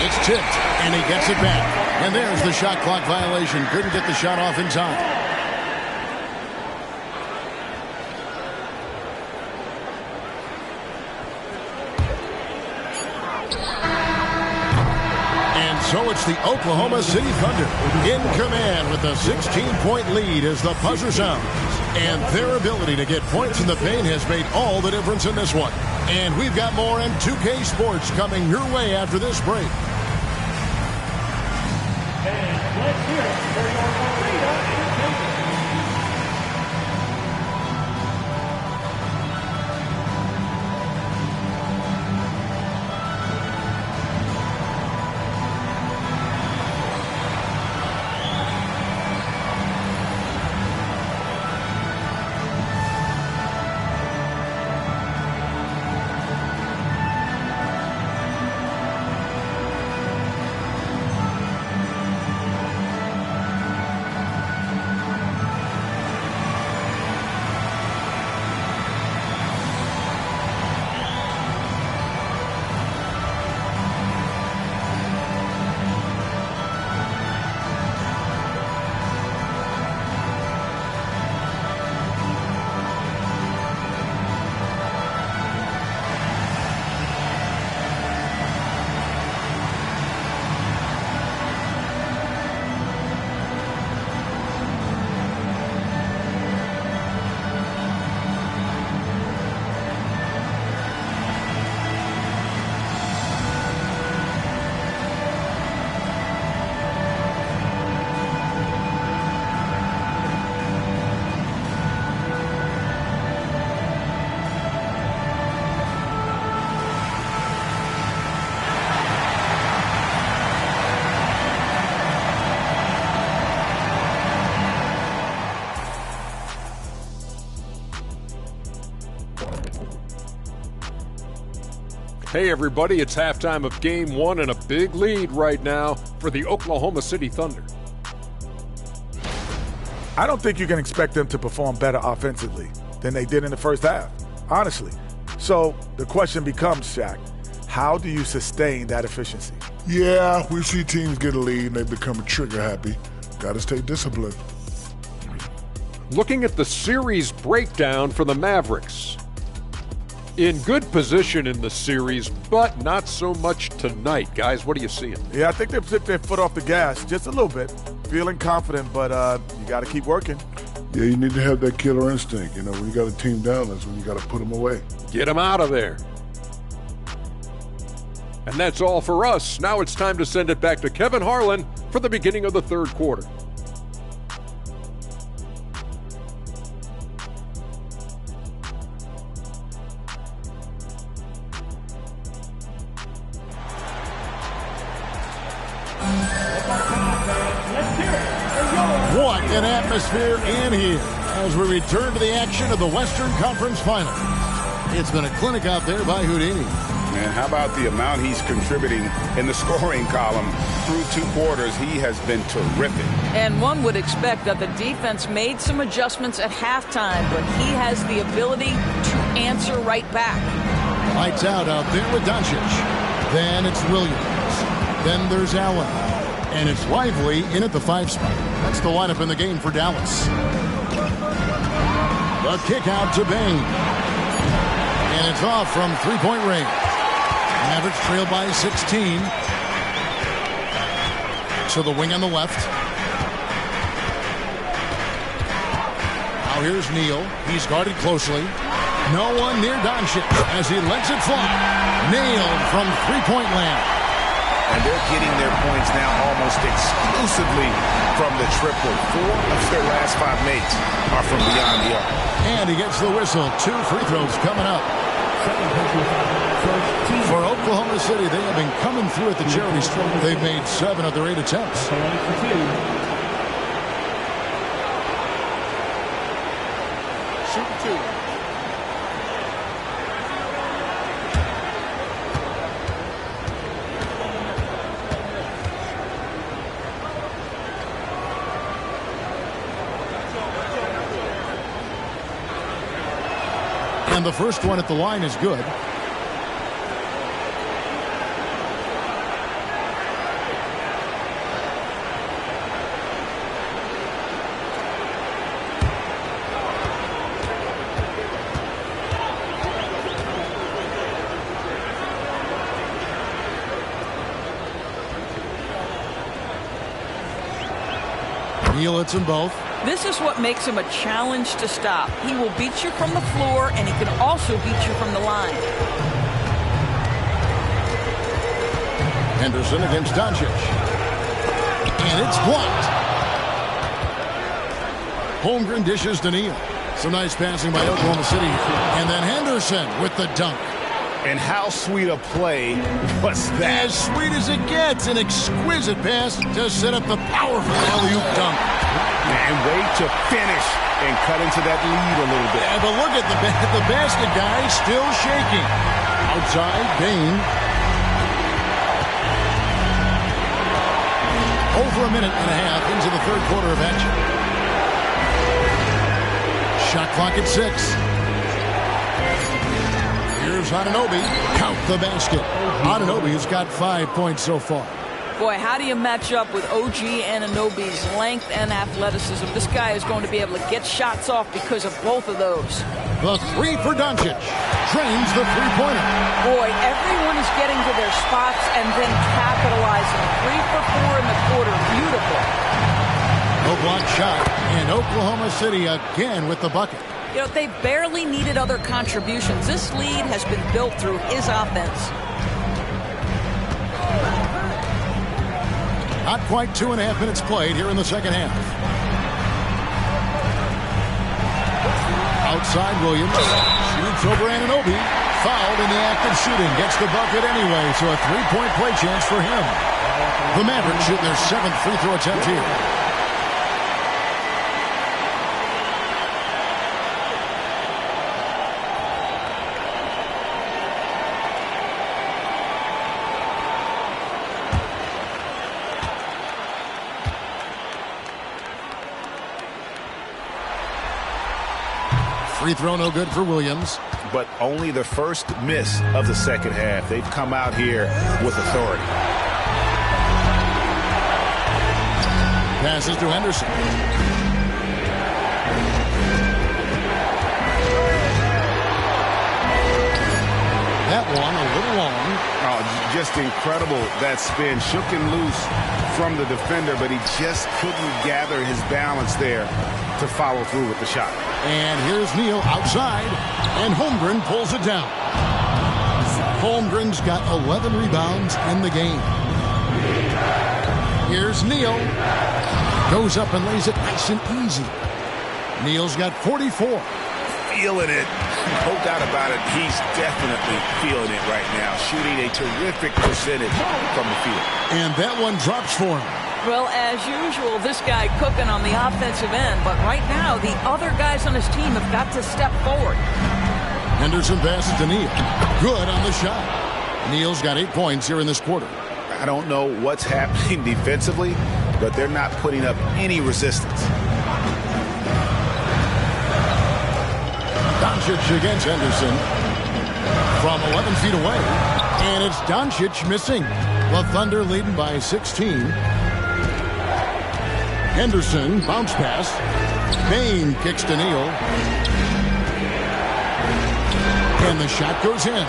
It's tipped, and he gets it back. And there's the shot clock violation. Couldn't get the shot off in time. So it's the Oklahoma City Thunder in command with a 16-point lead as the buzzer sounds. And their ability to get points in the paint has made all the difference in this one. And we've got more M2K Sports coming your way after this break. And let's hear it for your arena entertainment. Hey everybody, it's halftime of Game 1 and a big lead right now for the Oklahoma City Thunder. I don't think you can expect them to perform better offensively than they did in the first half, honestly. So the question becomes, Shaq, how do you sustain that efficiency? Yeah, we see teams get a lead and they become trigger happy. Got to stay disciplined. Looking at the series breakdown for the Mavericks. In good position in the series, but not so much tonight. Guys, what are you seeing? Yeah, I think they've took their foot off the gas just a little bit. Feeling confident, but you got to keep working. Yeah, you need to have that killer instinct. You know, when you got a team down, that's when you got to put them away. Get them out of there. And that's all for us. Now it's time to send it back to Kevin Harlan for the beginning of the third quarter. What an atmosphere in here as we return to the action of the Western Conference Final. It's been a clinic out there by Houdini. And how about the amount he's contributing in the scoring column through 2 quarters? He has been terrific. And one would expect that the defense made some adjustments at halftime, but he has the ability to answer right back. Lights out there with Doncic. Then it's Williams. Then there's Allen. And it's Lively in at the 5 spot. That's the lineup in the game for Dallas. The kick out to Bain. And it's off from 3-point range. Mavericks trail by 16. So the wing on the left. Now here's Neal. He's guarded closely. No one near Doncic as he lets it fly. Nailed from 3-point land. And they're getting their points now almost exclusively from the triple. 4 of their last 5 makes are from beyond the arc. And he gets the whistle. 2 free throws coming up. For Oklahoma City, they have been coming through at the charity stripe. They've made 7 of their 8 attempts. Shooting 2. And the first one at the line is good. Neal hits them both. This is what makes him a challenge to stop. He will beat you from the floor, and he can also beat you from the line. Henderson against Doncic. And it's blocked. Holmgren dishes to Neal. Some nice passing by Oklahoma City. And then Henderson with the dunk. And how sweet a play was that? As sweet as it gets. An exquisite pass to set up the powerful alley-oop dunk. And wait to finish and cut into that lead a little bit. Yeah, but look at the basket guy still shaking. Outside, Bain. Over a minute and a half into the third quarter of action. Shot clock at 6. Here's Anunoby. Count the basket. Anunoby has got 5 points so far. Boy, how do you match up with OG Anunoby's length and athleticism? This guy is going to be able to get shots off because of both of those. The three for Doncic. Drains the three-pointer. Boy, everyone is getting to their spots and then capitalizing. 3 for 4 in the quarter. Beautiful. No block shot. And Oklahoma City again with the bucket. You know, they barely needed other contributions. This lead has been built through his offense. Not quite 2.5 minutes played here in the second half. Outside Williams. Shoots over Anunoby. Fouled in the act of shooting. Gets the bucket anyway, so a 3-point play chance for him. The Mavericks shoot their 7th free throw attempt here. Free throw no good for Williams. But only the first miss of the second half. They've come out here with authority. Passes to Henderson. That one a little long. Oh, just incredible. That spin. Shook him loose from the defender, but he just couldn't gather his balance there to follow through with the shot. And here's Neal outside, and Holmgren pulls it down. Holmgren's got 11 rebounds in the game. Here's Neal. Goes up and lays it nice and easy. Neal's got 44. Feeling it. No doubt about it. He's definitely feeling it right now. Shooting a terrific percentage from the field. And that one drops for him. Well, as usual, this guy cooking on the offensive end. But right now, the other guys on his team have got to step forward. Henderson passes to Neal. Good on the shot. Neal's got 8 points here in this quarter. I don't know what's happening defensively, but they're not putting up any resistance. Doncic against Henderson from 11 feet away. And it's Doncic missing. The Thunder leading by 16. Henderson, bounce pass. Bain kicks to Neal. And the shot goes in.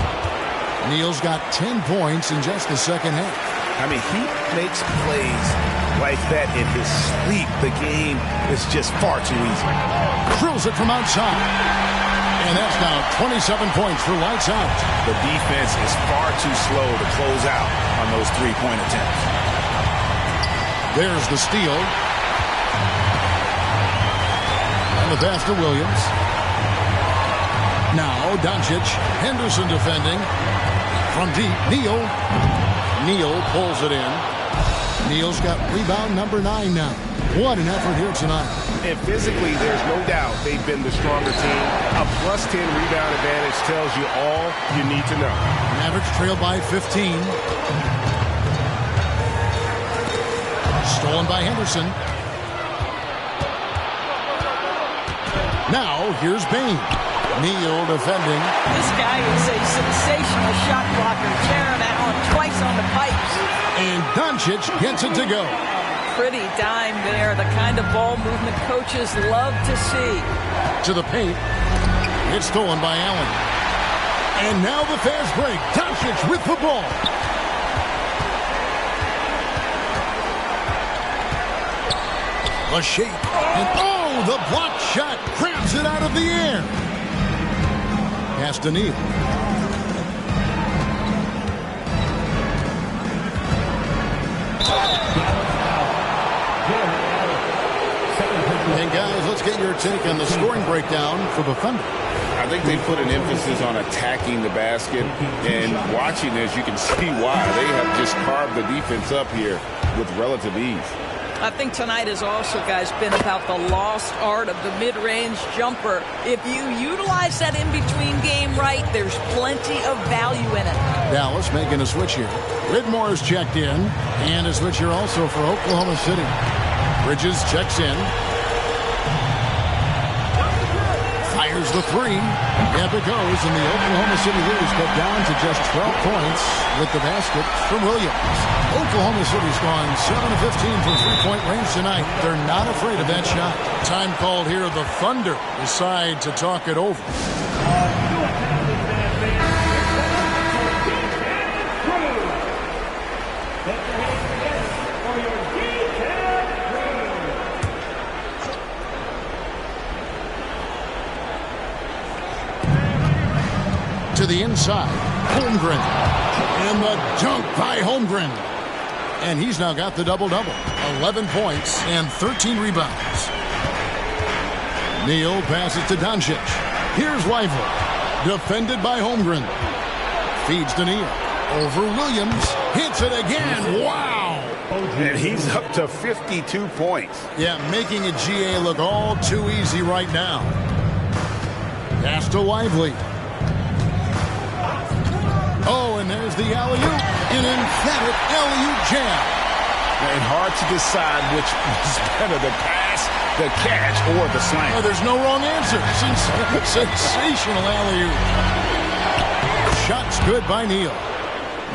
Neal's got 10 points in just the second half. I mean, he makes plays like that in his sleep. The game is just far too easy. Drills it from outside. And that's now 27 points for lights out. The defense is far too slow to close out on those three-point attempts. There's the steal. And the pass to Williams. Now Doncic. Henderson defending. From deep, Neal. Neal pulls it in. Neal's got rebound number 9 now. What an effort here tonight. And physically, there's no doubt they've been the stronger team. A plus 10 rebound advantage tells you all you need to know. Mavericks trail by 15. Stolen by Henderson. Now, here's Bain. Neal defending. This guy is a sensational shot blocker. Jaron Allen twice on the pipes. And Doncic gets it to go. Pretty dime there. The kind of ball movement coaches love to see. To the paint. It's stolen by Allen. And now the fast break. Doncic with the ball. A shake. And oh, the block shot grabs it out of the air. Pass to Neal. And guys, let's get your take on the scoring breakdown for the Thunder. I think they put an emphasis on attacking the basket, and watching this, you can see why. They have just carved the defense up here with relative ease. I think tonight has also, guys, been about the lost art of the mid-range jumper. If you utilize that in-between game right, there's plenty of value in it. Dallas making a switch here. Whitmore is checked in, and a switch here also for Oklahoma City. Bridges checks in. Fires the three. Up it goes, and the Oklahoma City Warriors cut down to just 12 points with the basket from Williams. Oklahoma City's gone 7 of 15 from three-point range tonight. They're not afraid of that shot. Time called here. The Thunder decide to talk it over. To the inside, Holmgren, and the dunk by Holmgren. And he's now got the double-double, 11 points and 13 rebounds. Neal passes to Doncic. Here's Lively, defended by Holmgren. Feeds to Neal, over Williams, hits it again, wow! And he's up to 52 points. Yeah, making a GA look all too easy right now. Pass to Lively. Oh, and there's the alley-oop, an emphatic alley-oop jam. And hard to decide which is better, the pass, the catch, or the slam. Oh, there's no wrong answer. Sensational alley-oop. Shots good by Neal.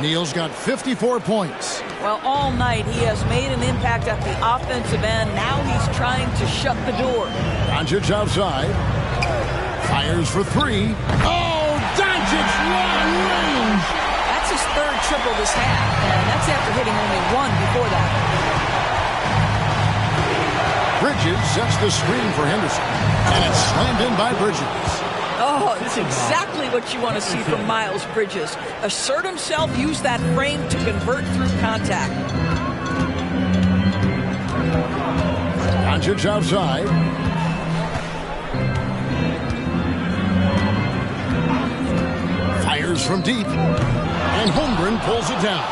Neal's got 54 points. Well, all night he has made an impact at the offensive end. Now he's trying to shut the door. Doncic outside. Fires for three. Oh, Doncic long range. That's his third triple this half, and that's after hitting only one before that. Bridges sets the screen for Henderson, and it's slammed in by Bridges. Oh, it's exactly what you want to see from Miles Bridges. Assert himself, use that frame to convert through contact. Doncic outside. Fires from deep, and Holmgren pulls it down.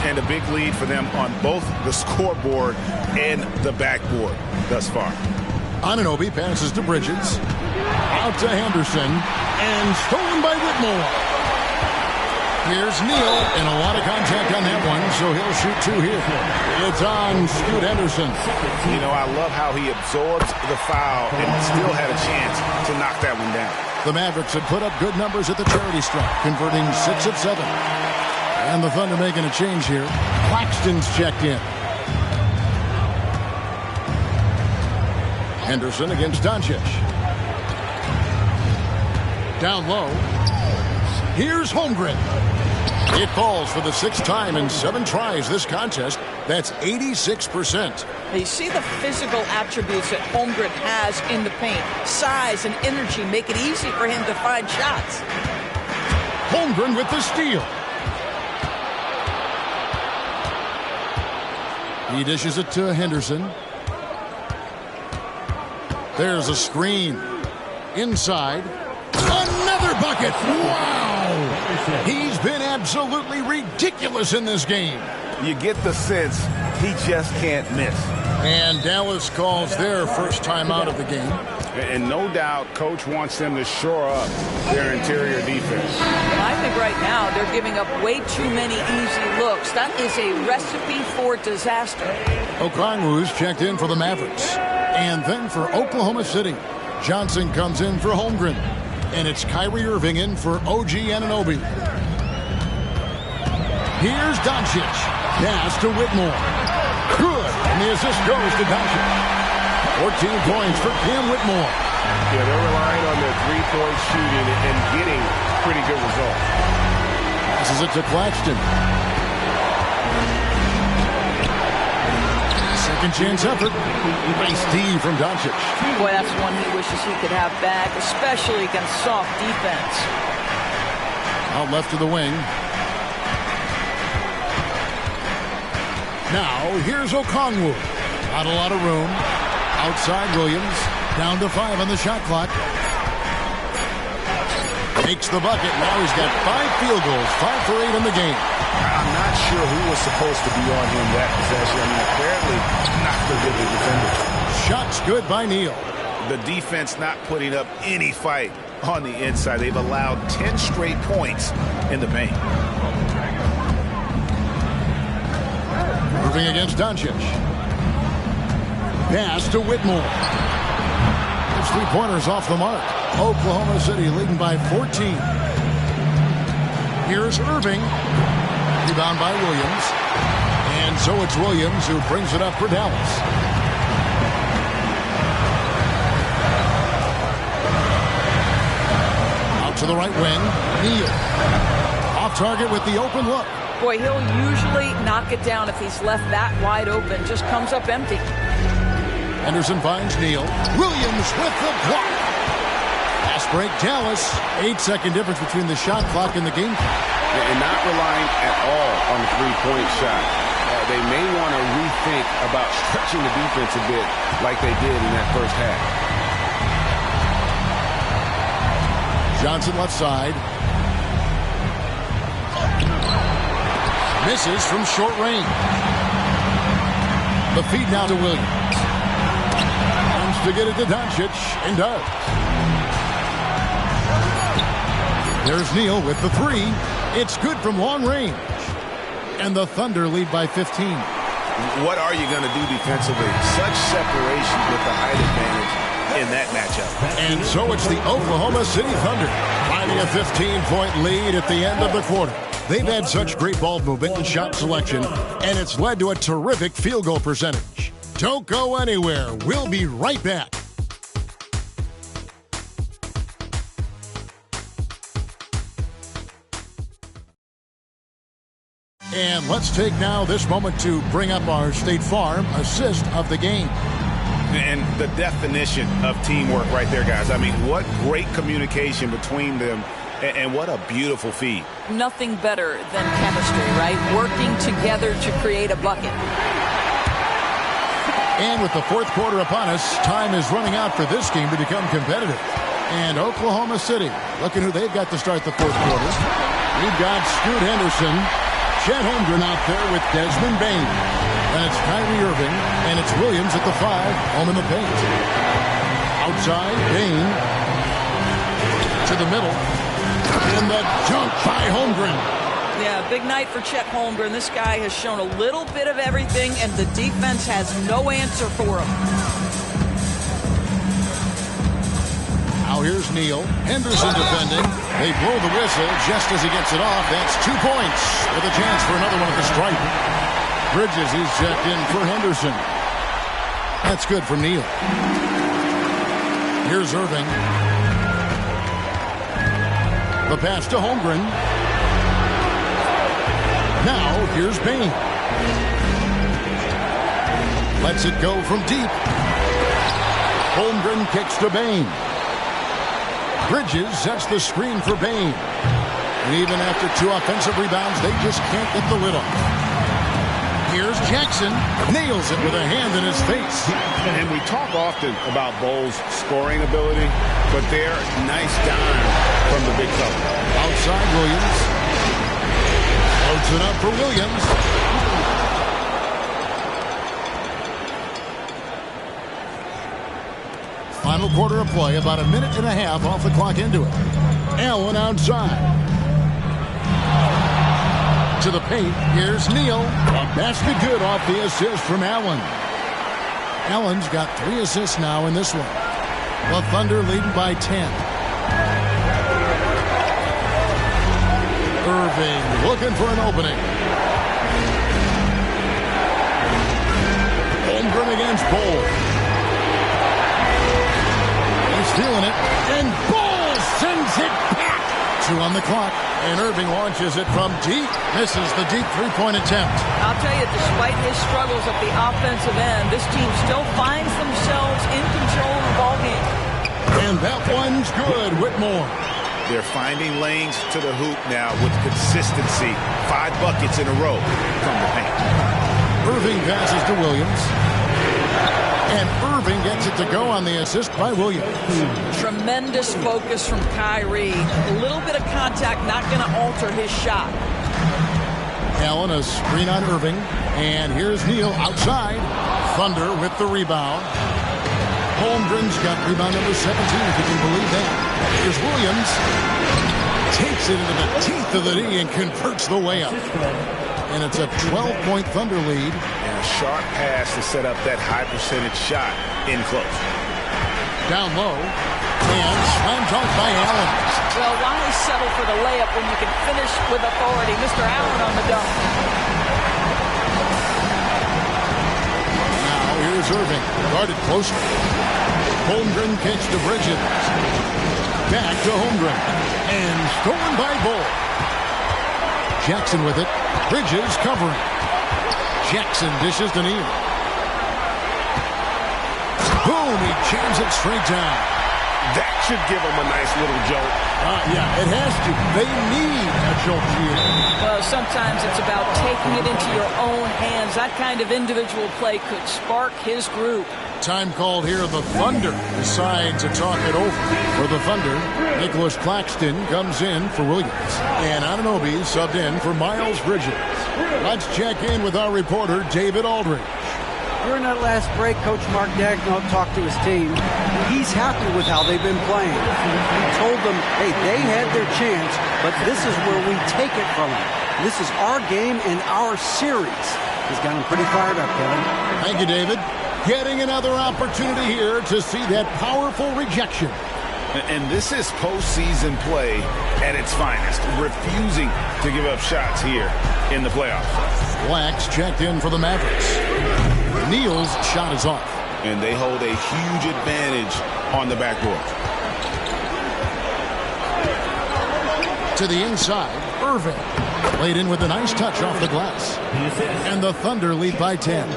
And a big lead for them on both the scoreboard and the backboard thus far. Anunoby passes to Bridges. Out to Henderson, and stolen by Whitmore. Here's Neal, and a lot of contact on that one, so he'll shoot two here. It's on Scoot Henderson. You know, I love how he absorbs the foul and still had a chance to knock that one down. The Mavericks had put up good numbers at the charity stripe, converting 6 of 7. And the Thunder making a change here. Claxton's checked in. Henderson against Doncic. Down low. Here's Holmgren. It falls for the 6th time in 7 tries this contest. That's 86%. You see the physical attributes that Holmgren has in the paint. Size and energy make it easy for him to find shots. Holmgren with the steal. He dishes it to Henderson. There's a screen. Inside. Another bucket. Wow. He's been absolutely ridiculous in this game. You get the sense he just can't miss. And Dallas calls their first time out of the game. And no doubt Coach wants them to shore up their interior defense. I think right now they're giving up way too many easy looks. That is a recipe for disaster. Okongwu's checked in for the Mavericks. And then for Oklahoma City, Johnson comes in for Holmgren. And it's Kyrie Irving in for OG Anunoby. Here's Doncic. Pass to Whitmore. Good. And the assist goes to Doncic. 14 points for Cam Whitmore. Yeah, they're relying on their three-point shooting and getting pretty good results. This is it to Claxton. 6 Second chance effort. Nice D from Doncic. Boy, that's one he wishes he could have back, especially against soft defense. Out left to the wing. Now, here's Okongwu. Not a lot of room. Outside Williams. Down to 5 on the shot clock. Makes the bucket. Now he's got 5 field goals. 5 for 8 in the game. I'm not sure who was supposed to be on him that possession. I mean, apparently not the good defender. Shots good by Neal. The defense not putting up any fight on the inside. They've allowed 10 straight points in the paint. Moving against Doncic. Pass to Whitmore. His 3-pointers off the mark. Oklahoma City leading by 14. Here's Irving. Rebound by Williams. And so it's Williams who brings it up for Dallas. Out to the right wing. Neal. Off target with the open look. Boy, he'll usually knock it down if he's left that wide open. Just comes up empty. Henderson finds Neal. Williams with the block. Fast break, Dallas. 8-second difference between the shot clock and the game clock. And not relying at all on the three-point shot. They may want to rethink about stretching the defense a bit like they did in that first half. Johnson left side. Misses from short range. The feed now to Williams. Wants to get it to Doncic, and does. There's Neal with the 3. It's good from long range. And the Thunder lead by 15. What are you going to do defensively? Such separation with the height advantage in that matchup. And so it's the Oklahoma City Thunder finding a 15-point lead at the end of the quarter. They've had such great ball movement and shot selection, and it's led to a terrific field goal percentage. Don't go anywhere. We'll be right back. And let's take now this moment to bring up our State Farm assist of the game. And the definition of teamwork right there, guys. I mean, what great communication between them, and what a beautiful feed. Nothing better than chemistry, right? Working together to create a bucket. And with the fourth quarter upon us, time is running out for this game to become competitive. And Oklahoma City, looking who they've got to start the fourth quarter. We've got Scoot Henderson, Chet Holmgren out there with Desmond Bane. And it's Kyrie Irving, and it's Williams at the 5, home in the paint. Outside, Bane to the middle. And the jump by Holmgren. Yeah, big night for Chet Holmgren. This guy has shown a little bit of everything, and the defense has no answer for him. Now here's Neal. Henderson defending. They blow the whistle just as he gets it off. That's 2 points with a chance for another one at the stripe. Bridges, he's checked in for Henderson. That's good for Neal. Here's Irving. The pass to Holmgren. Now here's Bane. Lets it go from deep. Holmgren kicks to Bane. Bridges sets the screen for Bane. And even after 2 offensive rebounds, they just can't get the lid off. Here's Jackson. Nails it with a hand in his face. And we talk often about Bowles' scoring ability, but they're nice dime from the big fella. Outside Williams. Loads it up for Williams. Final quarter of play, about a minute and a half off the clock into it. Allen outside. To the paint, here's Neal. Basket good off the assist from Allen. Allen's got 3 assists now in this one. The Thunder leading by 10. Irving looking for an opening. Holmgren against Bowles. He's feeling it, and Bowles sends it back 2 on the clock, and Irving launches it from deep. Misses the deep three-point attempt. I'll tell you, despite his struggles at the offensive end, this team still finds themselves in control of the ball game. And that one's good. Whitmore. They're finding lanes to the hoop now with consistency. 5 buckets in a row from the paint. Irving passes to Williams. And Irving gets it to go on the assist by Williams. Tremendous focus from Kyrie. A little bit of contact not going to alter his shot. Allen, a screen on Irving. And here's Neal outside. Thunder with the rebound. Holmgren's got rebound number 17, if you can believe that. Here's Williams. Takes it into the teeth of the knee and converts the layup. And it's a 12-point Thunder lead. And a sharp pass to set up that high percentage shot in close. Down low. And slammed off by Allen. Well, why settle for the layup when you can finish with authority? Mr. Allen on the dunk. Now here's Irving. Guarded closely. Holmgren kicks to Bridges. Back to Holmgren. And stolen by Bull. Jackson with it. Bridges covering. Jackson dishes to Neal. Boom! He jams it straight down. That should give him a nice little jolt. Yeah, it has to. They need a jolt here. Well, sometimes it's about taking it into your own hands. That kind of individual play could spark his group. Time called here. The Thunder decide to talk it over. For the Thunder, Nicholas Claxton comes in for Williams. And Anunoby subbed in for Miles Bridges. Let's check in with our reporter, David Aldridge. During that last break, Coach Mark Daigneault talked to his team. He's happy with how they've been playing. He told them, hey, they had their chance, but this is where we take it from them. This is our game and our series. He's got them pretty fired up, Kevin. Thank you, David. Getting another opportunity here to see that powerful rejection. And this is postseason play at its finest. Refusing to give up shots here in the playoffs. Blacks checked in for the Mavericks. Neal's shot is off. And they hold a huge advantage on the backboard. To the inside, Irving. Laid in with a nice touch off the glass. And the Thunder lead by 10.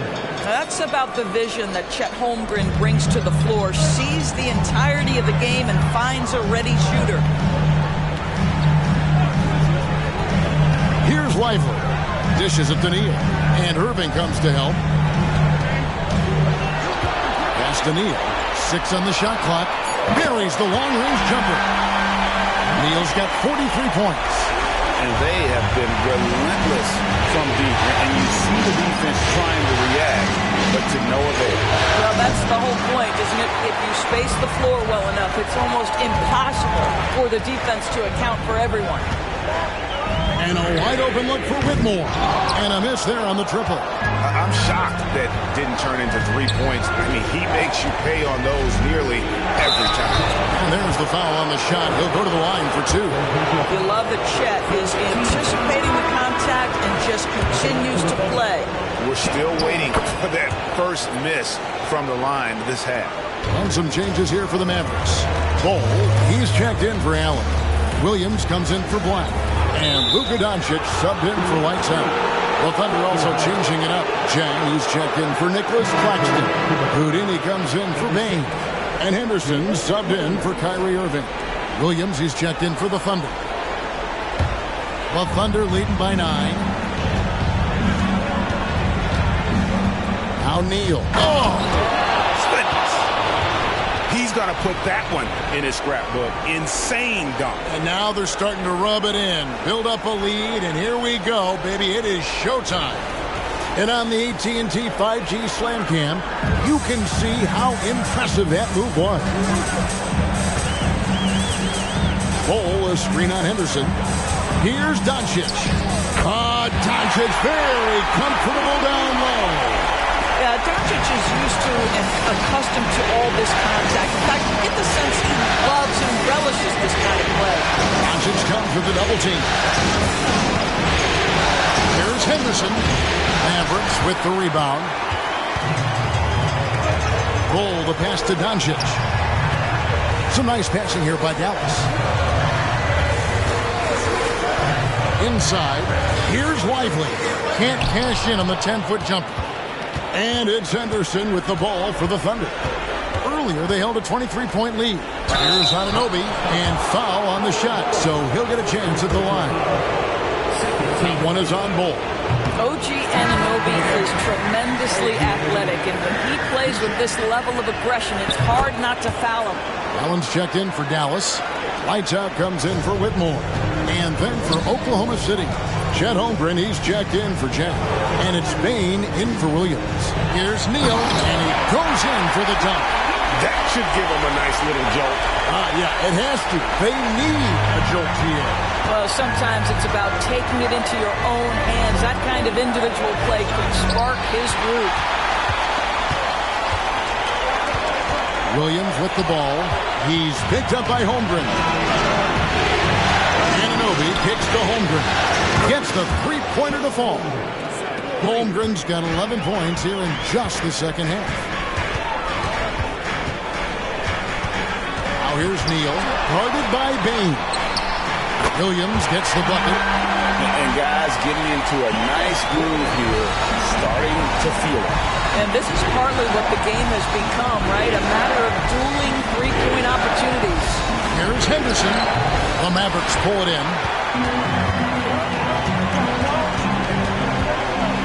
That's about the vision that Chet Holmgren brings to the floor. Sees the entirety of the game and finds a ready shooter. Here's Lively. Dishes it to Neal. And Irving comes to help. Pass to Neal. 6 on the shot clock. Buries the long-range jumper. Neal's got 43 points. And they have been relentless from deep. And you see the defense trying to react, but to no avail. Well, that's the whole point, isn't it? If you space the floor well enough, it's almost impossible for the defense to account for everyone. And a wide-open look for Whitmore. And a miss there on the triple. I'm shocked that didn't turn into 3 points. I mean, he makes you pay on those nearly every time. And there's the foul on the shot. He'll go to the line for 2. You love that Chet is anticipating the contact and just continues to play. We're still waiting for that first miss from the line this half. And some changes here for the Mavericks. Ball, he's checked in for Allen. Williams comes in for Black. And Luka Doncic subbed in for lights out. The Thunder also changing it up. Jang, who's checked in for Nicholas Claxton. Houdini comes in for Bain. And Henderson subbed in for Kyrie Irving. Williams, he's checked in for the Thunder. The Thunder leading by 9. Now Neal. Oh! He's going to put that one in his scrapbook. Insane dunk. And now they're starting to rub it in. Build up a lead, and here we go, baby. It is showtime. And on the AT&T 5G Slam Cam, you can see how impressive that move was. Ball, a screen on Henderson. Here's Doncic. Doncic very comfortable down low. Doncic is used to and accustomed to all this contact. In fact, you get the sense he loves and relishes this kind of play. Doncic comes with the double team. Here's Henderson. Mavericks with the rebound. Bull, the pass to Doncic. Some nice passing here by Dallas. Inside, here's Lively. Can't cash in on the 10-foot jumper. And it's Henderson with the ball for the Thunder. Earlier, they held a 23-point lead. Here's Anunoby, and foul on the shot, so he'll get a chance at the line. That one is on Ball. OG Anunoby is tremendously athletic, and when he plays with this level of aggression, it's hard not to foul him. Allen's checked in for Dallas. Lights out comes in for Whitmore. And then for Oklahoma City, Chet Holmgren, he's checked in for Jack. And it's Bain in for Williams. Here's Neal, and he goes in for the dunk. That should give him a nice little jolt. Yeah, it has to. They need a jolt here. Well, sometimes it's about taking it into your own hands. That kind of individual play can spark his groove. Williams with the ball. He's picked up by Holmgren. Anunoby kicks to Holmgren. Gets the three-pointer to fall. Holmgren's got 11 points here in just the second half. Now here's Neal, guarded by Bain. Williams gets the bucket. And guys getting into a nice groove here, starting to feel it. And this is partly what the game has become, right? A matter of dueling three-point opportunities. Here's Henderson. The Mavericks pull it in.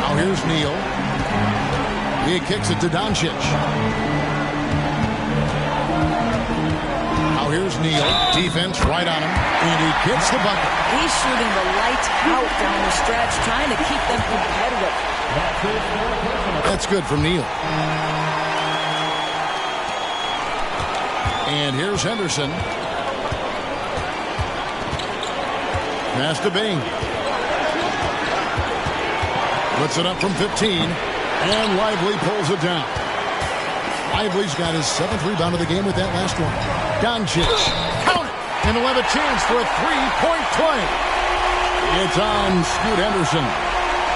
Now here's Neal. He kicks it to Doncic. Now here's Neal. Defense right on him. And he gets the bucket. He's shooting the lights out down the stretch, trying to keep them competitive. That's good from Neal. And here's Henderson. Pass to Bain. Puts it up from 15. And Lively pulls it down. Lively's got his 7th rebound of the game with that last one. Doncic. Count it. And he'll have a chance for a three-point play. It's on Scoot Henderson.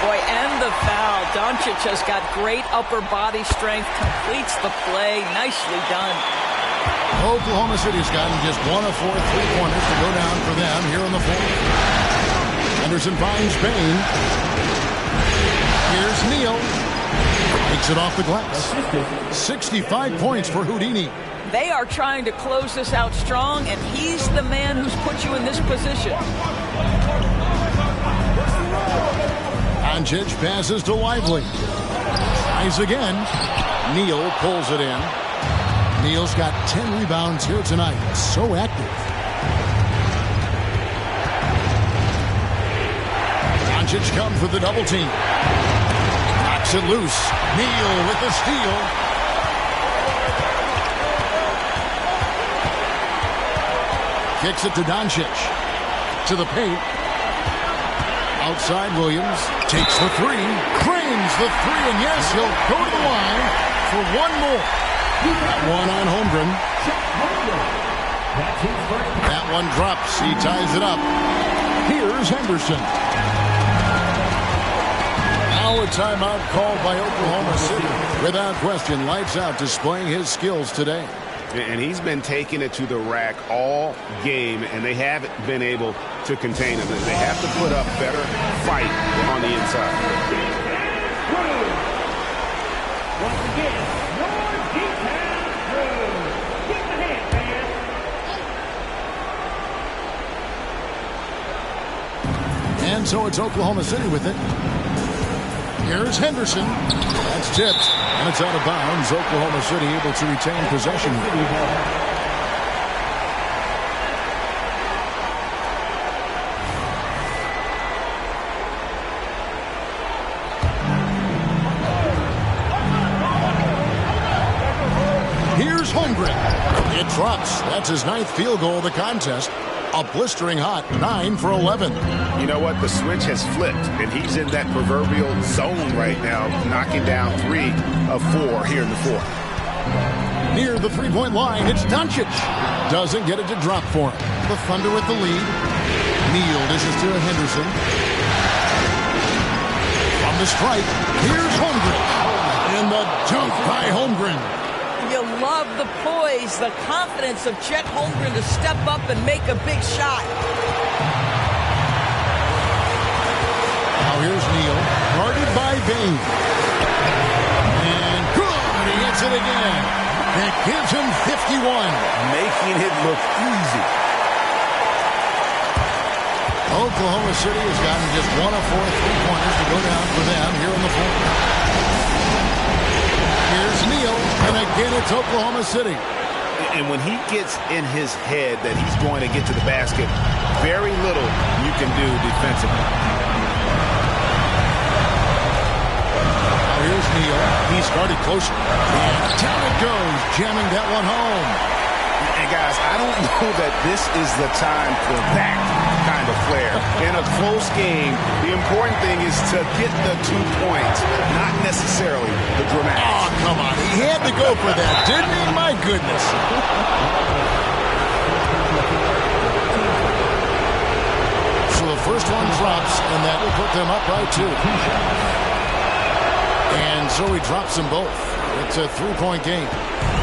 Boy, and the foul. Doncic has got great upper body strength. Completes the play. Nicely done. Oklahoma City's gotten just 1 of 4 three-pointers to go down for them here on the floor. Henderson finds Bain. Here's Neal. Takes it off the glass. 65 points for Houdini. They are trying to close this out strong, and he's the man who's put you in this position. Doncic passes to Lively. Tries again. Neal pulls it in. Neal's got 10 rebounds here tonight. So active. Doncic comes with the double team. Knocks it loose. Neal with the steal. Kicks it to Doncic. To the paint. Outside Williams. Takes the three. Cranes the three. And yes, he'll go to the line for one more. That one on Holmgren. That one drops. He ties it up. Here's Henderson. Now a timeout called by Oklahoma City. Without question, lights out, displaying his skills today. And he's been taking it to the rack all game, and they haven't been able to contain him. They have to put up better fight on the inside. Once again, your defense crew. Give him a hand, fans. And so it's Oklahoma City with it. Here's Henderson. That's tipped. And it's out of bounds. Oklahoma City able to retain possession. Here's Holmgren. It drops. That's his 9th field goal of the contest. A blistering hot 9 for 11. You know what? The switch has flipped, and he's in that proverbial zone right now, knocking down 3 of 4 here in the fourth. Near the three-point line, it's Doncic. Doesn't get it to drop for him. The Thunder with the lead. Neal dishes to Henderson. From the strike, here's Holmgren. And the dunk by Holmgren. You love the poise, the confidence of Chet Holmgren to step up and make a big shot. Now here's Neal, guarded by Bain. And good, he hits it again. That gives him 51. Making it look easy. Oklahoma City has gotten just 1 of 4 3-pointers to go down for them here in the fourth. Here's Neal, and again it's Oklahoma City. And when he gets in his head that he's going to get to the basket, very little you can do defensively. Now here's Neal. He started closer. And down it goes, jamming that one home. And guys, I don't know that this is the time for that kind of flair. In a close game, the important thing is to get the 2 points, not necessarily the dramatics. Oh, come on. He had to go for that, didn't he? My goodness. So the first one drops, and that will put them up by 2. And so he drops them both. It's a 3-point game.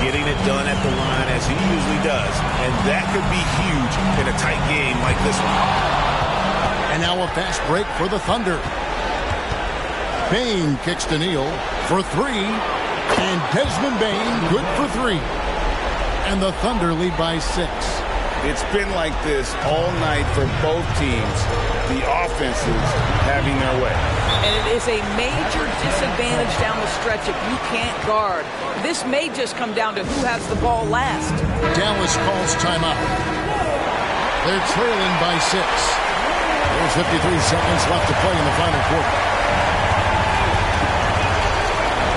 Getting it done at the line as he usually does. And that could be huge in a tight game like this one. And now a fast break for the Thunder. Bain kicks to Neal for 3. And Desmond Bain good for 3. And the Thunder lead by 6. It's been like this all night for both teams. The offenses having their way. And it is a major disadvantage down the stretch if you can't guard. This may just come down to who has the ball last. Dallas calls timeout. They're trailing by 6. There's 53 seconds left to play in the final quarter.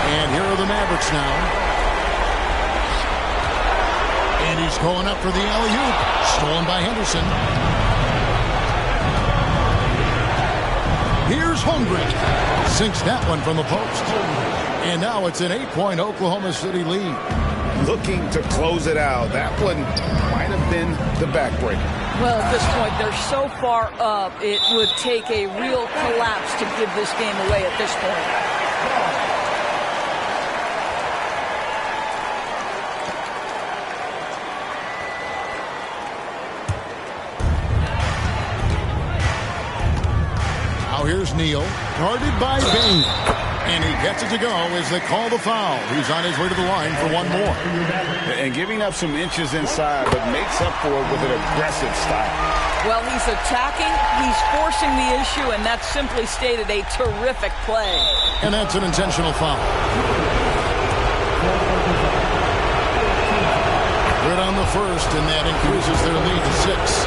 And here are the Mavericks now. And he's going up for the alley-oop. Stolen by Henderson. Here's Holmgren. Sinks that one from the post. And now it's an 8-point Oklahoma City lead. Looking to close it out. That one might have been the backbreaker. Well, at this point, they're so far up, it would take a real collapse to give this game away at this point. Here's Neal, guarded by Bain. And he gets it to go as they call the foul. He's on his way to the line for one more. And giving up some inches inside, but makes up for it with an aggressive style. Well, he's attacking, he's forcing the issue, and that's simply stated a terrific play. And that's an intentional foul. Good on the first, and that increases their lead to 6.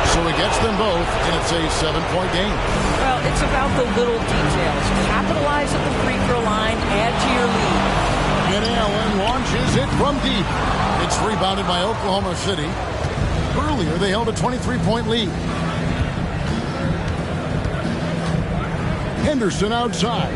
So he gets them both, and it's a 7-point game. Well, it's about the little details. Capitalize at the free throw line, add to your lead. And Allen launches it from deep. It's rebounded by Oklahoma City. Earlier, they held a 23-point lead. Henderson outside.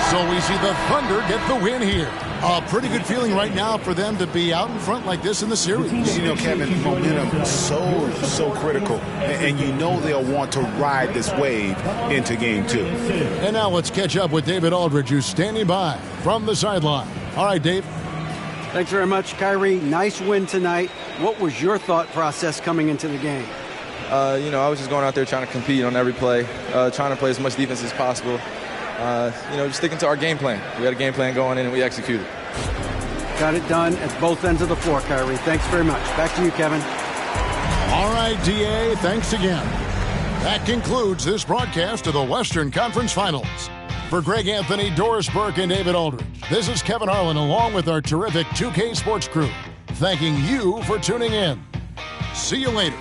So we see the Thunder get the win here. A pretty good feeling right now for them to be out in front like this in the series. You know, Kevin, momentum is so critical. And you know they'll want to ride this wave into game 2. And now let's catch up with David Aldridge, who's standing by from the sideline. All right, Dave. Thanks very much, Kyrie. Nice win tonight. What was your thought process coming into the game? I was just going out there trying to compete on every play, trying to play as much defense as possible. Just sticking to our game plan. We had a game plan going in, and we executed. Got it done at both ends of the floor, Kyrie. Thanks very much. Back to you, Kevin. All right, D.A., thanks again. That concludes this broadcast of the Western Conference Finals. For Greg Anthony, Doris Burke, and David Aldridge, this is Kevin Harlan along with our terrific 2K Sports crew, thanking you for tuning in. See you later.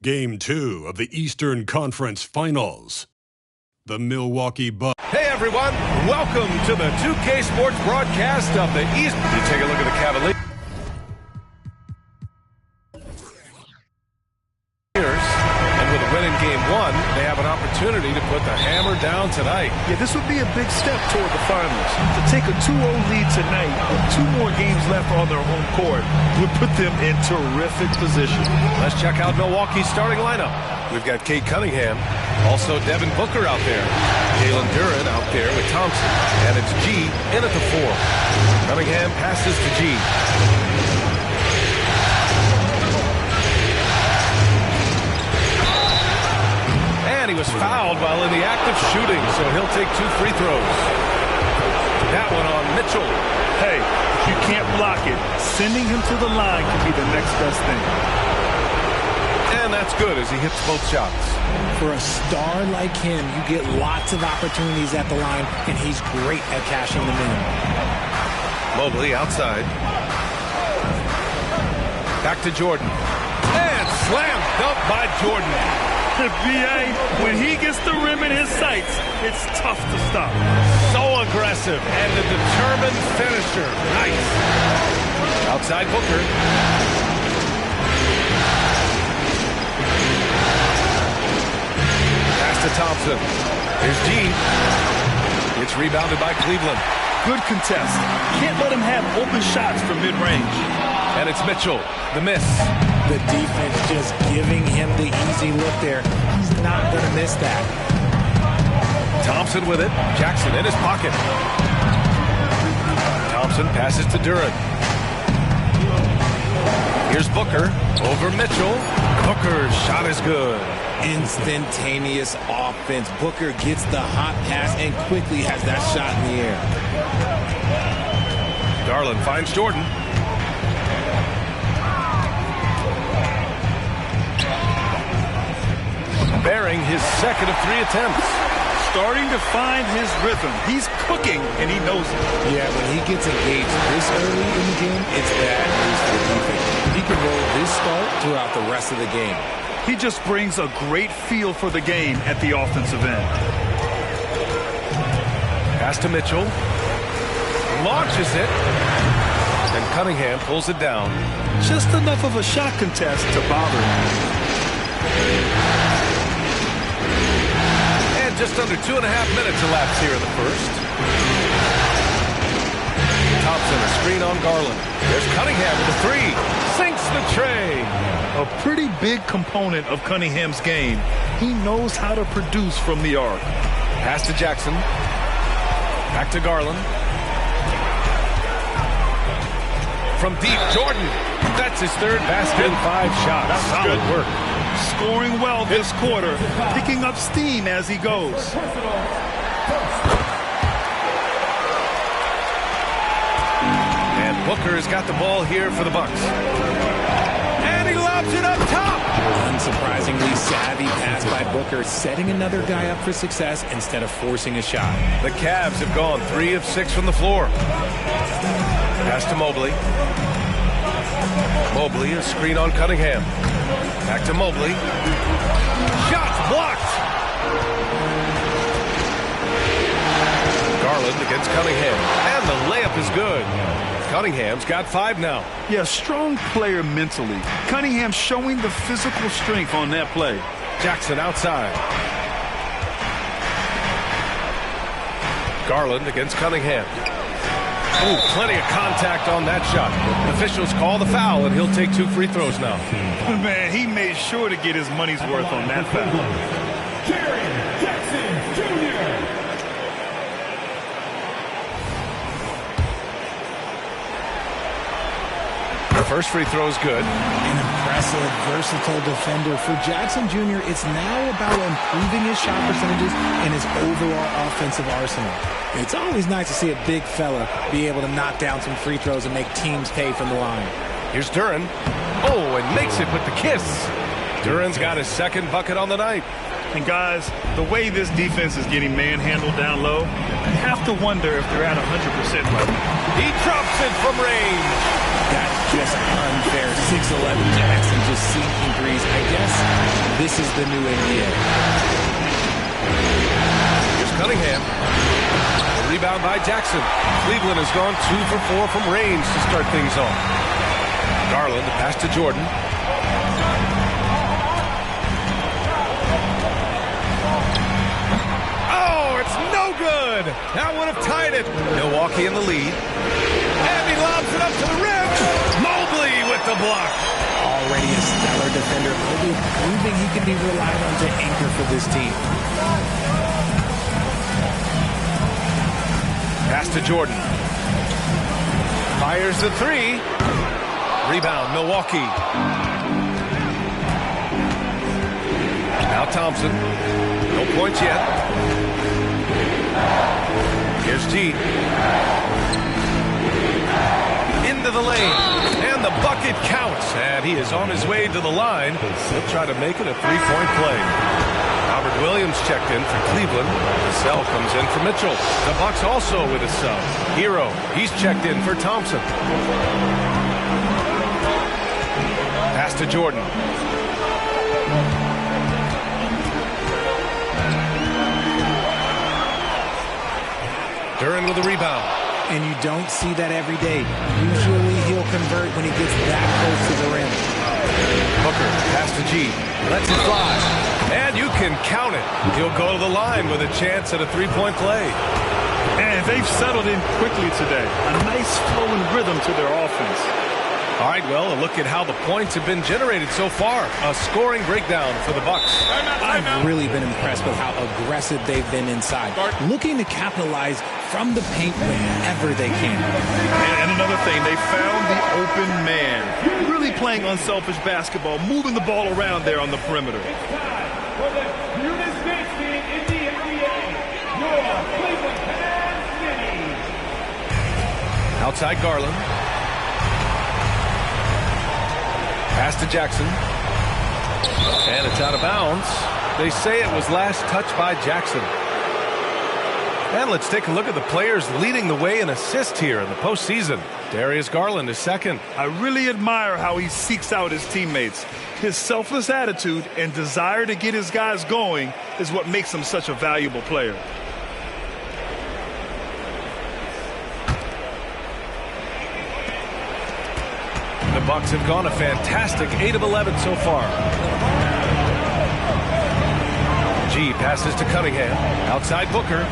Game 2 of the Eastern Conference Finals. The Milwaukee Bucks. Hey everyone, welcome to the 2K Sports broadcast of the East. You take a look at the Cavaliers. And with a win in Game 1, they have an opportunity to put the hammer down tonight. Yeah, this would be a big step toward the finals. To take a 2-0 lead tonight with 2 more games left on their home court would put them in terrific position. Let's check out Milwaukee's starting lineup. We've got Cade Cunningham, also Devin Booker out there, Jalen Duren out there with Thompson, and it's G in at the 4. Cunningham passes to G. And he was fouled while in the act of shooting, so he'll take 2 free throws. That one on Mitchell. Hey, if you can't block it, sending him to the line could be the next best thing. And that's good as he hits both shots. For a star like him, you get lots of opportunities at the line, and he's great at cashing them in. Mobley outside. Back to Jordan. And slam dunk by Jordan. B.A., when he gets the rim in his sights, it's tough to stop. So aggressive and a determined finisher. Nice. Outside Booker. Pass to Thompson. Here's G. It's rebounded by Cleveland. Good contest. Can't let him have open shots from mid-range. And it's Mitchell. The miss. The defense just giving him the easy look there. He's not going to miss that. Thompson with it. Jackson in his pocket. Thompson passes to Duren. Here's Booker over Mitchell. Booker's shot is good. Instantaneous offense. Booker gets the hot pass and quickly has that shot in the air. Garland finds Jordan. Bearing his second of 3 attempts. Starting to find his rhythm. He's cooking, and he knows it. Yeah, when he gets engaged this early in the game, it's bad news for the defense. He can roll this start throughout the rest of the game. He just brings a great feel for the game at the offensive end. Pass to Mitchell. Launches it. And Cunningham pulls it down. Just enough of a shot contest to bother him. And just under 2.5 minutes elapsed here in the first. Thompson, a screen on Garland. There's Cunningham with the 3. Sinks the tray. A pretty big component of Cunningham's game. He knows how to produce from the arc. Pass to Jackson. Back to Garland. From deep, Jordan. That's his 3rd basket in 5 shots. Solid work. Scoring well this quarter, picking up steam as he goes. And Booker's got the ball here for the Bucks. And he lobs it up top. Unsurprisingly savvy pass by Booker, setting another guy up for success instead of forcing a shot. The Cavs have gone 3 of 6 from the floor. Pass to Mobley. Mobley, a screen on Cunningham. Back to Mobley. Shots blocked. Garland against Cunningham. And the layup is good. Cunningham's got 5 now. Yeah, strong player mentally. Cunningham showing the physical strength on that play. Jackson outside. Garland against Cunningham. Ooh, plenty of contact on that shot. Officials call the foul, and he'll take 2 free throws now. Man, he made sure to get his money's worth on that foul. Jackson Jr. The first free throw is good. An impressive, versatile defender. For Jackson Jr., it's now about improving his shot percentages and his overall offensive arsenal. It's always nice to see a big fella be able to knock down some free throws and make teams pay from the line. Here's Duren. Oh, and makes it with the kiss. Duren's got his 2nd bucket on the night. And guys, the way this defense is getting manhandled down low, you have to wonder if they're at 100% right now. He drops it from range. That's just unfair. 6'11" Jackson just sinking threes. I guess this is the new NBA. Here's Cunningham. Rebound by Jackson. Cleveland has gone 2 for 4 from range to start things off. Garland, the pass to Jordan. Oh, it's no good. That would have tied it. Milwaukee in the lead. And he lobs it up to the rim. Mobley with the block. Already a stellar defender. Mobley proving he can be relied on to anchor for this team. Pass to Jordan. Fires the three. Rebound, Milwaukee. Now Thompson. No points yet. Here's G. Into the lane. And the bucket counts. And he is on his way to the line. He'll try to make it a three-point play. Robert Williams checked in for Cleveland. Sell comes in for Mitchell. The Bucks also with a sub. Hero, he's checked in for Thompson. Pass to Jordan. Duran with a rebound. And you don't see that every day. Usually he'll convert when he gets that close to the rim. Booker, pass to G. Lets it fly. And you can count it. He'll go to the line with a chance at a three-point play. And they've settled in quickly today. A nice flowing rhythm to their offense. All right, well, a look at how the points have been generated so far. A scoring breakdown for the Bucks. I've really been impressed with how aggressive they've been inside, looking to capitalize from the paint whenever they can. And another thing, they found the open man. Really playing unselfish basketball, moving the ball around there on the perimeter. Outside Garland. Pass to Jackson. And it's out of bounds. They say it was last touched by Jackson. And let's take a look at the players leading the way in assists here in the postseason. Darius Garland is second. I really admire how he seeks out his teammates. His selfless attitude and desire to get his guys going is what makes him such a valuable player. The Bucks have gone a fantastic 8 of 11 so far. G passes to Cunningham. Outside Booker.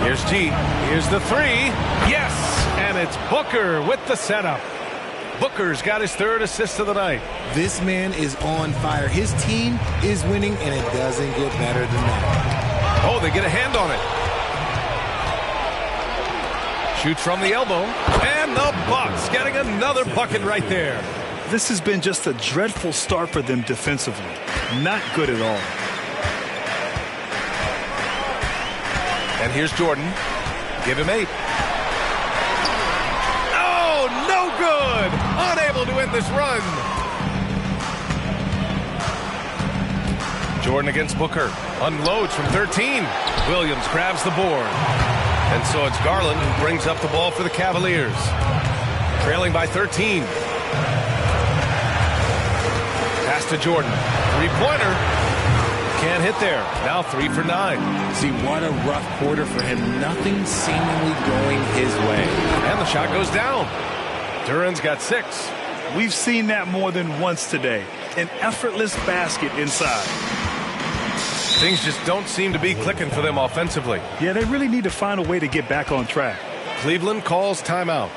Here's G. Here's the three. Yes! And it's Booker with the setup. Booker's got his third assist of the night. This man is on fire. His team is winning, and it doesn't get better than that. Oh, they get a hand on it. Shoots from the elbow. And the Bucks getting another bucket right there. This has been just a dreadful start for them defensively. Not good at all. And here's Jordan. Give him 8. Oh, no good! Unable to end this run. Jordan against Booker. Unloads from 13. Williams grabs the board. And so it's Garland who brings up the ball for the Cavaliers. Trailing by 13. Pass to Jordan. Three-pointer. Can't hit there. Now 3 for 9. See, what a rough quarter for him. Nothing seemingly going his way. And the shot goes down. Duran's got 6. We've seen that more than once today. An effortless basket inside. Things just don't seem to be clicking for them offensively. Yeah, they really need to find a way to get back on track. Cleveland calls timeout.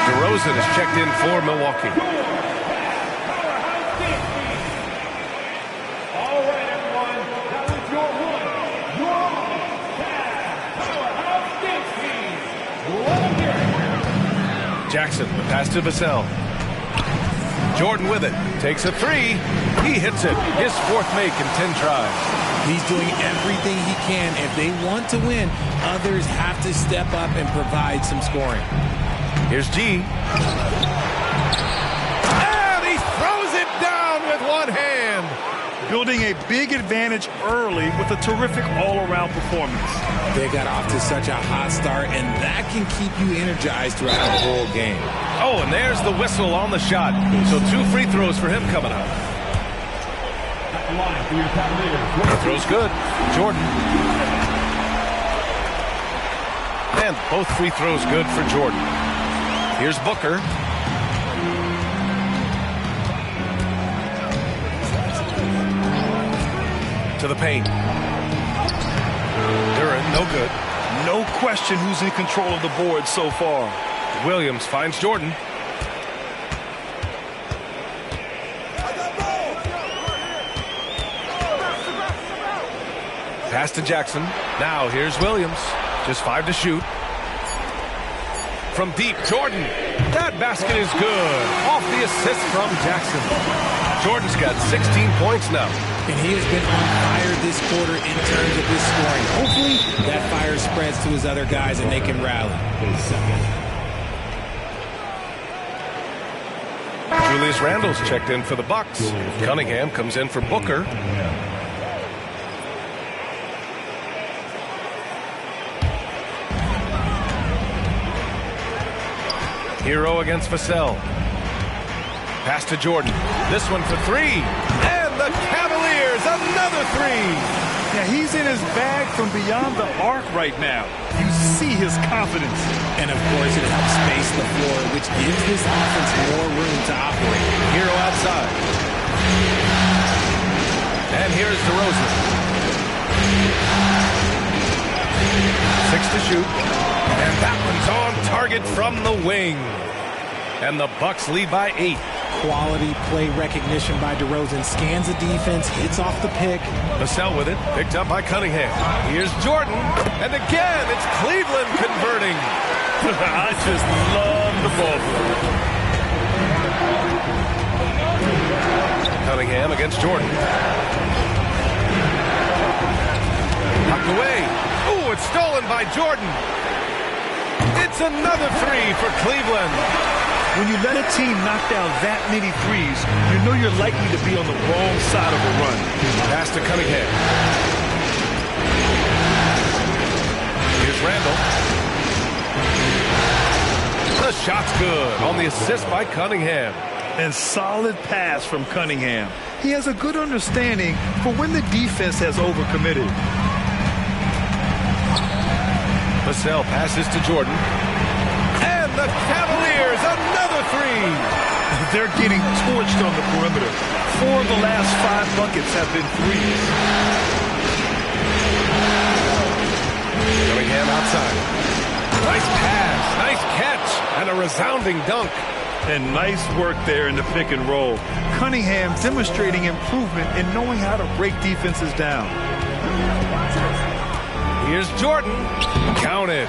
DeRozan is checked in for Milwaukee. All right, everyone. That was your Powerhouse Team. Jackson, the pass to Vassell. Jordan with it. Takes a 3. He hits it. His 4th make in 10 tries. He's doing everything he can. If they want to win, others have to step up and provide some scoring. Here's G. And he throws it down with one hand. building a big advantage early with a terrific all-around performance. They got off to such a hot start, and that can keep you energized throughout the whole game. Oh, and there's the whistle on the shot. So 2 free throws for him coming up. Free throw's good. Jordan. And both free throws good for Jordan. Here's Booker. To the paint. Duran, no good. No question who's in control of the board so far. Williams finds Jordan. Pass to Jackson. Now here's Williams. Just 5 to shoot. From deep, Jordan. That basket is good. Off the assist from Jackson. Jordan's got 16 points now. And he has been on fire this quarter in terms of his scoring. Hopefully, that fire spreads to his other guys and they can rally. Julius Randle's checked in for the Bucks. Cunningham comes in for Booker. Hero against Vassell. Pass to Jordan. This one for 3. And the Cavaliers, another 3. Yeah, he's in his bag from beyond the arc right now. You see his confidence. And, of course, it helps space the floor, which gives this offense more room to operate. Hero outside. And here's DeRozan. 6 to shoot. And that one's on target from the wing. And the Bucks lead by 8. Quality play recognition by DeRozan. Scans the defense, hits off the pick. Vassell with it, picked up by Cunningham. Here's Jordan. And again, it's Cleveland converting. I just love the ball. Cunningham against Jordan. Knocked away. Ooh, it's stolen by Jordan. It's another 3 for Cleveland. When you let a team knock down that many threes, you know you're likely to be on the wrong side of a run. Pass to Cunningham. Here's Randle. The shot's good on the assist by Cunningham. And solid pass from Cunningham. He has a good understanding for when the defense has overcommitted. Vassell passes to Jordan. And the Cavaliers, another 3. They're getting torched on the perimeter. 4 of the last 5 buckets have been threes. Cunningham outside. Nice pass, nice catch, and a resounding dunk. And nice work there in the pick and roll. Cunningham demonstrating improvement in knowing how to break defenses down. Here's Jordan. Counted.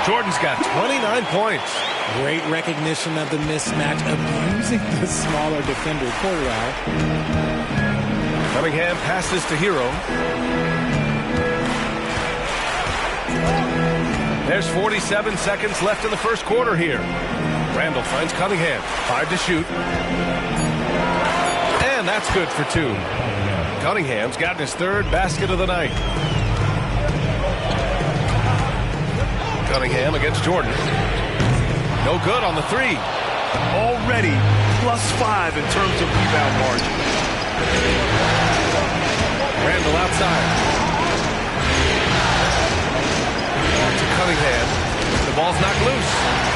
Jordan's got 29 points. Great recognition of the mismatch, abusing the smaller defender. Corral. Cunningham passes to Hero. There's 47 seconds left in the first quarter here. Randle finds Cunningham. 5 to shoot. And that's good for 2. Cunningham's gotten his 3rd basket of the night. Cunningham against Jordan. No good on the 3. Already +5 in terms of rebound margin. Randle outside. To Cunningham. The ball's knocked loose.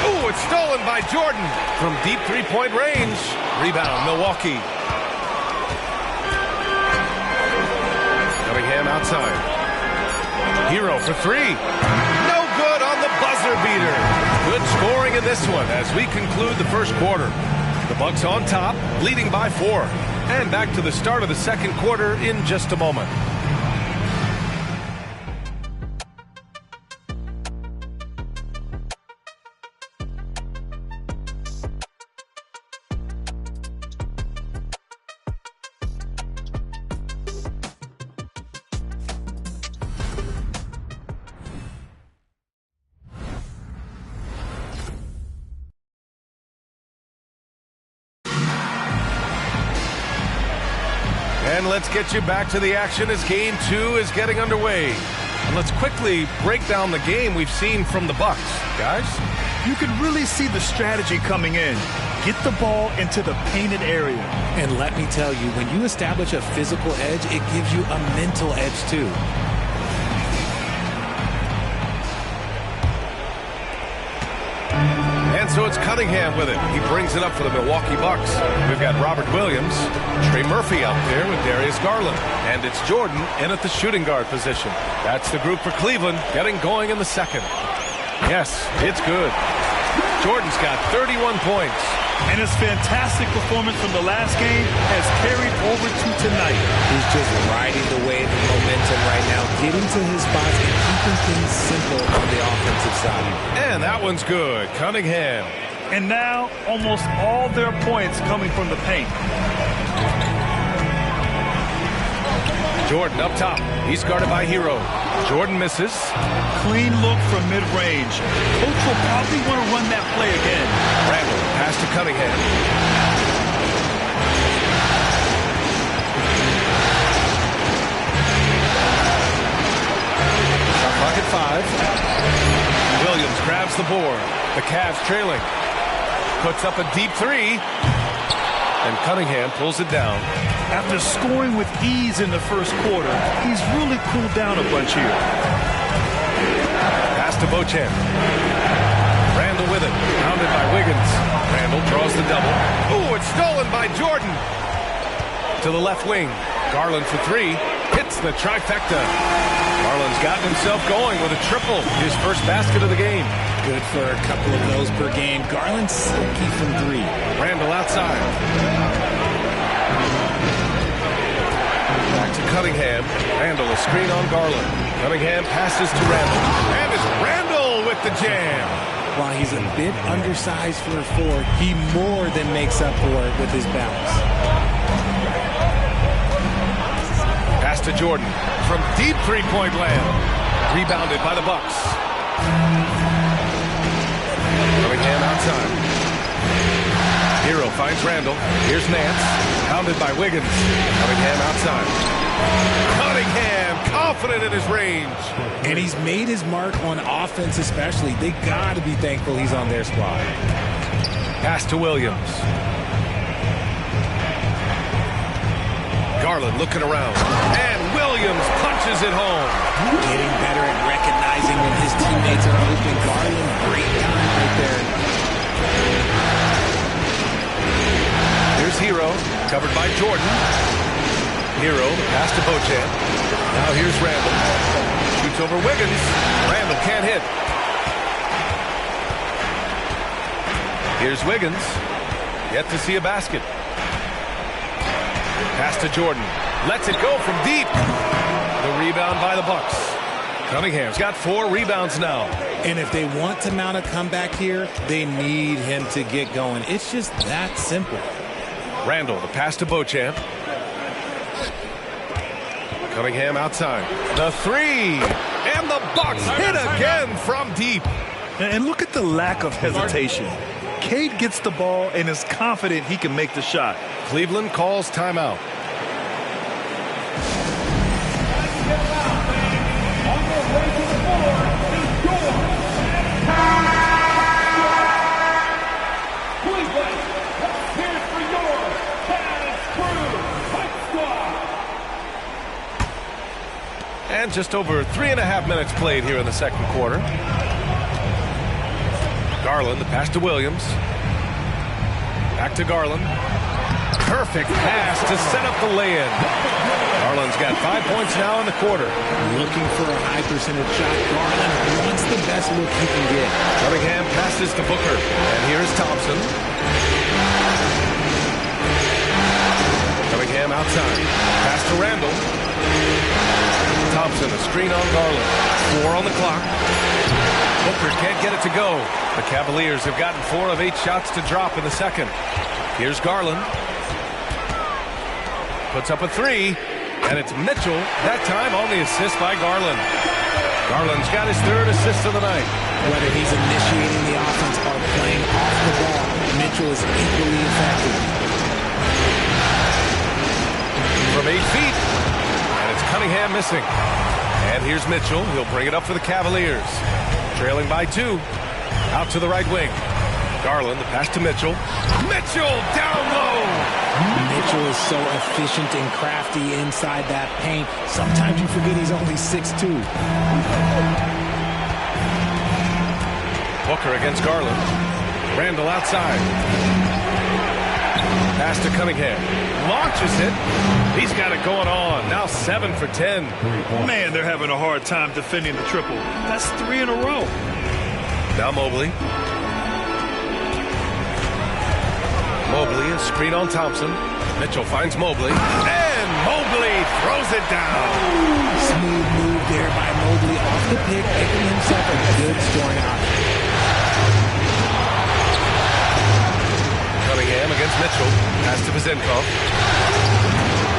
Ooh, it's stolen by Jordan from deep 3-point range. Rebound, Milwaukee. Cunningham outside. Hero for 3. Buzzer beater. Good scoring in this one as we conclude the first quarter. The Bucks on top, leading by 4. And back to the start of the second quarter in just a moment. And let's get you back to the action as Game 2 is getting underway. And let's quickly break down the game we've seen from the Bucks. Guys? You can really see the strategy coming in. Get the ball into the painted area. And let me tell you, when you establish a physical edge, it gives you a mental edge too. And so it's Cunningham with it. He brings it up for the Milwaukee Bucks. We've got Robert Williams, Trey Murphy out there with Darius Garland. And it's Jordan in at the shooting guard position. That's the group for Cleveland getting going in the second. Yes, it's good. Jordan's got 31 points. And his fantastic performance from the last game has carried over to tonight. He's just riding the wave of momentum right now, getting to his spots and keeping things simple on the offensive side. And that one's good. Cunningham. And now almost all their points coming from the paint. Jordan up top. He's guarded by Hero. Jordan misses. Clean look from mid-range. Coach will probably want to run that play again. Randall, pass to Cunningham. Shot clock at 5. Williams grabs the board. The Cavs trailing. Puts up a deep three. And Cunningham pulls it down. After scoring with ease in the first quarter, he's really cooled down a bunch here. Pass to Beauchamp. Randall with it. Pounded by Wiggins. Randall draws the double. Ooh, it's stolen by Jordan. To the left wing. Garland for 3. Hits the trifecta. Garland's gotten himself going with a triple. His first basket of the game. Good for a couple of those per game. Garland's silky from 3. Randall outside. Back to Cunningham. Randall, a screen on Garland. Cunningham passes to Randall. And it's Randall with the jam. While he's a bit undersized for a 4, he more than makes up for it with his bounce. Pass to Jordan from deep three-point land. Rebounded by the Bucks. Cunningham outside. Hero finds Randall. Here's Nance. Pounded by Wiggins. Cunningham outside. Cunningham confident in his range. And he's made his mark on offense especially. They got to be thankful he's on their squad. Pass to Williams. Garland looking around. And Williams punches it home. Getting better at recognizing when his teammates are open. Garland, great time right there. Here's Hero, covered by Jordan. Hero, pass to Beauchamp. Now here's Randall. Shoots over Wiggins. Randall can't hit. Here's Wiggins. Yet to see a basket. Pass to Jordan. Lets it go from deep. The rebound by the Bucks. Cunningham's got 4 rebounds now. And if they want to mount a comeback here, they need him to get going. It's just that simple. Randall, the pass to Beauchamp. Cunningham outside. The 3. And the Bucks hit again from deep. And look at the lack of hesitation. Cade gets the ball and is confident he can make the shot. Cleveland calls timeout. And just over 3.5 minutes played here in the second quarter. Garland, the pass to Williams. Back to Garland. Perfect pass to set up the lay-in. Garland's got 5 points now in the quarter. Looking for a high percentage shot. Garland wants the best look he can get. Cunningham passes to Booker. And here's Thompson. Cunningham outside. Pass to Randall. Thompson, a screen on Garland. 4 on the clock. Booker can't get it to go. The Cavaliers have gotten 4 of 8 shots to drop in the second. Here's Garland. Puts up a 3. And it's Mitchell, that time on the assist by Garland. Garland's got his 3rd assist of the night. Whether he's initiating the offense or playing off the ball, Mitchell is equally effective. From 8 feet. And it's Cunningham missing. And here's Mitchell. He'll bring it up for the Cavaliers. Trailing by 2. Out to the right wing. Garland, the pass to Mitchell. Mitchell down low. Mitchell is so efficient and crafty inside that paint. Sometimes you forget he's only 6'2". Booker against Garland. Randall outside. Pass to Cunningham. Launches it. He's got it going on. Now 7 for 10. Man, they're having a hard time defending the triple. That's 3 in a row. Now Mobley. Mobley, a screen on Thompson. Mitchell finds Mobley. And Mobley throws it down. Smooth move there by Mobley off the pick, making himself a good scoring option. Cunningham against Mitchell. Pass to Vezenkov.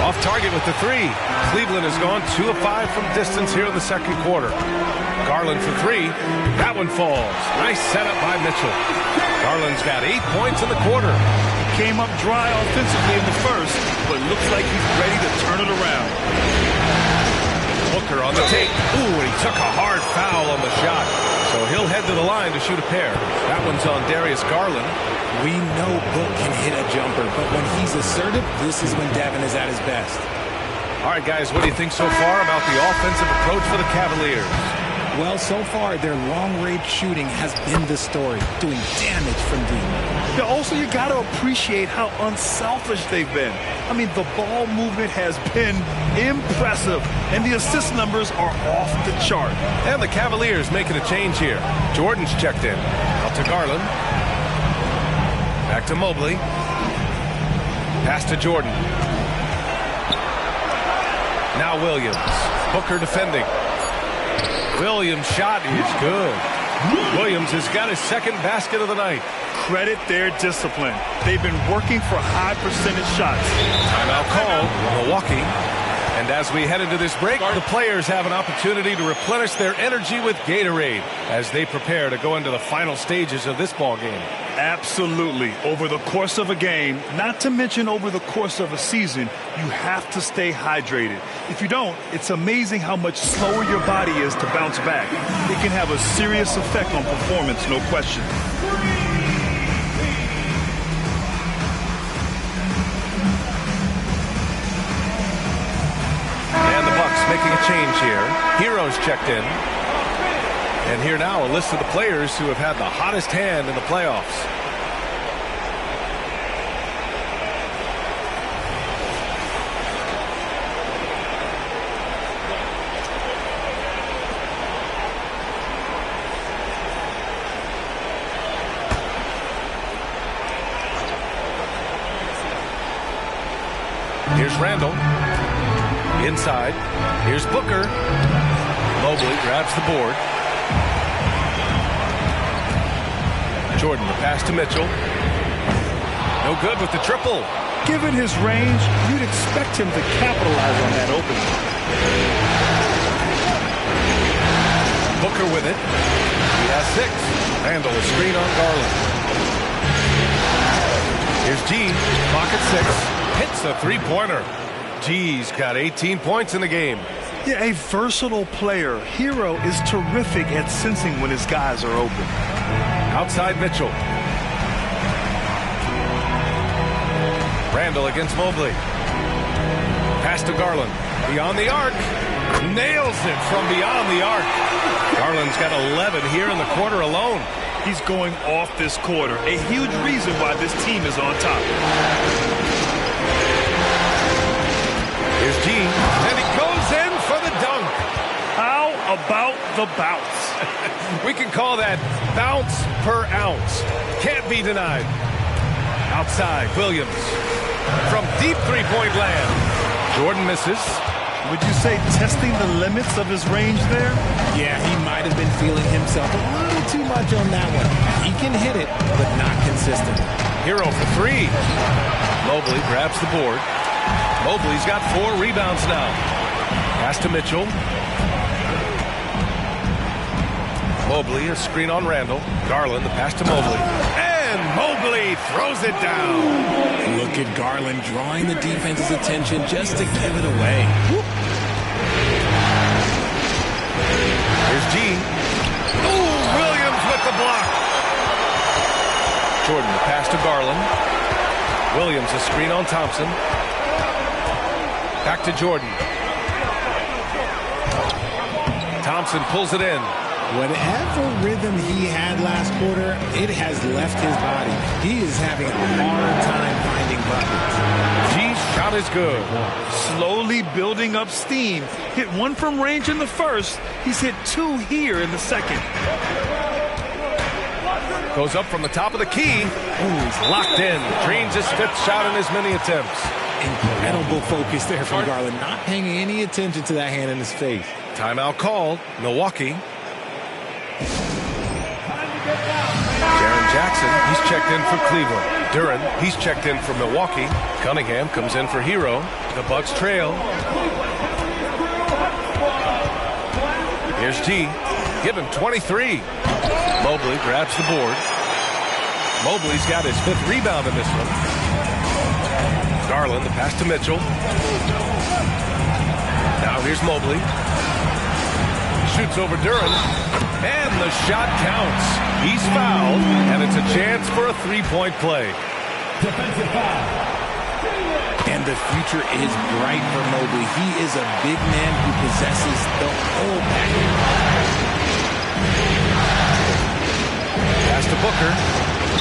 Off target with the 3. Cleveland has gone 2 of 5 from distance here in the second quarter. Garland for 3. That one falls. Nice setup by Mitchell. Garland's got 8 points in the quarter. Came up dry offensively in the first, but looks like he's ready to turn it around. Booker on the take. Ooh, and he took a hard foul on the shot. So he'll head to the line to shoot a pair. That one's on Darius Garland. We know Book can hit a jumper, but when he's assertive, this is when Devin is at his best. All right, guys, what do you think so far about the offensive approach for the Cavaliers? Well, so far, their long-range shooting has been the story, doing damage from deep. Yeah, also, you got to appreciate how unselfish they've been. I mean, the ball movement has been impressive, and the assist numbers are off the chart. And the Cavaliers making a change here. Jordan's checked in. Out to Garland. Back to Mobley. Pass to Jordan. Now Williams. Booker defending. Williams' shot is good. Williams has got his second basket of the night. Credit their discipline. They've been working for high percentage shots. Timeout called, Milwaukee. And as we head into this break, the players have an opportunity to replenish their energy with Gatorade as they prepare to go into the final stages of this ball game. Absolutely. Over the course of a game, not to mention over the course of a season, you have to stay hydrated. If you don't, it's amazing how much slower your body is to bounce back. It can have a serious effect on performance, no question. And the Bucks making a change here. Hero's checked in. And here now a list of the players who have had the hottest hand in the playoffs. Here's Randall. Inside. Here's Booker. Mobley grabs the board. Jordan, the pass to Mitchell. No good with the triple. Given his range, you'd expect him to capitalize on that opening. Booker with it. He has 6. Randall, a screen on Garland. Here's G. Pocket 6. Hits a 3-pointer. G's got 18 points in the game. Yeah, a versatile player. Hero is terrific at sensing when his guys are open. Outside Mitchell. Randall against Mobley. Pass to Garland. Beyond the arc. Nails it from beyond the arc. Garland's got 11 here in the quarter alone. He's going off this quarter. A huge reason why this team is on top. Here's G. And he goes in for the dunk. How about the bounce? We can call that bounce per ounce. Can't be denied. Outside, Williams. From deep three-point land. Jordan misses. Would you say testing the limits of his range there? Yeah, he might have been feeling himself a little too much on that one. He can hit it, but not consistent. Hero for 3. Mobley grabs the board. Mobley's got 4 rebounds now. Pass to Mitchell. Mobley, a screen on Randall. Garland, the pass to Mobley. And And Mobley throws it down. Look at Garland drawing the defense's attention just to give it away. Here's G. Oh, Williams with the block. Jordan, the pass to Garland. Williams, a screen on Thompson. Back to Jordan. Thompson pulls it in. Whatever rhythm he had last quarter, it has left his body. He is having a hard time finding buckets. G's shot is good. Slowly building up steam. Hit one from range in the first. He's hit two here in the second. Goes up from the top of the key. Ooh, he's locked in. Drains his fifth shot in as many attempts. Incredible focus there from Garland. Not paying any attention to that hand in his face. Timeout called. Milwaukee. Jaren Jackson, he's checked in for Cleveland. Duren, he's checked in for Milwaukee. Cunningham comes in for Hero. The Bucks trail. Here's G. Give him 23. Mobley grabs the board. Mobley's got his fifth rebound in this one. Garland, the pass to Mitchell. Now here's Mobley. Shoots over Duren. And the shot counts. He's fouled, and it's a chance for a three-point play. Defensive foul. And the future is bright for Mobley. He is a big man who possesses the whole package. Pass to Booker.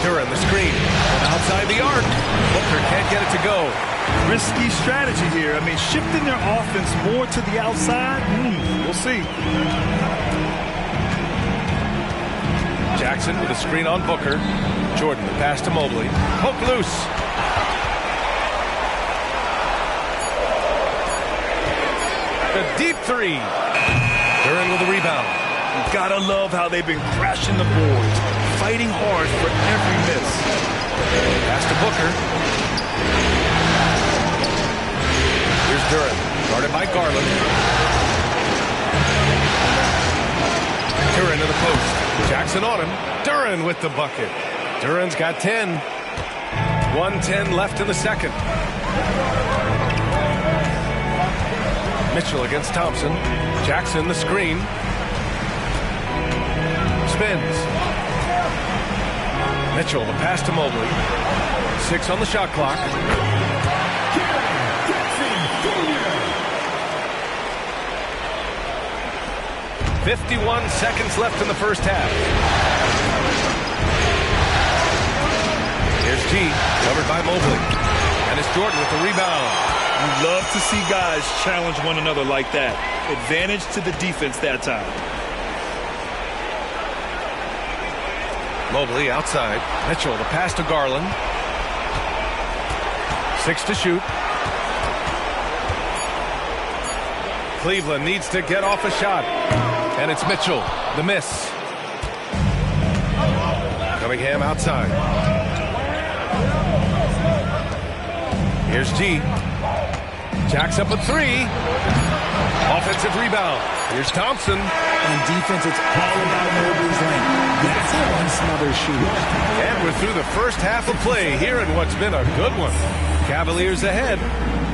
Duren, the screen. From outside the arc. Booker can't get it to go. Risky strategy here. I mean, shifting their offense more to the outside. We'll see. Jackson with a screen on Booker. Jordan, the pass to Mobley. Poke loose. The deep three. Duren with a rebound. You gotta love how they've been crashing the boards, fighting hard for every miss. Pass to Booker. Here's Duren, guarded by Garland. Duren in the post. Jackson on him. Duren with the bucket. Duren's got 10. 1:10 left in the second. Mitchell against Thompson. Jackson the screen. Spins. Mitchell the pass to Mobley. 6 on the shot clock. 51 seconds left in the first half. Here's G, covered by Mobley. And it's Jordan with the rebound. You love to see guys challenge one another like that. Advantage to the defense that time. Mobley outside. Mitchell, the pass to Garland. 6 to shoot. Cleveland needs to get off a shot. And it's Mitchell, the miss. Cunningham outside. Here's G. Jacks up a 3. Offensive rebound. Here's Thompson. On defense, it's all about Mobley's length. That's how he smothers shooters. And we're through the first half of play here in what's been a good one. Cavaliers ahead.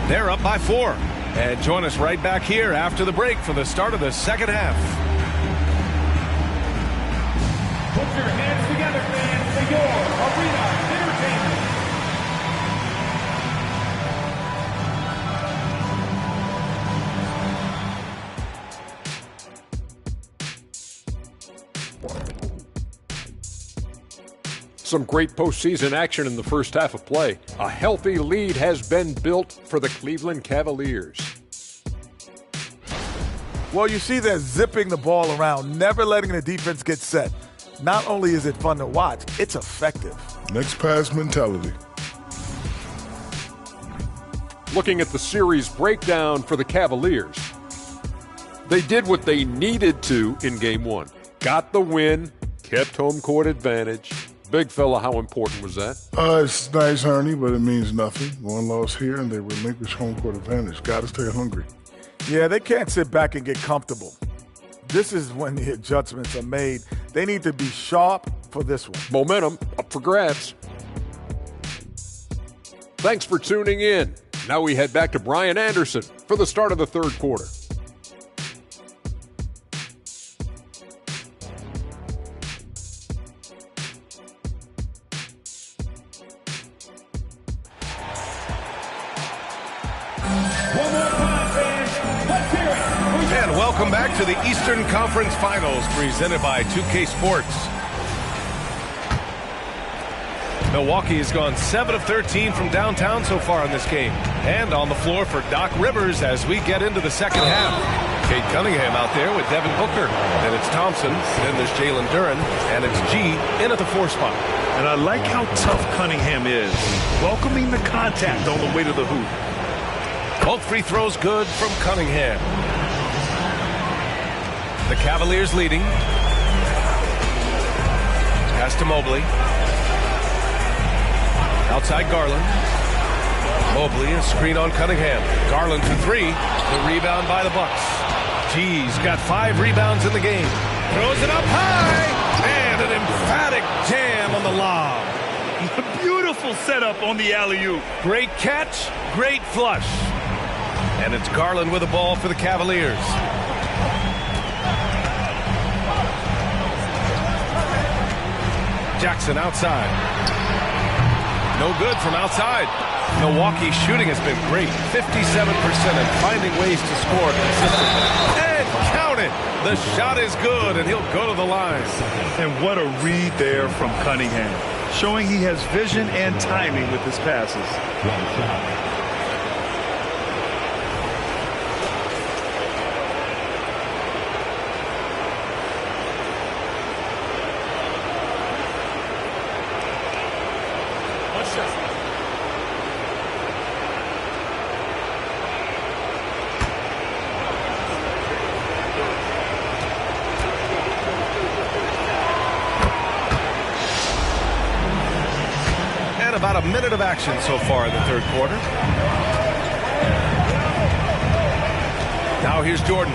They're up by 4. And join us right back here after the break for the start of the second half. Put your hands together, fans, for your arena entertainment. Some great postseason action in the first half of play. A healthy lead has been built for the Cleveland Cavaliers. Well, you see they're zipping the ball around, never letting the defense get set. Not only is it fun to watch, it's effective. Next pass mentality. Looking at the series breakdown for the Cavaliers, they did what they needed to in Game 1. Got the win, kept home court advantage. Big fella, how important was that? It's nice, Ernie, but it means nothing. One loss here, and they relinquish home court advantage. Got to stay hungry. Yeah, they can't sit back and get comfortable. This is when the adjustments are made. They need to be sharp for this one. Momentum, a up for grabs. Thanks for tuning in. Now we head back to Brian Anderson for the start of the third quarter. And welcome back to the Eastern Conference Finals presented by 2K Sports. Milwaukee has gone 7 of 13 from downtown so far in this game. And on the floor for Doc Rivers as we get into the second half. Cade Cunningham out there with Devin Booker. Then it's Thompson. Then there's Jalen Duren. And it's G in at the 4 spot. And I like how tough Cunningham is, welcoming the contact on the way to the hoop. Both free throws good from Cunningham. The Cavaliers leading. Pass to Mobley. Outside Garland. Mobley, a screen on Cunningham. Garland for 3. The rebound by the Bucks. G's got 5 rebounds in the game. Throws it up high. And an emphatic jam on the lob. Beautiful setup on the alley-oop. Great catch, great flush. And it's Garland with the ball for the Cavaliers. Jackson outside. No good from outside. Milwaukee's shooting has been great. 57% and finding ways to score consistently. And count it. The shot is good, and he'll go to the line. And what a read there from Cunningham, showing he has vision and timing with his passes. About a minute of action so far in the third quarter. Now here's Jordan.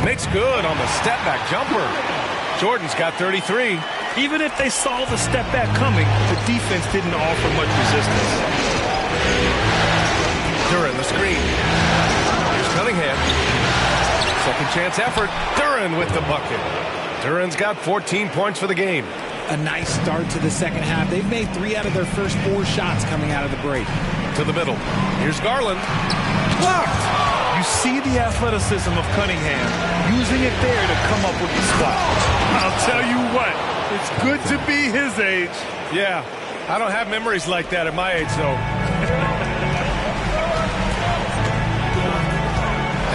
Makes good on the step back jumper. Jordan's got 33. Even if they saw the step back coming, the defense didn't offer much resistance. Duren the screen. Here's Cunningham. Second chance effort. Duren with the bucket. Duren's got 14 points for the game. A nice start to the second half. They've made 3 out of their first 4 shots coming out of the break. To the middle. Here's Garland. Blocked. You see the athleticism of Cunningham, using it there to come up with the spot. I'll tell you what, it's good to be his age. Yeah, I don't have memories like that at my age, though.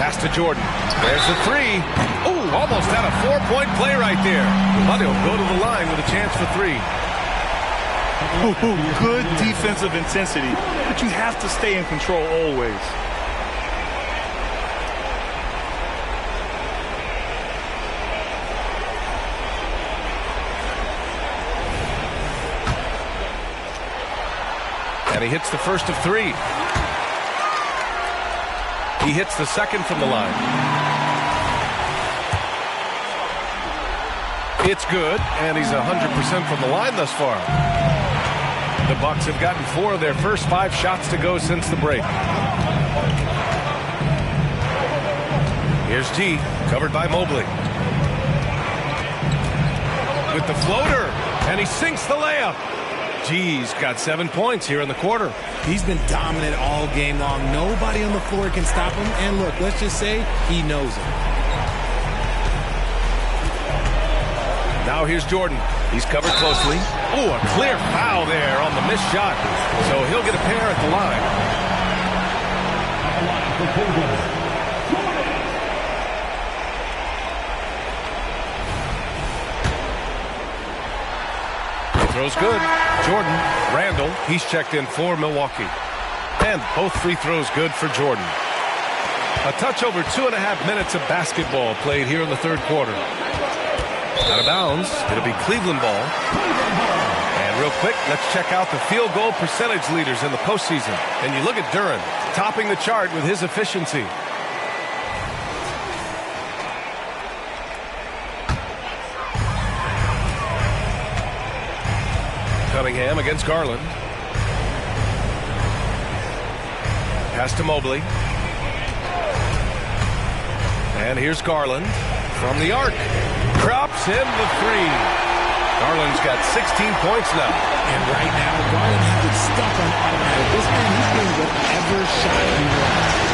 Pass to Jordan. There's the 3. Ooh, almost had a 4-point play right there. But he'll go to the line with a chance for 3. Good defensive intensity, but you have to stay in control always. And he hits the first of 3. He hits the second from the line. It's good, and he's 100% from the line thus far. The Bucks have gotten 4 of their first 5 shots to go since the break. Here's G, covered by Mobley. With the floater, and he sinks the layup. G's got 7 points here in the quarter. He's been dominant all game long. Nobody on the floor can stop him. And look, let's just say he knows it. Now here's Jordan. He's covered closely. Oh, a clear foul there on the missed shot. So he'll get a pair at the line. Throws good. Jordan, Randall, he's checked in for Milwaukee. And both free throws good for Jordan. A touch over 2.5 minutes of basketball played here in the third quarter. Out of bounds. It'll be Cleveland ball. And real quick, let's check out the field goal percentage leaders in the postseason. And you look at Duren, topping the chart with his efficiency. Cunningham against Garland. Pass to Mobley. And here's Garland from the arc. Drops in the three. Garland's got 16 points now. And right now, Garland has it stuck on automatic. This man, he's getting whatever shot he wants.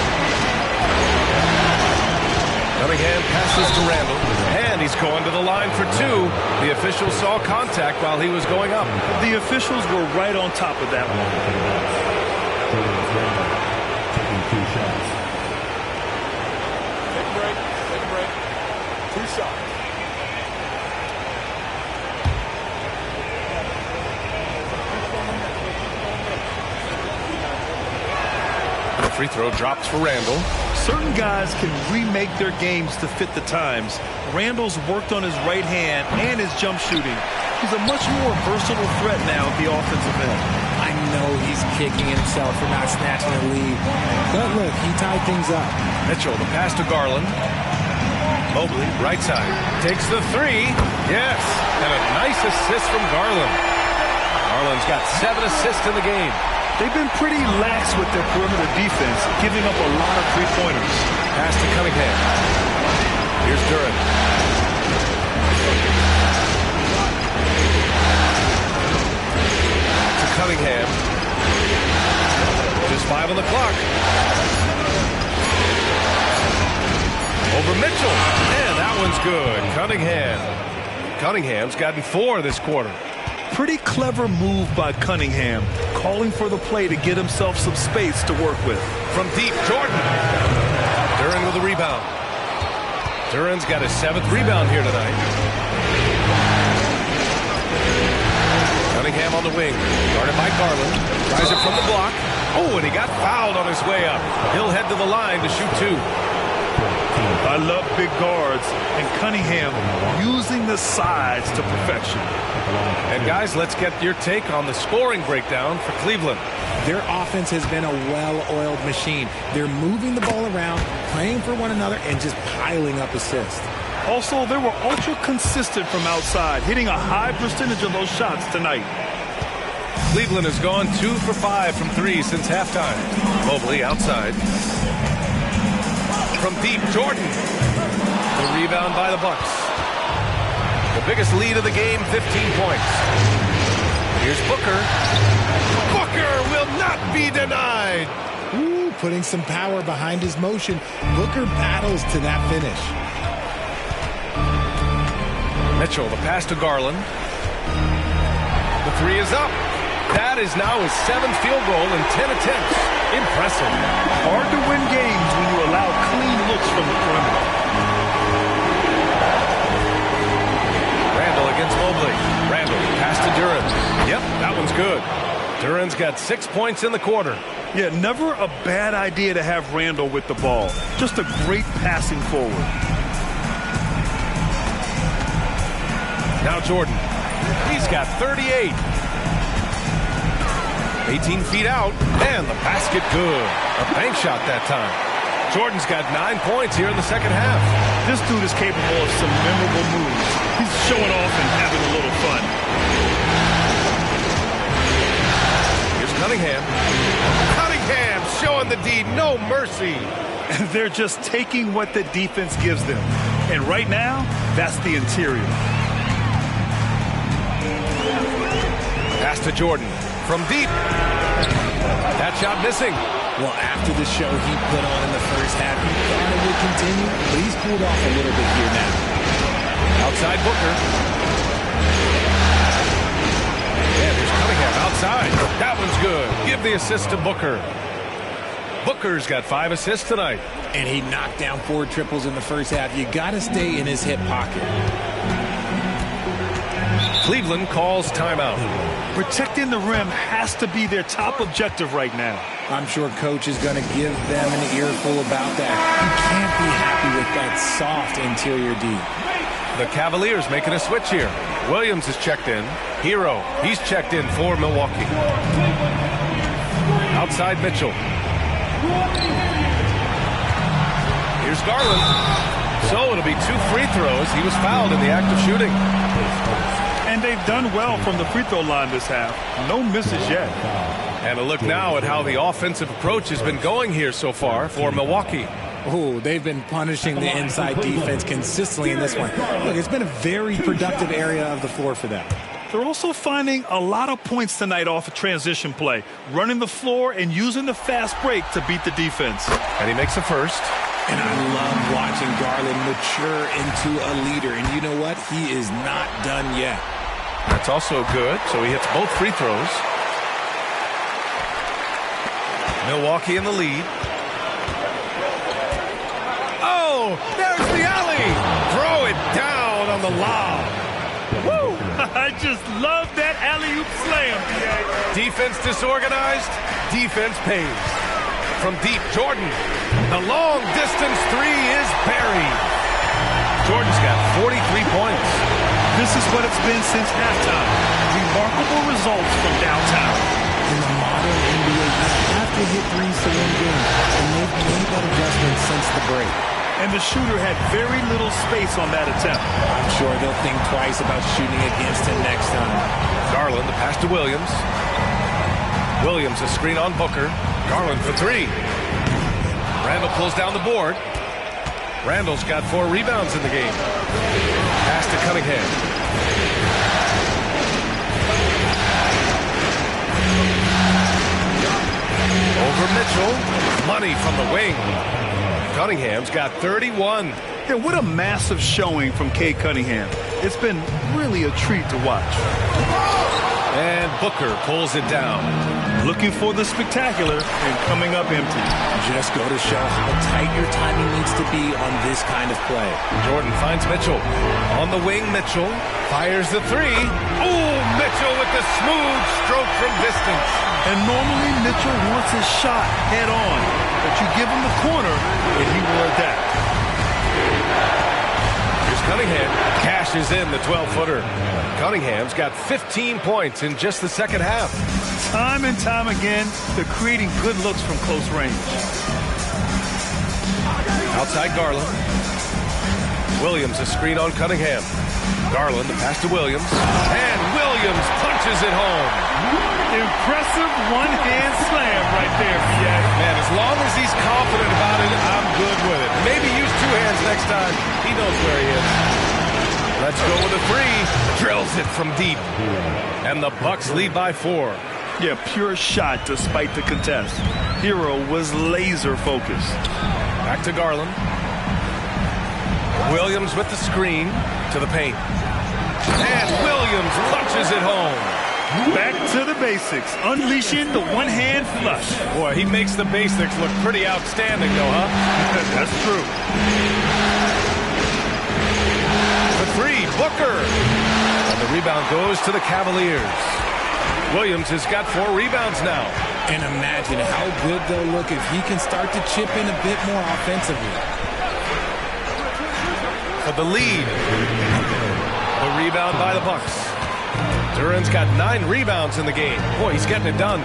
Cunningham passes to Randall. And he's going to the line for two. The official saw contact while he was going up. The officials were right on top of that one. Taking 2 shots. Take a break. Take a break. 2 shots. The free throw drops for Randall. Certain guys can remake their games to fit the times. Randall's worked on his right hand and his jump shooting. He's a much more versatile threat now at the offensive end. I know he's kicking himself for not snatching the lead. But look, he tied things up. Mitchell, the pass to Garland. Mobley, right side. Takes the three. Yes. And a nice assist from Garland. Garland's got 7 assists in the game. They've been pretty lax with their perimeter defense, giving up a lot of three-pointers. Pass to Cunningham. Here's Duran. To Cunningham. Just 5 on the clock. Over Mitchell. And that one's good. Cunningham's gotten 4 this quarter. Pretty clever move by Cunningham, calling for the play to get himself some space to work with. From deep, Jordan. Duran with a rebound. Duran's got his 7th rebound here tonight. Cunningham on the wing, guarded by Garland. Tries it from the block. Oh, and he got fouled on his way up. He'll head to the line to shoot 2. I love big guards, and Cunningham using the sides to perfection. And guys, let's get your take on the scoring breakdown for Cleveland. Their offense has been a well-oiled machine. They're moving the ball around, playing for one another, and just piling up assists. Also, they were ultra consistent from outside, hitting a high percentage of those shots tonight. Cleveland has gone 2 for 5 from 3 since halftime. Mobley outside. From deep, Jordan. The rebound by the Bucks. The biggest lead of the game, 15 points. Here's Booker. Booker will not be denied. Ooh, putting some power behind his motion. Booker battles to that finish. Mitchell, the pass to Garland. The three is up. That is now his 7th field goal in 10 attempts. Impressive. Hard to win games when you allow clean looks from the perimeter. Randall against Mobley. Randall, pass to Duran. Yep, that one's good. Duran's got 6 points in the quarter. Yeah, never a bad idea to have Randall with the ball. Just a great passing forward. Now Jordan. He's got 38. 18 feet out, and the basket good. A bank shot that time. Jordan's got 9 points here in the second half. This dude is capable of some memorable moves. He's showing off and having a little fun. Here's Cunningham. Cunningham showing the D no mercy. And they're just taking what the defense gives them. And right now, that's the interior. Pass to Jordan. From deep. That shot missing. Well, after the show he put on in the first half, he thought it would continue, but he's cooled off a little bit here now. Outside Booker. And there's Cunningham outside. That one's good. Give the assist to Booker. Booker's got 5 assists tonight. And he knocked down 4 triples in the first half. You got to stay in his hip pocket. Cleveland calls timeout. Protecting the rim has to be their top objective right now. I'm sure coach is going to give them an earful about that. You can't be happy with that soft interior D. The Cavaliers making a switch here. Williams is checked in. Hero, he's checked in for Milwaukee. Outside Mitchell. Here's Garland. So it'll be 2 free throws. He was fouled in the act of shooting. And they've done well from the free throw line this half. No misses yet. And a look now at how the offensive approach has been going here so far for Milwaukee. Oh, they've been punishing the inside defense consistently in this one. Look, it's been a very productive area of the floor for them. They're also finding a lot of points tonight off of transition play, running the floor and using the fast break to beat the defense. And he makes a first. And I love watching Garland mature into a leader. And you know what? He is not done yet. That's also good. So he hits both free throws. Milwaukee in the lead. Oh, there's the alley. Throw it down on the lob. Woo! I just love that alley-oop slam, B.A. Defense disorganized. Defense pays. From deep, Jordan. The long-distance three is buried. Jordan's got 43 points. This is what it's been since halftime. Remarkable results from downtown. In the modern NBA, you have to hit threes to win games, and they've made that adjustment since the break. And the shooter had very little space on that attempt. I'm sure they'll think twice about shooting against him next time. Garland, the pass to Williams. Williams, a screen on Booker. Garland for three. Randall pulls down the board. Randall's got 4 rebounds in the game. Pass to Cunningham. Over Mitchell. Money from the wing. Cunningham's got 31. Yeah, what a massive showing from Cade Cunningham. It's been really a treat to watch. And Booker pulls it down. Looking for the spectacular and coming up empty. Just go to show how tight your timing needs to be on this kind of play. Jordan finds Mitchell. On the wing, Mitchell fires the three. Oh, Mitchell with the smooth stroke from distance. And normally Mitchell wants his shot head on, but you give him the corner and he will adapt. Here's Cunningham. Cashes in the 12-footer. Cunningham's got 15 points in just the second half. Time and time again, they're creating good looks from close range. Outside Garland. Williams, a screen on Cunningham. Garland, the pass to Williams. And Williams punches it home. Impressive one-hand slam right there, B.A. Man, as long as he's confident about it, I'm good with it. Maybe use 2 hands next time. He knows where he is. Let's go with a three. Drills it from deep. And the Bucks lead by 4. Yeah, pure shot despite the contest. Hero was laser focused. Back to Garland. Williams with the screen to the paint. And Williams punches it home. Back to the basics, unleashing the one-hand flush. Boy, he makes the basics look pretty outstanding, though, huh? That's true. The three, Booker. And the rebound goes to the Cavaliers. Williams has got 4 rebounds now. And imagine how good they'll look if he can start to chip in a bit more offensively. For the lead. The rebound by the Bucks. Duran's got 9 rebounds in the game. Boy, he's getting it done.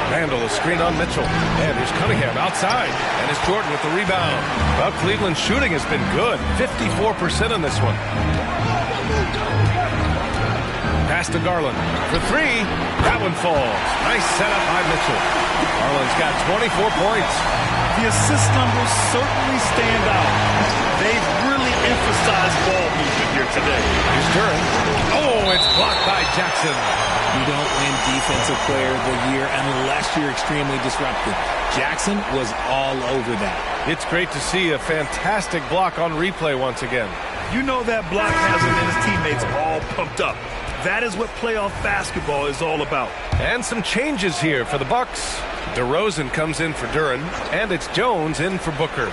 Randall, a screen on Mitchell. And here's Cunningham outside. And it's Jordan with the rebound. Well, Cleveland's shooting has been good. 54% in this one. Pass to Garland for 3. That one falls. Nice setup by Mitchell. Garland's got 24 points. The assist numbers certainly stand out. They've really emphasized ball movement here today. Here's Duran. Oh, it's blocked by Jackson. You don't win Defensive Player of the Year unless you're extremely disruptive. Jackson was all over that. It's great to see a fantastic block on replay once again. You know that block has him and his teammates all pumped up. That is what playoff basketball is all about. And some changes here for the Bucks. DeRozan comes in for Duran, and it's Jones in for Booker.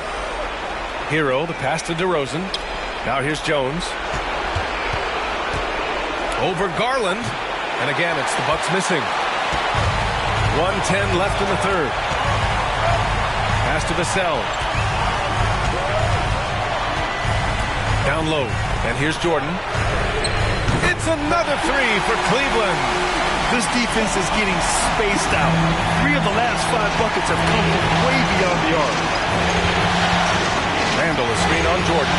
Hero, the pass to DeRozan. Now here's Jones. Over Garland. And again, it's the Bucks missing. 1:10 left in the third. Pass to Vassell. Down low. And here's Jordan. It's another 3 for Cleveland. This defense is getting spaced out. 3 of the last 5 buckets have come from way beyond the arc. Randall, a screen on Jordan.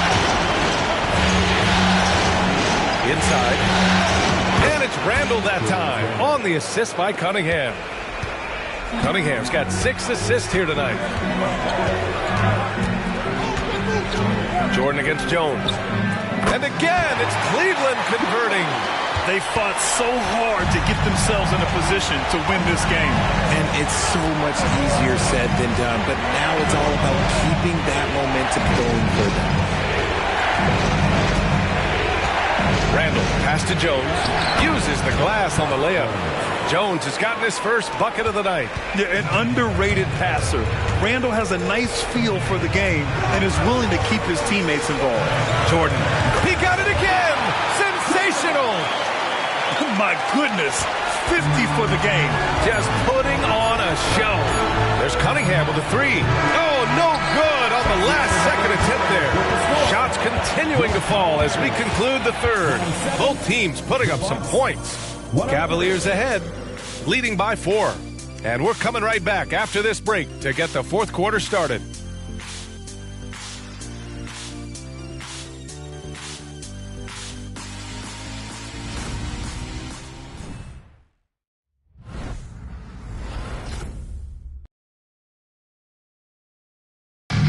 Inside. And it's Randall that time on the assist by Cunningham. Cunningham's got 6 assists here tonight. Jordan against Jones. And again, it's Cleveland converting. They fought so hard to get themselves in a position to win this game. And it's so much easier said than done. But now it's all about keeping that momentum going for them. Randall, pass to Jones. Uses the glass on the layup. Jones has gotten his first bucket of the night. Yeah, an underrated passer. Randall has a nice feel for the game and is willing to keep his teammates involved. Jordan, he got it again! Sensational! My goodness, 50 for the game. Just putting on a show. There's Cunningham with a 3. Oh, no good on the last second attempt there. Shots continuing to fall as we conclude the third. Both teams putting up some points. Cavaliers ahead, leading by 4. And we're coming right back after this break to get the fourth quarter started.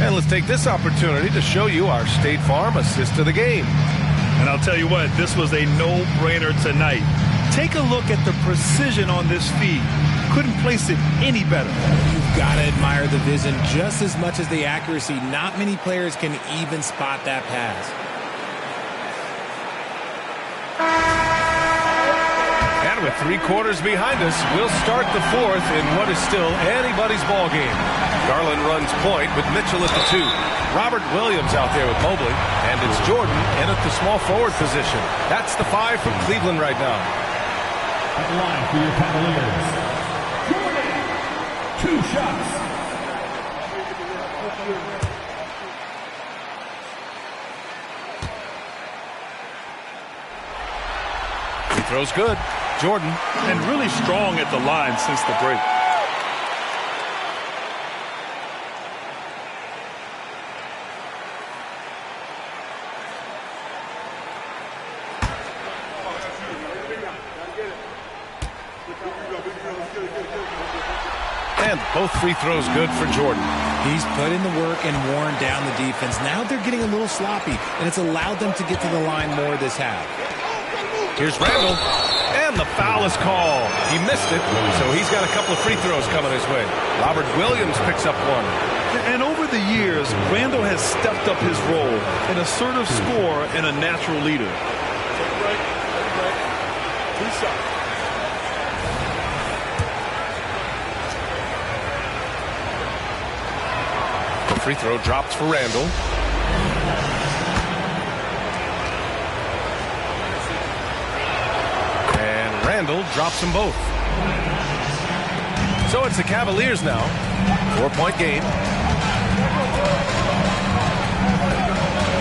And let's take this opportunity to show you our State Farm assist of the game. And I'll tell you what, this was a no-brainer tonight. Take a look at the precision on this feed. Couldn't place it any better. You've got to admire the vision just as much as the accuracy. Not many players can even spot that pass. And with 3 quarters behind us, we'll start the fourth in what is still anybody's ball game. Garland runs point with Mitchell at the 2. Robert Williams out there with Mobley. And it's Jordan in at the small forward position. That's the 5 from Cleveland right now. At the line for your Cavaliers. Jordan, 2 shots. He throws good. Jordan. And really strong at the line since the break. And both free throws good for Jordan. He's put in the work and worn down the defense. Now they're getting a little sloppy, and it's allowed them to get to the line more this half. Here's Randall. And the foul is called. He missed it, so he's got a couple of free throws coming his way. Robert Williams picks up 1. And over the years, Randall has stepped up his role, an assertive scorer and a natural leader. The free throw drops for Randall. And Randall drops them both. So it's the Cavaliers now. 4-point game.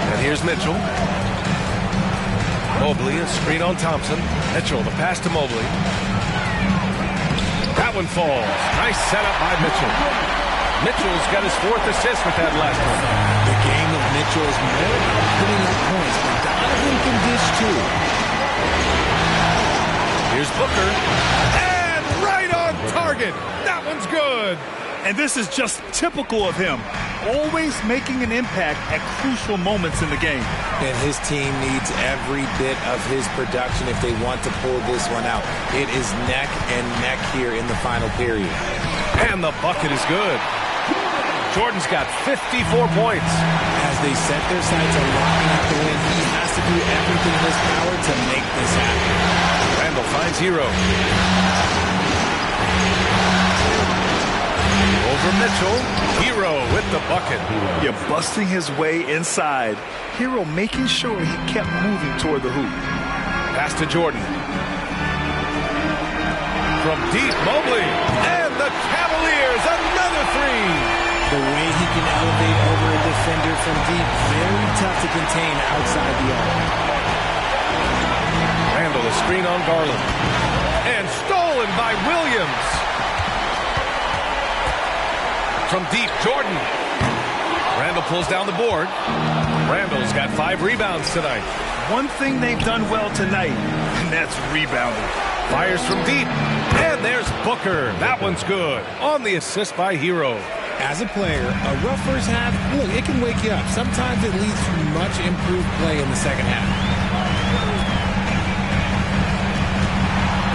And here's Mitchell. Mobley, a screen on Thompson. Mitchell, the pass to Mobley. That one falls. Nice setup by Mitchell. Mitchell's got his 4th assist with that last one. The game of Mitchell is more about putting up points, but Donovan can dish too. Here's Booker. And right on target. That one's good. And this is just typical of him. Always making an impact at crucial moments in the game. And his team needs every bit of his production if they want to pull this one out. It is neck and neck here in the final period. And the bucket is good. Jordan's got 54 points. As they set their sights on locking up the win, he has to do everything in his power to make this happen. Randall finds Hero. Over Mitchell. Hero with the bucket. Yeah, busting his way inside. Hero making sure he kept moving toward the hoop. Pass to Jordan. From deep, Mobley. And the Cavaliers, another 3. The way he can elevate over a defender from deep, very tough to contain outside the arc. Randall, a screen on Garland. And stolen by Williams. From deep, Jordan. Randall pulls down the board. Randall's got 5 rebounds tonight. One thing they've done well tonight, and that's rebounding. Fires from deep. And there's Booker. That one's good. On the assist by Hero. As a player, a rough first half, look, it can wake you up. Sometimes it leads to much improved play in the second half.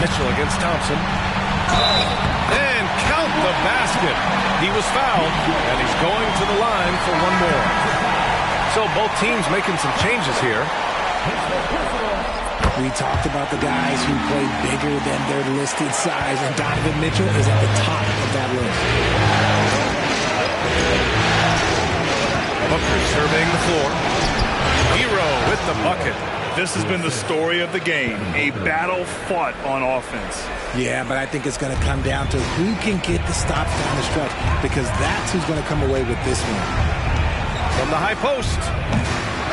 Mitchell against Thompson. And count the basket. He was fouled, and he's going to the line for one more. So both teams making some changes here. We talked about the guys who play bigger than their listed size, and Donovan Mitchell is at the top of that list. Booker surveying the floor. Hero with the bucket. This has been the story of the game, a battle fought on offense. Yeah, but I think it's going to come down to who can get the stops down the stretch, because that's who's going to come away with this one. From the high post.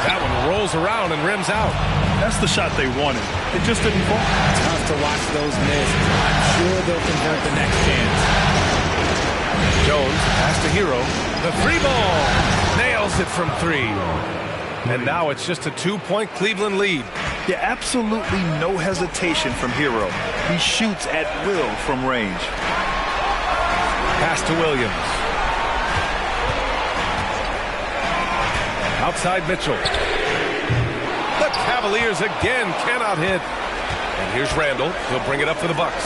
That one rolls around and rims out. That's the shot they wanted. It just didn't fall. Tough to watch those miss. I'm sure they'll convert the next chance. Jones pass to Hero. The 3-ball. Nails it from 3. And now it's just a 2-point Cleveland lead. Yeah, absolutely no hesitation from Hero. He shoots at will from range. Pass to Williams. Outside Mitchell. The Cavaliers again cannot hit. And here's Randall. He'll bring it up for the Bucks.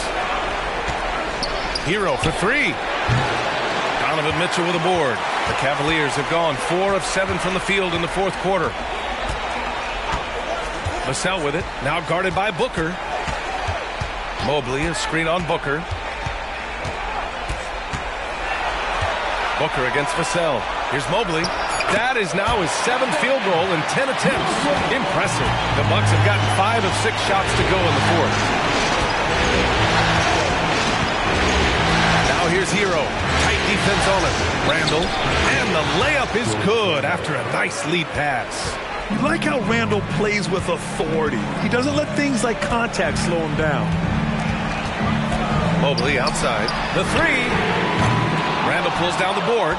Hero for 3. Donovan Mitchell with a board. The Cavaliers have gone 4 of 7 from the field in the fourth quarter. Vassell with it. Now guarded by Booker. Mobley, a screen on Booker. Booker against Vassell. Here's Mobley. That is now his 7th field goal in 10 attempts. Impressive. The Bucks have gotten 5 of 6 shots to go in the fourth. Now here's Hero. Tight defense on it. Randall. And the layup is good after a nice lead pass. You like how Randall plays with authority. He doesn't let things like contact slow him down. Mobley outside. The 3. Randall pulls down the board.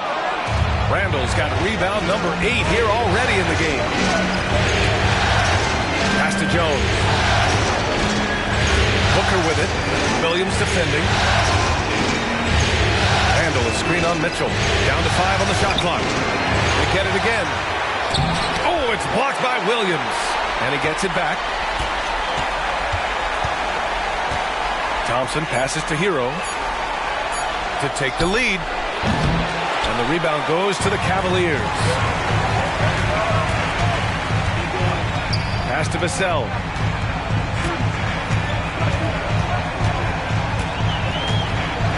Randall's got rebound number 8 here already in the game. Pass to Jones. Booker with it. Williams defending. Randall, a screen on Mitchell. Down to 5 on the shot clock. They get it again. Oh, it's blocked by Williams. And he gets it back. Thompson passes to Hero to take the lead. And the rebound goes to the Cavaliers. Pass to Vassell.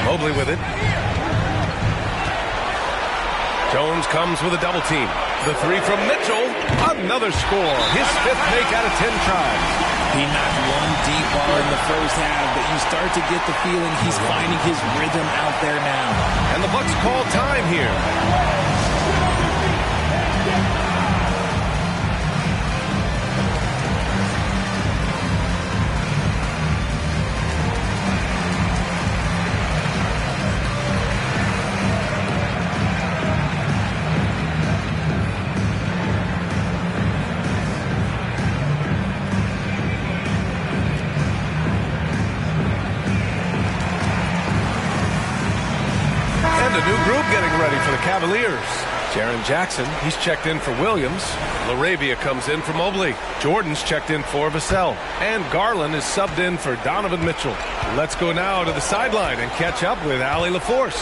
Mobley with it. Jones comes with a double team. The 3 from Mitchell. Another score. His 5th make out of 10 tries. He knocked one deep ball in the first half, but you start to get the feeling he's finding his rhythm out there now. And the Bucks call time here. For the Cavaliers. Jaren Jackson, he's checked in for Williams. LaRavia comes in for Mobley. Jordan's checked in for Vassell. And Garland is subbed in for Donovan Mitchell. Let's go now to the sideline and catch up with Allie LaForce.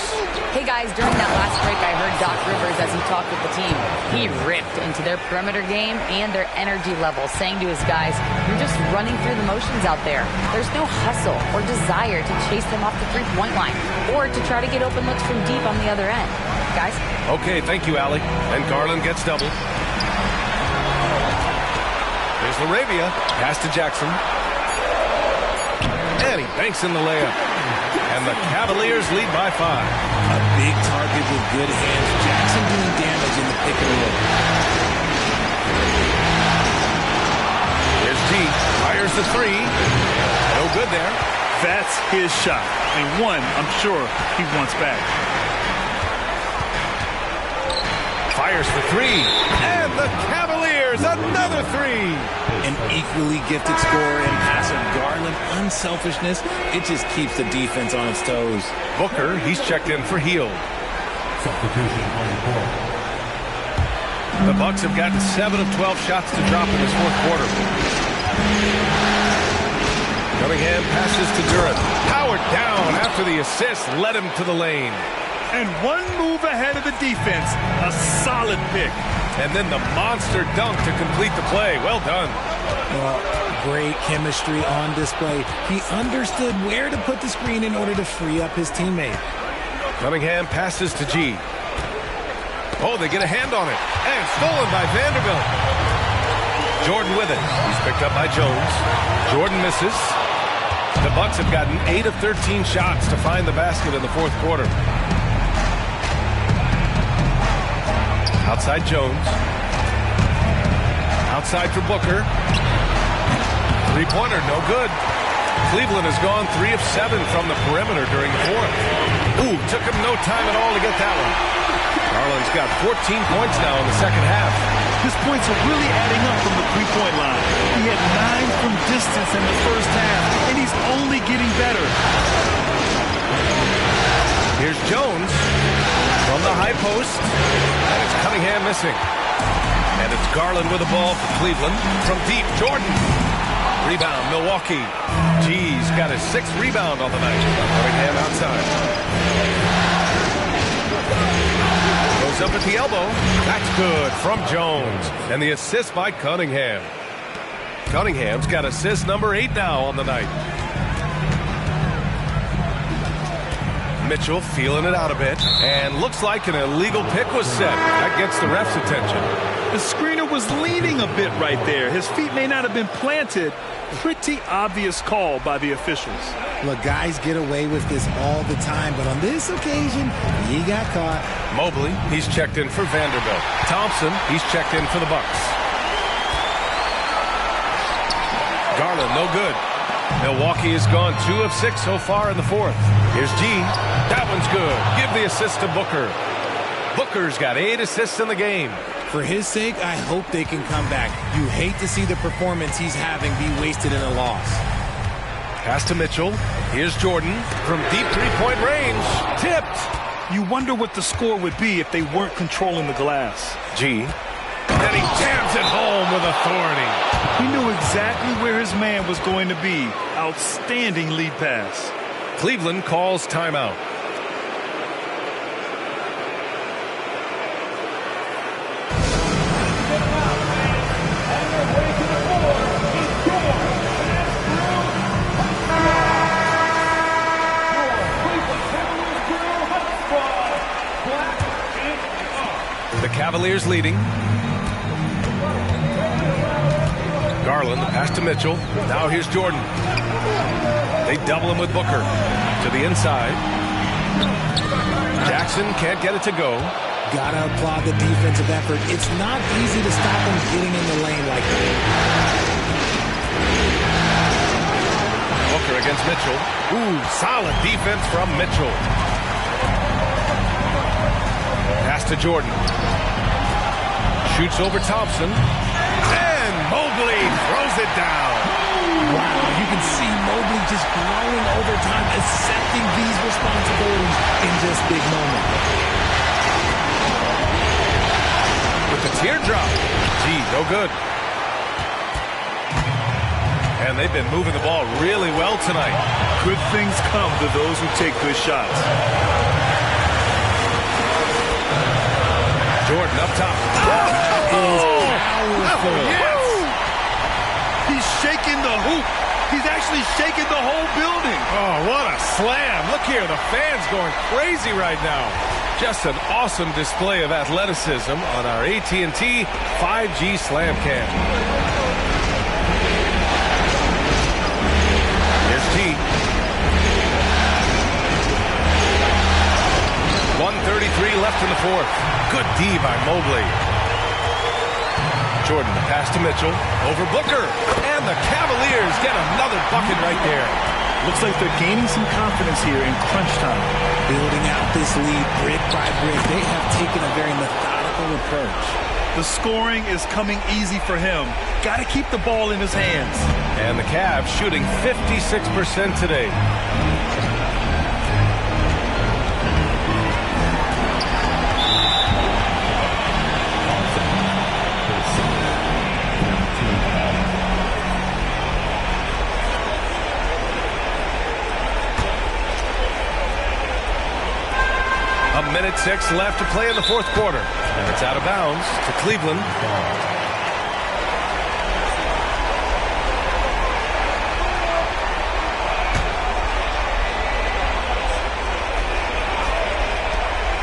Hey guys, during that last break I heard Doc Rivers as he talked with the team. He ripped into their perimeter game and their energy level, saying to his guys, you're just running through the motions out there. There's no hustle or desire to chase them off the three-point line or to try to get open looks from deep on the other end. Guys? Okay, thank you, Allie. And Garland gets doubled. There's LaRavia. Pass to Jackson. And he banks in the layup. And the Cavaliers lead by 5. A big target with good hands. Jackson doing damage in the pick and roll. Here's G. Fires the 3. No good there. That's his shot. And one, I'm sure, he wants back. Fires for three. And the Cavaliers, another three. An equally gifted scorer and passer, Garland, unselfishness, it just keeps the defense on its toes. Booker, he's checked in for Hield. Substitution on the court. The Bucks have gotten 7 of 12 shots to drop in this fourth quarter. Cunningham passes to Durant. Powered down after the assist led him to the lane. And one move ahead of the defense. A solid pick. And then the monster dunk to complete the play. Well done. Well, great chemistry on display. He understood where to put the screen in order to free up his teammate. Cunningham passes to G. Oh, they get a hand on it. And stolen by Vanderbilt. Jordan with it. He's picked up by Jones. Jordan misses. The Bucks have gotten 8 of 13 shots to find the basket in the fourth quarter. Outside Jones. Outside for Booker. Three-pointer, no good. Cleveland has gone 3 of 7 from the perimeter during the fourth. Ooh, took him no time at all to get that one. Garland's got 14 points now in the second half. His points are really adding up from the three-point line. He had 9 from distance in the first half, and he's only getting better. Here's Jones from the high post, and it's Cunningham missing. And it's Garland with the ball for Cleveland. From deep, Jordan. Rebound, Milwaukee. G's got his 6th rebound on the night. Cunningham outside. Goes up at the elbow. That's good from Jones. And the assist by Cunningham. Cunningham's got assist number 8 now on the night. Mitchell feeling it out a bit. And looks like an illegal pick was set. That gets the ref's attention. The screener was leaning a bit right there. His feet may not have been planted. Pretty obvious call by the officials. Look, guys get away with this all the time, but on this occasion, he got caught. Mobley, he's checked in for Vanderbilt. Thompson, he's checked in for the Bucks. Garland, no good. Milwaukee has gone 2 of 6 so far in the fourth. Here's G. That one's good. Give the assist to Booker. Booker's got 8 assists in the game. For his sake, I hope they can come back. You hate to see the performance he's having be wasted in a loss. Pass to Mitchell. Here's Jordan from deep three-point range. Tipped. You wonder what the score would be if they weren't controlling the glass. G. And he jams it home with authority. He knew exactly where his man was going to be. Outstanding lead pass. Cleveland calls timeout. The Cavaliers leading. Garland, the pass to Mitchell. Now here's Jordan. They double him with Booker. To the inside. Jackson can't get it to go. Gotta applaud the defensive effort. It's not easy to stop him getting in the lane like that. Booker against Mitchell. Ooh, solid defense from Mitchell. Pass to Jordan. Shoots over Thompson. And Mobley throws it down. Wow, you can see Mobley just growing over time, accepting these responsibilities in just big moments. With the teardrop. Gee, no good. And they've been moving the ball really well tonight. Good things come to those who take good shots. Jordan up top. Powerful. Yes! He's shaking the hoop. He's actually shaking the whole building. Oh, what a slam. Look here, the fans going crazy right now. Just an awesome display of athleticism on our AT&T 5G Slam Cam. Here's T. 1:33 left in the fourth. Good D by Mobley. Jordan, the pass to Mitchell. Over Booker. And the Cavaliers get another bucket right there. Looks like they're gaining some confidence here in crunch time. Building out this lead brick by brick. They have taken a very methodical methodical approach. The scoring is coming easy for him. Got to keep the ball in his hands. And the Cavs shooting 56% today. A minute 6 left to play in the fourth quarter. And it's out of bounds to Cleveland.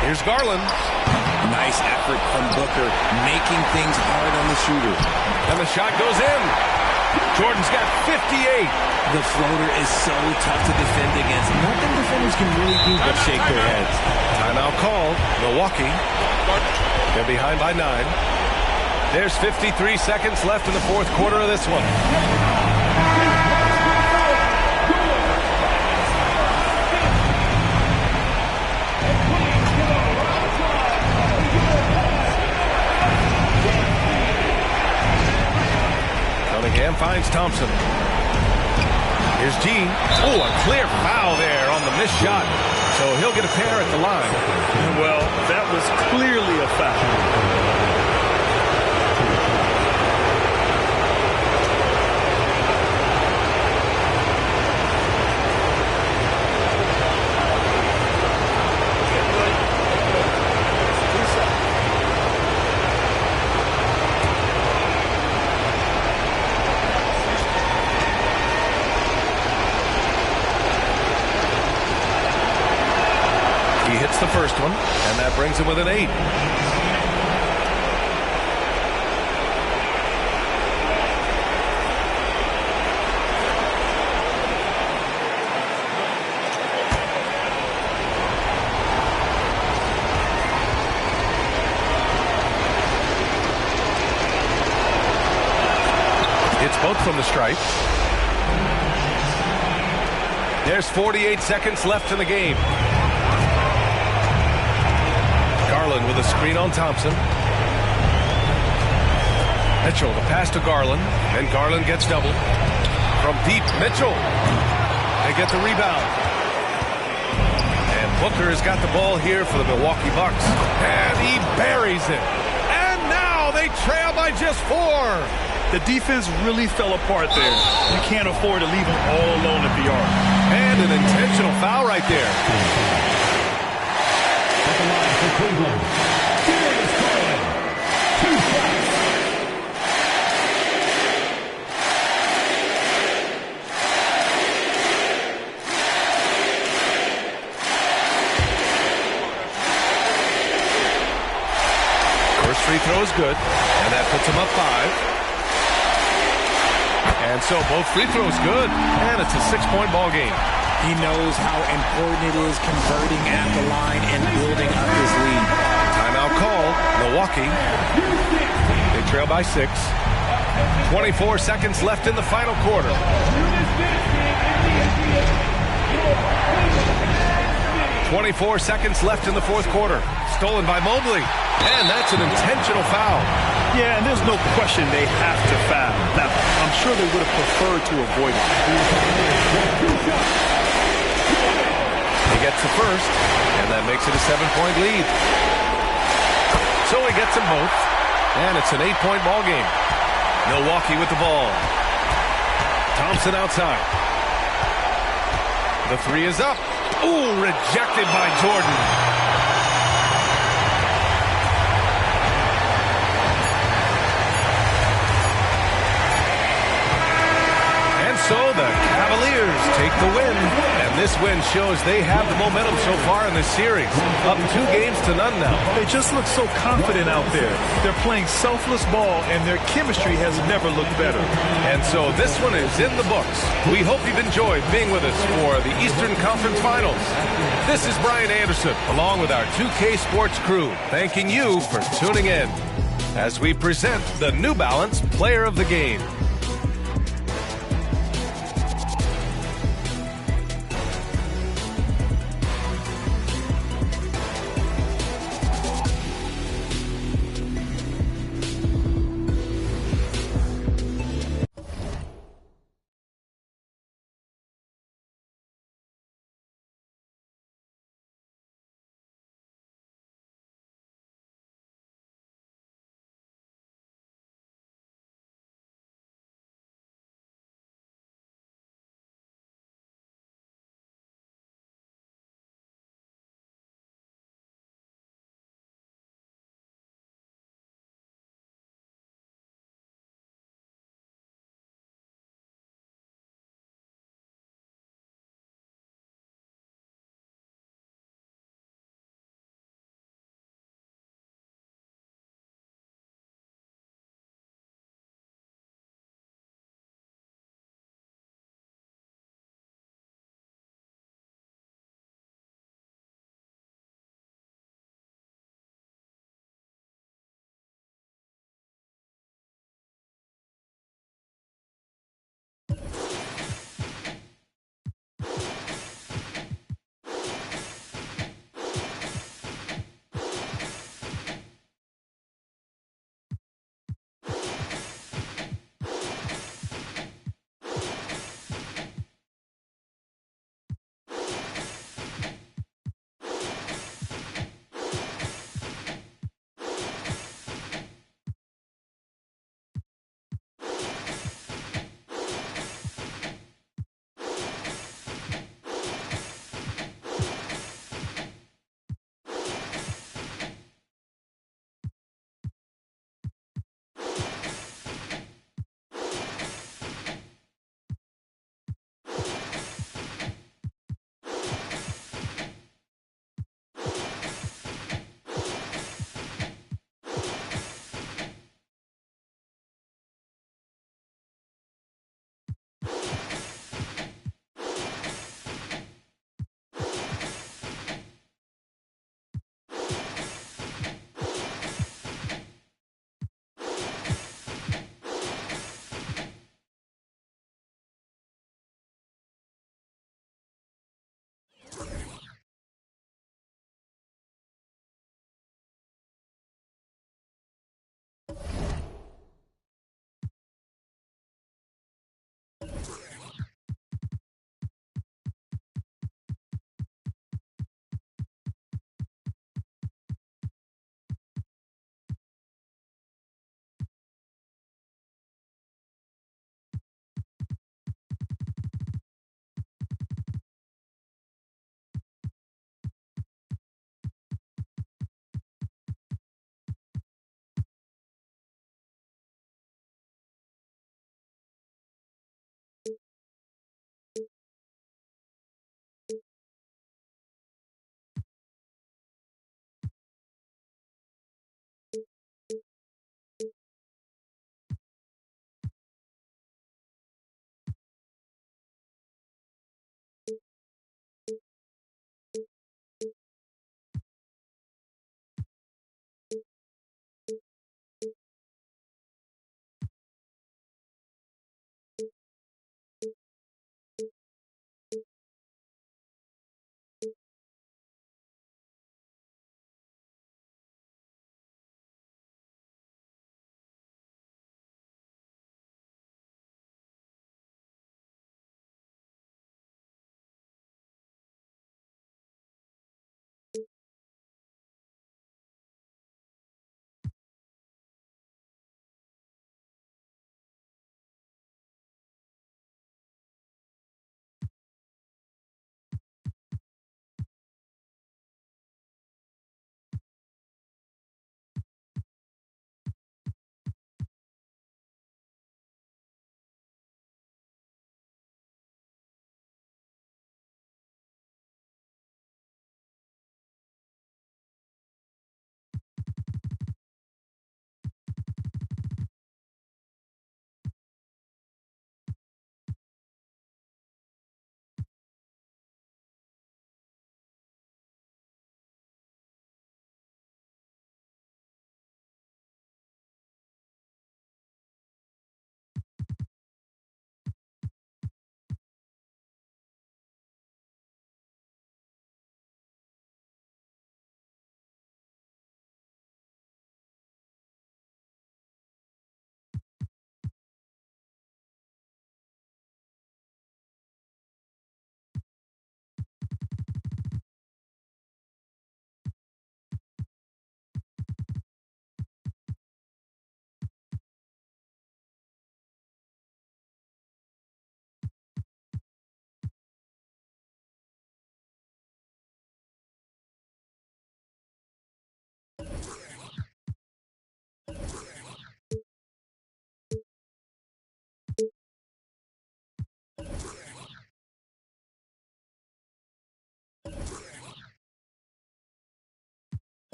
Here's Garland. Nice effort from Booker, making things hard on the shooter. And the shot goes in. Jordan's got 58. The floater is so tough to defend against. Nothing defenders can really do but shake their heads. Timeout called. Milwaukee. They're behind by 9. There's 53 seconds left in the fourth quarter of this one. Cunningham finds Thompson. Here's G. Oh, a clear foul there on the missed shot. So he'll get a pair at the line. Well, that was clearly a foul. The first one, and that brings him within 8. It's both from the stripe. There's 48 seconds left in the game. Garland with a screen on Thompson. Mitchell, the pass to Garland, and Garland gets doubled. From deep, Mitchell. They get the rebound. And Booker has got the ball here for the Milwaukee Bucks. And he buries it. And now they trail by just 4. The defense really fell apart there. You can't afford to leave them all alone at the arc. And an intentional foul right there. Cleveland. Darius Garland. 2 shots. First free throw is good, and that puts him up 5. And so both free throws good, and it's a 6-point ball game. He knows how important it is converting at the line and building up his lead. Timeout called. Milwaukee. They trail by 6. 24 seconds left in the final quarter. 24 seconds left in the fourth quarter. Stolen by Mobley. And that's an intentional foul. Yeah, and there's no question they have to foul. Now, I'm sure they would have preferred to avoid it. He gets the first, and that makes it a 7-point lead. So he gets them both, and it's an 8-point ball game. Milwaukee with the ball. Thompson outside. The 3 is up. Ooh, rejected by Jordan. So the Cavaliers take the win, and this win shows they have the momentum so far in this series. Up 2 games to none now. They just look so confident out there. They're playing selfless ball, and their chemistry has never looked better. And so this one is in the books. We hope you've enjoyed being with us for the Eastern Conference Finals. This is Brian Anderson, along with our 2K Sports crew, thanking you for tuning in as we present the New Balance Player of the Game.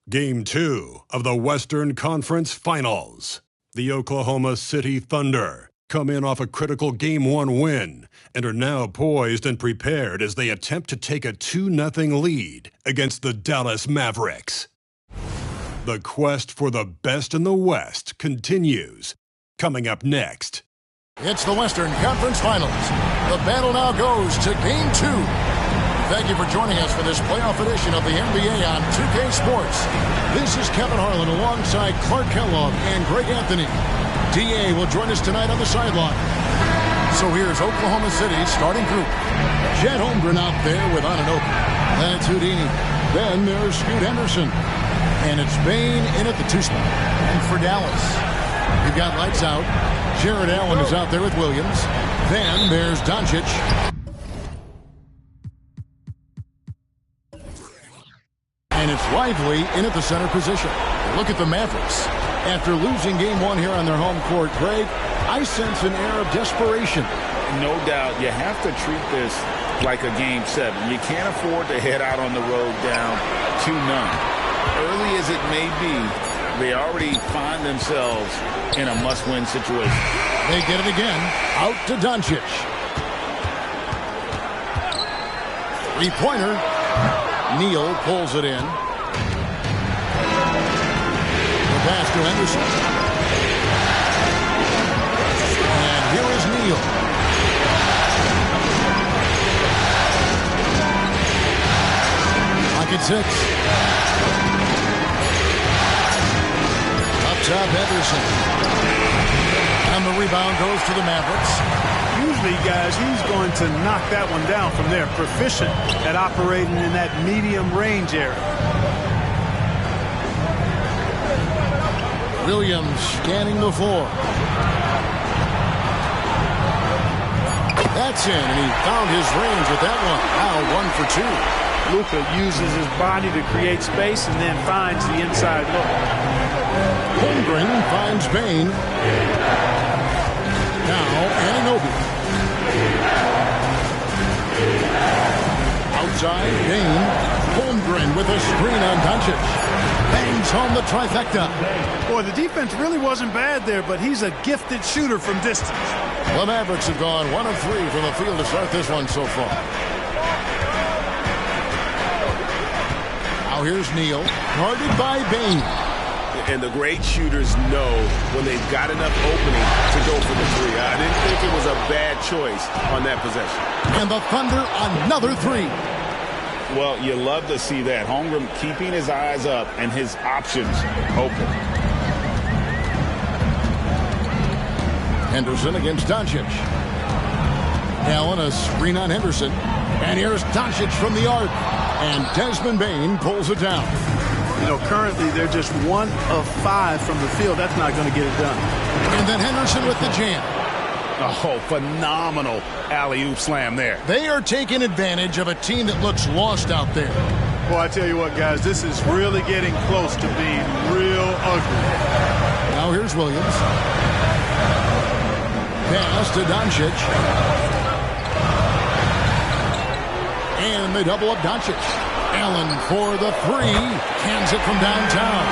Game 2 of the Western Conference Finals. The Oklahoma City Thunder come in off a critical Game 1 win and are now poised and prepared as they attempt to take a 2-0 lead against the Dallas Mavericks. The quest for the best in the West continues. Coming up next. It's the Western Conference Finals. The battle now goes to Game 2. Thank you for joining us for this playoff edition of the NBA on 2K Sports. This is Kevin Harlan alongside Clark Kellogg and Greg Anthony. DA will join us tonight on the sideline. So here's Oklahoma City's starting group. Chet Holmgren out there with Anunoby. That's Houdini. Then there's Scoot Henderson. And it's Bane in at the 2 spot. And for Dallas, you've got lights out. Jared Allen is out there with Williams. Then there's Doncic. And it's Lively in at the center position. Look at the Mavericks. After losing Game 1 here on their home court, Greg, I sense an air of desperation. No doubt. You have to treat this like a Game 7. You can't afford to head out on the road down 2-0. Early as it may be, they already find themselves in a must-win situation. They get it again. Out to Doncic. Three-pointer. Neal pulls it in. The pass to Henderson. And here is Neal. Pocket 6. Up top, Henderson. And the rebound goes to the Mavericks. Usually, guys, he's going to knock that one down from there. Proficient at operating in that medium range area. Williams scanning the floor. That's in, and he found his range with that one. Now 1 for 2. Luka uses his body to create space and then finds the inside look. Holmgren finds Bane. Now Anunoby. Outside, Bane. Holmgren with a screen on Doncic. Bangs home the trifecta. Boy, the defense really wasn't bad there, but he's a gifted shooter from distance. The Mavericks have gone 1 of 3 from the field to start this one so far. Now here's Neal, guarded by Bane. And the great shooters know when they've got enough opening to go for the 3. I didn't think it was a bad choice on that possession. And the Thunder another 3. Well, you love to see that. Holmgren keeping his eyes up and his options open. Henderson against Doncic. Allen a screen on Henderson. And here's Doncic from the arc. And Desmond Bane pulls it down. You know, currently they're just 1 of 5 from the field. That's not going to get it done. And then Henderson with the jam. Oh, phenomenal alley-oop slam there. They are taking advantage of a team that looks lost out there. Boy, I tell you what, guys, this is really getting close to being real ugly. Now here's Williams. Pass to Doncic. And they double up Doncic. Allen for the 3. Cans it from downtown.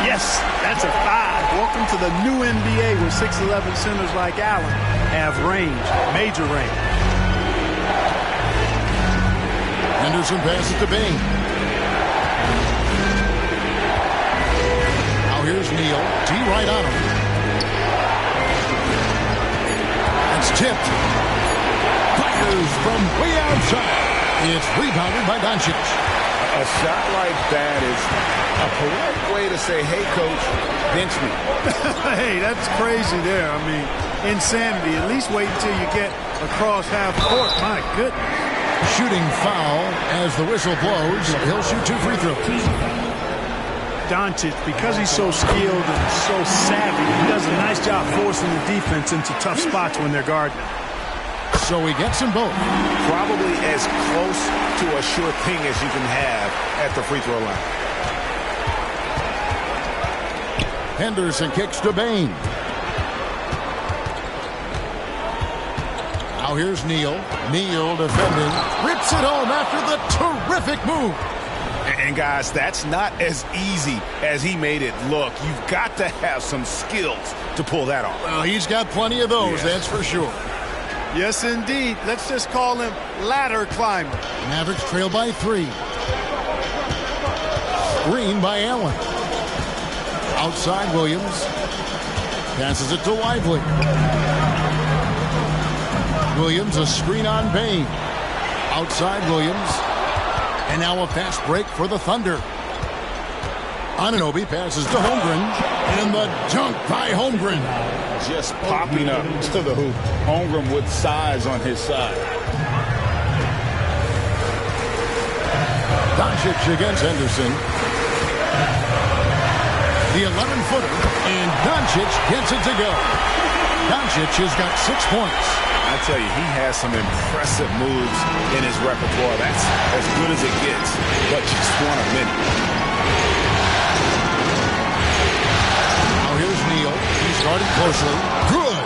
Yes, that's a 5. Welcome to the new NBA where 6'11 centers like Allen have range, major range. Henderson passes to Bane. Now here's Neal. D right on him. It's tipped. Fires from way outside. It's rebounded by Doncic. A shot like that is a polite way to say, hey, coach, bench me. Hey, that's crazy there. I mean, insanity. At least wait until you get across half court. My goodness. Shooting foul as the whistle blows. He'll shoot 2 free throws. Doncic, because he's so skilled and so savvy, he does a nice job forcing the defense into tough spots when they're guarding. So he gets them both. Probably as close to a sure thing as you can have at the free throw line. Henderson kicks to Bane. Now here's Neal. Neal defending. Rips it home after the terrific move. And guys, that's not as easy as he made it look. You've got to have some skills to pull that off. Well, he's got plenty of those, that's for sure. Yes, indeed. Let's just call him ladder climber. Mavericks trail by 3. Screen by Allen. Outside Williams. Passes it to Lively. Williams, a screen on Bain. Outside Williams. And now a fast break for the Thunder. Anunoby passes to Holmgren. And the dunk by Holmgren. Just popping up to the hoop. Holmgren with size on his side. Doncic against Henderson. The 11-footer, and Doncic gets it to go. Doncic has got 6 points. I tell you, he has some impressive moves in his repertoire. That's as good as it gets, but just one of many. Now here's Neal. He's guarded closely. Good.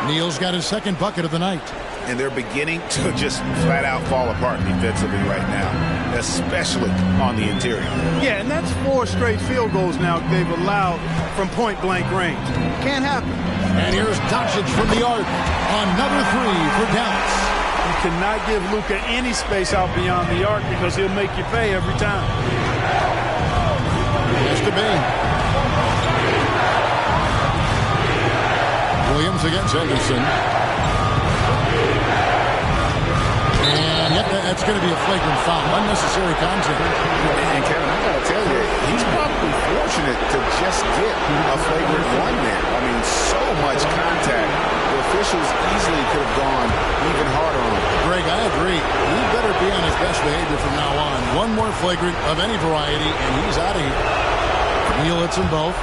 Neal's got his second bucket of the night. And they're beginning to just flat out fall apart defensively right now, especially on the interior. Yeah, and that's 4 straight field goals now they've allowed from point-blank range. Can't happen. And here's Doncic from the arc. Another 3 for Dallas. You cannot give Luka any space out beyond the arc because he'll make you pay every time. Pass to Bain. Williams against Henderson. And yep, that's going to be a flagrant foul. Unnecessary contact. And Kevin, I got to tell you, he's probably fortunate to just get a flagrant one there. I mean, so much contact. The officials easily could have gone even harder on him. Greg, I agree. He better be on his best behavior from now on. One more flagrant of any variety, and he's out of here. Neal hits them both.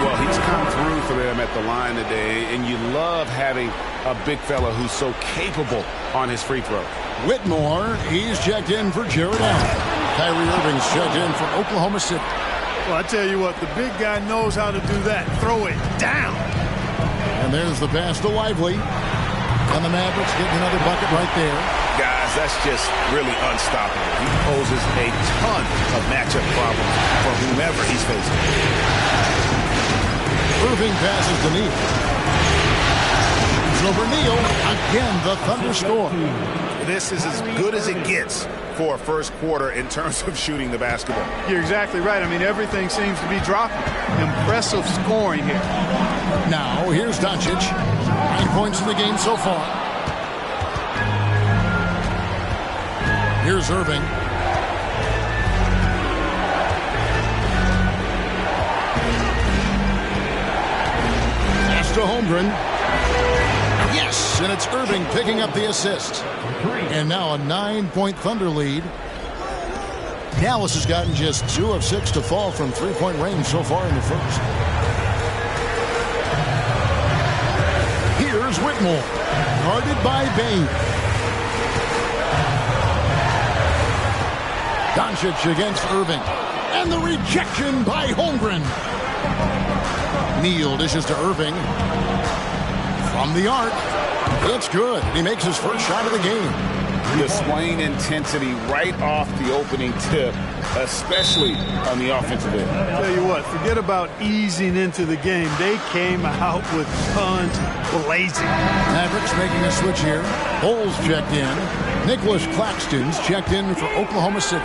Well, he's come through for them at the line today, and you love having a big fella who's so capable on his free throw. Whitmore, he's checked in for Jared Allen. Kyrie Irving's checked in for Oklahoma City. Well, I tell you what, the big guy knows how to do that. Throw it down. And there's the pass to Lively. And the Mavericks getting another bucket right there. Guys, that's just really unstoppable. He poses a ton of matchup problems for whomever he's facing. Irving passes to Neal. It's over Neal. Again, the Thunder score. This is as good as it gets for a first quarter in terms of shooting the basketball. You're exactly right. I mean, everything seems to be dropping. Impressive scoring here. Now, here's Doncic. 9 points in the game so far. Here's Irving. Pass to Holmgren. Yes, and it's Irving picking up the assist. And now a 9-point Thunder lead. Dallas has gotten just 2 of 6 to fall from three-point range so far in the first. Here's Whitmore, guarded by Bain. Doncic against Irving. And the rejection by Holmgren. Neal dishes to Irving. From the arc. It's good. He makes his first shot of the game. Displaying intensity right off the opening tip, especially on the offensive end. I'll tell you what, forget about easing into the game. They came out with guns blazing. Mavericks making a switch here. Bowles checked in. Nicholas Claxton's checked in for Oklahoma City.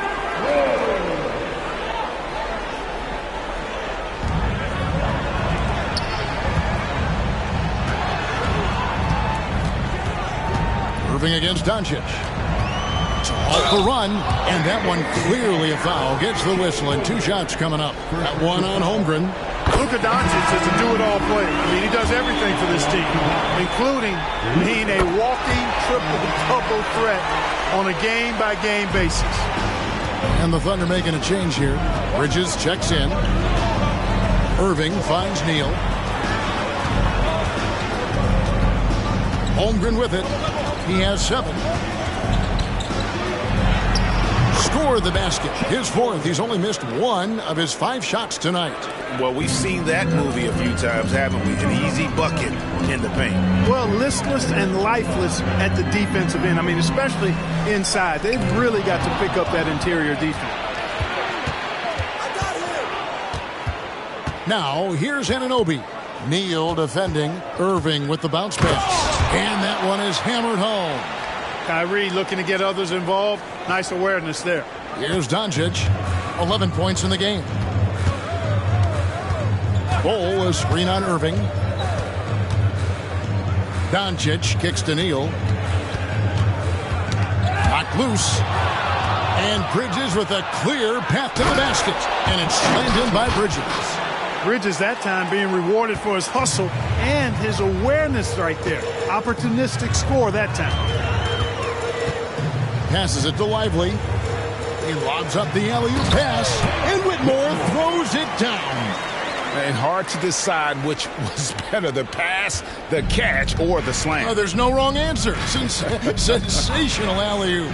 Irving against Doncic. It's off the run, and that one clearly a foul. Gets the whistle, and 2 shots coming up. That one on Holmgren. Luka Doncic is a do-it-all player. I mean, he does everything for this team, including being a walking triple-double threat on a game-by-game basis. And the Thunder making a change here. Bridges checks in. Irving finds Neal. Holmgren with it. He has 7. Scored the basket. His 4th. He's only missed 1 of his 5 shots tonight. Well, we've seen that movie a few times, haven't we? An easy bucket in the paint. Well, listless and lifeless at the defensive end. I mean, especially inside. They've really got to pick up that interior defense. Now, here's Anunoby. Neal defending. Irving with the bounce pass. And that one is hammered home. Kyrie looking to get others involved. Nice awareness there. Here's Doncic. 11 points in the game. Bol, a screen on Irving. Doncic kicks to Neal. Knocked loose. And Bridges with a clear path to the basket. And it's slammed in by Bridges. Bridges that time being rewarded for his hustle and his awareness right there. Opportunistic score that time. Passes it to Lively. He lobs up the alley-oop pass. And Whitmore throws it down. And hard to decide which was better, the pass, the catch, or the slam. Oh, there's no wrong answer. Sensational alley-oop.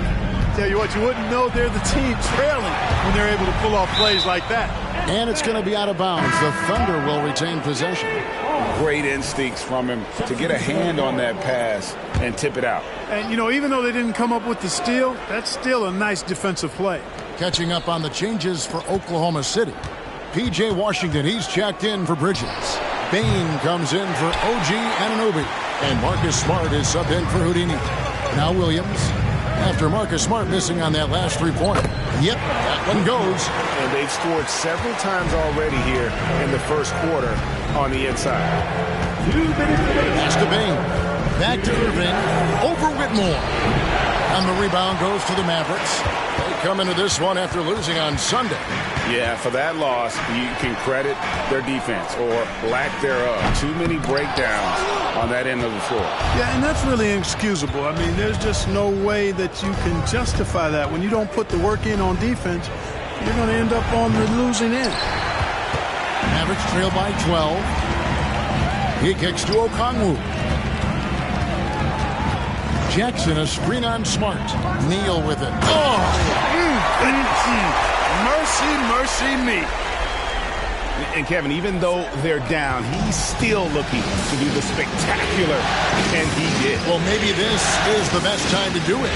Tell you what, you wouldn't know they're the team trailing when they're able to pull off plays like that. And it's going to be out of bounds. The Thunder will retain possession. Great instincts from him to get a hand on that pass and tip it out. And, you know, even though they didn't come up with the steal, that's still a nice defensive play. Catching up on the changes for Oklahoma City. P.J. Washington, he's checked in for Bridges. Bain comes in for OG Anunoby. And Marcus Smart is subbed in for Houdini. Now Williams. After Marcus Smart missing on that last three-pointer. Yep, that one goes. And they've scored several times already here in the first quarter on the inside. Pass to Bain. Back to Irving. Over Whitmore. And the rebound goes to the Mavericks. They come into this one after losing on Sunday. Yeah, for that loss, you can credit their defense or lack thereof. Too many breakdowns on that end of the floor. Yeah, and that's really inexcusable. I mean, there's just no way that you can justify that. When you don't put the work in on defense, you're going to end up on the losing end. Mavericks trail by 12. He kicks to Okongwu. Jackson, a screen on Smart. Neal with it. Oh! Mercy, mercy me. And Kevin, even though they're down, he's still looking to do the spectacular, and he did. Well, maybe this is the best time to do it.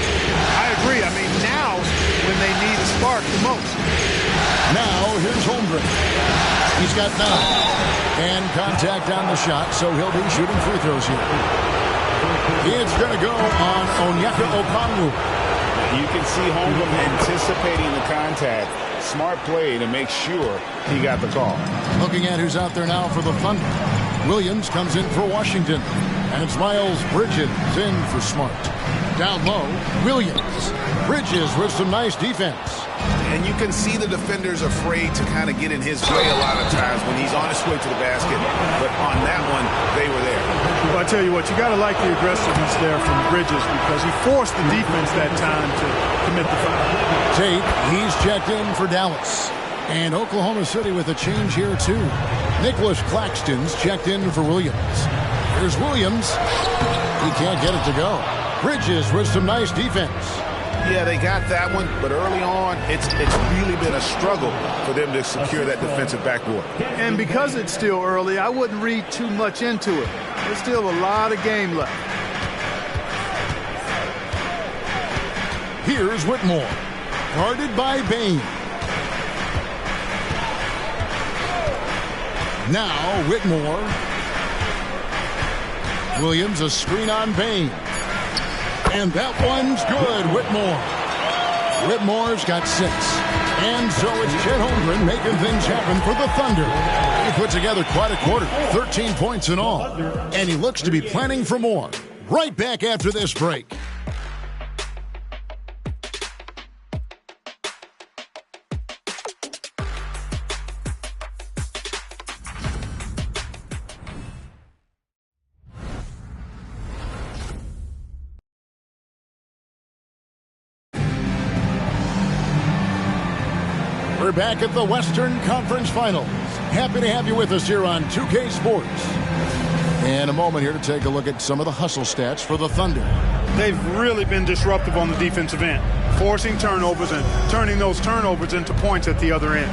I agree. I mean, now's when they need a spark the most. Now, here's Holmgren. He's got 9. And contact on the shot, so he'll be shooting free throws here. It's going to go on Onyeka Okongwu. You can see Holmgren anticipating the contact. Smart play to make sure he got the call. Looking at who's out there now for the Thunder. Williams comes in for Washington. And it's Miles Bridges in for Smart. Down low, Williams. Bridges with some nice defense. And you can see the defenders afraid to kind of get in his way a lot of times when he's on his way to the basket. But on that one, they were there. Well, I tell you what, you got to like the aggressiveness there from Bridges because he forced the defense that time to commit the foul. Tate, he's checked in for Dallas. And Oklahoma City with a change here, too. Nicholas Claxton's checked in for Williams. Here's Williams. He can't get it to go. Bridges with some nice defense. Yeah, they got that one, but early on, it's really been a struggle for them to secure that defensive backboard. And because it's still early, I wouldn't read too much into it. There's still a lot of game left. Here's Whitmore, guarded by Bain. Now Whitmore. Williams, a screen on Bain. And that one's good, Whitmore. Whitmore's got 6. And so it's Chet Holmgren making things happen for the Thunder. He put together quite a quarter, 13 points in all. And he looks to be planning for more. Right back after this break. We're back at the Western Conference Finals. Happy to have you with us here on 2K Sports. And a moment here to take a look at some of the hustle stats for the Thunder. They've really been disruptive on the defensive end, forcing turnovers and turning those turnovers into points at the other end.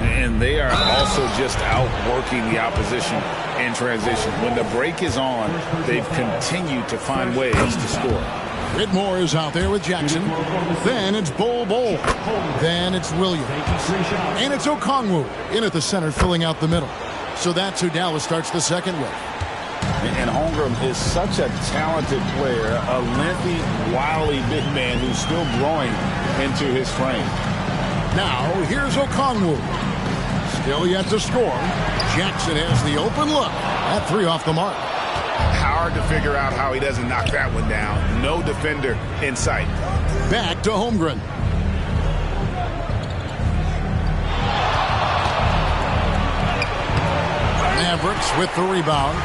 And they are also just outworking the opposition in transition. When the break is on, they've continued to find ways to score. Whitmore is out there with Jackson. Then it's Bol. Then it's Williams. And it's Okongwu in at the center, filling out the middle. So that's who Dallas starts the second with. And Holmgren is such a talented player, a lengthy, wily big man who's still growing into his frame. Now, here's Okongwu. Still yet to score. Jackson has the open look. That three off the mark. Hard to figure out how he doesn't knock that one down. No defender in sight. Back to Holmgren. Mavericks with the rebound.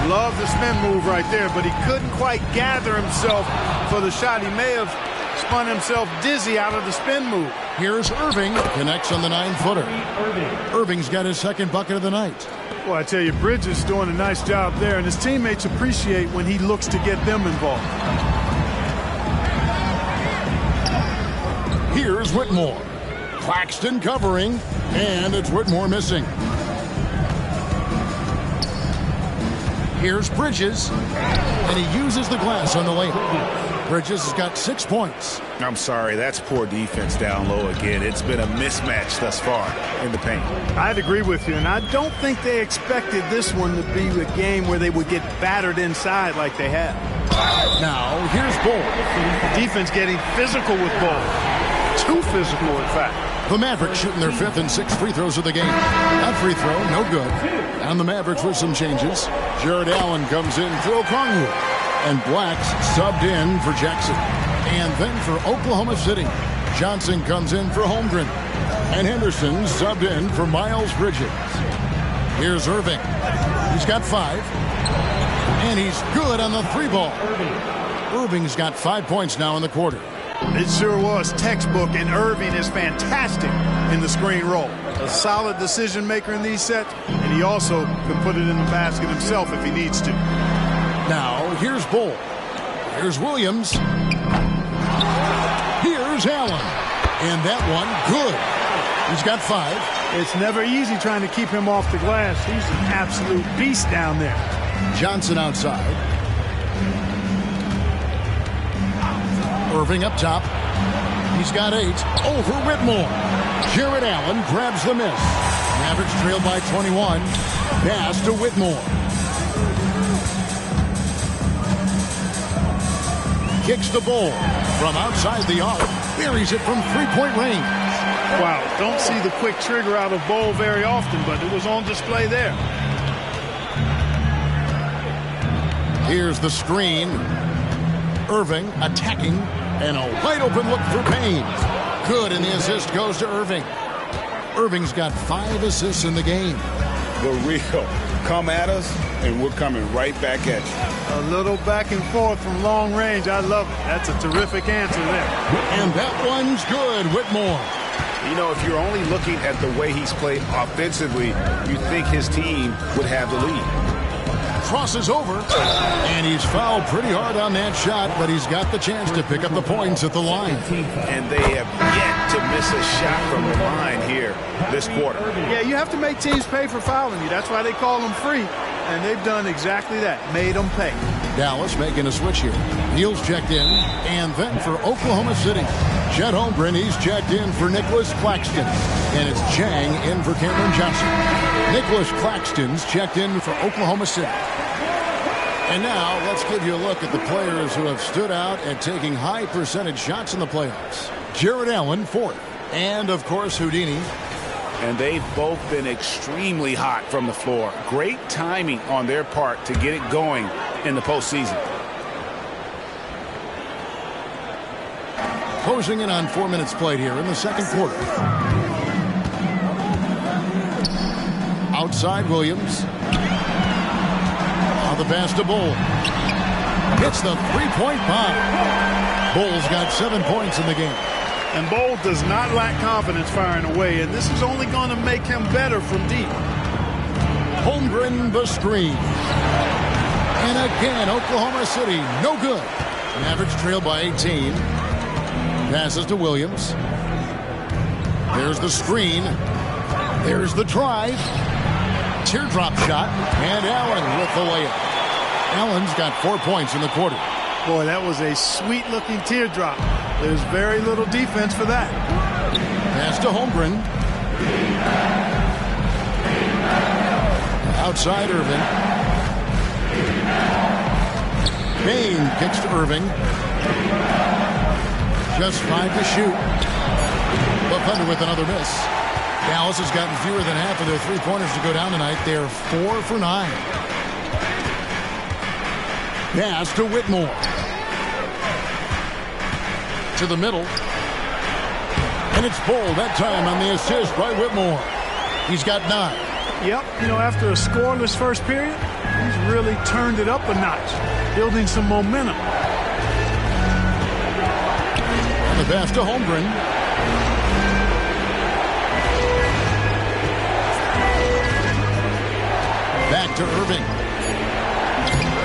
Love the spin move right there, but he couldn't quite gather himself for the shot. He may have spun himself dizzy out of the spin move. Here's Irving. Connects on the 9-footer. Irving's got his second bucket of the night. Well, I tell you, Bridges is doing a nice job there, and his teammates appreciate when he looks to get them involved. Here's Whitmore. Claxton covering, and it's Whitmore missing. Here's Bridges, and he uses the glass on the layup. Bridges has got 6 points. I'm sorry, that's poor defense down low again. It's been a mismatch thus far in the paint. I'd agree with you, and I don't think they expected this one to be a game where they would get battered inside like they have. Now, here's Bull. Defense getting physical with Bull. Too physical, in fact. The Mavericks shooting their 5th and 6th free throws of the game. That free throw, no good. And the Mavericks with some changes. Jared Allen comes in for Okongwu. And Blacks subbed in for Jackson. And then for Oklahoma City, Johnson comes in for Holmgren. And Henderson subbed in for Miles Bridges. Here's Irving. He's got 5. And he's good on the 3 ball. Irving's got 5 points now in the quarter. It sure was textbook, and Irving is fantastic in the screen roll. A solid decision maker in these sets, and he also can put it in the basket himself if he needs to. Now, here's Bull. Here's Williams. Here's Allen. And that one, good. He's got 5. It's never easy trying to keep him off the glass. He's an absolute beast down there. Johnson outside. Irving up top. He's got 8 over Whitmore. Jared Allen grabs the miss. Mavericks trail by 21. Pass to Whitmore. Kicks the ball from outside the arc. Buries it from 3-point range. Wow, don't see the quick trigger out of Bowl very often, but it was on display there. Here's the screen. Irving attacking, and a wide open look for Payne. Good, and the assist goes to Irving. Irving's got 5 assists in the game. The real come at us, and we're coming right back at you. A little back and forth from long range. I love it. That's a terrific answer there. And that one's good, Whitmore. You know, if you're only looking at the way he's played offensively, you think his team would have the lead. Crosses over, and he's fouled pretty hard on that shot, but he's got the chance to pick up the points at the line. And they have yet to miss a shot from the line here this quarter. Yeah, you have to make teams pay for fouling you. That's why they call them free, and they've done exactly that, made them pay. Dallas making a switch here. Neal's checked in, and then for Oklahoma City, Chet Holmgren, he's checked in for Nicholas Claxton, and it's Chang in for Cameron Johnson. Nicholas Claxton's checked in for Oklahoma City. And now let's give you a look at the players who have stood out and taking high percentage shots in the playoffs. Jared Allen, 4th. And, of course, Houdini. And they've both been extremely hot from the floor. Great timing on their part to get it going in the postseason. Closing in on 4 minutes played here in the second quarter. Outside Williams. Now the pass to Bull. Hits the 3-point bomb. Bull's got 7 points in the game. And Bull does not lack confidence firing away, and this is only going to make him better from deep. Holmgren the screen. And again, Oklahoma City, no good. Mavericks trail by 18. Passes to Williams. There's the screen. There's the drive. Teardrop shot. And Allen with the layup. Allen's got 4 points in the quarter. Boy, that was a sweet-looking teardrop. There's very little defense for that. Pass to Holmgren. Outside Irving. Bain kicks to Irving. Just 5 to shoot. The Thunder with another miss. Dallas has gotten fewer than half of their three-pointers to go down tonight. They're 4 for 9. Pass to Whitmore. To the middle. And it's Bull that time on the assist by Whitmore. He's got 9. Yep, after a scoreless first period, he's really turned it up a notch, building some momentum. And the pass to Holmgren. Back to Irving.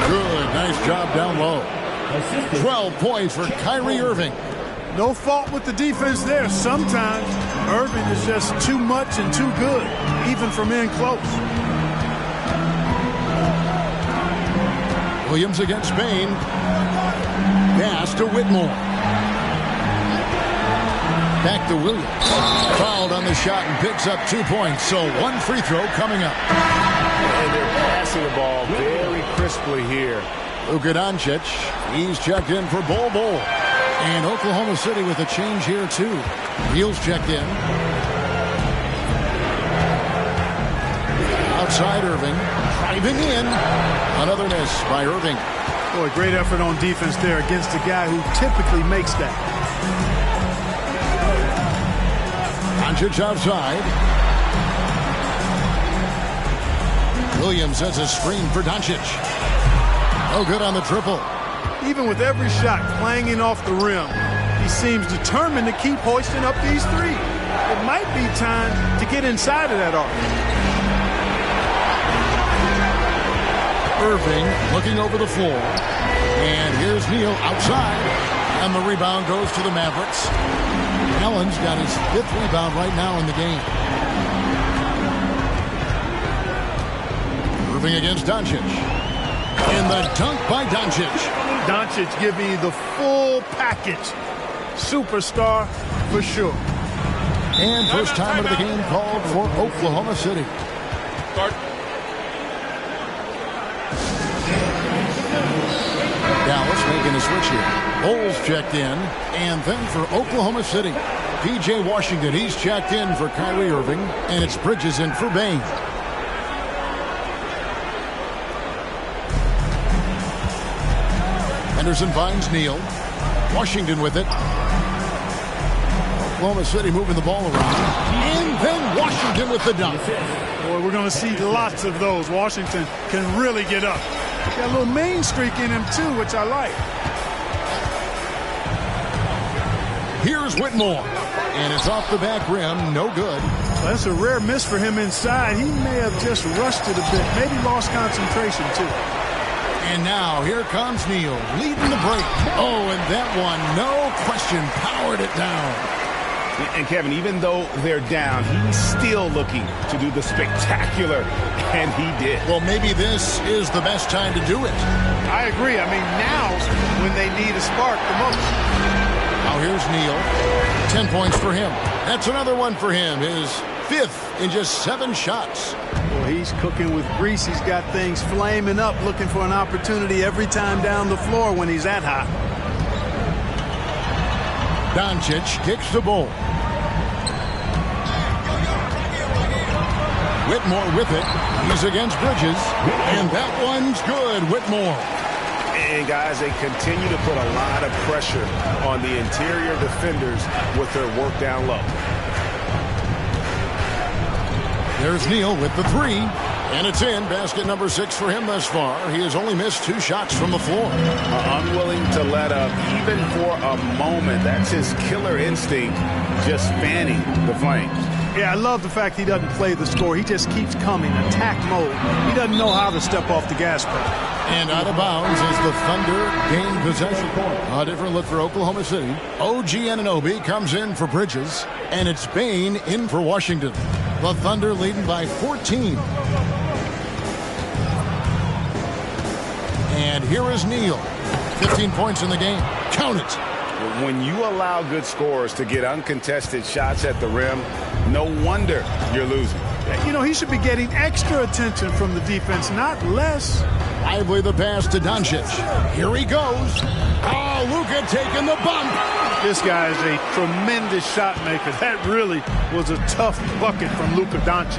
Good, nice job down low. 12 points for Kyrie Irving. No fault with the defense there. Sometimes Irving is just too much and too good, even from in close. Williams against Bain. Pass to Whitmore. Back to Williams. Fouled on the shot and picks up 2 points. So 1 free throw coming up. And they're passing the ball very crisply here. Luka Doncic. He's checked in for Bol. And Oklahoma City with a change here, too. Beal's checked in. Outside Irving. Driving in. Another miss by Irving. Boy, great effort on defense there against a guy who typically makes that. Doncic outside. Williams has a screen for Doncic. No good on the triple. Even with every shot clanging off the rim, he seems determined to keep hoisting up these threes. It might be time to get inside of that arc. Irving looking over the floor. And here's Neal outside. And the rebound goes to the Mavericks. Allen's got his 5th rebound right now in the game. Irving against Doncic. And the dunk by Doncic. Doncic giving you the full package. Superstar for sure. And first time of the game called for Oklahoma City. Start. Dallas making a switch here. Bulls checked in. And then for Oklahoma City, P.J. Washington, he's checked in for Kyrie Irving. And it's Bridges in for Bain. Henderson finds Neal. Washington with it. Oklahoma City moving the ball around. And then Washington with the dunk. Boy, we're going to see lots of those. Washington can really get up. Got a little main streak in him, too, which I like. Here's Whitmore. And it's off the back rim. No good. That's a rare miss for him inside. He may have just rushed it a bit. Maybe lost concentration, too. And now here comes Neal leading the break. Oh, and that one, no question, powered it down. And Kevin, even though they're down, he's still looking to do the spectacular, and he did. Well, maybe this is the best time to do it. I agree. I mean, now's when they need a spark the most. Now here's Neal. 10 points for him. That's another one for him. His 5th in just 7 shots. Well, he's cooking with grease. He's got things flaming up, looking for an opportunity every time down the floor when he's that hot. Doncic kicks the ball. Whitmore with it. He's against Bridges. And that one's good. Whitmore. And guys, they continue to put a lot of pressure on the interior defenders with their work down low. There's Neal with the 3. And it's in. Basket number 6 for him thus far. He has only missed 2 shots from the floor. Unwilling to let up even for a moment. That's his killer instinct, just fanning the flames. Yeah, I love the fact he doesn't play the score. He just keeps coming, attack mode. He doesn't know how to step off the gas pedal. And out of bounds as the Thunder gain possession. A different look for Oklahoma City. OG Anunoby comes in for Bridges. And it's Bain in for Washington. The Thunder leading by 14. And here is Neal. 15 points in the game. Count it. When you allow good scorers to get uncontested shots at the rim, no wonder you're losing. You know, he should be getting extra attention from the defense, not less. Lively the pass to Doncic. Here he goes. Oh, Luka taking the bump. This guy is a tremendous shot maker. That really was a tough bucket from Luka Doncic.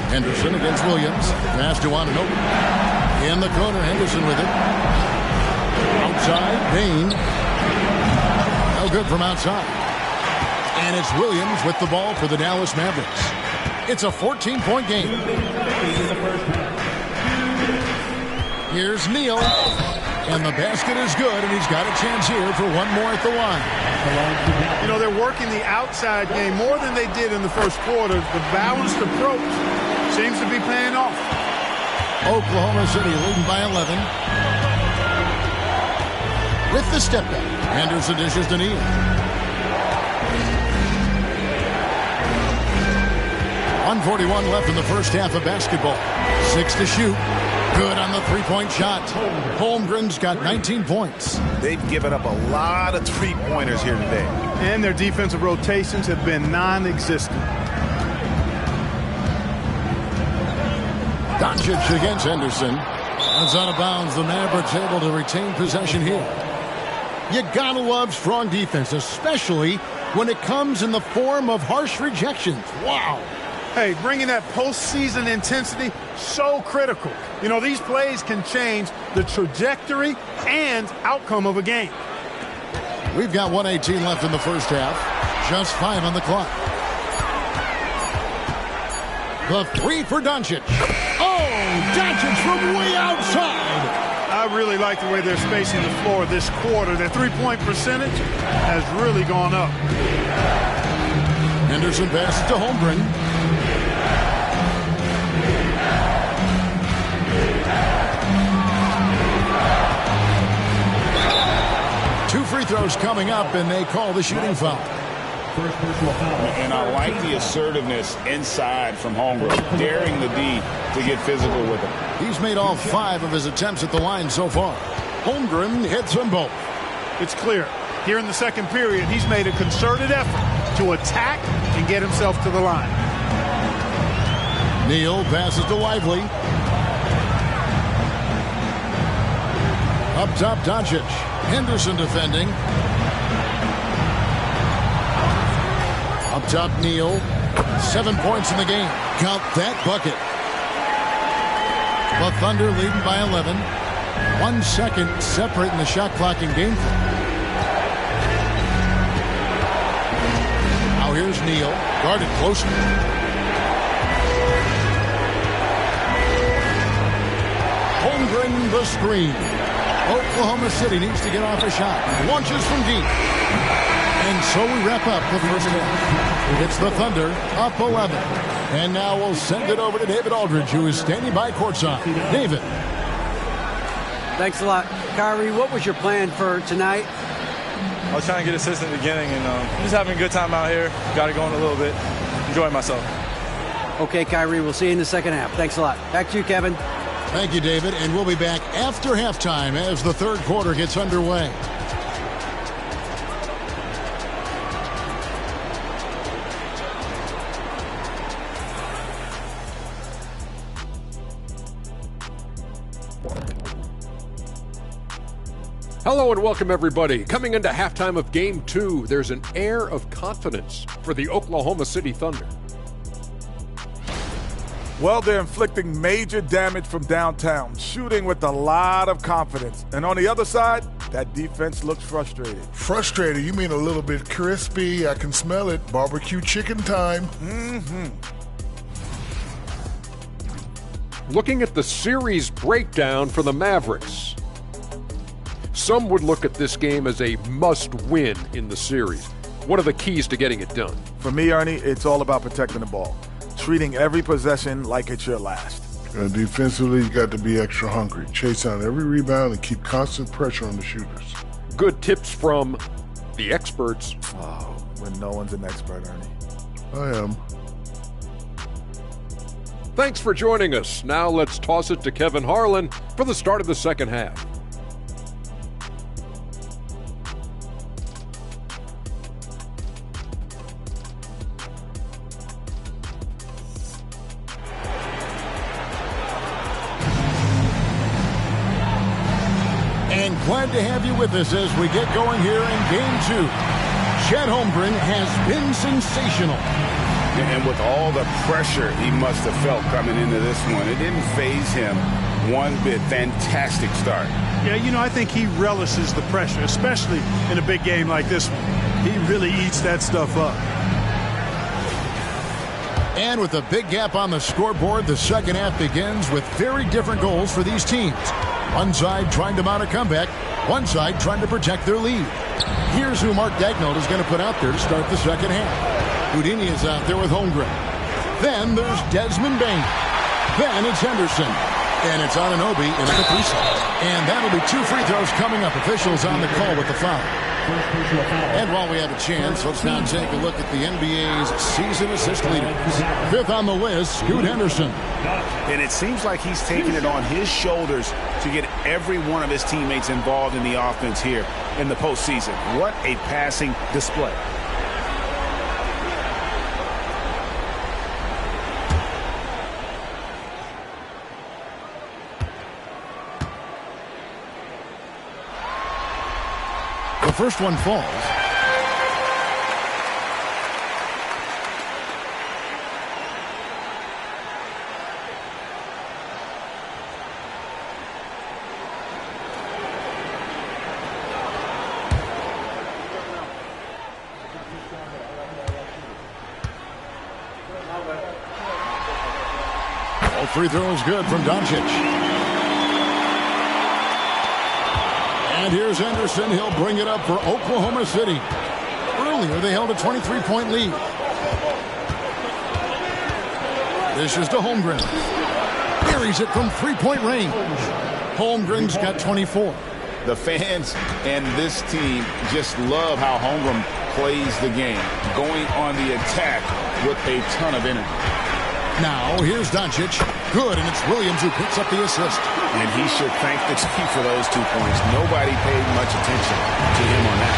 Henderson against Williams. Pass to Anunoby. In the corner, Henderson with it. Outside, Payne. No good from outside. And it's Williams with the ball for the Dallas Mavericks. It's a 14-point game. Here's Neal. And the basket is good, and he's got a chance here for one more at the line. You know, they're working the outside game more than they did in the first quarter. The balanced approach seems to be paying off. Oklahoma City leading by 11. With the step back, Henderson dishes to Neal. 1:41 left in the first half of basketball. 6 to shoot. Good on the three-point shot. Holmgren's got 19 points. They've given up a lot of three-pointers here today. And their defensive rotations have been non-existent. Doncic against Henderson. It's out of bounds. The Mavericks able to retain possession here. You gotta love strong defense, especially when it comes in the form of harsh rejections. Wow. Hey, bringing that postseason intensity, so critical. You know, these plays can change the trajectory and outcome of a game. We've got 1:18 left in the first half. Just 5 on the clock. The three for Doncic. Oh, Doncic from way outside. I really like the way they're spacing the floor this quarter. Their three-point percentage has really gone up. Henderson passes to Holmgren. Two free throws coming up, and they call the shooting foul. And I like the assertiveness inside from Holmgren, daring the D to get physical with him. He's made all 5 of his attempts at the line so far. Holmgren hits them both. It's clear. Here in the second period, he's made a concerted effort to attack and get himself to the line. Neal passes to Lively. Up top, Doncic. Henderson defending. Up top, Neal. 7 points in the game. Count that bucket. The Thunder leading by 11. 1 second separating the shot clock and game clock. Now here's Neal. Guarded closely. Holmgren the screen. Oklahoma City needs to get off a shot. Launches from deep. And so we wrap up the first half. It's the Thunder up 11. And now we'll send it over to David Aldridge, who is standing by courtside. David. Thanks a lot. Kyrie, what was your plan for tonight? I was trying to get assists in the beginning, and just having a good time out here. Got it going a little bit. Enjoying myself. Okay, Kyrie, we'll see you in the second half. Thanks a lot. Back to you, Kevin. Thank you, David. And we'll be back after halftime as the third quarter gets underway. Hello and welcome, everybody. Coming into halftime of Game 2, there's an air of confidence for the Oklahoma City Thunder. Well, they're inflicting major damage from downtown, shooting with a lot of confidence. And on the other side, that defense looks frustrated. Frustrated? You mean a little bit crispy? I can smell it. Barbecue chicken time. Mm-hmm. Looking at the series breakdown for the Mavericks, some would look at this game as a must-win in the series. What are the keys to getting it done? For me, Ernie, it's all about protecting the ball. Treating every possession like it's your last. Defensively, you got to be extra hungry. Chase down every rebound and keep constant pressure on the shooters. Good tips from the experts. Oh, when no one's an expert, Ernie. I am. Thanks for joining us. Now let's toss it to Kevin Harlan for the start of the second half. Glad to have you with us as we get going here in Game 2. Chet Holmgren has been sensational. And with all the pressure he must have felt coming into this one, it didn't faze him one bit. Fantastic start. Yeah, you know, I think he relishes the pressure, especially in a big game like this one. He really eats that stuff up. And with a big gap on the scoreboard, the second half begins with very different goals for these teams. One side trying to mount a comeback, one side trying to protect their lead. Here's who Mark Daigneault is going to put out there to start the second half. Houdini is out there with Holmgren. Then there's Desmond Bain. Then it's Henderson. And it's Anunoby in the 3 side. And that'll be 2 free throws coming up. Officials on the call with the foul. And while we have a chance, let's now take a look at the NBA's season assist leaders. 5th on the list, Scoot Henderson. And it seems like he's taking it on his shoulders to get every one of his teammates involved in the offense here in the postseason. What a passing display. The first one falls. All free throws good from Doncic. And here's Henderson. He'll bring it up for Oklahoma City. Earlier, they held a 23-point lead. This is to Holmgren. Buries it from 3-point range. Holmgren's got 24. The fans and this team just love how Holmgren plays the game, going on the attack with a ton of energy. Now, here's Doncic. Good, and it's Williams who picks up the assist. And he should thank the team for those 2 points. Nobody paid much attention to him on that.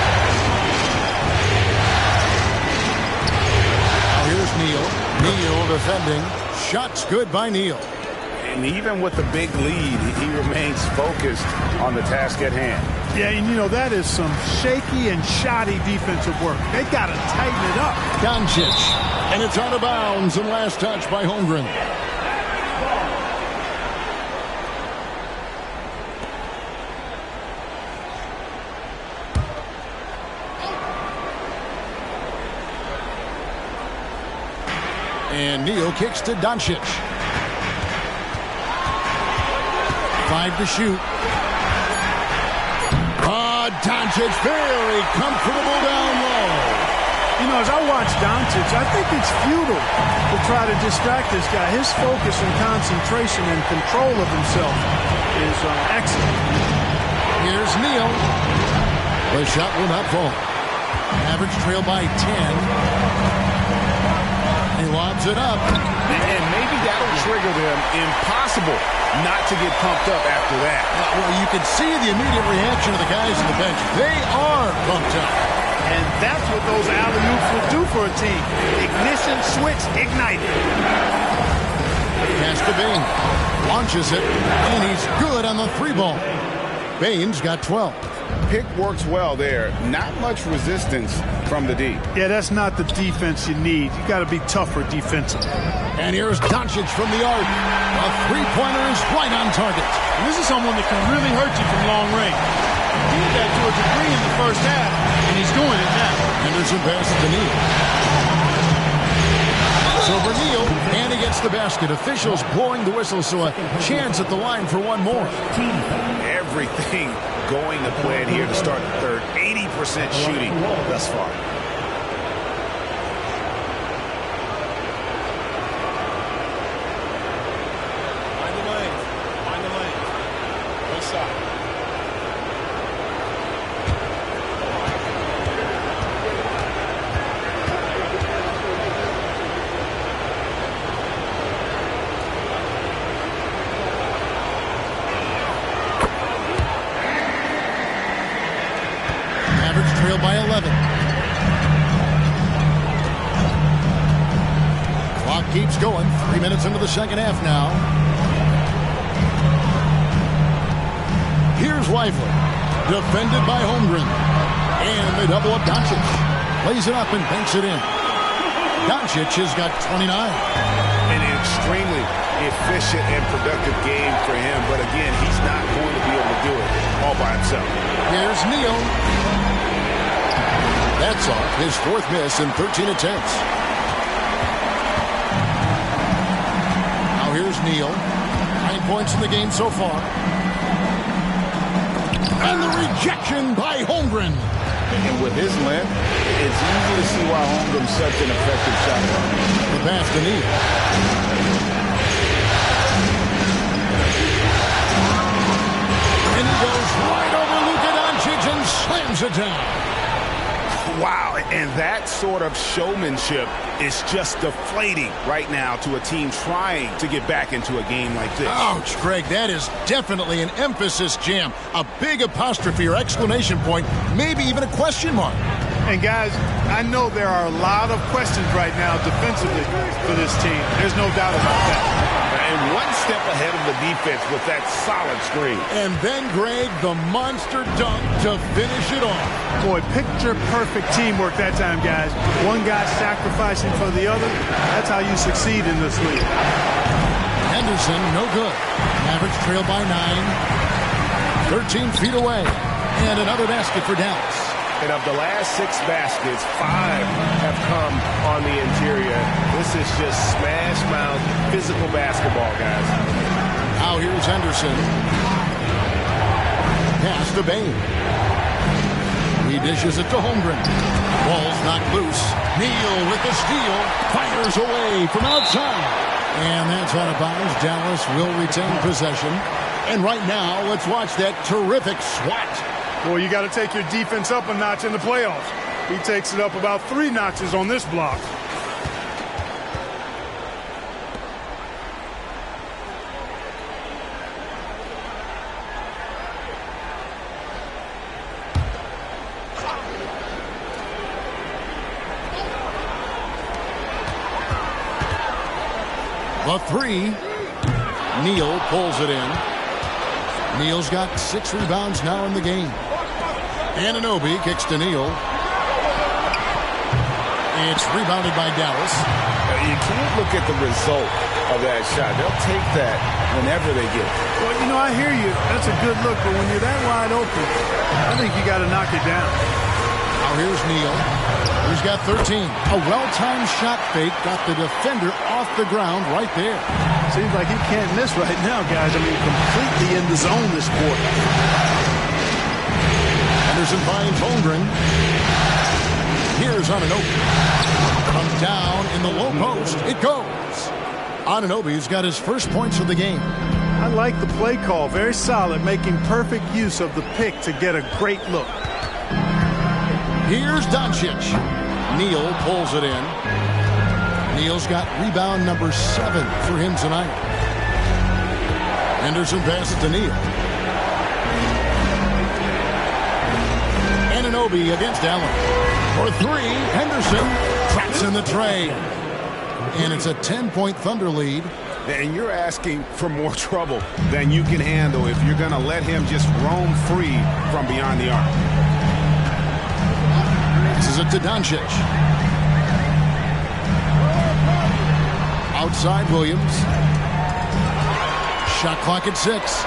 Now here's Neal. Neal defending. Shots good by Neal. And even with the big lead, he remains focused on the task at hand. Yeah, and you know, that is some shaky and shoddy defensive work. They got to tighten it up. Doncic. And it's out of bounds and last touch by Holmgren. And Neal kicks to Doncic. 5 to shoot. Doncic very comfortable down low. You know, as I watch Doncic, I think it's futile to try to distract this guy. His focus and concentration and control of himself is excellent. Here's Neal. The shot will not fall. Average trail by 10. He lobs it up. And maybe that'll trigger them. Impossible not to get pumped up after that. Well, you can see the immediate reaction of the guys on the bench. They are pumped up. And that's what those alley-oops will do for a team. Ignition switch ignited. Pass to Bain. Launches it. And he's good on the 3-ball. Bain's got 12. Pick works well there. Not much resistance from the D. Yeah, that's not the defense you need. You got to be tougher defensively. And here's Doncic from the arc. A 3-pointer is right on target. And this is someone that can really hurt you from long range. He did that to a degree in the first half, and he's doing it now. Henderson passes to Neal. It's over Neal, and he gets the basket. Officials blowing the whistle, so a chance at the line for one more. Everything going to plan here to start the third. 80% shooting thus far. Find the lane. Find the lane. Right side. Trail by 11. Clock keeps going. 3 minutes into the second half now. Here's Lively. Defended by Holmgren. And they double up Doncic. Lays it up and banks it in. Doncic has got 29. An extremely efficient and productive game for him. But again, he's not going to be able to do it all by himself. Here's Neal. That's off his fourth miss in 13 attempts. Now here's Neal. 9 points in the game so far. And the rejection by Holmgren. And with his length, it's easy to see why Holmgren's such an effective shot. The pass to Neal. And he goes right over Luka Doncic and slams it down. Wow, and that sort of showmanship is just deflating right now to a team trying to get back into a game like this. Ouch, Greg, that is definitely an emphasis jam. A big apostrophe or exclamation point, maybe even a question mark. And guys, I know there are a lot of questions right now defensively for this team. There's no doubt about that. And one step ahead of the defense with that solid screen. And then, Greg, the monster dunk to finish it off. Boy, picture-perfect teamwork that time, guys. One guy sacrificing for the other. That's how you succeed in this league. Henderson, no good. Mavericks trail by 9. 13 feet away. And another basket for Dallas. And of the last 6 baskets, 5 have come on the interior. This is just smash mouth physical basketball, guys. Now here's Henderson. Pass to Bain. He dishes it to Holmgren. Ball's knocked loose. Neal with the steal. Fires away from outside. And that's out of bounds. Dallas will retain possession. And right now, let's watch that terrific swat. Boy, you got to take your defense up a notch in the playoffs. He takes it up about 3 notches on this block. The 3. Neal pulls it in. Neal's got 6 rebounds now in the game. Anunoby kicks to Neal. It's rebounded by Dallas. You can't look at the result of that shot. They'll take that whenever they get it. Well, you know, I hear you. That's a good look, but when you're that wide open, I think you got to knock it down. Now here's Neal. He's got 13. A well-timed shot fake got the defender off the ground right there. Seems like he can't miss right now, guys. I mean, completely in the zone this quarter. Henderson finds Holmgren. Here's Anunoby. From down in the low post, it goes. Anunoby's got his first points of the game. I like the play call. Very solid, making perfect use of the pick to get a great look. Here's Doncic. Neal pulls it in. Neal's got rebound number 7 for him tonight. Henderson passes to Neal. Anunoby against Allen. For 3, Henderson traps in the tray. And it's a 10-point Thunder lead. And you're asking for more trouble than you can handle if you're going to let him just roam free from beyond the arc. This is it to Doncic. Outside Williams. Shot clock at 6.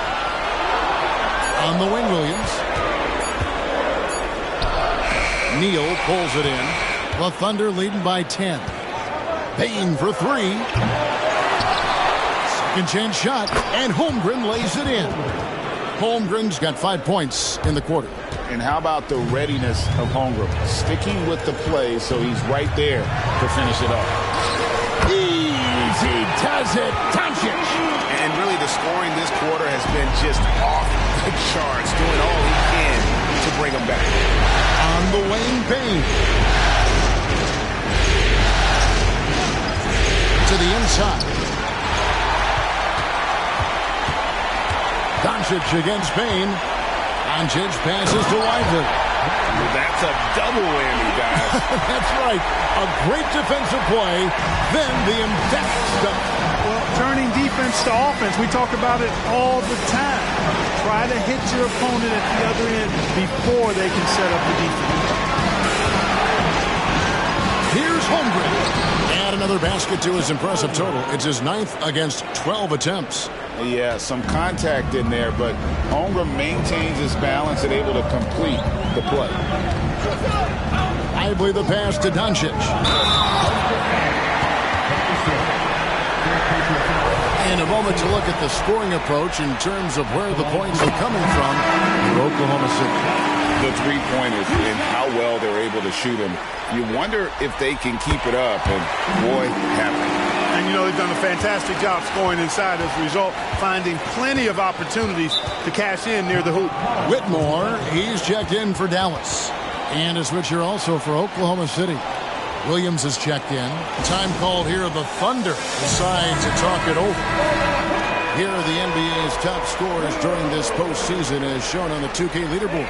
On the wing, Williams. Neal pulls it in. The Thunder leading by 10. Bain for 3. Second chance shot. And Holmgren lays it in. Holmgren's got 5 points in the quarter. And how about the readiness of Holmgren? Sticking with the play so he's right there to finish it off. Easy does it. Doncic. And really the scoring this quarter has been just off the charts, doing all he can to bring them back. On the wing, Bain. To the inside. Doncic against Bain. Doncic passes to Lively. That's a double whammy, guys. That's right. A great defensive play, then the emphatic stuff. Well, turning defense to offense, we talk about it all the time. Try Try to hit your opponent at the other end before they can set up the defense. Here's Holmgren. Add another basket to his impressive total. It's his 9th against 12 attempts. Yeah, some contact in there, but Holmgren maintains his balance and able to complete the play. Lively the pass to Doncic. And a moment to look at the scoring approach in terms of where the points are coming from for Oklahoma City. The three-pointers and how well they're able to shoot them. You wonder if they can keep it up, and boy, have they. And, you know, they've done a fantastic job scoring inside as a result, finding plenty of opportunities to cash in near the hoop. Whitmore, he's checked in for Dallas. And a switcher also for Oklahoma City. Williams is checked in. Time called here. The Thunder decide to talk it over. Here are the NBA's top scorers during this postseason as shown on the 2K leaderboard.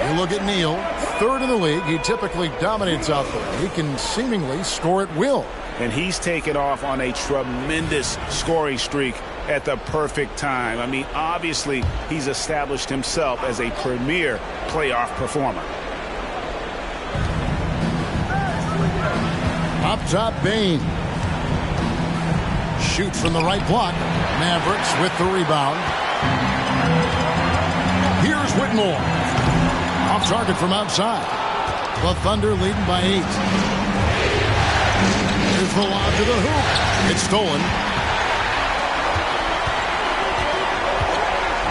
You look at Neal, 3rd in the league. He typically dominates out there. He can seemingly score at will. And he's taken off on a tremendous scoring streak at the perfect time. I mean, obviously, he's established himself as a premier playoff performer. Up top, Bane. Shoots from the right block. Mavericks with the rebound. Here's Whitmore. Off target from outside. The Thunder leading by 8. Here's the lob to the hoop. It's stolen.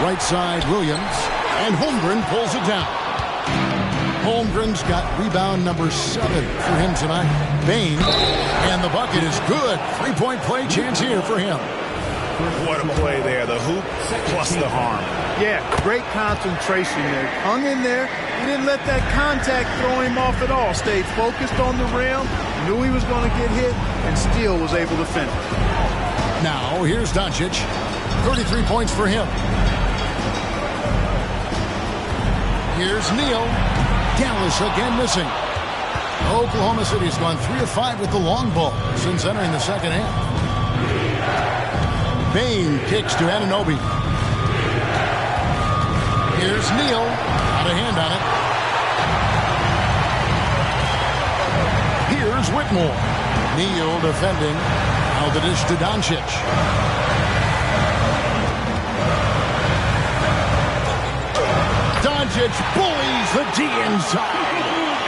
Right side, Williams. And Holmgren pulls it down. Holmgren's got rebound number 7 for him tonight. Bane, and the bucket is good. 3-point play chance here for him. What a play there. The hoop plus the harm. Yeah, great concentration there. Hung in there. He didn't let that contact throw him off at all. Stayed focused on the rim. Knew he was going to get hit and still was able to finish. Now, here's Doncic. 33 points for him. Here's Neal. Dallas again missing. Oklahoma City's gone 3 of 5 with the long ball since entering the second half. Bane kicks to Anunoby. Here's Neal. Out of hand on it. Here's Whitmore. Neal defending. Now the dish to Doncic. Doncic bullies the D inside.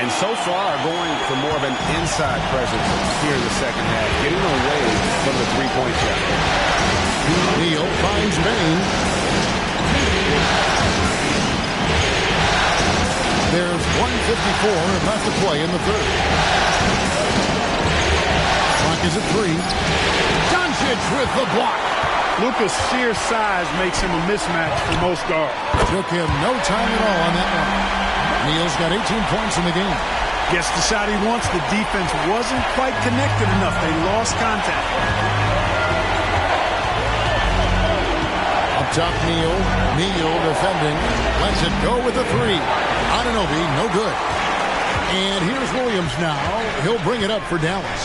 And so far going for more of an inside presence here in the second half, getting away from the three-point shot. Neal finds Bane. There's 1:54 left to play in the third. Clock is at 3. Doncic with the block. Luka's sheer size makes him a mismatch for most guards. Took him no time at all on that one. Neal's got 18 points in the game. Gets the shot he wants. The defense wasn't quite connected enough. They lost contact. Up top, Neal. Neal defending. Lets it go with the 3. Anunoby, no good. And here's Williams now. He'll bring it up for Dallas.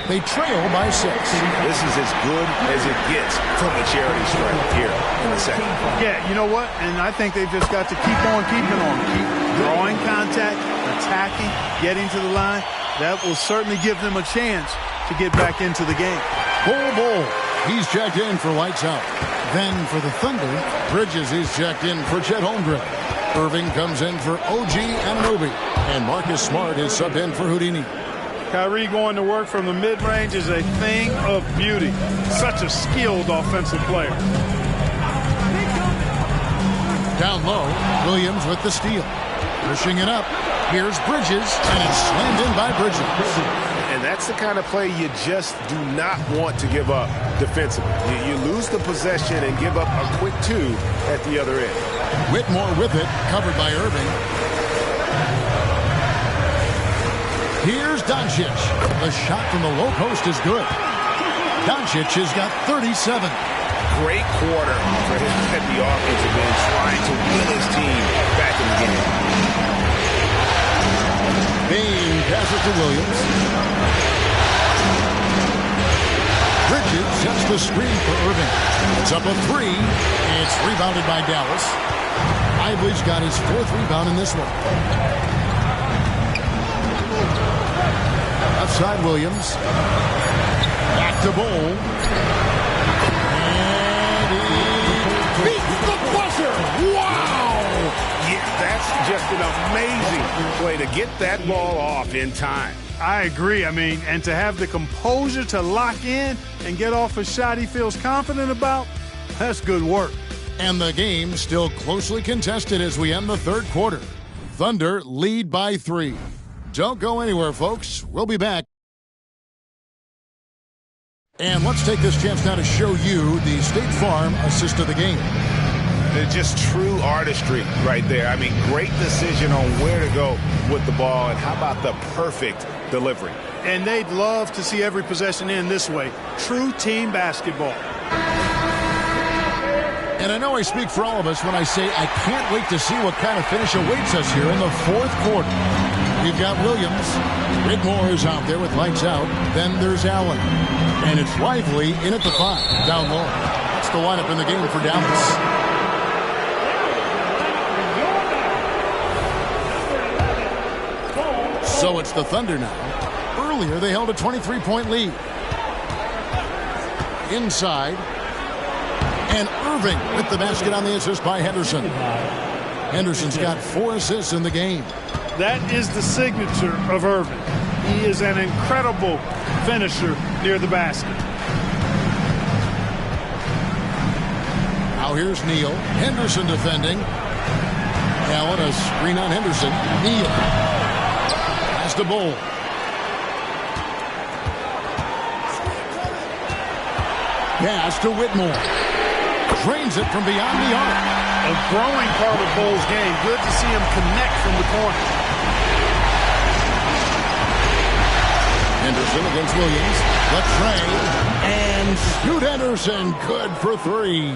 They trail by 6. This is as good as it gets from the charity stripe here in the second. Yeah, you know what? And I think they've just got to keep on keeping on. Keep drawing contact, attacking, getting to the line. That will certainly give them a chance to get back into the game. Bull. He's checked in for lights out. Then for the Thunder, Bridges is checked in for Chet Holmgren. Irving comes in for OG Anunoby. And Marcus Smart is subbed in for Houdini. Kyrie going to work from the mid-range is a thing of beauty. Such a skilled offensive player. Down low, Williams with the steal. Pushing it up. Here's Bridges, and it's slammed in by Bridges. And that's the kind of play you just do not want to give up defensively. You lose the possession and give up a quick 2 at the other end. Whitmore with it, covered by Irving. Here's Doncic. The shot from the low post is good. Doncic has got 37. Great quarter for him at the offensive end, trying to win his team back in the game. Bane passes to Williams. Bridges sets the a screen for Irving. It's up a three. It's rebounded by Dallas. Ively's got his 4th rebound in this one. Left side, Williams. Back to Bowl. And he beats the buzzer. Wow! Yeah, that's just an amazing way to get that ball off in time. I agree. I mean, and to have the composure to lock in and get off a shot he feels confident about, that's good work. And the game still closely contested as we end the 3rd quarter. Thunder lead by 3. Don't go anywhere, folks. We'll be back. And let's take this chance now to show you the State Farm assist of the game. It's just true artistry right there. I mean, great decision on where to go with the ball, and how about the perfect delivery. And they'd love to see every possession end this way. True team basketball. And I know I speak for all of us when I say I can't wait to see what kind of finish awaits us here in the 4th quarter. We've got Williams. Whitmore is out there with lights out. Then there's Allen. And it's Lively in at the 5, down low. That's the lineup in the game for Dallas. So it's the Thunder now. Earlier, they held a 23-point lead. Inside. And Irving with the basket on the assist by Henderson. Henderson's got 4 assists in the game. That is the signature of Irving. He is an incredible finisher near the basket. Now here's Neal. Henderson defending. Allen, a screen on Henderson. Neal. Pass to Bowl. Pass to Whitmore. Drains it from beyond the arc. A growing part of Bowles' game. Good to see him connect from the corner. Henderson against Williams. Left tray. And Scoot Henderson good for 3.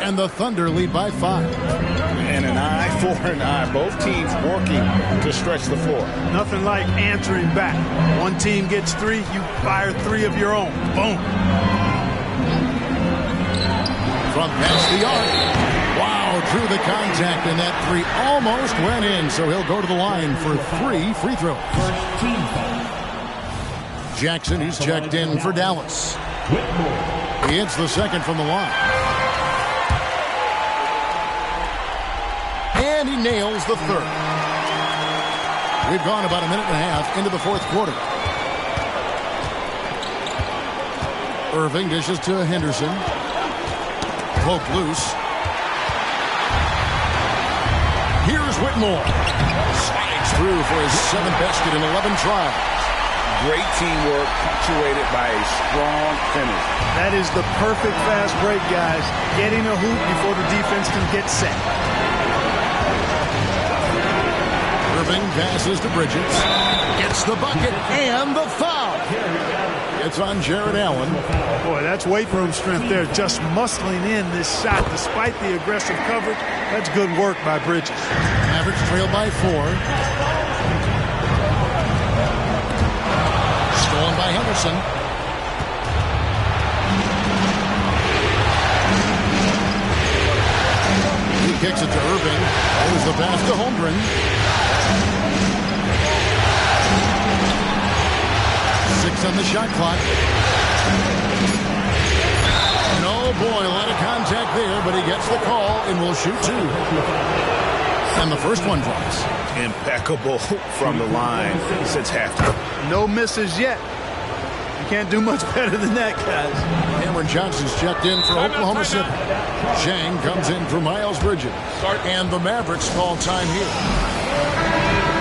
And the Thunder lead by 5. And an eye for an eye. Both teams working to stretch the floor. Nothing like answering back. One team gets 3, you fire 3 of your own. Boom. From past the arc. Wow, through the contact, and that 3 almost went in, so he'll go to the line for 3 free throws. Jackson, who's checked in for Dallas. He hits the second from the line. And he nails the 3rd. We've gone about a minute and a half into the 4th quarter. Irving dishes to Henderson. Poke loose. Here's Whitmore. Slides through for his 7th basket in 11 tries. Great teamwork, punctuated by a strong finish. That is the perfect fast break, guys. Getting a hoop before the defense can get set. Irving passes to Bridges. Gets the bucket and the foul. It's on Jared Allen. Boy, that's weight room strength there. Just muscling in this shot despite the aggressive coverage. That's good work by Bridges. Mavericks trail by 4. Stolen by Henderson. He kicks it to Irving. There's the pass to Holmgren. 6 on the shot clock. And oh boy, a lot of contact there, but he gets the call and will shoot 2. And the first one drops. Impeccable from the line since halftime. No misses yet. You can't do much better than that, guys. Cameron Johnson's checked in for Oklahoma City. Chang comes in for Miles Bridges. And the Mavericks call time here.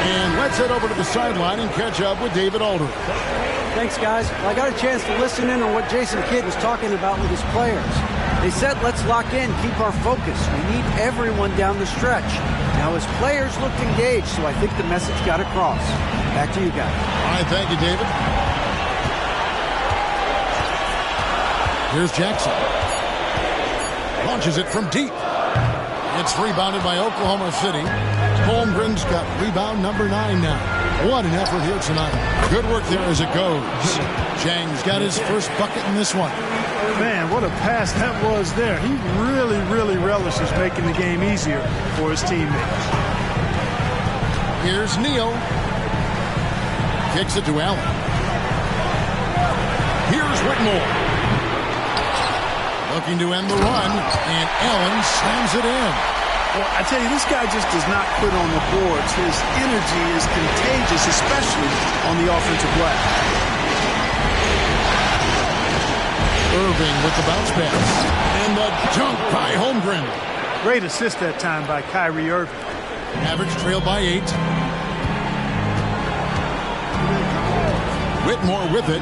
And let's head over to the sideline and catch up with David Aldridge. Thanks, guys. Well, I got a chance to listen in on what Jason Kidd was talking about with his players. They said, let's lock in, keep our focus. We need everyone down the stretch. Now, his players looked engaged, so I think the message got across. Back to you guys. All right, thank you, David. Here's Jackson. Launches it from deep. It's rebounded by Oklahoma City. Holmgren's got rebound number 9 now. What an effort here tonight. Good work there as it goes. Chang's got his first bucket in this one. Man, what a pass that was there. He really, really relishes making the game easier for his teammates. Here's Neal. Kicks it to Allen. Here's Whitmore. Looking to end the run, and Allen slams it in. Well, I tell you, this guy just does not quit on the boards. His energy is contagious, especially on the offensive glass. Irving with the bounce pass. And the dunk by Holmgren. Great assist that time by Kyrie Irving. Mavericks trail by 8. Whitmore with it.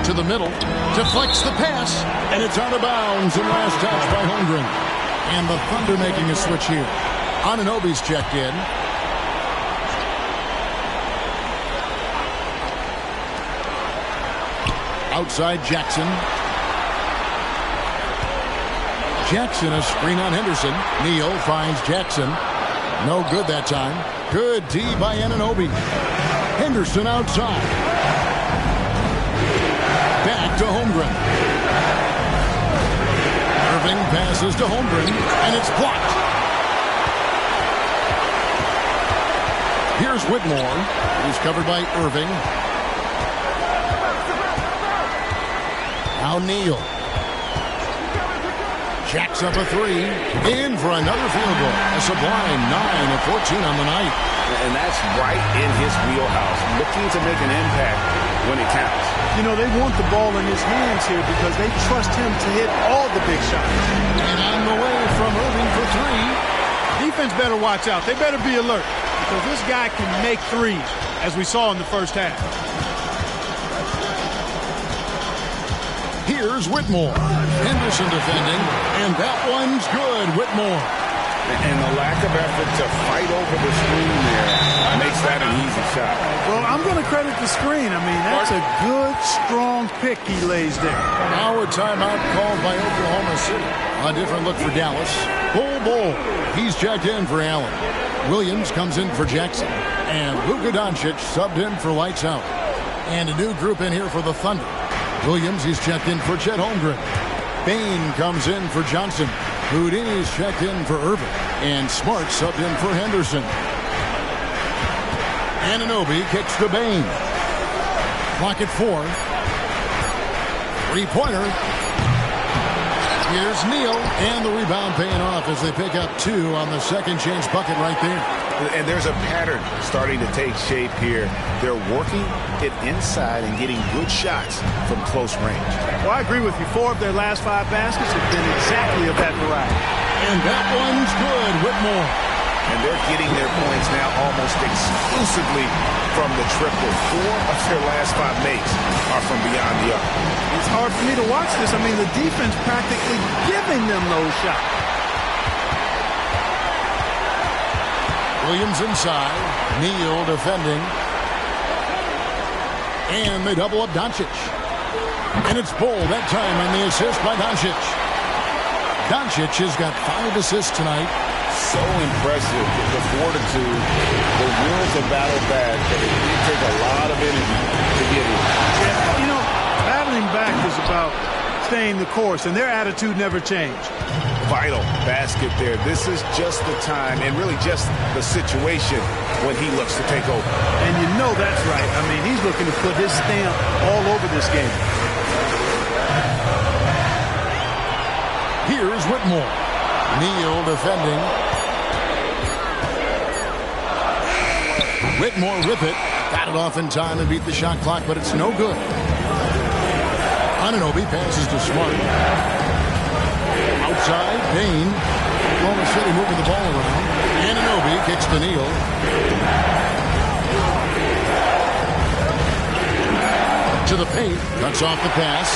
To the middle. Deflects the pass. And it's out of bounds. And last touch by Holmgren. And the Thunder making a switch here. Anunoby's checked in. Outside Jackson. Jackson a screen on Henderson. Neal finds Jackson. No good that time. Good D by Anunoby. Henderson outside. Back to Holmgren. Irving passes to Holmgren, and it's blocked. Here's Whitmore. He's covered by Irving. Now Neal. Jacks up a 3. In for another field goal. A sublime 9 of 14 on the night. And that's right in his wheelhouse. Looking to make an impact when it counts. You know, they want the ball in his hands here because they trust him to hit all the big shots. And on the way from Irving for 3. Defense better watch out. They better be alert because this guy can make threes, as we saw in the first half. Here's Whitmore. Henderson defending, and that one's good. Whitmore. And the lack of effort to fight over the screen there makes that an easy shot. Well, I'm going to credit the screen. I mean, that's a good, strong pick he lays there. Now a timeout called by Oklahoma City. A different look for Dallas. Bull. He's checked in for Allen. Williams comes in for Jackson. And Luka Doncic subbed in for Lights Out. And a new group in here for the Thunder. Williams, he's checked in for Chet Holmgren. Bain comes in for Johnson. Houdini's checked in for Irving. And Smart subbed in for Henderson. Anunoby kicks to Bain. Clock at 4. 3-pointer. Here's Neal. And the rebound paying off as they pick up 2 on the second chance bucket right there. And there's a pattern starting to take shape here. They're working it inside and getting good shots from close range. Well, I agree with you. 4 of their last 5 baskets have been exactly of that variety. And that one's good. Whitmore. And they're getting their points now almost exclusively from the triple. 4 of their last 5 makes are from beyond the arc. It's hard for me to watch this. I mean, the defense practically giving them those shots. Williams inside. Neal defending. And they double up Doncic. And it's Bull that time on the assist by Doncic. Doncic has got 5 assists tonight. So impressive. The fortitude, the will to battle back. But it did take a lot of energy to get it. Yeah, you know, battling back is about staying the course, and their attitude never changed. Vital basket there. This is just the time and really just the situation when he looks to take over. And you know that's right. I mean, he's looking to put his stamp all over this game. Here's Whitmore. Neal defending. Whitmore with it. Got it off in time and beat the shot clock, but it's no good. Anunoby passes to Smart. Outside, Bain. Oklahoma City moving the ball around. Anunoby kicks to Neal. To the paint. Cuts off the pass.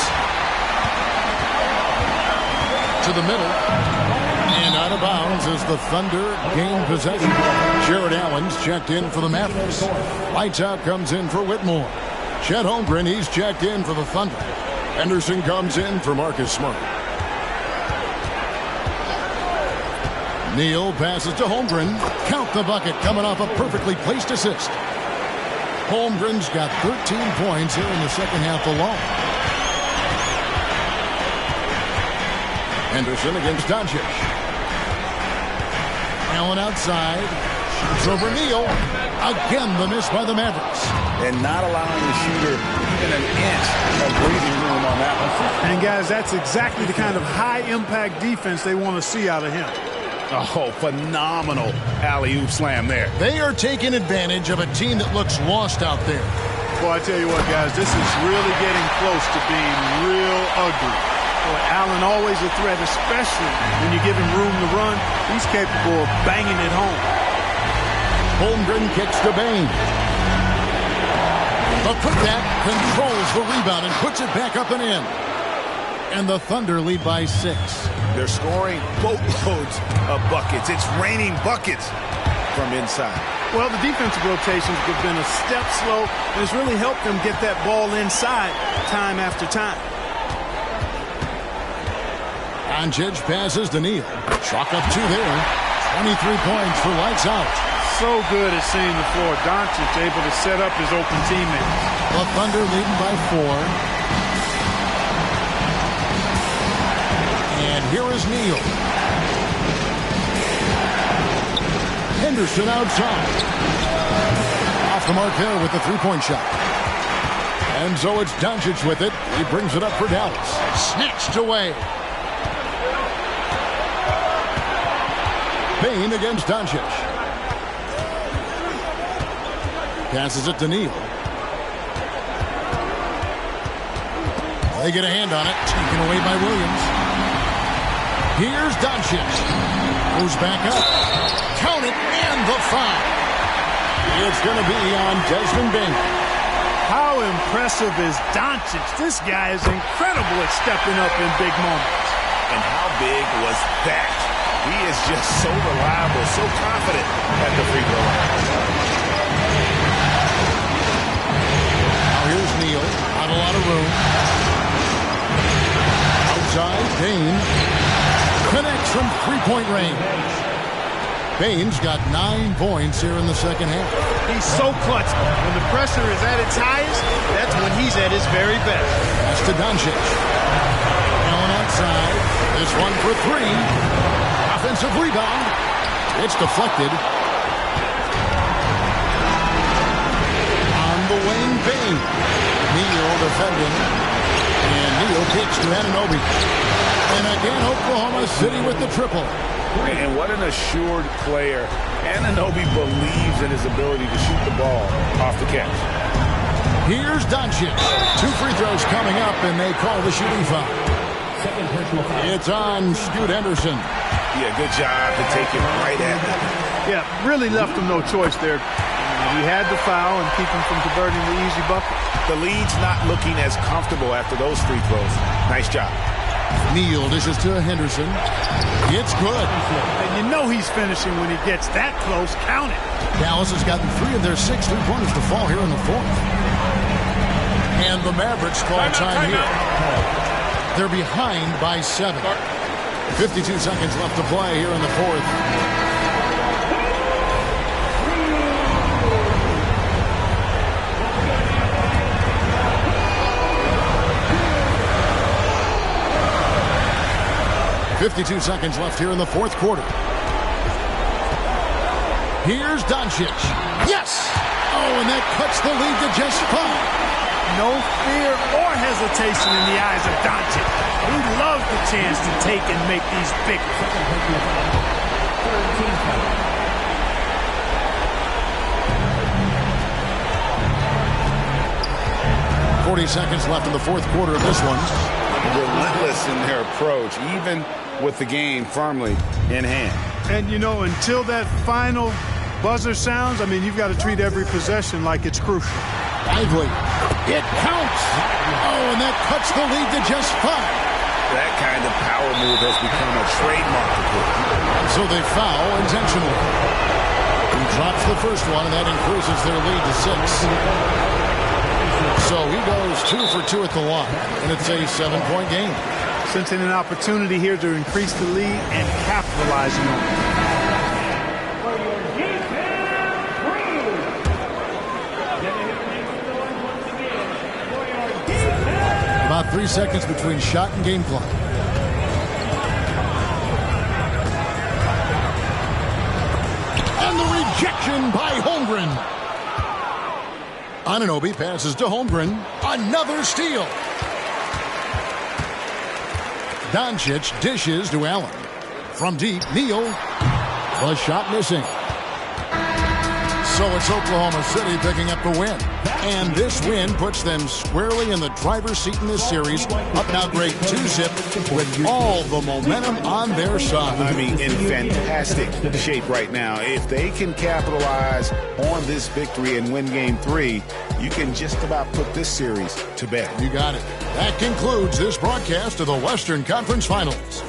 To the middle. And out of bounds as the Thunder gain possession. Jared Allen's checked in for the Mavericks. Lights Out comes in for Whitmore. Chet Holmgren, he's checked in for the Thunder. Henderson comes in for Marcus Smart. Neal passes to Holmgren. Count the bucket coming off a perfectly placed assist. Holmgren's got 13 points here in the second half alone. Henderson against Doncic. Allen outside. Shoots over Neal. Again, the miss by the Mavericks. And not allowing the shooter even an inch of breathing room on that one. And, guys, that's exactly the kind of high-impact defense they want to see out of him. Oh, phenomenal alley-oop slam there. They are taking advantage of a team that looks lost out there. Boy, I tell you what, guys, this is really getting close to being real ugly. Boy, Allen always a threat, especially when you give him room to run. He's capable of banging it home. Holmgren kicks to Bain. The putback controls the rebound and puts it back up and in. And the Thunder lead by 6. They're scoring boatloads of buckets. It's raining buckets from inside. Well, the defensive rotations have been a step slow, and it's really helped them get that ball inside time after time. Doncic passes to Neal. Chalk up 2 there. 23 points for lights out. So good at seeing the floor. Doncic able to set up his open teammates. The Thunder leading by 4. And here is Neal. Henderson outside. Off the mark there with the three-point shot. And so it's Doncic with it. He brings it up for Dallas. Snatched away. Bain against Doncic. Passes it to Neal. They get a hand on it. Taken away by Williams. Here's Doncic. Goes back up. Count it and the foul. It's going to be on Desmond Bain. How impressive is Doncic? This guy is incredible at stepping up in big moments. And how big was that? He is just so reliable, so confident at the free throw line. Now here's Neal. Not a lot of room. Outside, Bain connects from three-point range. Bain's got 9 points here in the second half. He's so clutch. When the pressure is at its highest, that's when he's at his very best. That's to Doncic. Allen outside. This one for 3. Offensive rebound. It's deflected. On the wing, Bain. Neal defending. And Neal kicks to Anunoby. And again, Oklahoma City with the triple. And what an assured player. Anunoby believes in his ability to shoot the ball off the catch. Here's Doncic. 2 free throws coming up, and they call the shooting foul. It's on Scoot Henderson. Yeah, good job to take it right at him. Yeah, really left him no choice there. He had to foul and keep him from converting the easy bucket. The lead's not looking as comfortable after those free throws. Nice job. Neal dishes to Henderson. It's good. And you know he's finishing when he gets that close. Count it. Dallas has gotten 3 of their 6 3-pointers to fall here in the 4th. And the Mavericks call time here. They're behind by 7. 52 seconds left to play here in the 4th. .52 seconds left here in the 4th quarter. Here's Doncic. Yes! Oh, and that cuts the lead to just 5. No fear or hesitation in the eyes of Doncic. He loves the chance to take and make these big. 40 seconds left in the 4th quarter of this one. Relentless in their approach, even with the game firmly in hand. And, you know, until that final buzzer sounds, I mean, you've got to treat every possession like it's crucial. Lively. It counts. Oh, and that cuts the lead to just 5. That kind of power move has become a trademark of him. So they foul intentionally. He drops the first one, and that increases their lead to 6. So he goes 2 for 2 at the line, and it's a 7-point game. Sensing an opportunity here to increase the lead and capitalizing on it. 3 seconds between shot and game clock. And the rejection by Holmgren. Anunoby passes to Holmgren. Another steal. Doncic dishes to Allen. From deep, Neal. The shot missing. So it's Oklahoma City picking up the win. And this win puts them squarely in the driver's seat in this series. Up now great 2-zip with all the momentum on their side. I mean, in fantastic shape right now. If they can capitalize on this victory and win game 3, you can just about put this series to bed. You got it. That concludes this broadcast of the Western Conference Finals.